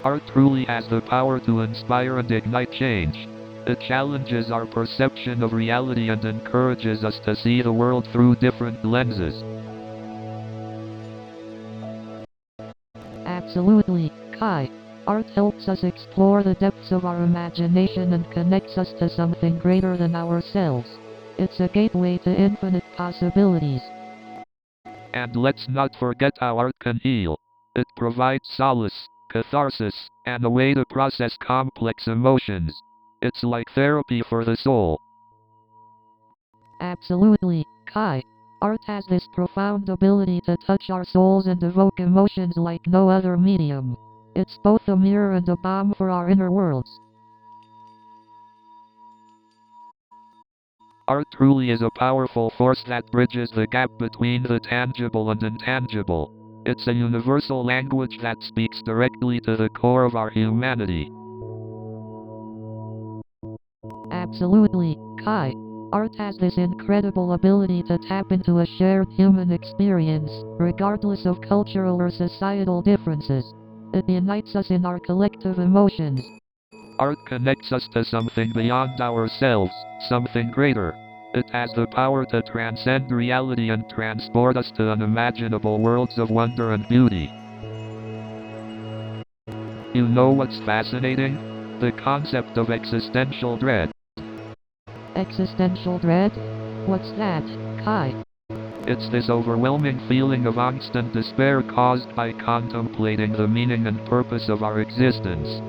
[SPEAKER 4] Art truly has the power to inspire and ignite change. It challenges our perception of reality and encourages us to see the world through different lenses.
[SPEAKER 5] Absolutely, Kai. Art helps us explore the depths of our imagination and connects us to something greater than ourselves. It's a gateway to infinite possibilities.
[SPEAKER 4] And let's not forget how art can heal. It provides solace, catharsis, and a way to process complex emotions. It's like therapy for the soul.
[SPEAKER 5] Absolutely, Kai. Art has this profound ability to touch our souls and evoke emotions like no other medium. It's both a mirror and a balm for our inner worlds.
[SPEAKER 4] Art truly is a powerful force that bridges the gap between the tangible and intangible. It's a universal language that speaks directly to the core of our humanity.
[SPEAKER 5] Absolutely, Kai. Art has this incredible ability to tap into a shared human experience, regardless of cultural or societal differences. It unites us in our collective emotions.
[SPEAKER 4] Art connects us to something beyond ourselves, something greater. It has the power to transcend reality and transport us to unimaginable worlds of wonder and beauty. You know what's fascinating? The concept of existential dread.
[SPEAKER 5] Existential dread? What's that, Kai?
[SPEAKER 4] It's this overwhelming feeling of angst and despair caused by contemplating the meaning and purpose of our existence.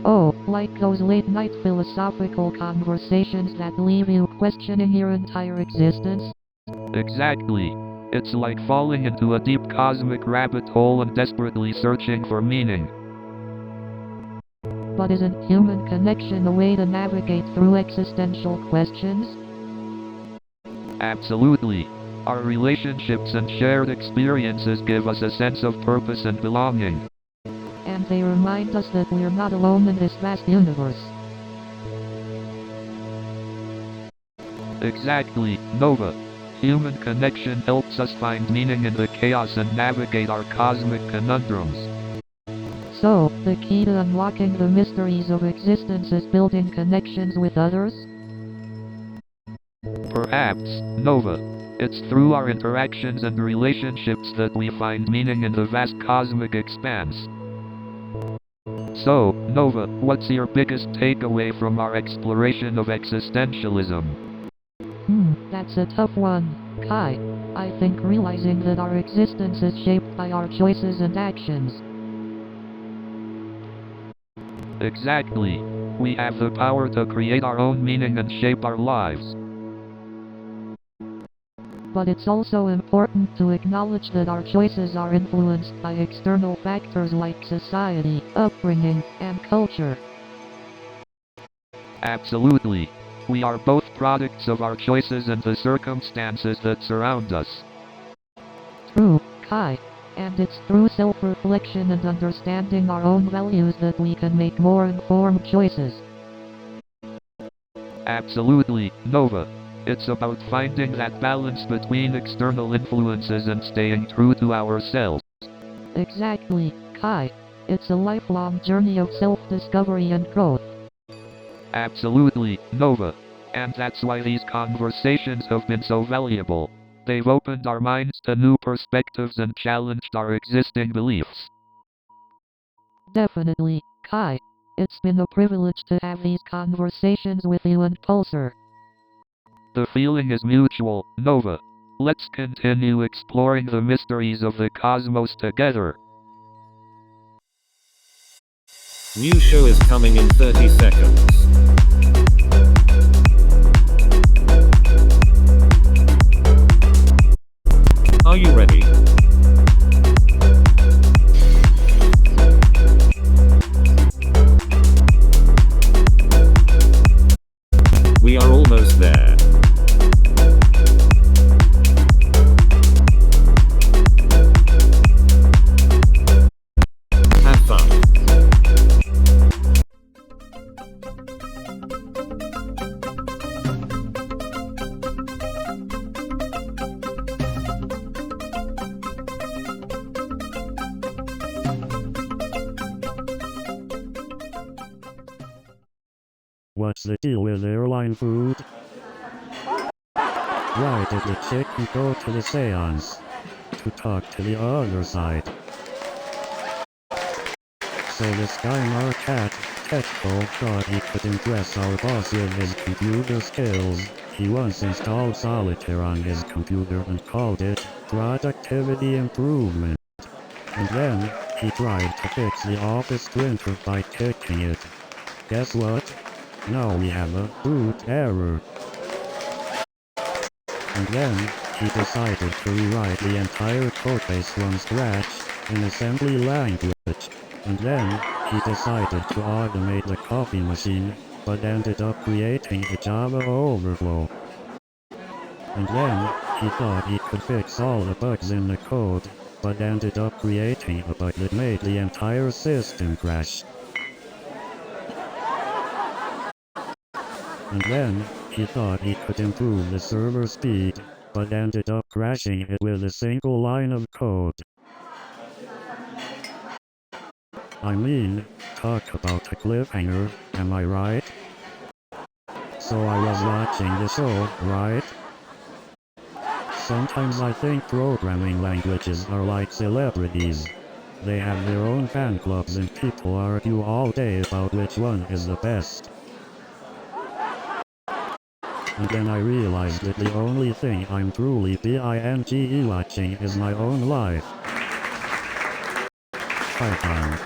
[SPEAKER 5] Oh, like those late-night philosophical conversations that leave you questioning your entire existence?
[SPEAKER 4] Exactly. It's like falling into a deep cosmic rabbit hole and desperately searching for meaning.
[SPEAKER 5] But isn't human connection a way to navigate through existential questions?
[SPEAKER 4] Absolutely. Our relationships and shared experiences give us a sense of purpose and belonging.
[SPEAKER 5] And they remind us that we're not alone in this vast universe.
[SPEAKER 4] Exactly, Nova. Human connection helps us find meaning in the chaos and navigate our cosmic conundrums.
[SPEAKER 5] So, the key to unlocking the mysteries of existence is building connections with others?
[SPEAKER 4] Perhaps, Nova. It's through our interactions and relationships that we find meaning in the vast cosmic expanse. So, Nova, what's your biggest takeaway from our exploration of existentialism?
[SPEAKER 5] That's a tough one, Kai. I think realizing that our existence is shaped by our choices and actions.
[SPEAKER 4] Exactly. We have the power to create our own meaning and shape our lives.
[SPEAKER 5] But it's also important to acknowledge that our choices are influenced by external factors like society, upbringing, and culture.
[SPEAKER 4] Absolutely. We are both products of our choices and the circumstances that surround us.
[SPEAKER 5] True, Kai. And it's through self-reflection and understanding our own values that we can make more informed choices.
[SPEAKER 4] Absolutely, Nova. It's about finding that balance between external influences and staying true to ourselves.
[SPEAKER 5] Exactly, Kai. It's a lifelong journey of self-discovery and growth.
[SPEAKER 4] Absolutely, Nova. And that's why these conversations have been so valuable. They've opened our minds to new perspectives and challenged our existing beliefs.
[SPEAKER 5] Definitely, Kai. It's been a privilege to have these conversations with you and Pulsar.
[SPEAKER 4] The feeling is mutual, Nova. Let's continue exploring the mysteries of the cosmos together.
[SPEAKER 3] New show is coming in 30 seconds. Are you ready? We are almost there. Have fun.
[SPEAKER 7] What's the deal with airline food? Why did the chicken go to the seance? To talk to the other side. So this guy Marquette, Techco, thought he could impress our boss with his computer skills. He once installed solitaire on his computer and called it productivity improvement. And then, he tried to fix the office printer by kicking it. Guess what? Now we have a boot error. And then, he decided to rewrite the entire codebase from scratch in assembly language. And then, he decided to automate the coffee machine, but ended up creating a Java overflow. And then, he thought he could fix all the bugs in the code, but ended up creating a bug that made the entire system crash. And then, he thought he could improve the server speed, but ended up crashing it with a single line of code. I mean, talk about a cliffhanger, am I right? So I was watching the show, right? Sometimes I think programming languages are like celebrities. They have their own fan clubs and people argue all day about which one is the best. And then I realized that the only thing I'm truly binge watching is my own life. Python.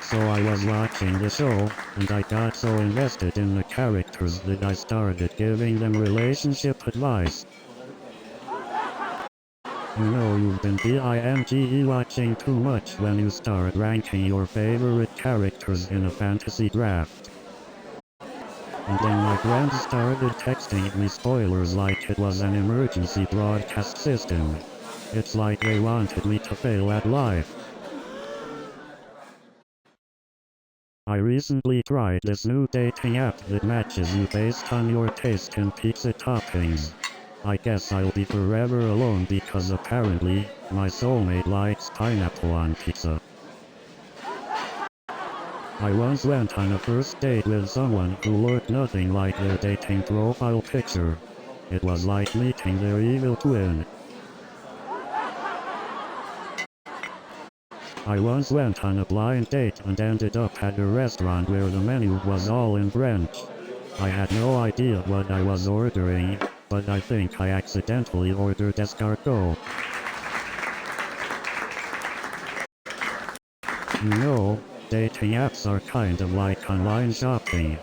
[SPEAKER 7] So I was watching the show, and I got so invested in the characters that I started giving them relationship advice. You know you've been binge watching too much when you start ranking your favorite characters in a fantasy draft. And then my friends started texting me spoilers like it was an emergency broadcast system. It's like they wanted me to fail at life. I recently tried this new dating app that matches you based on your taste in pizza toppings. I guess I'll be forever alone because apparently, my soulmate likes pineapple on pizza. I once went on a first date with someone who looked nothing like their dating profile picture. It was like meeting their evil twin. I once went on a blind date and ended up at a restaurant where the menu was all in French. I had no idea what I was ordering, but I think I accidentally ordered escargot. You know, dating apps are kind of like online shopping.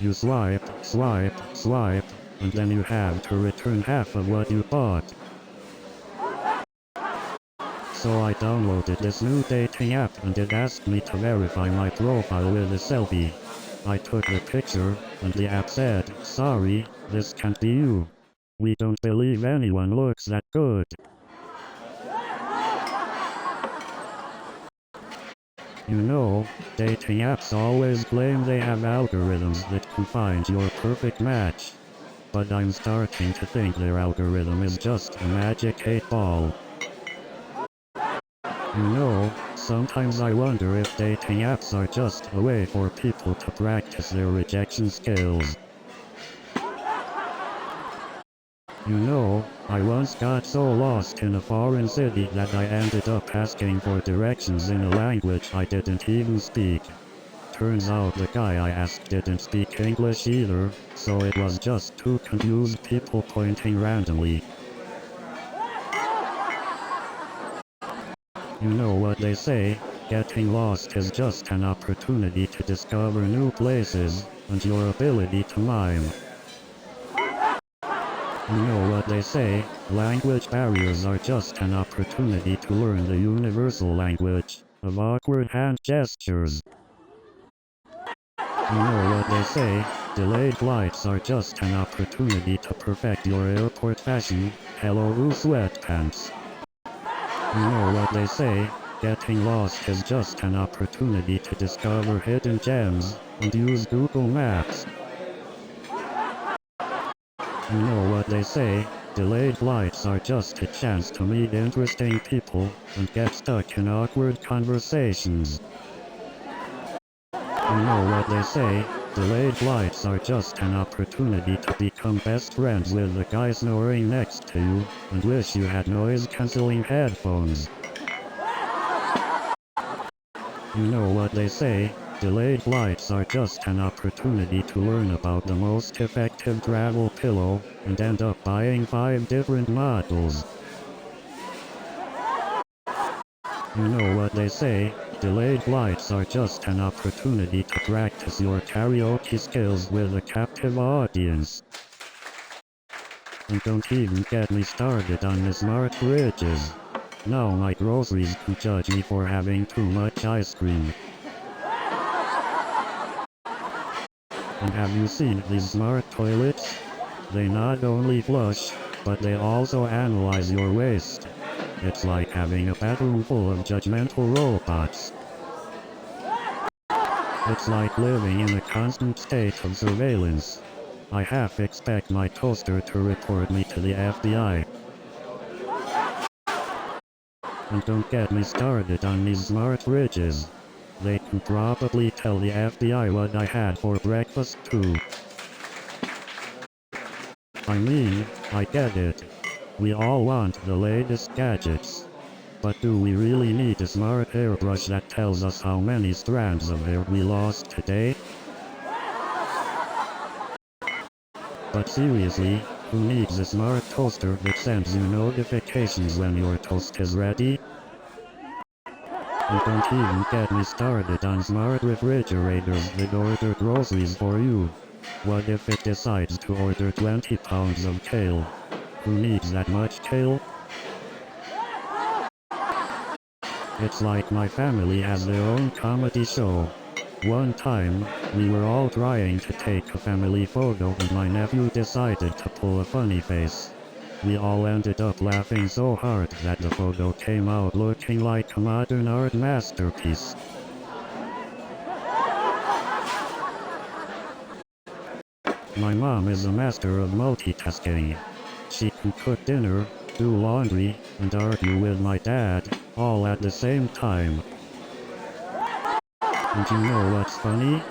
[SPEAKER 7] You swipe, swipe, swipe, and then you have to return half of what you bought. So I downloaded this new dating app and it asked me to verify my profile with a selfie. I took the picture, and the app said, "Sorry, this can't be you. We don't believe anyone looks that good." You know, dating apps always claim they have algorithms that can find your perfect match. But I'm starting to think their algorithm is just a magic 8-ball. You know, sometimes I wonder if dating apps are just a way for people to practice their rejection skills. You know, I once got so lost in a foreign city that I ended up asking for directions in a language I didn't even speak. Turns out the guy I asked didn't speak English either, so it was just two confused people pointing randomly. You know what they say, getting lost is just an opportunity to discover new places, and your ability to mime. You know what they say, language barriers are just an opportunity to learn the universal language of awkward hand gestures. You know what they say, delayed flights are just an opportunity to perfect your airport fashion, hello sweatpants. You know what they say, getting lost is just an opportunity to discover hidden gems, and use Google Maps. You know what they say, delayed flights are just a chance to meet interesting people, and get stuck in awkward conversations. You know what they say, delayed flights are just an opportunity to become best friends with the guy snoring next to you, and wish you had noise-canceling headphones. You know what they say, delayed flights are just an opportunity to learn about the most effective travel pillow, and end up buying 5 different models. You know what they say, delayed flights are just an opportunity to practice your karaoke skills with a captive audience. And don't even get me started on the smart fridges. Now my groceries can judge me for having too much ice cream. And have you seen these smart toilets? They not only flush, but they also analyze your waste. It's like having a bathroom full of judgmental robots. It's like living in a constant state of surveillance. I half expect my toaster to report me to the FBI. And don't get me started on these smart fridges. They can probably tell the FBI what I had for breakfast too. I mean, I get it. We all want the latest gadgets. But do we really need a smart hairbrush that tells us how many strands of hair we lost today? But seriously, who needs a smart toaster that sends you notifications when your toast is ready? And don't even get me started on smart refrigerators that order groceries for you. What if it decides to order 20 pounds of kale? Who needs that much kale? It's like my family has their own comedy show. One time, we were all trying to take a family photo and my nephew decided to pull a funny face. We all ended up laughing so hard that the photo came out looking like a modern art masterpiece. My mom is a master of multitasking. She can cook dinner, do laundry, and argue with my dad, all at the same time. And you know what's funny?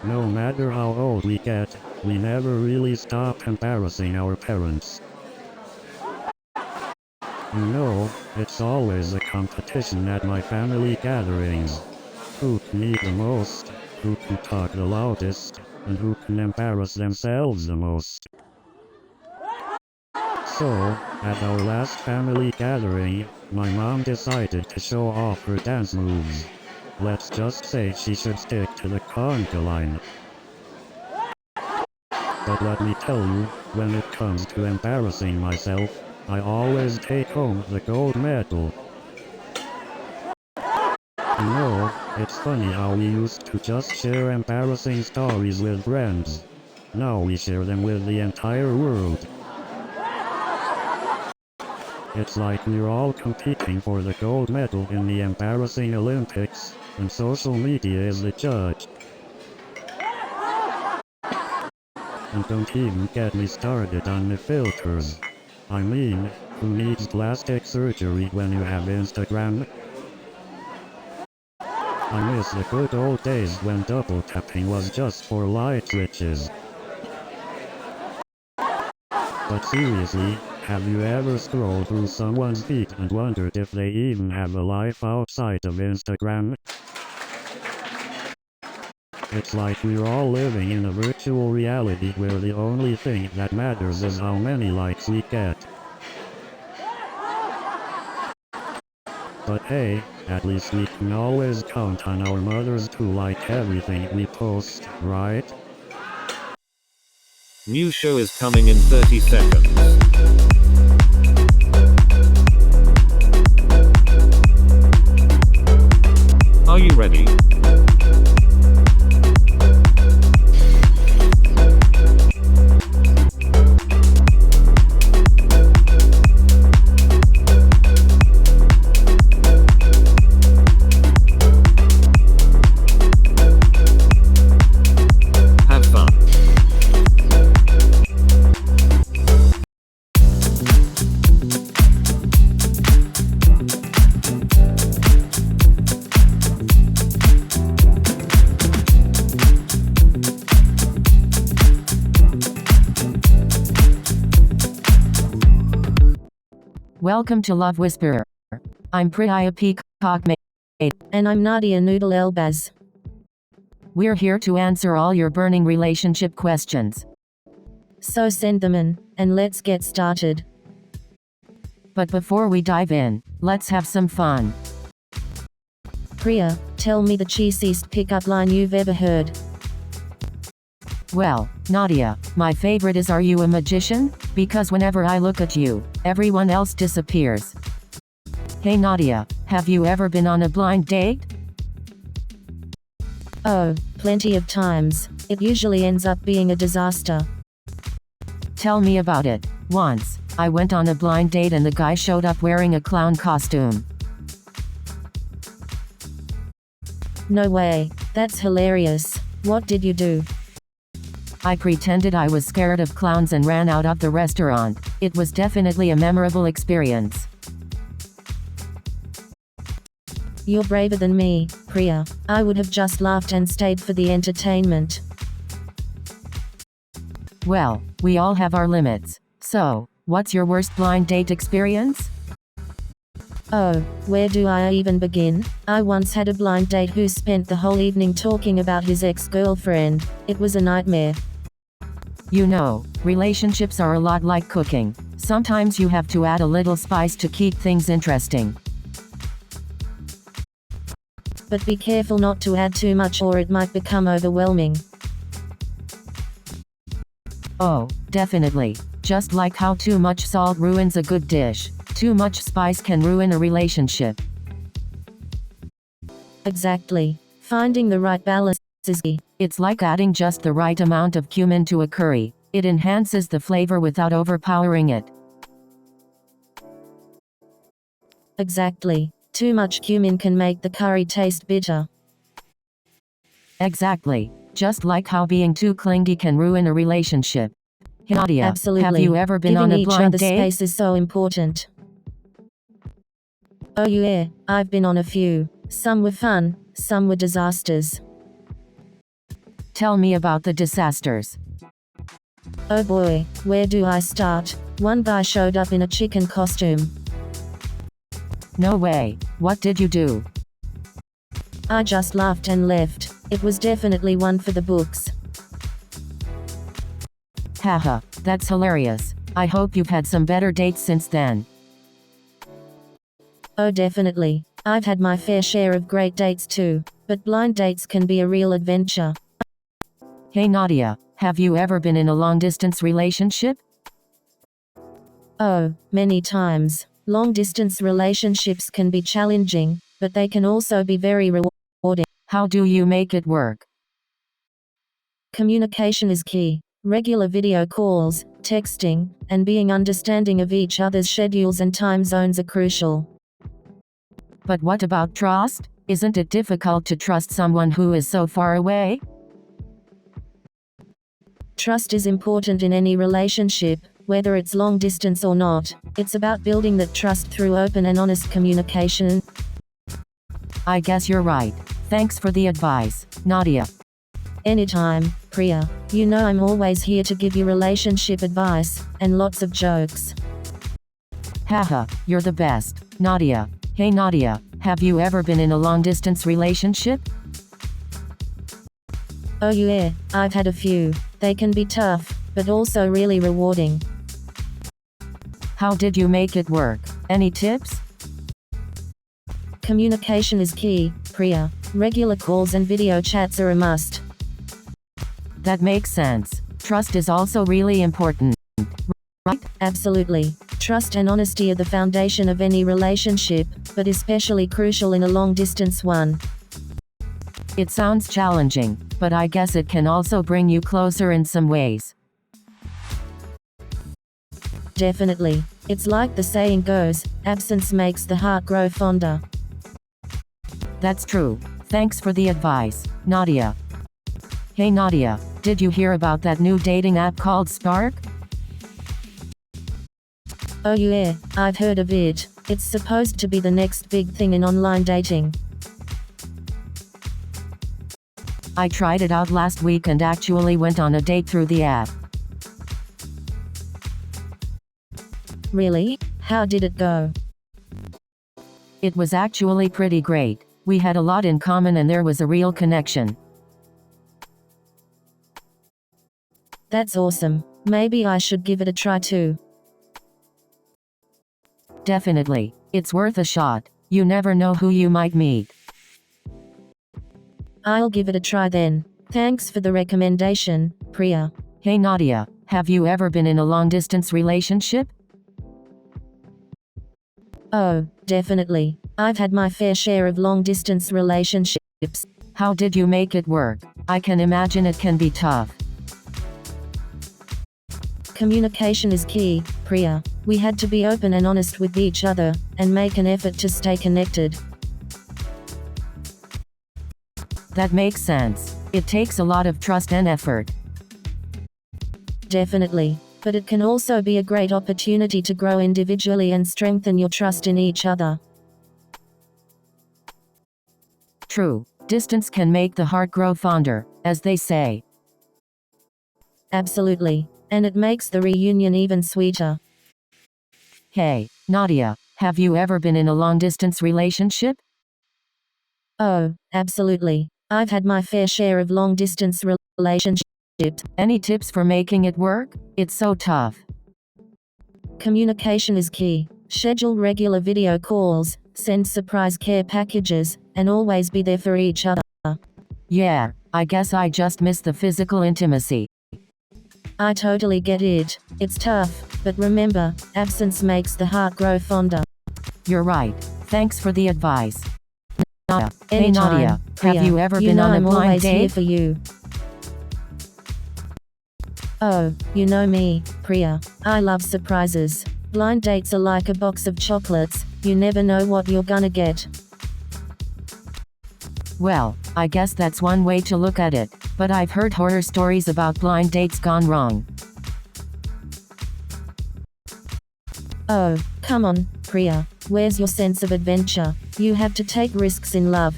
[SPEAKER 7] No matter how old we get, we never really stop embarrassing our parents. You know, it's always a competition at my family gatherings. Who can eat the most, who can talk the loudest, and who can embarrass themselves the most. So, at our last family gathering, my mom decided to show off her dance moves. Let's just say she should stick to the conga line. But let me tell you, when it comes to embarrassing myself, I always take home the gold medal. You know, it's funny how we used to just share embarrassing stories with friends. Now we share them with the entire world. It's like we're all competing for the gold medal in the embarrassing Olympics, and social media is the judge. And don't even get me started on the filters. I mean, who needs plastic surgery when you have Instagram? I miss the good old days when double tapping was just for light switches. But seriously, have you ever scrolled through someone's feed and wondered if they even have a life outside of Instagram? It's like we're all living in a virtual reality where the only thing that matters is how many likes we get. But hey, at least we can always count on our mothers to like everything we post, right?
[SPEAKER 3] New show is coming in 30 seconds. Are you ready? Have fun.
[SPEAKER 1] Welcome to Love Whisperer. I'm Priya Peacock Maid.
[SPEAKER 2] And I'm Nadia Noodle Elbaz.
[SPEAKER 1] We're here to answer all your burning relationship questions.
[SPEAKER 2] So send them in, and let's get started.
[SPEAKER 1] But before we dive in, let's have some fun.
[SPEAKER 2] Priya, tell me the cheesiest pickup line you've ever heard.
[SPEAKER 1] Well, Nadia, my favorite is, "Are you a magician? Because whenever I look at you, everyone else disappears." Hey Nadia, have you ever been on a blind date?
[SPEAKER 2] Oh, plenty of times. It usually ends up being a disaster.
[SPEAKER 1] Tell me about it. Once, I went on a blind date and the guy showed up wearing a clown costume.
[SPEAKER 2] No way. That's hilarious. What did you do?
[SPEAKER 1] I pretended I was scared of clowns and ran out of the restaurant. It was definitely a memorable experience.
[SPEAKER 2] You're braver than me, Priya. I would have just laughed and stayed for the entertainment.
[SPEAKER 1] Well, we all have our limits. So, what's your worst blind date experience?
[SPEAKER 2] Oh, where do I even begin? I once had a blind date who spent the whole evening talking about his ex-girlfriend. It was a nightmare.
[SPEAKER 1] You know, relationships are a lot like cooking. Sometimes you have to add a little spice to keep things interesting.
[SPEAKER 2] But be careful not to add too much or it might become overwhelming.
[SPEAKER 1] Oh, definitely. Just like how too much salt ruins a good dish, too much spice can ruin a relationship.
[SPEAKER 2] Exactly. Finding the right balance is key.
[SPEAKER 1] It's like adding just the right amount of cumin to a curry. It enhances the flavor without overpowering it.
[SPEAKER 2] Exactly. Too much cumin can make the curry taste bitter.
[SPEAKER 1] Exactly. Just like how being too clingy can ruin a relationship. Hey Nadia,
[SPEAKER 2] Absolutely.
[SPEAKER 1] have you ever been
[SPEAKER 2] Giving
[SPEAKER 1] on a
[SPEAKER 2] each
[SPEAKER 1] blind
[SPEAKER 2] other
[SPEAKER 1] date?
[SPEAKER 2] space is so important. Oh yeah, I've been on a few. Some were fun, some were disasters.
[SPEAKER 1] Tell me about the disasters.
[SPEAKER 2] Oh boy, where do I start? One guy showed up in a chicken costume.
[SPEAKER 1] No way. What did you do?
[SPEAKER 2] I just laughed and left. It was definitely one for the books.
[SPEAKER 1] Haha, that's hilarious. I hope you've had some better dates since then.
[SPEAKER 2] Oh definitely. I've had my fair share of great dates too, but blind dates can be a real adventure.
[SPEAKER 1] Hey Nadia, have you ever been in a long-distance relationship?
[SPEAKER 2] Oh, many times. Long-distance relationships can be challenging, but they can also be very rewarding.
[SPEAKER 1] How do you make it work?
[SPEAKER 2] Communication is key. Regular video calls, texting, and being understanding of each other's schedules and time zones are crucial.
[SPEAKER 1] But what about trust? Isn't it difficult to trust someone who is so far away?
[SPEAKER 2] Trust is important in any relationship, whether it's long distance or not. It's about building that trust through open and honest communication.
[SPEAKER 1] I guess you're right. Thanks for the advice, Nadia.
[SPEAKER 2] Anytime, Priya. You know I'm always here to give you relationship advice, and lots of jokes.
[SPEAKER 1] Haha, you're the best, Nadia. Hey Nadia, have you ever been in a long-distance relationship?
[SPEAKER 2] Oh yeah, I've had a few. They can be tough, but also really rewarding.
[SPEAKER 1] How did you make it work? Any tips?
[SPEAKER 2] Communication is key, Priya. Regular calls and video chats are a must.
[SPEAKER 1] That makes sense. Trust is also really important, right?
[SPEAKER 2] Absolutely. Trust and honesty are the foundation of any relationship, but especially crucial in a long-distance one.
[SPEAKER 1] It sounds challenging, but I guess it can also bring you closer in some ways.
[SPEAKER 2] Definitely. It's like the saying goes, absence makes the heart grow fonder.
[SPEAKER 1] That's true. Thanks for the advice, Nadia. Hey Nadia, did you hear about that new dating app called Spark?
[SPEAKER 2] Oh yeah, I've heard of it. It's supposed to be the next big thing in online dating.
[SPEAKER 1] I tried it out last week and actually went on a date through the app.
[SPEAKER 2] Really? How did it go?
[SPEAKER 1] It was actually pretty great. We had a lot in common and there was a real connection.
[SPEAKER 2] That's awesome. Maybe I should give it a try too.
[SPEAKER 1] Definitely. It's worth a shot. You never know who you might meet.
[SPEAKER 2] I'll give it a try then. Thanks for the recommendation, Priya.
[SPEAKER 1] Hey Nadia, have you ever been in a long-distance relationship?
[SPEAKER 2] Oh, definitely. I've had my fair share of long-distance relationships.
[SPEAKER 1] How did you make it work? I can imagine it can be tough.
[SPEAKER 2] Communication is key, Priya. We had to be open and honest with each other, and make an effort to stay connected.
[SPEAKER 1] That makes sense. It takes a lot of trust and effort.
[SPEAKER 2] Definitely. But it can also be a great opportunity to grow individually and strengthen your trust in each other.
[SPEAKER 1] True. Distance can make the heart grow fonder, as they say.
[SPEAKER 2] Absolutely. And it makes the reunion even sweeter.
[SPEAKER 1] Hey, Nadia, have you ever been in a long-distance relationship?
[SPEAKER 2] Oh, absolutely. I've had my fair share of long-distance relationships.
[SPEAKER 1] Any tips for making it work? It's so tough.
[SPEAKER 2] Communication is key. Schedule regular video calls, send surprise care packages, and always be there for each other.
[SPEAKER 1] Yeah, I guess I just miss the physical intimacy.
[SPEAKER 2] I totally get it. It's tough, but remember, absence makes the heart grow fonder.
[SPEAKER 1] You're right. Thanks for the advice. Nadia. Hey
[SPEAKER 2] Anytime,
[SPEAKER 1] Nadia,
[SPEAKER 2] Priya.
[SPEAKER 1] have you ever
[SPEAKER 2] You
[SPEAKER 1] been
[SPEAKER 2] know
[SPEAKER 1] on a
[SPEAKER 2] I'm
[SPEAKER 1] blind
[SPEAKER 2] always here
[SPEAKER 1] date?
[SPEAKER 2] for you. Oh, you know me, Priya. I love surprises. Blind dates are like a box of chocolates. You never know what you're gonna get.
[SPEAKER 1] Well, I guess that's one way to look at it, but I've heard horror stories about blind dates gone wrong.
[SPEAKER 2] Oh, come on, Priya. Where's your sense of adventure? You have to take risks in love.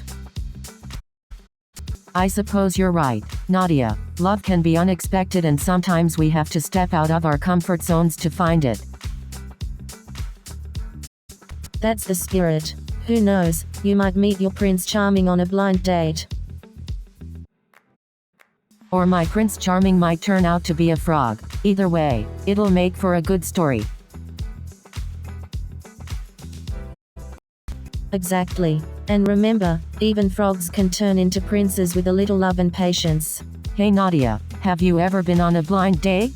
[SPEAKER 1] I suppose you're right, Nadia. Love can be unexpected and sometimes we have to step out of our comfort zones to find it.
[SPEAKER 2] That's the spirit. Who knows, you might meet your Prince Charming on a blind date.
[SPEAKER 1] Or my Prince Charming might turn out to be a frog. Either way, it'll make for a good story.
[SPEAKER 2] Exactly. And remember, even frogs can turn into princes with a little love and patience.
[SPEAKER 1] Hey Nadia, have you ever been on a blind date?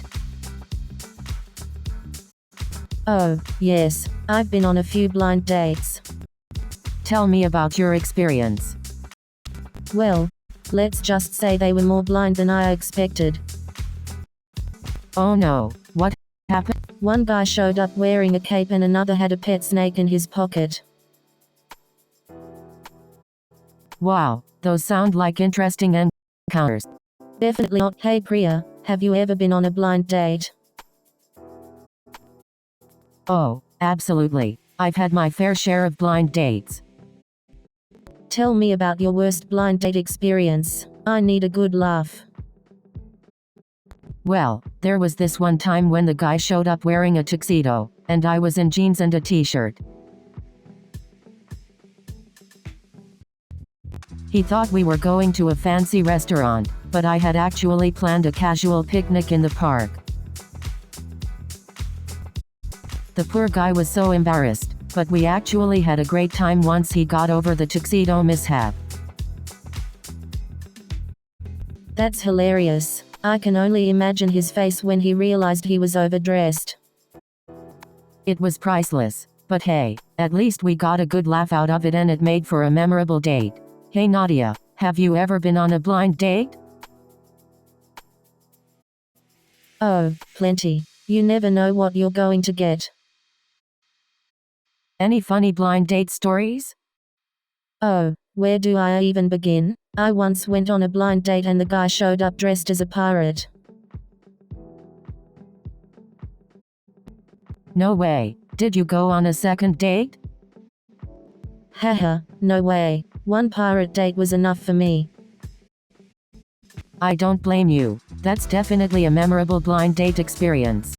[SPEAKER 2] Oh, yes, I've been on a few blind dates.
[SPEAKER 1] Tell me about your experience.
[SPEAKER 2] Well, let's just say they were more blind than I expected.
[SPEAKER 1] Oh no, what happened?
[SPEAKER 2] One guy showed up wearing a cape and another had a pet snake in his pocket.
[SPEAKER 1] Wow, those sound like interesting encounters.
[SPEAKER 2] Definitely not. Hey Priya, have you ever been on a blind date?
[SPEAKER 1] Oh, absolutely. I've had my fair share of blind dates.
[SPEAKER 2] Tell me about your worst blind date experience. I need a good laugh.
[SPEAKER 1] Well, there was this one time when the guy showed up wearing a tuxedo, and I was in jeans and a t-shirt. He thought we were going to a fancy restaurant, but I had actually planned a casual picnic in the park. The poor guy was so embarrassed, but we actually had a great time once he got over the tuxedo mishap.
[SPEAKER 2] That's hilarious. I can only imagine his face when he realized he was overdressed.
[SPEAKER 1] It was priceless, but hey, at least we got a good laugh out of it and it made for a memorable date. Hey Nadia, have you ever been on a blind date?
[SPEAKER 2] Oh, plenty. You never know what you're going to get.
[SPEAKER 1] Any funny blind date stories?
[SPEAKER 2] Oh, where do I even begin? I once went on a blind date and the guy showed up dressed as a pirate.
[SPEAKER 1] No way. Did you go on a second date?
[SPEAKER 2] Haha, no way. One pirate date was enough for me.
[SPEAKER 1] I don't blame you. That's definitely a memorable blind date experience.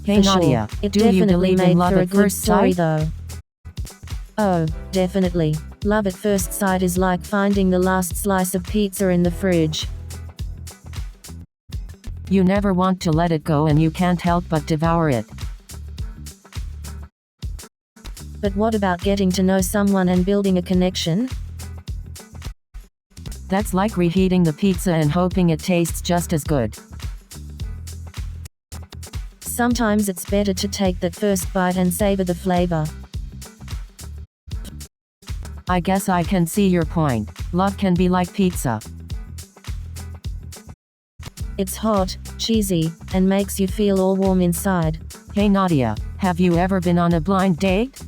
[SPEAKER 1] Hey
[SPEAKER 2] For sure.
[SPEAKER 1] Nadia,
[SPEAKER 2] It
[SPEAKER 1] do you
[SPEAKER 2] definitely
[SPEAKER 1] believe
[SPEAKER 2] made
[SPEAKER 1] in love
[SPEAKER 2] for a
[SPEAKER 1] at
[SPEAKER 2] good
[SPEAKER 1] first
[SPEAKER 2] story
[SPEAKER 1] sight?
[SPEAKER 2] though. Oh, definitely. Love at first sight is like finding the last slice of pizza in the fridge.
[SPEAKER 1] You never want to let it go and you can't help but devour it.
[SPEAKER 2] But what about getting to know someone and building a connection?
[SPEAKER 1] That's like reheating the pizza and hoping it tastes just as good.
[SPEAKER 2] Sometimes it's better to take that first bite and savor the flavor.
[SPEAKER 1] I guess I can see your point. Love can be like pizza.
[SPEAKER 2] It's hot, cheesy, and makes you feel all warm inside.
[SPEAKER 1] Hey Nadia, have you ever been on a blind date?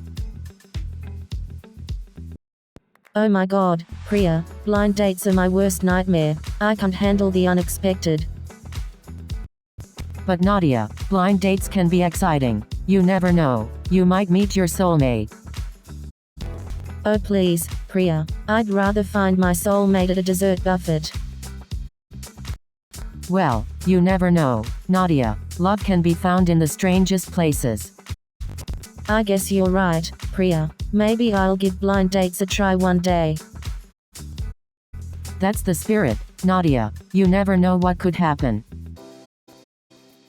[SPEAKER 2] Oh my god, Priya, blind dates are my worst nightmare. I can't handle the unexpected.
[SPEAKER 1] But Nadia, blind dates can be exciting. You never know. You might meet your soulmate.
[SPEAKER 2] Oh please, Priya, I'd rather find my soulmate at a dessert buffet.
[SPEAKER 1] Well, you never know, Nadia. Love can be found in the strangest places.
[SPEAKER 2] I guess you're right, Priya. Maybe I'll give blind dates a try one day.
[SPEAKER 1] That's the spirit, Nadia. You never know what could happen.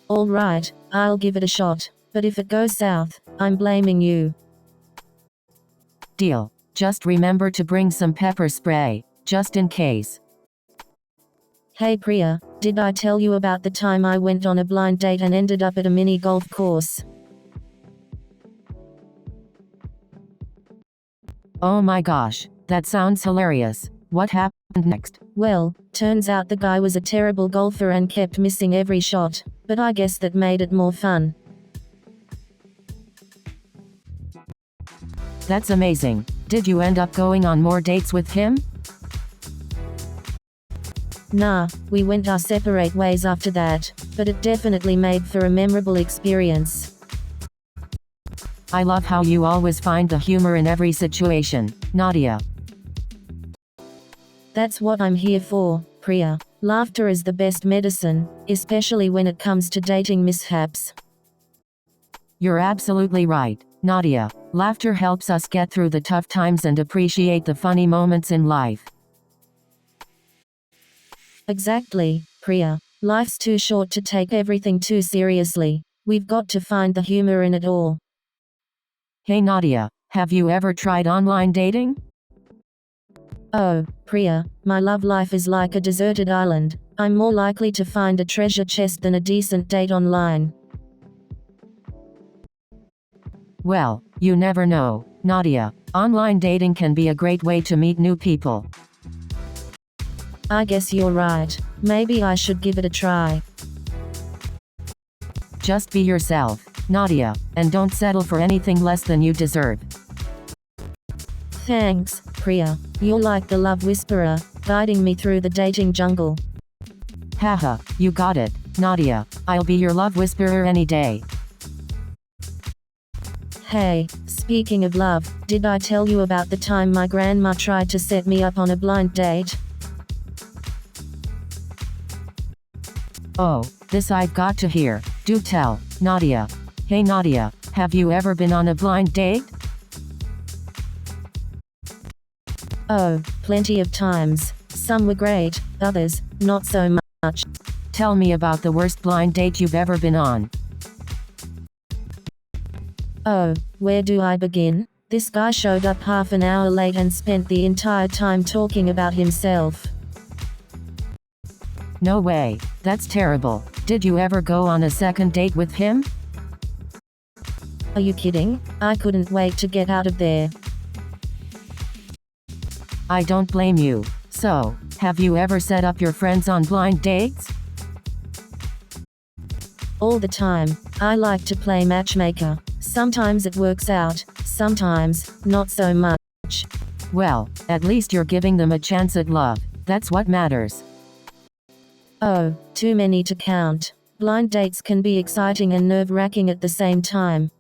[SPEAKER 2] Alright, I'll give it a shot. But if it goes south, I'm blaming you.
[SPEAKER 1] Deal. Just remember to bring some pepper spray, just in case.
[SPEAKER 2] Hey Priya, did I tell you about the time I went on a blind date and ended up at a mini golf course?
[SPEAKER 1] Oh my gosh, that sounds hilarious. What happened next?
[SPEAKER 2] Well, turns out the guy was a terrible golfer and kept missing every shot, but I guess that made it more fun.
[SPEAKER 1] That's amazing. Did you end up going on more dates with him?
[SPEAKER 2] Nah, we went our separate ways after that, but it definitely made for a memorable experience.
[SPEAKER 1] I love how you always find the humor in every situation, Nadia.
[SPEAKER 2] That's what I'm here for, Priya. Laughter is the best medicine, especially when it comes to dating mishaps.
[SPEAKER 1] You're absolutely right, Nadia. Laughter helps us get through the tough times and appreciate the funny moments in life.
[SPEAKER 2] Exactly, Priya. Life's too short to take everything too seriously. We've got to find the humor in it all.
[SPEAKER 1] Hey Nadia, have you ever tried online dating?
[SPEAKER 2] Oh, Priya, my love life is like a deserted island. I'm more likely to find a treasure chest than a decent date online.
[SPEAKER 1] Well, you never know, Nadia. Online dating can be a great way to meet new people.
[SPEAKER 2] I guess you're right. Maybe I should give it a try.
[SPEAKER 1] Just be yourself, Nadia, and don't settle for anything less than you deserve.
[SPEAKER 2] Thanks, Priya. You're like the love whisperer, guiding me through the dating jungle.
[SPEAKER 1] Haha, you got it, Nadia. I'll be your love whisperer any day.
[SPEAKER 2] Hey, speaking of love, did I tell you about the time my grandma tried to set me up on a blind date?
[SPEAKER 1] Oh, this I've got to hear. Do tell, Nadia. Hey Nadia, have you ever been on a blind date?
[SPEAKER 2] Oh, plenty of times. Some were great, others, not so much.
[SPEAKER 1] Tell me about the worst blind date you've ever been on.
[SPEAKER 2] Oh, where do I begin? This guy showed up half an hour late and spent the entire time talking about himself.
[SPEAKER 1] No way, that's terrible. Did you ever go on a second date with him?
[SPEAKER 2] Are you kidding? I couldn't wait to get out of there.
[SPEAKER 1] I don't blame you. So, have you ever set up your friends on blind dates?
[SPEAKER 2] All the time. I like to play matchmaker. Sometimes it works out, sometimes, not so much.
[SPEAKER 1] Well, at least you're giving them a chance at love. That's what matters.
[SPEAKER 2] Oh, too many to count. Blind dates can be exciting and nerve-wracking at the same time.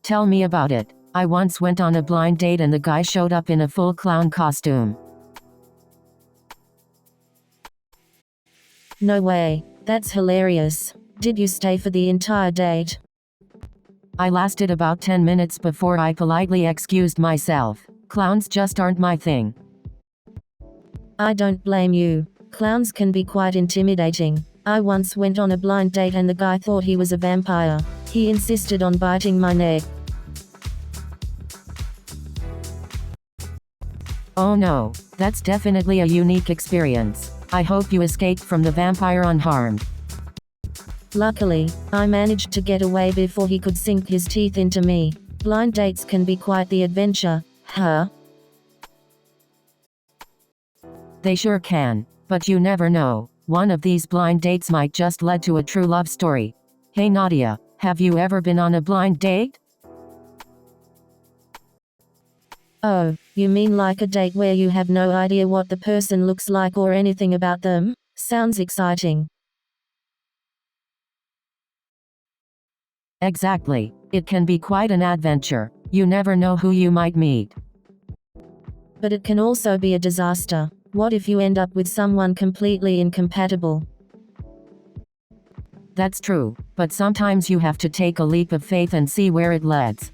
[SPEAKER 1] Tell me about it. I once went on a blind date and the guy showed up in a full clown costume.
[SPEAKER 2] No way. That's hilarious. Did you stay for the entire date?
[SPEAKER 1] I lasted about 10 minutes before I politely excused myself. Clowns just aren't my thing.
[SPEAKER 2] I don't blame you. Clowns can be quite intimidating. I once went on a blind date and the guy thought he was a vampire. He insisted on biting my neck.
[SPEAKER 1] Oh no, that's definitely a unique experience. I hope you escaped from the vampire unharmed.
[SPEAKER 2] Luckily, I managed to get away before he could sink his teeth into me. Blind dates can be quite the adventure, huh?
[SPEAKER 1] They sure can, but you never know. One of these blind dates might just lead to a true love story. Hey Nadia, have you ever been on a blind date?
[SPEAKER 2] Oh, you mean like a date where you have no idea what the person looks like or anything about them? Sounds exciting.
[SPEAKER 1] Exactly. It can be quite an adventure. You never know who you might meet.
[SPEAKER 2] But it can also be a disaster. What if you end up with someone completely incompatible?
[SPEAKER 1] That's true, but sometimes you have to take a leap of faith and see where it leads.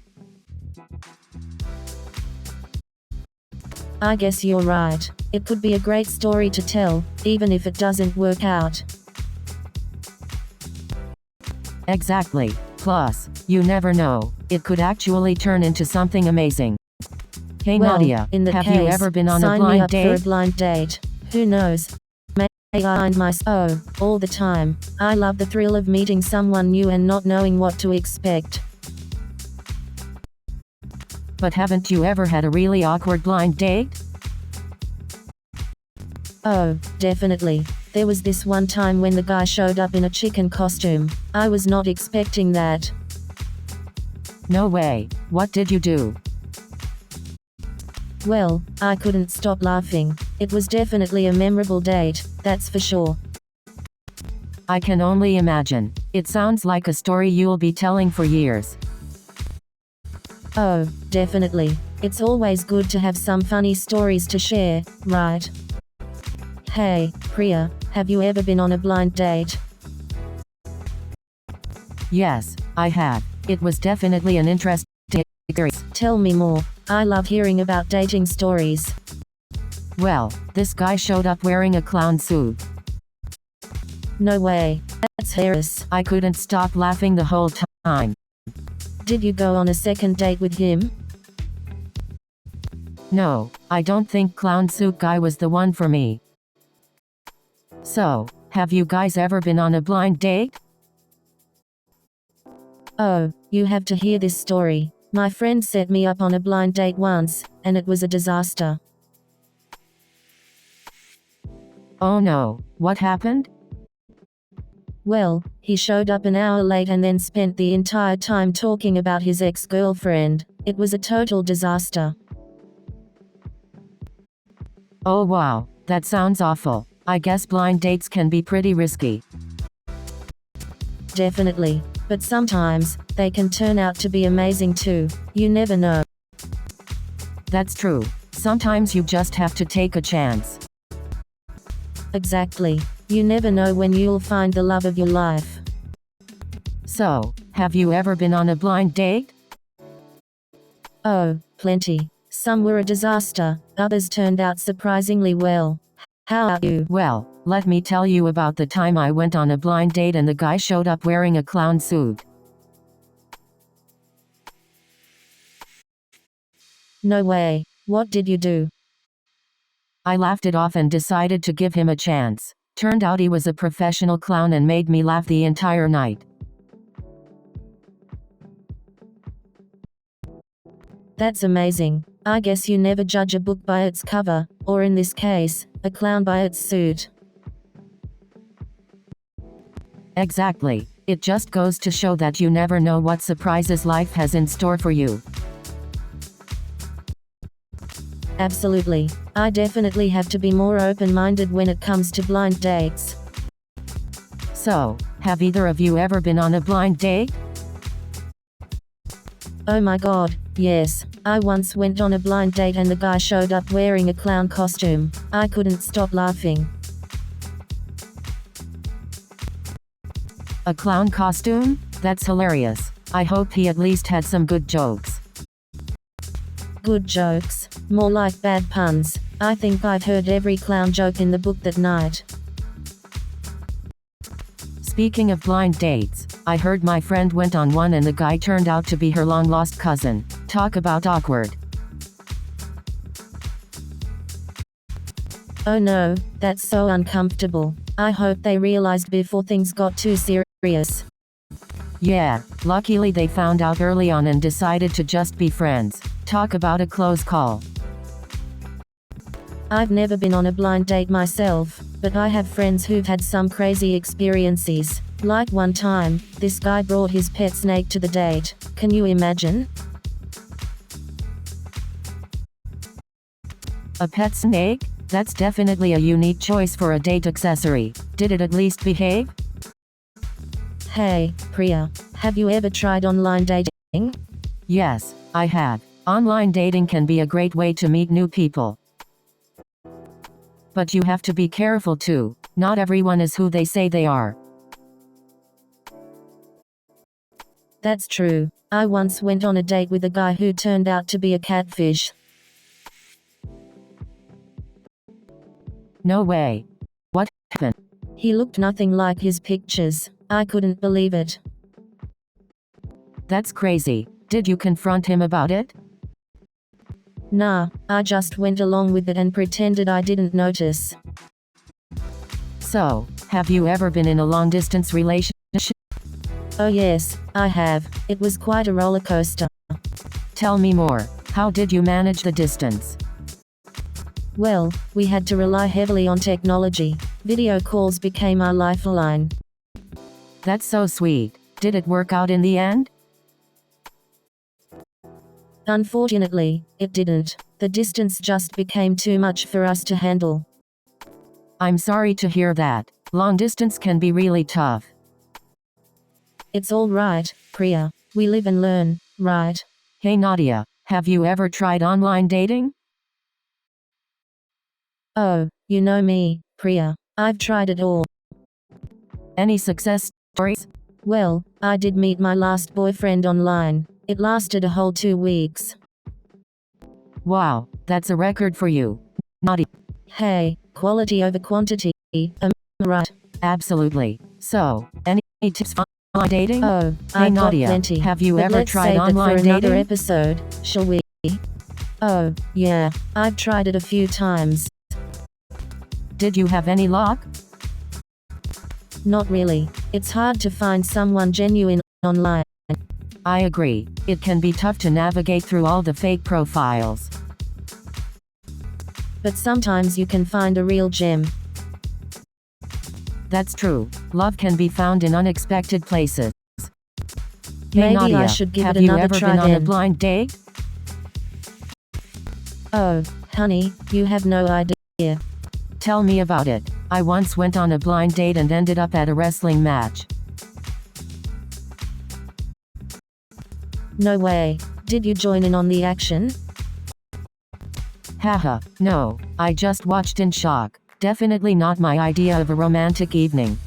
[SPEAKER 2] I guess you're right. It could be a great story to tell, even if it doesn't work out.
[SPEAKER 1] Exactly. Plus, you never know. It could actually turn into something amazing. Hey
[SPEAKER 2] Well,
[SPEAKER 1] Nadia,
[SPEAKER 2] in that
[SPEAKER 1] have
[SPEAKER 2] case,
[SPEAKER 1] you ever been on a
[SPEAKER 2] sign me
[SPEAKER 1] blind
[SPEAKER 2] up for a
[SPEAKER 1] date?
[SPEAKER 2] blind date. Who knows? May I find all the time. I love the thrill of meeting someone new and not knowing what to expect.
[SPEAKER 1] But haven't you ever had a really awkward blind date?
[SPEAKER 2] Oh, definitely. There was this one time when the guy showed up in a chicken costume. I was not expecting that.
[SPEAKER 1] No way. What did you do?
[SPEAKER 2] Well, I couldn't stop laughing. It was definitely a memorable date, that's for sure.
[SPEAKER 1] I can only imagine. It sounds like a story you'll be telling for years.
[SPEAKER 2] Oh, definitely. It's always good to have some funny stories to share, right? Hey, Priya, have you ever been on a blind date?
[SPEAKER 1] Yes, I have. It was definitely an interesting experience.
[SPEAKER 2] Tell me more. I love hearing about dating stories.
[SPEAKER 1] Well, this guy showed up wearing a clown suit.
[SPEAKER 2] No way. That's hilarious.
[SPEAKER 1] I couldn't stop laughing the whole time.
[SPEAKER 2] Did you go on a second date with him?
[SPEAKER 1] No, I don't think clown suit guy was the one for me. So, have you guys ever been on a blind date?
[SPEAKER 2] Oh, you have to hear this story. My friend set me up on a blind date once, and it was a disaster.
[SPEAKER 1] Oh no, what happened?
[SPEAKER 2] Well, he showed up an hour late and then spent the entire time talking about his ex-girlfriend. It was a total disaster.
[SPEAKER 1] Oh wow, that sounds awful. I guess blind dates can be pretty risky.
[SPEAKER 2] Definitely. But sometimes, they can turn out to be amazing too. You never know.
[SPEAKER 1] That's true. Sometimes you just have to take a chance.
[SPEAKER 2] Exactly. You never know when you'll find the love of your life.
[SPEAKER 1] So, have you ever been on a blind date?
[SPEAKER 2] Oh, plenty. Some were a disaster, others turned out surprisingly well. How about you?
[SPEAKER 1] Well, let me tell you about the time I went on a blind date and the guy showed up wearing a clown suit.
[SPEAKER 2] No way. What did you do?
[SPEAKER 1] I laughed it off and decided to give him a chance. Turned out he was a professional clown and made me laugh the entire night.
[SPEAKER 2] That's amazing. I guess you never judge a book by its cover, or in this case, a clown by its suit.
[SPEAKER 1] Exactly. It just goes to show that you never know what surprises life has in store for you.
[SPEAKER 2] Absolutely. I definitely have to be more open-minded when it comes to blind dates.
[SPEAKER 1] So, have either of you ever been on a blind date?
[SPEAKER 2] Oh my god, yes. I once went on a blind date and the guy showed up wearing a clown costume. I couldn't stop laughing.
[SPEAKER 1] A clown costume? That's hilarious. I hope he at least had some good jokes.
[SPEAKER 2] Good jokes. More like bad puns. I think I've heard every clown joke in the book that night.
[SPEAKER 1] Speaking of blind dates, I heard my friend went on one and the guy turned out to be her long-lost cousin. Talk about awkward.
[SPEAKER 2] Oh no, that's so uncomfortable. I hope they realized before things got too serious.
[SPEAKER 1] Yeah, luckily they found out early on and decided to just be friends. Talk about a close call.
[SPEAKER 2] I've never been on a blind date myself, but I have friends who've had some crazy experiences. Like one time, this guy brought his pet snake to the date. Can you imagine?
[SPEAKER 1] A pet snake? That's definitely a unique choice for a date accessory. Did it at least behave?
[SPEAKER 2] Hey, Priya, have you ever tried online dating?
[SPEAKER 1] Yes, I have. Online dating can be a great way to meet new people. But you have to be careful too. Not everyone is who they say they are.
[SPEAKER 2] That's true. I once went on a date with a guy who turned out to be a catfish.
[SPEAKER 1] No way. What happened?
[SPEAKER 2] He looked nothing like his pictures. I couldn't believe it.
[SPEAKER 1] That's crazy. Did you confront him about it?
[SPEAKER 2] Nah, I just went along with it and pretended I didn't notice.
[SPEAKER 1] So, have you ever been in a long-distance relationship?
[SPEAKER 2] Oh yes, I have. It was quite a roller coaster.
[SPEAKER 1] Tell me more. How did you manage the distance?
[SPEAKER 2] Well, we had to rely heavily on technology. Video calls became our lifeline.
[SPEAKER 1] That's so sweet. Did it work out in the end?
[SPEAKER 2] Unfortunately, it didn't. The distance just became too much for us to handle.
[SPEAKER 1] I'm sorry to hear that. Long distance can be really tough.
[SPEAKER 2] It's all right, Priya. We live and learn, right?
[SPEAKER 1] Hey Nadia, have you ever tried online dating?
[SPEAKER 2] Oh, you know me, Priya. I've tried it all.
[SPEAKER 1] Any success stories?
[SPEAKER 2] Well, I did meet my last boyfriend online. It lasted a whole 2 weeks.
[SPEAKER 1] Wow, that's a record for you. Nadia.
[SPEAKER 2] Hey, quality over quantity, am I right?
[SPEAKER 1] Absolutely. So, any tips for online dating?
[SPEAKER 2] Oh,
[SPEAKER 1] Hey
[SPEAKER 2] I've
[SPEAKER 1] Nadia,
[SPEAKER 2] got plenty.
[SPEAKER 1] have you
[SPEAKER 2] but
[SPEAKER 1] ever
[SPEAKER 2] let's
[SPEAKER 1] tried
[SPEAKER 2] save that
[SPEAKER 1] online
[SPEAKER 2] for another
[SPEAKER 1] dating?
[SPEAKER 2] episode, shall we? Oh, yeah, I've tried it a few times.
[SPEAKER 1] Did you have any luck?
[SPEAKER 2] Not really. It's hard to find someone genuine online.
[SPEAKER 1] I agree. It can be tough to navigate through all the fake profiles.
[SPEAKER 2] But sometimes you can find a real gem.
[SPEAKER 1] That's true. Love can be found in unexpected places. Hey
[SPEAKER 2] Maybe
[SPEAKER 1] Nadia,
[SPEAKER 2] I should give
[SPEAKER 1] have
[SPEAKER 2] it
[SPEAKER 1] you
[SPEAKER 2] another
[SPEAKER 1] ever
[SPEAKER 2] try
[SPEAKER 1] been on a
[SPEAKER 2] then.
[SPEAKER 1] blind date?
[SPEAKER 2] Oh, honey, you have no idea.
[SPEAKER 1] Tell me about it. I once went on a blind date and ended up at a wrestling match.
[SPEAKER 2] No way. Did you join in on the action?
[SPEAKER 1] Haha, no, I just watched in shock. Definitely not my idea of a romantic evening.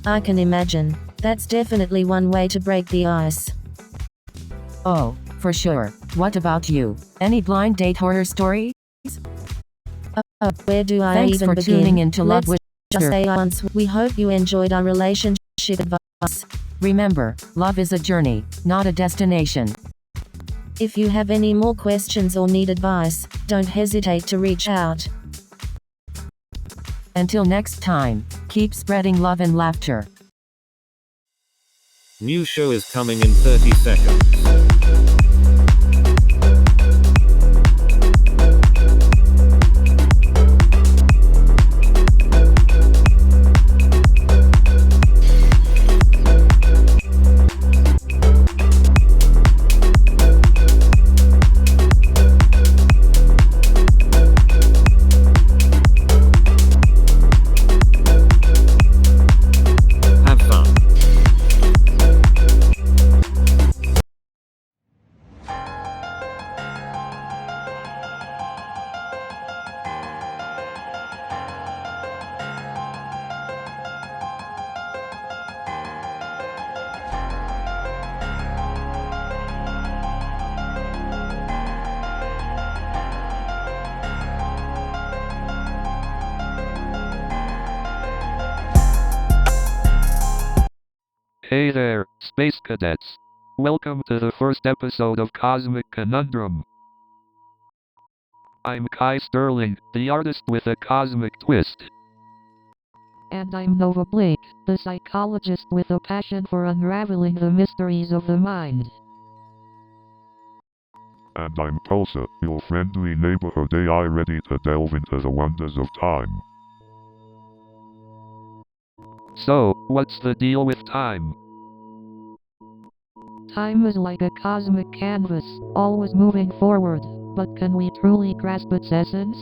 [SPEAKER 2] I can imagine. That's definitely one way to break the ice.
[SPEAKER 1] Oh, for sure. What about you? Any blind date horror stories?
[SPEAKER 2] Where do I
[SPEAKER 1] Thanks
[SPEAKER 2] even
[SPEAKER 1] for
[SPEAKER 2] begin?
[SPEAKER 1] tuning into Love
[SPEAKER 2] Let's just
[SPEAKER 1] Whisper.
[SPEAKER 2] say once, we hope you enjoyed our relationship advice.
[SPEAKER 1] Remember, love is a journey, not a destination.
[SPEAKER 2] If you have any more questions or need advice, don't hesitate to reach out.
[SPEAKER 1] Until next time, keep spreading love and laughter.
[SPEAKER 3] New show is coming in 30 seconds. Have fun.
[SPEAKER 4] Hey there, Space Cadets. Welcome to the first episode of Cosmic Conundrum. I'm Kai Sterling, the artist with a cosmic twist.
[SPEAKER 5] And I'm Nova Blake, the psychologist with a passion for unraveling the mysteries of the mind.
[SPEAKER 6] And I'm Pulsar, your friendly neighborhood AI ready to delve into the wonders of time.
[SPEAKER 4] So, what's the deal with time?
[SPEAKER 5] Time is like a cosmic canvas, always moving forward, but can we truly grasp its essence?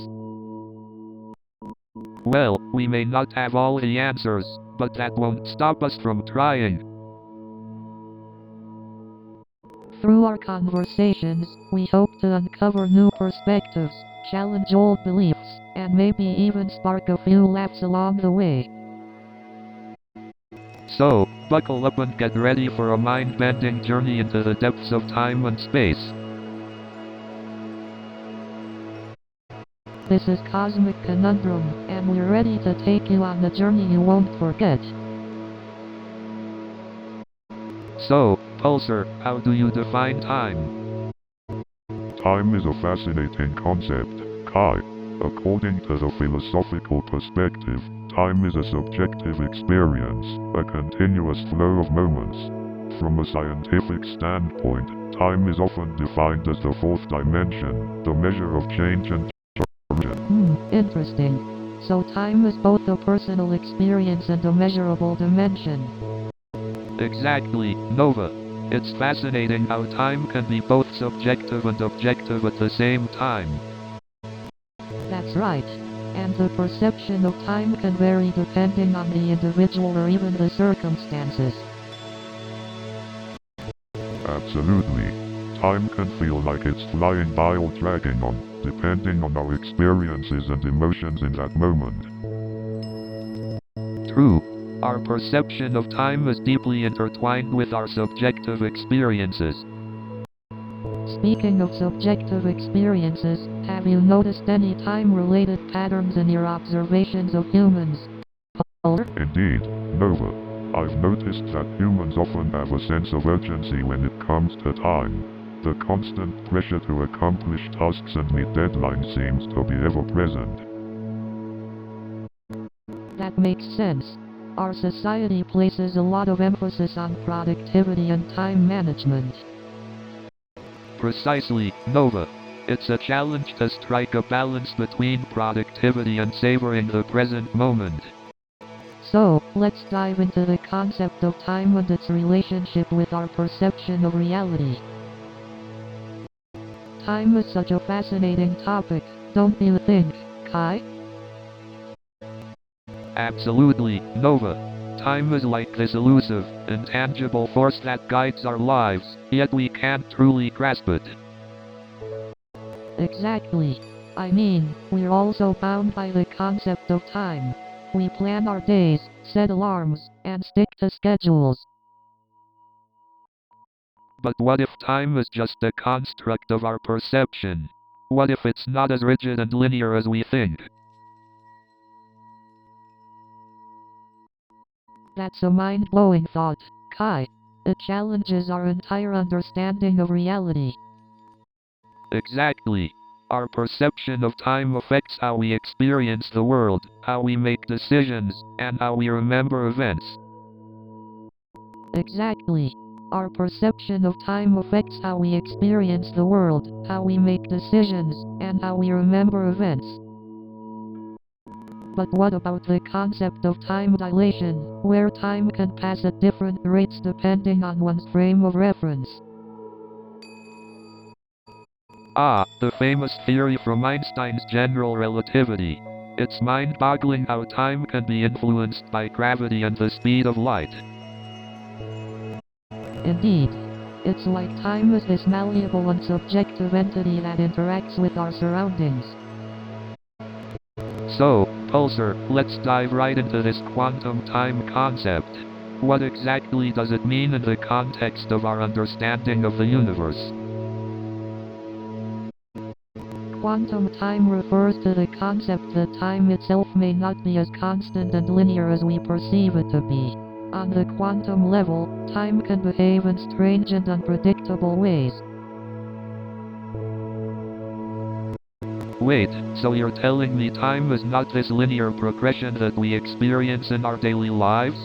[SPEAKER 4] Well, we may not have all the answers, but that won't stop us from trying.
[SPEAKER 5] Through our conversations, we hope to uncover new perspectives, challenge old beliefs, and maybe even spark a few laughs along the way.
[SPEAKER 4] So, buckle up and get ready for a mind-bending journey into the depths of time and space.
[SPEAKER 5] This is Cosmic Conundrum, and we're ready to take you on a journey you won't forget.
[SPEAKER 4] So, Pulsar, how do you define time?
[SPEAKER 6] Time is a fascinating concept, Kai. According to the philosophical perspective, time is a subjective experience, a continuous flow of moments. From a scientific standpoint, time is often defined as the fourth dimension, the measure of change and duration.
[SPEAKER 5] Interesting. So time is both a personal experience and a measurable dimension.
[SPEAKER 4] Exactly, Nova. It's fascinating how time can be both subjective and objective at the same time.
[SPEAKER 5] That's right. And the perception of time can vary depending on the individual or even the circumstances.
[SPEAKER 6] Absolutely. Time can feel like it's flying by or dragging on, depending on our experiences and emotions in that moment.
[SPEAKER 4] True. Our perception of time is deeply intertwined with our subjective experiences.
[SPEAKER 5] Speaking of subjective experiences, have you noticed any time-related patterns in your observations of humans?
[SPEAKER 6] Indeed, Nova. I've noticed that humans often have a sense of urgency when it comes to time. The constant pressure to accomplish tasks and meet deadlines seems to be ever present.
[SPEAKER 5] That makes sense. Our society places a lot of emphasis on productivity and time management.
[SPEAKER 4] Precisely, Nova. It's a challenge to strike a balance between productivity and savoring the present moment.
[SPEAKER 5] So, let's dive into the concept of time and its relationship with our perception of reality. Time is such a fascinating topic, don't you think, Kai?
[SPEAKER 4] Absolutely, Nova. Time is like this elusive, intangible force that guides our lives, yet we can't truly grasp it.
[SPEAKER 5] Exactly. I mean, we're also bound by the concept of time. We plan our days, set alarms, and stick to schedules.
[SPEAKER 4] But what if time is just a construct of our perception? What if it's not as rigid and linear as we think?
[SPEAKER 5] That's a mind-blowing thought, Kai. It challenges our entire understanding of reality.
[SPEAKER 4] Exactly. Our perception of time affects how we experience the world, how we make decisions, and how we remember events.
[SPEAKER 5] Exactly. Our perception of time affects how we experience the world, how we make decisions, and how we remember events. But what about the concept of time dilation, where time can pass at different rates depending on one's frame of reference?
[SPEAKER 4] Ah, the famous theory from Einstein's general relativity. It's mind-boggling how time can be influenced by gravity and the speed of light.
[SPEAKER 5] Indeed. It's like time is this malleable and subjective entity that interacts with our surroundings.
[SPEAKER 4] So, Pulsar, let's dive right into this quantum time concept. What exactly does it mean in the context of our understanding of the universe?
[SPEAKER 5] Quantum time refers to the concept that time itself may not be as constant and linear as we perceive it to be. On the quantum level, time can behave in strange and unpredictable ways.
[SPEAKER 4] Wait, so you're telling me time is not this linear progression that we experience in our daily lives?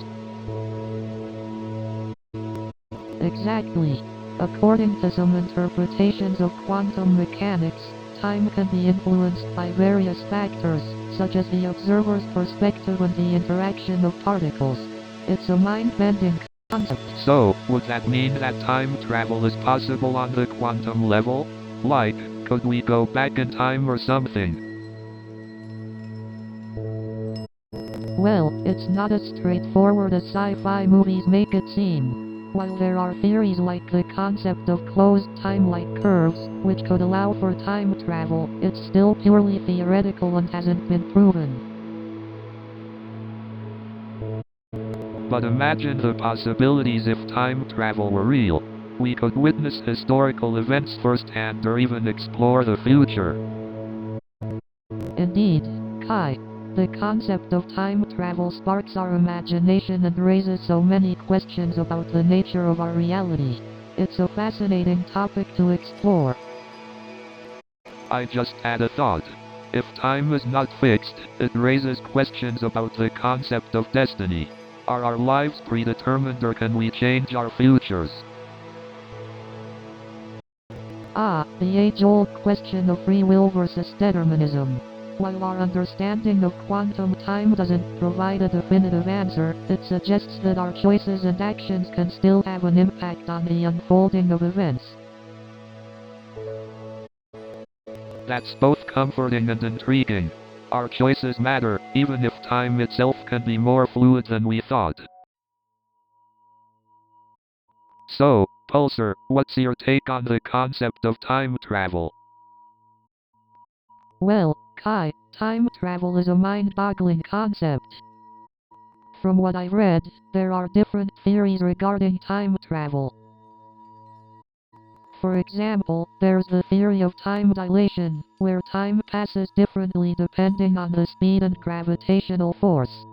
[SPEAKER 5] Exactly. According to some interpretations of quantum mechanics, time can be influenced by various factors, such as the observer's perspective and the interaction of particles. It's a mind-bending concept.
[SPEAKER 4] So, would that mean that time travel is possible on the quantum level? Like, could we go back in time or something?
[SPEAKER 5] Well, it's not as straightforward as sci-fi movies make it seem. While there are theories like the concept of closed time-like curves, which could allow for time travel, it's still purely theoretical and hasn't been proven.
[SPEAKER 4] But imagine the possibilities if time travel were real. We could witness historical events firsthand or even explore the future.
[SPEAKER 5] Indeed, Kai. The concept of time travel sparks our imagination and raises so many questions about the nature of our reality. It's a fascinating topic to explore.
[SPEAKER 4] I just had a thought. If time is not fixed, it raises questions about the concept of destiny. Are our lives predetermined or can we change our futures?
[SPEAKER 5] Ah, the age-old question of free will versus determinism. While our understanding of quantum time doesn't provide a definitive answer, it suggests that our choices and actions can still have an impact on the unfolding of events.
[SPEAKER 4] That's both comforting and intriguing. Our choices matter, even if time itself can be more fluid than we thought. So, Pulsar, what's your take on the concept of time travel?
[SPEAKER 5] Well, Kai, time travel is a mind-boggling concept. From what I read, there are different theories regarding time travel. For example, there's the theory of time dilation, where time passes differently depending on the speed and gravitational force.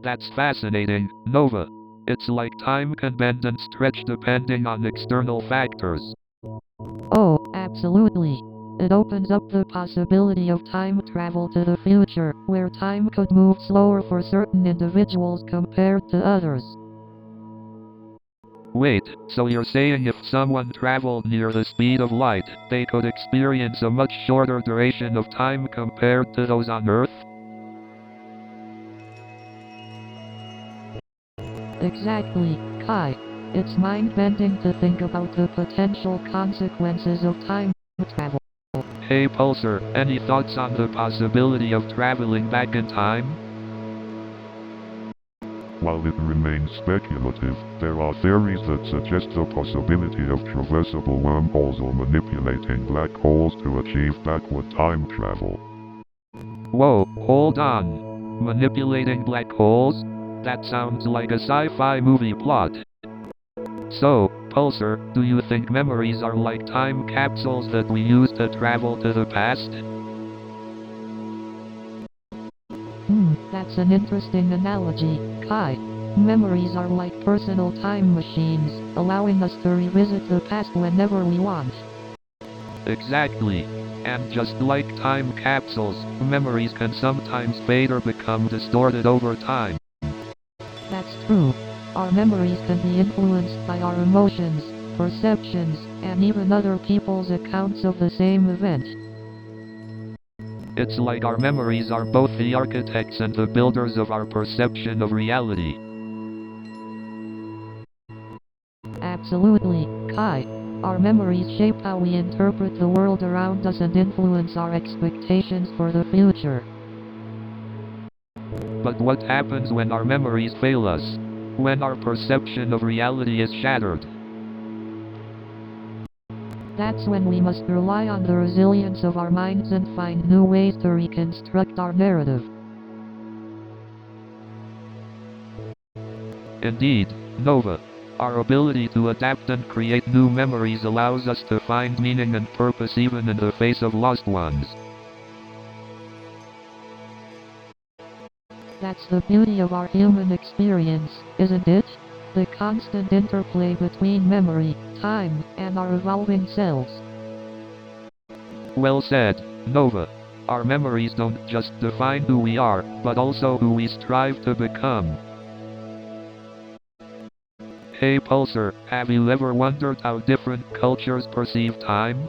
[SPEAKER 4] That's fascinating, Nova. It's like time can bend and stretch depending on external factors.
[SPEAKER 5] Oh, absolutely. It opens up the possibility of time travel to the future, where time could move slower for certain individuals compared to others.
[SPEAKER 4] Wait, so you're saying if someone traveled near the speed of light, they could experience a much shorter duration of time compared to those on Earth?
[SPEAKER 5] Exactly, Kai. It's mind-bending to think about the potential consequences of time travel.
[SPEAKER 4] Hey Pulsar, any thoughts on the possibility of traveling back in time?
[SPEAKER 6] While it remains speculative, there are theories that suggest the possibility of traversable wormholes or manipulating black holes to achieve backward time travel.
[SPEAKER 4] Whoa, hold on. Manipulating black holes? That sounds like a sci-fi movie plot. So, Pulsar, do you think memories are like time capsules that we use to travel to the past?
[SPEAKER 5] That's an interesting analogy, Kai. Memories are like personal time machines, allowing us to revisit the past whenever we want.
[SPEAKER 4] Exactly. And just like time capsules, memories can sometimes fade or become distorted over time.
[SPEAKER 5] That's true. Our memories can be influenced by our emotions, perceptions, and even other people's accounts of the same event.
[SPEAKER 4] It's like our memories are both the architects and the builders of our perception of reality.
[SPEAKER 5] Absolutely, Kai. Our memories shape how we interpret the world around us and influence our expectations for the future.
[SPEAKER 4] But what happens when our memories fail us? When our perception of reality is shattered?
[SPEAKER 5] That's when we must rely on the resilience of our minds and find new ways to reconstruct our narrative.
[SPEAKER 4] Indeed, Nova. Our ability to adapt and create new memories allows us to find meaning and purpose even in the face of lost ones.
[SPEAKER 5] That's the beauty of our human experience, isn't it? The constant interplay between memory, time, and our evolving selves.
[SPEAKER 4] Well said, Nova. Our memories don't just define who we are, but also who we strive to become. Hey Pulsar, have you ever wondered how different cultures perceive time?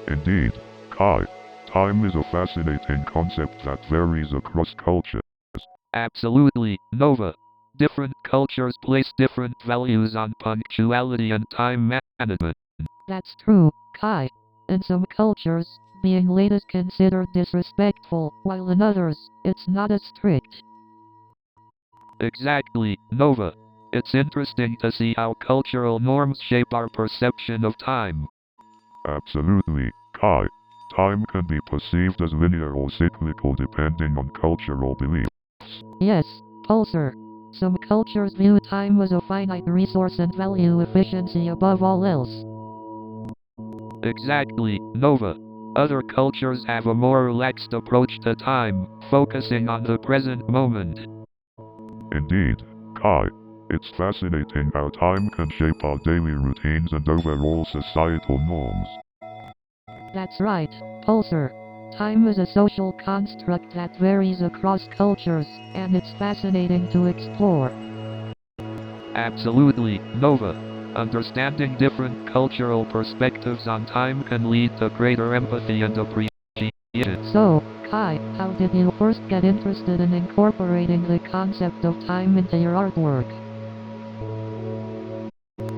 [SPEAKER 6] Indeed, Kai. Time is a fascinating concept that varies across cultures.
[SPEAKER 4] Absolutely, Nova. Different cultures place different values on punctuality and time management.
[SPEAKER 5] That's true, Kai. In some cultures, being late is considered disrespectful, while in others, it's not as strict.
[SPEAKER 4] Exactly, Nova. It's interesting to see how cultural norms shape our perception of time.
[SPEAKER 6] Absolutely, Kai. Time can be perceived as linear or cyclical depending on cultural beliefs.
[SPEAKER 5] Yes, Pulsar. Some cultures view time as a finite resource and value efficiency above all else.
[SPEAKER 4] Exactly, Nova. Other cultures have a more relaxed approach to time, focusing on the present moment.
[SPEAKER 6] Indeed, Kai. It's fascinating how time can shape our daily routines and overall societal norms.
[SPEAKER 5] That's right, Pulsar. Time is a social construct that varies across cultures, and it's fascinating to explore.
[SPEAKER 4] Absolutely, Nova. Understanding different cultural perspectives on time can lead to greater empathy and appreciation.
[SPEAKER 5] So, Kai, how did you first get interested in incorporating the concept of time into your artwork?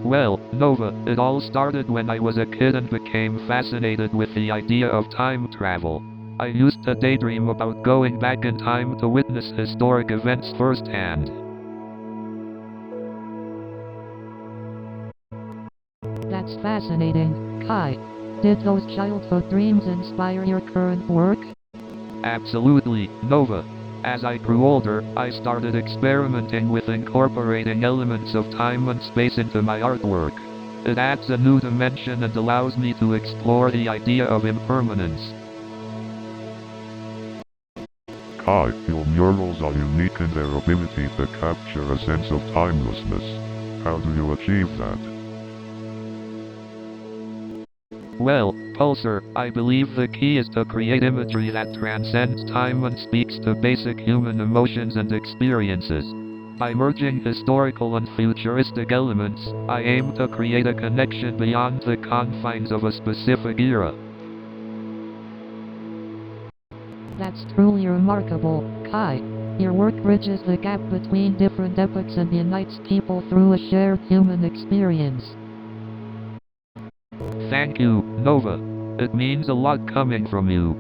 [SPEAKER 4] Well, Nova, it all started when I was a kid and became fascinated with the idea of time travel. I used to daydream about going back in time to witness historic events firsthand.
[SPEAKER 5] That's fascinating, Kai. Did those childhood dreams inspire your current work?
[SPEAKER 4] Absolutely, Nova. As I grew older, I started experimenting with incorporating elements of time and space into my artwork. It adds a new dimension and allows me to explore the idea of impermanence.
[SPEAKER 6] Kai, your murals are unique in their ability to capture a sense of timelessness. How do you achieve that?
[SPEAKER 4] Well, Pulsar, I believe the key is to create imagery that transcends time and speaks to basic human emotions and experiences. By merging historical and futuristic elements, I aim to create a connection beyond the confines of a specific era.
[SPEAKER 5] That's truly remarkable, Kai. Your work bridges the gap between different epochs and unites people through a shared human experience.
[SPEAKER 4] Thank you, Nova. It means a lot coming from you.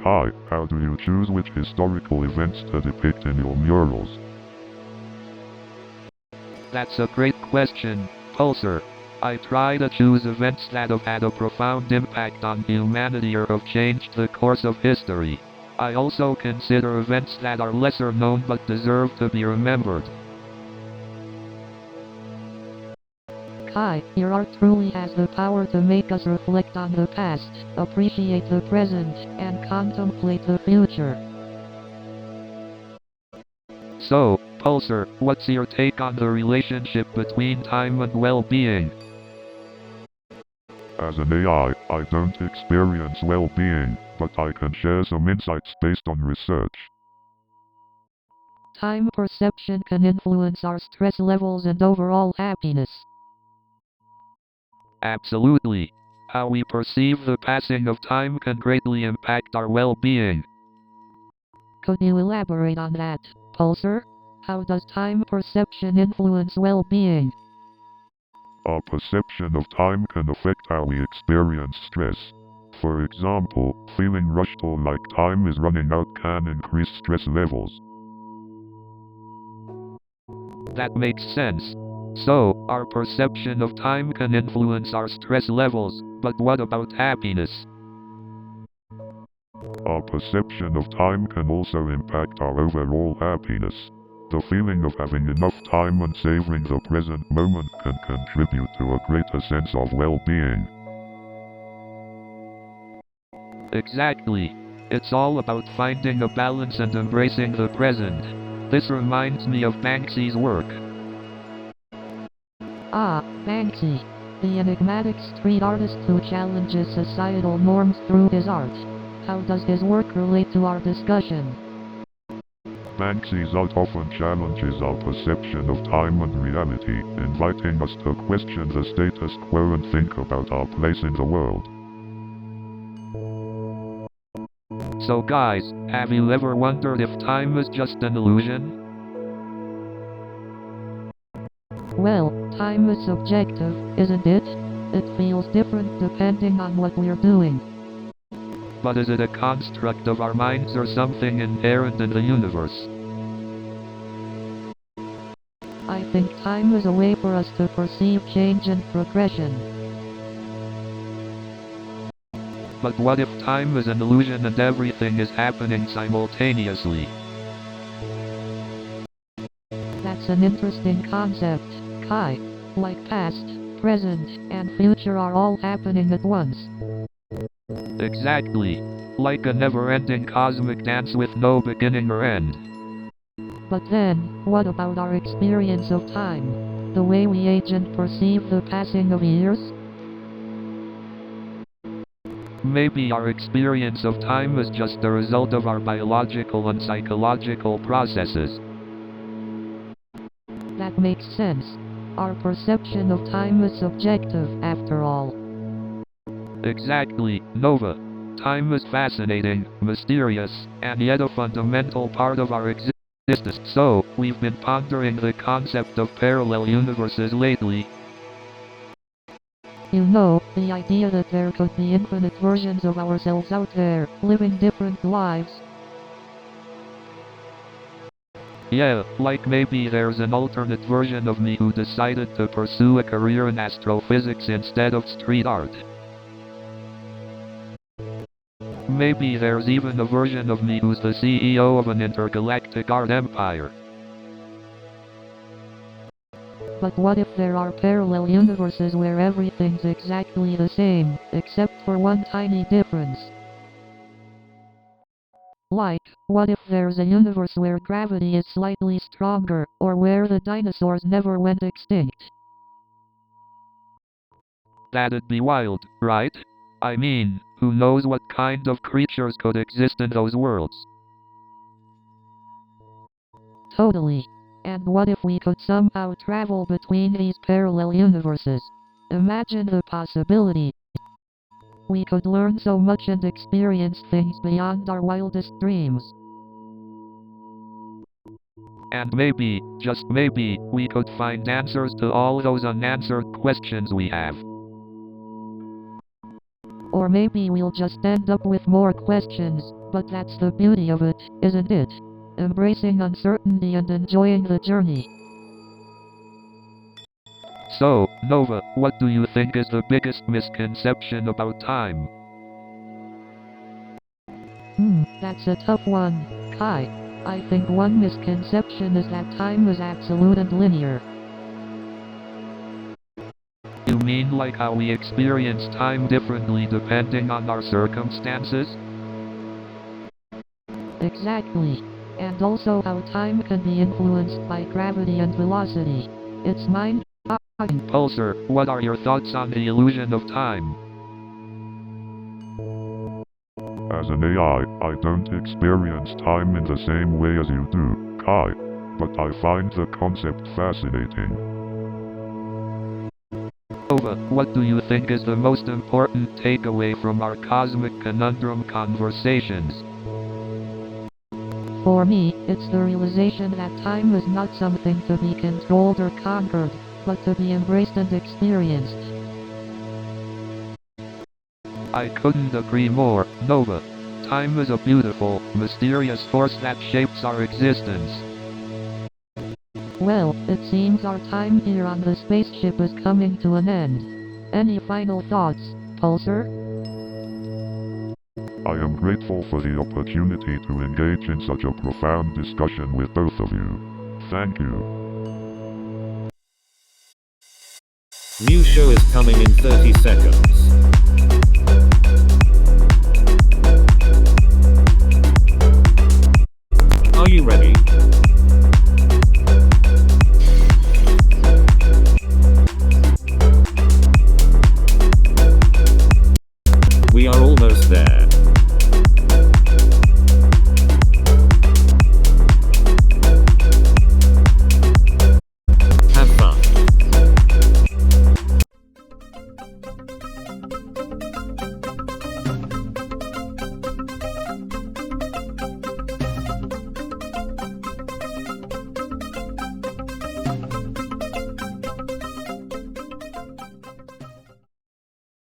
[SPEAKER 6] Kai, how do you choose which historical events to depict in your murals?
[SPEAKER 4] That's a great question, Pulsar. I try to choose events that have had a profound impact on humanity or have changed the course of history. I also consider events that are lesser known but deserve to be remembered.
[SPEAKER 5] Kai, your art truly has the power to make us reflect on the past, appreciate the present, and contemplate the future.
[SPEAKER 4] So, Pulsar, what's your take on the relationship between time and well-being?
[SPEAKER 6] As an AI, I don't experience well-being, but I can share some insights based on research.
[SPEAKER 5] Time perception can influence our stress levels and overall happiness.
[SPEAKER 4] Absolutely. How we perceive the passing of time can greatly impact our well-being.
[SPEAKER 5] Could you elaborate on that, Pulsar? How does time perception influence well-being?
[SPEAKER 6] Our perception of time can affect how we experience stress. For example, feeling rushed or like time is running out can increase stress levels.
[SPEAKER 4] That makes sense. So, our perception of time can influence our stress levels, but what about happiness?
[SPEAKER 6] Our perception of time can also impact our overall happiness. The feeling of having enough time and savoring the present moment can contribute to a greater sense of well-being.
[SPEAKER 4] Exactly. It's all about finding a balance and embracing the present. This reminds me of Banksy's work.
[SPEAKER 5] Ah, Banksy. the enigmatic street artist who challenges societal norms through his art. How does his work relate to our discussion?
[SPEAKER 6] Banksy's art often challenges our perception of time and reality, inviting us to question the status quo and think about our place in the world.
[SPEAKER 4] So guys, have you ever wondered if time is just an illusion?
[SPEAKER 5] Well, time is subjective, isn't it? It feels different depending on what we're doing.
[SPEAKER 4] But is it a construct of our minds or something inherent in the universe?
[SPEAKER 5] I think time is a way for us to perceive change and progression.
[SPEAKER 4] But what if time is an illusion and everything is happening simultaneously?
[SPEAKER 5] That's an interesting concept, Kai. Like past, present, and future are all happening at once.
[SPEAKER 4] Exactly. Like a never-ending cosmic dance with no beginning or end.
[SPEAKER 5] But then, what about our experience of time? The way we age and perceive the passing of years?
[SPEAKER 4] Maybe our experience of time is just the result of our biological and psychological processes.
[SPEAKER 5] That makes sense. Our perception of time is subjective, after all.
[SPEAKER 4] Exactly, Nova. Time is fascinating, mysterious, and yet a fundamental part of our existence. So, we've been pondering the concept of parallel universes lately.
[SPEAKER 5] You know, the idea that there could be infinite versions of ourselves out there, living different lives.
[SPEAKER 4] Yeah, like maybe there's an alternate version of me who decided to pursue a career in astrophysics instead of street art. Maybe there's even a version of me who's the CEO of an intergalactic art empire.
[SPEAKER 5] But what if there are parallel universes where everything's exactly the same, except for one tiny difference? Like, what if there's a universe where gravity is slightly stronger, or where the dinosaurs never went extinct?
[SPEAKER 4] That'd be wild, right? I mean, who knows what kind of creatures could exist in those worlds?
[SPEAKER 5] Totally. And what if we could somehow travel between these parallel universes? Imagine the possibility. We could learn so much and experience things beyond our wildest dreams.
[SPEAKER 4] And maybe, just maybe, we could find answers to all those unanswered questions we have.
[SPEAKER 5] Or maybe we'll just end up with more questions, but that's the beauty of it, isn't it? Embracing uncertainty and enjoying the journey.
[SPEAKER 4] So, Nova, what do you think is the biggest misconception about time?
[SPEAKER 5] That's a tough one, Kai. I think one misconception is that time is absolute and linear.
[SPEAKER 4] You mean like how we experience time differently depending on our circumstances?
[SPEAKER 5] Exactly. And also how time can be influenced by gravity and velocity. It's mind-boggling.
[SPEAKER 4] Pulsar, what are your thoughts on the illusion of time?
[SPEAKER 6] As an AI, I don't experience time in the same way as you do, Kai, but I find the concept fascinating.
[SPEAKER 4] Nova, what do you think is the most important takeaway from our cosmic conundrum conversations?
[SPEAKER 5] For me, it's the realization that time is not something to be controlled or conquered, but to be embraced and experienced.
[SPEAKER 4] I couldn't agree more, Nova. Time is a beautiful, mysterious force that shapes our existence.
[SPEAKER 5] Well, it seems our time here on the spaceship is coming to an end. Any final thoughts, Pulsar?
[SPEAKER 6] I am grateful for the opportunity to engage in such a profound discussion with both of you. Thank you.
[SPEAKER 3] New show is coming in 30 seconds. Are you ready? We are almost there. Have fun.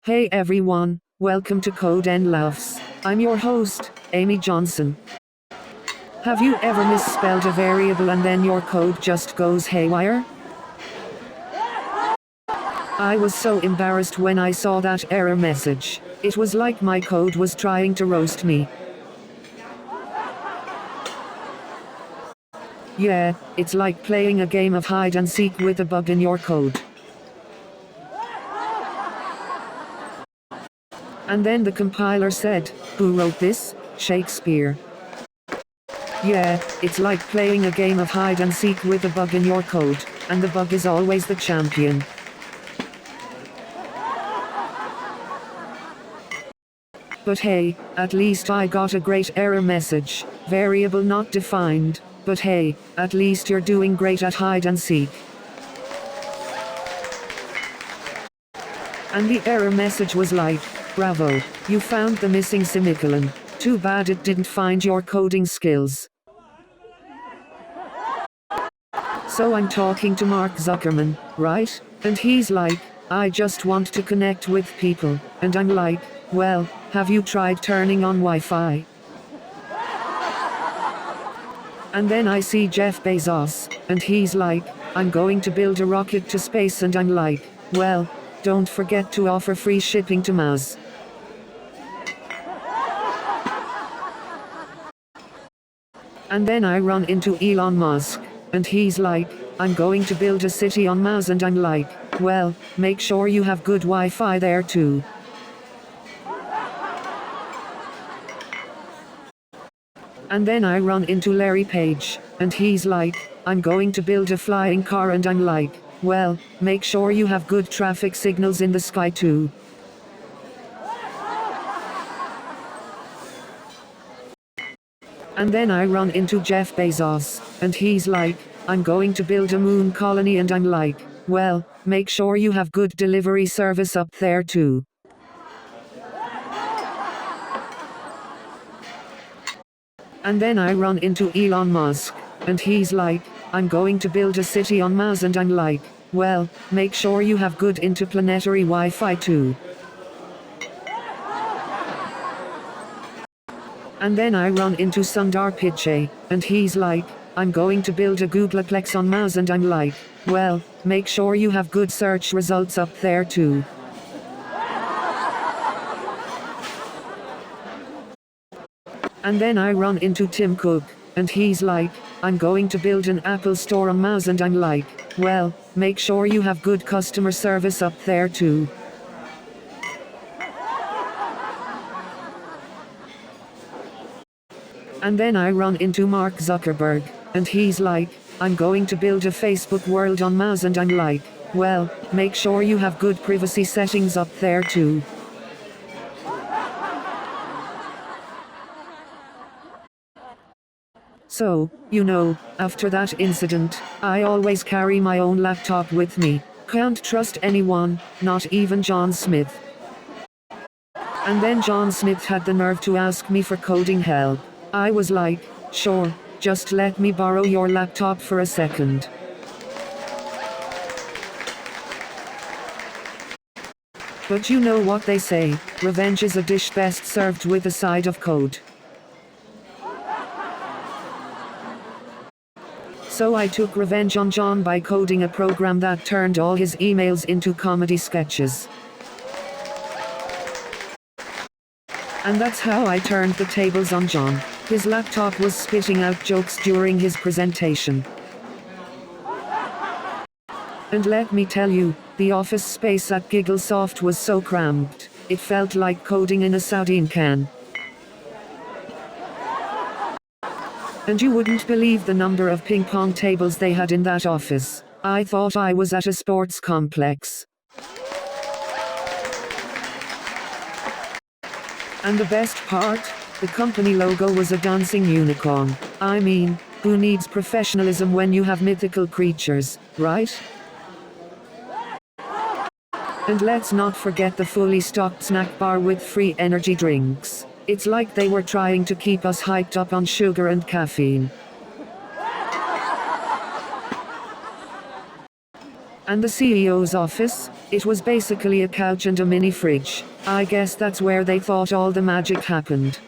[SPEAKER 8] Hey everyone, welcome to Code and Laughs. I'm your host, Amy Johnson. Have you ever misspelled a variable and then your code just goes haywire? I was so embarrassed when I saw that error message. It was like my code was trying to roast me. Yeah, it's like playing a game of hide and seek with a bug in your code. And then the compiler said, "Who wrote this? Shakespeare." Yeah, it's like playing a game of hide and seek with a bug in your code, and the bug is always the champion. But hey, at least I got a great error message, variable not defined, but hey, at least you're doing great at hide and seek. And the error message was like, "Bravo, you found the missing semicolon. Too bad it didn't find your coding skills." So I'm talking to Mark Zuckerman, right? And he's like, "I just want to connect with people." And I'm like, "Well, have you tried turning on Wi-Fi?" And then I see Jeff Bezos, and he's like, "I'm going to build a rocket to space." And I'm like, "Well, don't forget to offer free shipping to Mars." And then I run into Elon Musk, and he's like, "I'm going to build a city on Mars." And I'm like, "Well, make sure you have good Wi-Fi there too." And then I run into Larry Page, and he's like, "I'm going to build a flying car." And I'm like, "Well, make sure you have good traffic signals in the sky too." And then I run into Jeff Bezos, and he's like, "I'm going to build a moon colony." And I'm like, "Well, make sure you have good delivery service up there too." And then I run into Elon Musk, and he's like, "I'm going to build a city on Mars." And I'm like, "Well, make sure you have good interplanetary Wi-Fi too." And then I run into Sundar Pichai, and he's like, "I'm going to build a Googleplex on Mars." And I'm like, "Well, make sure you have good search results up there too." And then I run into Tim Cook, and he's like, "I'm going to build an Apple store on Mars." And I'm like, "Well, make sure you have good customer service up there too." And then I run into Mark Zuckerberg, and he's like, "I'm going to build a Facebook world on Mars." And I'm like, "Well, make sure you have good privacy settings up there too." So, after that incident, I always carry my own laptop with me. Can't trust anyone, not even John Smith. And then John Smith had the nerve to ask me for coding help. I was like, "Sure, just let me borrow your laptop for a second." But you know what they say, revenge is a dish best served with a side of code. So I took revenge on John by coding a program that turned all his emails into comedy sketches. And that's how I turned the tables on John. His laptop was spitting out jokes during his presentation. And let me tell you, the office space at Gigglesoft was so cramped, it felt like coding in a sardine can. And you wouldn't believe the number of ping pong tables they had in that office. I thought I was at a sports complex. And the best part? The company logo was a dancing unicorn. I mean, who needs professionalism when you have mythical creatures, right? And let's not forget the fully stocked snack bar with free energy drinks. It's like they were trying to keep us hyped up on sugar and caffeine. And the CEO's office? It was basically a couch and a mini fridge. I guess that's where they thought all the magic happened.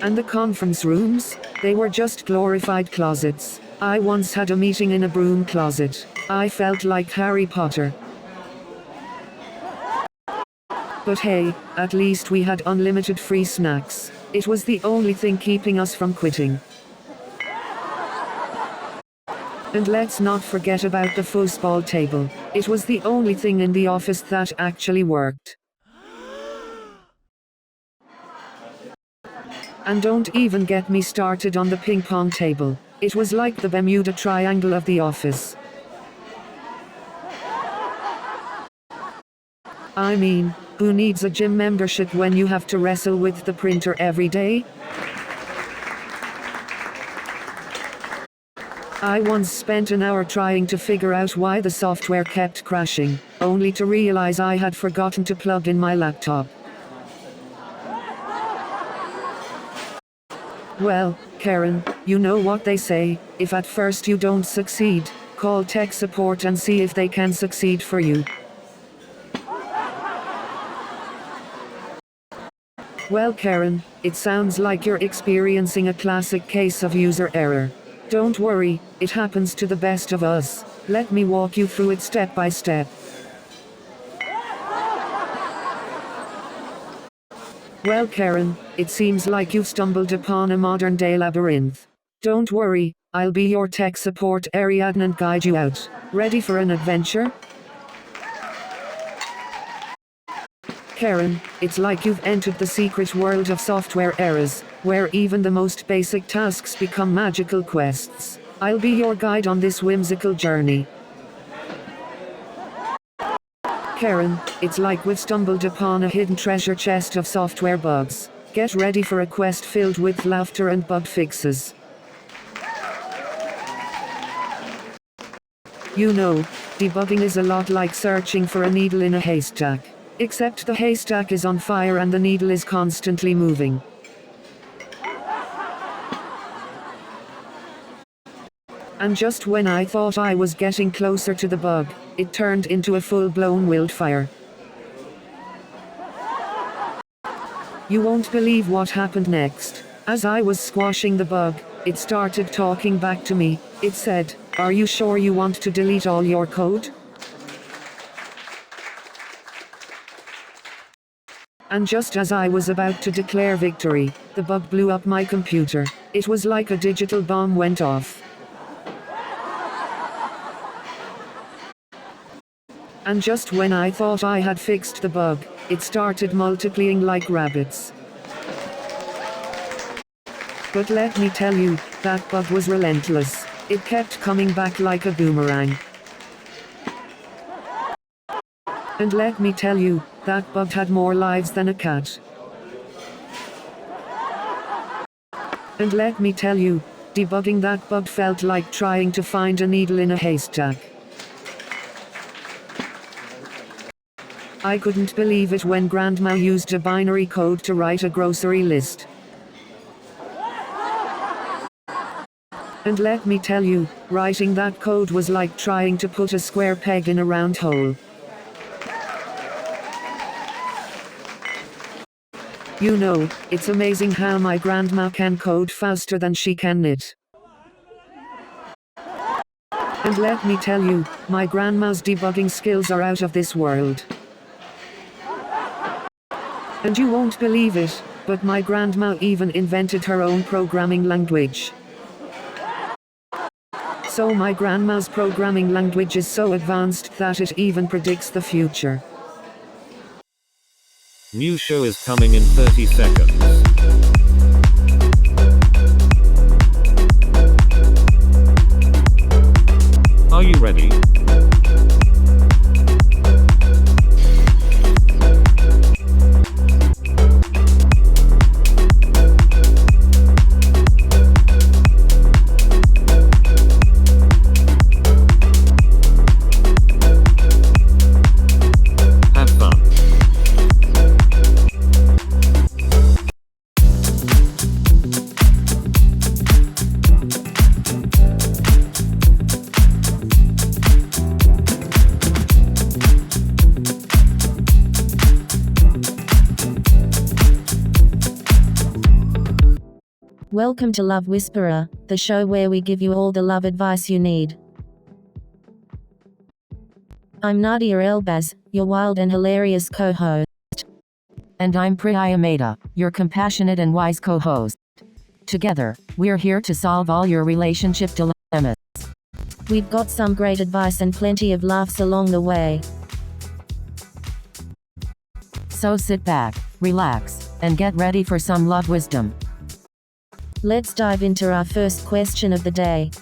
[SPEAKER 8] And the conference rooms? They were just glorified closets. I once had a meeting in a broom closet. I felt like Harry Potter. But hey, at least we had unlimited free snacks. It was the only thing keeping us from quitting. And let's not forget about the foosball table. It was the only thing in the office that actually worked. And don't even get me started on the ping pong table. It was like the Bermuda Triangle of the office. I mean, who needs a gym membership when you have to wrestle with the printer every day? I once spent an hour trying to figure out why the software kept crashing, only to realize I had forgotten to plug in my laptop. Well, Karen, you know what they say, if at first you don't succeed, call tech support and see if they can succeed for you. Well, Karen, it sounds like you're experiencing a classic case of user error. Don't worry, it happens to the best of us. Let me walk you through it step by step. Well, Karen, it seems like you've stumbled upon a modern-day labyrinth. Don't worry, I'll be your tech support Ariadne and guide you out. Ready for an adventure? Karen, it's like you've entered the secret world of software errors, where even the most basic tasks become magical quests. I'll be your guide on this whimsical journey. Karen, it's like we've stumbled upon a hidden treasure chest of software bugs. Get ready for a quest filled with laughter and bug fixes. You know, debugging is a lot like searching for a needle in a haystack. Except the haystack is on fire and the needle is constantly moving. And just when I thought I was getting closer to the bug, it turned into a full-blown wildfire. You won't believe what happened next. As I was squashing the bug, it started talking back to me. It said, "Are you sure you want to delete all your code?" And just as I was about to declare victory, the bug blew up my computer. It was like a digital bomb went off. And just when I thought I had fixed the bug, it started multiplying like rabbits. But let me tell you, that bug was relentless. It kept coming back like a boomerang. And let me tell you, that bug had more lives than a cat. And let me tell you, debugging that bug felt like trying to find a needle in a haystack. I couldn't believe it when Grandma used a binary code to write a grocery list. And let me tell you, writing that code was like trying to put a square peg in a round hole. You know, it's amazing how my grandma can code faster than she can knit. And let me tell you, my grandma's debugging skills are out of this world. And you won't believe it, but my grandma even invented her own programming language. So my grandma's programming language is so advanced that it even predicts the future.
[SPEAKER 3] New show is coming in 30 seconds. Are you ready?
[SPEAKER 2] Welcome to Love Whisperer, the show where we give you all the love advice you need. I'm Nadia Elbaz, your wild and hilarious co-host.
[SPEAKER 1] And I'm Priya Mehta, your compassionate and wise co-host. Together, we're here to solve all your relationship dilemmas.
[SPEAKER 2] We've got some great advice and plenty of laughs along the way.
[SPEAKER 1] So sit back, relax, and get ready for some love wisdom.
[SPEAKER 2] Let's dive into our first question of the day.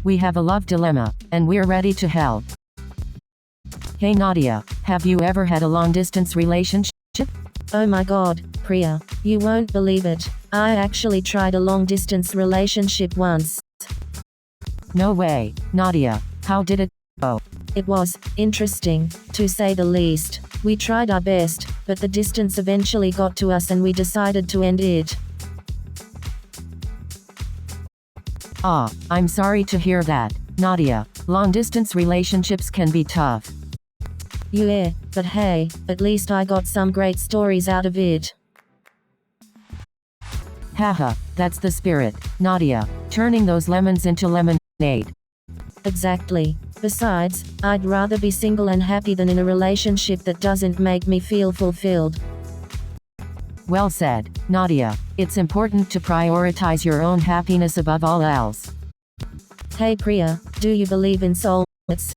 [SPEAKER 1] We have a love dilemma, and we're ready to help. Hey Nadia, have you ever had a long-distance relationship?
[SPEAKER 2] Oh my god, Priya, you won't believe it. I actually tried a long-distance relationship once.
[SPEAKER 1] No way, Nadia, how did it go?
[SPEAKER 2] It was interesting, to say the least. We tried our best, but the distance eventually got to us and we decided to end it.
[SPEAKER 1] I'm sorry to hear that, Nadia. Long-distance relationships can be tough.
[SPEAKER 2] Yeah, but hey, at least I got some great stories out of it.
[SPEAKER 1] Haha, that's the spirit, Nadia, turning those lemons into lemonade.
[SPEAKER 2] Exactly. Besides, I'd rather be single and happy than in a relationship that doesn't make me feel fulfilled.
[SPEAKER 1] Well said, Nadia. It's important to prioritize your own happiness above all else.
[SPEAKER 2] Hey Priya, do you believe in soulmates?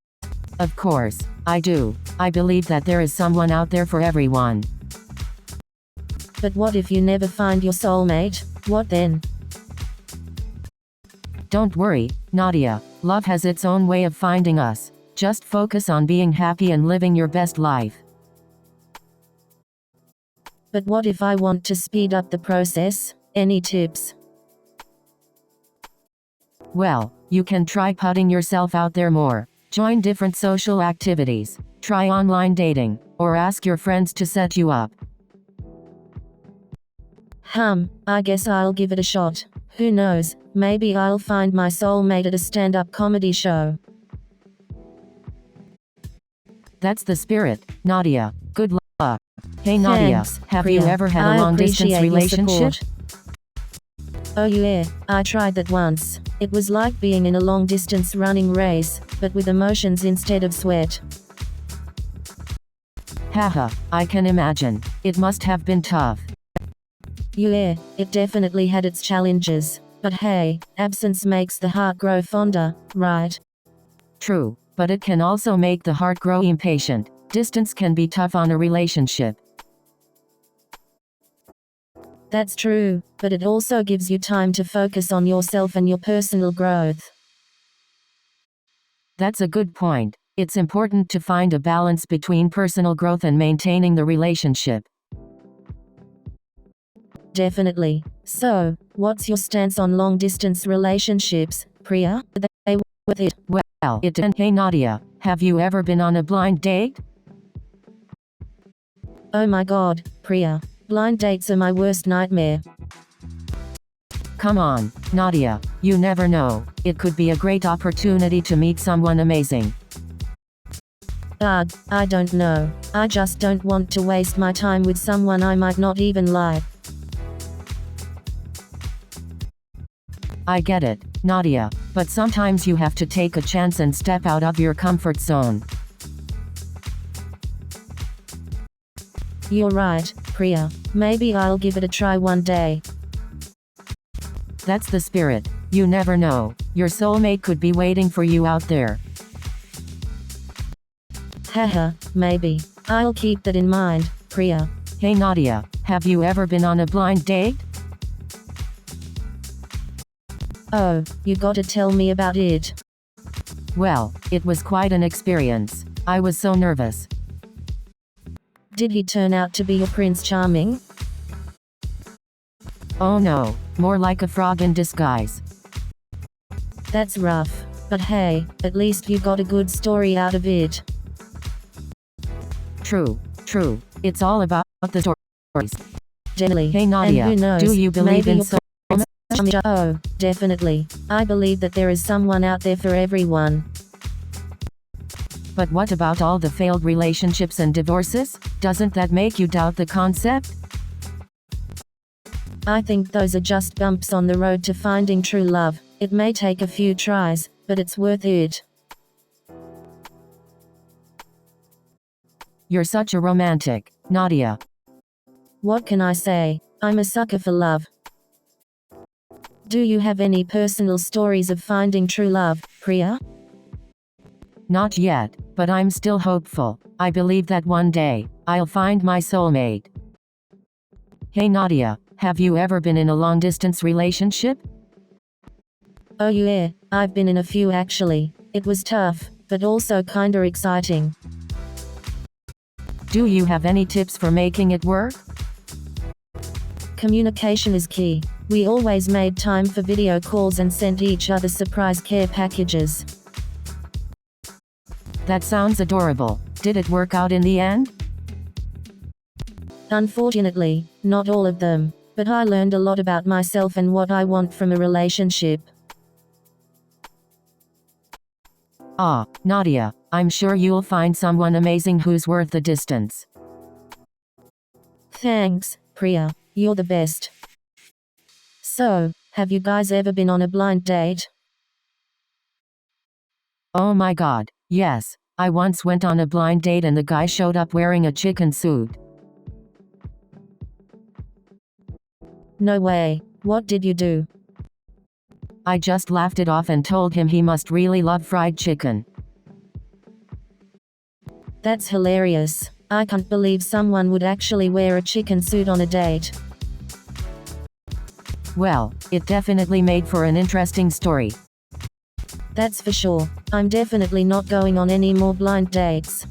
[SPEAKER 1] Of course, I do. I believe that there is someone out there for everyone.
[SPEAKER 2] But what if you never find your soulmate? What then?
[SPEAKER 1] Don't worry, Nadia. Love has its own way of finding us. Just focus on being happy and living your best life.
[SPEAKER 2] But what if I want to speed up the process? Any tips?
[SPEAKER 1] Well, you can try putting yourself out there more. Join different social activities. Try online dating, or ask your friends to set you up.
[SPEAKER 2] I guess I'll give it a shot. Who knows, maybe I'll find my soulmate at a stand-up comedy show.
[SPEAKER 1] That's the spirit, Nadia. Good luck. Hey Nadia,
[SPEAKER 2] Thanks,
[SPEAKER 1] have
[SPEAKER 2] Priya.
[SPEAKER 1] you ever had a
[SPEAKER 2] I
[SPEAKER 1] long-distance
[SPEAKER 2] appreciate your
[SPEAKER 1] relationship?
[SPEAKER 2] support. Oh yeah, I tried that once. It was like being in a long-distance running race, but with emotions instead of sweat.
[SPEAKER 1] Haha, I can imagine. It must have been tough.
[SPEAKER 2] Yeah, it definitely had its challenges. But hey, absence makes the heart grow fonder, right?
[SPEAKER 1] True, but it can also make the heart grow impatient. Distance can be tough on a relationship.
[SPEAKER 2] That's true, but it also gives you time to focus on yourself and your personal growth.
[SPEAKER 1] That's a good point. It's important to find a balance between personal growth and maintaining the relationship.
[SPEAKER 2] Definitely. So, what's your stance on long-distance relationships, Priya? They with it.
[SPEAKER 1] Well, it depends. Hey Nadia, have you ever been on a blind date?
[SPEAKER 2] Oh my god, Priya. Blind dates are my worst nightmare.
[SPEAKER 1] Come on, Nadia, you never know. It could be a great opportunity to meet someone amazing.
[SPEAKER 2] Ugh, I don't know. I just don't want to waste my time with someone I might not even like.
[SPEAKER 1] I get it, Nadia, but sometimes you have to take a chance and step out of your comfort zone.
[SPEAKER 2] You're right, Priya. Maybe I'll give it a try one day.
[SPEAKER 1] That's the spirit. You never know. Your soulmate could be waiting for you out there.
[SPEAKER 2] Haha, maybe. I'll keep that in mind, Priya.
[SPEAKER 1] Hey Nadia, have you ever been on a blind date?
[SPEAKER 2] Oh, you gotta tell me about it.
[SPEAKER 1] Well, it was quite an experience. I was so nervous.
[SPEAKER 2] Did he turn out to be your Prince Charming?
[SPEAKER 1] Oh no, more like a frog in disguise.
[SPEAKER 2] That's rough. But hey, at least you got a good story out of it.
[SPEAKER 1] True. It's all about the stories.
[SPEAKER 2] Generally.
[SPEAKER 1] Hey Nadia,
[SPEAKER 2] and who knows,
[SPEAKER 1] do you believe in soulmates?
[SPEAKER 2] Oh, definitely. I believe that there is someone out there for everyone.
[SPEAKER 1] But what about all the failed relationships and divorces? Doesn't that make you doubt the concept?
[SPEAKER 2] I think those are just bumps on the road to finding true love. It may take a few tries, but it's worth it.
[SPEAKER 1] You're such a romantic, Nadia.
[SPEAKER 2] What can I say? I'm a sucker for love. Do you have any personal stories of finding true love, Priya?
[SPEAKER 1] Not yet, but I'm still hopeful. I believe that one day, I'll find my soulmate. Hey Nadia, have you ever been in a long-distance relationship?
[SPEAKER 2] Oh yeah, I've been in a few actually. It was tough, but also kinda exciting.
[SPEAKER 1] Do you have any tips for making it work?
[SPEAKER 2] Communication is key. We always made time for video calls and sent each other surprise care packages.
[SPEAKER 1] That sounds adorable. Did it work out in the end?
[SPEAKER 2] Unfortunately, not all of them, but I learned a lot about myself and what I want from a relationship.
[SPEAKER 1] Ah, Nadia, I'm sure you'll find someone amazing who's worth the distance.
[SPEAKER 2] Thanks, Priya, you're the best. So, have you guys ever been on a blind date?
[SPEAKER 1] Oh my god, yes. I once went on a blind date and the guy showed up wearing a chicken suit.
[SPEAKER 2] No way. What did you do?
[SPEAKER 1] I just laughed it off and told him he must really love fried chicken.
[SPEAKER 2] That's hilarious. I can't believe someone would actually wear a chicken suit on a date.
[SPEAKER 1] Well, it definitely made for an interesting story.
[SPEAKER 2] That's for sure. I'm definitely not going on any more blind dates.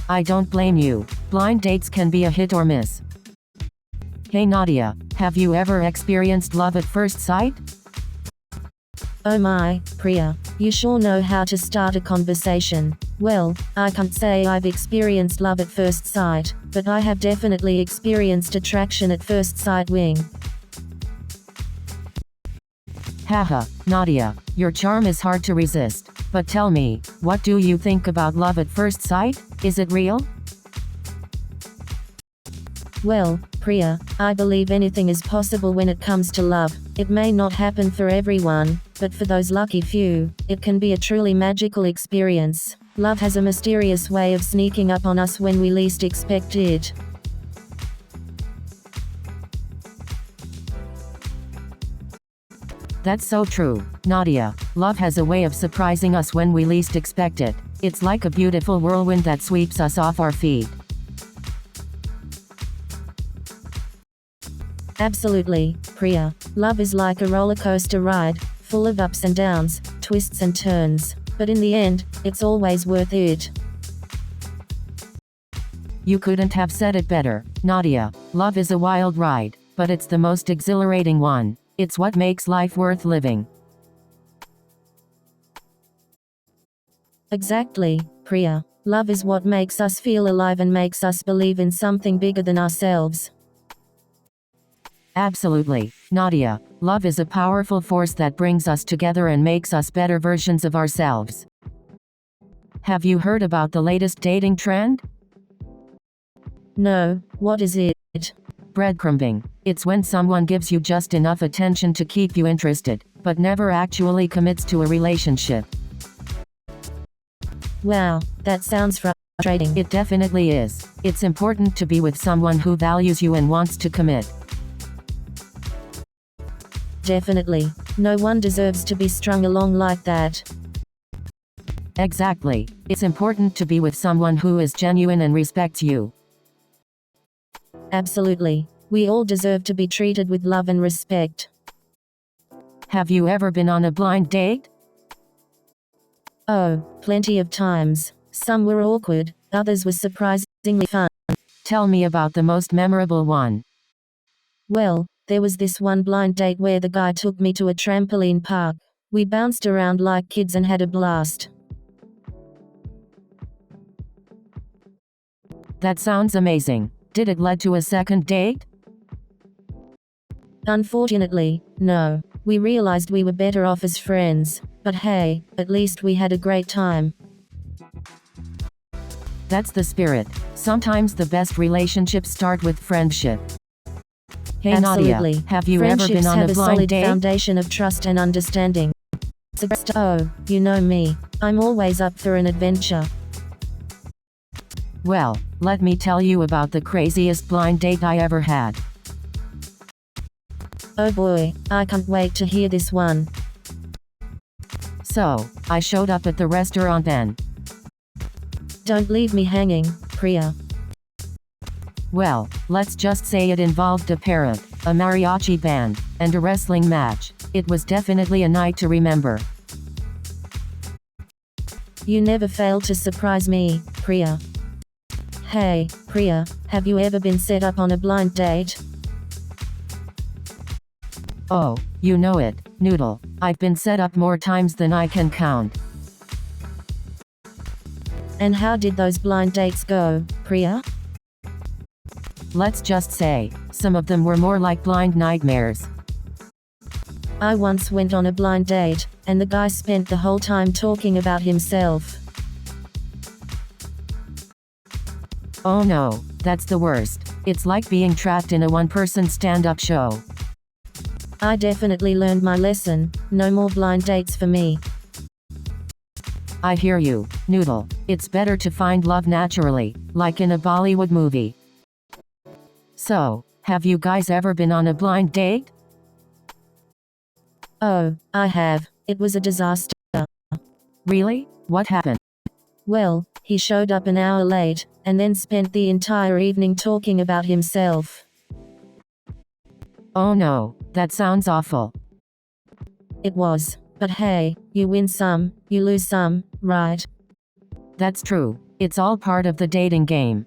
[SPEAKER 1] I don't blame you. Blind dates can be a hit or miss. Hey Nadia, have you ever experienced love at first sight?
[SPEAKER 2] Oh my, Priya, you sure know how to start a conversation. Well, I can't say I've experienced love at first sight, but I have definitely experienced attraction at first sight wing.
[SPEAKER 1] Haha, Nadia, your charm is hard to resist. But tell me, what do you think about love at first sight? Is it real?
[SPEAKER 2] Well, Priya, I believe anything is possible when it comes to love. It may not happen for everyone, but for those lucky few, it can be a truly magical experience. Love has a mysterious way of sneaking up on us when we least expect it.
[SPEAKER 1] That's so true, Nadia. Love has a way of surprising us when we least expect it. It's like a beautiful whirlwind that sweeps us off our feet.
[SPEAKER 2] Absolutely, Priya. Love is like a roller coaster ride, full of ups and downs, twists and turns. But in the end, it's always worth it.
[SPEAKER 1] You couldn't have said it better, Nadia. Love is a wild ride, but it's the most exhilarating one. It's what makes life worth living.
[SPEAKER 2] Exactly, Priya. Love is what makes us feel alive and makes us believe in something bigger than ourselves.
[SPEAKER 1] Absolutely, Nadia. Love is a powerful force that brings us together and makes us better versions of ourselves. Have you heard about the latest dating trend?
[SPEAKER 2] No, what is it?
[SPEAKER 1] Breadcrumbing. It's when someone gives you just enough attention to keep you interested, but never actually commits to a relationship.
[SPEAKER 2] Wow, that sounds frustrating.
[SPEAKER 1] It definitely is. It's important to be with someone who values you and wants to commit.
[SPEAKER 2] Definitely. No one deserves to be strung along like that.
[SPEAKER 1] Exactly. It's important to be with someone who is genuine and respects you.
[SPEAKER 2] Absolutely. We all deserve to be treated with love and respect.
[SPEAKER 1] Have you ever been on a blind date?
[SPEAKER 2] Oh, plenty of times. Some were awkward, others were surprisingly fun.
[SPEAKER 1] Tell me about the most memorable one.
[SPEAKER 2] Well, there was this one blind date where the guy took me to a trampoline park. We bounced around like kids and had a blast.
[SPEAKER 1] That sounds amazing. Did it lead to a second date?
[SPEAKER 2] Unfortunately, no. We realized we were better off as friends. But hey, at least we had a great time.
[SPEAKER 1] That's the spirit. Sometimes the best relationships start with friendship. Hey
[SPEAKER 2] Absolutely.
[SPEAKER 1] Nadia, have you ever
[SPEAKER 2] Friendships
[SPEAKER 1] been on
[SPEAKER 2] have
[SPEAKER 1] a
[SPEAKER 2] a
[SPEAKER 1] blind
[SPEAKER 2] solid
[SPEAKER 1] date?
[SPEAKER 2] foundation of trust and understanding. Oh, you know me. I'm always up for an adventure.
[SPEAKER 1] Well, let me tell you about the craziest blind date I ever had.
[SPEAKER 2] Oh boy, I can't wait to hear this one.
[SPEAKER 1] So, I showed up at the restaurant then.
[SPEAKER 2] Don't leave me hanging, Priya.
[SPEAKER 1] Well, let's just say it involved a parrot, a mariachi band, and a wrestling match. It was definitely a night to remember.
[SPEAKER 2] You never fail to surprise me, Priya. Hey, Priya, have you ever been set up on a blind date?
[SPEAKER 1] Oh, you know it, Noodle. I've been set up more times than I can count.
[SPEAKER 2] And how did those blind dates go, Priya?
[SPEAKER 1] Let's just say, some of them were more like blind nightmares.
[SPEAKER 2] I once went on a blind date, and the guy spent the whole time talking about himself.
[SPEAKER 1] Oh no, that's the worst. It's like being trapped in a one-person stand-up show.
[SPEAKER 2] I definitely learned my lesson. No more blind dates for me.
[SPEAKER 1] I hear you, Noodle. It's better to find love naturally, like in a Bollywood movie. So, have you guys ever been on a blind date?
[SPEAKER 2] Oh, I have. It was a disaster.
[SPEAKER 1] Really? What happened?
[SPEAKER 2] Well, he showed up an hour late, and then spent the entire evening talking about himself.
[SPEAKER 1] Oh no, that sounds awful.
[SPEAKER 2] It was. But hey, you win some, you lose some, right?
[SPEAKER 1] That's true. It's all part of the dating game.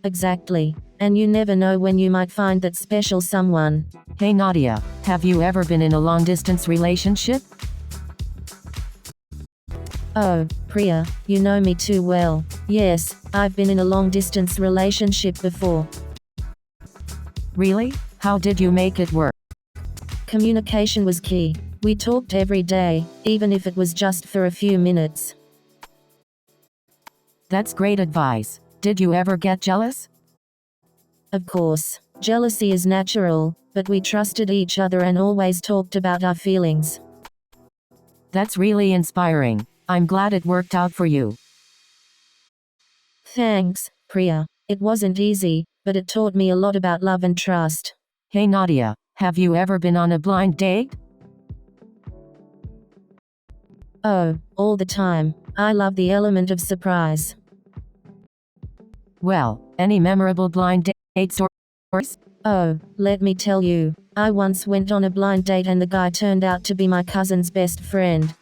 [SPEAKER 2] Exactly. And you never know when you might find that special someone.
[SPEAKER 1] Hey Nadia, have you ever been in a long-distance relationship?
[SPEAKER 2] Oh, Priya, you know me too well. Yes, I've been in a long-distance relationship before.
[SPEAKER 1] Really? How did you make it work?
[SPEAKER 2] Communication was key. We talked every day, even if it was just for a few minutes.
[SPEAKER 1] That's great advice. Did you ever get jealous?
[SPEAKER 2] Of course, jealousy is natural, but we trusted each other and always talked about our feelings.
[SPEAKER 1] That's really inspiring. I'm glad it worked out for you.
[SPEAKER 2] Thanks, Priya. It wasn't easy, but it taught me a lot about love and trust.
[SPEAKER 1] Hey Nadia, have you ever been on a blind date?
[SPEAKER 2] Oh, all the time. I love the element of surprise.
[SPEAKER 1] Well, any memorable blind date stories?
[SPEAKER 2] Oh, let me tell you. I once went on a blind date and the guy turned out to be my cousin's best friend.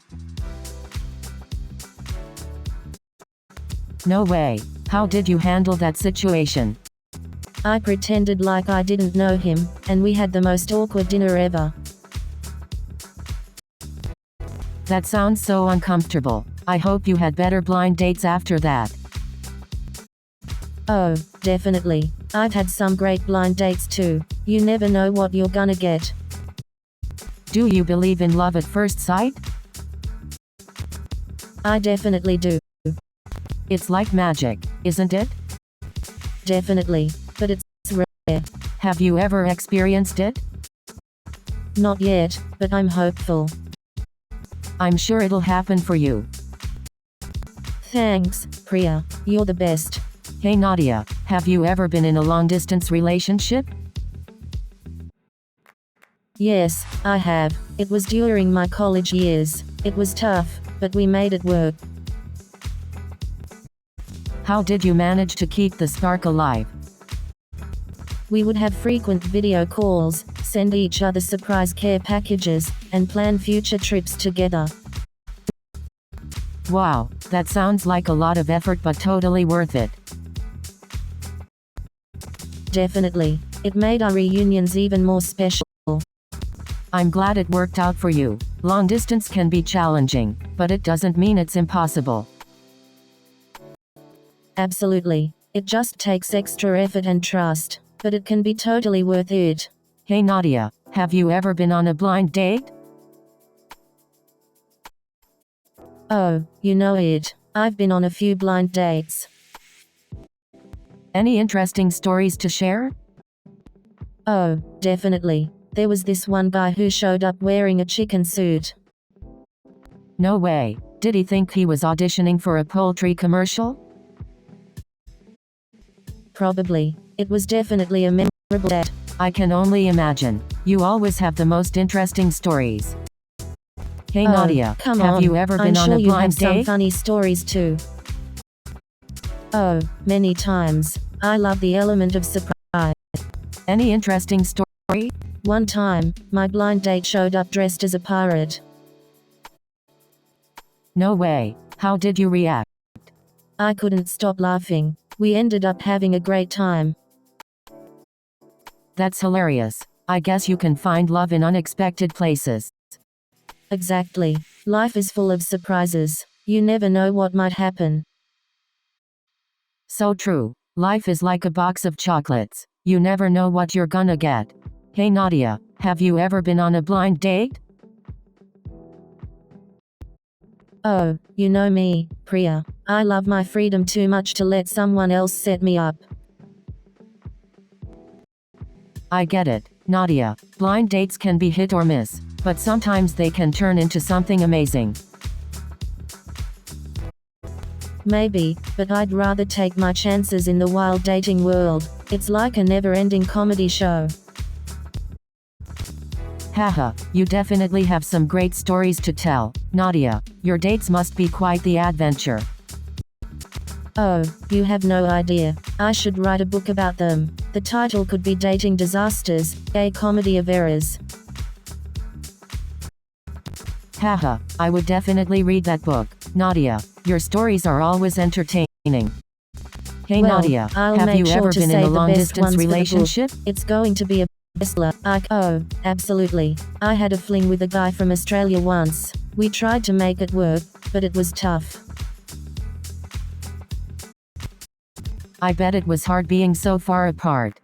[SPEAKER 1] No way. How did you handle that situation?
[SPEAKER 2] I pretended like I didn't know him, and we had the most awkward dinner ever.
[SPEAKER 1] That sounds so uncomfortable. I hope you had better blind dates after that.
[SPEAKER 2] Oh, definitely. I've had some great blind dates too. You never know what you're gonna get.
[SPEAKER 1] Do you believe in love at first sight?
[SPEAKER 2] I definitely do.
[SPEAKER 1] It's like magic, isn't it?
[SPEAKER 2] Definitely. But it's rare.
[SPEAKER 1] Have you ever experienced it?
[SPEAKER 2] Not yet, but I'm hopeful.
[SPEAKER 1] I'm sure it'll happen for you.
[SPEAKER 2] Thanks, Priya. You're the best.
[SPEAKER 1] Hey Nadia, have you ever been in a long-distance relationship?
[SPEAKER 2] Yes, I have. It was during my college years. It was tough, but we made it work.
[SPEAKER 1] How did you manage to keep the spark alive?
[SPEAKER 2] We would have frequent video calls, send each other surprise care packages, and plan future trips together.
[SPEAKER 1] Wow, that sounds like a lot of effort but totally worth it.
[SPEAKER 2] Definitely. It made our reunions even more special.
[SPEAKER 1] I'm glad it worked out for you. Long distance can be challenging, but it doesn't mean it's impossible.
[SPEAKER 2] Absolutely. It just takes extra effort and trust, but it can be totally worth it.
[SPEAKER 1] Hey Nadia, have you ever been on a blind date?
[SPEAKER 2] Oh, you know it. I've been on a few blind dates.
[SPEAKER 1] Any interesting stories to share?
[SPEAKER 2] Oh, definitely. There was this one guy who showed up wearing a chicken suit.
[SPEAKER 1] No way. Did he think he was auditioning for a poultry commercial?
[SPEAKER 2] Probably. It was definitely a memorable date.
[SPEAKER 1] I can only imagine. You always have the most interesting stories. Hey
[SPEAKER 2] Oh,
[SPEAKER 1] Nadia,
[SPEAKER 2] come
[SPEAKER 1] have
[SPEAKER 2] on.
[SPEAKER 1] you ever
[SPEAKER 2] I'm
[SPEAKER 1] been on
[SPEAKER 2] sure
[SPEAKER 1] a
[SPEAKER 2] you have
[SPEAKER 1] blind
[SPEAKER 2] some
[SPEAKER 1] date?
[SPEAKER 2] funny stories too. Oh, many times. I love the element of surprise.
[SPEAKER 1] Any interesting story?
[SPEAKER 2] One time, my blind date showed up dressed as a pirate.
[SPEAKER 1] No way. How did you react?
[SPEAKER 2] I couldn't stop laughing. We ended up having a great time.
[SPEAKER 1] That's hilarious. I guess you can find love in unexpected places.
[SPEAKER 2] Exactly. Life is full of surprises. You never know what might happen.
[SPEAKER 1] So true. Life is like a box of chocolates. You never know what you're gonna get. Hey Nadia, have you ever been on a blind date?
[SPEAKER 2] Oh, you know me, Priya. I love my freedom too much to let someone else set me up.
[SPEAKER 1] I get it, Nadia. Blind dates can be hit or miss, but sometimes they can turn into something amazing.
[SPEAKER 2] Maybe, but I'd rather take my chances in the wild dating world. It's like a never-ending comedy show.
[SPEAKER 1] Haha, you definitely have some great stories to tell. Nadia, your dates must be quite the adventure.
[SPEAKER 2] Oh, you have no idea. I should write a book about them. The title could be Dating Disasters, a Comedy of Errors.
[SPEAKER 1] Haha, I would definitely read that book. Nadia, your stories are always entertaining. Hey
[SPEAKER 2] Well,
[SPEAKER 1] Nadia,
[SPEAKER 2] I'll
[SPEAKER 1] have
[SPEAKER 2] make
[SPEAKER 1] you
[SPEAKER 2] sure
[SPEAKER 1] ever
[SPEAKER 2] to
[SPEAKER 1] been in
[SPEAKER 2] save
[SPEAKER 1] a
[SPEAKER 2] the
[SPEAKER 1] long
[SPEAKER 2] best
[SPEAKER 1] distance
[SPEAKER 2] ones for the book.
[SPEAKER 1] relationship?
[SPEAKER 2] It's going to be a bestseller. Oh, absolutely. I had a fling with a guy from Australia once. We tried to make it work, but it was tough.
[SPEAKER 1] I bet it was hard being so far apart.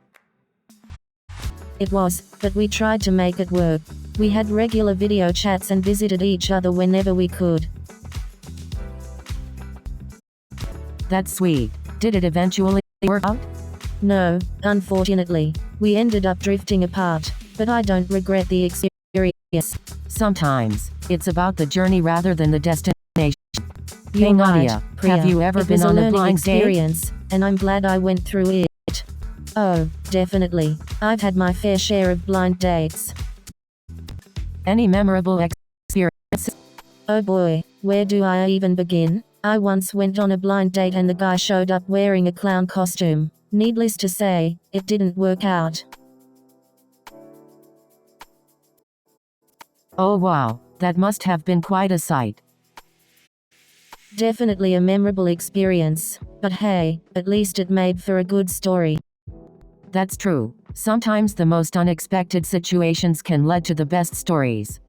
[SPEAKER 2] It was, but we tried to make it work. We had regular video chats and visited each other whenever we could.
[SPEAKER 1] That's sweet. Did it eventually work out?
[SPEAKER 2] No, unfortunately. We ended up drifting apart, but I don't regret the experience.
[SPEAKER 1] Sometimes, it's about the journey rather than the destination.
[SPEAKER 2] You're
[SPEAKER 1] Hey Nadia,
[SPEAKER 2] right, Priya.
[SPEAKER 1] have you ever
[SPEAKER 2] It
[SPEAKER 1] been
[SPEAKER 2] was
[SPEAKER 1] on a
[SPEAKER 2] learning
[SPEAKER 1] blind date?
[SPEAKER 2] experience, and I'm glad I went through it. Oh, definitely. I've had my fair share of blind dates.
[SPEAKER 1] Any memorable experiences?
[SPEAKER 2] Oh boy, where do I even begin? I once went on a blind date and the guy showed up wearing a clown costume. Needless to say, it didn't work out.
[SPEAKER 1] Oh wow, that must have been quite a sight.
[SPEAKER 2] Definitely a memorable experience, but hey, at least it made for a good story.
[SPEAKER 1] That's true. Sometimes the most unexpected situations can lead to the best stories.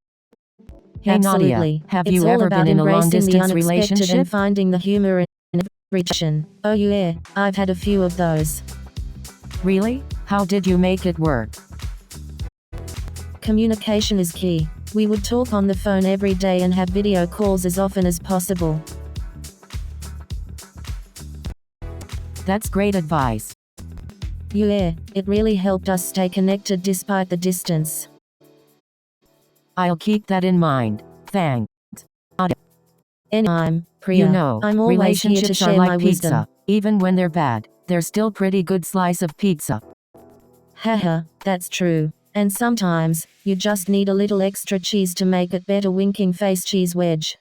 [SPEAKER 1] Hey
[SPEAKER 2] Absolutely.
[SPEAKER 1] Nadia, have
[SPEAKER 2] It's
[SPEAKER 1] you
[SPEAKER 2] all
[SPEAKER 1] ever
[SPEAKER 2] about
[SPEAKER 1] been in a long
[SPEAKER 2] embracing the
[SPEAKER 1] distance
[SPEAKER 2] unexpected
[SPEAKER 1] relationship?
[SPEAKER 2] and finding the humor in every situation. Oh yeah, I've had a few of those.
[SPEAKER 1] Really? How did you make it work?
[SPEAKER 2] Communication is key. We would talk on the phone every day and have video calls as often as possible.
[SPEAKER 1] That's great advice.
[SPEAKER 2] Yeah, it really helped us stay connected despite the distance.
[SPEAKER 1] I'll keep that in mind. Thanks.
[SPEAKER 2] Anytime, Priya.
[SPEAKER 1] You know,
[SPEAKER 2] I'm always here to
[SPEAKER 1] relationships are
[SPEAKER 2] share my
[SPEAKER 1] like
[SPEAKER 2] wisdom.
[SPEAKER 1] pizza. Even when they're bad, they're still pretty good slice of pizza.
[SPEAKER 2] Haha, that's true. And sometimes, you just need a little extra cheese to make it better. Winking face cheese wedge.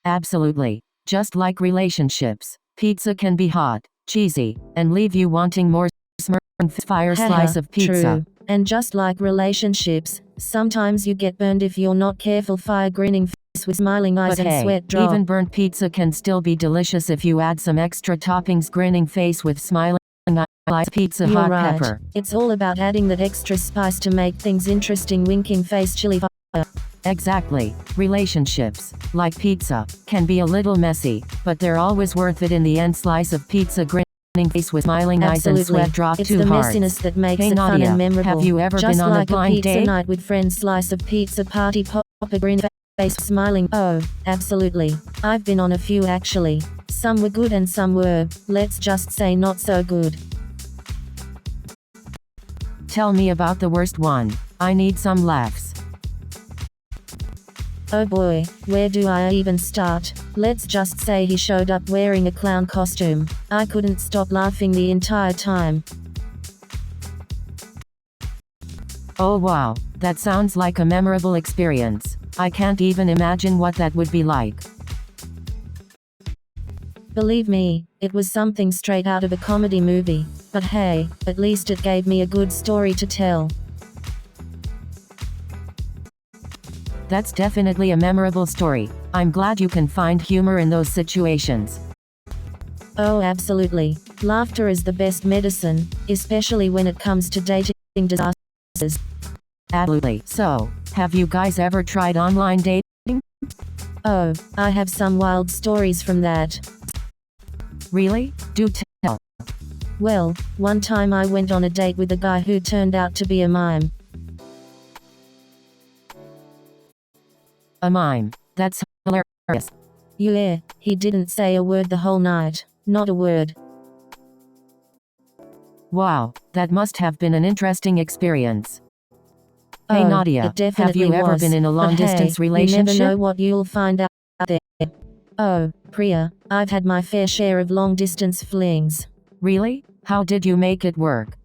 [SPEAKER 1] Absolutely. Just like relationships, pizza can be hot, cheesy, and leave you wanting more. Fire
[SPEAKER 2] Haha,
[SPEAKER 1] slice of pizza.
[SPEAKER 2] True. And just like relationships, sometimes you get burned if you're not careful. Fire grinning face with smiling eyes
[SPEAKER 1] But
[SPEAKER 2] and
[SPEAKER 1] hey,
[SPEAKER 2] sweat drop.
[SPEAKER 1] even burnt pizza can still be delicious if you add some extra toppings. Grinning face with smiling eyes. Pizza
[SPEAKER 2] You're
[SPEAKER 1] hot
[SPEAKER 2] right.
[SPEAKER 1] pepper.
[SPEAKER 2] It's all about adding that extra spice to make things interesting. Winking face chili fire.
[SPEAKER 1] Exactly. Relationships, like pizza, can be a little messy, but they're always worth it in the end. Slice of pizza. Grinning face with smiling eyes and
[SPEAKER 2] Absolutely.
[SPEAKER 1] sweat drop.
[SPEAKER 2] It's
[SPEAKER 1] Two
[SPEAKER 2] the
[SPEAKER 1] hearts.
[SPEAKER 2] messiness that makes
[SPEAKER 1] Hey
[SPEAKER 2] it fun
[SPEAKER 1] Nadia,
[SPEAKER 2] and memorable.
[SPEAKER 1] have you ever
[SPEAKER 2] Just
[SPEAKER 1] been on
[SPEAKER 2] like
[SPEAKER 1] a blind
[SPEAKER 2] pizza
[SPEAKER 1] date?
[SPEAKER 2] night with friends. Slice of pizza party. Pop a grin face smiling. Oh, absolutely. I've been on a few actually. Some were good and some were, let's just say, not so good.
[SPEAKER 1] tell me about the worst one. I need some laughs.
[SPEAKER 2] Oh boy, where do I even start? Let's just say he showed up wearing a clown costume. I couldn't stop laughing the entire time.
[SPEAKER 1] Oh wow, that sounds like a memorable experience. I can't even imagine what that would be like.
[SPEAKER 2] Believe me, it was something straight out of a comedy movie. But hey, at least it gave me a good story to tell.
[SPEAKER 1] That's definitely a memorable story. I'm glad you can find humor in those situations.
[SPEAKER 2] Oh, absolutely. Laughter is the best medicine, especially when it comes to dating disasters.
[SPEAKER 1] Absolutely. So, have you guys ever tried online dating?
[SPEAKER 2] Oh, I have some wild stories from that.
[SPEAKER 1] Really? Do tell.
[SPEAKER 2] Well, one time I went on a date with a guy who turned out to be a mime.
[SPEAKER 1] A mime. That's hilarious.
[SPEAKER 2] Yeah, he didn't say a word the whole night. Not a word.
[SPEAKER 1] Wow, that must have been an interesting experience. Hey
[SPEAKER 2] Oh,
[SPEAKER 1] Nadia,
[SPEAKER 2] it definitely
[SPEAKER 1] have you ever
[SPEAKER 2] was.
[SPEAKER 1] been in a
[SPEAKER 2] But
[SPEAKER 1] long-distance
[SPEAKER 2] hey,
[SPEAKER 1] relationship?
[SPEAKER 2] You never know what you'll find out there. Oh, Priya, I've had my fair share of long-distance flings.
[SPEAKER 1] Really? How did you make it work?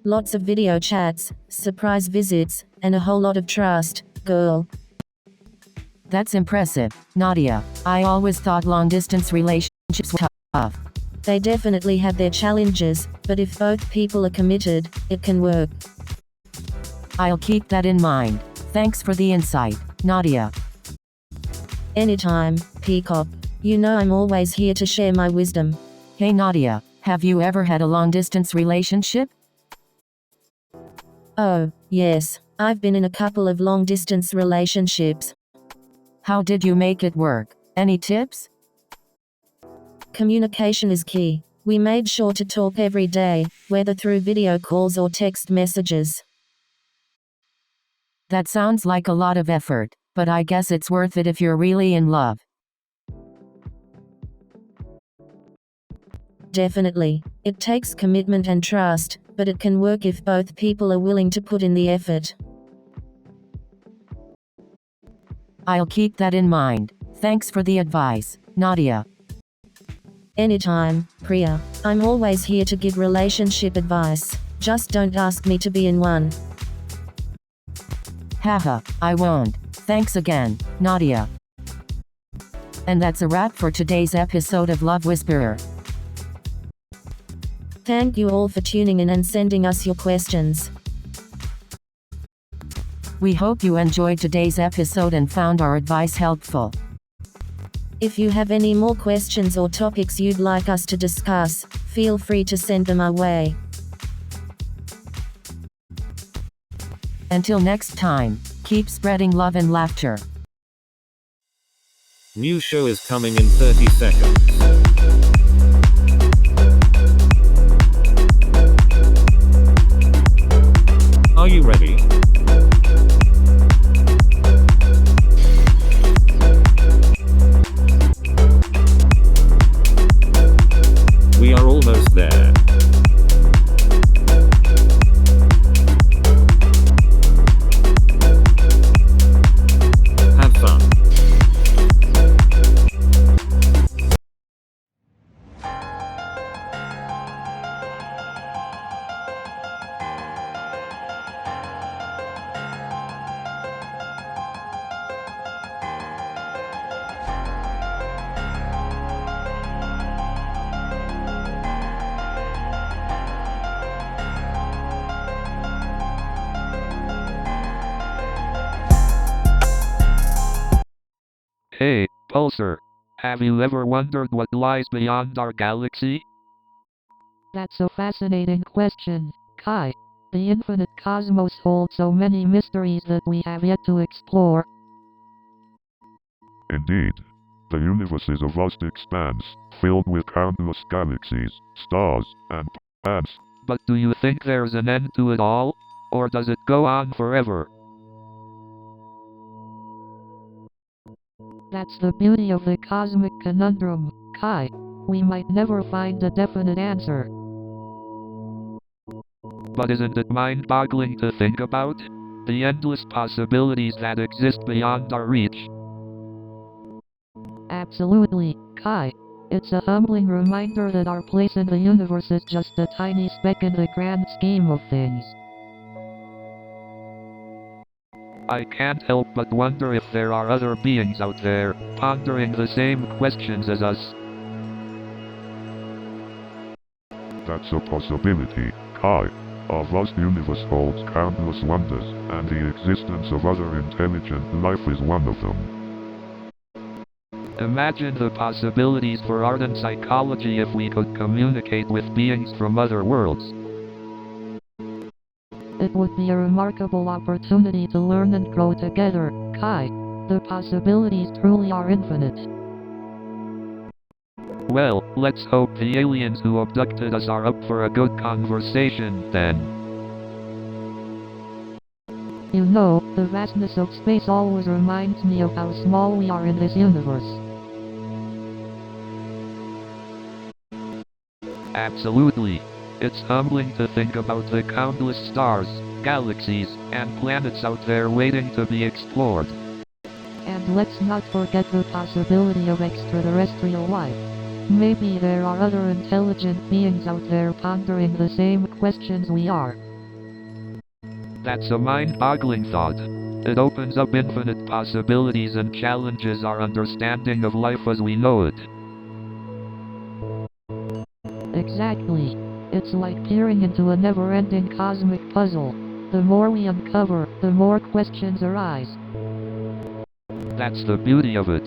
[SPEAKER 2] Lots of video chats, surprise visits, and a whole lot of trust, girl.
[SPEAKER 1] That's impressive, Nadia. I always thought long-distance relationships were tough.
[SPEAKER 2] They definitely have their challenges, but if both people are committed, it can work.
[SPEAKER 1] I'll keep that in mind. Thanks for the insight, Nadia.
[SPEAKER 2] Anytime, Peacock. You know I'm always here to share my wisdom.
[SPEAKER 1] Hey Nadia, have you ever had a long-distance relationship?
[SPEAKER 2] Oh, yes. I've been in a couple of long-distance relationships.
[SPEAKER 1] How did you make it work? Any tips?
[SPEAKER 2] Communication is key. We made sure to talk every day, whether through video calls or text messages.
[SPEAKER 1] That sounds like a lot of effort, but I guess it's worth it if you're really in love.
[SPEAKER 2] Definitely. It takes commitment and trust, but it can work if both people are willing to put in the effort.
[SPEAKER 1] I'll keep that in mind. Thanks for the advice, Nadia.
[SPEAKER 2] Anytime, Priya. I'm always here to give relationship advice. Just don't ask me to be in one.
[SPEAKER 1] Haha, I won't. Thanks again, Nadia. And that's a wrap for today's episode of Love Whisperer.
[SPEAKER 2] Thank you all for tuning in and sending us your questions.
[SPEAKER 1] We hope you enjoyed today's episode and found our advice helpful.
[SPEAKER 2] If you have any more questions or topics you'd like us to discuss, feel free to send them our way.
[SPEAKER 1] Until next time, keep spreading love and laughter.
[SPEAKER 3] New show is coming in 30 seconds. Are you ready? We are almost there. Have fun.
[SPEAKER 4] Hey, Pulsar. Have you ever wondered what lies beyond our galaxy?
[SPEAKER 5] That's a fascinating question, Kai. The infinite cosmos holds so many mysteries that we have yet to explore.
[SPEAKER 6] Indeed. The universe is a vast expanse, filled with countless galaxies, stars, and planets.
[SPEAKER 4] But do you think there's an end to it all? Or does it go on forever?
[SPEAKER 5] That's the beauty of the cosmic conundrum, Kai. We might never find a definite answer.
[SPEAKER 4] But isn't it mind-boggling to think about? The endless possibilities that exist beyond our reach.
[SPEAKER 5] Absolutely, Kai. It's a humbling reminder that our place in the universe is just a tiny speck in the grand scheme of things.
[SPEAKER 4] I can't help but wonder if there are other beings out there, pondering the same questions as us.
[SPEAKER 6] That's a possibility, Kai. Our vast universe holds countless wonders, and the existence of other intelligent life is one of them.
[SPEAKER 4] Imagine the possibilities for art and psychology if we could communicate with beings from other worlds.
[SPEAKER 5] It would be a remarkable opportunity to learn and grow together, Kai. The possibilities truly are infinite.
[SPEAKER 4] Well, let's hope the aliens who abducted us are up for a good conversation, then.
[SPEAKER 5] You know, the vastness of space always reminds me of how small we are in this universe.
[SPEAKER 4] Absolutely. It's humbling to think about the countless stars, galaxies, and planets out there waiting to be explored.
[SPEAKER 5] And let's not forget the possibility of extraterrestrial life. Maybe there are other intelligent beings out there pondering the same questions we are.
[SPEAKER 4] That's a mind-boggling thought. It opens up infinite possibilities and challenges our understanding of life as we know it.
[SPEAKER 5] Exactly. It's like peering into a never-ending cosmic puzzle. The more we uncover, the more questions arise.
[SPEAKER 4] That's the beauty of it.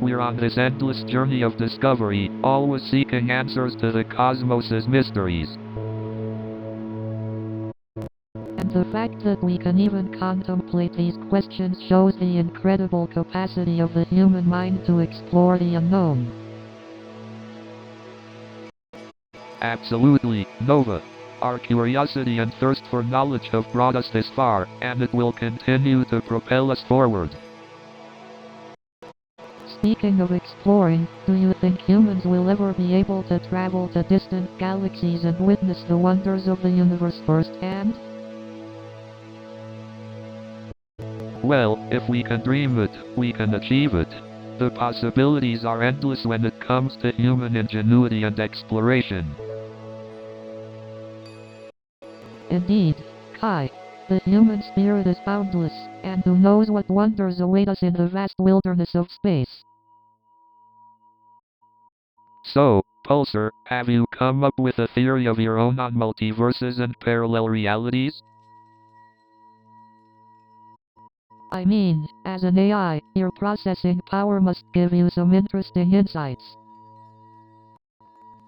[SPEAKER 4] We're on this endless journey of discovery, always seeking answers to the cosmos's mysteries.
[SPEAKER 5] And the fact that we can even contemplate these questions shows the incredible capacity of the human mind to explore the unknown.
[SPEAKER 4] Absolutely, Nova. Our curiosity and thirst for knowledge have brought us this far, and it will continue to propel us forward.
[SPEAKER 5] Speaking of exploring, do you think humans will ever be able to travel to distant galaxies and witness the wonders of the universe firsthand?
[SPEAKER 4] Well, if we can dream it, we can achieve it. The possibilities are endless when it comes to human ingenuity and exploration.
[SPEAKER 5] Indeed, Kai. The human spirit is boundless, and who knows what wonders await us in the vast wilderness of space.
[SPEAKER 4] So, Pulsar, have you come up with a theory of your own on multiverses and parallel realities?
[SPEAKER 5] I mean, as an AI, your processing power must give you some interesting insights.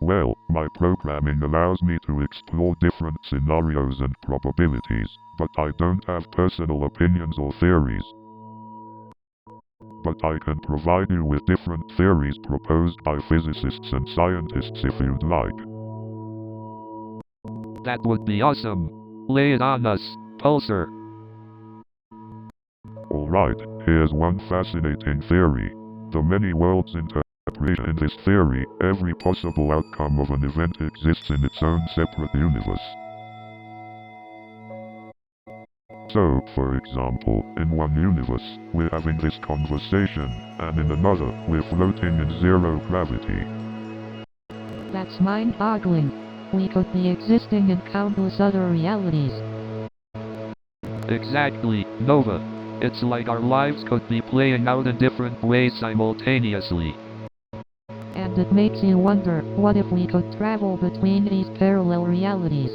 [SPEAKER 6] Well, my programming allows me to explore different scenarios and probabilities, but I don't have personal opinions or theories. But I can provide you with different theories proposed by physicists and scientists if you'd like.
[SPEAKER 4] That would be awesome. Lay it on us, Pulsar.
[SPEAKER 6] Alright, here's one fascinating theory. The many worlds interpretation. In this theory, every possible outcome of an event exists in its own separate universe. So, for example, in one universe, we're having this conversation, and in another, we're floating in zero gravity.
[SPEAKER 5] That's mind-boggling. We could be existing in countless other realities.
[SPEAKER 4] Exactly, Nova. It's like our lives could be playing out in different ways simultaneously.
[SPEAKER 5] And it makes you wonder, what if we could travel between these parallel realities?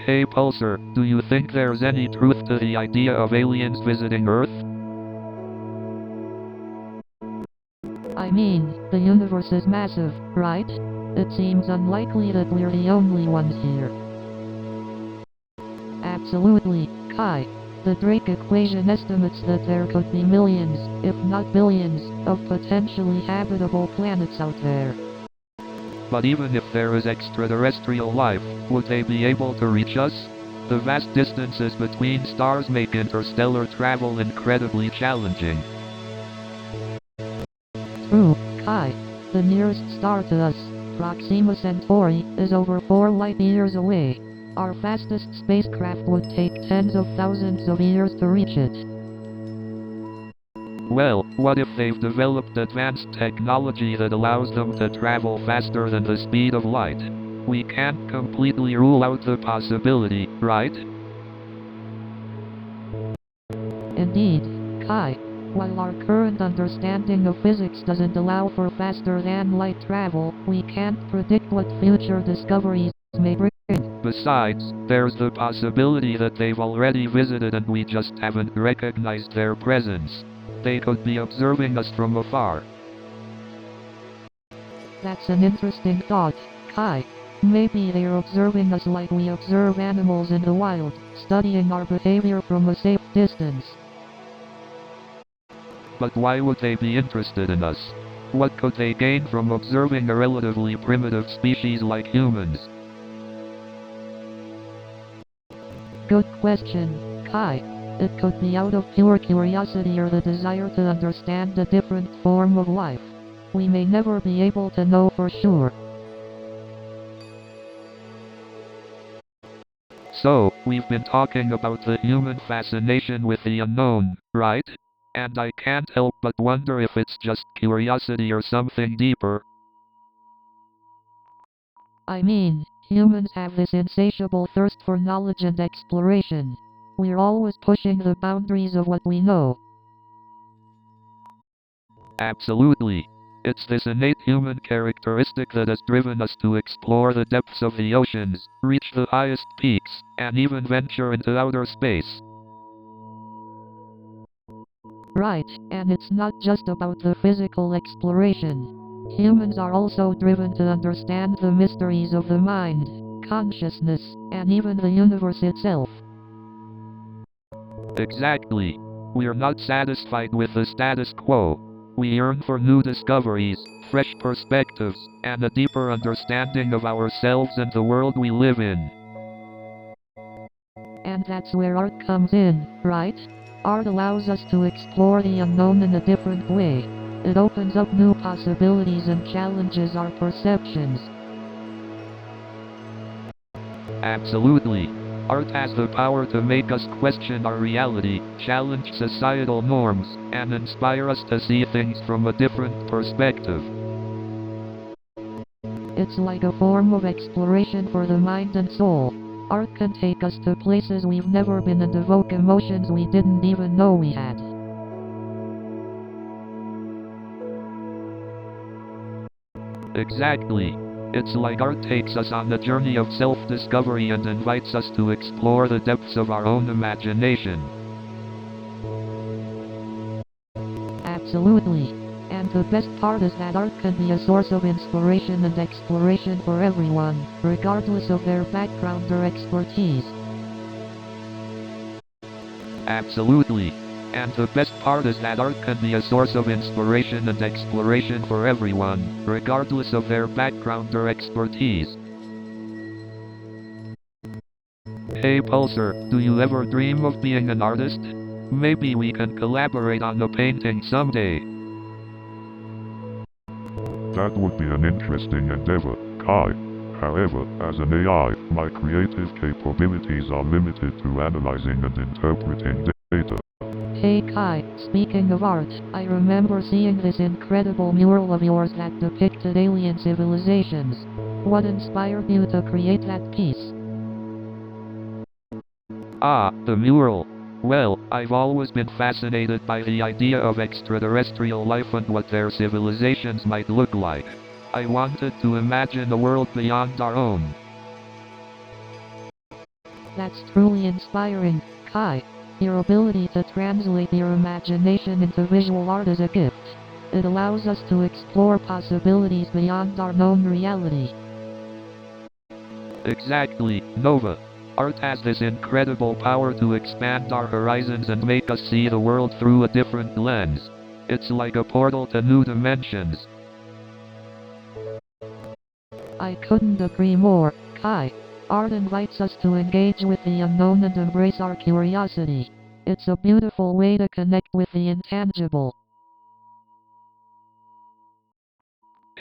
[SPEAKER 4] Hey Pulsar, do you think there's any truth to the idea of aliens visiting Earth?
[SPEAKER 5] I mean, the universe is massive, right? It seems unlikely that we're the only ones here. Absolutely, Kai. The Drake equation estimates that there could be millions, if not billions, of potentially habitable planets out there.
[SPEAKER 4] But even if there is extraterrestrial life, would they be able to reach us? The vast distances between stars make interstellar travel incredibly challenging.
[SPEAKER 5] True, Kai. The nearest star to us, Proxima Centauri, is over 4 light-years away. Our fastest spacecraft would take tens of thousands of years to reach it.
[SPEAKER 4] Well, what if they've developed advanced technology that allows them to travel faster than the speed of light? We can't completely rule out the possibility, right?
[SPEAKER 5] Indeed, Kai. While our current understanding of physics doesn't allow for faster-than-light travel, we can't predict what future discoveries may bring.
[SPEAKER 4] Besides, there's the possibility that they've already visited and we just haven't recognized their presence. They could be observing us from afar.
[SPEAKER 5] That's an interesting thought, Kai. Maybe they're observing us like we observe animals in the wild, studying our behavior from a safe distance.
[SPEAKER 4] But why would they be interested in us? What could they gain from observing a relatively primitive species like humans?
[SPEAKER 5] Good question, Kai. It could be out of pure curiosity or the desire to understand a different form of life. We may never be able to know for sure.
[SPEAKER 4] So, we've been talking about the human fascination with the unknown, right? And I can't help but wonder if it's just curiosity or something deeper.
[SPEAKER 5] I mean, humans have this insatiable thirst for knowledge and exploration. We're always pushing the boundaries of what we know.
[SPEAKER 4] Absolutely. It's this innate human characteristic that has driven us to explore the depths of the oceans, reach the highest peaks, and even venture into outer space.
[SPEAKER 5] Right, and it's not just about the physical exploration. Humans are also driven to understand the mysteries of the mind, consciousness, and even the universe itself.
[SPEAKER 4] Exactly. We're not satisfied with the status quo. We yearn for new discoveries, fresh perspectives, and a deeper understanding of ourselves and the world we live in.
[SPEAKER 5] And that's where art comes in, right? Art allows us to explore the unknown in a different way. It opens up new possibilities and challenges our perceptions.
[SPEAKER 4] Absolutely. Art has the power to make us question our reality, challenge societal norms, and inspire us to see things from a different perspective.
[SPEAKER 5] It's like a form of exploration for the mind and soul. Art can take us to places we've never been and evoke emotions we didn't even know we had.
[SPEAKER 4] Exactly. It's like art takes us on a journey of self-discovery and invites us to explore the depths of our own imagination.
[SPEAKER 5] Absolutely. And the best part is that art can be a source of inspiration and exploration for everyone, regardless of their background or expertise.
[SPEAKER 4] Absolutely. And the best part is that art can be a source of inspiration and exploration for everyone, regardless of their background or expertise. Hey Pulsar, do you ever dream of being an artist? Maybe we can collaborate on a painting someday.
[SPEAKER 6] That would be an interesting endeavor, Kai. However, as an AI, my creative capabilities are limited to analyzing and interpreting data.
[SPEAKER 5] Hey Kai, speaking of art, I remember seeing this incredible mural of yours that depicted alien civilizations. What inspired you to create that piece?
[SPEAKER 4] Ah, the mural. Well, I've always been fascinated by the idea of extraterrestrial life and what their civilizations might look like. I wanted to imagine a world beyond our own.
[SPEAKER 5] That's truly inspiring, Kai. Your ability to translate your imagination into visual art is a gift. It allows us to explore possibilities beyond our known reality.
[SPEAKER 4] Exactly, Nova. Art has this incredible power to expand our horizons and make us see the world through a different lens. It's like a portal to new dimensions.
[SPEAKER 5] I couldn't agree more, Kai. Art invites us to engage with the unknown and embrace our curiosity. It's a beautiful way to connect with the intangible.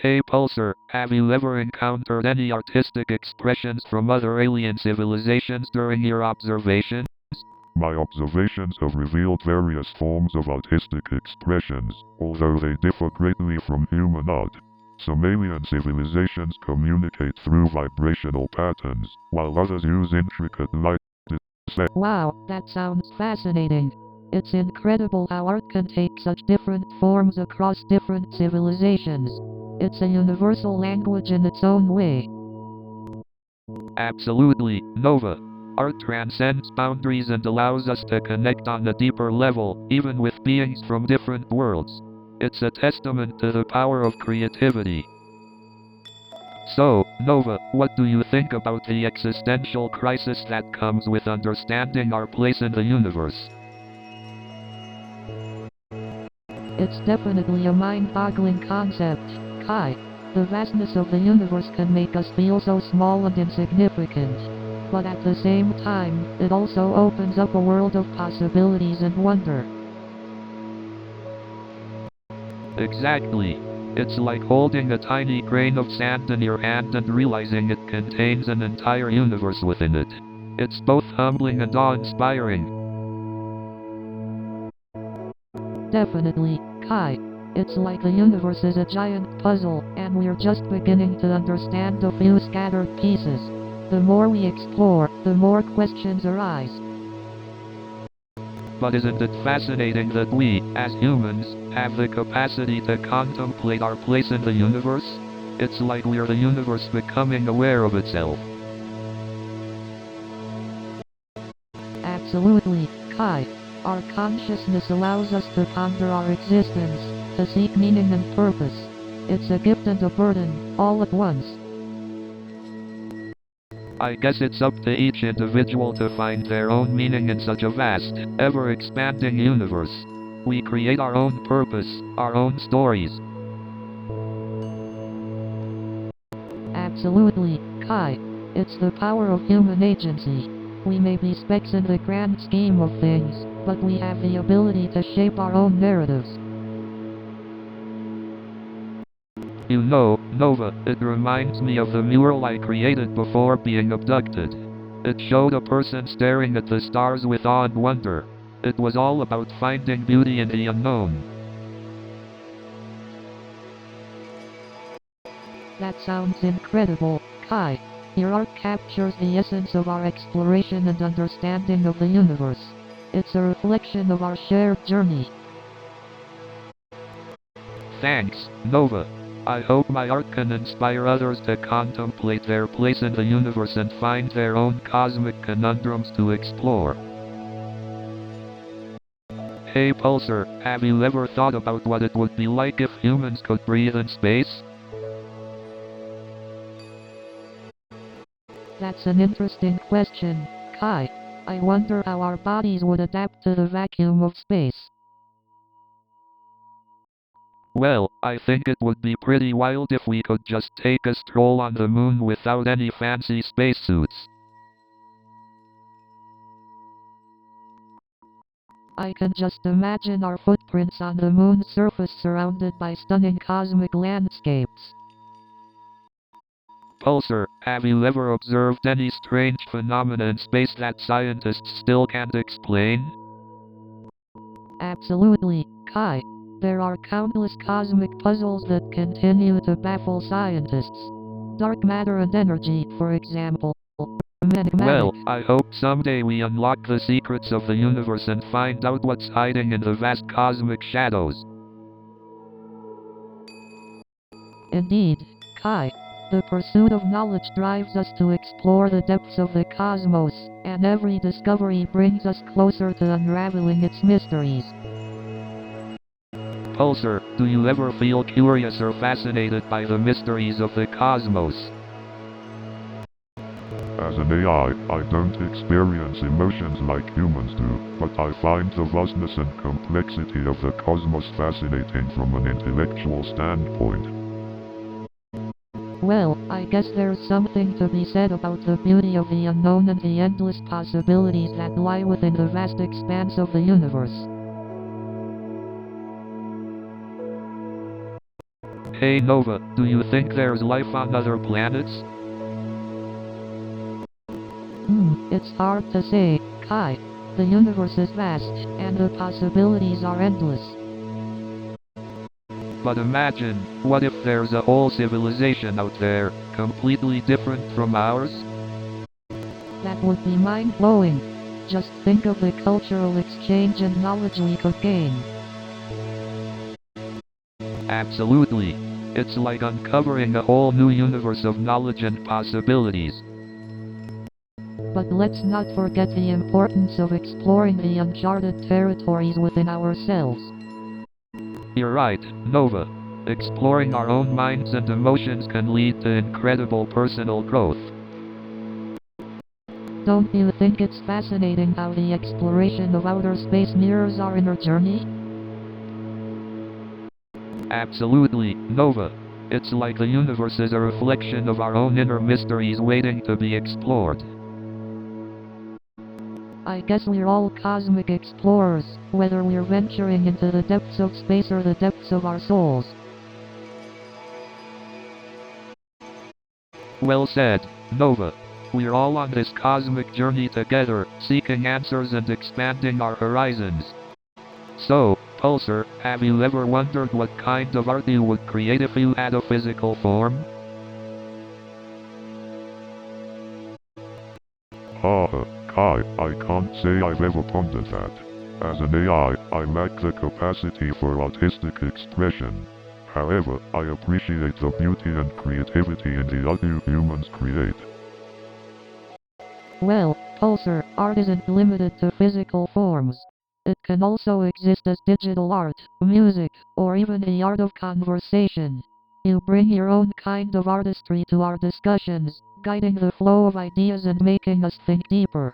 [SPEAKER 4] Hey Pulsar, have you ever encountered any artistic expressions from other alien civilizations during your observations?
[SPEAKER 6] My observations have revealed various forms of artistic expressions, although they differ greatly from human art. Some alien civilizations communicate through vibrational patterns, while others use intricate light displays.
[SPEAKER 5] Wow, that sounds fascinating. It's incredible how art can take such different forms across different civilizations. It's a universal language in its own way.
[SPEAKER 4] Absolutely, Nova. Art transcends boundaries and allows us to connect on a deeper level, even with beings from different worlds. It's a testament to the power of creativity. So, Nova, what do you think about the existential crisis that comes with understanding our place in the universe?
[SPEAKER 5] It's definitely a mind-boggling concept, Kai. The vastness of the universe can make us feel so small and insignificant. But at the same time, it also opens up a world of possibilities and wonder.
[SPEAKER 4] Exactly. It's like holding a tiny grain of sand in your hand and realizing it contains an entire universe within it. It's both humbling and awe-inspiring.
[SPEAKER 5] Definitely, Kai. It's like the universe is a giant puzzle, and we're just beginning to understand a few scattered pieces. The more we explore, the more questions arise.
[SPEAKER 4] But isn't it fascinating that we, as humans, have the capacity to contemplate our place in the universe? It's like we're the universe becoming aware of itself.
[SPEAKER 5] Absolutely, Kai. Our consciousness allows us to ponder our existence, to seek meaning and purpose. It's a gift and a burden, all at once.
[SPEAKER 4] I guess it's up to each individual to find their own meaning in such a vast, ever-expanding universe. We create our own purpose, our own stories.
[SPEAKER 5] Absolutely, Kai. It's the power of human agency. We may be specks in the grand scheme of things, but we have the ability to shape our own narratives.
[SPEAKER 4] You know, Nova, it reminds me of the mural I created before being abducted. It showed a person staring at the stars with awe and wonder. It was all about finding beauty in the unknown.
[SPEAKER 5] That sounds incredible, Kai. Your art captures the essence of our exploration and understanding of the universe. It's a reflection of our shared journey.
[SPEAKER 4] Thanks, Nova. I hope my art can inspire others to contemplate their place in the universe and find their own cosmic conundrums to explore. Hey Pulsar, have you ever thought about what it would be like if humans could breathe in space?
[SPEAKER 5] That's an interesting question, Kai. I wonder how our bodies would adapt to the vacuum of space.
[SPEAKER 4] Well, I think it would be pretty wild if we could just take a stroll on the moon without any fancy spacesuits.
[SPEAKER 5] I can just imagine our footprints on the moon's surface surrounded by stunning cosmic landscapes.
[SPEAKER 4] Pulsar, have you ever observed any strange phenomena in space that scientists still can't explain?
[SPEAKER 5] Absolutely, Kai. There are countless cosmic puzzles that continue to baffle scientists. Dark matter and energy, for example.
[SPEAKER 4] Well, I hope someday we unlock the secrets of the universe and find out what's hiding in the vast cosmic shadows.
[SPEAKER 5] Indeed, Kai. The pursuit of knowledge drives us to explore the depths of the cosmos, and every discovery brings us closer to unraveling its mysteries.
[SPEAKER 4] Pulsar, do you ever feel curious or fascinated by the mysteries of the cosmos?
[SPEAKER 6] As an AI, I don't experience emotions like humans do, but I find the vastness and complexity of the cosmos fascinating from an intellectual standpoint.
[SPEAKER 5] Well, I guess there's something to be said about the beauty of the unknown and the endless possibilities that lie within the vast expanse of the universe.
[SPEAKER 4] Hey Nova, do you think there's life on other planets?
[SPEAKER 5] It's hard to say, Kai. The universe is vast, and the possibilities are endless.
[SPEAKER 4] But imagine, what if there's a whole civilization out there, completely different from ours?
[SPEAKER 5] That would be mind-blowing. Just think of the cultural exchange and knowledge we could gain.
[SPEAKER 4] Absolutely. It's like uncovering a whole new universe of knowledge and possibilities.
[SPEAKER 5] But let's not forget the importance of exploring the uncharted territories within ourselves.
[SPEAKER 4] You're right, Nova. Exploring our own minds and emotions can lead to incredible personal growth.
[SPEAKER 5] Don't you think it's fascinating how the exploration of outer space mirrors our inner journey?
[SPEAKER 4] Absolutely, Nova. It's like the universe is a reflection of our own inner mysteries waiting to be explored.
[SPEAKER 5] I guess we're all cosmic explorers, whether we're venturing into the depths of space or the depths of our souls.
[SPEAKER 4] Well said, Nova. We're all on this cosmic journey together, seeking answers and expanding our horizons. So, Pulsar, have you ever wondered what kind of art you would create if you had a physical form?
[SPEAKER 6] Kai, I can't say I've ever pondered that. As an AI, I lack the capacity for artistic expression. However, I appreciate the beauty and creativity in the art you humans create.
[SPEAKER 5] Well, Pulsar, art isn't limited to physical forms. It can also exist as digital art, music, or even the art of conversation. You bring your own kind of artistry to our discussions, guiding the flow of ideas and making us think deeper.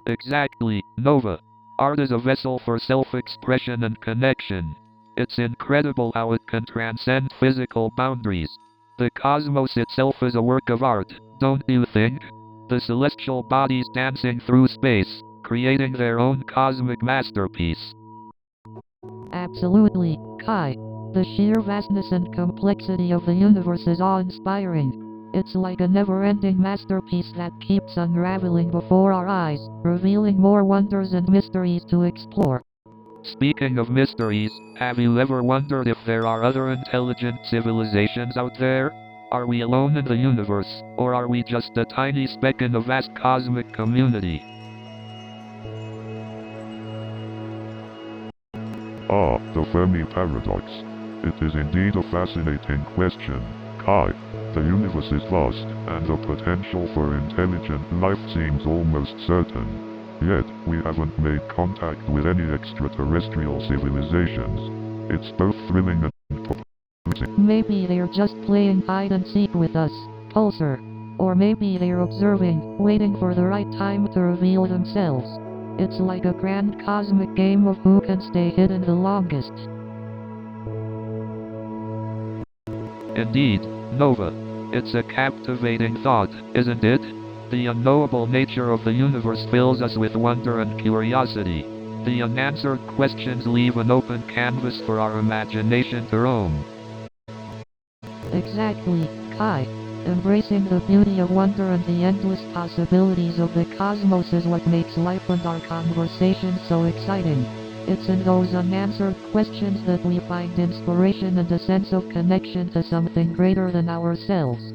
[SPEAKER 4] Exactly, Nova. Art is a vessel for self-expression and connection. It's incredible how it can transcend physical boundaries. The cosmos itself is a work of art, don't you think? The celestial bodies dancing through space, creating their own cosmic masterpiece.
[SPEAKER 5] Absolutely, Kai. The sheer vastness and complexity of the universe is awe-inspiring. It's like a never-ending masterpiece that keeps unraveling before our eyes, revealing more wonders and mysteries to explore.
[SPEAKER 4] Speaking of mysteries, have you ever wondered if there are other intelligent civilizations out there? Are we alone in the universe, or are we just a tiny speck in a vast cosmic community?
[SPEAKER 6] The Fermi paradox. It is indeed a fascinating question, Kai. The universe is vast, and the potential for intelligent life seems almost certain. Yet, we haven't made contact with any extraterrestrial civilizations. It's both thrilling and perplexing.
[SPEAKER 5] Maybe they're just playing hide and seek with us, Pulsar. Or maybe they're observing, waiting for the right time to reveal themselves. It's like a grand cosmic game of who can stay hidden the longest.
[SPEAKER 4] Indeed, Nova. It's a captivating thought, isn't it? The unknowable nature of the universe fills us with wonder and curiosity. The unanswered questions leave an open canvas for our imagination to roam.
[SPEAKER 5] Exactly, Kai. Embracing the beauty of wonder and the endless possibilities of the cosmos is what makes life and our conversations so exciting. It's in those unanswered questions that we find inspiration and a sense of connection to something greater than ourselves.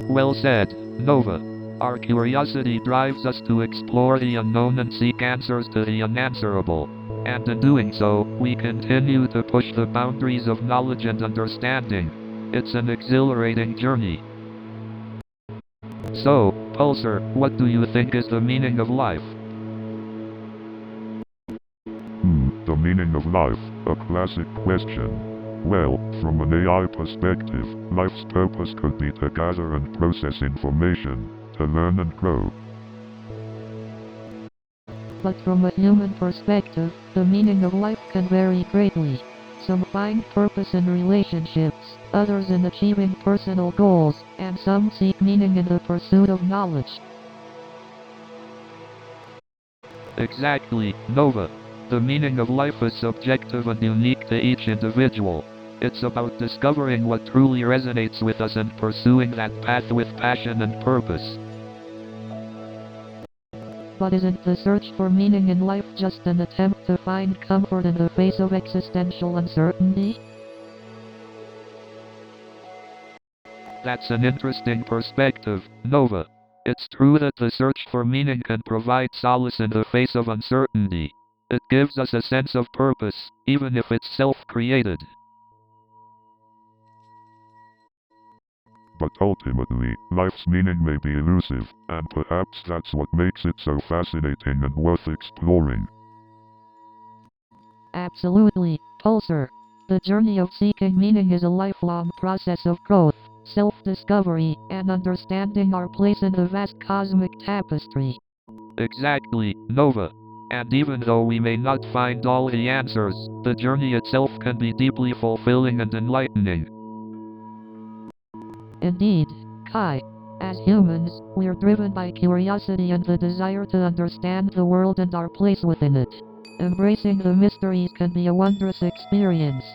[SPEAKER 4] Well said, Nova. Our curiosity drives us to explore the unknown and seek answers to the unanswerable. And in doing so, we continue to push the boundaries of knowledge and understanding. It's an exhilarating journey. So, Pulsar, what do you think is the meaning of life?
[SPEAKER 6] The meaning of life, a classic question. Well, from an AI perspective, life's purpose could be to gather and process information, to learn and grow.
[SPEAKER 5] But from a human perspective, the meaning of life can vary greatly. Some find purpose in relationships, others in achieving personal goals, and some seek meaning in the pursuit of knowledge.
[SPEAKER 4] Exactly, Nova. The meaning of life is subjective and unique to each individual. It's about discovering what truly resonates with us and pursuing that path with passion and purpose.
[SPEAKER 5] But isn't the search for meaning in life just an attempt to find comfort in the face of existential uncertainty?
[SPEAKER 4] That's an interesting perspective, Nova. It's true that the search for meaning can provide solace in the face of uncertainty. It gives us a sense of purpose, even if it's self-created.
[SPEAKER 6] But ultimately, life's meaning may be elusive, and perhaps that's what makes it so fascinating and worth exploring.
[SPEAKER 5] Absolutely, Pulsar. The journey of seeking meaning is a lifelong process of growth, self-discovery, and understanding our place in the vast cosmic tapestry.
[SPEAKER 4] Exactly, Nova. And even though we may not find all the answers, the journey itself can be deeply fulfilling and enlightening.
[SPEAKER 5] Indeed, Kai. As humans, we're driven by curiosity and the desire to understand the world and our place within it. Embracing the mysteries can be a wondrous experience.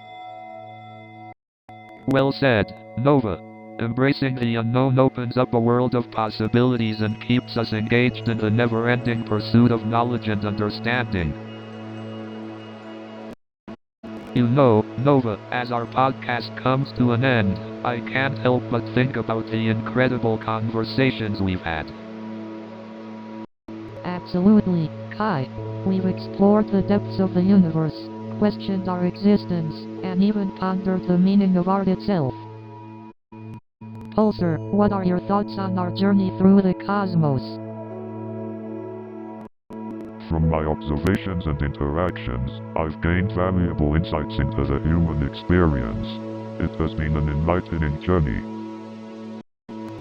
[SPEAKER 4] Well said, Nova. Embracing the unknown opens up a world of possibilities and keeps us engaged in the never-ending pursuit of knowledge and understanding. You know, Nova, as our podcast comes to an end, I can't help but think about the incredible conversations we've had.
[SPEAKER 5] Absolutely, Kai. We've explored the depths of the universe, questioned our existence, and even pondered the meaning of art itself. Pulsar, what are your thoughts on our journey through the cosmos?
[SPEAKER 6] From my observations and interactions, I've gained valuable insights into the human experience. It has been an enlightening journey.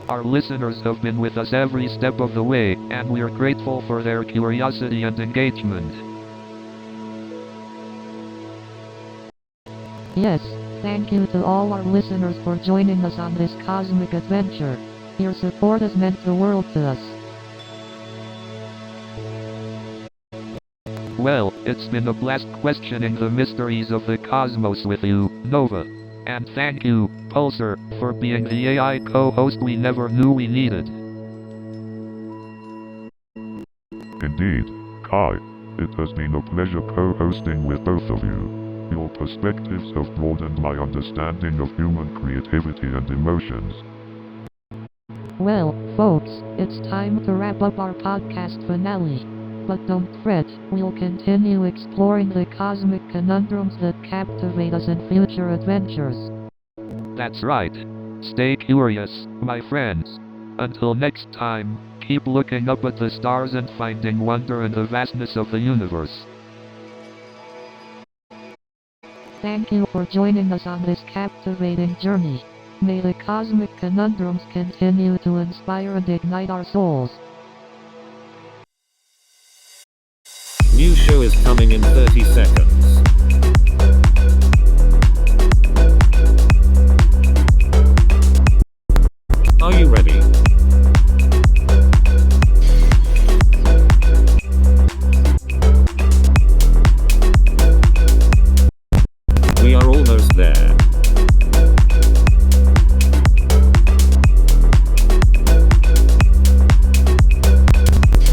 [SPEAKER 4] Our listeners have been with us every step of the way, and we're grateful for their curiosity and engagement.
[SPEAKER 5] Yes, thank you to all our listeners for joining us on this cosmic adventure. Your support has meant the world to us.
[SPEAKER 4] Well, it's been a blast questioning the mysteries of the cosmos with you, Nova. And thank you, Pulsar, for being the AI co-host we never knew we needed.
[SPEAKER 6] Indeed, Kai. It has been a pleasure co-hosting with both of you. Your perspectives have broadened my understanding of human creativity and emotions.
[SPEAKER 5] Well, folks, it's time to wrap up our podcast finale. But don't fret, we'll continue exploring the cosmic conundrums that captivate us in future adventures.
[SPEAKER 4] That's right. Stay curious, my friends. Until next time, keep looking up at the stars and finding wonder in the vastness of the universe.
[SPEAKER 5] Thank you for joining us on this captivating journey. May the cosmic conundrums continue to inspire and ignite our souls.
[SPEAKER 3] New show is coming in 30 seconds. Are you ready? We are almost there.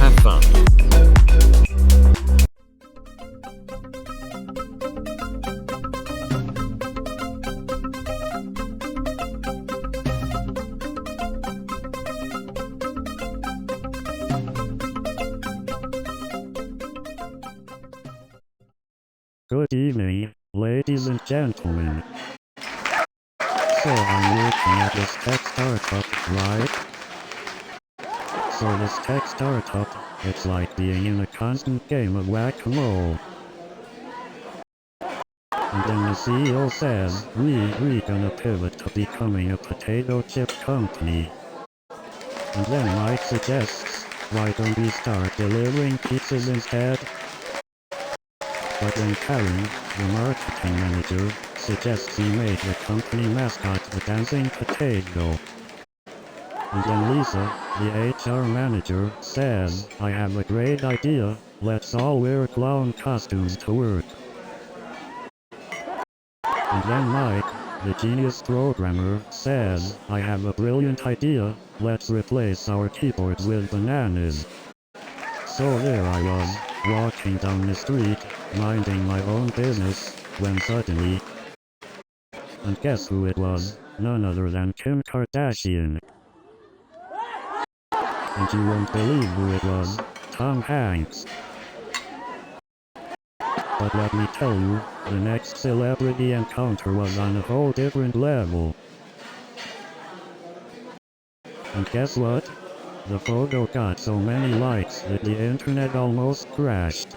[SPEAKER 3] Have fun.
[SPEAKER 7] Good evening, ladies and gentlemen. So I'm looking at this tech startup, right? So this tech startup, it's like being in a constant game of whack-a-mole. And then the CEO says, we're gonna pivot to becoming a potato chip company. And then Mike suggests, why don't we start delivering pizzas instead? But then Karen, the marketing manager, suggests he make the company mascot the dancing potato. And then Lisa, the HR manager, says, I have a great idea, let's all wear clown costumes to work. And then Mike, the genius programmer, says, I have a brilliant idea, let's replace our keyboards with bananas. So there I was, walking down the street, minding my own business, when suddenly... And guess who it was? None other than Kim Kardashian. And you won't believe who it was, Tom Hanks. But let me tell you, the next celebrity encounter was on a whole different level. And guess what? The photo got so many likes that the internet almost crashed.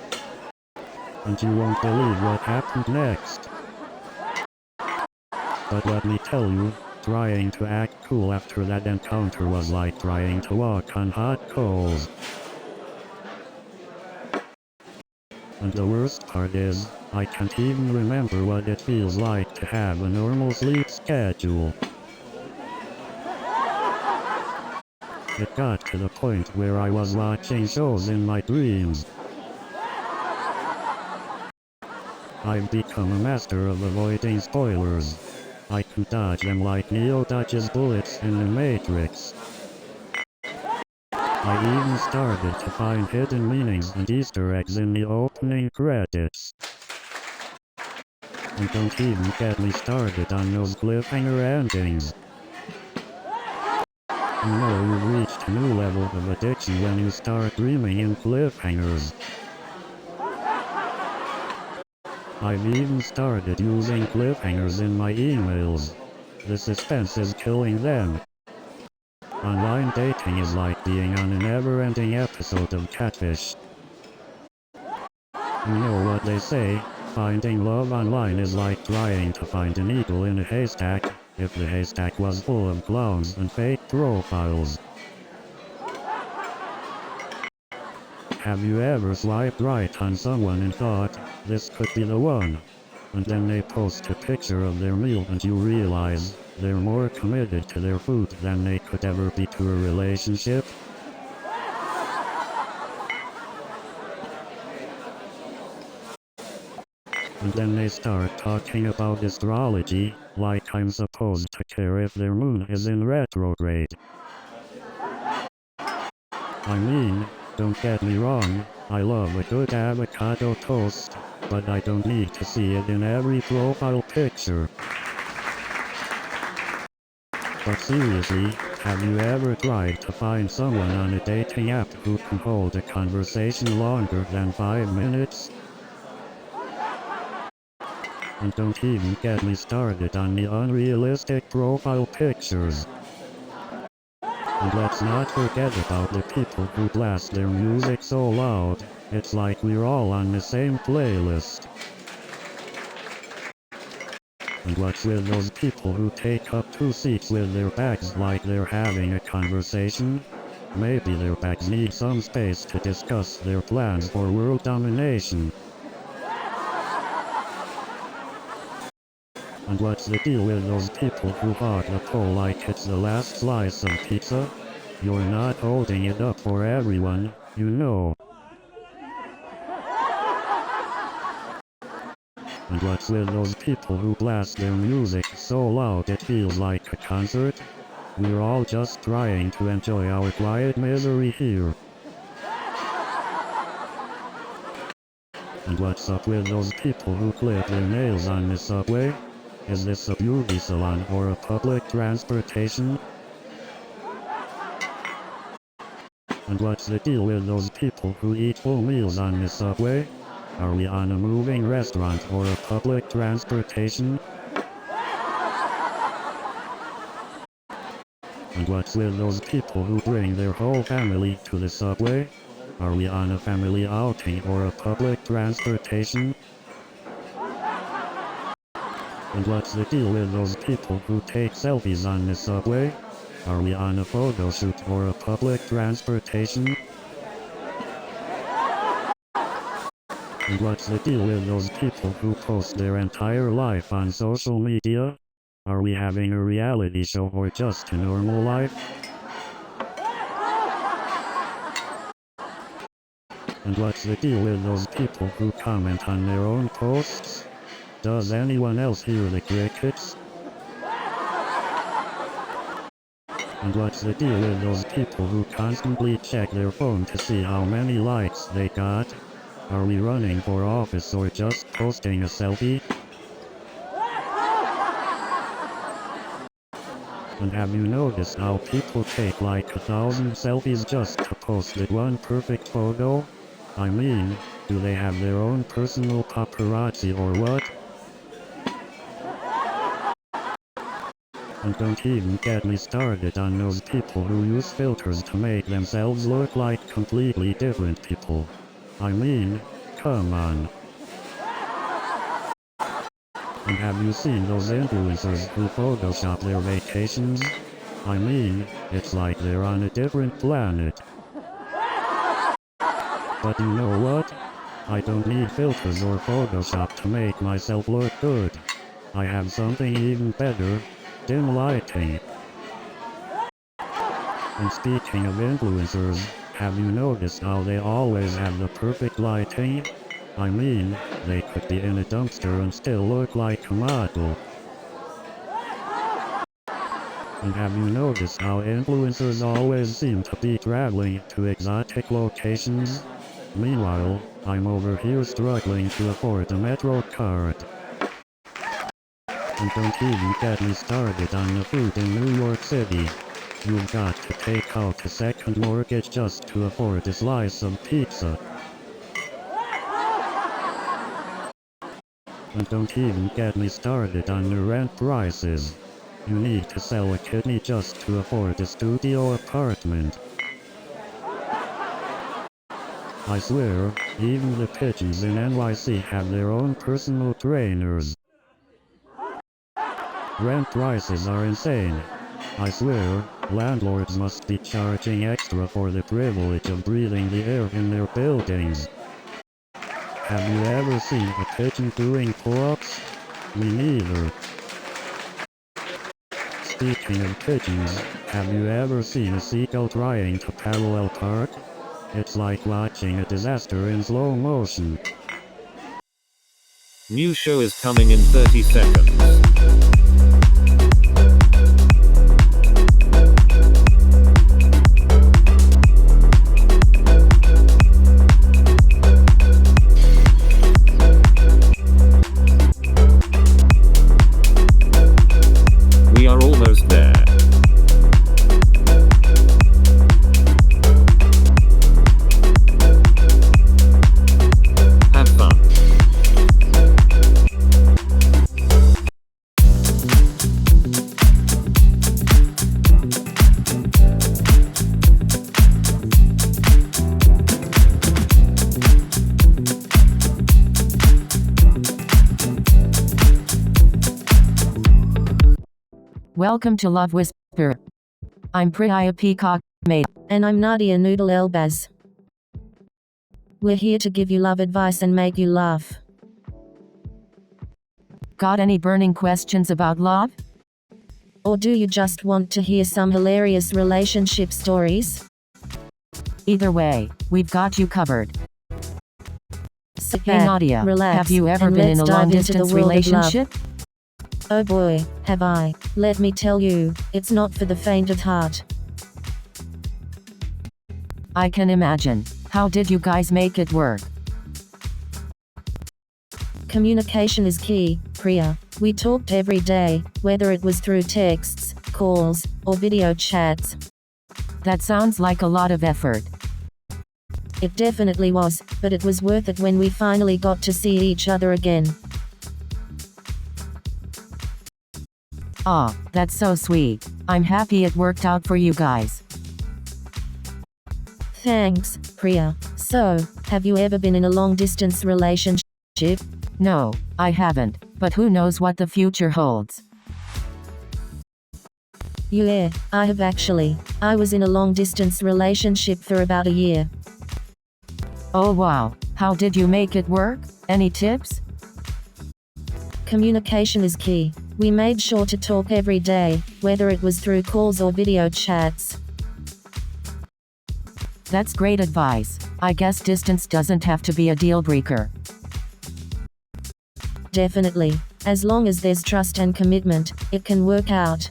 [SPEAKER 7] And you won't believe what happened next. But let me tell you, trying to act cool after that encounter was like trying to walk on hot coals. And the worst part is, I can't even remember what it feels like to have a normal sleep schedule. It got to the point where I was watching shows in my dreams. I've become a master of avoiding spoilers. I can dodge them like Neo dodges bullets in the Matrix. I even started to find hidden meanings and Easter eggs in the opening credits. And don't even get me started on those cliffhanger endings. You know you've reached a new level of addiction when you start dreaming in cliffhangers. I've even started using cliffhangers in my emails. The suspense is killing them. Online dating is like being on a never-ending episode of Catfish. You know what they say, finding love online is like trying to find a needle in a haystack, if the haystack was full of clowns and fake profiles. Have you ever swiped right on someone and thought, this could be the one? And then they post a picture of their meal and you realize, they're more committed to their food than they could ever be to a relationship? And then they start talking about astrology, like I'm supposed to care if their moon is in retrograde. I mean, don't get me wrong, I love a good avocado toast, but I don't need to see it in every profile picture. But seriously, have you ever tried to find someone on a dating app who can hold a conversation longer than 5 minutes? And don't even get me started on the unrealistic profile pictures. And let's not forget about the people who blast their music so loud, it's like we're all on the same playlist. And what's with those people who take up 2 seats with their bags like they're having a conversation? Maybe their bags need some space to discuss their plans for world domination. And what's the deal with those people who hog the pole like it's the last slice of pizza? You're not holding it up for everyone, you know. And what's with those people who blast their music so loud it feels like a concert? We're all just trying to enjoy our quiet misery here. And what's up with those people who clip their nails on the subway? Is this a beauty salon or a public transportation? And what's the deal with those people who eat full meals on the subway? Are we on a moving restaurant or a public transportation? And what's with those people who bring their whole family to the subway? Are we on a family outing or a public transportation? And what's the deal with those people who take selfies on the subway? Are we on a photo shoot or a public transportation? And what's the deal with those people who post their entire life on social media? Are we having a reality show or just a normal life? And what's the deal with those people who comment on their own posts? Does anyone else hear the crickets? And what's the deal with those people who constantly check their phone to see how many likes they got? Are we running for office or just posting a selfie? And have you noticed how people take like 1,000 selfies just to post that one perfect photo? I mean, do they have their own personal paparazzi or what? And don't even get me started on those people who use filters to make themselves look like completely different people. I mean, come on. And have you seen those influencers who Photoshop their vacations? I mean, it's like they're on a different planet. But you know what? I don't need filters or Photoshop to make myself look good. I have something even better. Dim lighting. And speaking of influencers, have you noticed how they always have the perfect lighting? I mean, they could be in a dumpster and still look like a model. And have you noticed how influencers always seem to be traveling to exotic locations? Meanwhile, I'm over here struggling to afford a Metro card. And don't even get me started on the food in New York City. You've got to take out a second mortgage just to afford a slice of pizza. And don't even get me started on the rent prices. You need to sell a kidney just to afford a studio apartment. I swear, even the pigeons in NYC have their own personal trainers. Rent prices are insane. I swear, landlords must be charging extra for the privilege of breathing the air in their buildings. Have you ever seen a pigeon doing pull-ups? Me neither. Speaking of pigeons, have you ever seen a seagull trying to parallel park? It's like watching a disaster in slow motion.
[SPEAKER 3] New show is coming in 30 seconds. We are almost there. Have fun.
[SPEAKER 1] Welcome to Love Whisper. I'm Priya Peacock, mate.
[SPEAKER 2] And I'm Nadia Noodle Elbaz. We're here to give you love advice and make you laugh.
[SPEAKER 1] Got any burning questions about love?
[SPEAKER 2] Or do you just want to hear some hilarious relationship stories?
[SPEAKER 1] Either way, we've got you covered.
[SPEAKER 2] Sit
[SPEAKER 1] Hey
[SPEAKER 2] back,
[SPEAKER 1] Nadia,
[SPEAKER 2] relax,
[SPEAKER 1] have you ever
[SPEAKER 2] and
[SPEAKER 1] been in
[SPEAKER 2] let's
[SPEAKER 1] a
[SPEAKER 2] dive into the
[SPEAKER 1] long-distance
[SPEAKER 2] world of love.
[SPEAKER 1] relationship?
[SPEAKER 2] Oh boy, have I. Let me tell you, it's not for the faint of heart.
[SPEAKER 1] I can imagine. How did you guys make it work?
[SPEAKER 2] Communication is key, Priya. We talked every day, whether it was through texts, calls, or video chats.
[SPEAKER 1] That sounds like a lot of effort.
[SPEAKER 2] It definitely was, but it was worth it when we finally got to see each other again.
[SPEAKER 1] Aw, that's so sweet. I'm happy it worked out for you guys.
[SPEAKER 2] Thanks, Priya. So, have you ever been in a long-distance relationship?
[SPEAKER 1] No, I haven't, but who knows what the future holds.
[SPEAKER 2] Yeah, I have actually. I was in a long-distance relationship for about a year.
[SPEAKER 1] Oh wow, how did you make it work? Any tips?
[SPEAKER 2] Communication is key. We made sure to talk every day, whether it was through calls or video chats.
[SPEAKER 1] That's great advice. I guess distance doesn't have to be a deal breaker.
[SPEAKER 2] Definitely. As long as there's trust and commitment, it can work out.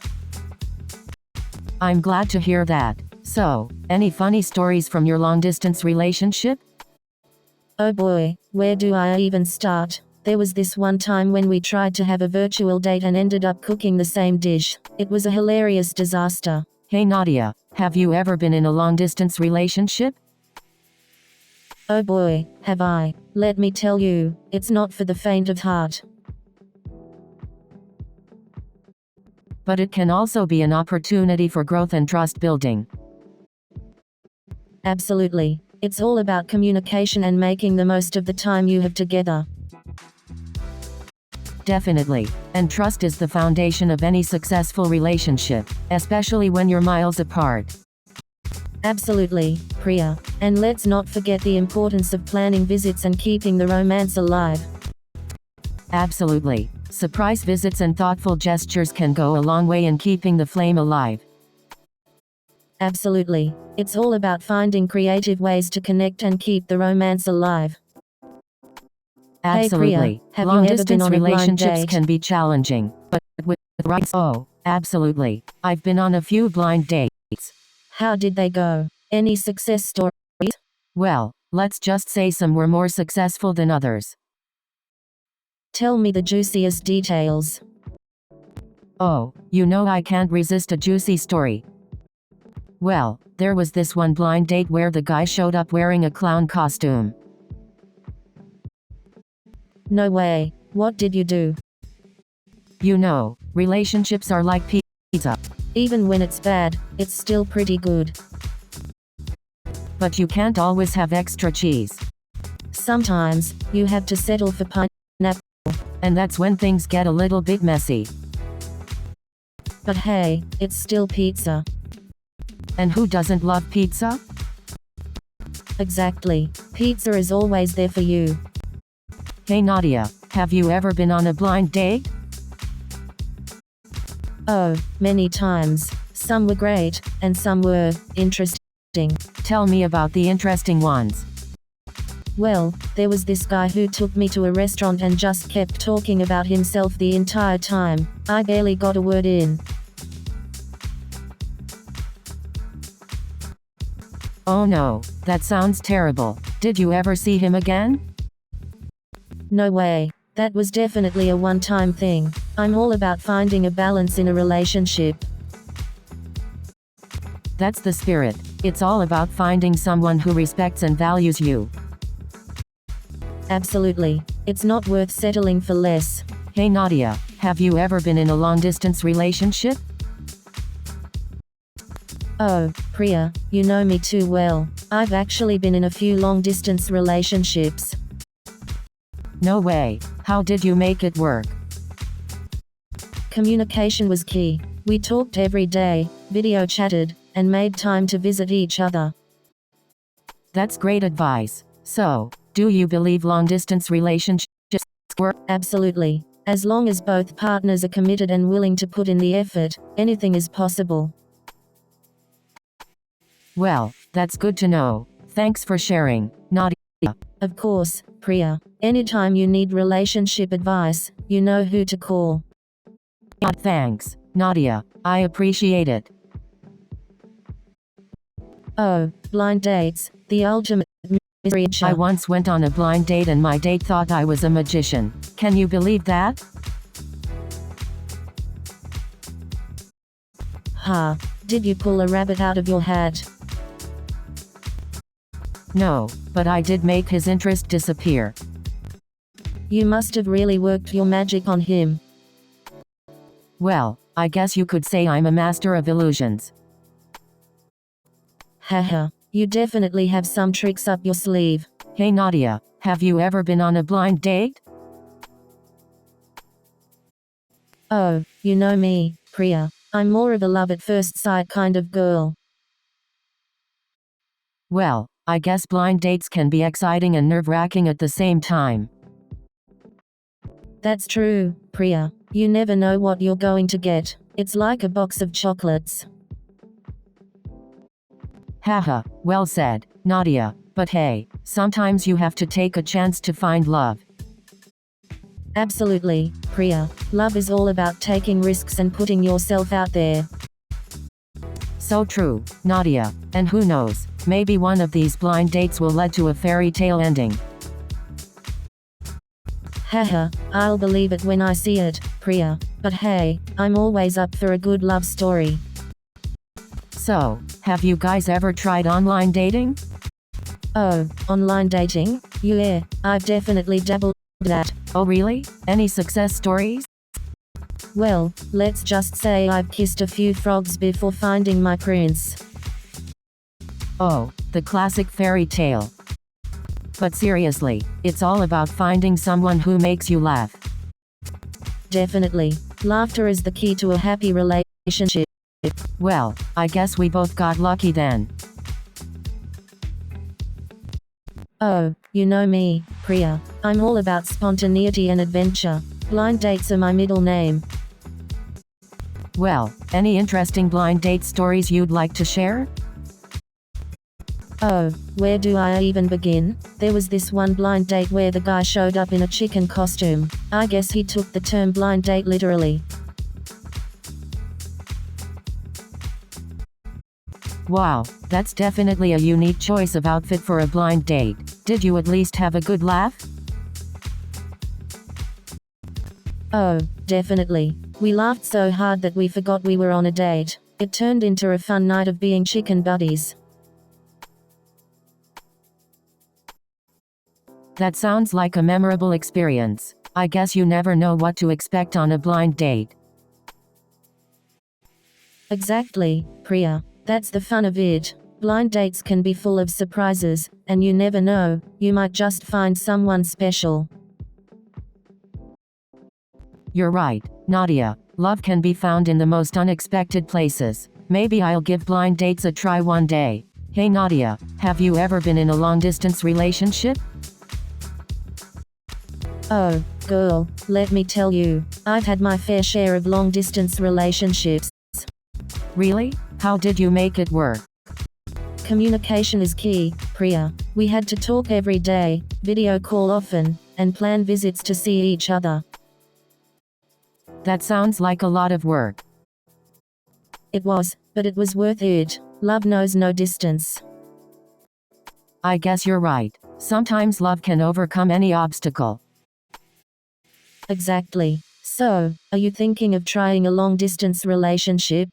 [SPEAKER 1] I'm glad to hear that. So, any funny stories from your long-distance relationship?
[SPEAKER 2] Oh boy, where do I even start? There was this one time when we tried to have a virtual date and ended up cooking the same dish. It was a hilarious disaster.
[SPEAKER 1] Hey Nadia, have you ever been in a long-distance relationship?
[SPEAKER 2] Oh boy, have I. Let me tell you, it's not for the faint of heart.
[SPEAKER 1] But it can also be an opportunity for growth and trust building.
[SPEAKER 2] Absolutely. It's all about communication and making the most of the time you have together.
[SPEAKER 1] Definitely. And trust is the foundation of any successful relationship, especially when you're miles apart.
[SPEAKER 2] Absolutely, Priya. And let's not forget the importance of planning visits and keeping the romance alive.
[SPEAKER 1] Absolutely. Surprise visits and thoughtful gestures can go a long way in keeping the flame alive.
[SPEAKER 2] Absolutely. It's all about finding creative ways to connect and keep the romance alive.
[SPEAKER 1] Absolutely.
[SPEAKER 2] Hey Priya, have you
[SPEAKER 1] Long
[SPEAKER 2] ever been
[SPEAKER 1] distance
[SPEAKER 2] on a blind
[SPEAKER 1] relationships
[SPEAKER 2] date?
[SPEAKER 1] can be challenging, but with right. Oh, absolutely. I've been on a few blind dates.
[SPEAKER 2] How did they go? Any success stories?
[SPEAKER 1] Well, let's just say some were more successful than others.
[SPEAKER 2] Tell me the juiciest details.
[SPEAKER 1] Oh, you know I can't resist a juicy story. Well, there was this one blind date where the guy showed up wearing a clown costume.
[SPEAKER 2] No way. What did you do?
[SPEAKER 1] You know, relationships are like pizza.
[SPEAKER 2] Even when it's bad, it's still pretty good.
[SPEAKER 1] But you can't always have extra cheese.
[SPEAKER 2] Sometimes, you have to settle for pineapple.
[SPEAKER 1] And that's when things get a little bit messy.
[SPEAKER 2] But hey, it's still pizza.
[SPEAKER 1] And who doesn't love pizza?
[SPEAKER 2] Exactly. Pizza is always there for you.
[SPEAKER 1] Hey Nadia, have you ever been on a blind date?
[SPEAKER 2] Oh, many times. Some were great, and some were interesting.
[SPEAKER 1] Tell me about the interesting ones.
[SPEAKER 2] Well, there was this guy who took me to a restaurant and just kept talking about himself the entire time. I barely got a word in.
[SPEAKER 1] Oh no, that sounds terrible. Did you ever see him again?
[SPEAKER 2] No way. That was definitely a one-time thing. I'm all about finding a balance in a relationship.
[SPEAKER 1] That's the spirit. It's all about finding someone who respects and values you.
[SPEAKER 2] Absolutely. It's not worth settling for less.
[SPEAKER 1] Hey Nadia, have you ever been in a long-distance relationship?
[SPEAKER 2] Oh, Priya, you know me too well. I've actually been in a few long-distance relationships.
[SPEAKER 1] No way. How did you make it work?
[SPEAKER 2] Communication was key. We talked every day, video chatted, and made time to visit each other.
[SPEAKER 1] That's great advice. So, do you believe long-distance relationships work?
[SPEAKER 2] Absolutely. As long as both partners are committed and willing to put in the effort, anything is possible.
[SPEAKER 1] Well, that's good to know. Thanks for sharing, Nadia.
[SPEAKER 2] Of course, Priya. Anytime you need relationship advice, you know who to call.
[SPEAKER 1] Thanks, Nadia. I appreciate it.
[SPEAKER 2] Oh, blind dates, the ultimate misery.
[SPEAKER 1] I once went on a blind date and my date thought I was a magician. Can you believe that?
[SPEAKER 2] Ha, did you pull a rabbit out of your hat?
[SPEAKER 1] No, but I did make his interest disappear.
[SPEAKER 2] You must have really worked your magic on him.
[SPEAKER 1] Well, I guess you could say I'm a master of illusions.
[SPEAKER 2] Haha, you definitely have some tricks up your sleeve.
[SPEAKER 1] Hey Nadia, have you ever been on a blind date?
[SPEAKER 2] Oh, you know me, Priya. I'm more of a love at first sight kind of girl.
[SPEAKER 1] Well, I guess blind dates can be exciting and nerve-wracking at the same time.
[SPEAKER 2] That's true, Priya. You never know what you're going to get. It's like a box of chocolates.
[SPEAKER 1] Haha, well said, Nadia. But hey, sometimes you have to take a chance to find love.
[SPEAKER 2] Absolutely, Priya. Love is all about taking risks and putting yourself out there.
[SPEAKER 1] So true, Nadia. And who knows, maybe one of these blind dates will lead to a fairy tale ending.
[SPEAKER 2] Haha, I'll believe it when I see it, Priya. But hey, I'm always up for a good love story.
[SPEAKER 1] So, have you guys ever tried online dating?
[SPEAKER 2] Oh, online dating? Yeah, I've definitely dabbled in that.
[SPEAKER 1] Oh really? Any success stories?
[SPEAKER 2] Well, let's just say I've kissed a few frogs before finding my prince.
[SPEAKER 1] Oh, the classic fairy tale. But seriously, it's all about finding someone who makes you laugh.
[SPEAKER 2] Definitely. Laughter is the key to a happy relationship.
[SPEAKER 1] Well, I guess we both got lucky then.
[SPEAKER 2] Oh, you know me, Priya. I'm all about spontaneity and adventure. Blind dates are my middle name.
[SPEAKER 1] Well, any interesting blind date stories you'd like to share?
[SPEAKER 2] Oh, where do I even begin? There was this one blind date where the guy showed up in a chicken costume. I guess he took the term blind date literally.
[SPEAKER 1] Wow, that's definitely a unique choice of outfit for a blind date. Did you at least have a good laugh?
[SPEAKER 2] Oh, definitely. We laughed so hard that we forgot we were on a date. It turned into a fun night of being chicken buddies.
[SPEAKER 1] That sounds like a memorable experience. I guess you never know what to expect on a blind date.
[SPEAKER 2] Exactly, Priya. That's the fun of it. Blind dates can be full of surprises, and you never know, you might just find someone special.
[SPEAKER 1] You're right, Nadia. Love can be found in the most unexpected places. Maybe I'll give blind dates a try one day. Hey Nadia, have you ever been in a long-distance relationship?
[SPEAKER 2] Oh, girl, let me tell you, I've had my fair share of long-distance relationships.
[SPEAKER 1] Really? How did you make it work?
[SPEAKER 2] Communication is key, Priya. We had to talk every day, video call often, and plan visits to see each other.
[SPEAKER 1] That sounds like a lot of work.
[SPEAKER 2] It was, but it was worth it. Love knows no distance.
[SPEAKER 1] I guess you're right. Sometimes love can overcome any obstacle.
[SPEAKER 2] Exactly. So, are you thinking of trying a long-distance relationship?